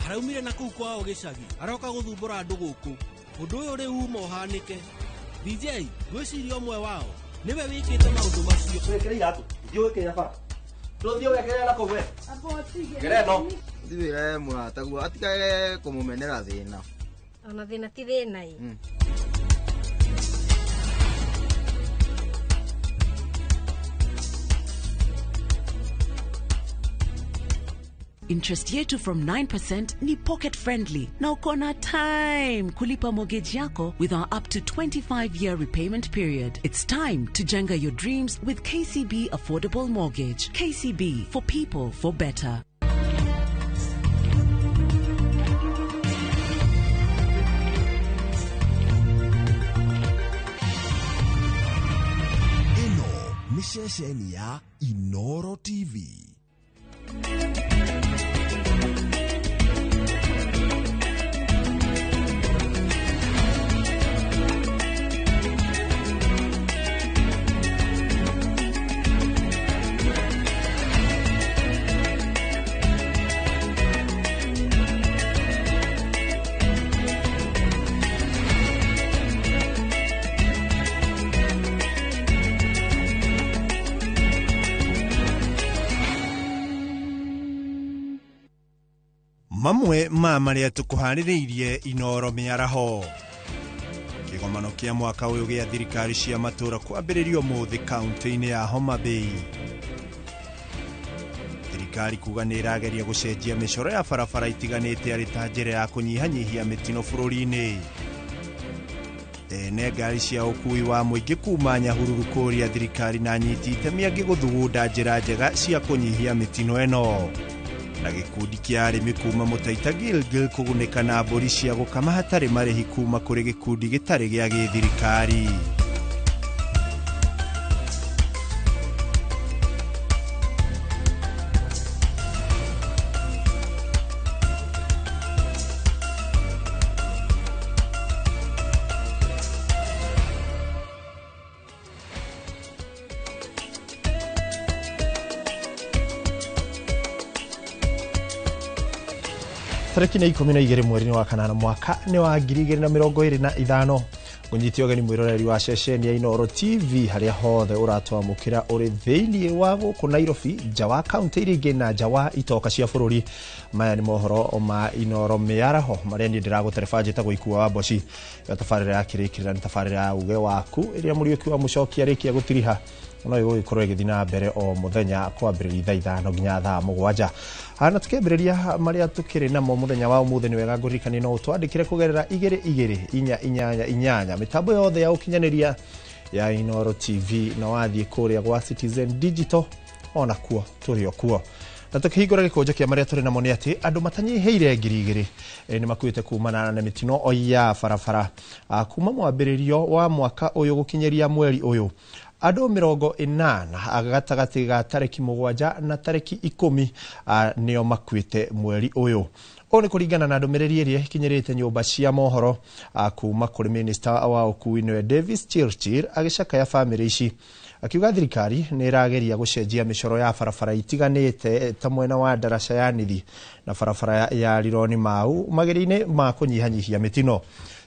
Araumire na kuu kwao gicagi aroka guthumbura andu guku undu uyu ri uma uhanike DJ gwiciria omwe wao niwe wikite maundu macio twekere iratu thiu wikire bara tuthio wekere na kuwe gereno thire murataguo atikage kumumenera thina Ona thina ti thina i. Interest yetu from 9% ni pocket friendly. Na uko na time kulipa mortgage yako with our up to 25-year repayment period. It's time to jenga your dreams with KCB Affordable Mortgage. KCB, for people, for better. Ino ni shesheni ya Inoro TV. Mamwe ma maria tukuhaniriirie Inoro miaraho kigomano kia mwaka uyu gia thirikari cia matura kwambiririo muthi kaunti-ini ya Homa Bay. Thirikari kuga ni irageria gucenjia micoro ya barabara itiganite ari ta njira ya kunyihanyihia mitino bururi-ini. ene ngari cia ukui wa muingi kuma Nyahururu kuria thirikari na nyiti itemi angĩ gũthugunda njĩra njega cia kũnyihia mĩtino ĩno. Na gĩkundi kĩa arĩmi kuma Mũtaita Gilgil kũgunĩka na mbũri cia gũkama hatarĩ marĩhi kuma kũrĩ gĩkundi gĩtarĩ gĩa gĩthirikari. Tariki ni 12 mweri wa kanana mwaka ni wa 2025 unyiti ogeni mwiroreri wa ceceni ya Inooro TV haria hothe uratwamukira uri theinie wa guku Nairobi jawa county iringi na jawa itoka cia bururi. Maya ni mohoro ma Inooro miaraho maria ni ndiraguterefajita guikua wa boci ya tafarira ya kirikira ni tafarira ya uge waku iria Muriuki wa Mucokia rikia gutiriha no igikorwo igithina mbere o muthenya kwambiriria thaa 5 nginya thaa 7. Ana tukebiriria maria tukiri namo muthenya wa umuthi ni wega ngurikani no twandikire kugerera 2288 mitambo yothe ya ukinyaniria ya Inooro TV na wathie kuria gwa Citizen Digital ona kuo turio kuo. Na tukihingura gikoja kia maria turi namo ni ati andu matanyiheire 2000 ni makuite kumana na mitino oya farafara kuma mwambiririo wa mwaka uyu gukinyeria mweri uyu. Ado 80 agatagati ga tariki 7 na tariki 10 nio makwite mweri uyu. One kuringana na ndumiriri iria ikinyirite nyumba cia mohoro kuma kuri minister wa ukui niwe Davis Chirchir agicaka ya family ici akiuga thirikari ni irageria gucenjia micoro ya farafara itiganite ta mwena wa Darasha ya Nithi na farafara ya Rironi Mau mageri-ini ma kunyihanyihia mitino.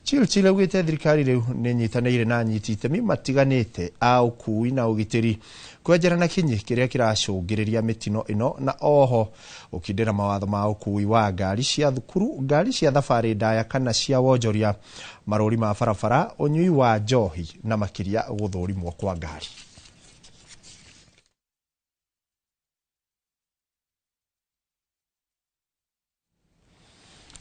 Chilchile ugite thirikari riu ni nyitanire na nyiti itemi matiganite au kui na ugitiri kwenjera na kinyi kiria kiracungiriria mitino ino na oho ukindira mawatho ma ukui wa ngari cia thukuru, ngari cia thabari ndaya kana cia wonjoria, marori ma farafara, unyui wa njohi na makiria guthurimwo kwa ngari.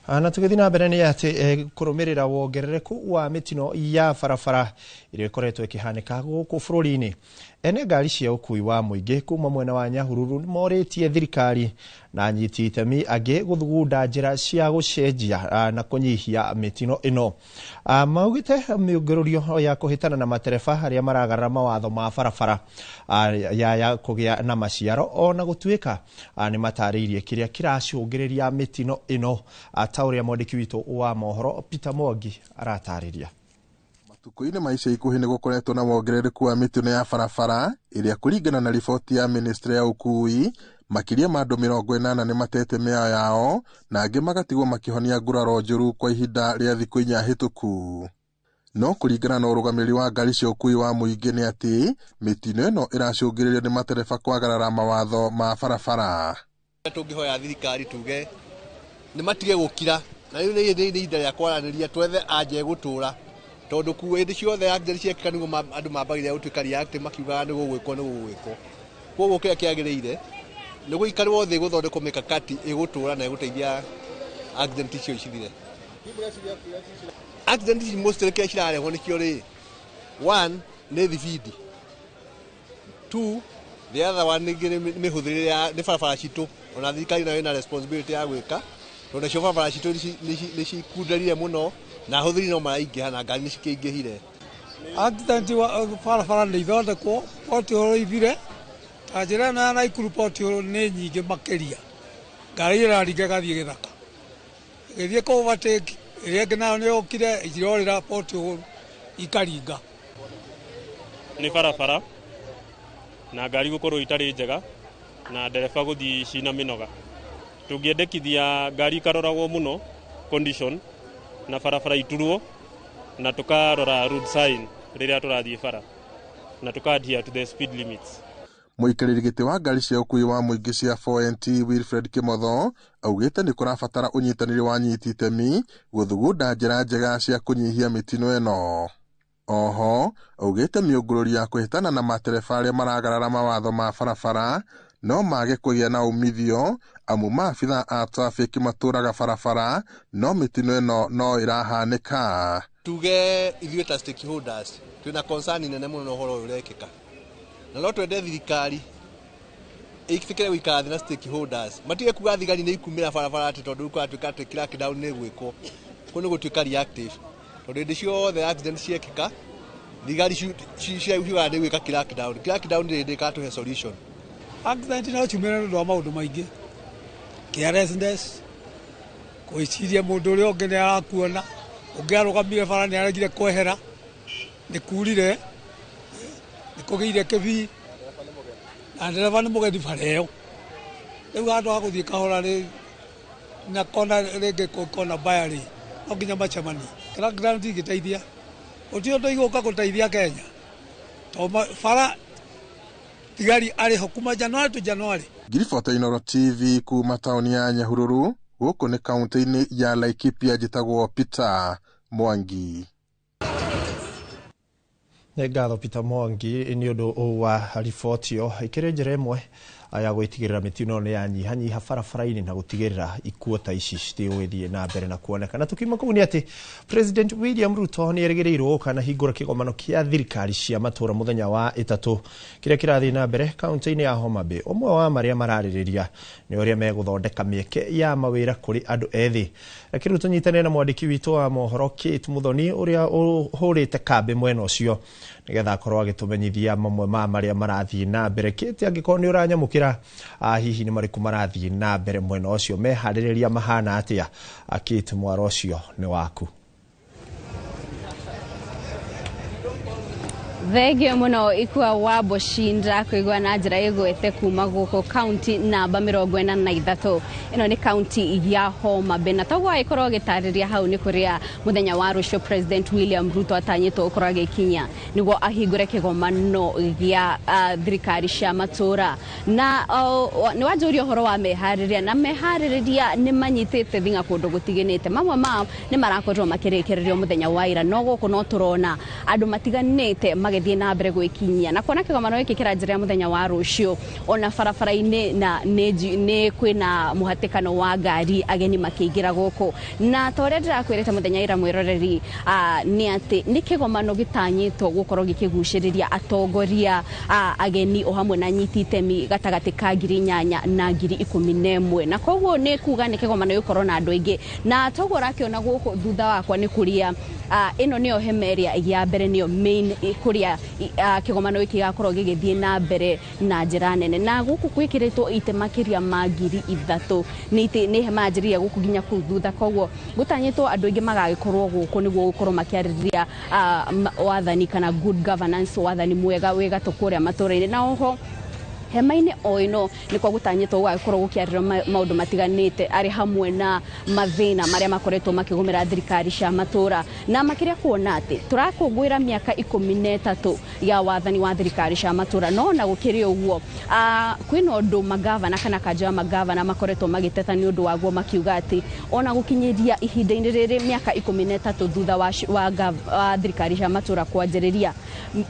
Na tugithina mbere ni ati kurumirira wongerereku wa mitino ya farafara iria ikoretwo ikihanika guku bururi-ini. Ene ngari cia ukui wa muingi kuma mwena wa Nyahururu moritie thirikari na nyiti itemi angi guthugunda njira cia gucenjia na kunyihia mitino ino. Maugite miungururio ya kuhitana na matereba haria maragarara mawatho ma farafara ya kugia na maciaro ona gutuika ni matariirie kiria kiracungiriria mitino ino. Tauria mwandiki witu wa mohoro Peter Mwangi aratariria. Matuko-ini maica ikuhi ni gukoretwo na wongerereku wa mitino ya farafara iria kuringana na riboti ya ministry ya ukui makiria ma andu 80 ni matete mĩoyo yao na angi magatigwo makihonia nguraro njuru kwa ihinda ria thiku 4 hituku. No kuringana na urugamiri wa ngari cia ukui wa muingi ni ati mitino ino iracungiririo ni matereba kwagarara mawatho ma farafara. Tungihoya thirikari tuge ni matige gukira na riu ni ihinda ria kwaraniria twethe anje gutura tondu kuwe ndi ciothe accident ciekika niguo andu mambagire gutuika react makiuga ni gugwikwo koguo kiria kiagiriire ni guikarwo thi guthondekwo mikakati igutura na iguteithia accident icio icithire. Accident ici mostly kia cirarehwo nikio ri 1 ni thibidi, 2 the other one ni mihuthirire ni barabara citu ona thirikari nayo ina responsibility ya gwika tondu cio barabara citu ni cikunderire muno na huthiri no maraingĩha na ngari nĩcikĩingĩhire. Accident wa barabara nĩ ithondekwo potiholo ithire ta njĩra na Naikuru potiholo nĩ nyingĩ makĩria. Ngari ĩraringa gathiĩ gĩthaka gĩthiĩ kũ overtake ĩrĩa ĩngĩ nayo nĩ yũkire irorĩra potiholo ikaringa. Nĩ barabara na ngari gũkorwo itarĩ njega na ndereba gũthiĩ cina mĩnoga. Tũngĩendekithia ngari ikaroragwo mũno condition na farafara iturwo na tukarora road sign riria turathie bara na tukadhia to the speed limits. Muikariri giti wa ngari cia ukui wa muingi cia 4NT Wilfred Kimotho augite ni kurabatara unyitaniri wa nyiti itemi guthugunda njira njega cia kunyihia mitino eno. Oho augite miungururi ya kuhitana na matereba aria maragarara mawatho ma farafara no mage kugia na umithio amu maabitha a traffic maturaga farafara no mitino eno no irahanika. tuge ithuĩ ta stakeholders twina concern nene mũno na ũhoro ũyũ ũrekĩka na no twende thirikari ikifikire gwikara thĩ na stakeholders matige kuga thigari nĩ ikumĩra barabara atĩ tondũ gũkatuĩka atĩ crackdown nĩ gwĩkwo kũ nĩ gũtuĩka reactive tondũ hĩndĩ ciothe accident ciekĩka thigari ciugaga nĩ gwĩka crackdown nĩ ĩkatũhe solution. Accident no ciumĩre nĩ ũndũ wa maũndũ maingĩ carelessness kwĩciria mũndũ ũrĩa ũngĩ nĩ arakuona ũngĩ arũgamire bara nĩ aregire kwehera nĩ kurire nĩ kũgĩire kĩbii na ndereba nĩ mũgethi bara ĩyo rĩu handũ ha gũthiĩ kahora na kona rĩngĩ kona mbaya rĩ no nginya macemani crackdown tingĩteithia gũtirĩ ũndũ igũka gũteithia Kenya tondũ bara thigari arĩho kuma Januari to Januari. Ngiribota Inooro TV kuma taũni ya Nyahururu gũkũ nĩ kaunti-inĩ ya Laikipia njĩtagwo Peter Mwangi. Nĩ ngatho Peter Mwangi nĩ ũndũ wa riboti ĩyo ĩkĩrĩ njĩra ĩmwe ya gwĩtigĩrĩra mĩtino nĩ yanyihanyiha barabara-inĩ na gũtigĩrĩra ikuũ ta ici citigũthiĩ na mbere na kuoneka. Na tukiuma kũu nĩ atĩ President William Ruto nĩ erĩgĩrĩirwo kana hingũra kĩgomano kĩa thirikari cia matũũra mũthenya wa ĩtatũ kĩrĩa kĩrathiĩ na mbere kaunti-inĩ ya Homa Bay. Ũmwe wa marĩa mararĩrĩria nĩ ũrĩa megũthondeka mĩeke ya mawĩra kũrĩ andũ ethĩ. Lakini Ruto nyitanĩra na mwandĩki witũ wa mohoro Kate Muthoni ũrĩa ũhũrĩte kambĩ mwena ũcio nĩgetha akorwo agĩtũmenyithia mamwe ma marĩa marathiĩ na mbere. Kate, angĩkorwo nĩ ũranyamũkĩra hihi nĩ marĩkũ marathiĩ na mbere mwena ũcio, meharĩrĩria mahana atĩa? Kate, mwaro ũcio nĩ waku. Thegio muno ikua wa Boshinda kuigwa na njira igwete kuma guko county namba 43 ino ni county ya Homa Bay na togwa ikorwo gitariria hau ni kuria muthenya wa rucio President William Ruto atanyitwo ukorwo gikinya niguo ahingure kigomano gya thirikari cia matũũra na ni wanjũria horo wa meharĩria na meharĩria ni manyitĩte thinga kũndũ gũtiganĩte mamwe mao ni marakorwo makĩrĩkĩrĩrio muthenya wa ira no gũkũ no turona andũ matiganĩte magĩthiĩ na mbere gwĩkinyia na kuona kĩgomano gĩkĩ kĩranjĩrĩra muthenya wa rũciũ ona barabara-inĩ na nĩ kwĩna mũhatĩkano wa ngari ageni makĩingĩra gũkũ na torĩa ndĩrakwĩrĩte muthenya ira mwĩroreri nĩ atĩ nĩ kĩgomano gĩtanyĩtwo gũkorwo gĩkĩgucĩrĩria atongoria ageni o hamwe na nyiti itemi gatagatĩ ka 8,000 na 11,000 na koguo nĩ kuga nĩ kĩgomano gĩkorwo na andũ aingĩ na toguo rakĩona gũkũ thutha wakwa nĩ kuria ĩno nĩyo hemeria ya mbere nĩyo main kuria kĩgomano gĩkĩ gĩgakorwo gĩgĩthiĩ na mbere na njĩra nene na gũkũ gwĩkĩrĩtwo ite makĩria ma 3,000 nĩ hema njĩrĩria gũkũ nginya kũu thutha koguo gũtanyĩtwo andũ aingĩ magagĩkorwo gũkũ nĩguo gũkorwo makĩarĩrĩria wathani kana good governance wathani mwega wĩgatũ kũrĩa matũũra-inĩ na oho hema-inĩ o ĩno nĩkuo gũtanyĩtwo gũgakorwo gũkĩarĩrĩrio maũndũ matiganĩte arĩ hamwe na mathĩna marĩa makoretwo makĩgũmĩra thirikari cia matũũra na makĩria kuona atĩ tũrakũngũĩra mĩaka 13 ya wathani wa thirikari cia matũũra no na gũkĩrĩ ũguo kwĩna ũndũ magavana kana kanja magavana makoretwo magĩteta nĩ ũndũ waguo makiuga atĩ ona gũkinyĩria ihinda-inĩ rĩrĩ mĩaka 13 thutha wa thirikari cia matũũra kwanjĩrĩria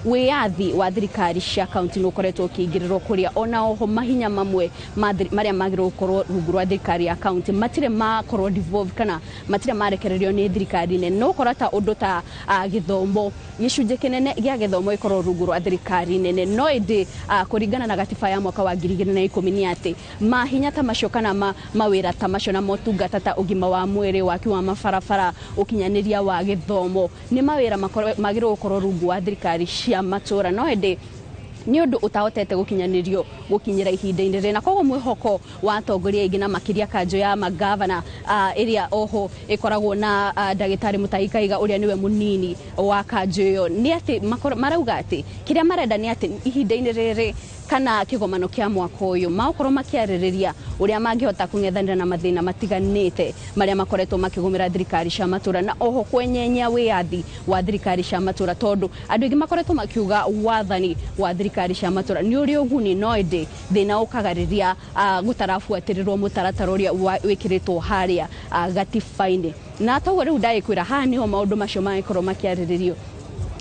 wĩyathi wa thirikari cia kaunti nĩ ũkoretwo ũkĩingĩrĩrwo kũrĩa ona oho mahinya mamwe marĩa magĩrĩirwo gũkorwo rungu rwa thirikari ya kaunti matirĩ makorwo devolve kana matirĩ marekererio nĩ thirikari nene no ũkora ta ũndũ ta gĩthomo gĩcunjĩ kĩnene gĩa gĩthomo gĩkorwo rungu rwa thirikari nene no ĩndĩ kũringana na gatiba ya mwaka wa 2010 nĩ atĩ mahinya ta macio kana mawĩra ta macio na motungata ta ũgima wa mwĩrĩ waki wa mabarabara ũkinyanĩria wa gĩthomo nĩ mawĩra magĩrĩirwo gũkorwo rungu wa thirikari cia matũũra no ĩndĩ nĩ ũndũ ũtahotete gũkinyanĩrio gũkinyĩra ihinda-inĩ rĩna koguo mwĩhoko wa atongoria aingĩ na makĩria kanjũ ya magavana ĩrĩa oho ĩkoragwo na ndagĩtarĩ Mutahi Kahiga ũrĩa nĩwe mũnini wa kanjũ ĩyo nĩ atĩ marauga atĩ kĩrĩa marenda nĩ atĩ ihinda-inĩ rĩrĩ kana kĩgomano kĩa mwaka ũyũ makorwo makĩarĩrĩria ũrĩa mangĩhota kũng'ethanĩra na mathĩna matiganĩte marĩa makoretwo makĩgũmĩra thirikari cia matũũra na oho kwenyenya wĩyathi wa thirikari cia matũũra tondũ andũ aingĩ makoretwo makiuga wathani wa thirikari cia matũũra nĩ ũrĩ ũguni no ĩndĩ thĩna ũkaga rĩrĩa gũtarabuatĩrĩrwo mũtaratara ũrĩa wĩkĩrĩtwo harĩa gatiba-inĩ na toguo rĩu ndagĩkwĩra haha nĩho maũndũ macio magĩkorwo makĩarĩrĩrio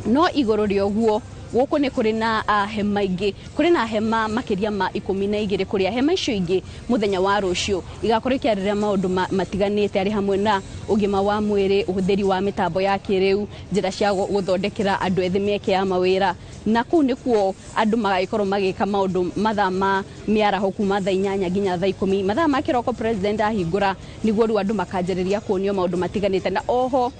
no igũrũ rĩa ũguo guku ni kuri na hema ingi kuri na hema makiria ma 12 kuri hema icio ingi muthenya wa rucio igakorwo ikiarĩrĩria maundu matiganite ari hamwe na ugima wa mwiri uhuthiri wa mitambo ya kiriu njira cia guthondekera andu ethi mieke ya mawira na kuu nikuo andu magaikorwo magika maundu mathama miaraho kuma thaa 8 nginya thaa 10 mathaa ma kiroko president ahingura niguo ru andu makanjĩrĩria kuonio maundu matiganite na oho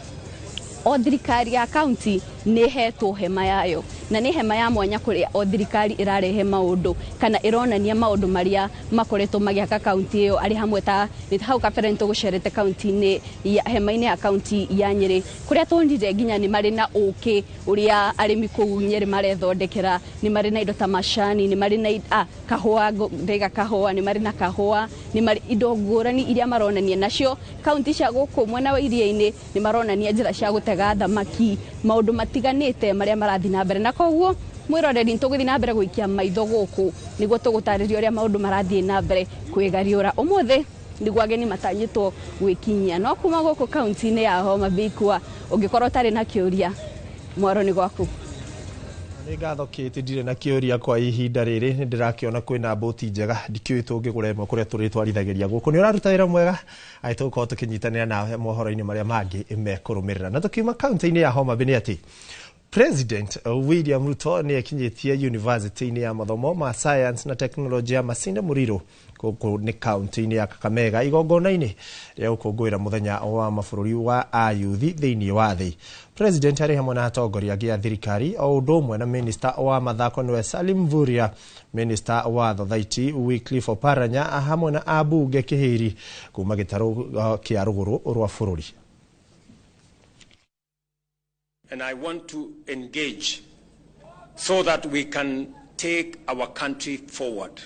o thirikari ya county ni hetwo hema yayo na ni hema ya mwanya kuria o thirikari irarehe maundu kana ironania maundu maria makoretwo magiaka county iyo ari hamwe ta hau kaferento gucerete county ni ya hema-ini ya county ya Nyeri kuria tondire nginya ni mari na uki uria arimi kuu Nyeri marethondekera ni mari na indo ta mashani ni mari na kahua ndega kahua ni mari na kahua ni mari indo ngurani iria maronania nacio county cia guku mwena wa iria-ini ni maronania njira cia gutega thamaki maundu matiganite maria marathi na mbere na koguo mwiroreri ntuguthi na mbere guikia maitho guku niguo tugutariria uria maundu marathi na mbere kwigariura umuthi niguo ageni matanyitwo gwikinyia no kuma guku county-ini ya Homa Bay kwa ungikorwo tari na kiuria mwaro ni gwaku ni ngatho kiti ndire na kiuria kwa ihinda riri ni ndirakiona kwina boti njega ndikiui tungigura imwe kuria turi twarithagiria guku ni uraruta wira mwega ai tuko tukinyitanira na mohoro-ini maria mangi imekurumirira na tukiuma county-ini ya Homa Bay ni ati President William Ruto ni akinyitie university-ini ya mathomo ma science na technology ya Masinde Muliro kuko ni county-ini ya Kakamega igongona-ini ria ukungwira muthenya wa mabururi wa ayuthi thiini wa thi. President ari hamwe na atongoria gia thirikari o undu umwe na minister wa mathako niwe Salim Mvurya, minister wa thothaiti Wycliffe Oparanya hamwe na abunge Kihiri kuma gitaru kia ruguru rwa bururi. And I want to engage so that we can take our country forward.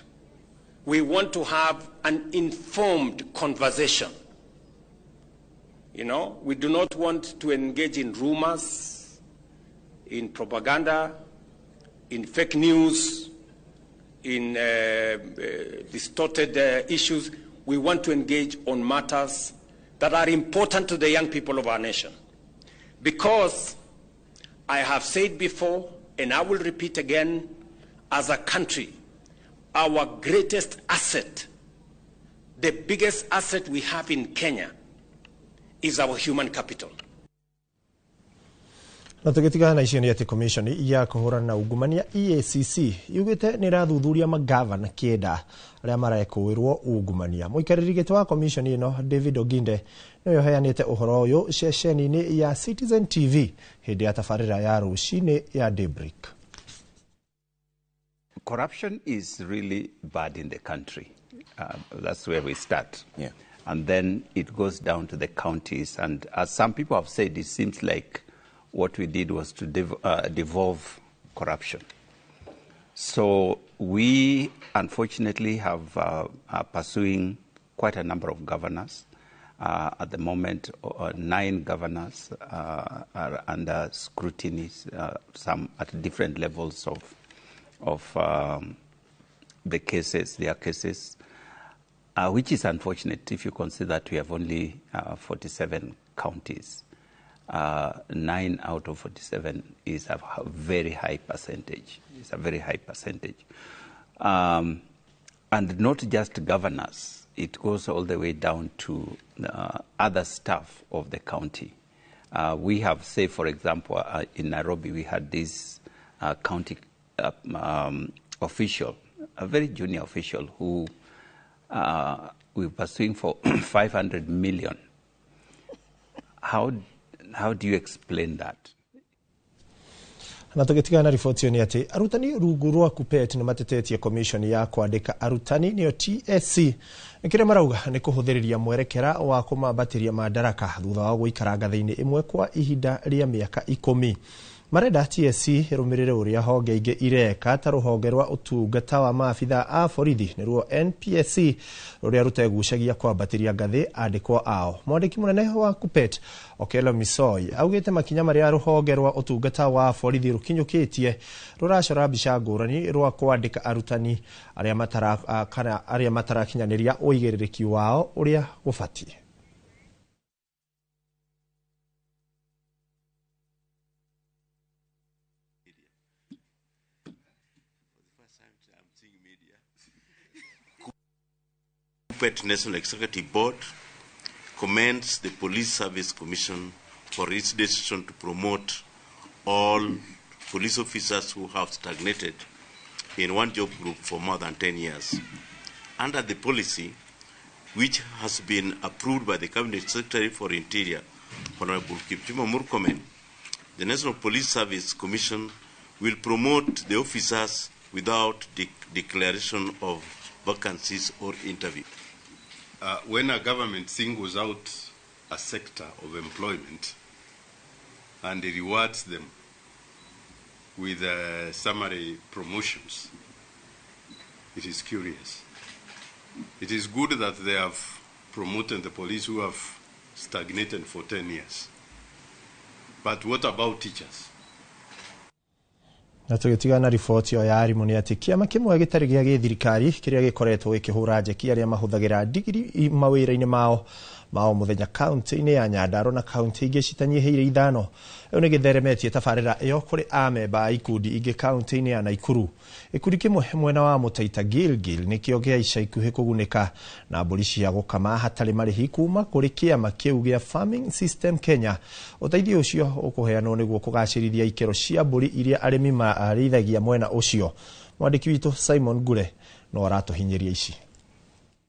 We want to have an informed conversation. You know, we do not want to engage in rumors, in propaganda, in fake news, in distorted issues. We want to engage on matters that are important to the young people of our nation. Because I have said before, and I will repeat again, as a country, our greatest asset, the biggest asset we have in Kenya, is our human capital. Na tugitigana na icio ni ati commission ya kuhurana na ungumania EACC yugite ni rathuthuria magavana kienda aria maraekuirwo ungumania. Muikariri giti wa commission ino David Oginde niyo heanite uhoro uyu ceceni-ini ya Citizen TV hindi ya tafarira ya rucini ya Daybreak. Corruption is really bad in the country. That's where we start. Yeah. And then it goes down to the counties. And as some people have said, it seems like what we did was to devolve corruption. So we, unfortunately, have are pursuing quite a number of governors. At the moment, 9 governors are under scrutiny, some at different levels of their cases, which is unfortunate if you consider that we have only 47 counties. 9 out of 47 is a very high percentage. It's a very high percentage. And not just governors, it goes all the way down to other staff of the county. We have, say, for example, in Nairobi, we had this county official, a very junior official, who we were pursuing for 500 million. How do you explain that? Na tugitigana na ripoti ni ati arutani rungu rwa KUPPET ni matetetie commission ya kwandika arutani niyo TSC nikire marauga ni kuhuthiriria mwerekera wa kumambatiria madaraka thutha wa guikara ngathini imwe kwa ihinda ria miaka 10. Marenda TSC irumirire uria honge inge ireka ta ruhonge rwa utungata wa maabitha a borithi niruo NPSC ruria rutegucagia kwambatiria ngathi andikwa ao. Mwandiki munene wa KUPPET Okello Misoi augite makinya maria ruhonge rwa utungata wa borithi rukinyukitie ruracora mbica ngurani rwa kwandika arutani aria matarakinyaniria uigiririki wao uria gubatie. Kuppet National Executive Board commends the Police Service Commission for its decision to promote all police officers who have stagnated in one job group for more than 10 years. Under the policy, which has been approved by the Cabinet Secretary for Interior, Honorable Kipchumba Murkomen, the National Police Service Commission will promote the officers without declaration of vacancies or interview. When a government singles out a sector of employment and rewards them with summary promotions, it is curious. It is good that they have promoted the police who have stagnated for 10 years. But what about teachers? Na tũgĩtigana riboti ĩyo ya arimũ nĩ atĩ kĩama kĩmwe gĩtarĩ gĩa gĩthirikari kĩrĩa gĩkoretwo gĩkĩhũra njeki arĩa mahũthagĩra ndigiri mawĩra-inĩ mao mũthenya kaunti-inĩ ya Nyandarua na kaunti ingĩ citanyihĩire 5 rĩu nĩ gĩtheremetie tabarĩra ĩyo kũrĩ amemba a ikundi ingĩ kaunti-inĩ ya Naikuru. Ikundi kĩmwe mwena wa Mũtaita Gilgil nĩkĩo gĩa ica ikuhĩ kũgunĩka na mbũri cia gũkama hatarĩ marĩhi kuma kũrĩ kĩama kĩu gĩa Farming System Kenya. Ũteithio ũcio ũkũheanwo nĩguo kũgacĩrithia ikĩro cia mbũri iria arĩmi marĩithagia mwena ũcio. Mwandĩki witũ Simon Gure no aratũhinyĩria ici.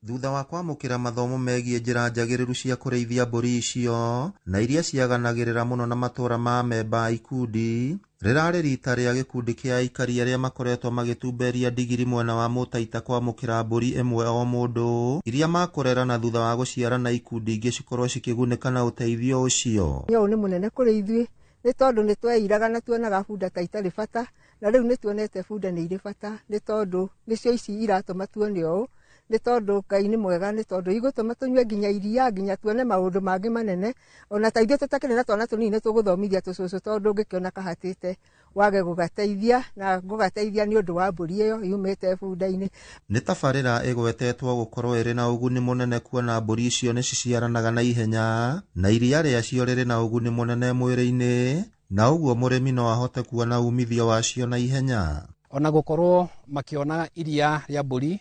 Thutha wa kwamũkĩra mathomo megiĩ njĩra njagĩrĩru cia kũrĩithia mbũri icio na iria ciaganagĩrĩra mũno na matũra ma memba ikundi, rĩrarĩ rita rĩa gĩkundi kĩa aikari arĩa makoretwo magĩtumberia ndigiri mwena wa Mũtaita kwamũkĩra mbũri ĩmwe o mũndũ iria makũrera na thutha wa gũciara na ikundi ingĩ cikorwo cikĩgunĩka na ũteithio ũcio. Ũyũ nĩ mũnene kũrĩ ithuĩ nĩ tondũ nĩ tweiraga na tuonaga bunda ta itarĩ bata, na rĩu nĩ tuonete bunda nĩ irĩ bata nĩ tondũ nĩcio ici iratũma tuone ũũ, nĩ tondũ Ngai nĩ mwega, nĩ tondũ igũtũma tunyue nginya iria, nginya tuone maũndũ mangĩ manene. Ona ta ithuĩ tũtakĩrĩ na twana tũnini tũgũthomithia tũcũcũ tondũ ũngĩkĩona kahatĩte wage gũgateithia, na gũgateithia nĩ ũndũ wa mbũri ĩyo yumĩte bunda-inĩ. Nĩ tabarĩra ĩgwetetwo gũkorwo ĩrĩ na ũguni mũnene kuona mbũri icio nĩ ciciaranaga na ihenya na iria rĩacio rĩrĩ na ũguni mũnene mwĩrĩ-inĩ, na ũguo mũrĩmi no ahote kuona umithio wacio na ihenya. Ona gũkorwo makĩona iria rĩa mbũri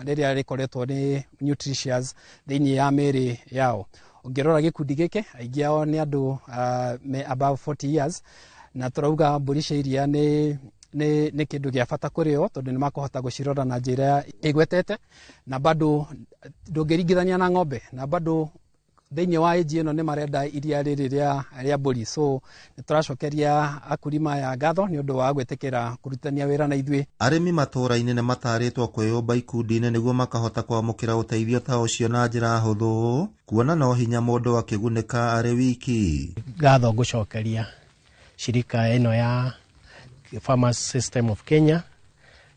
rĩrĩa rĩkoretwo nĩ nutritious thĩinĩ ya mĩĩrĩ yao. Ũngĩrora gĩkundi gĩkĩ aingĩ ao nĩ andũ above 40 years, na tũrauga mbũri cia iria nĩ kĩndũ gĩa bata kũrĩ o tondũ nĩ makũhota gũcirora na njĩra ĩgwetete, na bado ndũngĩringithania na ng'ombe, na bado thĩinĩ wa ĩnji ĩno nĩ marenda iria rĩrĩ rĩa mbũri. So nĩ tũracokeria akurima ya ngatho nĩ ũndũ wa gwĩtĩkĩra kũrutania wĩra na ithuĩ. Arĩmi matũũra-inĩ nĩ matarĩtwo kwĩyũmba ikundi-inĩ nĩguo makahota kwamũkĩra ũteithio ta ũcio na njĩra hũthũ, kuona no hinya mũndũ akĩgunĩka arĩ wiki. Ngatho ngũcokeria shirika ĩno ya Farmers System of Kenya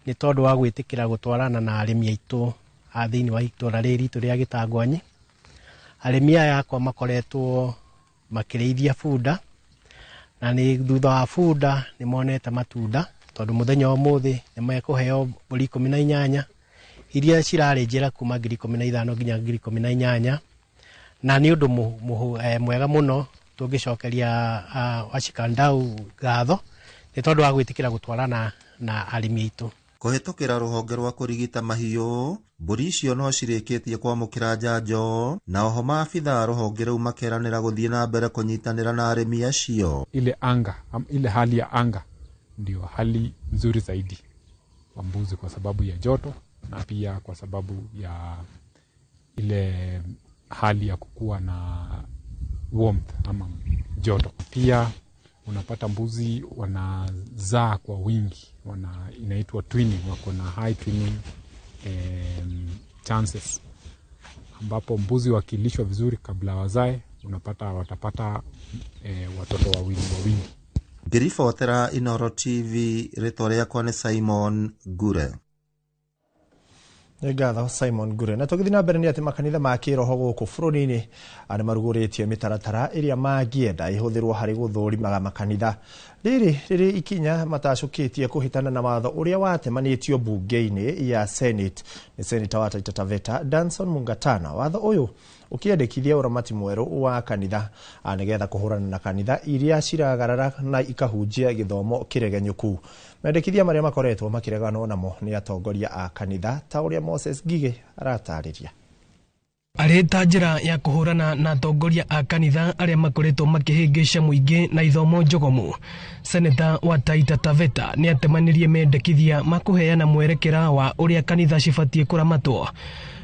nĩ tondũ wa gwĩtĩkĩra gũtwarana na arĩmi aitũ a thĩinĩ wa itũũra rĩrĩ ritũ rĩa Gĩtangwanyi. Arĩmi aya akwa makoretwo makĩrĩithia bunda, na nĩ thutha wa bunda nĩ monete matunda tondũ mũthenya ũmũthĩ nĩ mekũheo mbũri 18 iria cirarĩ njĩra kuma 15,000 nginya 18,000, na nĩ ũndũ mwega mũno tũngĩcokeria Wachikandau ngatho nĩ tondũ wa gwĩtĩkĩra gũtwarana na arĩmi aitũ. Kũhĩtũkĩra rũhonge rwa kũrigita mahiũ, mbũri icio no cirĩkĩtie kwamũkĩra njanjo, na oho maabitha rũhonge rũu makeranĩra gũthiĩ na mbere kũnyitanĩra na arĩmi acio. Ile hali ya anga ndio hali nzuri zaidi kwa mbuzi kwa sababu ya joto na pia kwa sababu ya ile hali ya kukua na warmth ama joto. Pia unapata mbuzi wanazaa kwa wingi, inaitwa twinning, wako na high twinning chances, ambapo mbuzi wakilishwa vizuri kabla wazae unapata watapata watoto wawili. Ngĩribotera Inooro TV, rĩtwa rĩakwa nĩ Simon Gure. Ngatho Simon Gure. Na tũgĩthiĩ na mbere nĩ atĩ makanitha ma kĩroho gũkũ bũrũri-inĩ nĩ marugũrĩtie mĩtaratara ĩrĩa mangĩenda ihũthĩrwo harĩ gũthũrimaga makanitha. Rĩrĩ ikinya matacũkĩtie kũhĩtana na watho ũrĩa watemanĩtio bunge-inĩ ya Senate nĩ Senator wa Taita Taveta Danson Mungatana. Watho ũyũ ũkĩendekithia ũramati mwerũ wa kanitha nĩgetha kũhũrana na kanitha iria ciragarara na ikahunjia gĩthomo kĩregenyũku. Mendekithia marĩa makoretwo makĩreganwo namo nĩ atongoria a kanitha ta ũrĩa Moses Ngige aratarĩria. Areta njĩra ya kũhũrana na atongoria a kanitha arĩa makoretwo makĩhĩngĩca mũingĩ na ithomo njogomu. Seneta wa Taita Taveta nĩ atemanirie mendekithia ma kũheana mwerekera wa ũrĩa kanitha cibatie kũramatwo.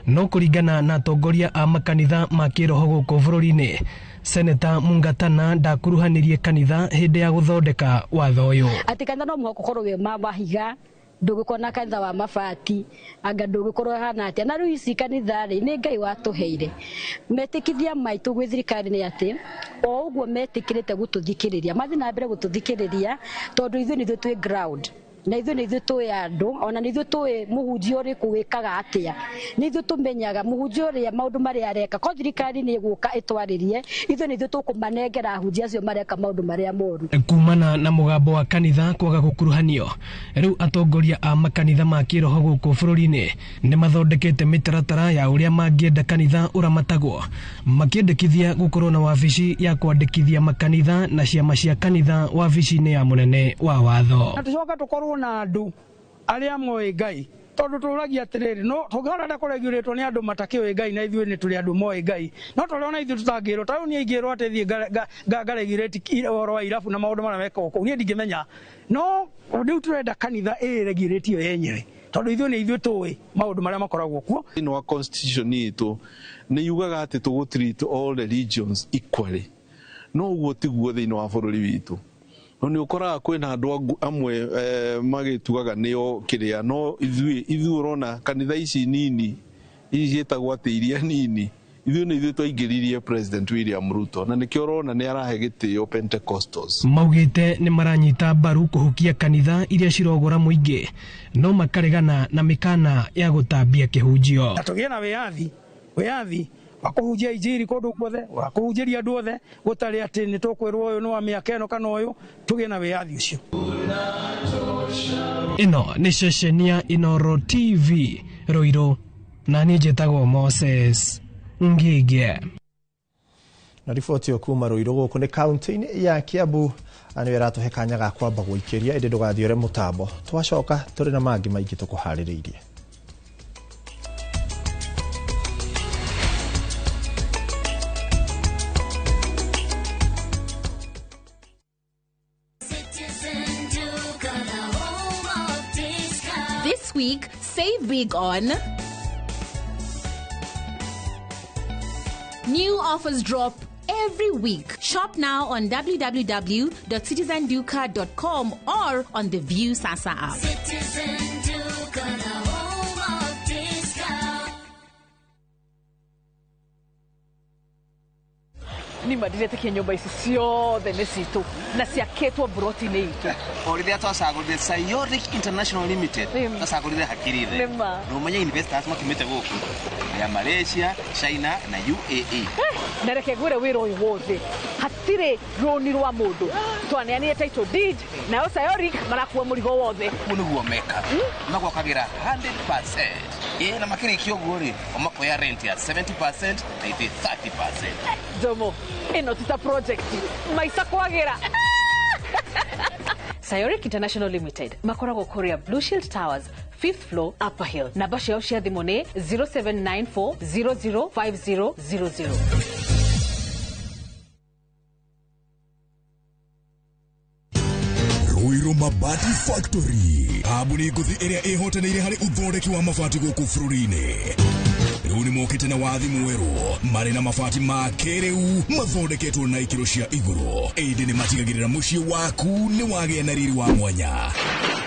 No kũringana na atongoria a makanitha ma kĩroho gũkũ bũrũri-inĩ, Seneta Mungatana ndakuruhanirie kanitha hĩndĩ ya gũthondeka watho ũyũ. Atĩ kanitha no mũhaka ũkorwo wĩ mahiga, ndũgĩkorwo na kanitha wa mabati, anga ndũgĩkorwo hana atĩa. Na rĩu ici kanitha rĩ nĩ Ngai watũheire. Metĩkithia maitũ gwĩ thirikari nĩ atĩ o ũguo metĩkĩrĩte gũtũthikĩrĩria, mathiĩ na mbere gũtũthikĩrĩria tondũ ithuĩ nĩ twĩ ground. Na ithuĩ nĩ tũĩ andũ, ona nĩ tũĩ mũhunjia ũrĩkũ wĩkaga atĩa. Nĩ tũmenyaga mũhunjia ũrĩa maũndũ marĩa areka. Ko thirikari nĩ ĩgũka ĩtwarĩrie, ithuĩ nĩ tũkũmanengera ahunjia acio mareka maũndũ marĩa moru. Kumana na mũgambo wa kanitha kwaga gũkuruhanio, rĩu atongoria a makanitha ma kĩroho gũkũ bũrũri-inĩ nĩ mathondekete mĩtaratara ya ũrĩa mangĩenda kanitha ũramatagwo, makĩendekithia gũkorwo na wabici ya kwandĩkithia makanitha na ciama cia kanitha wabici-inĩ ya mũnene wa watho. Na andu aria moe Ngai tondu turagia atiriri no tugorada kureguratwo ni andu matakĩoĩ Ngai na ithuĩ nĩ tũrĩ andu moe Ngai no tũrona ithuĩ tutangĩrwo ta ni ingĩrwo atĩ thiĩ ngaregulate oro wa irabu na maũndũ marĩa mekagwo kũu niĩ ndingĩmenya no rĩu turenda kanitha ĩreguratio yenyewe tondu ithuĩ nĩ ithuĩ tũĩ maũndũ marĩa makoragwo kuo. Thĩinĩ wa constitution itũ nĩ yugaga atĩ tũgũtreat all religions equally, no ũguo tiguo thĩinĩ wa bũrũri witũ. No nĩ ũkoraga kwĩna andũ amwe magĩtugaga nĩo kĩrĩa, no ithuĩ ũrona kanitha ici nini ici ciĩtagwo atĩ iria nini, ithuĩ nĩ ithuĩ twaingĩririe President William Ruto na nĩkĩo ũrona nĩ arahe gĩtĩo Pentecostals. Maugĩte nĩ maranyita mbaru kũhukia kanitha iria cirogora mũingĩ, no makaregana na mĩkana ya gũtambia kĩhunjio. Tũgĩe na wĩyathi wakũhunjia injiri kũndũ guothe, wakũhunjĩria andũ othe, gũtarĩ atĩ nĩ tũkwĩrwo ũyũ nĩ wa mĩaka ĩno kana ũyũ, tũgĩe na wĩyathi ũcio. Ĩno nĩ ceceni ya Inooro TV Ruiru, na niĩ njĩtagwo Moses Ngige. Na riboti yo kuma Ruiru gũkũ nĩ kaunti-inĩ ya Kiambu, nĩwe ratũhe kanya ga kwamba gũikĩria ĩndĩ ndũgathiore mũtambo. Twacoka tũrĩ na mangĩ maingĩ tũkũharĩrĩirie. This week, save big on new offers drop every week. Shop now on www.citizenduka.com or on the View Sasa app. Ni madirete nyumba ici ciothe nĩ citũ na ciakĩtwo broti-inĩ itũ. O rĩrĩa twacagũrire Sayoric International Limited twacagũrire hakiri-thĩ na ũmenye investors makĩmĩte gũkũ ya Malaysia, China na UAE. Na reke ngwĩre wĩra ũyũ wothe hatirĩ rũni rwa mũndũ, twaneanire title deed nayo Sayoric marakuua mũrigo wothe. Ũguo nĩguo meka magwakagĩra 100%. Na makĩrĩkia ũguo-rĩ makoya rent ya 70% na ithuĩ 30%. Jomo, ĩno ti ta project maica kwagĩra. Sayoric International Limited makoragwo Korea Blue Shield Towers 5th floor Upper Hill. Namba ciao cia thimũ nĩ 0794005000. Ruiru Mabati Factory, kambuni ngũthi ĩrĩa ĩhotanĩire harĩ ũthondeki wa mabati gũkũ bũrũri-inĩ. Rĩu nĩ mokĩte na wathi mwerũ marĩ na mabati ma kĩrĩu mathondeketwo na ikĩro cia igũrũ, ĩndĩ nĩ matigagĩrĩra mũciĩ waku nĩ wagĩa na riri wa mwanya.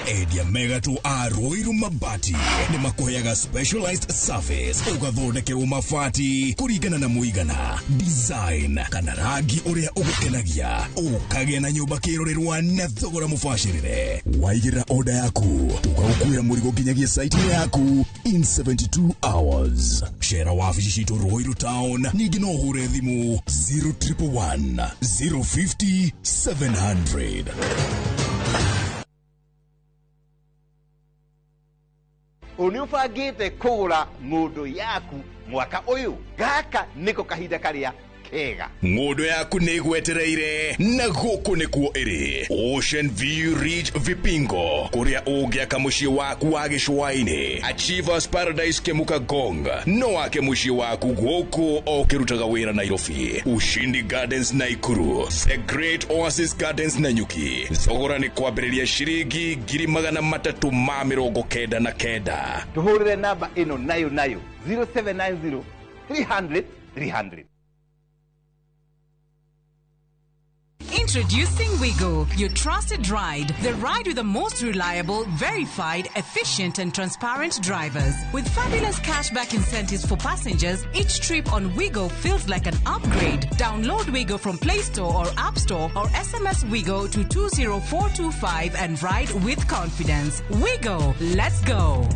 Endia megatũ a Ruiru Mabati nĩ makũheaga specialized service ũgathondekerwo mabati kũringana na mũigana, design kana rangi ũrĩa ũgũkenagia, ũkagĩa na nyũmba kĩrorerwa na thogora mũbacĩrĩre. Waigĩrĩra order yaku ũgagũkuĩra mũrigo nginyagia site yaku in 72 hours. Share wabici citũ Ruiru Town, ningĩ no ũhũre thimũ 0111 050 700. Uniũbangĩte kũgũra ng'ũndũ yaku mwaka ũyũ, gaka nĩko kahinda karĩa kega Ngodo yaku nĩgwetereire na gũkũ nĩkuo ĩrĩ Ocean View Ridge Vipingo kũrĩa ũngĩaka mũciĩ waku wa gĩcũa-inĩ Achievers Paradise Kemuka Gong no wake mũciĩ waku gũkũ o kĩrutaga wĩra Nairobi Ushindi Gardens Naikuru The Great Oasis Gardens Nanyuki thogora nĩ kwambĩrĩria ciringi 399 tuhurire namba ino nayo 0790 300 300. Introducing Wigo, your trusted ride. The ride with the most reliable, verified, efficient and transparent drivers. With fabulous cashback incentives for passengers, each trip on Wigo feels like an upgrade. Download Wigo from Play Store or App Store or SMS Wigo to 20425 and ride with confidence. Wigo, let's go.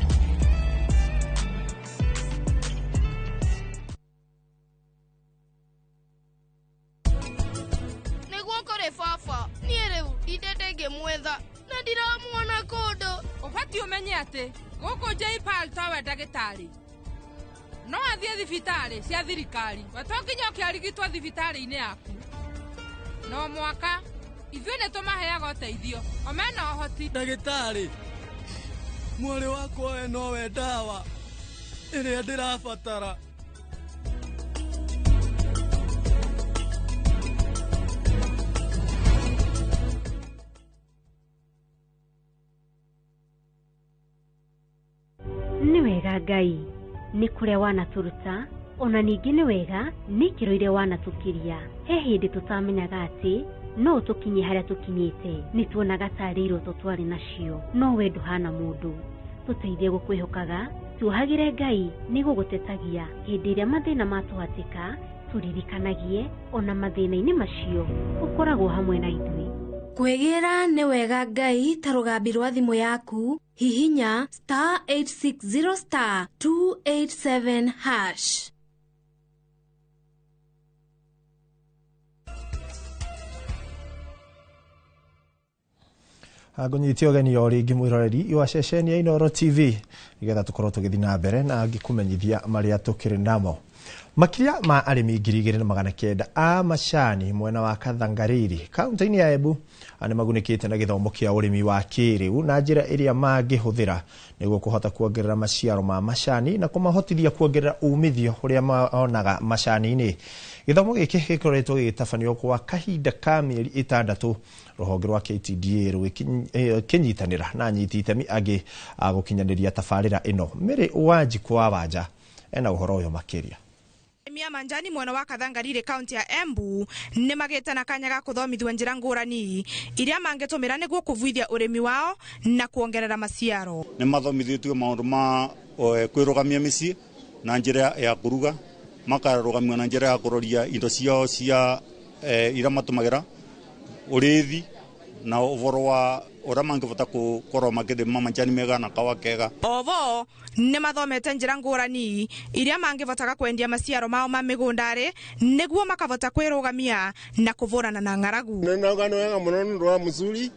Mwetha na ndiramuona kodo ubati umenye ati guku JPAL tawe ndagitari no athie thibitari cia thirikari watonginya ukiarigitwa thibitari-ini yaku no mwaka ithuĩ nĩ tũmaheaga ũteithio omena ũhoti ndagĩtarĩ mwari wakwa we nowe ndawa ĩrĩa ndĩrabatara Nĩ wega Ngai nĩ kũrĩa wanatũruta ona ningĩ nĩ wega nĩ kĩro iria wanatũkiria he hĩndĩ tũtamenyaga atĩ no tũkinye harĩa tũkinyĩte nĩ tuonaga tarĩ iroto twarĩ nacio no we ndũhana mũndũ tũteithie gũkwĩhokaga tuohagĩre Ngai nĩ gũgũtetagia hĩndĩ ĩrĩa mathĩna matũhatĩka tũririkanagie ona mathĩna-inĩ macio ũkoragwo hamwe na ithuĩ kwegera nĩ wega Ngai ta rũgambi rwa thimũ yaku hihinya *860 *287#. Ngonyitie ũgeni o rĩngĩ mwĩroreri wa ceceni ya Inooro TV nĩgetha tũkorwo tũgĩthiĩ na mbere na ngĩkũmenyithia marĩa tũkĩrĩ namo. Makĩria ma arĩmi 2,900 a macani mwena wa Kathangarĩri kaunti-inĩ ya Embu nĩ magunĩkĩte na gĩthomo kĩa ũrĩmi wa kĩrĩu na njĩra ĩrĩa mangĩhũthĩra nĩguo kũhota kuongerera maciaro ma macani na kũmahotithia kuongerera umithio ũrĩa maonaga macani-inĩ. Gĩthomo gĩkĩ gĩkoretwo gĩgĩtabanio kwa kahinda ka mĩeri 6 rũhonge rwa KTDA rũkĩnyitanĩra na anyiti itemi angĩ a gũkinyanĩria tabarĩra ĩno. Mĩrĩ Wanjiku wa Wanja ena ũhoro ũyũ makĩria. Mia manjani mwena wa Kathangarĩri kaunti ya Embu nĩ magĩte na kanya ga kũthomithio njĩra ngũrani iria mangĩtũmĩra nĩguo kũvuithia ũrĩmi wao na kuongerera maciaro. Nĩ mathomithĩtio maũndũ ma kwĩrũgamia mĩciĩ na njĩra ya kũruga makarũgamio na njĩra ya kũroria indo ciao cia iria matũmagĩra ũrĩithi na ũhoro wa ũrĩa mangĩhota gũkorwo makĩrĩma manjani mega na kawa kega. Ovo nĩ mathomete njĩra ngũrani iria mangĩhotaga kwendia maciaro mao ma mĩgũndarĩ nĩguo makahota kwĩrũgamia na kũvũrana na ng'aragu. Nĩ nauga nĩ wega mũno nĩ ũndũ wa mũcuri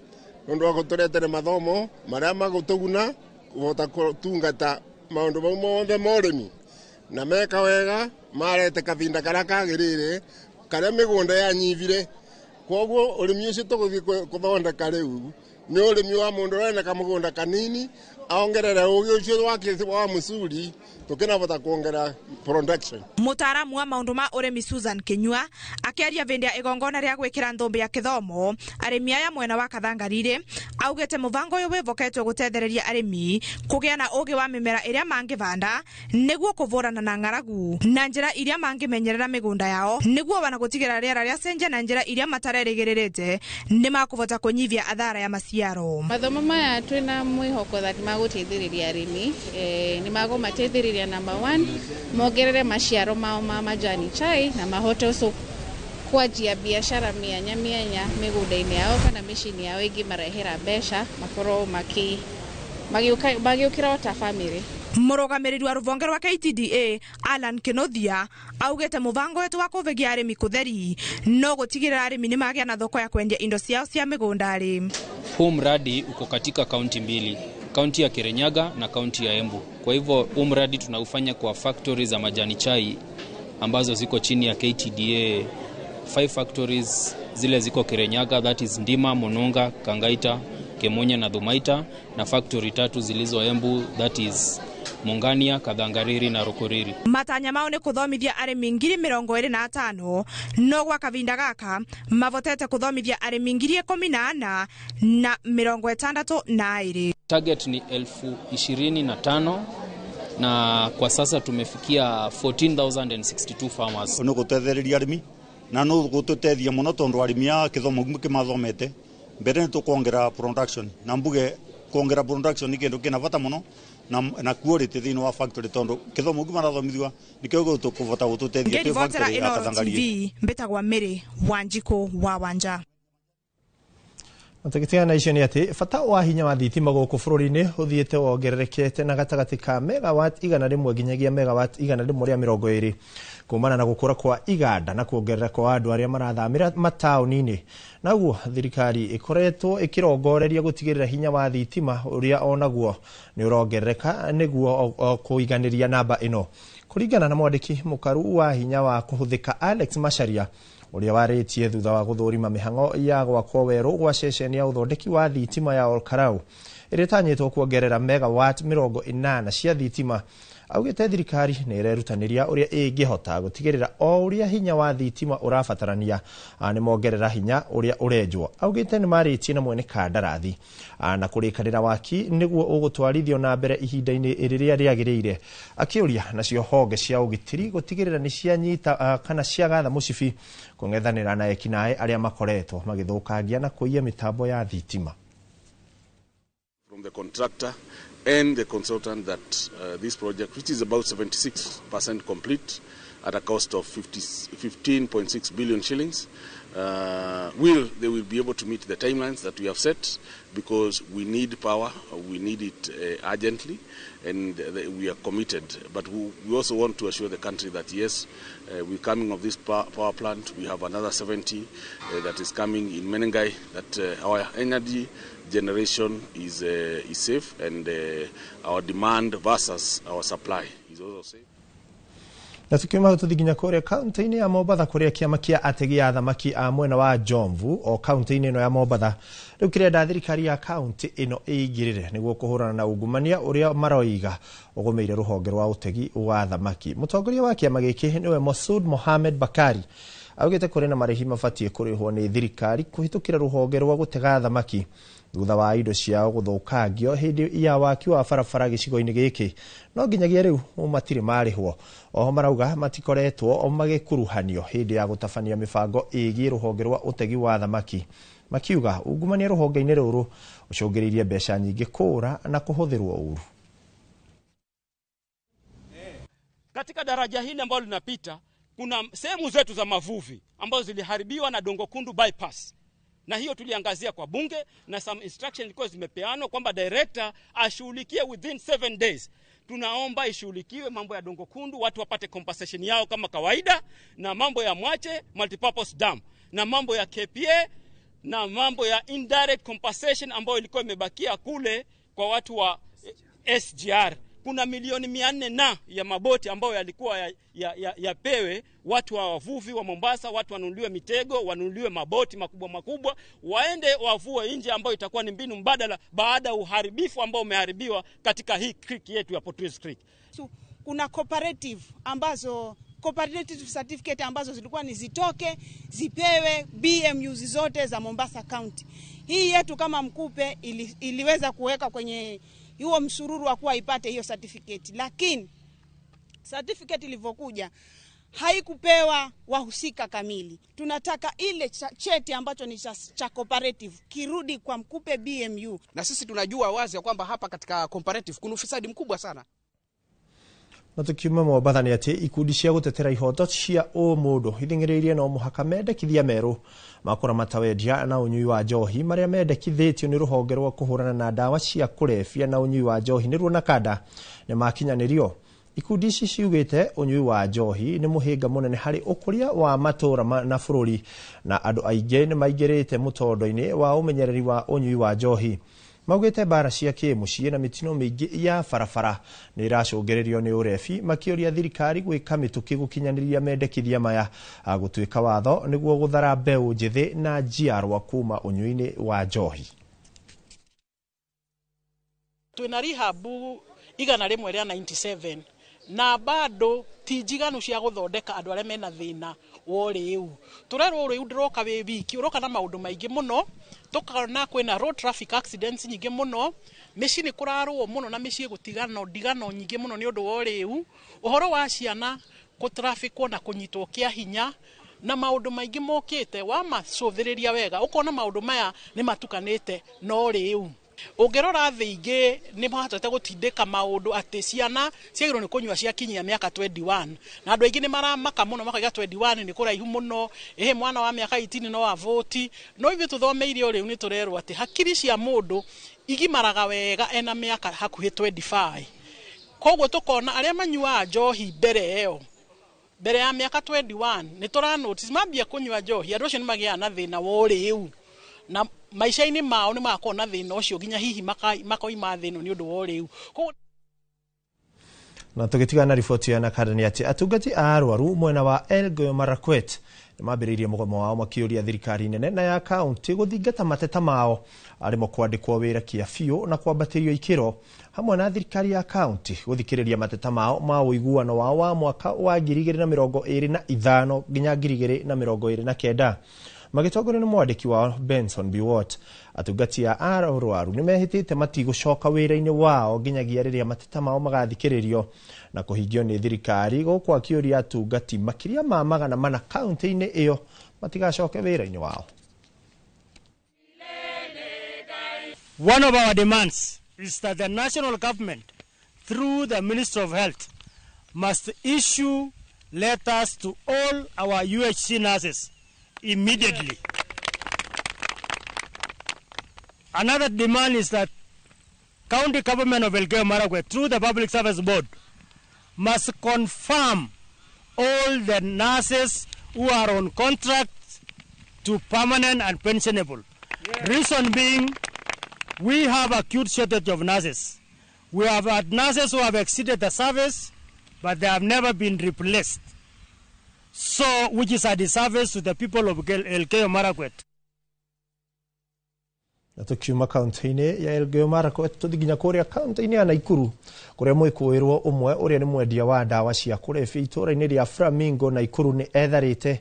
nĩ ũndũ wa gũtũretera mathomo marĩa magũtũguna kũhota gũtungata maũndũ mau mothe ma ũrĩmi na meka wega marete kavinda karĩa kagĩrĩire karĩa mĩgũnda yanyivire koguo ũrĩmi ũcio tũgũthiĩ kũthondeka rĩu nĩ ũrĩmi wa mũndũ wena kamũgũnda kanini aongerere ũgĩ ũcio wake wa mũcuri tũkĩnahota kuongerera production. Mũtaaramu wa maũndũ ma ũrĩmi Susan Kinyua akĩaria vĩndĩ ya igongona rĩa gwĩkĩra thũmbĩ ya kĩthomo arĩmi aya mwena wa Kathangarĩri augĩte mũbango ũyũ wĩvoketwo gũtethereria arĩmi kũgĩa na ũgĩ wa mĩmera ĩrĩa mangĩvanda nĩguo kũvũrana na ng'aragu na njĩra iria mangĩmenyerera mĩgũnda yao nĩguo wana gũtigĩra rĩera rĩa cenjia na njĩra iria matarerĩgĩrĩrĩte nĩ makũvota kũnyivia athara ya maciaro. Mathomo maya twĩna mwĩhoko that magũteithĩrĩria arĩmi nĩ magũmateithĩrĩria number 1 mongerere maciaro mao ma majani chai na mahote uso kwanjia biashara mianya mĩgũnda-inĩ yao kana mĩciĩ-inĩ yao ĩngĩ marehera mbeca makorwo magiũkĩra ta family. Mũrũgamĩrĩri wa rũvonge rwa KTDA Alan Kinothia augĩte mũbango wetu wa kũvegia arĩmi kũtheri no gũtigĩrĩra arĩmi nĩ magĩa na thoko ya kwendia indo ciao cia mĩgũndarĩ. Huu mradi uko katika kaunti mbili, kaunti ya Kirinyaga na kaunti ya Embu. Kwa hivyo huu mradi tunaufanya kwa factory za majani chai ambazo ziko chini ya KTDA, 5 factories zile ziko Kirenyaga, that is Ndima, Mononga, Kangaita, Kemonya na Dhumaita, na factory 3 zilizo Embu, that is Mongania, Kathangariri na Rukuriri. Matanya mao ni kuthomithia arimi 25,000 no gwa kavinda gaka mavotete kuthomithia arimi 14,000 na 62. Target ni 25,000 na kwa sasa tumefikia 14,062 farmers. Ono gutethereria arimi na no gututethia muno tondu arimi a kithomo kimathomete mbere ni tukuongera production na mbuge kuongera production ni kindu kina bata muno na quality thini wa factory tondu kithomo kimarathomithwa nikio tukuvota gututethia ki factory ya Kathangariri. Mbetagwa Mary Wanjiko wa Wanja. Matakitia na icio ni ati fata wa hinya wa thitima guku bururi-ini uthiete wongererekete na gatagati ka megawatt 100 nginyagia megawatt 120 kumana na gukura kwa iganda na kuongerera kwa andu aria marathamira matauni-ini. Naguo thirikari ikoretwo ikirongoreria gutigirira hinya wa thitima uria onaguo ni urongerereka niguo kuiganiria namba ino. Kuringana na mwandiki mukaru wa hinya wa kuhuthika Alex Macharia uria waritie thutha wa guthurima mihango ya gwakwo weru gwa ceceni ya uthondeki wa thitima ya Olkarau iritanyitwo kuongerera megawatt 80 cia thitima, augite thirikari ni irerutaniria uria ingihota gutigirira o uria hinya wa thitima urabatarania ni mongerera hinya uria urenjwo. Augite ni maritie na mwene kandarathi na kurikanira waki niguo ugutwarithio na mbere ihinda-ini iriria riagirire, akiuria nacio honge cia ugitiri gutigirira ni cianyita kana ciagatha mucibi kungethanira na ekinae aria makoretwo magithukangia na kuiya mitambo ya thitima. From the contractor and the consultant that this project, which is about 76% complete at a cost of 15.6 billion shillings, they will be able to meet the timelines that we have set, because we need power, we need it urgently, and we are committed. But we also want to assure the country that yes, with coming of this power plant, we have another 70 that is coming in Menengai, that our energy generation is safe, and our demand versus our supply is also safe. Na tukiuma tuthiginya kuria kaunti-ini ya Mombatha kuria kiama kia ategi a thamaki a mwena wa Jomvu o kaunti-ini ino ya Mombatha riu kirenda thirikari ya kaunti ino igirire niguo kuhurana na ungumania uria maroiga ugumeire ruhonge rwa utegi wa thamaki. Mutongoria wa kiama giki niwe Masoud Mohamed Bakari augite kuri na marihi mabatie kurihwo ni thirikari kuhitukira ruhonge rwa gutega thamaki thutha wa indo ciao guthukangio hindi ya waki wa barabara gicigo-ini giki, no nginyagia riu matire marihwo. Oho marauga matikoretwo magikuruhanio hindi ya gutabania mibango igi ruhonge rwa utegi wa thamaki, makiuga ungumania ruhonge-ini ruru ucungiririe mbeca nyingi kura na kuhuthirwo uru. Katika daraja hili ambalo linapita kuna sehemu zetu za mavuvi ambazo ziliharibiwa na Dongo Kundu bypass, na hiyo tuliangazia kwa bunge na some instruction ilikuwa zimepeanwa kwamba director ashughulikie within 7 days. Tunaomba ishughulikiwe mambo ya Dongo Kundu, watu wapate compensation yao kama kawaida, na mambo ya Mwache multipurpose dam, na mambo ya KPA, na mambo ya indirect compensation ambayo ilikuwa imebakia kule kwa watu wa SGR. Kuna milioni 400 na ya maboti ambayo yalikuwa yapewe watu wa wavuvi wa Mombasa, watu wanunuliwe mitego, wanunuliwe maboti makubwa, waende wavue nje, ambayo itakuwa ni mbinu mbadala baada ya uharibifu ambao umeharibiwa katika hii creek yetu ya Portuguese Creek. So, kuna cooperative certificate ambazo zilikuwa ni zitoke zipewe BMUs zote za Mombasa County. Hii yetu kama Mkupe iliweza kuweka kwenye huo msururu wa kuwa ipate hiyo certificate, lakini certificate ilivyokuja haikupewa wahusika kamili. Tunataka ile cheti ambacho ni cha cooperative kirudi kwa Mkupe BMU. Na sisi tunajua wazi ya kwamba hapa katika cooperative kuna ufisadi mkubwa sana. Na tukiuma Mombatha ni ati ikundi cia gutetera ihoto cia mundu ithingiririe no muhaka mendekithia meru makora matawendia na unyui wa njohi maria mendekithitio ni ruhonge rwa kuhurana na dawa cia kurefia na unyui wa njohi niruo na kada ni makinyanirio. Ikundi ici ciugite unyui wa njohi ni muhinga munene hari ukuria wa matura na bururi, na andu aingi ni maingirite mutondo-ini wa umenyereri wa unyui wa njohi. maugite bara cia kimuciĩ na mitino mingi ya barabara ni iracũngĩrĩrio ni urebi makĩũria thirikari gwĩka mĩtũkĩ gũkinyanĩria mendekithia maya gũtuĩka watho nĩguo gũthara mbeũ njĩthĩ na njiarwa kuma ũnyui-inĩ wa njohi. Twina rihabu igana rĩmwe rĩa 97 na bado ti njiganu cia guthondeka andu arĩa mena thĩna wa rĩu. Turerwo rĩu ndĩroka wĩ wiki uroka na maũndũ maingĩ mũno, tukana kwĩna road traffic accidents nyingĩ mũno, mĩciĩ nĩ kũrarwo mũno na mĩciĩ gũtigano nyingĩ mũno nĩ ũndũ wa rĩu, ũhoro wa ciana gũtrafikwo na kũnyitwo kĩa hinya na maũndũ maingĩ mokĩte wa macũthĩrĩria wega ukona maũndũ maya nĩ matukanĩte no rĩu. Ũngĩrora thĩ ingĩ nĩ mahotete gũtindĩka maũndũ atĩ ciana ciagĩrĩirwo nĩ kũnyua ciakinyia mĩaka 21 na andũ aingĩ nĩ maramaka mũno makaiga 21 nĩ kũraihu mũno, mwana wa mĩaka 18 no avoti. No ithuĩ tũthomeire rĩu nĩ tũrerwo atĩ hakiri cia mũndũ igimaraga wega ena mĩaka hakuhĩ 25. Koguo tukona arĩa manyuaga njohi mbere ya mĩaka 21 nĩ tũra notice mambia kũnyua njohi andũ acio nĩ magĩaga na thĩna wa rĩu na maisha-inĩ mao nĩ magakorwo na thĩna ũcio nginya hihi makoima thĩna nĩ ũndũ wa rĩu. Na tũgĩtigana na riboti ya Nakada nĩ atĩ atungati a arwaru mwena wa Elgeyo Marakwet nĩ mambĩrĩirie mũgomo wao makĩũria thirikari nene na ya kaunti gũthingata mateta mao arĩmo kwandĩkwo wĩra kĩa biũ na kwambatĩrio ikĩro hamwe na thirikari ya kaunti gũthikĩrĩria mateta mao ma ũiguano wao wa mwaka wa 2025 nginya 2029. Magĩtongorio nĩ mwandĩki wa Benson Biwott, atungati a arwaru nĩ mehĩtĩte matigũcoka wĩra-inĩ wao nginyagia rĩrĩa mateta mao magathikĩrĩrio na kũhingio nĩ thirikari gũkũ akĩũria atungati makĩria ma 400 kaunti-inĩ ĩyo matigacoke wĩra-inĩ wao. One of our demands is that the national government through the Ministry of Health must issue letters to all our UHC nurses immediately. Another demand is that county government of Elgeyo Marakwet through the Public Service Board must confirm all the nurses who are on contract to permanent and pensionable. Reason being, we have acute shortage of nurses. We have had nurses who have exceeded the service, but they have never been replaced. So, which is a disservice to the people of Elgeyo Marakwet. Na tukiuma kaunti-inĩ ya Elgeyo Marakwet tuthiginya kũrĩa kaunti-inĩ ya Naikuru kũrĩa mwĩkũĩrwo ũmwe ũrĩa nĩ mwendia wa ndawa cia kũrebia itũũra-inĩ rĩa Flamingo Naikuru nĩ etharĩte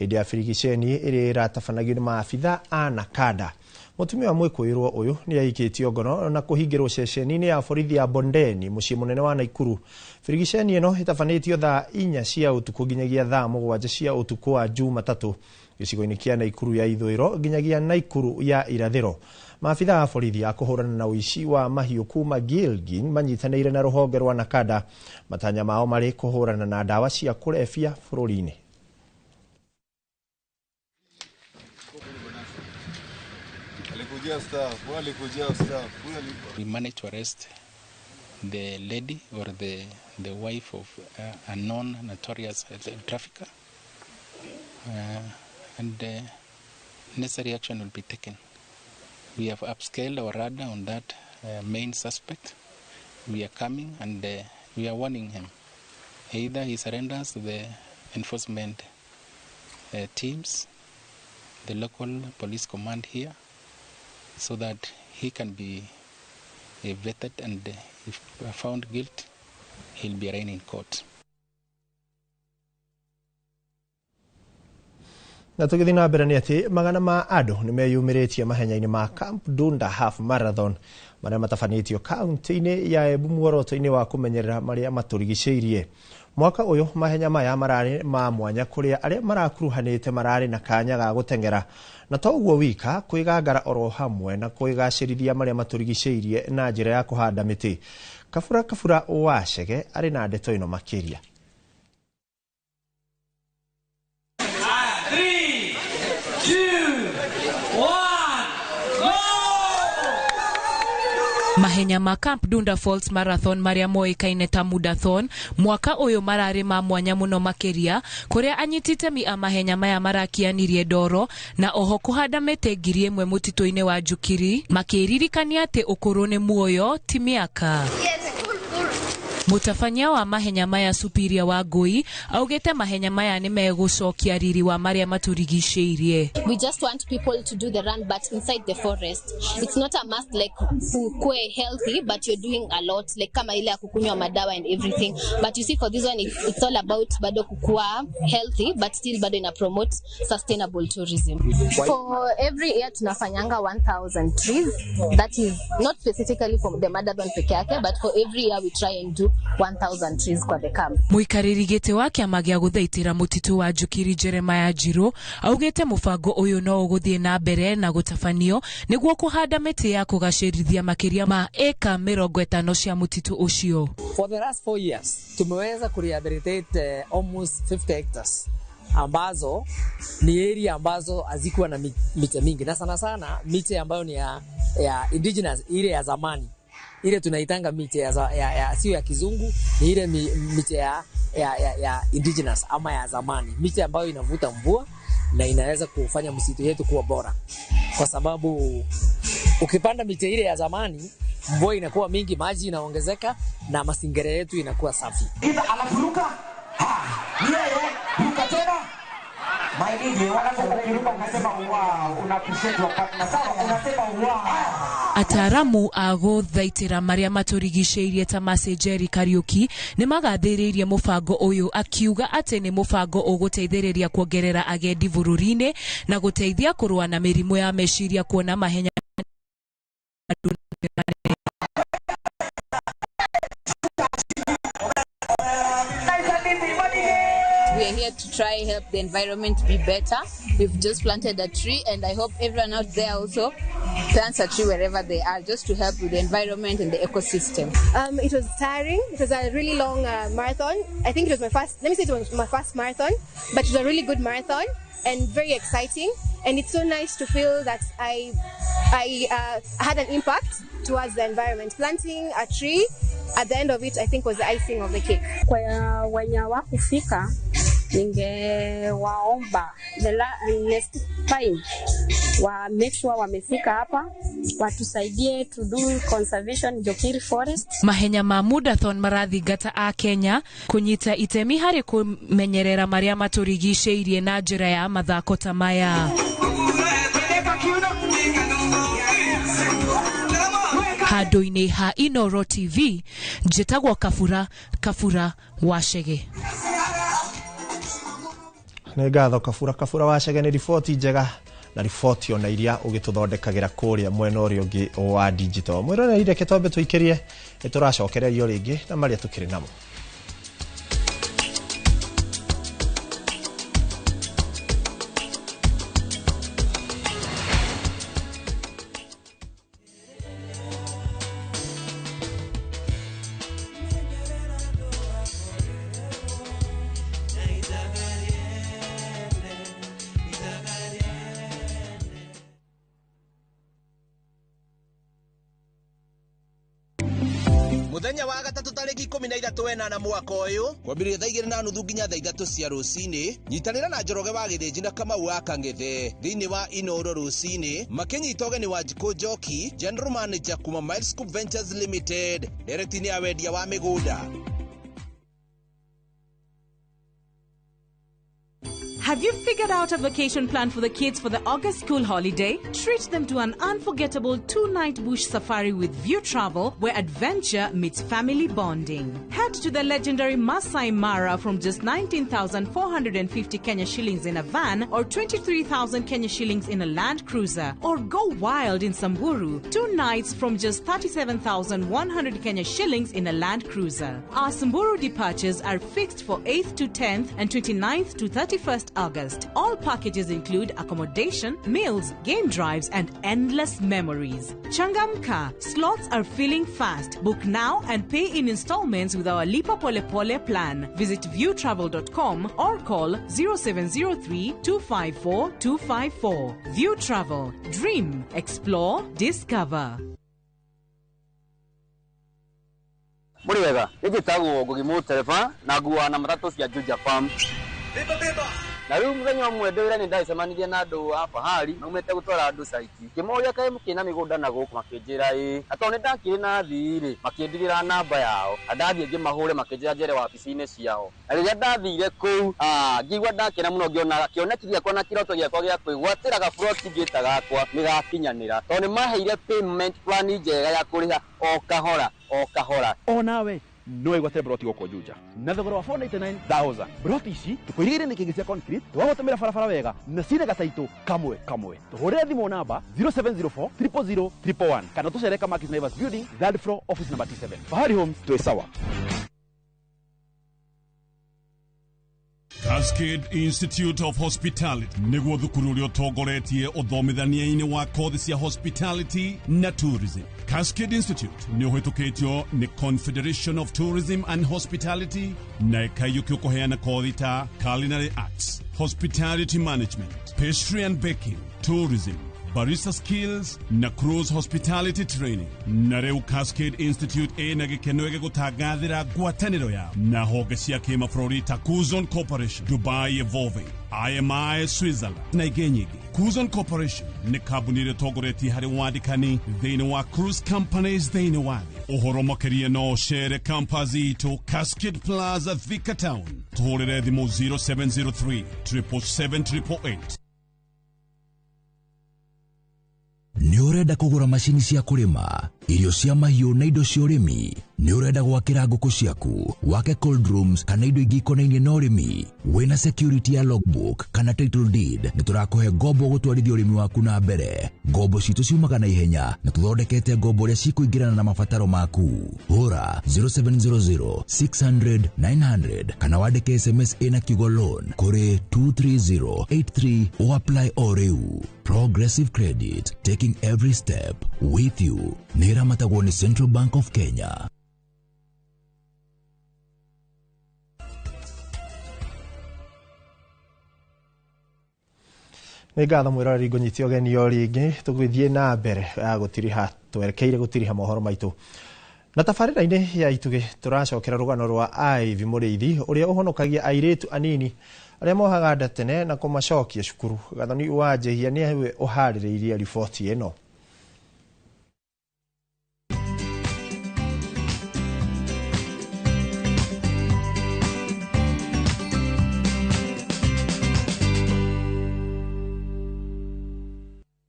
hĩndĩ ya birigiceni ĩrĩa ĩratabanagio nĩ maabitha a Nakada. Mũtumia wa mwĩkũĩrwo ũyũ nĩ aikĩtio ngono na kũhingĩrwo ceceni-inĩ ya borithi ya Bondeni mũciĩ mũnene wa Naikuru. Birigiceni ĩno ĩtabanĩtio thaa 4 cia ũtukũ nginyagia thaa 7 cia ũtukũ wa Jumatatũ gĩcigo-inĩ kĩa Naikuru ya ithũĩro nginyagia Naikuru ya irathĩro. Maabitha a borithi a kũhũrana na ũici wa mahiũ kuma Gilgin manyitanĩire na rũhonge rwa Nakada, matanya mao marĩ kũhũrana na ndawa cia kũrebia bũrũri-inĩ. We managed to arrest the lady or the wife of a known notorious trafficker, and necessary action will be taken. We have upscaled our radar on that main suspect. We are coming and we are warning him. Either he surrenders to the enforcement teams, the local police command here, so that he can be vetted, and if found guilty, he'll be arraigned in court. Na tũgĩthiĩ na mbere nĩ atĩ magana ma andũ nĩ meyumĩrĩtie mahenya-inĩ ma Camp Dunda Half Marathon marĩa matabanĩtio kaunti-inĩ ya Embu muoroto-inĩ wa kũmenyerera marĩa matũrigicĩirie. Mwaka ũyũ mahenya maya mararĩ ma mwanya kũrĩa arĩa marakuruhanĩte mararĩ na kanya ga gũteng'era, na to ũguo wika kwĩgangara oro hamwe na kwĩgacĩrithia marĩa matũrigicĩirie na njĩra ya kũhanda mĩtĩ. Kabura Wachege arĩ na ndeto ĩno makĩria. Mahenya ma Camp Dunda Falls Marathon maria moikaine ta Mudathon mwaka uyu marari ma mwanya muno makiria kuria anyitite mi a mahenya maya marakianirie ndoro na oho kuhanda mite 1,000 mutito-ini wa Njukiri makiririkania ati ukuru ni muoyo ti miaka. Mutafanyia wa mahenya maya Superior wa Ngui augete mahenya maya ni megucokia riri wa maria maturigiceirie. We just want people to do the run but inside the forest. It's not a must like ukue healthy but you're doing a lot like kama ile ya kukunywa madawa and everything. But you see for this one it's all about bado kukua healthy but still bado ina promote sustainable tourism. For every year tunafanyanga 1,000 trees. That is not specifically for the marathon peke yake but for every year we try and do 1,000 trees kwa the camp. Muikariri gite wa kiama gia guthaitira mutitu wa Njukiri Jeremiah Njiro augete mubango uyu no uguthie na mbere na gutafanio niguo kuhanda miti ya kugacirithia makiria ma eka 50 cia mutitu ucio. For the last 4 years tumeweza kurehabilitate almost 50 hectares ambazo ni area ambazo hazikuwa na miti mingi na sana sana miti ambayo ni ya indigenous ile ya zamani. Ile tunaitanga miti ya sio ya kizungu ni ile miti ya indigenous ama ya zamani, miti ambayo inavuta mvua na inaweza kufanya msitu yetu kuwa bora, kwa sababu ukipanda miti ile ya zamani mvua inakuwa mingi, maji inaongezeka na mazingira yetu inakuwa safi. Anafuruka ruka tena maidije wanapokuruka unasema wow, unaappreciate wakati na sawa unasema wow. Ataramu a guthaitira maria maturigiceirie ta Masejeri Kariuki ni magathiririe mubango uyu akiuga ati ni mubango uguteithiriria kuongerera agendi bururi-ini na guteithia kurua na mirimu ya meciria kuona mahenya. We are here to try help the environment be better. We've just planted a tree and I hope everyone out there also plants a tree wherever they are just to help with the environment and the ecosystem. It was tiring. It was a really long marathon. I think it was my first, it was my first marathon, but it was a really good marathon and very exciting. And it's so nice to feel that I had an impact towards the environment. Planting a tree at the end of it, I think, was the icing of the cake. Kwa wenye wakufika, ningewaomba the next time wa make sure wamefika hapa watusaidie to do conservation Njukiri Forest. Mahenya ma Mudathon marathingata a Kenya kunyita itemi hari kumenyerera maria maturigiceirie na njira ya mathako ta maya. Handu-ini ha Inoro TV njitagwo Kafura Wachege. Nĩ ngatho Kafura Wachege nĩ riboti njega na riboti ona iria ugituthondekagira kuria mwena uri ungi wa digital. Mwirone ire ketombe tuikirie turacokererio ringi na maria tukiri namo. Muthenya wa gatatu tariki 13 na mwaka uyu kwambirie thaa 2:30 nginya thaa 3 cia rucini nyitanira na Njoroge wa Githĩnji na Kamau wa Kang'ethe thiini wa Inoro rucini makinyita ũgeni wa Njiko Njoki General Manager kuma Miles Scoop Ventures Limited directini ya wendia wa migunda. Have you figured out a vacation plan for the kids for the August school holiday? Treat them to an unforgettable 2-night bush safari with View Travel, where adventure meets family bonding. Head to the legendary Masai Mara from just 19,450 Kenya shillings in a van or 23,000 Kenya shillings in a Land Cruiser. Or go wild in Samburu, 2 nights from just 37,100 Kenya shillings in a Land Cruiser. Our Samburu departures are fixed for 8th to 10th and 29th to 31st August. All packages include accommodation, meals, game drives, and endless memories. Changamka, slots are filling fast. Book now and pay in installments with our Lipa Pole Pole plan. Visit viewtravel.com or call 0703 254 254. View Travel. Dream, explore, discover. Muriega, nigitagwo Ngugi Mutereba na nguwa na matatu cia Juja Farm. Na riu muthenya umwe ndwira ni ndaicemanirie na andu a fahari maumete gutwara andu saiti kimoria kae mukina migunda na guku makinjira atone ndakiri na thiri makindigira namba yao andathie ngimahure makinjira njere wabici-ini ciao na riria ndathire kuu ngigwa ndakena muno ngiona kionekithia kwa na kiroto giakwa gia kwigwatira gaburoti ngita gakwa nigakinyanira tone maheire payment plan njega ya kuriha o kahora nawe no igwate broti goko Juja na thogora wa 499,000 broti ici tukwirigire ni kingi cia concrete twagotomera barabara wega na cine gasaito kamwe tuhurire thimo namba 0704 000 111 kana tucereka Markis Naivas building 3rd floor office number 27 Fahari Homes twesawa. Cascade Institute of Hospitality niguo thukuru uria utongoretie uthomithania-ini wa kothi cia hospitality na tourism. Cascade Institute ni uhitukitio ni Confederation of Tourism and Hospitality na ikayuki kuheana kothi ta culinary arts, hospitality management, pastry and baking, tourism, barista skills na cruise hospitality training. Na reu Cascade Institute ena gikeno gigutangathira ngwataniro yao na honge cia kimabũrũri ta Kuzon Corporation, Dubai Evolving, IMI Switzerland na ingĩ nyingĩ. Kuzon Corporation ni kambuni iria tongoretie harĩ wandĩkani thĩinĩ wa cruise companies thĩinĩ wa thĩ. Ũhoro makĩria no cere campus itũ Cascade Plaza Thika Town, tũhũrĩre thimũ 0703 777 Nĩ ũrenda kũgũra macini cia kũrĩma, irio cia mahiũ na indo cia ũrĩmi? Nĩ ũrenda gwakĩra ngũkũ ciaku, wake cold rooms kana indo ingĩ ikonainie na ũrĩmi? Wĩna security ya logbook kana title deed, nĩ tũrakũhe ngombo gũtwarithia ũrĩmi waku na mbere. Ngombo citũ ciumaga na ihenya na tũthondekete ngombo ũrĩa cikũingĩrana na mabataro maku. Hũra 0700 600 900 kana wandĩke SMS ĩna kiugo loan kũrĩ 23083 o apply o rĩu. Progressive Credit, taking every step with you. Nira matagwo ni Central Bank of Kenya. Nĩngatho mwĩroreri ngũnyitia ũgeni o rĩngĩ tũgĩthiĩ na mbere gũtiriha twerekeire gũtiriha mohoro maitũ. Na tabarĩra-inĩ ya itugĩ tũracokera rũgano rwa Ivy Mũrĩithi ũrĩa ũhonokagia airĩtu anini arĩa mohaga nda tene na kũmacokia cukuru. Gathoni wa Njehia nĩwe ũharĩrĩirie riboti ĩno.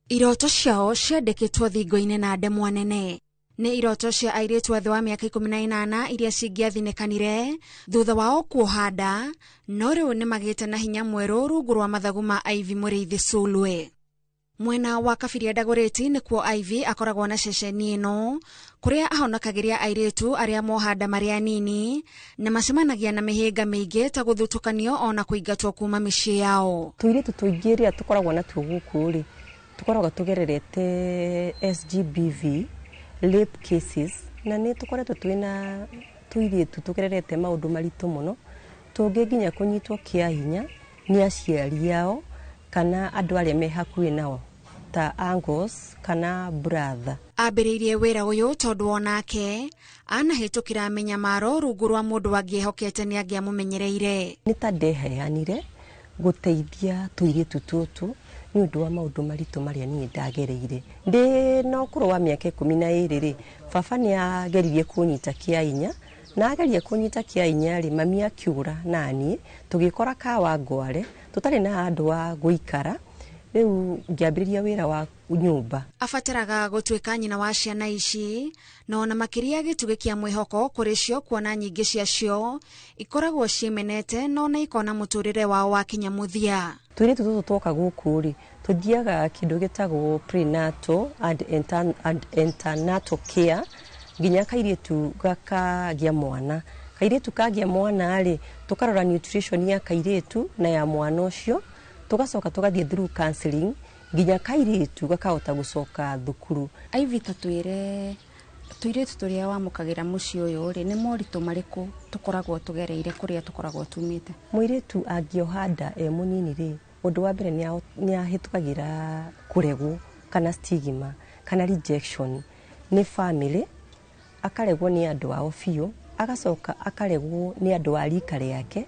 Iroto ciao ciandĩkĩtwo thingo-inĩ na ndemwa nene. Nĩ iroto cia airĩtu a thĩ wa mĩaka 18 iria cingĩathinekanire thutha wao kuoha nda, no rĩu nĩ magĩte na hinya mwerũ rungu rwa mathagu ma Ivy Mũrĩithi Sulwe. Mwena wa Kabiria Dagoretti nĩkuo Ivy akoragwo na ceceni ĩno kũrĩa ahonokagĩria airĩtu arĩa moha nda marĩ anini na macemanagia na mĩhĩnga mĩingĩ ta gũthutũkanio ona kũingatwo kuma mĩciĩ yao. Tũirĩtu tũingĩ rĩrĩa tũkoragwo natuo gũkũ rĩ, tukoragwo tugererete SGBV rape cases na nĩ tukoretwo twĩna tuirĩtu tugererete maũndũ maritũ mũno, tũngĩ nginya kũnyitwo kĩa hinya nĩ aciari ao kana andũ arĩa me hakuhĩ nao ta uncles kana brother. Ambĩrĩirie wĩra ũyũ tondũ onake anahĩtũkĩra menyamaro rungu rwa mũndũ angĩehokete nĩ angĩamũmenyereire. Nĩ ta ndeheanire gũteithia tuirĩtu tũtũ nĩ ũndũ wa maũndũ maritũ marĩa niĩ ndagereire. Ndĩ na ũkũrũ wa mĩaka 12 rĩ, baba nĩ ageririe kũnyita kĩa hinya na ageria kũnyita kĩa hinya rĩ, mami akiura nani tũgĩkora kawa Ngware tũtarĩ na andũ wa gũikara. Rĩu ngĩambĩrĩria wĩra wa nyũmba. Abataraga gũtuĩka nyina wa ciana ici na ona makĩria gĩtugĩ kĩa mwĩhoko kũrĩ cio kuona nyingĩ ciacio ikoragwo cimenete no na ikona mũtũrĩre wao wa kinyamũthia. Tũirĩtu tũtũ twoka gũkũ rĩ, tũthiaga kĩndũ gĩtagwo prenatal and antenatal care nginya kairĩtu gakagĩa mwana. Kairĩtu kagĩa mwana rĩ, tũkarora nutrition ya kairĩtu na ya mwana ũcio, tugacoka tugathiĩ through counseling nginya kairĩtu gakahota gũcoka thukuru. Ivy tatwĩre tuirĩtu tũrĩa wamũkagĩra mũciĩ ũyũ rĩ, nĩ moritũ marĩkũ tũkoragwo tũgereire kũrĩa tũkoragwo tumĩte? Mũirĩtu angĩoha nda mũnini rĩ, ũndũ wa mbere nĩ ahĩtũkagĩra kũregwo kana stigma kana rejection nĩ family, akaregwo nĩ andũ ao biũ agacoka akaregwo ni andu a rika riake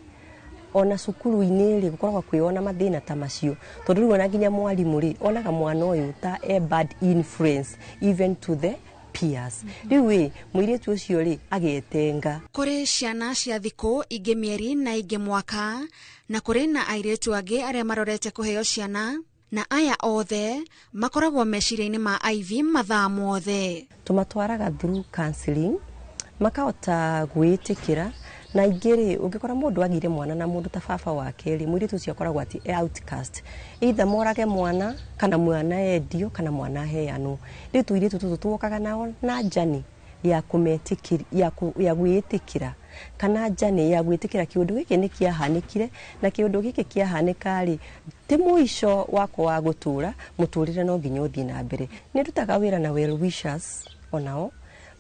ona cukuru-inĩ rĩ gũkoragwo kwĩona mathĩna ta macio tondũ rĩu ona nginya mwarimũ rĩ onaga mwana ũyũ ta bad influence even to the peers. Rĩu mũirĩtu ũcio rĩ agetenga. Kũrĩ ciana cia thikũ ingĩ mĩeri na ingĩ mwaka na kũrĩ na airĩtu angĩ arĩa marorete kũheo ciana na aya othe makoragwo meciria-inĩ ma IV mathaa mothe. Tũmatwaraga through counseling makahota gwĩtĩkĩra na ingĩrĩ ũngĩkora mũndũ agire mwana na mũndũ ta baba wake rĩ mũirĩtu ũcio akoragwo ati outcast either morage mwana kana mwana endio kana mwana heanwo. Rĩu tũirĩtu tũtũ tũwokaga nao na njani ya kũmetĩkĩra ya gwĩtĩkĩra kana njani ya gwĩtĩkĩra kĩũndũ gĩkĩ nĩ kĩahanĩkire na kĩũndũ gĩkĩ kĩahanĩka rĩ ti mũico wako wa gũtũra mũtũrĩre no nginya ũthiĩ na mbere. Nĩ ndutaga wĩra na well wishers onao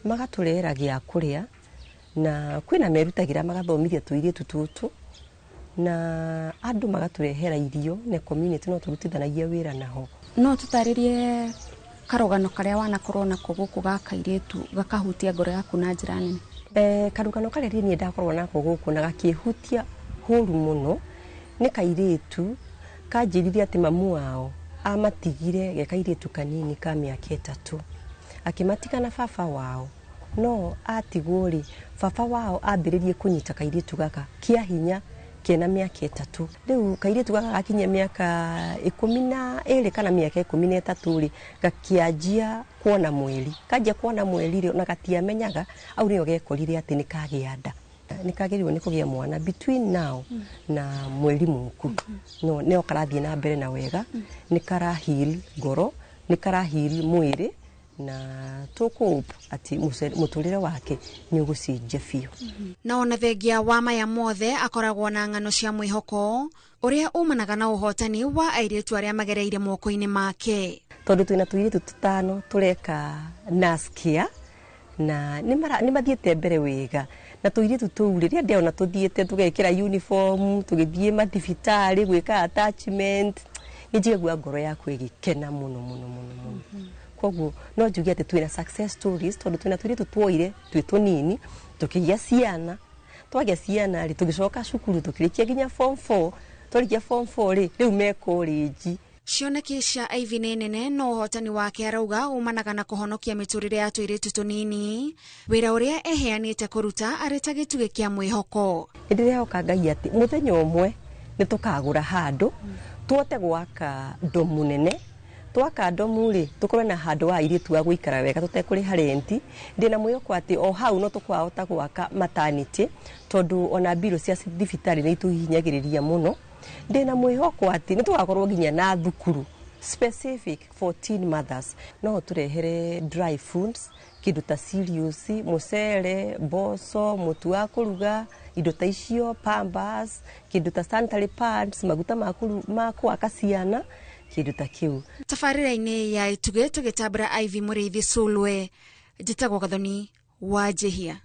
magatũrehera gĩa kũrĩa na kwĩna merutagira magathomithia tũirĩtu tũtũ na andũ magatũrehera irio na community no tũrutithanagia wĩra naho. No tũtarĩrie karũgano karĩa wanakorwo nako gũkũ ga kairĩtu gakahutia ngoro yaku na njĩra nene. Karũgano karĩa niĩ ndakorwo nako gũkũ na gakĩhutia hũru mũno nĩ kairĩtu kanjĩrithia atĩ mamu wao amatigire ge kairĩtu kanini ka mĩaka 3 akĩmatiga na baba wao no atigwo rĩ baba wao ambĩrĩrie kũnyita kairĩtu gaka kĩa hinya kena mĩaka 3. Rĩu kairĩtu gaka gakinyia mĩaka 12 kana mĩaka 13 rĩ gakĩanjia kuona mweri kanjia kuona mweri rĩ na gatiamenyaga au nĩo gekorire atĩ nĩ kagĩa nda nĩ kagĩrĩirwo nĩ kũgĩa mwana between now na mweri mũku no nĩo karathiĩ na mbere na wega nĩ karahil ngoro nĩ karahil mwĩrĩ na tũkũhope ati mũtũrĩre wake nĩ ũgũcenjia biũ. Na ona thengia wa maya mothe akoragwo na ng'ano cia mwĩhoko ũrĩa umanaga na ũhotani wa airĩtu arĩa magereire moko-inĩ make. Tondũ twĩna tũirĩtu 5 tũreka naskia na nĩ mathiĩte mbere wega na tũirĩtu tũu rĩrĩa ndĩona tũthiĩte tũgekĩra uniform tũgĩthiĩ mathibitarĩ gwĩka attachment nĩ njigua ngoro yakwa ĩgĩkena mũno mũno mũno. Koguo no njuge atĩ twĩna success stories tondũ twĩna tũirĩtu tuoire twĩ tũnini tũkĩgĩa ciana twagĩa ciana rĩ tũgĩcoka cukuru tũkĩrĩkia nginya form 4 tũrĩkia form 4 rĩ rĩu me college. Cioneki cia IV nĩ nene no ũhotani wake arauga umanaga na kũhonokia mĩtũrĩre ya tũirĩtu tũnini wĩra ũrĩa eheanĩte kũruta arĩ ta gĩtugĩ kĩa mwĩhoko. Ndĩrehoka Ngai atĩ mũthenya ũmwe nĩ tũkagũra handũ tuote gwaka ndomu nene twaka ndomu rĩ tukorwo na handũ wa airĩtu wa gũikara wega tũtekũrĩha renti. Ndĩna mwĩhoko atĩ o hau no tũkwahota gwaka maternity tondũ ona mbiro cia thibitarĩ nĩ itũhihinyagĩrĩria mũno. Ndĩna mwĩhoko atĩ nĩ tũgakorwo nginya na thukuru specific for teen mothers no tũrehere dry foods kĩndũ ta cereals mũcere mboco mũtu wa kũruga indo ta icio pampers kĩndũ ta sanitary pads maguta ma kwaka ciana kĩndũ ta kĩu. Tabarĩra-inĩ ya itugĩ tũgĩtambũra IV Mũrĩithi Sulwe njĩtagwo Gathoni wa Njĩhia.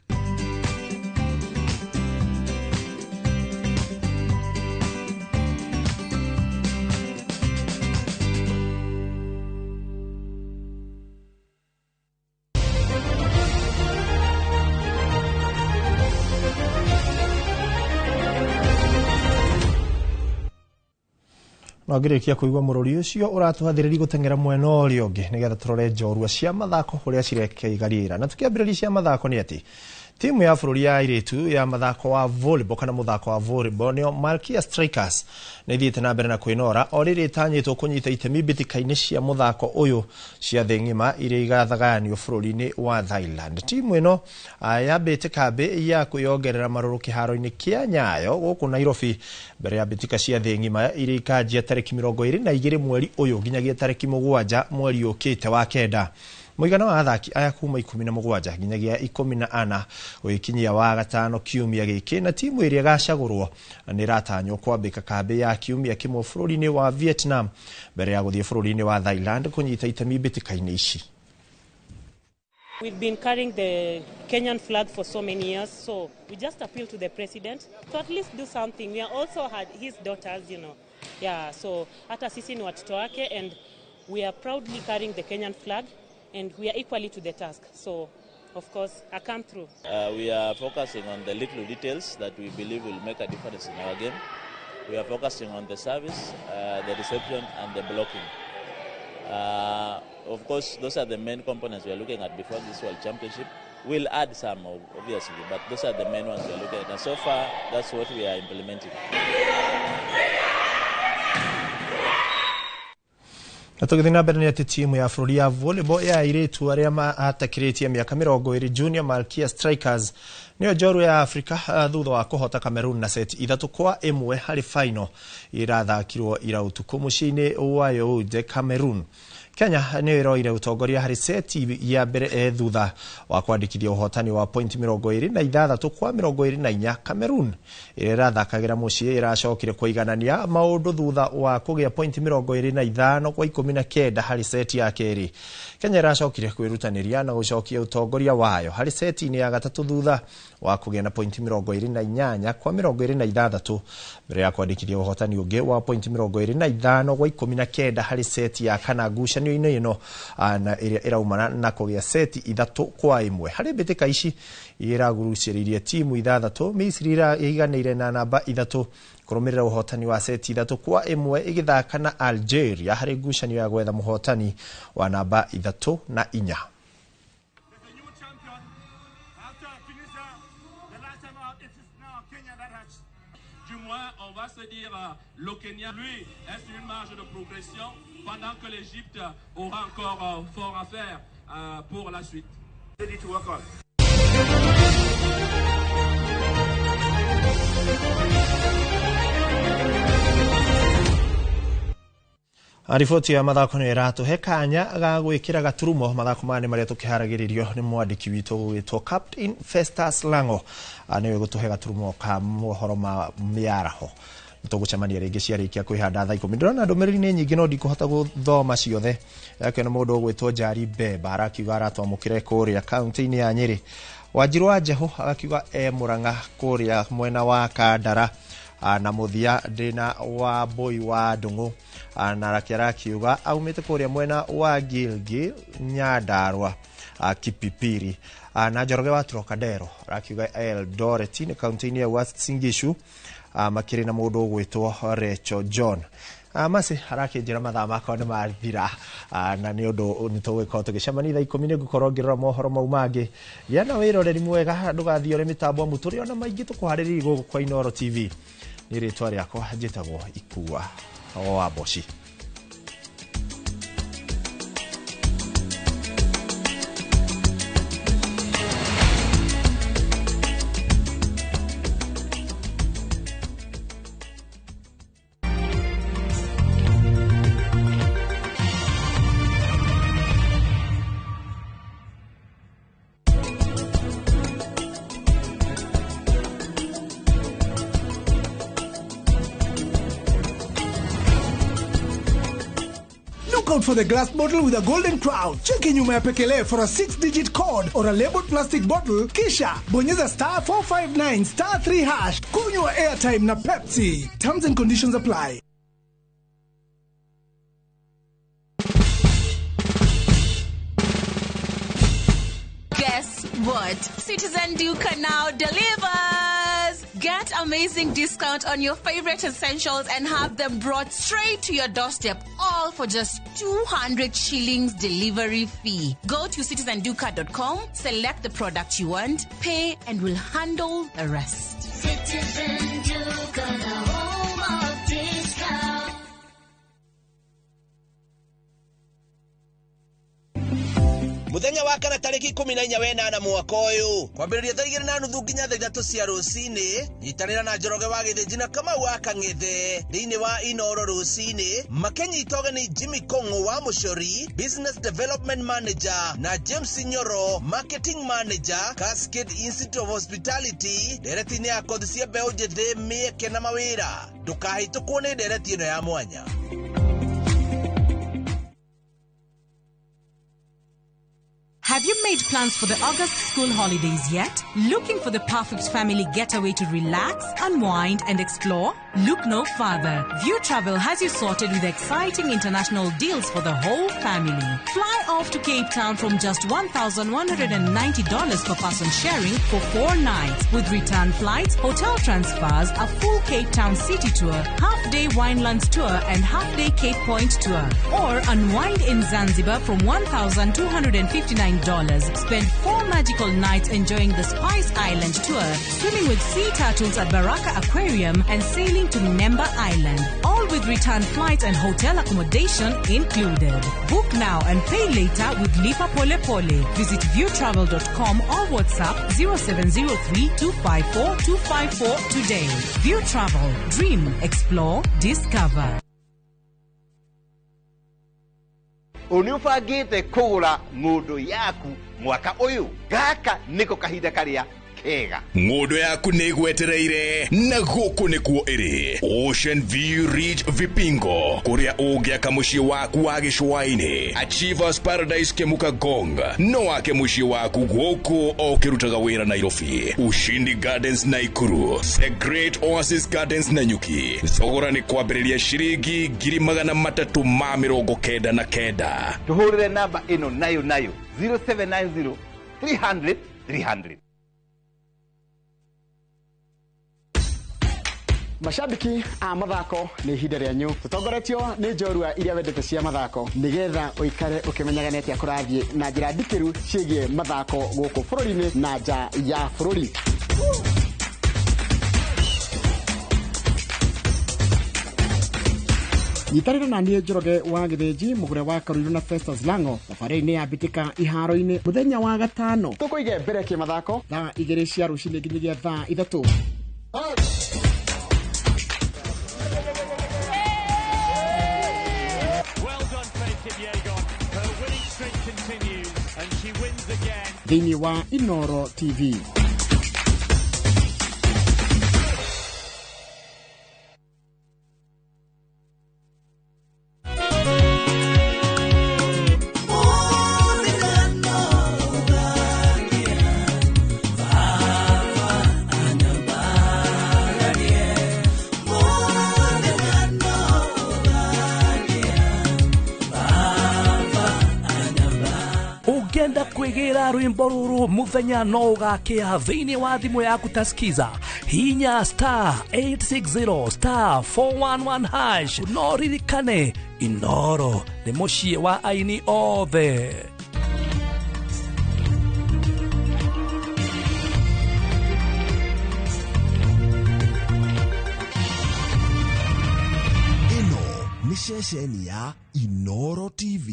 no ngĩrĩkia kũigua mũrũri ũcio ũratũhathĩrĩria gũteng'era mwena ũrĩa ũngĩ nĩgetha tũrore njorua cia mathako ũrĩa cirekeigarĩra na tukĩambĩrĩria cia mathako nĩ atĩ timu ya bũrũri ya airĩtu ya mathako wa volleyball kana mũthako wa volleyball nĩo Malkia Strikers nĩ ithiĩte na mbere na kwĩnora o rĩrĩ ĩtanyĩtwo kũnyita itemi mbĩtĩka-inĩ cia mũthako ũyũ cia thĩ ng'ima iria igathagayanio bũrũri-inĩ wa Thailand. Timu ĩno yambĩte kambĩ ya kwĩongerera marũrũ kĩharo-inĩ kĩa Nyayo gũkũ Nairobi mbere ya mbĩtĩka cia thĩ ng'ima iria ikanjia tarĩki 22 mweri ũyũ nginyagia tarĩki 7 mweri ũkĩte wa kenda. Mũigana wa athaki aya kuma 17 nginyagia 14 gũkinyia wa gatano kiumia gĩkĩ na timu ĩrĩa gacagũrwo nĩ ratanywo kwambĩka kambĩ ya kiumia kĩmwe bũrũri-inĩ wa Vietnam mbere ya gũthiĩ bũrũri-inĩ wa Thailand kũnyita itemi mbĩtĩka-inĩ ici. We've been carrying the Kenyan flag for so many years, so we just appeal to the president to at least do something. We also had his daughters, so hata sisi ni watoto wake and we are proudly carrying the Kenyan flag and we are equally to the task. So of course, I come through. We are focusing on the little details that we believe will make a difference in our game. We are focusing on the service, the reception, and the blocking. Of course, those are the main components we are looking at before this World Championship. We'll add some, obviously, but those are the main ones we are looking at. And so far, that's what we are implementing. Natugithina mbere ni ati timu ya bũrũri ya volleyball ya airĩtu arĩa matakĩrĩtie mĩaka 20 Junior Malkia Strikers nĩyo njorua ya Afrika thutha wa kũhota Cameroon na set 3-1 harĩ final irathakirwo ira ũtukũ mũciĩ-inĩ wa Yaounde, Cameroon. Kenya nĩyo ĩroire ũtongoria harĩ seti ya mbere thutha wa kwandĩkithia ũhotani wa point 26-24. Cameroon ĩrathakagĩra mũciĩ ĩracokire kũiganania maũndũ thutha wa kũgĩa point 25-19 harĩ seti ya kerĩ. Kenya ĩracokire kwĩrutanĩria na gũcokia ũtongoria wayo harĩ seti-inĩ ya gatatũ thutha wa kũgĩa na point 28-26 mbere ya kwandĩkithia ũhotani ũngĩ wa point 25-19 harĩ seti ya kana ngucanio-inĩ ĩno na ĩrĩa ĩraumana na kũgĩa seti 3-1 harĩ mbĩtĩka ici iragurucĩrĩirie timu 6. Misiri ĩiganĩire na namba 3 kũrũmĩrĩra ũhotani wa seti 3-1 ĩgĩthaka na Algeria harĩ ngucanio ya gwetha mũhotani wa namba 3-4. On va se dire le Kenya lui est sur une marge de progression pendant que l'Égypte aura encore fort à faire pour la suite. Ready to work on. Riboti ya mathako nĩ ĩratũhe kanya ga gwĩkĩra gaturumo mathako mane marĩa tũkĩharagĩrĩrio nĩ mwandĩki witũ gwĩtwo Captain Festus Lango nĩwe gũtũhe gaturumo ka mohoro ma mĩaraho. Tũgũcemania rĩngĩ ciarĩkia kwĩhanda thaa 10. Ndĩrona ndũmĩrĩri nĩ nyingĩ no ndikũhota gũthoma ciothe. Yake nĩ mũndũ gwĩtwo Njari Bemba arakiuga aratwamũkĩra kũrĩa kaunti-inĩ ya Nyĩrĩ. Wanjiru wa Njeho agakiuga Mũrang'a kũrĩa mwena wa Kandara na Mũthia ndĩna wa Mbũi wa Ndung'u na rakiuga aumĩte kũrĩa mwena wa Gilgil Nyandarua Kipipiri na Njoroge wa Trocadero rakiuga Eldoret nĩ kaunti-inĩ ya Uasin Gishu makĩrĩ na mũndũ gwĩtwo Recho John. Masi harakĩnjĩra mathaa makwa nĩ mathira na nĩ ũndũ nĩ tũgũkorwo tũgĩcemania thaa 10 ngũkorwo ngĩrora mohoro mau mangĩ. Gĩa na wĩroreri mwega ndũgathiĩ ũrĩ mĩtambo mũtũrĩ ona maingĩ tũkũharĩrĩria gũkũ kwa Inooro TV. Nĩ rĩtwa rĩakwa njĩtagwo Ikua wa Boshi. Out for the glass bottle with a golden crown. Check in nyuma ya Pekele for a 6-digit code or a labeled plastic bottle. Kisha bonyeza *459 *3#. Kunywa airtime na Pepsi. Terms and conditions apply. Guess what? Citizen Duka now delivers. Get amazing discount on your favorite essentials and have them brought straight to your doorstep, all for just 200 shillings delivery fee. Go to citizenduka.com, select the product you want, pay, and we'll handle the rest. Citizen Duka, the home of discount. Muthenya wa kana tariki 14 mwaka uyu kwambĩrĩria thaa 2:30 nginya thaa 3 cia rũcinĩ nyitanĩra na Njoroge wa Gĩthĩnji na Kamau wa Kang'ethe thĩinĩ wa Inooro rũcinĩ makĩnyita ũgeni Jimmy Kong'o wa Mucori Business Development Manager na James Nyoro Marketing Manager Cascade Institute of Hospitality ndereti-inĩ ya kothi cia mbeũ njĩthĩ mĩeke na mawĩra ndũkahĩtũkwo nĩ ndereti ĩno ya mwanya. Have Have you made plans for the August school holidays yet? Looking for the perfect family getaway to relax, unwind, and explore? Look no further. View Travel has you sorted with exciting international deals for the whole family. Fly off to Cape Town from just $1,190 per person sharing for 4 nights with return flights, hotel transfers, a full Cape Town city tour, half-day Winelands tour, and half-day Cape Point tour. Or unwind in Zanzibar from $1,259. Spend 4 magical nights enjoying the Spice Island tour, swimming with sea turtles at Baraka Aquarium, and sailing to Nemba Island. All with return flights and hotel accommodation included. Book now and pay later with Lipa Pole Pole. Visit viewtravel.com or WhatsApp 0703-254-254 today. View Travel. Dream, explore, discover. Unifagite kugura ngudu yaku mwaka uyu gaka niko kahinda karia kega ngudu yaku nigwetereire na guku nikuo iri Ocean View Ridge Vipingo kuria ugiaka mucii waku wa gicwaini Achievers Paradise Kemuka Gong no wake mucii waku guku okirutaga wira Nairobi Ushindi Gardens Naikuru The Great Oasis Gardens Nanyuki thogora ni kwambiriria ciringi 399 tuhurire namba ino nayo 0790 300 300. Mashabiki a mathako ni ihinda rĩanyu tutongoretio ni njorua iria wendete cia mathako nigetha uikare ukimenyaga neti akurathie na njira ndikiru cigie mathako guku bũrũri-inĩ na nja ya bũrũri. Nyitanĩra na niĩ Njoroge wa Gĩthĩnji mũgũre wa Karũirũ na Festus Lango thabarĩ-inĩ ya mbĩtĩka iharo-inĩ mũthenya wa gatano tũkũige mbere kĩmathako thaa 2 cia rũcinĩ nginyagia thaa 3. Thĩinĩ wa Inoro TV. Ugenda kwigera rwimbo ruru muthenya no ugakia thiini wa thimu yaku taskiza hinya *860 *411 hash no ririkane Inoro ni mucii wa aini othe. Ino ni ceceni ya Inoro TV.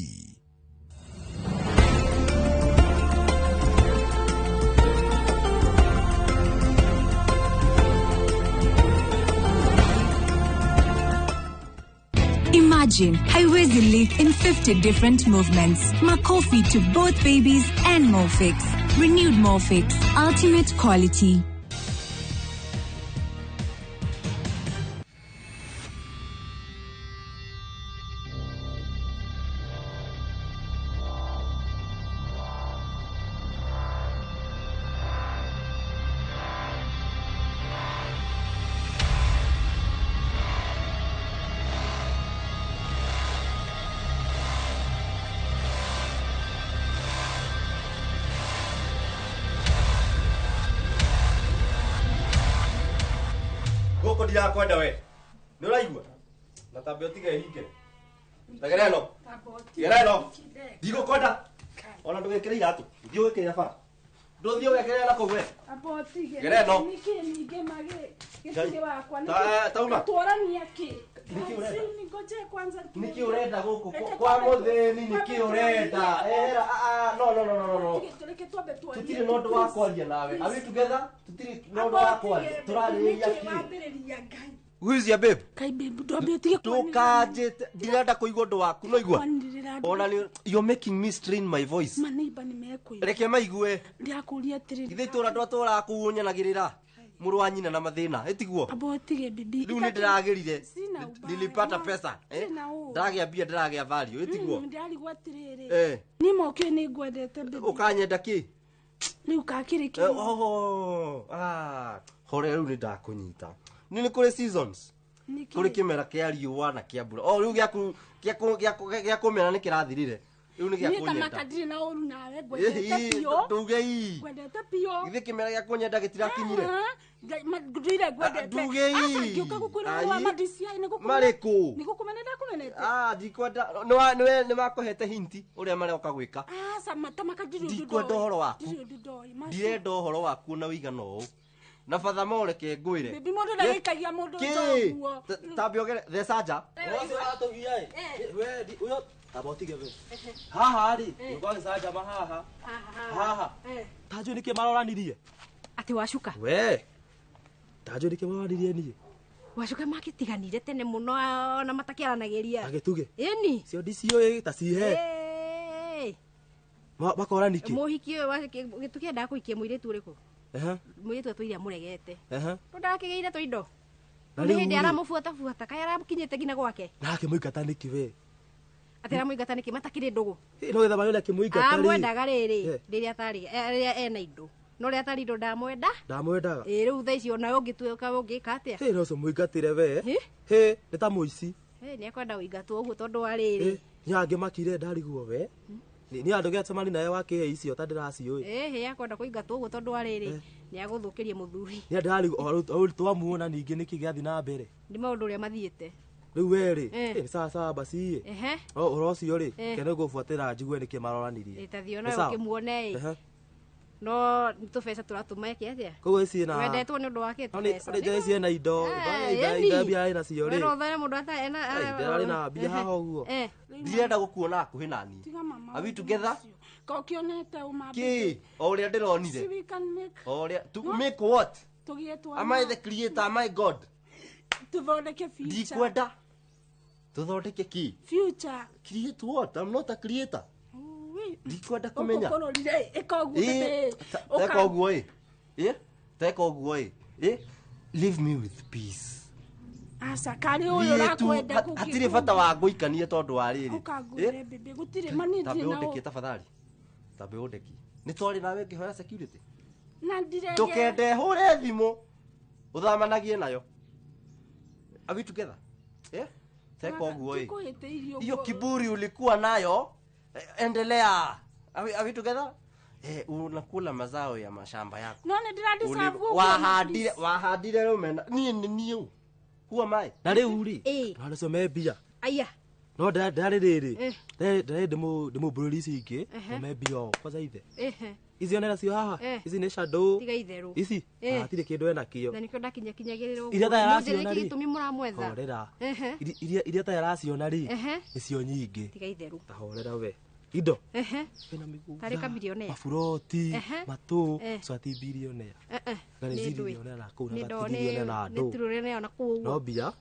Imagine, haiwezi live in 50 different movements. Makofi to both babies and Morphix. Renewed Morphix, ultimate quality. Goko ndirakwenda we ni uraigua na tambe utige hinge tagereno gereno ndigukwenda ona ndugekire iratu ndio wekire bara nduthio wekire na kugwe abotige gereno niki ninge mage gitire wakwa tauma twarania ki niki urenda ningoje kwanza niki urenda guku kwa mutheni niki urenda era no tuleke twambe twari tutire no ndo wakwaria nawe are we together tutire no ndo wakwaria turariria ki Who is your babe? Kai babe, ndwambie tige tukaje ndirenda kuigwa ndo waku no igwa ona ni you're making me strain my voice maniba nimekuigwa reke maigue ndiakuria atiri ithe itura ndo twara kuunyanagirira Mũrũ wa nyina na mathĩna etiguo Abotige bibi rĩu nĩ ndĩragĩrire Sina ubaya. nilipata pesa Sina ũũ. ndagĩa mbia ndĩragĩa value etiguo Ndarigwo atirĩrĩ nĩ mokio nĩ ngwendete bibi ũkanyenda kĩ rĩu kakĩrĩ kĩ hore rĩu nĩ ndakũnyita nĩ kũrĩ seasons kũrĩ kĩmera kĩa riũa na kĩa mbura rĩu gĩa kũmera nĩ kĩrathirire rĩu nĩ gĩa kũnyenda makadiri na ũru nawe ngwendete pio ndugei ngwendete pio githĩ kĩmera gĩa kũnyenda gĩtirakinyire ndire ngwendete ndugei ngĩũka gũkwĩra wa madisia marĩkũ nĩ gũkũmenete kũmenete ndikwenda nĩ makũhete hinti ũrĩa maroka gwĩka samata makadiri ndikwenda ũhoro waku ndirenda ũhoro waku na ũigana ũũ na batha moreke ngwĩre bibi mũndũ ndagĩikagia mũndũ ndoguo tambiogere theca nja ũcio watũgia we ũyũ tabotige we haha rĩ ũgagĩcanja haha tanjũ nĩkĩ maroranirie ati wacuka we tanjũ nĩkĩ maroranirie niĩ wacuka makĩtiganire tene mũno na matakĩaranagĩria agĩtuge ĩni cio ndiciũĩ ta cihe makora nĩkĩ mũhiki ũyũ gĩtukĩendaga kũikia mũirĩtu ũrĩkũ mũirĩtu atũire amũregete ndakĩgĩire tũindo nĩ hĩndĩ aramũbuatabuata kaĩ arakinyĩte nginya gwake nake mũingata nĩkĩ we atĩ aramũingata nĩkĩ matakĩrĩ ndũgũ no getha magĩona kĩmũingata amwendaga rĩrĩ rĩrĩa atarĩ ena indo no rĩrĩa atarĩ indo ndamwendaga rĩu thaa ici ona ũngĩtuĩka ũngĩka atĩa no ũcio mũingatĩre we nĩ ta mũici nĩ ekwenda ũingatwo ũguo tondũ wa rĩrĩ nĩ angĩ makire ndariguo we nĩ andũ gĩacemani nawe wakĩhe icio ta ndĩraciũĩ ekwenda kũingatwo ũguo tondũ wa rĩrĩ nĩ agũthũkĩrie mũthuri nĩ ndariguo twamuona ningĩ nĩkĩ gĩathiĩ na mbere nĩ maũndũ ũrĩa mathiĩte rĩu we nĩ sawa baciĩ ũhoro ũcio rĩ kene gũbuatĩra njigue nĩkĩ maroranirie ĩtathiĩ nawe ũkĩmuone no tũbeca tũratũma eke atĩa koguo ici na wendetwo nĩ ũndũ wake tũbeca nĩ njeci ena indo mbia ĩna cio rĩ ũthare mũndũ ndararĩ na mbia haha ũguo ndirenda gũkuona hakuhĩ nani are we together kokionete uma kĩ o ũrĩa ndĩronire o ũrĩa to make what am I the creator am I God tuthondeke future ndikwenda tuthondeke ki future create what I'm not a creator ndikwenda kũmenya teka ũguo leave me with peace asa kari ũyũ ũrakwenda hatirĩ bata wa ngũikanie tondũ wa rĩrĩ ũkangũre bibi gũtirĩ manitire tambe ũndeki tafadhali tambe ũndeki nĩ twarĩ nawe ngĩhoya security na ndirege tũkende hũre thimũ ũthamanagie nayo are we together teka ũguo hiyo kiburi ulikuwa nayo endelea are we together unakula mazao ya mashamba yako no ni ndiradeserve wahandire rumena niĩ who am I na rĩu rĩ ndarĩcome mbia aya no ndarĩ rĩrĩ ndĩmũmbũrũri ici ingĩ me mbia o kwanza ithe ici onera cio haha ici nĩ shadow tiga itherũ ici hatirĩ kĩndũ ena kĩo na nĩkĩo ndakinyakĩnyagĩrĩrwo iria ta yaraciona rĩ gĩtũmi mũramwetha horera iria ta yaraciona rĩ nĩcio nyingĩ tiga itherũ ta horera we indo kwĩna mĩgũnda tarĩ kamilionea maburoti matũ swati bilionea na nĩ bilionea na kũu na bilionea na andũ nĩ trilionea na kũu no mbia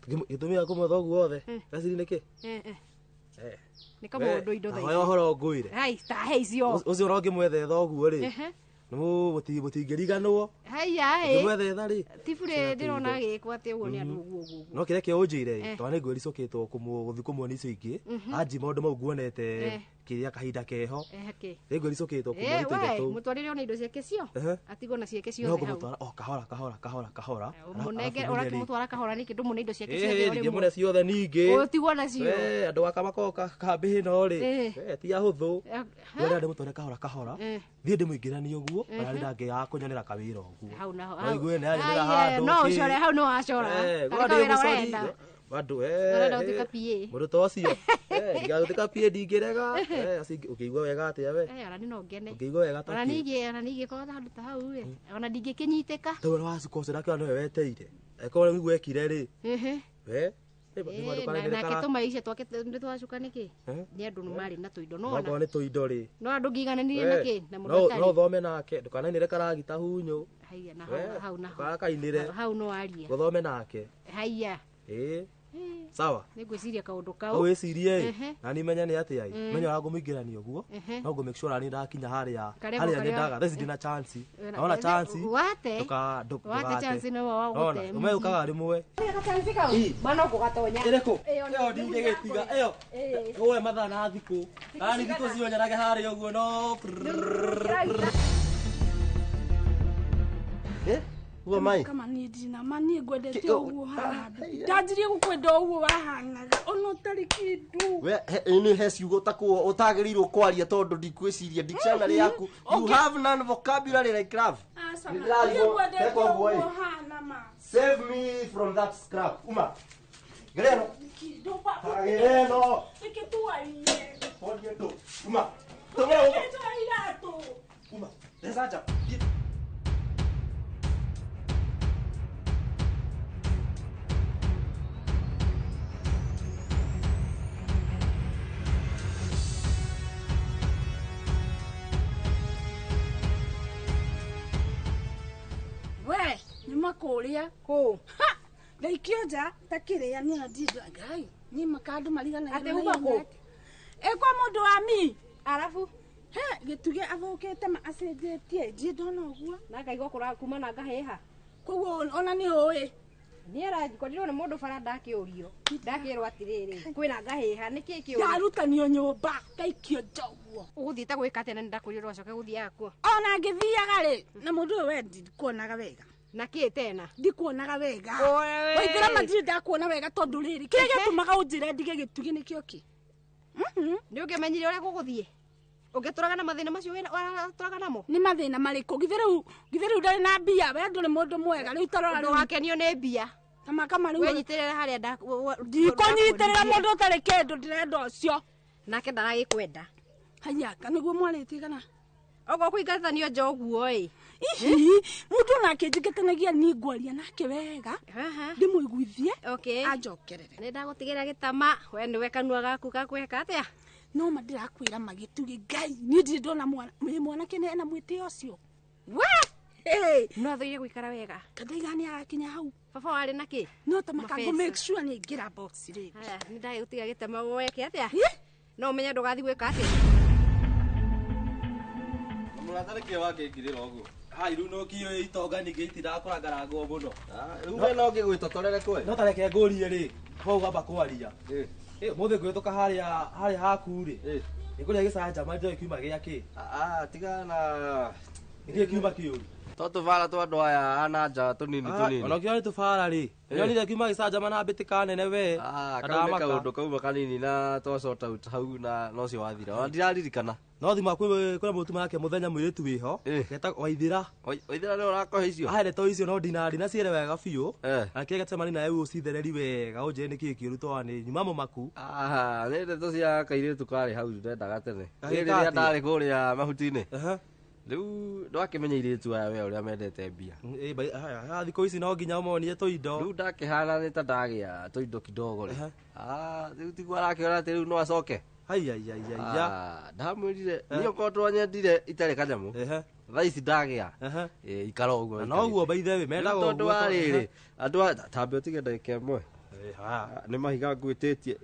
gĩtũmi gĩa kũmwetha ũguo othe gaciri nĩkĩ nĩ kamũndũ indo thaa hoya ũhoro ngwĩre hai tahe icio ũcio no ngĩmwetha ũguo rĩ mũtingĩriganwo ngĩmwetha rĩ tibure ndĩrona gĩkwo atĩ ũguo nĩ andũ ũguo no kĩrĩa kĩa ũnjĩre twana nĩ ngwĩricũkĩtwo gũthiĩ kũmuona icio ingĩ anji maũndũ mau nguonete kĩrĩa kahinda keho nĩ ngwĩricũkĩtwo kũmuona indo tũu mũtwarĩre ona indo ciake cio atigwo na ciake ciothe hau no kahora mũnenge ũrakĩmũtwara kahora nĩkĩ ndũmũne indo ciake ndingĩmũne ciothe ningĩ ũtigwo nacio andũ aka makorwo kambĩ ĩno rĩ ti ahũthũ rĩrĩa ndĩmũtware kahora thiĩ ndĩmũingĩranie ũguo kana rĩrĩa ngĩaga kũnyonera kawĩra ũguo no igue nĩ anyenera handũ no ũcore hau no wacora kawĩra ũrenda bado mũndũ ta ũcio gĩgagũtuĩka pia ndingĩrega ũkĩigua wega atĩa we ũkĩigua wega ona ningĩ korwo handũ ta hau ona ndingĩkĩnyitĩka tondũ wacuka ũcio nakĩo nĩwe weteire ĩkorwo rĩu gwekire rĩ we na gĩtũma icio nĩ twacuka nĩkĩ nĩ andũ marĩ na tũindo no nĩ tũindo rĩ no andũ ngĩigananire nakĩ na mũndũ no thome nake ndũkanainĩre karagita hunyũ hau karakainĩre hau no aria gũthome nake haiya sawa nĩngwĩciria kaũndũ au kau wĩcirie na nĩ menya nĩ atĩ ai menya wa ngũmĩingĩrania ũguo no ngũ make sure nĩ ndakinya harĩa nĩ ndaga theci ndina chance naona chance wate chance no wa gũte ũmeukaga rĩmwe mana ũkũgatonya ĩrĩkũ ĩyo ndingĩgĩtiga ĩyo ũwe mathaa na thikũ ni thikũ cionyanage harĩa ũguo no uwe mai kama ni dina mani gwendete uguo haha ndajirie gukwenda uguo wahanaga ono tari kindu we ini he ciugo takuo utagirirwo kwaria tondu ndikwiciria dictionary yaku you have none vocabulary like love save me from that scrap uma gereno gereno ikituaie podiendo uma tomera uma desaja makuria ku gaikio nja takiria ni ndizo ngai ni makandu marigana ate uma ku ekwa mundu wa mi arafu he gituge athukite ma acenjetie nji ndona uguo na ngaigua kura kuma na ngaheha koguo ona ni oi ni arajikoriro ni mundu bara ndakiurio ndakirwo atiriri kwina ngaheha niki kiurio yarutanio nyumba gaikio nja uguo uguthiite gwika atĩa na ndakwĩrĩrwo acoke gũthiaga kuo ona ngithiaga ri na mundu uyu wendi kuonaga wega na kä tena ndikuonaga wega waithira matiri ndakuona wega tondu riri kä gätumaga unjire ndige gätugi nä kä o kä nä å ngä menyire å rä a gå gå thiä å ngä tå raga na mathä na macio tå raga namo nä mathä na marä kå githä rä u ndarä na mbia we ndå rä må ndå mwega rä u tarora ndå wakenio nä mbia tamaka marä wenyitä rä ra harä a ndikå nyitä rä ra må ndå å tarä kä ndå ndä renda å cio nake ndaragä kwenda hayaka nä guo mwarä tigana ogo kuingatanio njoguo mundu nake njikitanagia ni ngwaria nake wega ndimuiguithie anjokerere ni ndagutigira gitama we ni wekanua gaku gakweka atia no mandirakwira magitugi ngai ni ndiri ndona mwana kene na mwite ucio we no thoire guikara wega kandaigani agakinya hau baba wari naki no tamaka make sure ni ngira box ri ni ndagutiga gitama weke atia no menya ndugathi gwika atia muratare ke wake kirira ogu hai ru no kiyo itonga ninge itindakora ngarango muno ru no ngigwitotorere kwe no tareke ngurie ri ko gamba kwaria muthe gwituka haria haku ri ikuria gicanja manjo kiuma giaki tigana ngi kiuma kiuri Toto vara tu andu aya ananja tunini tunini. Ona kio ni tufara ri. Nyo ni kiuma gicaja mana bitika nene we. Kadama kaundu kauma kanini na twacota hau na no cio wathira. Ndiraririkana. No thima kwĩ mũtumia wake mũthenya mwĩrĩtu wĩho geta Waithira. Waithira nĩ ũrakohe icio. Ahere to icio no dinari na ciere wega biũ. Akĩge gacemani nawe ũcithereri wega ũnjĩre nĩkĩ kĩũru to nĩ nyuma mũmaku. Nĩ ndeto cia kairĩtu karĩ hau ndendaga tene. Rĩrĩa ndarĩ kũrĩa mahuti-inĩ. Riu ndwakimenya iretu aya we uria mendete mbia thikũ ici no nginya ũmonie tũindo riu ndakĩhana nĩ ta ndagĩa tũindo kidogo ri riu tiguo arakĩona atĩ riu no acoke ndamwĩrire niĩ okorwo twanyendire itarĩ kanyamũ thaa ici ndagĩa ikara ũguo no ũguo baithe we mendaga ũguo tondũ wa rĩrĩ andũ tambe ũtige ndagĩka ĩmwe nĩ mahiga ngwĩtĩtie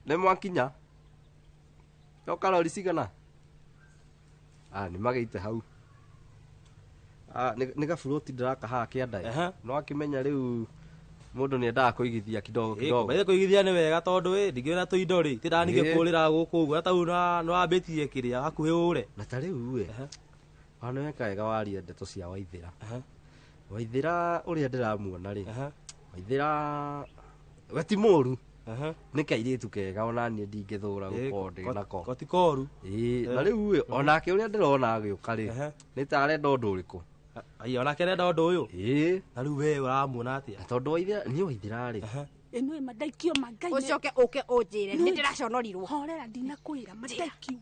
nĩ mwakinya no karori cigana nĩ magĩite hau nĩ gaburoti ndĩrakahaga kĩanda no akĩmenya rĩu mũndũ nĩ endaga kũigithia kidogo kidogo baithe kũigithia nĩ wega tondũ ndingĩona tũindo rĩ ti ndanige kũrĩra gũkũ ũguo ta rĩu no wambĩtie kĩrĩa hakuhĩ ũre na ta rĩu nĩ weka wega waria ndeto cia Waithĩra Waithĩra ũrĩa ndĩramuona rĩ Waithĩra we ti mũru nĩ kairĩtu kega ona niĩ ndingĩthũra gũkorwo ndĩ nako gotikoru na rĩu onake ũrĩa ndĩrona agĩũka rĩ nĩ ta arenda ũndũ ũrĩkũ onake arenda ũndũ ũyũ na rĩu we ũramuona atĩa tondũ niĩ Waithĩra rĩ ĩno mandaikio mangai ũcoke ũke ũnjĩre nĩ ndĩraconorirwo horera ndinakwĩra mandaikiwo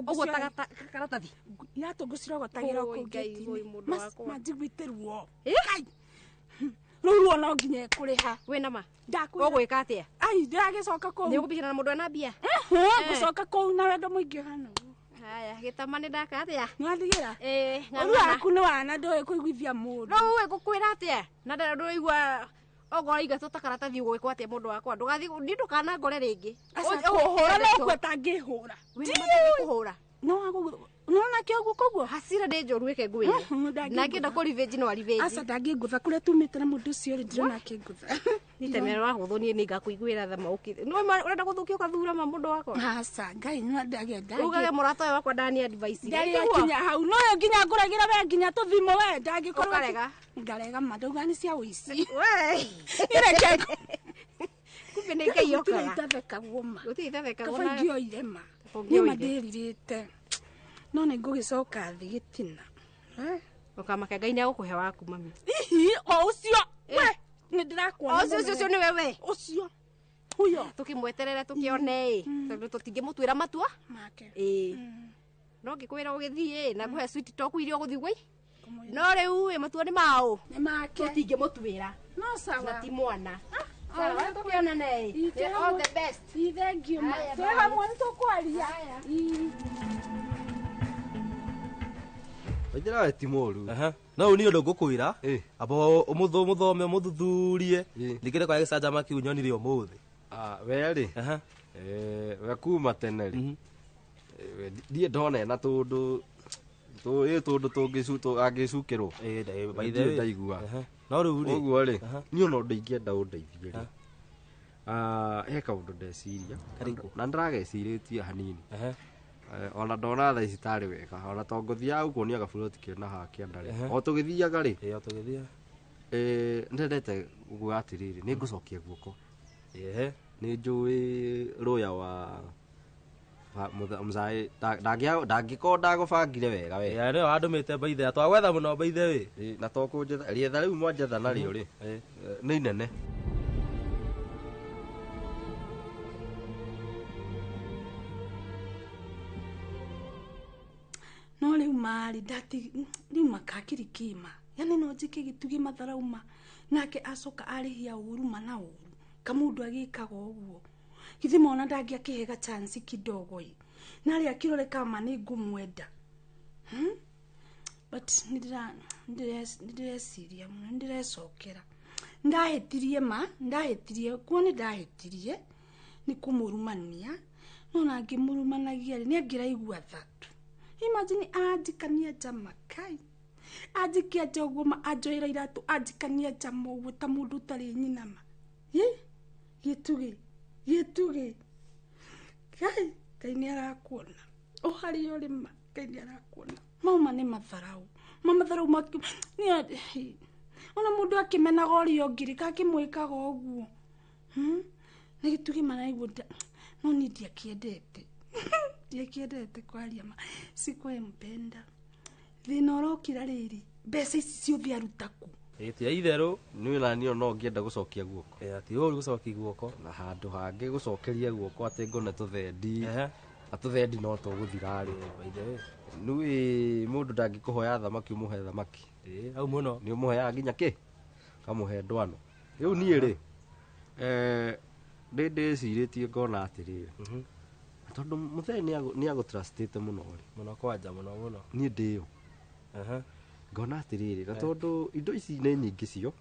ũguo karatathi iratũ ngũcirogotagĩra kũngĩti manjiguĩtĩruo rĩu no nginya kũrĩha wĩna ma ũgwĩka atĩa ndĩragĩcoka kũu nĩ ũgũbicana na mũndũ ena mbia ngũcoka kũu na wendo mũingĩ hano haya gĩtama nĩ ndaka atĩa nĩwathigĩra ũru waku nĩ wana ndũĩ kũiguithia mũndũ no ũĩ gũkwĩra atĩa na ndũraigua ogora iga tutakaratathi gwikwa atia mundu wakwa ndugathi ndukana ngore ringi hora no kweta ngihura kuhura no na kio gukoguo hasira de njorweke ngwire na ngenda ku revenge no revenge asa ndangingutha kuria tumite na mundu ucio ri ndira na kingutha nitemero wa guthonie ni ngakuiguira tha maukire no urenda guthukia ukathura ma mundu wakwa asa ngai no ndagenda ugage murata we wakwa ndani advice ndari akinya hau no yo nginya nguragira we nginya tuthimo we ndangikorwo ngarega madauga ni cia uici we ireke kumbe ni ngai yoka itatheka goma utithetheka goma kabangio irema ni maderirite no ni ngugicoka thi gitina ukamaka ngai ni agukuhe waku mami o ucio we ni ndirakuona ucio ni wewe ucio huyo tukimweterera tukione tondu tutingimutwira matua make no ngikwira ugithie na nguhe sweet talk irio guthi gwai no riu matua ni mao ni make tutingimutwira no sawa na ti mwana sawa tukiona nei all the best thank you ma sawa mwanto kwaria Waithira we ti mũru no ni undu ngukwira abo umuthome umuthuthurie ndikire kwa gicanjama kiu nyonire umuthi we ri we kuma tene ri ndie ndone na tundu tungicuto angicukirwo baithe ndaigua no riu ri uguo ri ni ono ndu ingenda undeithie ri he kaundu ndeciria na ndiragecirĩtie hanini ona ndona tha ici tarĩ wega ona to ngũthiaga gũkuonia gaburoti kena haha kĩanda rĩ o tũgĩthiaga rĩ ndendete kuga atĩrĩrĩ nĩ ngũcokia guoko nĩ njũĩ rũya wa mzai ndangĩkorwo ndagũbangire wega we nĩyo andũmĩte mbaithe twagwetha mũno mbaithe wĩ na to kũnjetha rĩetha rĩu mwanjetha narĩo rĩ nĩ inene no riu mari ndati riu makakiri kima yani no njike gitugi matharauma nake acoka arihia uruma na uru kamundu agikaga uguo githima ona ndangia kihega chance kidogo i nari akirore kama ni ngumwenda but ndiresiria muno ndirecokera ndahetirie kuoni ndahetirie ni kumurumania no nangi murumanagia ni angiraigua thatu imagine ajikania jama kai ajikia jogoma ajoira iratu ajikania jama uguo ta mundu utari nyinama gitugi kai ni arakuona uhari urima kai ni arakuona mauma ni matharau maki ni ona mundu akimenaga orio ngiri kakimwikaga uguo ni gitugi maraigua no ni ndiakiendete ndiakiendete kwaria ma sikwempenda thina urokira riri mbeca ici ciothe arutaku tia itherũ nĩ na niyo no ngĩenda gũcokia guoko ati ũru gũcokia guoko na handũ hangĩ gũcokeria guoko atĩ ngone tũthendi na tũthendi no tũgũthira rĩ baithe nĩ mũndũ ndangĩkũhoya thamaki ũmũhe thamaki au mũno nĩ ũmũheaga nginya kĩ kamũhe ndwano rĩu niĩ rĩ ndĩcirĩtie ngona atĩrĩrĩ tondu muthee ni agutrustite muno ri muno kwanja muno ni ndio ngona atiriri na tondu indo ici ni nyingi cio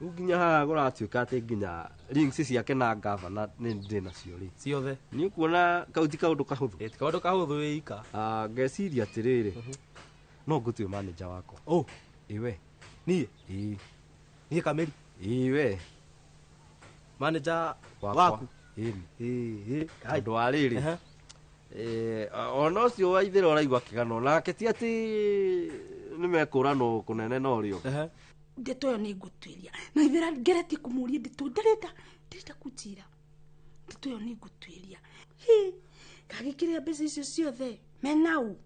nginya haha guratuika ati nginya links ciake na governor ni ndina cio ri ciothe ni ukuona kauti kaundu kahuthu kaundu kahuthu wika ngeciria atiriri no ngutue manager wako iwe nie kameri iwe manager waku andå a rä rä ona å cio waithä ũraigua kĩgano nake ti atĩ nĩ mekũranwo kũnene no rĩo ndeto yo nĩ ngũtuĩria na ithera ngeretie kũmũria ndeto ndirenda kũnjĩra ndeto yo nĩ ngũtuĩria kagĩkĩrĩa mbeca icio ciothe menau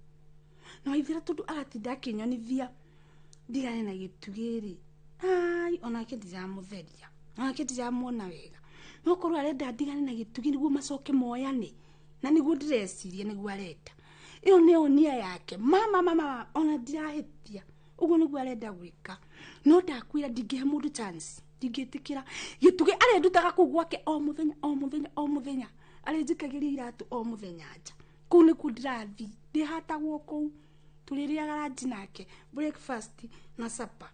na ithera tondũ aratinda akĩnyonithia ndigane na gĩtugĩ-rĩ onake ndiramũtheria onake ndiramuona wega no korwo arenda ndigane na gĩtugi nĩguo macoke moyane na nĩguo ndĩreciria nĩguo arenda ĩyo nĩyo nia yake mama ona ndirahĩtia ũguo nĩguo arenda gwĩka no ndakwĩra ndingĩhe mũndũ chance ndingĩtĩkĩra gĩtugi arendutaga kũu gwake o mũthenya arĩnjĩkagĩria iratũ o mũthenya nja kũu nĩkuo ndĩrathiĩ ndĩhatagwo kũu tũrĩrĩaga ranji nake breakfast na supper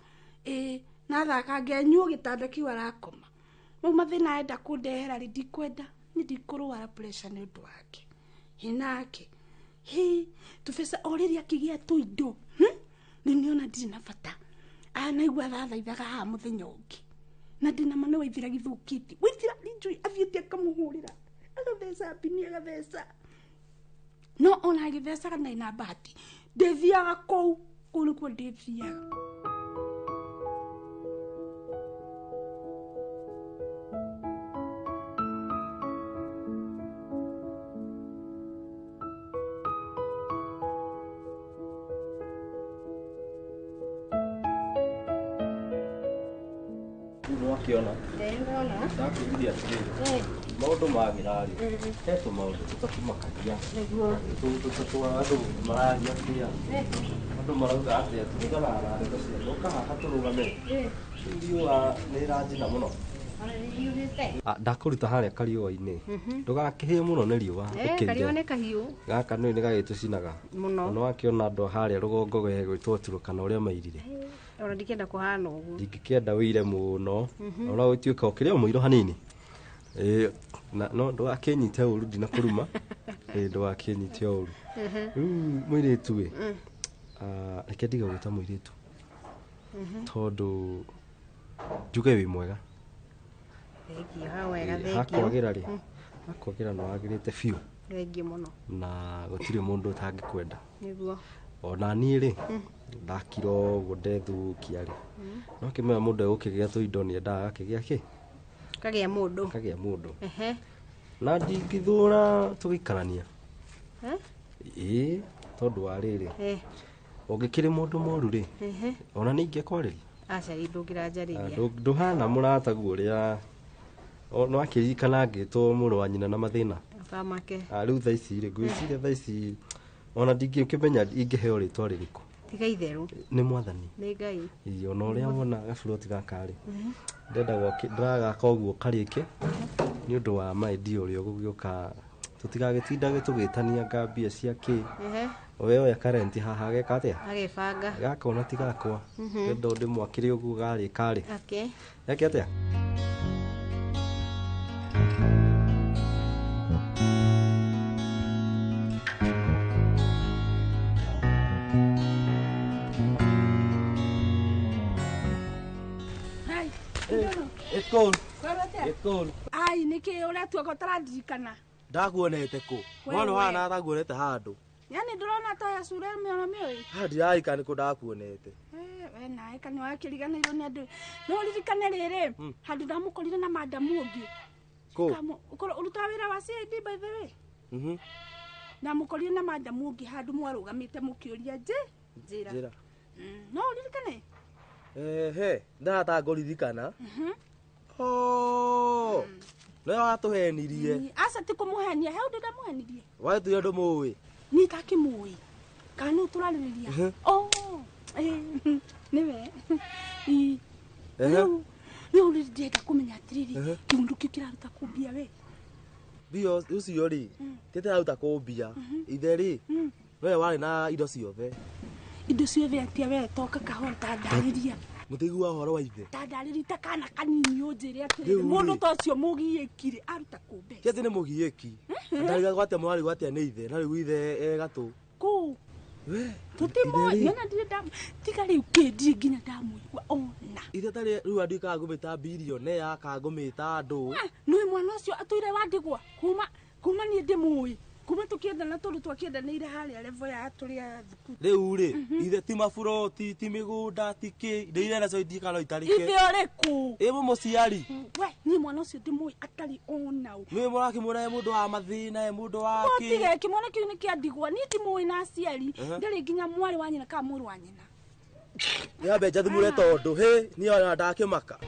na thaka ngenyuo gitanda kiu arakoma mau mathina enda kundehera ri ndikwenda ni ndikurwara pressure ni undu wake hinake hi tubesa oriria kigia tuindo ni niona ndiri na bata anaigua thathaithaga ha muthenya ungi na ndina mane waithira githukiti withira njui athiete akamuhurira agathesa bini agathesa no ona agithesa kana ina bahati ndethiaga kou nikuo ndethiaga Kiona. Ndakwĩrire atĩrĩrĩ. Maũndũ magĩra rĩ. He tũmaũndũ tũtakumakagia. Nĩguo. Tũtũ andũ mararia atĩa. Andũ marauga atĩa tũtigana na ndeto cia ndoka haha tũrũgame. Riũa nĩ ranjina mũno. Ndakũruta harĩa kariũa-inĩ. Ndũgakĩhĩe mũno nĩ riũa. Kariũa nĩ kahiũ. Gaka nĩ gagĩtũcinaga. Mũno. Nĩ wakĩona andũ harĩa rũgongo gwĩtwo Turukana ũrĩa mairire. Ona ndikenda kuhana uguo. Ndingĩkenda wĩire mũno. Ona gũtuĩka ũkĩrĩa mũiro hanini. No ndũgakĩnyite ũru ndina kũruma. Ndũgakĩnyite ũru. Mũirĩtu we. Reke ndiga gwĩta mũirĩtu. Tondũ njuge wĩ mwega. Thengiũ ha wega thengiũ. Hakwagĩra rĩ. Hakwagĩra nĩ wagĩrĩte biũ. Thengiũ mũno. Na gũtirĩ mũndũ ũtangĩkwenda. Nĩguo. Ona niĩ rĩ ndakiro ũguo ndethukia rĩ no kĩmenya mũndũ egũkĩgĩa tũindo nĩ endaga akĩgĩa kĩ kagĩa mũndũ na ndingĩthũra tũgĩikarania tondũ wa rĩrĩ ũngĩkĩrĩ mũndũ mũru rĩ ona nĩ ingĩkwarĩria aca ndũngĩranjarĩria ndũhana mũrata guo ũrĩa no akĩririkana ngĩtwo mũrũ wa nyina na mathĩna famake rĩu thaa ici rĩ ngwĩciria thaa ici ona ndingĩkĩmenya ingĩheo rĩtwa rĩrĩkũ tiga itherũ nĩ mwathani nĩ Ngai ona ũrĩa wona gaburoti gaka rĩ ndĩragaka ũguo karĩke nĩ ũndũ wa maendia ũrĩa ũgũgĩũka tũtigagĩtinda tũgĩtania ngambia cia kĩ we oya karenti haha geka atĩa agĩbanga gaka ona ti gakwa ndenda ndĩmwakĩre ũguo garĩka rĩ geke atĩa It's cold. Ai niki ura tu akotarandirikana. Ndakuonete ku. Mwana wana atakuonete handu. Yani ndurona ta ya sura miona mioi. Ndiraika niko ndakuonete. We nae kana wakiriganirwo ni andu. No ririkane riri. Handu ndamukorire na madamu ungi. Ko. Ukoro uruta wira wa CID by the way. Ndamukorire na madamu ungi handu mwarugamite mukiuria njira. No ririkane. Ndata ngoririkana. Nĩ watũhenirie. Aca ti kũmũhenia, he ũndũ ndamũhenirie. Wetũire ndũ mũĩ. Niĩ itakĩmũĩ. Kana no tũrarĩrĩria. Nĩwe. Rĩu ndĩrenda kũmenya atĩrĩrĩ, kĩũndũ kĩu kĩraruta kũmbia we. Mbia ũcio rĩ, tĩtĩraruta kũmbia. Ithe rĩ, we warĩ na indo ciothe. Indo ciothe atĩa we toka kahora tandarĩria. Mũtigua ũhoro wa ithe. Tandarĩrita kana kanini ũnjĩre atĩrĩrĩ mũndũ ta ũcio mũgiĩkire aruta kũmbe. Kĩati nĩ mũgiĩki. Ndariga gwatĩa mwarĩ gwatĩa nĩ ithe, na rĩu ithe gatũ. Kũ. Tũtimũĩ, na ndirĩ tiga rĩu kĩndie nginya ndamũigua ona. Ithe tarĩ rĩu andũ ikaga ngũmĩta birioni yaka ngũmĩta andũ. Nĩ mwana ũcio atũire wandigwa kuma niĩ ndĩmũĩ. Kuma tukiendana tondu twakiendanĩire harĩa level ya tũrĩa thukuru. Rĩu rĩ ithe ti maburoti ti mĩgũnda ti kĩ indo iria nacio itikano itarĩke. Ithe ũrĩkũ? Ĩ mũciari. We niĩ mwana ũcio ndĩmũĩ atarĩ ona ũ. Nĩ mũrakĩmwĩra mũndũ wa mathĩna mũndũ wa kĩ. Tige kĩmwana kĩu nĩ kĩandigwa niĩ ndĩmũĩ na aciari ndarĩ nginya mwarĩ wa nyina kana mũrũ wa nyina. Nĩambe njathimũre tondũ niĩ ona ndakĩmaka.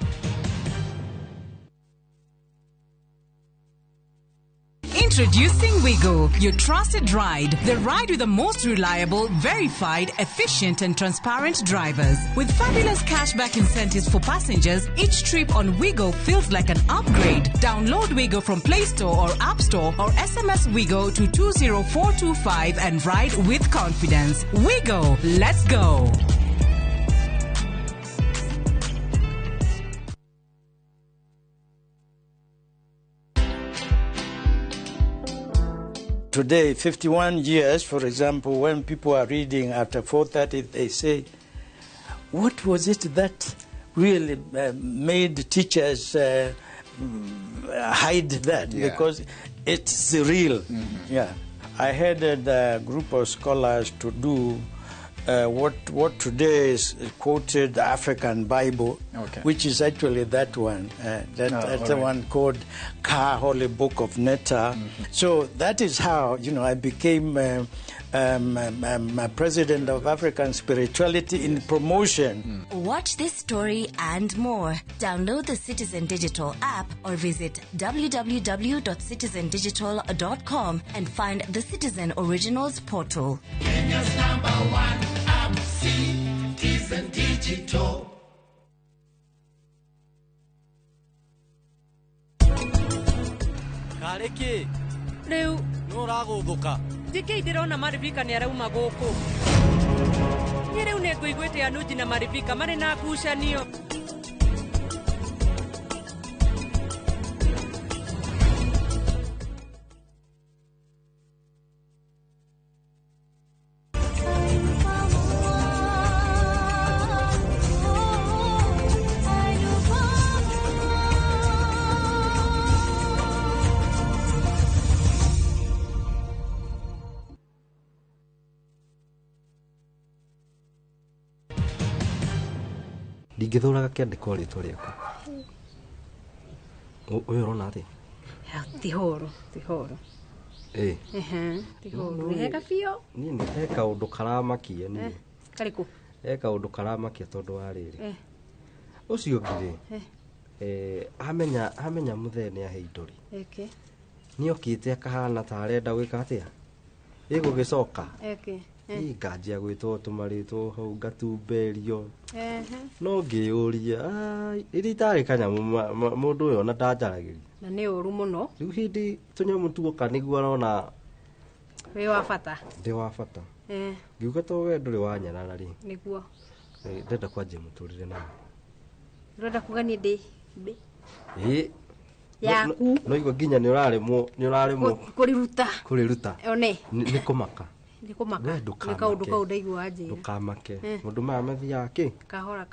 Introducing Wigo, your trusted ride. The ride with the most reliable, verified, efficient and transparent drivers. With fabulous cashback incentives for passengers, each trip on Wigo feels like an upgrade. Download Wigo from Play Store or App Store or SMS Wigo to 20425 and ride with confidence. Wigo, let's go. today, 51 years, for example, when people are reading after 4:30, they say, what was it that really made teachers hide that? Yeah. Because it's real. Yeah. I headed a group of scholars to do what today is quoted African Bible, Okay. which is actually that one. That's the all right. one called Ka, Holy Book of Netta. So that is how, I became president of African Spirituality in promotion. Watch this story and more. Download the Citizen Digital app or visit www.citizendigital.com and find the Citizen Originals portal. Kenya's #1 app, Citizen Digital. Kariki Riu no raguthuka njiki ndirona maribika ni arauma guku ni riu ni nguiguite anuji na maribika mari na ngucanio ndingĩthũraga kĩandĩko rĩtwa rĩakwa ũyũ ũrona atĩ tihoro tihoro hega biũ niĩ he kaũndũ karamakia niĩ karĩkũ he kaũndũ karamakia tondũ wa rĩrĩ ũcio ũngĩ rĩ amenya mũthee nĩ ahe indo rĩ nĩ okĩte akahana ta arenda gwĩka atĩa ĩgũgĩcoka nganjia gwĩtwo tũmarĩtwo hau ngatumberio no ngĩũria rĩrĩa itarĩ kanyamũ mũndũ ũyũ ona ndanjaragĩria na nĩ ũru mũno rĩu hĩndĩ tũnyamũ tuoka nĩguo arona wĩ wa bata ndĩ wa bata ngiuga to we ndũrĩ wanyarara rĩ nĩguo ndenda kwanjia mũtũrĩre nawe ũrenda kuga niĩ ndĩ yaku no igua nginya nĩ ũraremwo kũrĩruta one nĩ kũmaka nĩ kaũndũ kau ndaigua njĩra ndũkamake mũndũ maya mathiaga kĩ kahora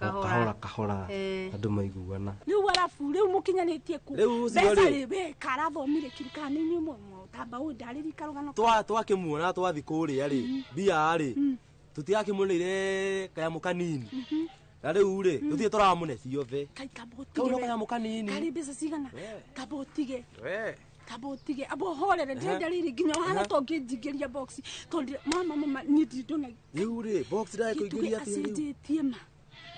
andũ maiguana rĩu arabu rĩu mũkinyanĩtie kũ mbeca rĩ karathomire kirikanĩ-inĩ ũmwe tamba ũyũ ndarĩrika rũgano twakĩmuona twathi kũrĩa rĩ mbia rĩ tũtigakĩmuonire kanyamũ kanini na rĩu rĩ tũthiĩ tũramũne ciothe kau no kanyamũ kanini karĩ mbeca cigana kamba ũtige abo horere ndĩrenda rĩrĩ nginya wahana to ngĩnjingĩria box tondũ mama niĩ ndĩndona rĩu rĩ box ndakũingĩria acenjetie ma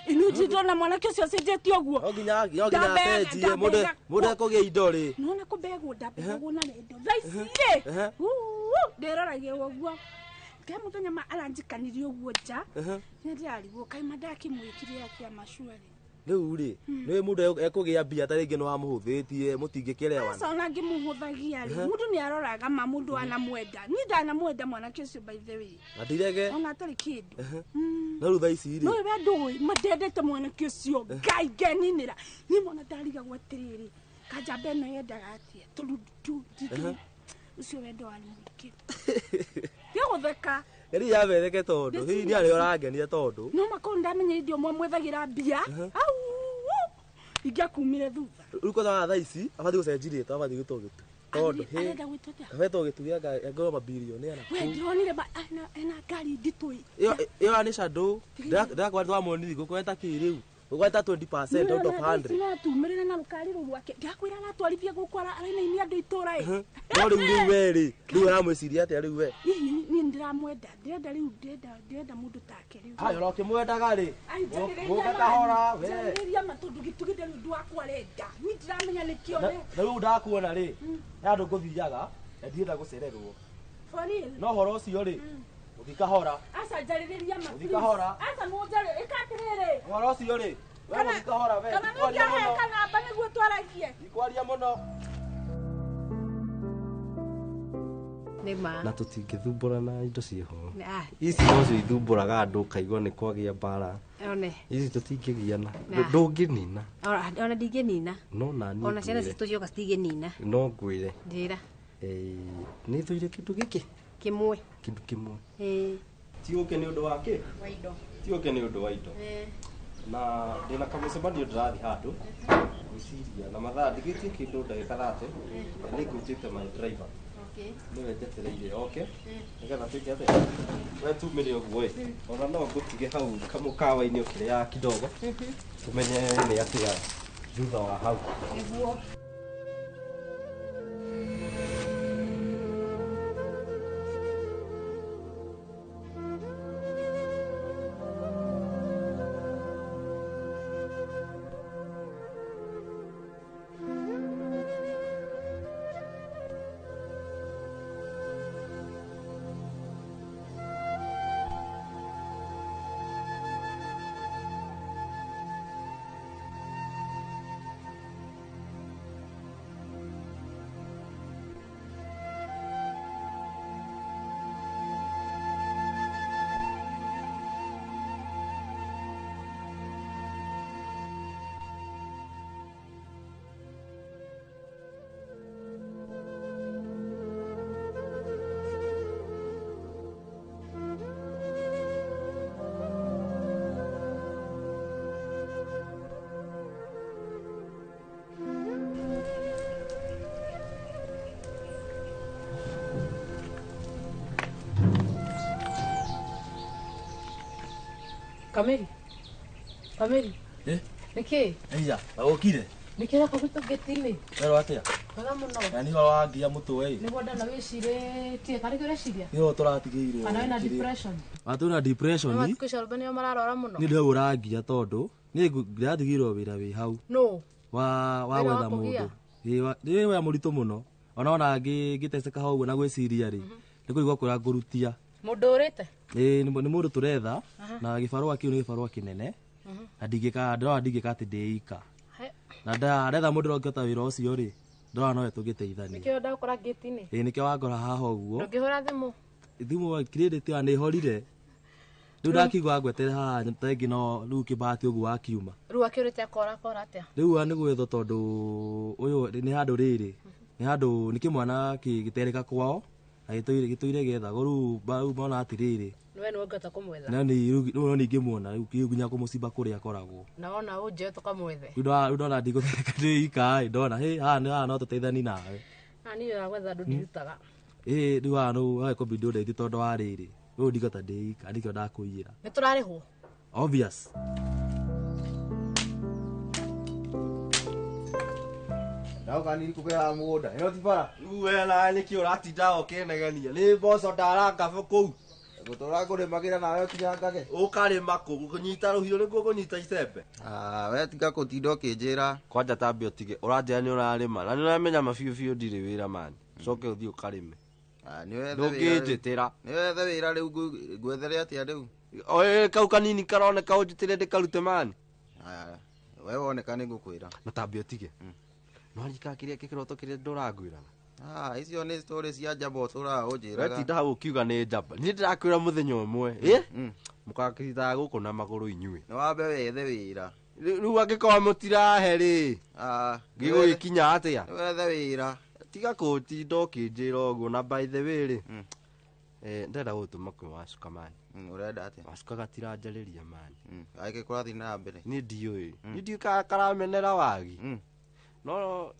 ino ndĩndona mwanake ũcio acenjetie ũguo no nginya acenjie mũndũ ekũgĩa indo rĩ nona kũmbegwo ndambegwo na rendo thaa ici rĩ ndĩroragia ũguo kaya mũthenya ma aranjikanirie ũguo nja nĩ ndĩrarigwo kaima ndakĩmwĩkire akia macuarĩ rĩu rĩ nĩ mũndũ ekũgĩa mbia ta rĩngĩ nĩ wamũhũthĩtie mũtingĩkĩrewana sasa ona ngĩmũhũthagia rĩ mũndũ nĩ aroraga ma mũndũ anamwenda niĩ ndanamwenda mwanake ũcio by the way na ndirege ona atarĩ kĩndũ na rĩu thaa ici rĩ no we ndũĩ mandendete mwanake ũcio ngai ngeninĩra niĩ mwana ndarigagwo atĩrĩrĩ kanjamba ĩno yendaga atĩa tondũ ucio wendo wani mwiki gũtheka eri yabereke tondu hihi ni ari orangenia tondu no makoro ndamenya idio mwe mwethagira mbia au ingĩakumire thutha rĩu kwa thaa ici abathi gũcenjirie to abathi gũtogetu tondu kabeto gĩtugia ngoro mabilioni ana we ndionire ena ngari nditũ iyo ni shadow ndakwa twamuonire gũkweta kĩrĩu gũkweta 20% out of 100 no tumirire na rukari rwake ndakwira natwarithie gũkwara arena-inĩ andũ itũra no rĩu we rĩu aramwĩciria atĩa rĩu we niĩ ndiramwenda ndĩrenda rĩu ndĩrenda mũndũ take rĩu haya ũrakĩmwendaga rĩ gũka kahora we njagĩrĩria matũndũ gĩtugĩte nĩ ũndũ wakwa renda niĩ ndiramenya nĩkĩo na rĩu ndakuona rĩ andũ ngũthiaga ndirenda gũcererwo no horo ũcio rĩ ũthikahora asa njarĩrĩria ma ũthikahora asa mũnjarĩ ĩkatĩrĩrĩ horo ũcio rĩ we ũthikahora we kana nĩngĩahe namba nĩguo twaragie ikwaria mũno na tũtingĩthumbũra na indo ciĩho ici nocio ithumbũraga andũ kaigua nĩ kwagĩa mbara ici tũtingĩgiana ndũngĩnina ona ndingĩnina no nani ona ciana citũ cioka citingĩnina no ngwĩre njĩra Nĩ thũire kĩndũ gĩkĩ Kimwe. kĩndũ kĩmwe Ti ũke nĩ ũndũ wa kĩ wa indo. ti ũke nĩ ũndũ wa indo na ndĩna kamũcemanio ndĩrathiĩ handũ gwĩciria na mathaa ndigĩtie kĩndũ ndagĩka 30 nĩ ngũtĩte my driver nĩwe njetereire oke nĩgetha twĩke atĩa we tumĩre ũguo ĩ ona no ngũtige hau kamũkawa-inĩ ũkĩrĩa kidogo tũmenye nĩ atĩa thutha wa hau Nĩguo. Kameri. Kameri. Niki? Eya, agokire. Nikira kabito getini. Wero atia? Wega muno. Yani wawangia mutwe ĩ. Niguo ndana wiciretie kari kireciria. Yo tũratigĩirwo. Kana wĩna depression. Atuna depression. Nĩ matukũ Alban nĩo mararora mũno. Nĩ ndĩraura ngia tondũ nĩ ndĩratigĩirwo wĩra wĩ hau. No. Wa gwetha mũndũ. Nĩ wĩra mũritũ mũno. Ona ona ngĩteceka hau ũguo na gwĩciria rĩ. Nĩ kũigua kũrĩa ngũrutia. Mũndũ ũrĩte? Nĩ mũndũ tũretha na gĩbarũa kĩu nĩ gĩbarũa kĩnene. Na ndingĩka atĩ ndĩika. Na ndaretha mũndũ ũrongĩhota wĩra ũcio rĩ. Ndora no tũngĩteithania. Nĩkĩo ndakora gate-inĩ. Nĩkĩo wangora haha ũguo. Ndũngĩhũra thimũ. Thimũ credit ya nĩ horire. Rĩu ndakigwa ngwetere haha tengĩ no rĩu kĩbati ũguo wakiuma. Rĩu akĩũrĩte akora atĩa? Rĩu nĩ gwetho tondũ ũyũ nĩ handũ rĩrĩ. Nĩ handũ nĩ kĩmwana gĩtereka kwao. Na gĩtũire gethagwo rĩu bona atĩrĩrĩ. Nĩwe nĩ ũngĩhota kũmwetha. Na rĩu ningĩmuona rĩu nginya kũmũcimba kũrĩa akoragwo. Na wona ũnjĩe tũkamwethe. Rĩu ndona ndigũtheka ndĩika ndona haha no tũteithani nawe. Na niĩ wagwetha andũ ndirutaga. Rĩu haha no hagĩkũbidi ũndeithie tondũ wa rĩrĩ. Rĩu ndigota ndĩika nĩkĩo ndakũiyĩra. Nĩ tũrarĩhwo? Obvious. Ndauga nĩ kũgera mũgũnda. Ĩno ti bara. Rĩu wena nĩkĩo ũratinda ũkĩnegenia. Nĩ mboco ndarangaba kũu. Gũtũra kũrĩmagĩra nawe kinyangage. Ũkarĩma kũ kũnyita rũhiũ nĩguo kũnyita icembe. We tiga gũtinda ũkĩnjĩra. Kwanja tambia ũtige ũranjĩra nĩ ũrarĩma na nĩ ũramenya mabiũ ndirĩ wĩra mani. Coke ũthiĩ ũkarĩme. Ndũngĩnjĩtĩra. Nĩ wethe wĩra rĩu ngwethere atĩa rĩu? Oĩ kau kanini karoneka ũnjĩtĩre ndĩkarute mani. We woneka nĩ ngũkwĩra. Na tambia ũtige. Nwarika kĩrĩa kĩroto kĩrĩa ndũrangwĩraga. Icio nĩ story cia njamba ũtũraga ũnjĩraga. Wetinda hau ũkiuga nĩ njamba. Niĩ ndĩrakwĩra mũthenya ũmwe. Mũgakĩritaga gũkũ na magũrũ inyuĩ. Nĩ wambe wethe wĩra. Rĩu angĩkorwo mũtirahe rĩ. Gĩgũgĩkinya atĩa? Nĩ wethe wĩra. Tiga kũtinda ũkĩnjĩra ũguo na by the way rĩ. Ndĩrenda gũtũma kwĩ Wacuka mani. Ũrenda atĩa? Wacuka gatiranjarĩria mani. Agĩkĩ kũrathiĩ na mbere. Niĩ ndiũĩ. Niĩ ndiũĩ karamenera wagi. No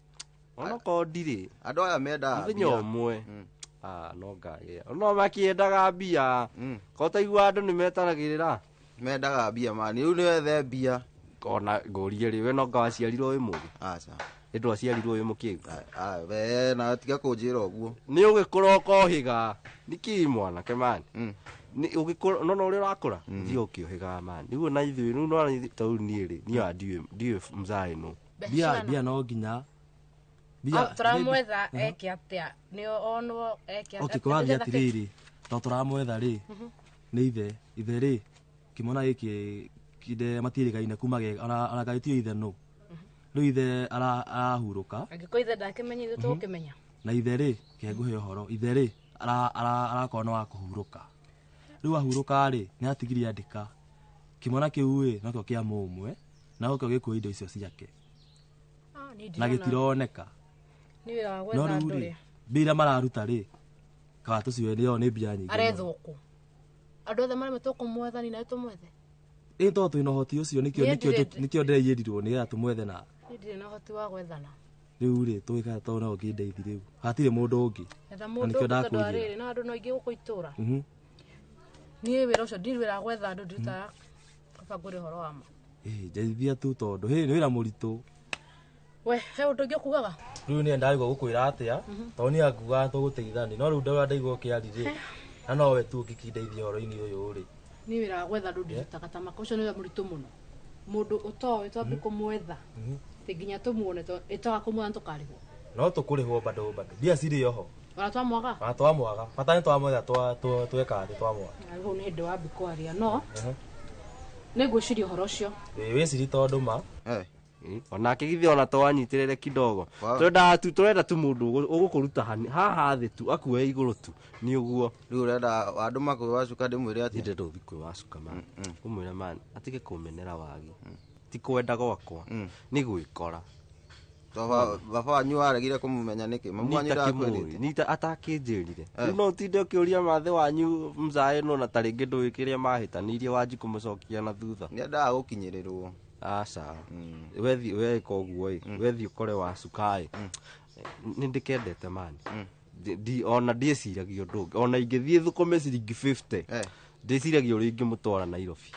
onokorwo ndirĩ. Andũ aya mendaga mbia. Mũthenya ũmwe. No ngagĩa. No makĩendaga mbia. Kotaigua andũ nĩ metanagĩrĩra. Mendaga mbia mani. Rĩu nĩ wethe mbia. Ona ngũrie rĩ we no ngawaciarirwo wĩ mũgĩ. Aca. Ĩndũ aciarirwo wĩ mũkĩgu. We na tiga kũnjĩra ũguo. Nĩ ũgĩkũra ũkohĩga. Nĩkĩ mwanake mani. Ũgĩkũra no ũrĩa ũrakũra. Thiĩ ũkĩohĩga mani. Nĩguo na ithuĩ rĩu no taũ niĩ rĩ. Niĩ ndiũĩ mzaĩ no. Mbia no nginya. Tũramwetha eke atĩa? Nĩ onwo eke atĩa? Kũrathiĩ atĩrĩrĩ. To tũramwetha rĩ. Nĩ ithe rĩ. Kĩmwana gĩkĩ kinde matiĩrĩgaine kuma ona gaitio ithe no. Rĩu ithe arahurũka. Angĩkorwo ithe ndakĩmenya ithe tũgũkĩmenya. Na ithe rĩ kĩngũhe ũhoro. Ithe rĩ arakorwo no wa kũhurũka. Rĩu ahurũka rĩ nĩ atigirie andĩka. Kĩmwana kĩu rĩ no kĩo kĩa mũmwe na gũkĩo gĩkuo indo icio ciake. Na gĩtironeka. Nĩ wĩra wa gwetha andũ rĩ. Bila mararuta ri. Ka tuciwe nio ni mbia nyingi. Arethuku. Andu othe marä metwo kå mwethani na tå mwethe ä to twä na hoti å cio nä kä o ndäraiyärirwo nä getha tå mwethe na nä ndirä na hoti wa gwethana rä u rä tå ä to no ngä ndeithi rä u hatirä må ndå å ngä etha må ndå tondå arä na andå no ingä gå kå itå ra niä wä ra å cio ndirä wä ra gwetha andå ndirutaga kaba ngå rä horo wamo njeithia tu tondå nä wä ra må ritå we he å ndå å ngä å kugaga rä u nä ndarigwo gå kwä ra atä a tondå nä akugaga tå gå teithani no rä u ndaura ndaigwo kä arirä na nowe tu å ngä kindeithia horo-inä å yå rä niä wä ra gwetha andå ndirutaga ta maka å cio nä we må ritå må no må ndå å toä twambä kå mwetha tä nginya tå muone ä toga kå mwetha tå karä hwo no tå kå rä hwo bandå mbia cirä oho ona twamwaga ona twamwaga bata nä twamwetha tweka atä twamwaga hau nä hä ndä wambi kwaria no nä ngwä ciria å horo å cio wä ciri tondå ma onake githä ona to wanyitä rä re kidogo tå renda tu må ndå å gå kå ruta haha thä tu akuoe igå rå tu nä å guo rä u renda andå makwä wacuka ndä mwä re atä ndä ndå thi kwä wacuka ma å mwä re mani atige kå menera wagi ti kwenda gwakwa nä gwä kora baba wanyu waregire kå må menya nä kä nita atakä njä rire rä no tinde å kä å ria mathä wanyu mzaä no na tarä ngä ndå ä kä rä a mahä tanä wanji kå må cokia na thutha nä endaga gå kinyä rä rwo aca wethi weka ũguo ĩ wethi ũkore wacuka ĩ nĩ ndĩkendete mani ona ndĩciragia ũndũ ũngĩ ona ingĩthiĩ thũkũme ciringi 50 ndĩciragia ũrĩa ingĩmũtwara Nairobi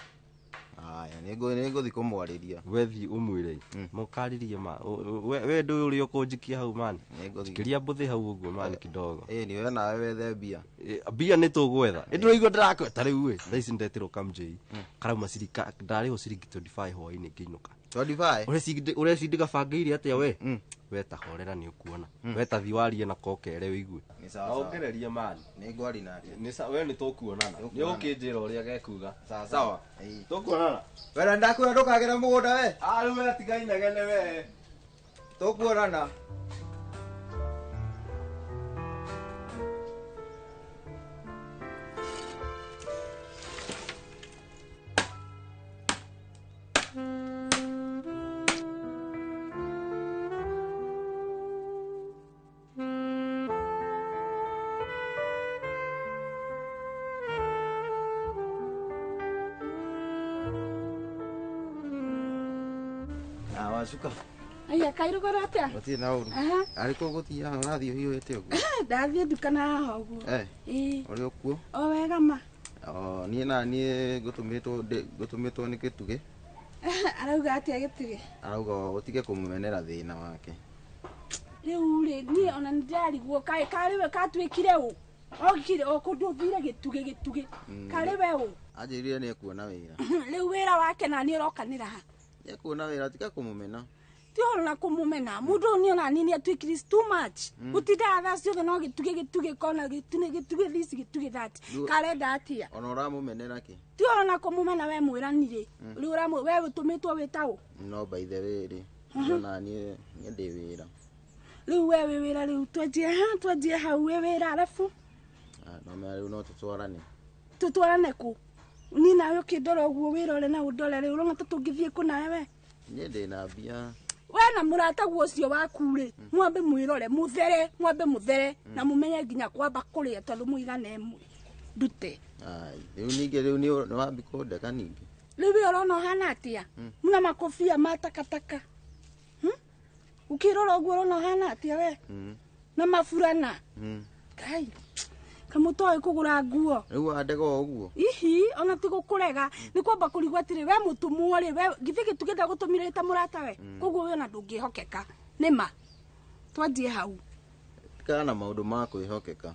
aya nĩ ngũthiĩ kũmwarĩria wethi ũmwĩre mũkarĩrie ma we ndũĩ ũrĩa ũkũnjikia hau mani njikĩria mbũthĩ hau ũguo mani kidogo nĩ we nawe wethe mbia mbia nĩ tũgwetha ndĩraigua ndĩrakweta rĩu ĩ thaa ici ndetirwo kamjĩ karauma ndarĩhwo ciringi 25 hwaĩ-inĩ ngĩinũka 25 ũrecindĩka bangĩire atĩa we weta horera nĩ ũkuona weta thiwarie na kokere wĩigue ongererie mani nĩ ngwari nake we nĩ tũkuonana nĩ ũkĩnjĩra ũrĩa gekuga sawa tũkuonana wena ndakwĩra ndũkagera mũgũnda we rĩu we tiga inegene we tũkuonana wacuka aya kairugora atia gũtirĩ na ũru arĩkũ gũthiĩ haha ũrathiĩ ũhiũhĩte ũguo ndathiĩ nduka na haha ũguo ũrĩ o kuo o wega ma niĩ na niĩ ngũtũmĩtwo nĩ Gĩtugĩ arauga atĩa Gĩtugĩ arauga ũtige kũmũmenera thĩna wake rĩu rĩ niĩ ona nĩndarigwo kaĩ karĩ we katuĩkire ũ okire okũndũthire Gĩtugĩ karĩ we ũ anjĩrire nĩ ekuona wĩra rĩu wĩra wake na nĩ ũrokanĩra ha nĩ ekuona wĩra tiga kũmũmena ti ona kũmũmena mũndũ ũyũ nĩona nini atuĩkire too much gũtindaga thaa ciothe no Gĩtugĩ kona Gĩtugĩ this Gĩtugĩ that karenda atĩa ona ũramũmenera kĩ ti ona kũmũmena we mwĩranire rĩu we ũtũmĩtwo wĩtagũ no by the way rĩ ona niĩ ndĩ wĩra rĩu we wĩ wĩra rĩu twenjie hau wĩ wĩra arabu no mea rĩu no tũtwarane kũ ni nawe ũkĩndora ũguo wĩra ũrĩ na ũndore rĩu ũrona ta tũngĩthiĩ kũ nawe we niĩ ndĩ na mbia we na mũrataguo ũcio waku rĩ mwambe mwĩrore mũthere na mũmenye nginya kwamba kũrĩa tondũ mũigana ĩmwe ndute rĩu ningĩ rĩu nĩ wambi kũndeka ningĩ rĩu we ũrona ũhana atĩa na makobia ma takataka ũkĩrora ũguo ũrona ũhana atĩa we na maburana kai kamutoe kugura nguo riu wandega ũguo ihi ona ti gũkũrega nĩ kwamba kũrigwo atĩrĩ we mũtumwo rĩ we githĩ Gĩtugĩ gũtũmire ta mũrata we koguo we ona ndũngĩhokeka nĩma twanjie hau kana maũndũ ma kwĩhokeka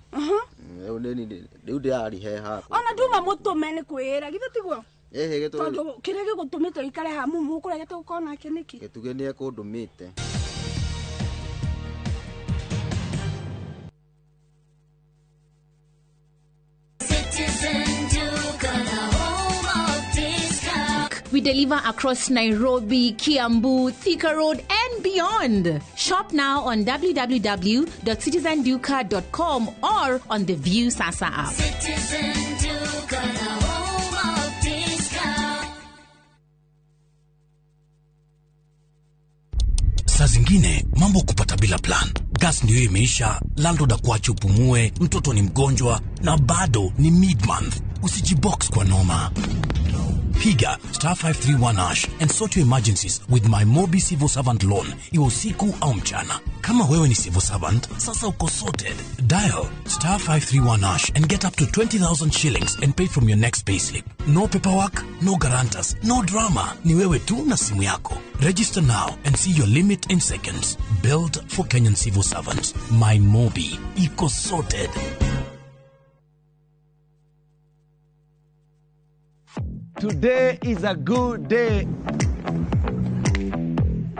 rĩu ndĩrarihe haku ona nduma mũtũme nĩ kwĩra githĩ tiguo tondũ kĩrĩa gĩgũtũmĩte ũikare haha mumu ũkũregete gũkorwo nake nĩkĩ Gĩtugĩ nĩ ekũndũmĩte We deliver across Nairobi, Kiambu, Thika Road, and beyond. Shop now on www.citizenduka.com or on the View Sasa app. Citizen Duka, the home of discount. Saa zingine mambo kupata bila plan. gas ndio imeisha, landlord akuache upumue, mtoto ni mgonjwa na bado ni mid-month. Usijibox kwa noma. Piga *531# and sort your emergencies with my Mobi Civil Servant loan, iwe usiku au mchana. Kama wewe ni civil servant, sasa uko sorted. Dial *531# and get up to 20,000 shillings and pay from your next payslip. No paperwork, no guarantors, no drama. Ni wewe tu na simu yako. Register now and see your limit in seconds. Built for Kenyan civil servants. My Mobi, iko sorted. Today is a good day.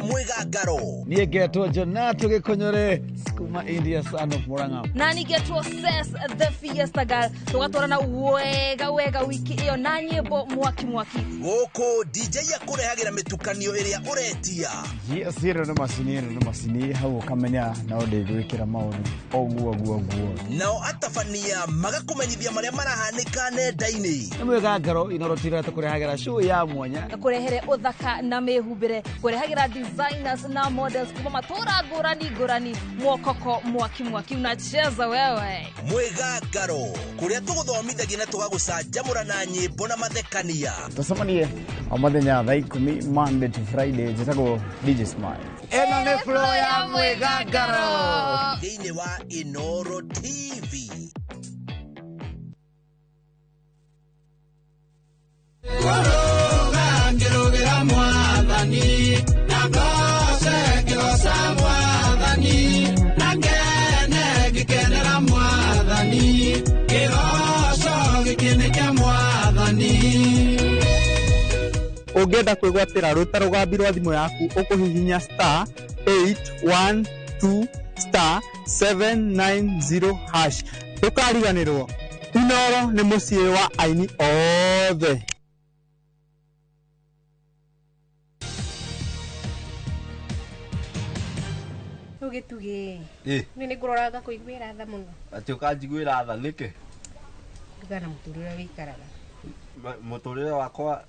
Mwigangaro niä ngetwo Jonato Gikonyore kuma India Son of Murang'a na nä ngetwo Ses the Fiesta Girl tũgatwarana wega wiki ĩyo na nyĩmbo mwaki gũkũ DJ akũrehagĩra mĩtukanio ĩrĩa ũretia yes nĩ macini hau ũkamenya na ũndĩgwĩkĩra maũndũ oguo nao atabania magakũmenyithia marĩa marahanĩka nenda-inĩ nĩ Mwigangaro inorotira tũkũrehagĩra show ya mwanya kũrehere ũthaka na mĩhumbĩre kũrehagĩra designers na models kuma matũra ngũrani mwokoko mwaki unacheza wewe Mwigangaro kũrĩa tũgũthomithagia na tũgagũcanjamũra na nyĩmbo na mathekania tũcemanie o mũthenya thaa 10 Monday to Friday njĩtagwo DJ Smile ĩno nĩ flow ya Mwigangaro thĩinĩ wa Inoro TV Ngĩrũgĩra mwathani na ngose ngĩgoca mwathani na ngene ngĩkenera mwathani kĩgoco gĩkĩnĩ kĩa mwathani. Ũngĩenda kwĩgwatĩra rũta rũgambi rwa thimũ yaku ũkũhihinya *812*790#. Ndũkariganĩrwo, Inoro nĩ mũciĩ wa aini othe. Tuge nĩ ngũroraga kũiguĩra tha mũno ati ũkanjiguĩra tha nĩkĩ ngana mũtũrĩre wĩikaraga mũtũrĩre wakwa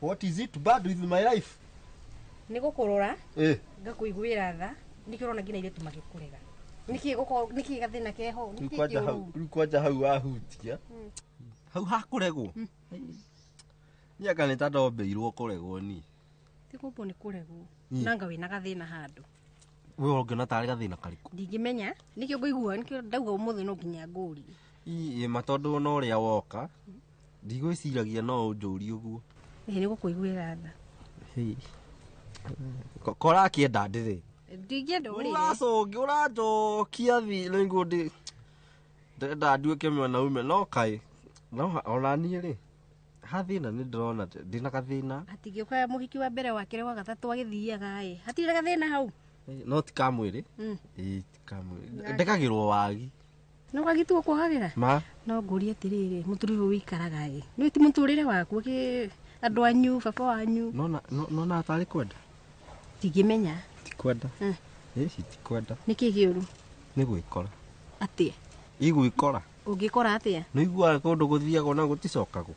what is it bad with my life nĩ gũkũrora ngakũiguĩra tha nĩkĩ ũrona nginya iretu magĩkũrega nĩkĩ gathĩna keho rĩu kwanja hau wahutia hau hakũregwo niaka nĩ ta ndombeirwo kũregwo ni ti kũmbwo nĩ kũregwo nanga wĩna gathĩna handũ we ũngĩona tarĩ gathĩna karĩkũ ndingĩmenya nĩkĩo ngũigua nĩkĩo ndauga ũmũthĩ no nginya ngũri ma tondũ no ũrĩa woka ndigwĩciragia no ũnjũrie ũguo nĩ gũkũiguĩra tha kora akĩenda ndĩrĩ ndingĩenda ũrĩe ũranjokia thi nĩguo ndĩrenda nduĩke mwena ume no kaĩ no ona niĩ rĩ hathĩna nĩ ndĩrona ndĩna gathĩna hatingĩũka mũhiki wa mbere wake wa gatatũ agĩthiaga hatirĩ gathĩna hau no ti kamwĩrĩ ti kamwĩrĩ ndekagĩrwo wagi no gagituo kwagĩra no ngũrie atĩrĩrĩ mũtũrĩre wĩikaraga nĩ ti mũtũrĩre waku andũ anyu baba wanyu no atarĩ kwenda tingĩmenya ti kwenda ti kwenda nĩkĩ kĩũru nĩ gwĩkora atĩa igwĩkora ũngĩkora atĩa nĩ iguaga kũndũ gũthiagwo na gũticokagwo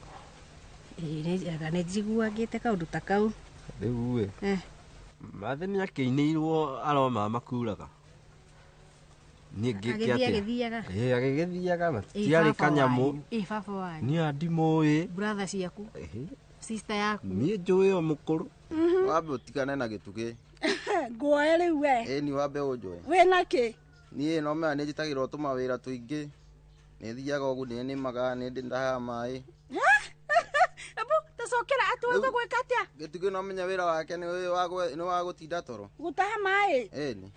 nĩ njiguagĩte kaũndũ ta kau rĩu mathe nĩ akĩinĩirwo aroma makuraga agĩgĩthiaga na tiarĩ kanyamũ niĩ andimũĩ brother ciaku sister yaku niĩ njũĩ o mũkũrũ wambe ũtigane na gĩtugĩ nguoe rĩu we ĩni wambe ũnjũe wĩna kĩ niĩ no mea nĩ njĩtagĩrwo tũmawĩra tũingĩ nĩ thiaga ũguo nĩ nĩmaga nĩ ndĩndahaga maĩ ebu tacokera atũthe gwĩka atĩa gĩtugĩ no menya wĩra wake nĩ wa gũtinda toro gũtaha maĩ ĩni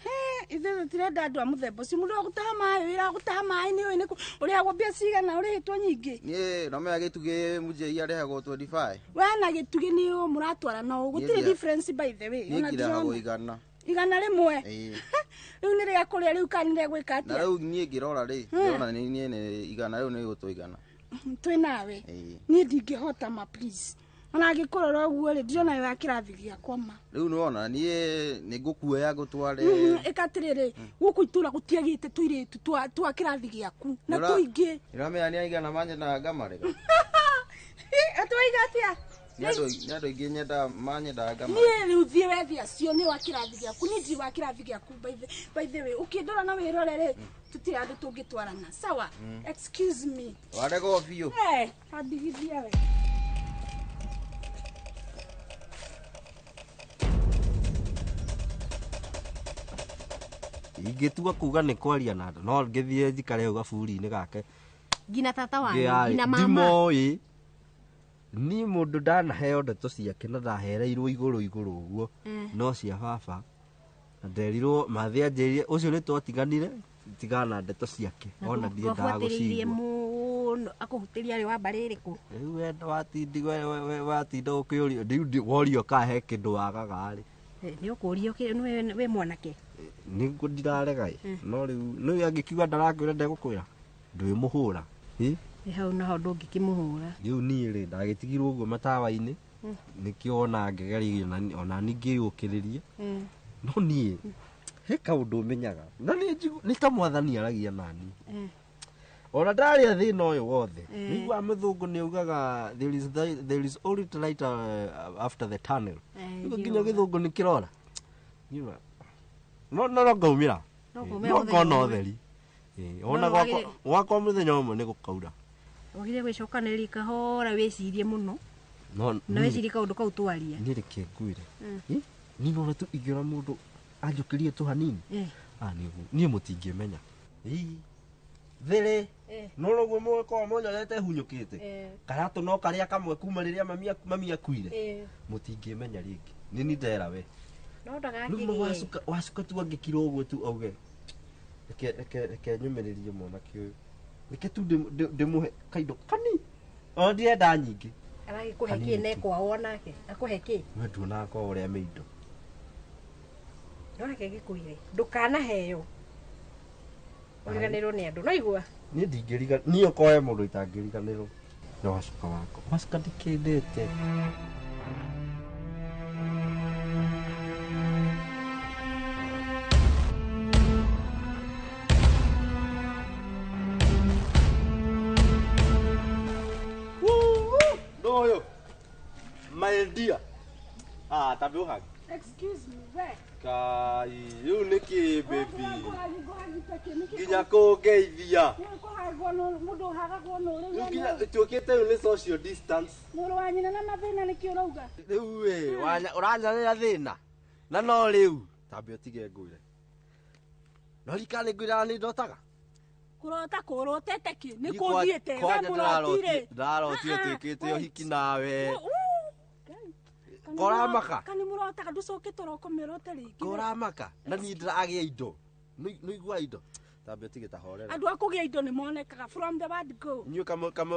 ithuĩ tũtirenda andũ a mũthemba ũcio mũndũ wa gũtaha maĩ wĩra wa gũtaha maĩ nĩ ũĩ nĩkũ ũrĩhagwo mbia cigana ũrĩhĩtwo nyingĩ niĩ no menya gĩtugĩ mũnjei arĩhagwo 25 we na gĩtugĩ nĩ ũ mũratwara no gũtirĩ difference by the way niĩ ngĩrĩhagwo igana rĩmwe rĩu nĩ rĩa kũrĩa rĩu kana nĩ gwĩka atĩa na rĩu niĩ ngĩrora rĩ ndĩrona nĩ igana rĩu nĩ gũtũigana twĩ nawe niĩ ndingĩhota ma please ona ngĩkũrora ũguo rĩ ndirona wa kĩrathi gĩakwa ma rĩu nĩwona niĩ nĩ ngũkuoya ngũtware ĩkatirĩrĩ gũkũ itũra gũtiagĩte tũirĩtu twa kĩrathi gĩaku na tũingĩ nĩramenya nĩ aigana manye na ngamarega atwaiga atĩa Nado ingĩ nyenda manyendaga niĩ rĩu thiĩ wethia cio nĩ wa kĩrathi gĩaku nĩ ndi wa kĩrathi gĩaku by the way ũkĩndora na wĩrore rĩ tũtirĩ andũ tũngĩtwarana sawa excuse me warega biũ andigithia we ingĩtua kuga nĩ kwaria na andũ no ngĩthiĩ njikare hau gaburi-inĩ gake ngina tata wanyu ngina mama ndimoĩ ni mũndũ ndanaheo ndeto ciake na ndahereirwo igũrũ ũguo no cia baba na nderirwo mathĩ anjĩrire ũcio nĩ twatiganire tigana ndeto ciake ona ndiendaga gũcigua mũno akũhutĩria rĩ wa mbarĩ ĩrĩkũ rĩu wenda watinda ũkĩũrio worio kahe kĩndũ wagaga rĩ nĩ ũkũrio we mwanake nĩguo ndirarega no rĩu angĩkiuga ndarakwĩra ndegũkwĩra ndwĩmũhũra hau naho ndũngĩkĩmũhũra rĩu niĩ rĩ ndagĩtigirwo ũguo matawa-inĩ nĩkĩo ona ngĩgeria ona ningĩyũkĩrĩrie no niĩ he kaũndũ ũmenyaga na nĩ ta mwathani aragia nani ona ndarĩa thĩna ũyũ wothe nĩigua mũthũngũ nĩ augaga there is only light after the tunnel nginya gĩthũngũ nĩ kĩrora no ngaumĩra no ngona ũtheri ona gwakwa mũthenya ũmwe nĩ gũkaura wagire gwĩcokanĩria kahora wĩcirie mũno na wĩcirie kaũndũ kau twaria niĩ reke ngwĩre niĩ nona tu ingĩona mũndũ anjũkĩrie tũ hanini niĩ mũtingĩmenya thĩrĩ no noguo mũgĩkorwo mũnyonete hunyũkĩte karatũ no karĩa kamwe kuma rĩrĩa mami akuire mũtingĩmenya rĩngĩ nĩ ni ndera we rĩu wacuka tu angĩkira ũguo tu auge reke nyũmĩrĩrie mwanake ũyũ reke tu ndĩmũhe kaindo kani ona ndirenda nyingĩ aragĩkũhe kĩ nekwao onake akũhe kĩ we nduonaga kwa ũrĩa mĩindo no reke gĩkũire ndũkanaheo ũriganĩrwo nĩ andũ no igua niĩ ndingĩriga niĩ okoe mũndũ itangĩriganĩrwo nĩ wacuka wako wacuka ndikĩndĩte Doyo my dear tabe uhagi excuse me where kai you niki baby ginya ko geithia nginya tuokete ni social distance mũrũ wa nyina na mathĩna nĩ kĩ ũrauga rĩu we ũranyanĩra thĩna na no rĩu tabe ũtige ngwĩre no rika nĩ ngwĩra nĩ ndotaga kurota kurotete kĩ nĩ kũthiĩte mũrotire ndarotire twĩkĩte ũhiki nawe koramaka kana mũrotaga ndũcokete roko mĩrote rĩngĩ koramaka na niĩ ndĩragĩa indo nĩ igua indo tambe tige ta horera andũ akũgĩa indo nĩ monekaga from the word go niĩ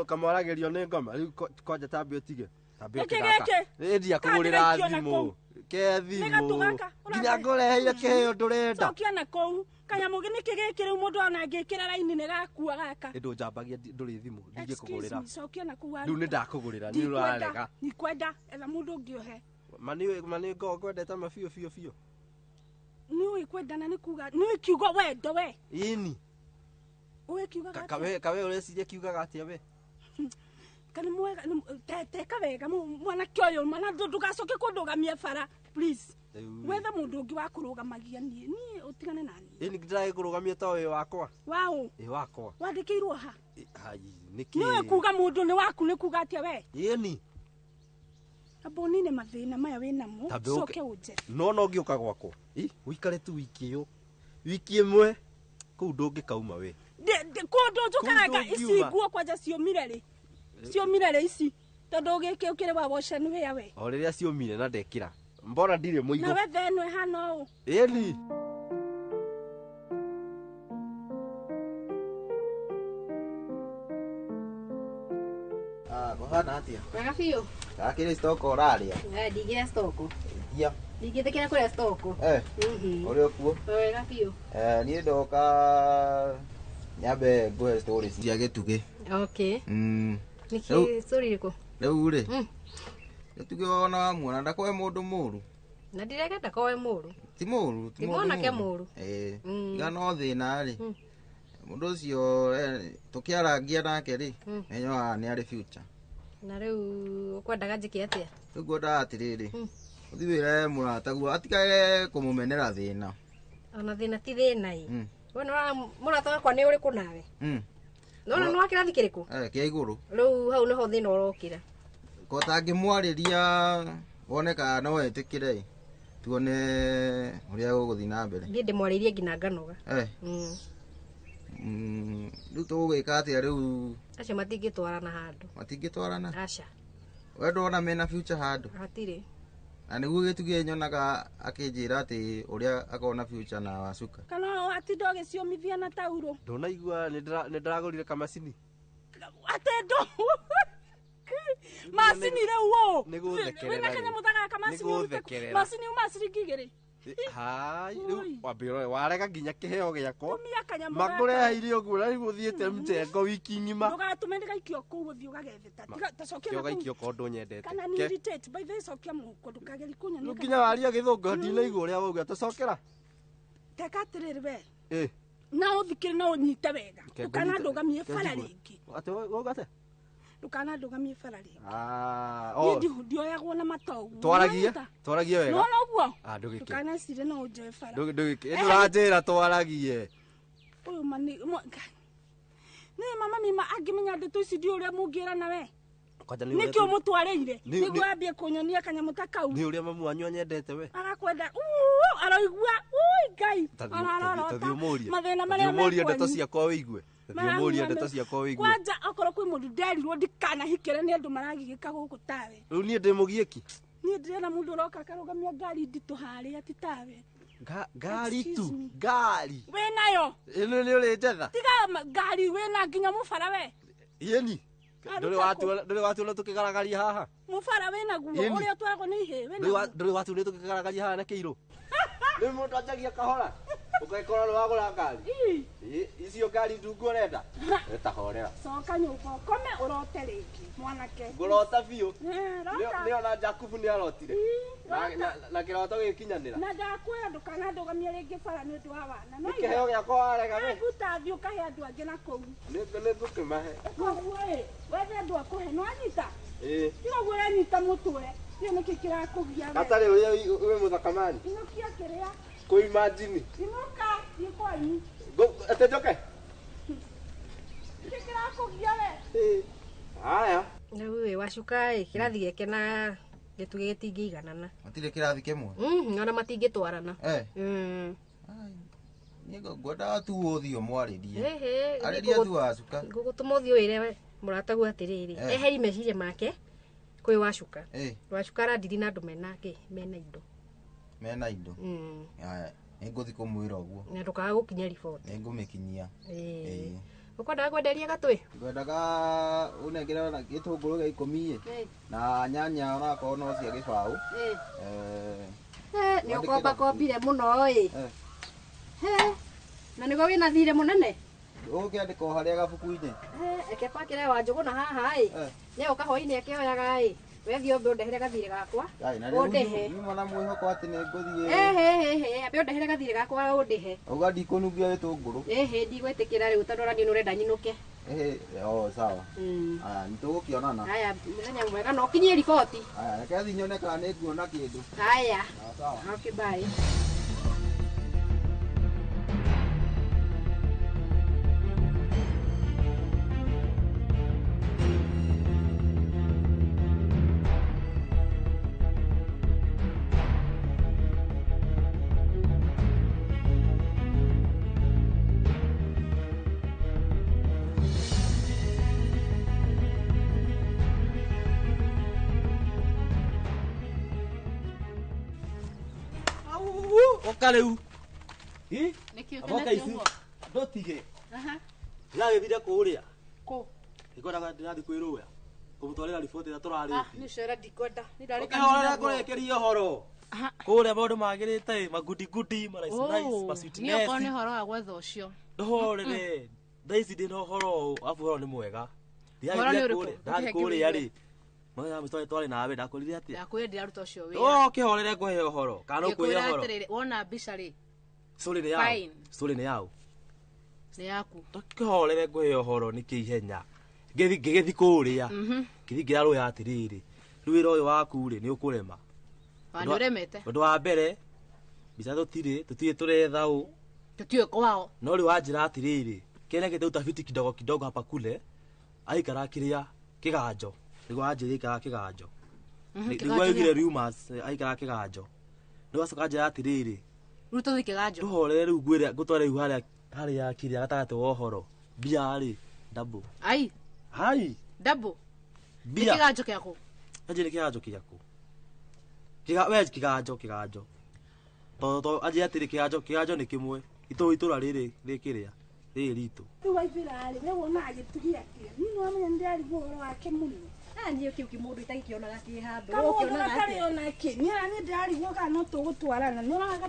kamwaragĩrio nĩ ngoma rĩu kwanja tambe ũtige tambe ũtige ndia kũgũrĩra thimũ ke thimũ nginya ngũreheire kĩheo ndũrenda cokia na kũu kanyamũ nĩkĩ gĩkĩ rĩu mũndũ ona angĩkĩra raini nĩ gakua gaka ĩndũ njambagia ndũrĩ thimũ ndingĩkũgũrĩra cokia na kũu rĩu nĩ ndakũgũrĩra nĩ ũrarega nikwenda etha mũndũ ũngĩohe mani ngwendete mabiũ biũ nĩ kwendana nĩ kuga nĩ kiugo wendo we ini we kiuga kawe ũreciria kiugaga atĩa we kana mwega teka wega mwanake ũyũ mana ndũgacoke kũndũgamia bara please wethe mũndũ ũngĩ wa kũrũgamagia niĩ ũtigane na niĩ ini ndĩragĩkũrũgamia ta ũyũ wakwa wao wakwa wandĩkĩirwo ha nĩkĩ nĩ kuga mũndũ nĩ waku nĩ kuga atĩa we ini abonine mathĩna maya wĩnamo coke ũnje no ũngĩũka gwakwa ũikare tu wiki ĩmwe kũu ndũngĩkauma we kũndũ njũkaraga ici nguo kwanja ciũmire rĩ ici tondũ ũgĩke ũkĩrĩ wa woca nĩ wĩa we o rĩrĩa ciũmire na ndekĩra mbona ndirĩ mũigo na we theno ĩhana ũũ ĩni kũhana atĩa wega biũ gakĩrĩ stoko ũrarĩa ndingĩrĩa stoko ia ndingĩtĩkĩra kũrĩa stoko ũrĩ o kuo wega biũ niĩ ndoka nyambe ngũhe stories cia gĩtugĩ okay nĩkĩ story ĩrĩkũ rĩu rĩ gĩtugĩ ona wamuona ndakũhe mũndũ mũũru na ndiregenda kowe mũũru ti mũũru ti mwanake mũũru iga no thĩna rĩ mũndũ ũcio tũkĩarangia nake rĩ menyoaga nĩ arĩ future Na riu ukwendaga njike atia? Ngwenda atiriri. Uthiwire murataguo atikage kumumenera thina. Ona thina ti thina i. Wona murata wakwa ni uriku nawe? Nona no akirathi kiriku? Kia iguru. Riu hau niho thina urokira. Ko tangimwariria woneka no etikire. Tuone uria guguthi na mbere. Ndi ndimwaririe ngina nganoga. Riu tugwika atia riu? Acio matingitwarana handu. Matingitwarana? Aca. We ndona mena future handu? Hatire. Na niguo gitugie nyonaga akinjira ati uria akona future na Wacuka. Kana ati ndoge ciomithia na tauro. Ndonaigua ni ndiragurire kamacini. Ate ndo. Macini reu wo. Niguthekerera. Wena kanya muthaga kamacini. Niguthekerera. Macini uma cirigigiri. Hai, riu wambire warega nginya kiheo giako. Tumia kanya makureheire uguo na riu thiete mjengo wiki ngima. Ndugatume ndigaikio kuu guthii ugagethe tacokia na ugaikio kondu nyendete. Kana ni irritate by the cokia muko ndukageri kunyonia. Nginya waria githungu ndinaigua uria wauga tacokera. Teka atiriri we. Na uthikire na unyite wega. Ukana ndugamie bara ringi. Ate wogate. Ndukana ndugamie bara ringi. Ndioyagwo na matogu. Twaragie wega. No guo. Ndugike. Ndukana cire na unjoe bara. Ndugike. Nduranjira twaragie. Uyu mani ni mama mima angimenya ndeto ici ndi uria mungira na we. Niki umutwareire niguo ambie kunyonia kanyamu ta kau. Ni uria mamu wanyu nyendete we. Arakwenda araigua ngai. Tathiumuria. Mathina maria Tathiumuria ndeto ciakwa wigue. Tathiumuria ndeto ciakwa wigue. Kwanja akorwo kwi mundu nderirwo ndikana hikire ni andu maragigika guku tawe. Riu nie ndi mugieki. Nie ndirena mundu uroka akarugamia ngari nditu hari ati tawe. Ngari tu. Ngari. We nayo. Ino ni uri njetha. Tiga ngari we na nginya mufara we. Yeni. Nduri watu no tukigaragaria haha. Mufara we naguo uria twaragwo ni ihe we naguo. Nduri watu ni tukigaragaria haha na kiiro. Ni mundu ajagia kahora. Ugaikora wagura ngari. Icio ngari ndungu urenda. Etahorera. Coka nyumba kome urote ringi mwanake. Ngurota biu. Ni ona Jakubu ni arotire. Na kiroto gikinyanira. Na ndakwira ndukana ndugamia ringi bara ni ndu wa wana. No kiheo giakwa warega we. Guta thiu kahe andu angi na kou. Ni ngukimahe. Koguo we andu akuhe no anyita. Tiga guo anyita mutwe. Ni niki kirakugia we. Atari uria we muthakamani. Inokia kiria. Ko imagine. Inuka yikoi. Ate joke. Kirakugia we. Aya. Riu Wacuka kirathi giake na gituge gitingiiganana. Matire kirathi kimwe. Ona matingitwarana. Nigo ngwenda tu uthio mwaririe. Ariria tu Wacuka. Ngugutuma uthio wire muratagu atiriri. Eheri meciria make kwi Wacuka. Wacuka arandiri na andu mena indo. Mena indo. Aya, nguthi kumwira uguo. Na ndukaga gukinya report. Ngumikinyia. Ukwendaga kwenderia gatwi? Ngwendaga unengere na gitunguru gia 10 na nyanya ona ko no cia gibau. Ni ukomba kopire muno na nigo wina thire munene. Ukiandika haria gabuku-ini. Eke kwakire wa njugu na haha ni ukahoini akioyaga wethi ombe undehere gathire gakwa. Undehe. Ni mwana mwihoko ati ni nguthie. Ambe undehere gathire gakwa undehe. Uga ndikunungia gitunguru. Ndigwetikira riu tondu rani nurenda nyinuke. Sawa. Nitugukionana. Haya, muthenya mwega no kinyie riboti. Haya, reke thi nyone kana ni nguona kindu. Haya. Sawa. Okay, bye. Okareu. Niki Aboka ici. Ndotige. Ya githire kuria. Ko. Ikoraga ndirathi kwiruya. Kumutwarira riboti ya turari. Ni cera ndikwenda. Ni ndari kana kurekeria horo. Kuria maundu magirite magudi gudi mara nice masweetness. Ni okone horo wa gwetha ucio. Ndohorere. Daisy ndi no horo afu horo ni mwega. Ndari kuria ri. Mwana mstoe twari nawe ndakurire atia. Ndakwire ndiraruta ucio wira. Kihorere kuhe horo. Kana kuhe horo. Wona mbica ri. Suri ni yao. Suri ni yao. Ni yaku. Kihorere kuhe horo ni kihenya. Ngethi kuria. kithingira ruya atiriri rwira uyu waku ri ni ukurema Wani uremete undu wa mbere bica tutire turetha u tutiwe kwao no ri wanjira atiriri kene gite utafiti kidogo kidogo hapa kule aikara kiria kiganjo nigo anjirika kiganjo nigo igire rumors aikara kiganjo nigo soka njira atiriri ruto kiganjo tuhorere riu gwire gutware riu haria kiria gatagate wohoro bia ri double hai double bia kiganjo kiako ajire kiganjo kiako kiganjo to ajire atiri kiganjo ni kimwe itura riri rikiria riri ritu waithira ri we wona agitugia kia ni no amenya ndari guhoro wake muno niyo kiu kimundu itagikionaga ki handu ukionaga ki ni ani ndari guka no tugutwarana ni ona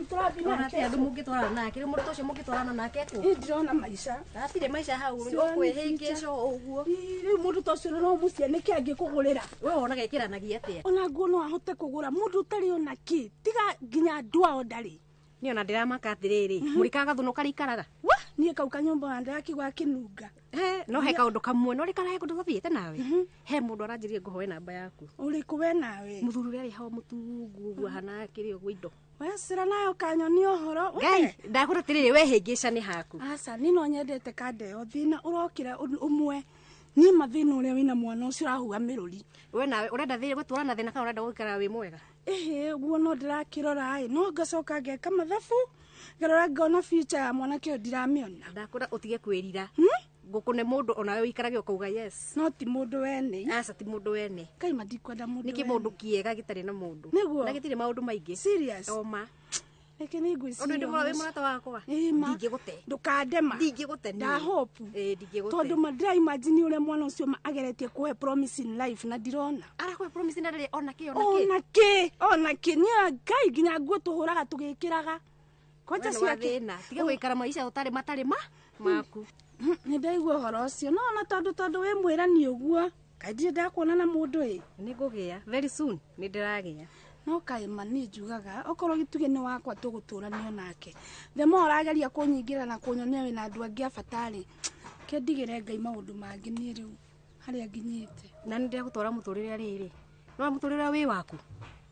turathi nake andu mungitwarana nake ri mundu tocio mungitwarana nake ku ndirona maisha atire maisha hau ni ukwihingico uguo ri mundu tocio no mucie ni ki angikugurira we wonaga ikiranagia atia ona nguo no ahote kugura mundu utari ona ki tiga nginya ndua ondari ni ona ndiramaka atiriri murikaga thuno karikaraga wa nie kau kanyomba ndakigwa kinunga no he kaundu kamwe no rikara he kundu thathiete nawe he mundu aranjirie nguhoe namba yaku uri kuwe nawe muthuri ri hao mutungu uguo hana kiri uguo indo wesira nayo kanyoni ohoro ngai ndakuratiriri we hingica ni haku asa ni no nyendete kadeo thina urokira umwe ni mathina uria wina mwana ucio rahua miruri we nawe urenda thiri gutwarana thina kana urenda gukara wi mwega guo no ndirakirora no ngacoka ngeka mathabu ngarora ngona future ya mwana kio ndiramiona ndakura utige kwirira ngukune mundu ona we wikarage ukauga yes no ti mundu wene asa ti mundu wene kai madikwenda mundu niki mundu kiega gitari na mundu na gitire maundu maingi serious oma Ekeni gwisi. Ondo ndimura we murata wakwa. Ndingigute. Ndukandema. Ndingigute. Da hope. Ndingigute. Tondu madra imagine ule mwana ucio ageretie kuhe promise in life na dirona. Ara kuhe promise na ndire ona ki. Ona ki ni gai ginya guo tuhuraga tugikiraga. Koja ciake. Tiga gwikara maisha utari matari maku. Ni ndaigua horo ucio no na tondu we mwirani uguo. Kaidi ndakuona na mundu ni ngugia very soon ni ndiragia. No kai mani njugaga okorwo gituge ni wakwa tuguturanio nake the more arageria kunyingira na kunyonia wina andu angi abatari ke ndigire ngai maundu mangi ni riu haria nginyite na ni ndigutwara muturire riri no muturire wi waku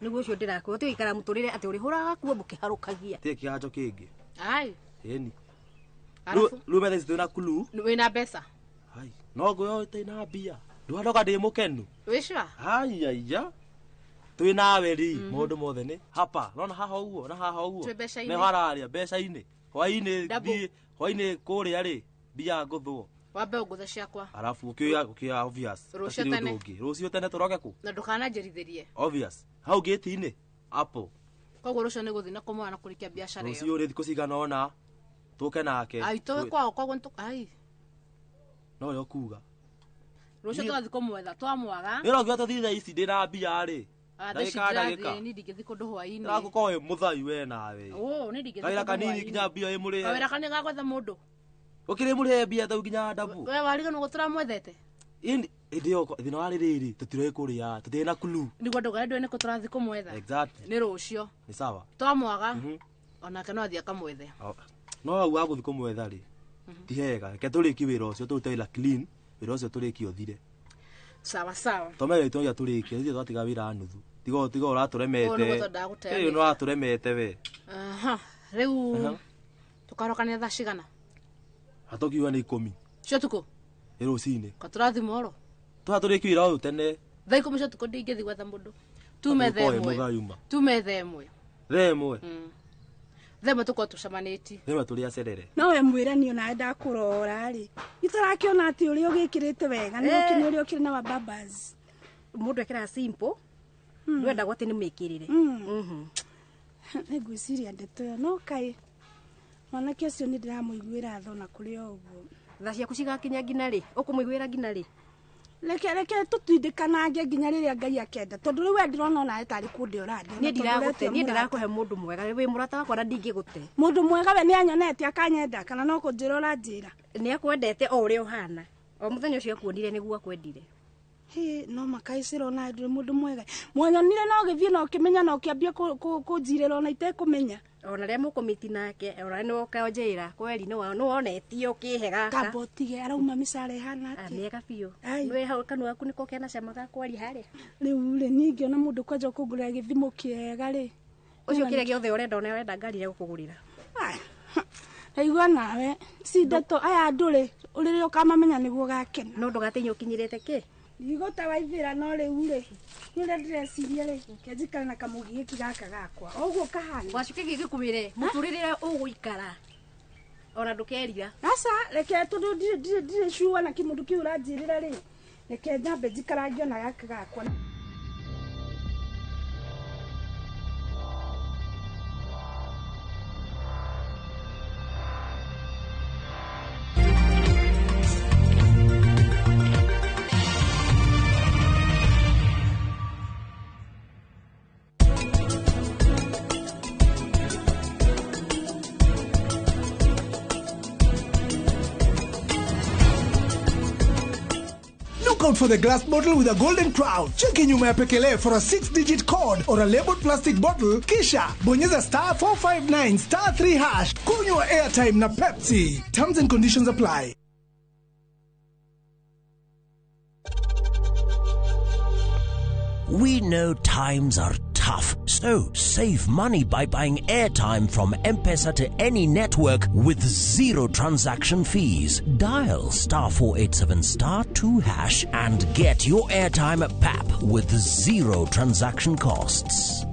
niguo ucio ndirakwo ti ikara muturire ati uri huraga kuo mukiharukagia ti kihajo kingi ai eni lu methe zituna kulu wina pesa ai no goyo tina bia nduhandoka ndi mukenu wisha ai aiya twi nawe ri mundu mothe ni hapa nona haha uguo na haha uguo me hararia beca-ini hwaini kuria ri bia nguthwo wambe nguthe ciakwa arafu ukioya obvious rucio tene turoge ku na ndukananjirithirie obvious hau gate-ini apo koguo rucio ni guthina kumwana kurikia biashara iyo rucio ri thiku cigana ona tuke nake ai tuwe kwao koguo ai no yo kuga rucio twathi kumwetha twamwaga ni rogio tuthitha ici ndina mbia ri ndagika ni ndigithi kundu hwaini ragukoe muthai we nawe ni ndigithi kaira kanini kinya mbia imuri kaira kanini gagwetha mundu ukiri muri mbia tau kinya ndabu we warigano gutura mwethete ndio thina wari riri tutire kuria tutina kulu niguo ndugare ndwene ko turathi kumwetha exactly ni rucio ni sawa twamwaga onake no athia kamwethe no au aguthi kumwetha ri ti hega ke turiki wira ucio tutela clean wira ucio turiki uthire sawa sawa tomere itoya turiki ndio twatiga wira nuthu tigo uraturemete no uraturemete we riu tukarokania thaa cigana atokiwa ni 10 cio tuko rucini katurathi moro twaturiki wira uyu tene thaa 10 cio tuko ndingithi gwetha mundu tumethe emwe themwe tuko tucamanĩti themwe tũrĩ acerere no we mwĩrani ona ndakurora ri itarakiona ati uri ugikirite wega ni ukini uri ukiri na babas mundu ekira simple ndwenda gwate ni mikirire ni gwiciria ndeto yo no kai mwana kiacio ni ndiramuiguira thona kuri oguo tha ciaku cigakinya ngina ri ukumuiguira ngina ri reke tutindikanaage nginya riria ngai akenda tondu riu we ndirona ona etari kundi urandi ni ndirakuhe mundu mwega wi murata wakwa na ndingigute mundu mwega we ni anyonete akanyenda kana no kunjira uranjira ni akwendete o uri uhana o muthenya ucio akuonire niguo akwendire no makaicira na ndiri mundu mwega mwanyonire no githie no kimenya no kiambia kunjirira ona ite kumenya ona rä må kå mä tinake ona nä woka njä ra kweri nä wonetio kä he gaka kambotige arauma mä cara ihana nä ega biå nä hau kanua aku nä ko kena cama gakwari harä rä u rä ningä ona må ndå kwanja kå ngå rä ra gä thimå kä ega rä å cio kä rä a gä othe å renda ona wenda ngari ya gå kå gå rä ra aigua nawe cindeto aya andå rä å rä rä å kamamenya nä guo gakena no ndå gatä å kinyä rä te kä igå ta waithä ra no rä u rä nä å rä a ndä reciria rä kenjikara na kamå gigä ki gaka gakwa å guo kahana wacukä gä gä kumä re må tå rä rä å gå ikara ona ndå kerira aca reke tondå ndirä cua na kä må ndå kä å ranjä rä ra rä reke njambe njikarangie ona gaka gakwa Look out for the glass bottle with a golden crown. Cheki nyuma ya pekele for a 6-digit code or a labeled plastic bottle. Kisha bonyeza *459 *3#. Kunywa airtime na Pepsi. Terms and conditions apply. We know times are tough, so save money by buying airtime from M-Pesa to any network with zero transaction fees. Dial *487 *2# and get your airtime PAP with zero transaction costs.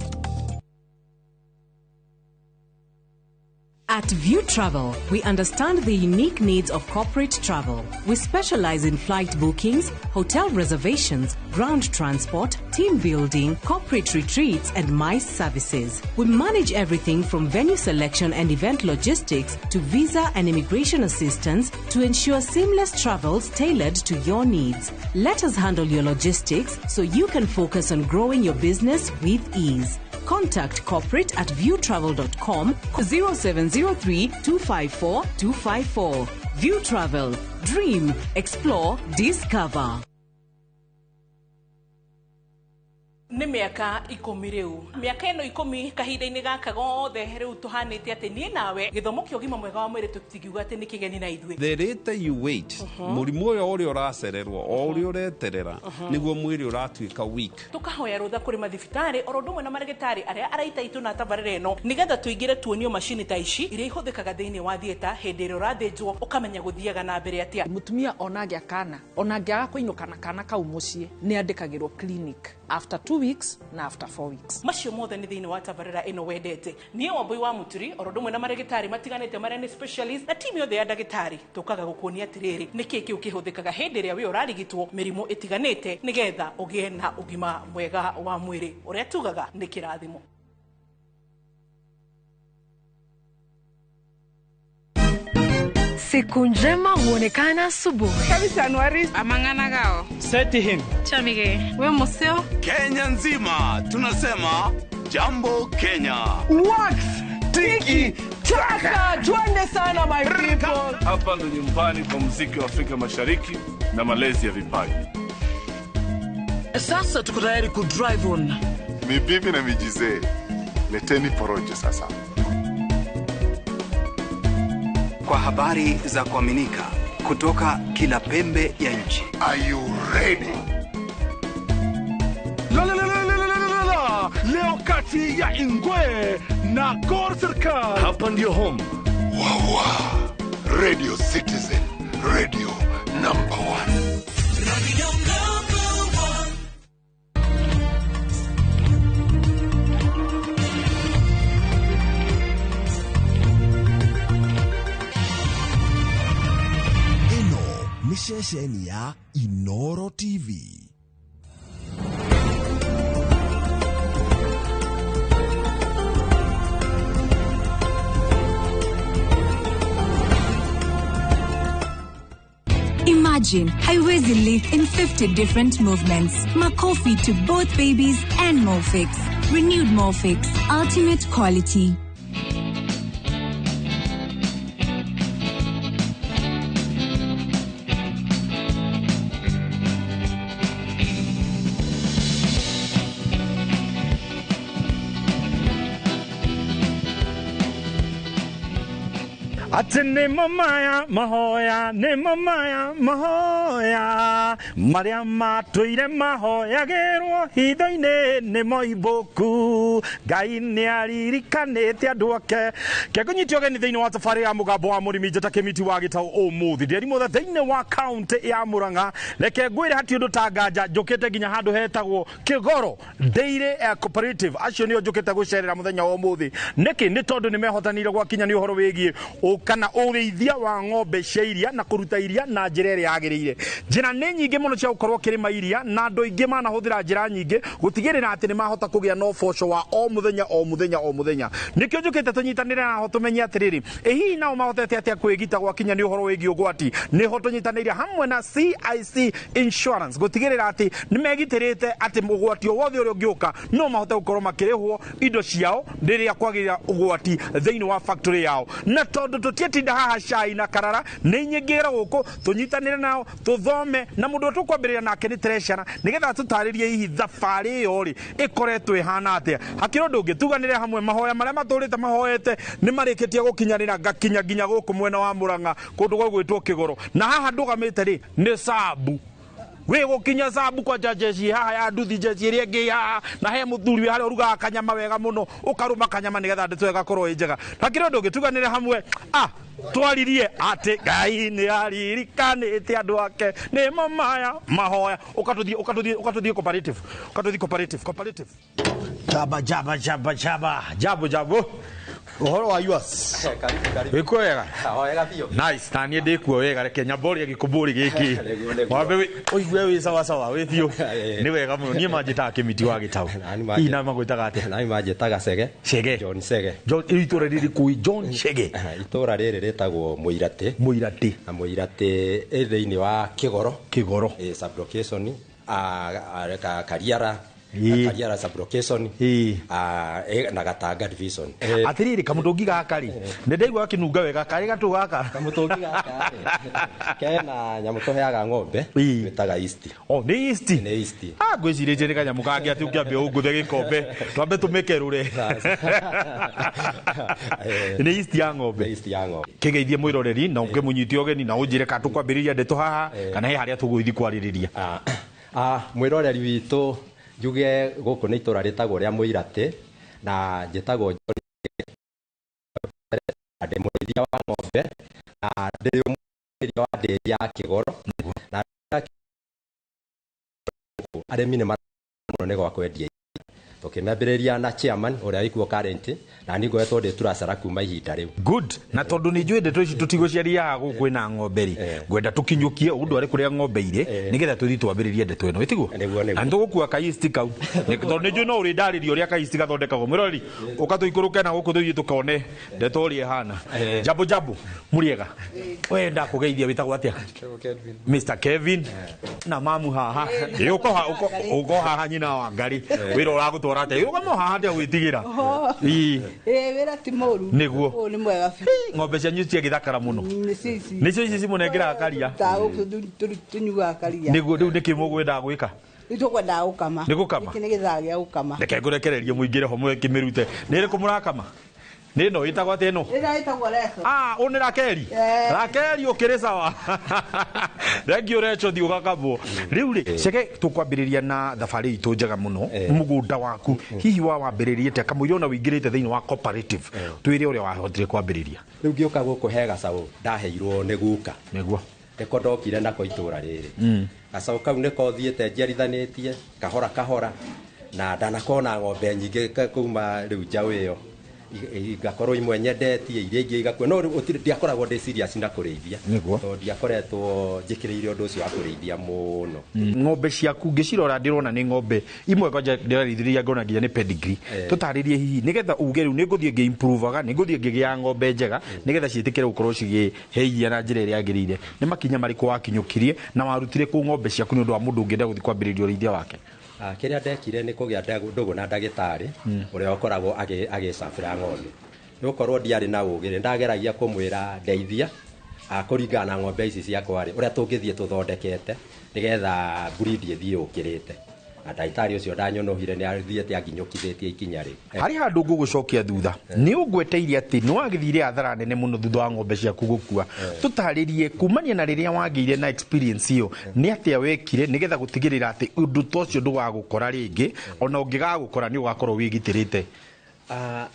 At View Travel, we understand the unique needs of corporate travel. We specialize in flight bookings, hotel reservations, ground transport, team building, corporate retreats, and MICE services. We manage everything from venue selection and event logistics to visa and immigration assistance to ensure seamless travels tailored to your needs. Let us handle your logistics so you can focus on growing your business with ease. Contact corporate at viewtravel.com 0703 254 254. View Travel. Dream, explore, discover. nä mä aka 10 rä u mä aka ä no 10 kahinda-inä gaka gothe rä u tå hanä te atä niä nawe gä thomo kä å gima mwega wa mwä rä tå tingiuga atä nä kä geni na ithuä the later you wait må rimå å yå å rä a å racererwo o å rä a å reterera nä guo mwä rä å ratuä ka tå kahoya rå tha kå rä mathibitarä oro ndå mwe na marĩgĩtarĩ arĩa araita itũ na tabarĩra ĩno nĩ getha tå ingä re tuonio macini ta ici iria ihũthä kaga thä inä wa thieta hĩndĩ ĩrĩa å rathĩnjwo å kamenya gå thiaga na mbere atä mũtumia ona angĩ akana ona angĩaga kũinũka na kana kau mũciĩ nĩ andĩkagĩrwo clinic after 2 weeks na after 4 weeks. Macio mothe nĩ thĩinĩ wa tabarĩra ĩno wendete. Niĩ Wambui wa Mũturi oro ndũmwe na marĩgĩtarĩ matiganĩte marĩa nĩ specialist na timu yothe ya ndagĩtarĩ tũkaga gũkuonia atĩrĩrĩ nĩkĩ kĩu kĩhũthĩkaga hĩndĩ ĩrĩa we ũrarigitwo mĩrimũ ĩtiganĩte nĩgetha ũgĩe na ũgima mwega wa mwĩrĩ ũrĩa tugaga nĩ kĩrathimo. Siku njema huonekana asubuhi. Kabisa Nwari amangana gao. Seti him. Chamige. We museo. Kenya nzima tunasema jambo Kenya. Wax tiki taka. Twende sana my people. Hapa ndo nyumbani kwa muziki wa Afrika Mashariki na malezi ya vipaji. Sasa tuko tayari ku drive on. Mibibi na mijize. Leteni porojo sasa. Kwa habari za kuaminika kutoka kila pembe ya nchi. Are you ready? Leo kati ya Ingwe na Gor Serikali. Hapa ndio home. Wawa. Radio Citizen. Radio number 1. Radio number 1. Ni ceceni ya Inoro TV. Imagine haiwezi live in 50 different movements. Makofi to both babies and Mofix. Renewed Mofix, ultimate quality. ati nä mamaya mahoya nä mamaya mahoya marĩa matũire mahoyagĩrwo hitho-inĩ nĩ moimbũku Ngai nĩ aririkanĩte andũ ake kekũnyitio geni thĩinĩ wa tabarĩ ya mũgambo wa mũrĩmi njata kĩmiti wa gĩtaũ ũmũthĩ ndĩrimũtha thĩinĩ wa kaunti ya Mũrang'a reke ngwĩre hatirĩ ũndũ ta nganja njũkĩte nginya handũ hetagwo Kĩgoro Dairy Cooperative acio nĩo njũkĩte gũcerera mũthenya wa ũmũthĩ nĩkĩ nĩ tondũ nĩ mehotanĩire gwakinya nĩ ũhoro wĩgiĩ kana ũrĩithia wa ng'ombe cia iria na kũruta iria na njĩra ĩrĩa yagĩrĩire njĩra nĩ nyingĩ mũno cia gũkorwo kĩrĩma iria na andũ aingĩ manahũthĩra njĩra nyingĩ gũtigĩrĩra atĩ nĩ mahota kũgĩa na ũboco wa o mũthenya o mũthenya o mũthenya nĩkĩo njũkĩte tũnyitanĩre naho tũmenye atĩrĩrĩ hihi nao mahotete atĩa kwĩgita gwakinya nĩ ũhoro wĩgiĩ ũgwati nĩho tũnyitanĩire hamwe na CIC Insurance gũtigĩrĩra atĩ nĩ megitĩrĩte atĩ ũgwati o wothe ũrĩa ũngĩũka no mahote gũkorwo makĩrĩhwo indo ciao rĩrĩa kwagĩrĩra ũgwati thĩinĩ wa factory yao na tondũ tũtietinda haha cai na karara nĩ nyingĩra gũkũ tũnyitanĩre nao tũthome na mũndũ tũkwambĩrĩria nake nĩ Treasure nĩgetha tũtarĩrie hihi thabarĩ ĩyo rĩ ĩkoretwo ĩhana atĩa hakĩrĩ ũndũ ũngĩ tuganĩre hamwe mahoya marĩa matũrĩte mahoete nĩ marĩkĩtie gũkinyanĩra ngakinya nginya gũkũ mwena wa Mũrang'a kũndũ gwĩtwo Kĩgoro na haha ndũgamĩte rĩ nĩ Sabu we gũkinya Sabu kwa jeshi haha ya nduthi jeshi ĩrĩa ĩngĩ haha na he mũthuri harĩa ũrugaga kanyama wega mũno ũkarũma kanyama nĩgetha ndeto ĩgakorwo ĩ njega hakĩrĩ ũndũ ũngĩ tuganĩre hamwe twaririe atĩ Ngai nĩ aririkanĩte andũ ake nĩ mamaya mahoya ũkatũthiĩ cooperative jabo ũhoro wa yours wĩkuo wega nice na niĩ ndĩkuo wega reke nyamborie gĩkũmbũri gĩkĩ wambe ũigue wĩ sawa wĩ biũ nĩ wega mũno niĩ manjĩtaga kĩmiti wa gĩtaũ hihi na magwĩtaga atĩa nani manjĩtaga Cege John Cege itũũra rĩrĩ kũi John Cege itũũra rĩrĩ rĩtagwo Mũiratĩ na Mũiratĩ thĩinĩ wa Kĩgoro sublocation Kariara sublocation na Gatanga division atĩrĩrĩ kamũtũngi gaka rĩ nĩ ndaigua gakĩnunga wega karĩ gatũ gaka kamũtũngi gaka kena nyamũ tũheaga ng'ombe twĩtaga East nĩ East ngwĩcirĩtie nĩ kanyamũ kangĩ atĩ ũkĩambia ũngũthe gĩkombe twambe tũmĩkerũre nĩ East ya ng'ombe kĩgeithie mwĩroreri na ũkĩmũnyitie ũgeni na ũnjĩre kana tũkwambĩrĩria ndeto haha kana he harĩa tũgũthiĩ kwarĩrĩria mwĩroreri witũ njuge gũkũ nĩ itũũra rĩtagwo rĩa Mũiratĩ na njĩtagwo ndĩ mũrĩithia wa ng'ombe na ndĩ mũrĩithia wa ndĩri ya Kĩgoro na arĩmi nĩ mũno nĩ gwa kwendia tũkĩmambĩrĩria na chairman ũrĩa wĩkuo current na nĩ ngoretwo ndĩ turacara kuma ihinda rĩu good na tondũ nĩ njũĩ ndeto ici tũtigũciaria haha gũkũ na ng'ombe rĩ ngwenda tũkinyũkie ũndũ arĩ kũrĩa ng'ombe irĩ nĩgetha tũthiĩ twambĩrĩrie ndeto ĩno ĩtiguo na nĩtũgũkua kaisti kau tondũ nĩ njũĩ no ũrĩ ndarĩrio ũrĩa kaisti gathondekagwo mwĩrori ũkatũikũrũke na gũkũ tũthiĩ tũkone ndeto ũrĩa ĩhana jambo mũrĩega we ndakũgeithia wĩtagwo atĩa Mr Kevin na mamu haha ũko haha nyina wa Ngari wĩra ũragũtwara atĩa ũgamo haha atĩa gwĩtigĩra wĩra ti mũru nĩguo nĩ mwega ng'ombe cianyu ciagĩthakara mũno nĩcio ici cimũnengeraga karia tũnyuaga karia nĩguo rĩu nĩkĩ mũgwendaga gwĩka nĩtũkwendaga gũkama nĩ gũkama gĩkĩ nĩ gĩthaa gĩa gũkama reke ngũrekererie mũingĩre ho mwĩkĩmĩrute nĩ ĩrĩkũ mũrakama nĩ no ĩtagwo atĩa ĩno ĩtagwo Reco ũyũ nĩ Rakeri ũkĩrĩ sawa thengio Reco thiĩ ũgakamwo rĩu rĩ Cege tũkwambĩrĩria na thabarĩ itũ njega mũno mũgũnda waku hihi wambĩrĩrie atĩa kamũira ona wĩingĩrĩte thĩinĩ wa cooperative twĩre ũrĩa wahotire kwambĩrĩria rĩu ngĩũka gũkũ he gacaũ ndaheirwo nĩ guka nĩguo nĩko ndokire nako itũũra rĩrĩ gacaũ kau nĩko thiĩte njiarithanĩtie kahora na ndanakona ng'ombe nyingĩ kuma rĩu njaũ ĩyo igakorwo imwe nyendetie iria ingĩ igakua no ndiakoragwo ndĩ serious na kũrĩithia tondũ ndiakoretwo njĩkĩrĩire ũndũ ũcio wa kũrĩithia mũno ng'ombe ciaku ngĩcirora ndĩrona nĩ ng'ombe imwe kwanja ndĩrarĩithĩria ngona nginya nĩ pedigree tũtarĩrie hihi nĩgetha uge rĩu nĩngũthiĩ ngĩimprovaga nĩngũthiĩ ngĩgĩa ng'ombe njega nĩgetha ciĩtĩkĩre gũkorwo cigĩhe iria na njĩra ĩrĩa yagĩrĩire nĩ makinya marĩkũ wakinyũkirie na warutire kũ ng'ombe ciaku nĩ ũndũ wa mũndũ ũngĩenda gũthiĩ kwambĩrĩria ũrĩithia wake kĩrĩa ndekire nĩ kũgĩa ndũgũ na ndagĩtarĩ ũrĩa ũkoragwo agĩcabĩra ng'ombe nĩ gũkorwo ndiarĩ na ũgĩ ndageragia kũmwĩra ndeithia kũringana na ng'ombe ici ciakwa rĩ ũrĩa tũngĩthiĩ tũthondekete nĩgetha breed ĩthiĩ ũkĩrĩte ndaitari ucio ndanyonohire ni athiete aginyukithitie ikinya ri hari handu ngugucokia thutha ni ugweteirie ati ni wagithire athara nene muno thutha wa ng'ombe ciaku gukua tutaririe kumania na riria wagire na experience iyo ni atia wekire nigetha gutigirira ati undu tocio ndugagukora ringi ona ungigagukora ni ugakorwo wigitirite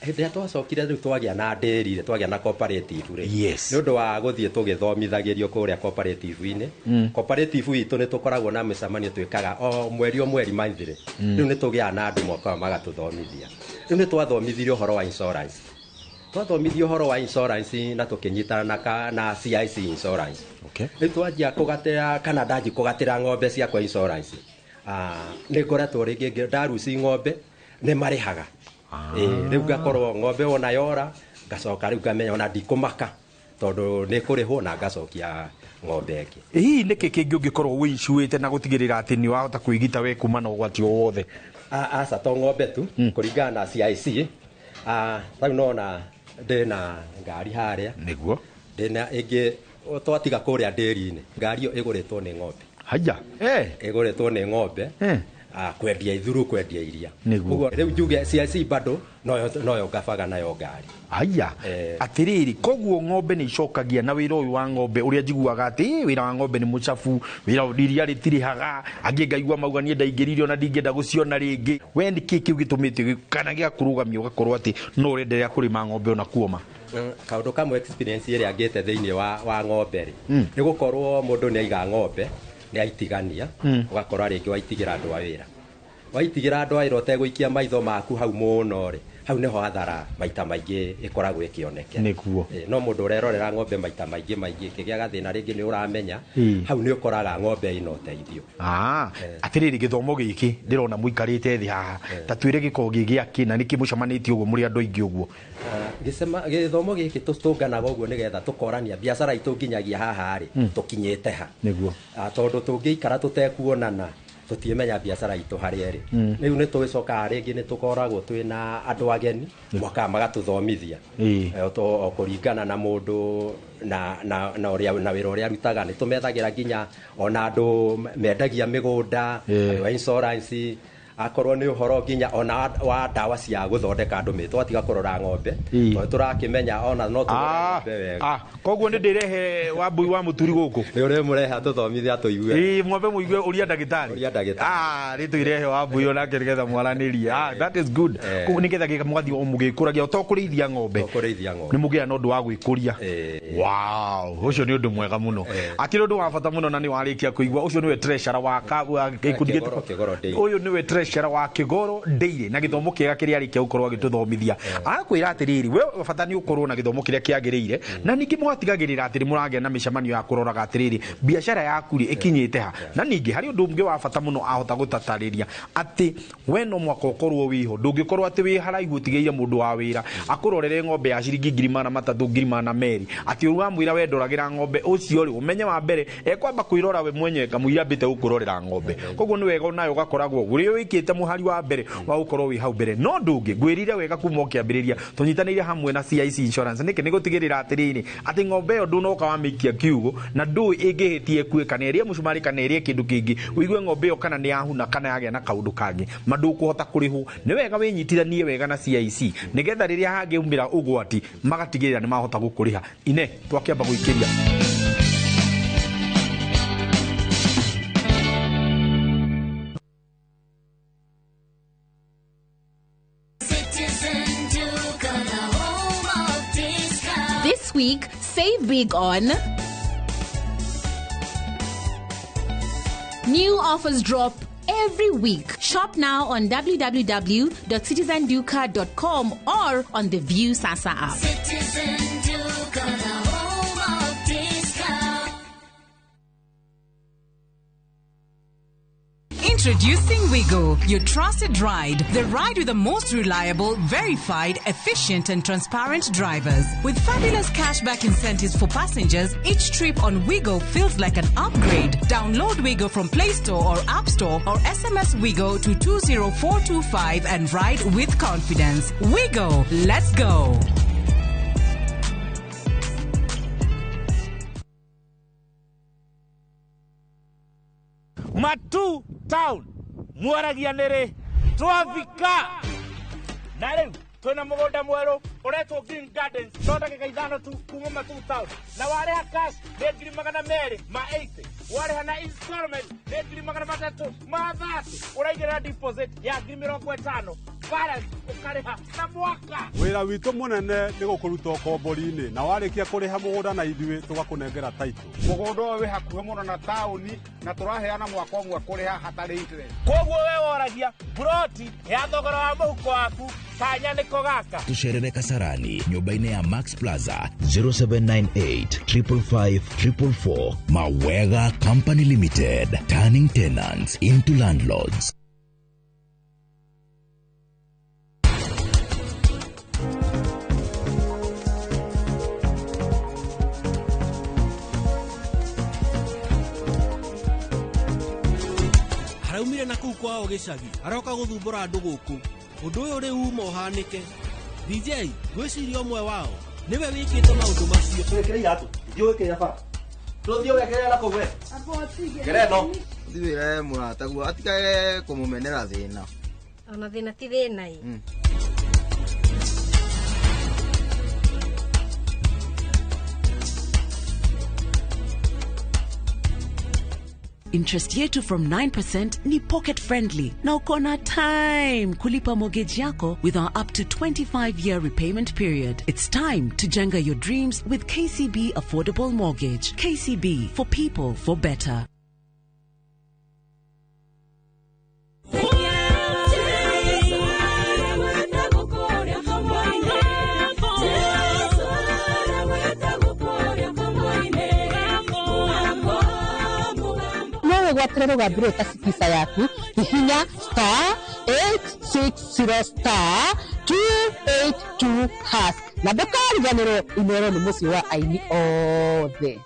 hindi twacokire riu twagia na nderi twagia na cooperative ri yes ni undu wa guthie tugithomithagirio kuria cooperative ini cooperative itu ni tukoragwo na micemanio twikaga o mweri manthire riu ni tugia na andu moka magatuthomithia riu ni twathomithirio horo wa insurance twathomithio horo wa insurance na tukinyitana na CIC insurance riu twajia kugatira kana ndaji kugatira ng'ombe cia kwa insurance ni ngoretwo ringi ndaruci ng'ombe ni marihaga riu ngakorwo ng'ombe ona yora ngacoka riu ngamenya ona ndikumaka tondu ni kurihwo na ngacokia ng'ombe iki hihi niki kingi ungikorwo winshuite na gutigirira ati ni wahota kuigita we kuma na ugwati o wothe aca to ng'ombe tu kuringana na CIC riu nona ndina ngari haria niguo ndina ingi twatiga kuria nderi-ini ngari iyo iguritwo ni ng'ombe haya iguritwo ni ng'ombe kwendia ithuru kwendia iria uguo riu njuge CIC bado noyo ngabaga nayo ngari haya atiriri koguo ng'ombe ni icokagia na wira uyu wa ng'ombe uria njiguaga ati wira wa ng'ombe ni mucafu wira iria ritirihaga angi ngaigua mauga ni ndaingiririo na ndingenda guciona ringi we ni kiki ugitumite kana gia kurugamia ugakorwo ati no urenderea kurima ng'ombe ona kuoma kaundu kamwe experience iria ngite thiini wa ng'ombe ri ni gukorwo mundu ni aiga ng'ombe ni aitigania ugakorwo ringi waitigira andu a wira waitigira andu a wira uteguikia maitho maku hau muno ri hau niho hathara maita maingi ikoragwo ikioneke niguo no mundu urerorera ng'ombe maita maingi kigia gathina ringi ni uramenya hau ni ukoraga ng'ombe ino teithio atiriri githomo giki ndirona muikarite thi haha tatwire gikogi giaki na niki mucamanitio uguo muri andu aingi uguo githomo giki tutunganaga uguo nigetha tukorania biacara itu nginyagia haha ri tukinyite ha niguo tondu tungiikara tutekuonana tutiemenya biacara itu hari eri riu ni tugicoka ringi ni tukoragwo twina andu ageni moka magatuthomithia o kuringana na mundu na uria na wira uria arutaga ni tumethagira nginya ona andu mendagia migunda wa insurance akorwo ni uhoro nginya ona wa dawa cia guthondeka andu twatiga kurora ng'ombe turakimenya ona no ng'ombe wega koguo ni ndirehe wambui wa muturi guku ni uri mureha tuthomithia tuigue ng'ombe muigue uria ndagitari ri tuirehe wambui ona ngeretha mwaraniria that is good koguo ni getha gikamugathi o mugikuragia to kurithia ng'ombe ni mugia no ndu wa gwikuria wow ucio ni undu mwega muno akiri undu wa bata muno na ni warikia kuigua ucio niwe treasurer wa gikundi uyu niwe treasurer wa Kigoro Daily na githomo kiega kiria ari kia ukorwo agituthomithia akwira atiriri we bata ni ukorwo na githomo kiria kiagirire na ningi mwatigagirira atiri muragia na micemanio ya kuroraga atiriri biashara yaku ri ikinyite ha na ningi hari undu ungi wa bata muno ahota gutatariria ati we no mwaka ukorwo wiho ndungikorwo ati wi haraihu tigeire mundu wa wira akurorere ng'ombe ya ciringi 3,300 2,200 ati uruga mwira we ndoragira ng'ombe ucio ri umenye wa mbere ekwamba kuirora we mwenye kamwira mbite ukurorera ng'ombe koguo ni wega nayo gakoragwo guri wikite muhari wa mbere wa ukorwo wi hau mbere no ndungi ngwirire wega kuma ukiambiriria tunyitanire hamwe na CIC insurance niki nigutigirira atiriri ati ng'ombe yo ndunoka wa mikia kiugo na ndu ingihitie kue kana iria mucumari kana iria kindu kingi uigue ng'ombe yo kana ni yahuna kana yagia na kaundu kangi mandu kuhota kurihu ni wega winyitithanie wega na CIC nigetha riria hangiumira ugwati magatigirira ni mahota gukuriha ine twakiamba guikiria This week, save big on new offers drop every week. Shop now on www.citizenduca.com or on the View Sasa app. Citizen Duca, the home of discount. Introducing Wigo, your trusted ride. The ride with the most reliable, verified, efficient and transparent drivers. With fabulous cashback incentives for passengers, each trip on Wigo feels like an upgrade. Download Wigo from Play Store or App Store or SMS Wigo to 20425 and ride with confidence. Wigo, let's go. Matu Town mwaragia nĩrĩ twafika na rĩu twĩna mũgũnda mwerũ ũretwo Green Gardens no ndagĩka ithano tu kuma Matu Town na warĩha cash nĩ 280 ma 80 warĩha na installment nĩ 330 ma 30 ũraigĩrĩra deposit ya 50,000 balance ũkarĩha na mwaka. Wĩra witũ mũnene nĩ gũkũruta ũkombori-inĩ na warĩkia kũrĩha mũgũnda na ithuĩ tũgakũnengera title. Mũgũnda ũyũ wĩ hakuhĩ mũno na taũni na tũraheana mwaka ũmwe kũrĩha hatarĩ interest. Koguo we woragia broti ya thogora wa mũhuko waku kanya nĩko gaka. Tucerere Kasarani nyũmba-inĩ ya Max Plaza 0798 555 444. Mawega Company Limited, turning tenants into landlords. Haraumire na kuu kwao gĩcagi aroka gũthumbũra andũ gũkũ ũndũ ũyũ rĩu uma ũhanĩke. DJ gwĩciria ũmwe wao nĩwe wĩkĩte maũndũ macio. Twĩkĩre iratũ ithuĩ wĩkĩre bara tũthiĩ ũgekerera na kũu we gereno thiwĩre mũrataguo atigage kũmũmenera thĩna. Ona thĩna ti thĩna ĩ. Interest yetu from 9% ni pocket friendly. Na uko na time kulipa mortgage yako with our up to 25-year repayment period. It's time to jenga your dreams with KCB Affordable Mortgage. KCB, for people, for better. Gwaterero gambiro ta pisa yaku hihinya *860*282# na ndũkariganĩrwo inero nĩ mũciĩ wa aini othe.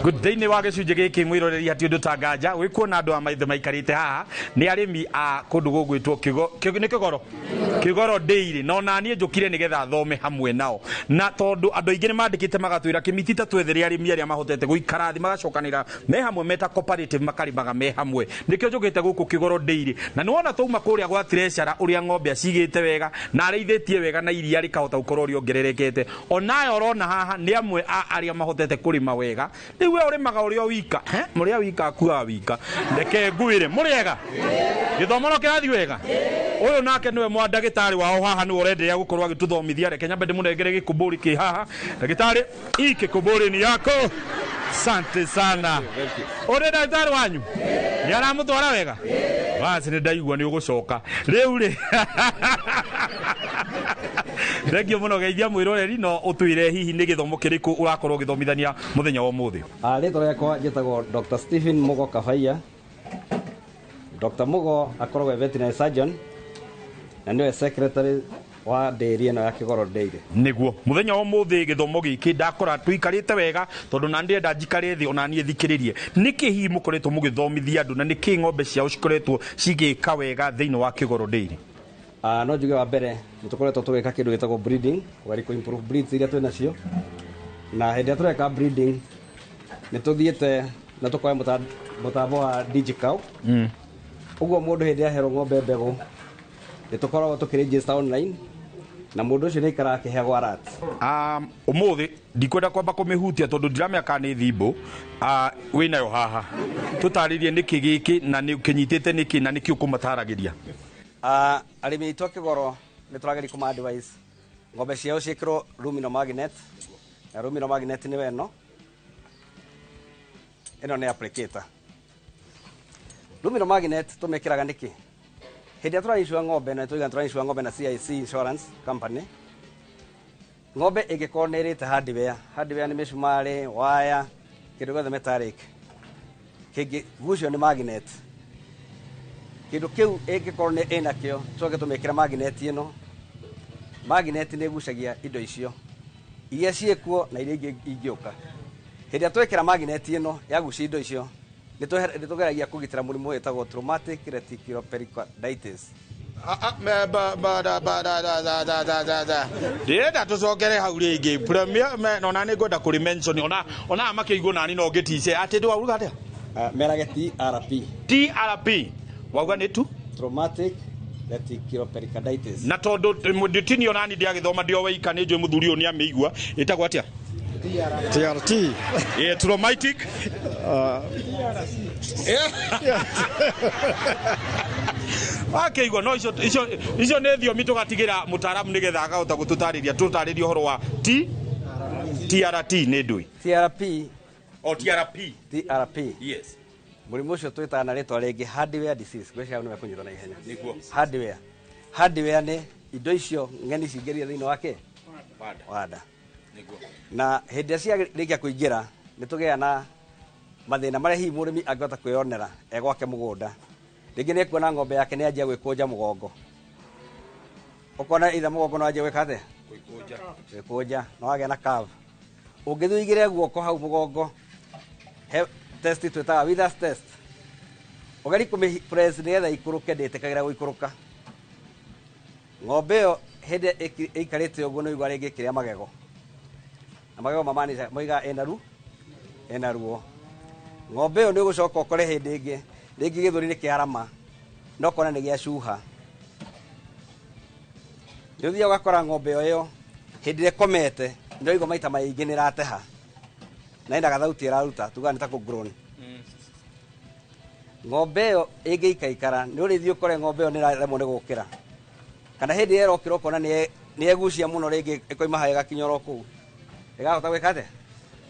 Thĩinĩ wa gĩcunjĩ gĩkĩ mwĩroreri hatirĩ ũndũ ta nganja gwĩkuona andũ a maitho maikarĩte haha nĩ arĩmi a kũndũ gũgwĩtwo Kĩgoro Dairy no na niĩ njũkire nĩgetha thome hamwe nao na tondũ andũ aingĩ nĩ mandĩkĩte magatwĩra kĩmiti ta twethere arĩmi arĩa mahotete gũikara thĩ magacokanĩra me hamwe meta cooperative makarimaga me hamwe nĩkĩo njũkĩte gũkũ Kĩgoro Dairy na nĩ wona twauma kũrĩa gwa Treasure ũrĩa ng'ombe acigĩte wega na arĩithĩtie wega na iria rĩkahota gũkorwo rĩongererekete onayo ũrona haha nĩ amwe a arĩa mahotete kũrĩma wega rĩu we ũrĩmaga ũrĩa wika mũrĩa wika akuaga wika ndeke nguĩre mũrĩega gĩthomo no kĩrathiĩ wega ũyũ nake nĩwe mwandagĩtarĩ wao haha nĩwe ũrenderea gũkorwo agĩtũthomithia reke nyambe ndĩmũnengere gĩkũmbũri kĩ haha ndagĩtarĩ gĩkũmbũri ni yako. Asante sana. Ore ndagĩtarĩ wanyu nĩ aramũtwara wega basi nĩ ndaigua nĩ ũgũcoka rĩu rĩ Thengio mũno geithia mwĩroreri no ũtwĩre hihi nĩ gĩthomo kĩrĩkũ ũrakorwo ũgĩthomithania mũthenya wa ũmũthĩ. Rĩtwa rĩakwa njĩtagwo Dr. Stephen Mugo Kabaiya. Dr. Mugo akoragwo veterinary surgeon na nĩwe secretary wa dairy ĩno ya Kĩgoro Dairy. Nĩguo mũthenya wa ũmũthĩ gĩthomo gĩkĩ ndakora tũikarĩte wega tondũ na ndĩrenda njikare thĩ ona niĩ thikĩrĩrie nĩkĩ hihi mũkoretwo mũgĩthomithia andũ na nĩkĩ ng'ombe ciao cikoretwo cigĩka wega thĩinĩ wa Kĩgoro Dairy. No njuge wa mbere nĩ tũkoretwo tũgĩka kĩndũ gĩtagwo breeding wari ku improve breeds iria twĩ nacio na hĩndĩ ĩrĩa tũreka breeding nĩ tũthiĩte na tũkoya mũtambo wa DigiCow ũguo mũndũ hĩndĩ aherwo ng'ombe mbegũ nĩ tũkoragwo tũkĩregister online na mũndũ ũcio nĩ aikaraga akĩheagwo alert. Ũmũthĩ ndikwenda kwamba kũmĩhutia tondũ ndiramĩaka nĩ thimbo wĩnayo haha tũtarĩrie nĩkĩ gĩkĩ na nĩ ũkĩnyitĩte nĩkĩ na nĩkĩ ũkũmataragĩria. Arĩmi aitũ a Kĩgoro nĩ tũrageria kũma advise ng'ombe ciao ciĩkĩrwo Lumino Magnet na Lumino Magnet nĩ ĩno nĩ applicator. Lumino Magnet tũmĩkĩraga nĩkĩ hĩndĩ ĩrĩa tũrainsure ng'ombe na tũrainsure ng'ombe na CIC Insurance Company ng'ombe ĩngĩkorwo nĩ ĩrĩte hardware nĩ mĩcumarĩ waya kĩndũ gĩothe metallic kĩngĩgucio nĩ magnet kĩndũ kĩu ĩngĩkorwo nĩ ĩnakĩo tũcoke tũmĩkĩra magnet ĩno magnet nĩ ĩgucagia indo icio iria ciĩkuo na iria ingĩ ingĩũka hĩndĩ ĩrĩa twekĩra magnet ĩno yagucia indo icio nĩ tũgeragia kũgitĩra mũrimũ wĩtagwo traumatic reticulopericarditis Ndĩrenda tũcokere hau rĩngĩ premier nona nĩ ngwenda kũrĩ mention ona makĩigwo nani no ngĩtice atĩ ndĩwauga atĩa merage TRP TRP wauga nĩ tu traumatic reticulopericarditis na tondũ ndĩtinio nani ndĩagĩthoma ndĩo weika nĩ njũĩ mũthuri ũyũ nĩ amĩigua ĩtagwo atĩa TRT yeah traumatic Akĩigua no icio nĩ thiomi tũgatigĩra mũtaaramu nĩgetha agahota gũtũtarĩria ũhoro wa TRT nĩ ndũĩ TRP yes mũrimũ ũcio twĩtaga na rĩtwa rĩngĩ hardware disease gwĩciria nĩ mekũnyita na ihenya hardware nĩ indo icio ng'eni cingĩria thĩinĩ wake wada na hĩndĩ cia rĩkia kũingĩra nĩ tũgĩa na mathĩna marĩa hihi mũrĩmi angĩhota kwĩyonera gwake mũgũnda rĩngĩ nĩ kuona ng'ombe yake nĩ anjia gwĩkũnja mũgongo ũkona itha mũgongo no anjia gwĩka atĩa gwĩkũnja no wagĩa na curve ũngĩthiĩ ũigĩre guoko hau mũgongo he test twĩtaga withers test ũgeri kũmĩpress nĩgetha ikũrũke ndĩtĩkagĩra gũikũrũka ng'ombe ĩyo hĩndĩ ĩikarĩte ũguo nĩ igua rĩngĩ kĩrĩa magego na magego mamaanisha moiga ena ruo ng'ombe ĩyo nĩ ũgũcoka ũkore hĩndĩ ĩngĩ rĩngĩ gĩthũri nĩ kĩarama no kona nĩ gĩacuha nĩ ũthiaga ũgakora ng'ombe ĩyo hĩndĩ ĩrĩa ĩkomete nĩ ũigua maita maingĩ nĩ ĩrateha na ĩna gathauti ĩraruta tuga nĩ ta kũ-groan ng'ombe ĩyo ĩngĩikaikara nĩ ũrĩthiĩ ũkore ng'ombe ĩyo nĩ ĩraremwo nĩ gũkĩra kana hĩndĩ ĩyo ĩrokĩra ũkona nĩ egucia mũno rĩngĩ ĩkoima haha ĩgakinya oro kũu ĩgahota gwĩka atĩa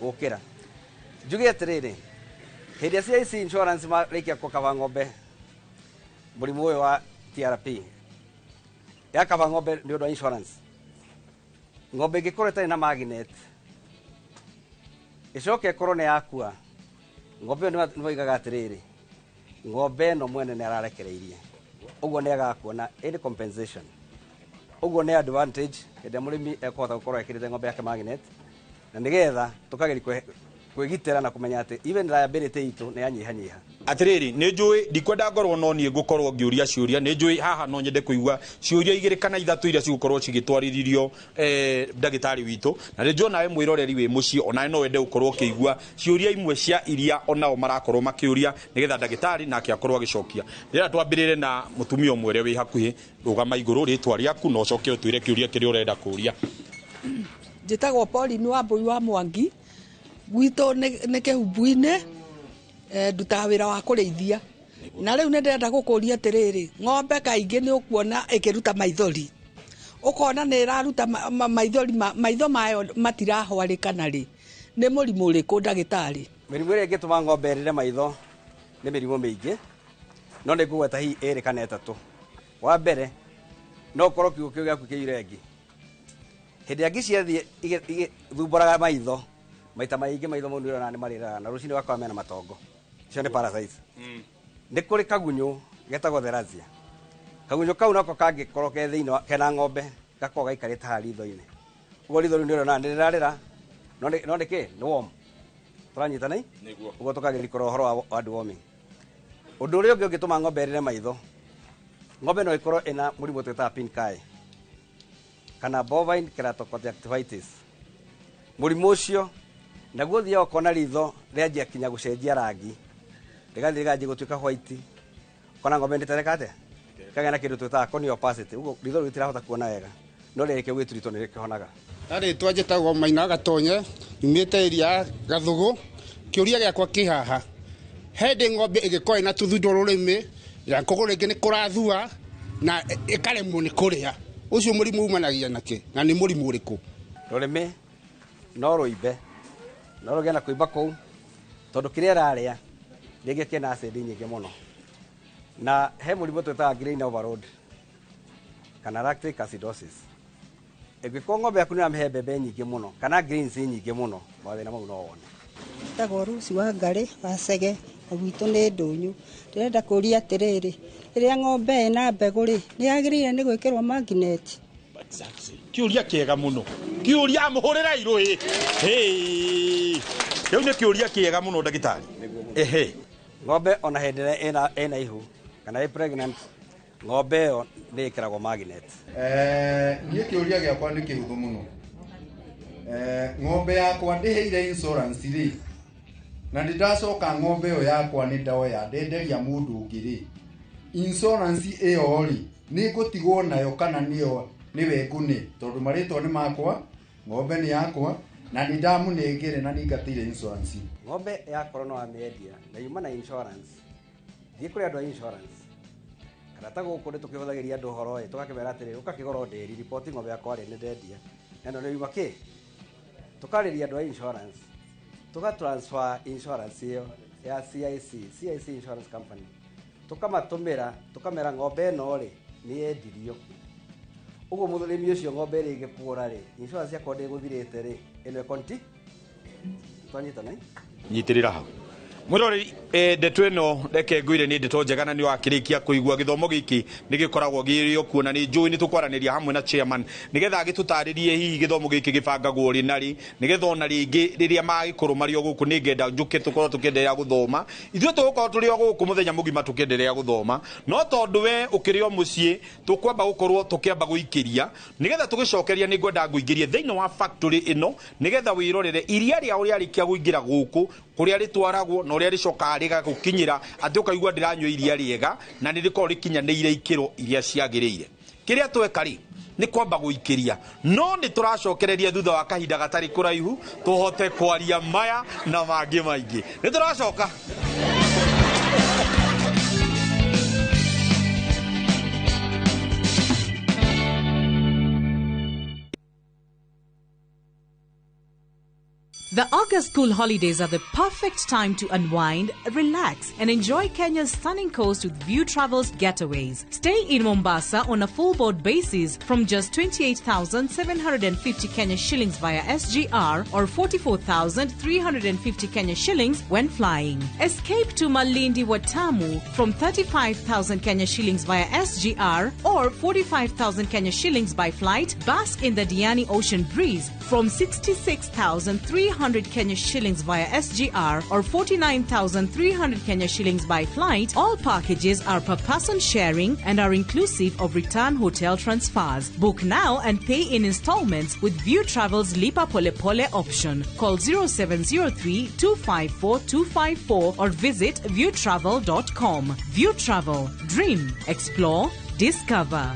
gũkĩra njuge atĩrĩrĩ hĩndĩ cia ici insurance marĩkia kũkaba ng'ombe mũrimũ ũyũ wa TRP yakaba ng'ombe nĩ ũndũ wa insurance ng'ombe ĩngĩkorwo ĩtarĩ na magnet ĩcoke ĩkorwo nĩ yakua ng'ombe ĩyo nĩ moigaga atĩrĩrĩ ng'ombe ĩno mwene nĩ ararekereirie ũguo nĩ agakuona any compensation ũguo nĩ advantage hĩndĩ ya mũrĩmi ekũhota gũkorwo ekĩrĩte ng'ombe yake magnet na nĩgetha tũkageri kwĩgitĩra na kũmenya atĩ even liability itũ nĩ yanyihanyiha atĩrĩrĩ nĩ njũĩ ndikwenda ngorwo no niĩ ngũkorwo ngĩũria ciũria nĩ njũĩ haha no nyende kũigua ciũria igĩrĩ kana ithatũ iria cigũkorwo cigĩtwarĩrio ndagĩtarĩ witũ na nĩ njũĩ nawe mwĩroreri wĩ mũciĩ onawe no wende gũkorwo ũkĩigua ciũria imwe cia iria onao marakorwo makĩũria nĩgetha ndagĩtarĩ nake akorwo agĩcokia rĩrĩa twambĩrĩre na mũtumia ũmwe ũrĩa wĩ hakuhĩ rũgama igũrũ rĩtwa rĩaku na ũcoke ũtwĩre kĩũria kĩrĩa ũrenda kũũria njĩtagwo Pauline Wambui wa Mwangi gwitũ nĩ kĩhumbu-inĩ ndutaga wĩra wa kũrĩithia na rĩu nĩ ndĩrenda gũkũria atĩrĩrĩ ng'ombe kaingĩ nĩ ũkuona ĩkĩruta maithori ũkona nĩ ĩraruta maithori maitho mayo matirahwarĩkana rĩ nĩ mũrimũ ũrĩkũ ndagĩtarĩ mĩrimũ ĩrĩa ĩngĩtũma ng'ombe ĩrĩre maitho nĩ mĩrimũ mĩingĩ no nĩ ngũgweta hihi ĩrĩ kana ĩtatũ wa mbere no ũkorwo kiugũ kĩu gĩaku kĩ irengi hĩndĩ ĩrĩa ngĩciathiĩ igĩthumbũraga maitho maita maingĩ maitho mau nĩũrona nĩ marĩraga na rũcinĩ ũgakora mena matongo icio nĩ parasites nĩ kũrĩ kagunyũ getagwo theracia kagunyũ kau nako kangĩkorwo ke thĩinĩ kena ng'ombe gakorwo gaikarĩte haha ritho-inĩ ũguo ritho rĩu nĩũrona nĩ rĩrarĩra no nĩ kĩ nĩ worm tũranyitanai ũguo tũkageria kũrora ũhoro wa wandwarming ũndũ ũrĩa ũngĩ ũngĩtũma ng'ombe ĩrĩre maitho ng'ombe no ĩkorwo ĩna mũrimũ twĩtaga pink eye kana bovine keratoconjunctivitis mũrimũ ũcio naguo thiaga ũkona ritho rĩanjia kinya gũcenjia rangi rĩgathiĩ rĩkanjia gũtuĩka white ũkona ng'ombe ndĩtereka atĩa kagĩa na kĩndũ twĩtaga corneal opacity ũguo ritho rĩu rĩtirahota kuona wega no rĩrĩkĩo gwĩturitwo nĩ rĩkĩhonaga rĩtwa njĩtagwo Maina Gatonye nyumĩte iria Gathũgũ kĩũria gĩakwa kĩ haha hĩndĩ ng'ombe ĩgĩkorwo ĩna tũthundo rũrĩmĩ ya kũgũrũ rĩngĩ nĩ kũrathua na ĩkaremwo nĩ kũrĩa ũcio mũrimũ umanagia nakĩ na nĩ mũrimũ ũrĩkũ rũrĩmĩ no rũimbe no rũgĩa na kũimba kũu tondũ kĩrĩa rarĩa rĩngĩ kĩna acid nyingĩ mũno na he mũrimũ twĩtaga grain overload kana lactic acidosis ĩngĩkorwo ng'ombe yaku nĩ ĩramĩhe mbembe nyingĩ mũno kana greens nyingĩ mũno mathĩna mau no wone Ndagwo Ruci wa Ngarĩ wa Cege na gwitũ nĩ ndũnyũ ndĩrenda kũria atĩrĩrĩ rĩrĩa ng'ombe ĩna mbegũ rĩ nĩ yagĩrĩire nĩ gwĩkĩrwo magnet kĩũria kĩega mũno kĩũria mũhũrĩra irũĩ rĩu nĩ kĩũria kĩega mũno ndagĩtarĩ ng'ombe ona hĩndĩ ĩrĩa ĩna ihu kana ĩ pregnant ng'ombe ĩyo nĩ ĩkĩragwo magnet. Niĩ kĩũria gĩakwa nĩ kĩhũthũ mũno. Ng'ombe yakwa ndĩheire insurance rĩ, na ndacoka ng'ombe ĩyo yakwa nĩ ndoya ndenderia mũndũ ũngĩ rĩ, insurance ĩyo rĩ nĩ ngũtigwo nayo kana nĩwe ngũne, tondũ marĩtwa nĩ makwa, ng'ombe nĩ yakwa na nĩ ndamũnengere na nĩ ngatĩire insurance. Ng'ombe yakorwo no amĩendia na yuma na insurance, thiĩ kũrĩ andũ a insurance kana ta gũkũ nĩ tũkĩhũthagĩria andũ ũhoro tũgakĩmera atĩrĩrĩ ũkakĩgora ndĩri riboti ng'ombe yakwa rĩ nĩ ndendia na no nĩ yuma kĩ, tũkarĩria andũ a insurance tũgatransfer insurance ĩyo ya CIC Insurance Company, tũkamatũmĩra tũkamera ng'ombe ĩno rĩ nĩ yendirio. Ũguo mũrĩmi ũcio ng'ombe ĩrĩ ĩgĩkũra rĩ, insurance yakwa ndĩgũthirĩte rĩ, ĩno ĩkonti twanyitana nyitĩrĩra hau mwirori ndeto ĩno reke ngwire nĩ ndeto njega na nĩ wakĩrĩkia kũigua gĩthomo gĩkĩ nĩ gĩkoragwo gĩrĩ kuona nĩ njũĩ nĩ tũkwaranĩria hamwe na chairman nĩgetha agĩtũtarĩrie hihi gĩthomo gĩkĩ gĩbangagwo rĩ narĩ nĩgetha ona rĩngĩ rĩrĩa magĩkorwo mario gũkũ nĩ ngenda njũke tũkorwo tũkĩendelea gũthoma ithuĩ tũgũkorwo tũrĩ o gũkũ mũthenya mũgima tũkĩendelea gũthoma no tondũ we ũkĩrĩ o mũciĩ tũkwamba gũkorwo tũkĩamba gũikĩria nĩgetha tũgĩcokeria nĩ ngwenda ngũingĩrie thĩinĩ wa factory ĩno nĩgetha wĩrorere iria rĩao rĩarĩkia kũingĩra gũkũ kũrĩa rĩtwaragwo na ũrĩa rĩcokaga rĩgagũkinyĩra atĩ ũkaigua ndĩranyua iria rĩega na nĩ rĩkorwo rĩkinyanĩire ikĩro iria ciagĩrĩire. Kĩrĩa tweka rĩ nĩ kwamba gũikĩria no nĩ tũracokereria thutha wa kahinda gatarĩ kũraihu tũhote kwaria maya na mangĩ maingĩ. Nĩ tũracoka. The August school holidays are the perfect time to unwind, relax, and enjoy Kenya's stunning coast with View Travel's getaways. Stay in Mombasa on a full board basis from just 28,750 Kenya shillings via SGR or 44,350 Kenya shillings when flying. Escape to Malindi Watamu from 35,000 Kenya shillings via SGR or 45,000 Kenya shillings by flight. Bask in the Diani Ocean Breeze from 66,300 Kenya shillings via SGR or 49,300 Kenya shillings by flight. All packages are per person sharing and are inclusive of return hotel transfers. Book now and pay in installments with View Travel's Lipa Pole Pole option. Call 0703 254 254 or visit viewtravel.com. View Travel. Dream. Explore. Discover.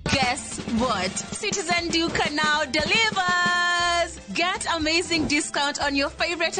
Guess what? Citizen Duke now delivers! Get amazing discount on your favorite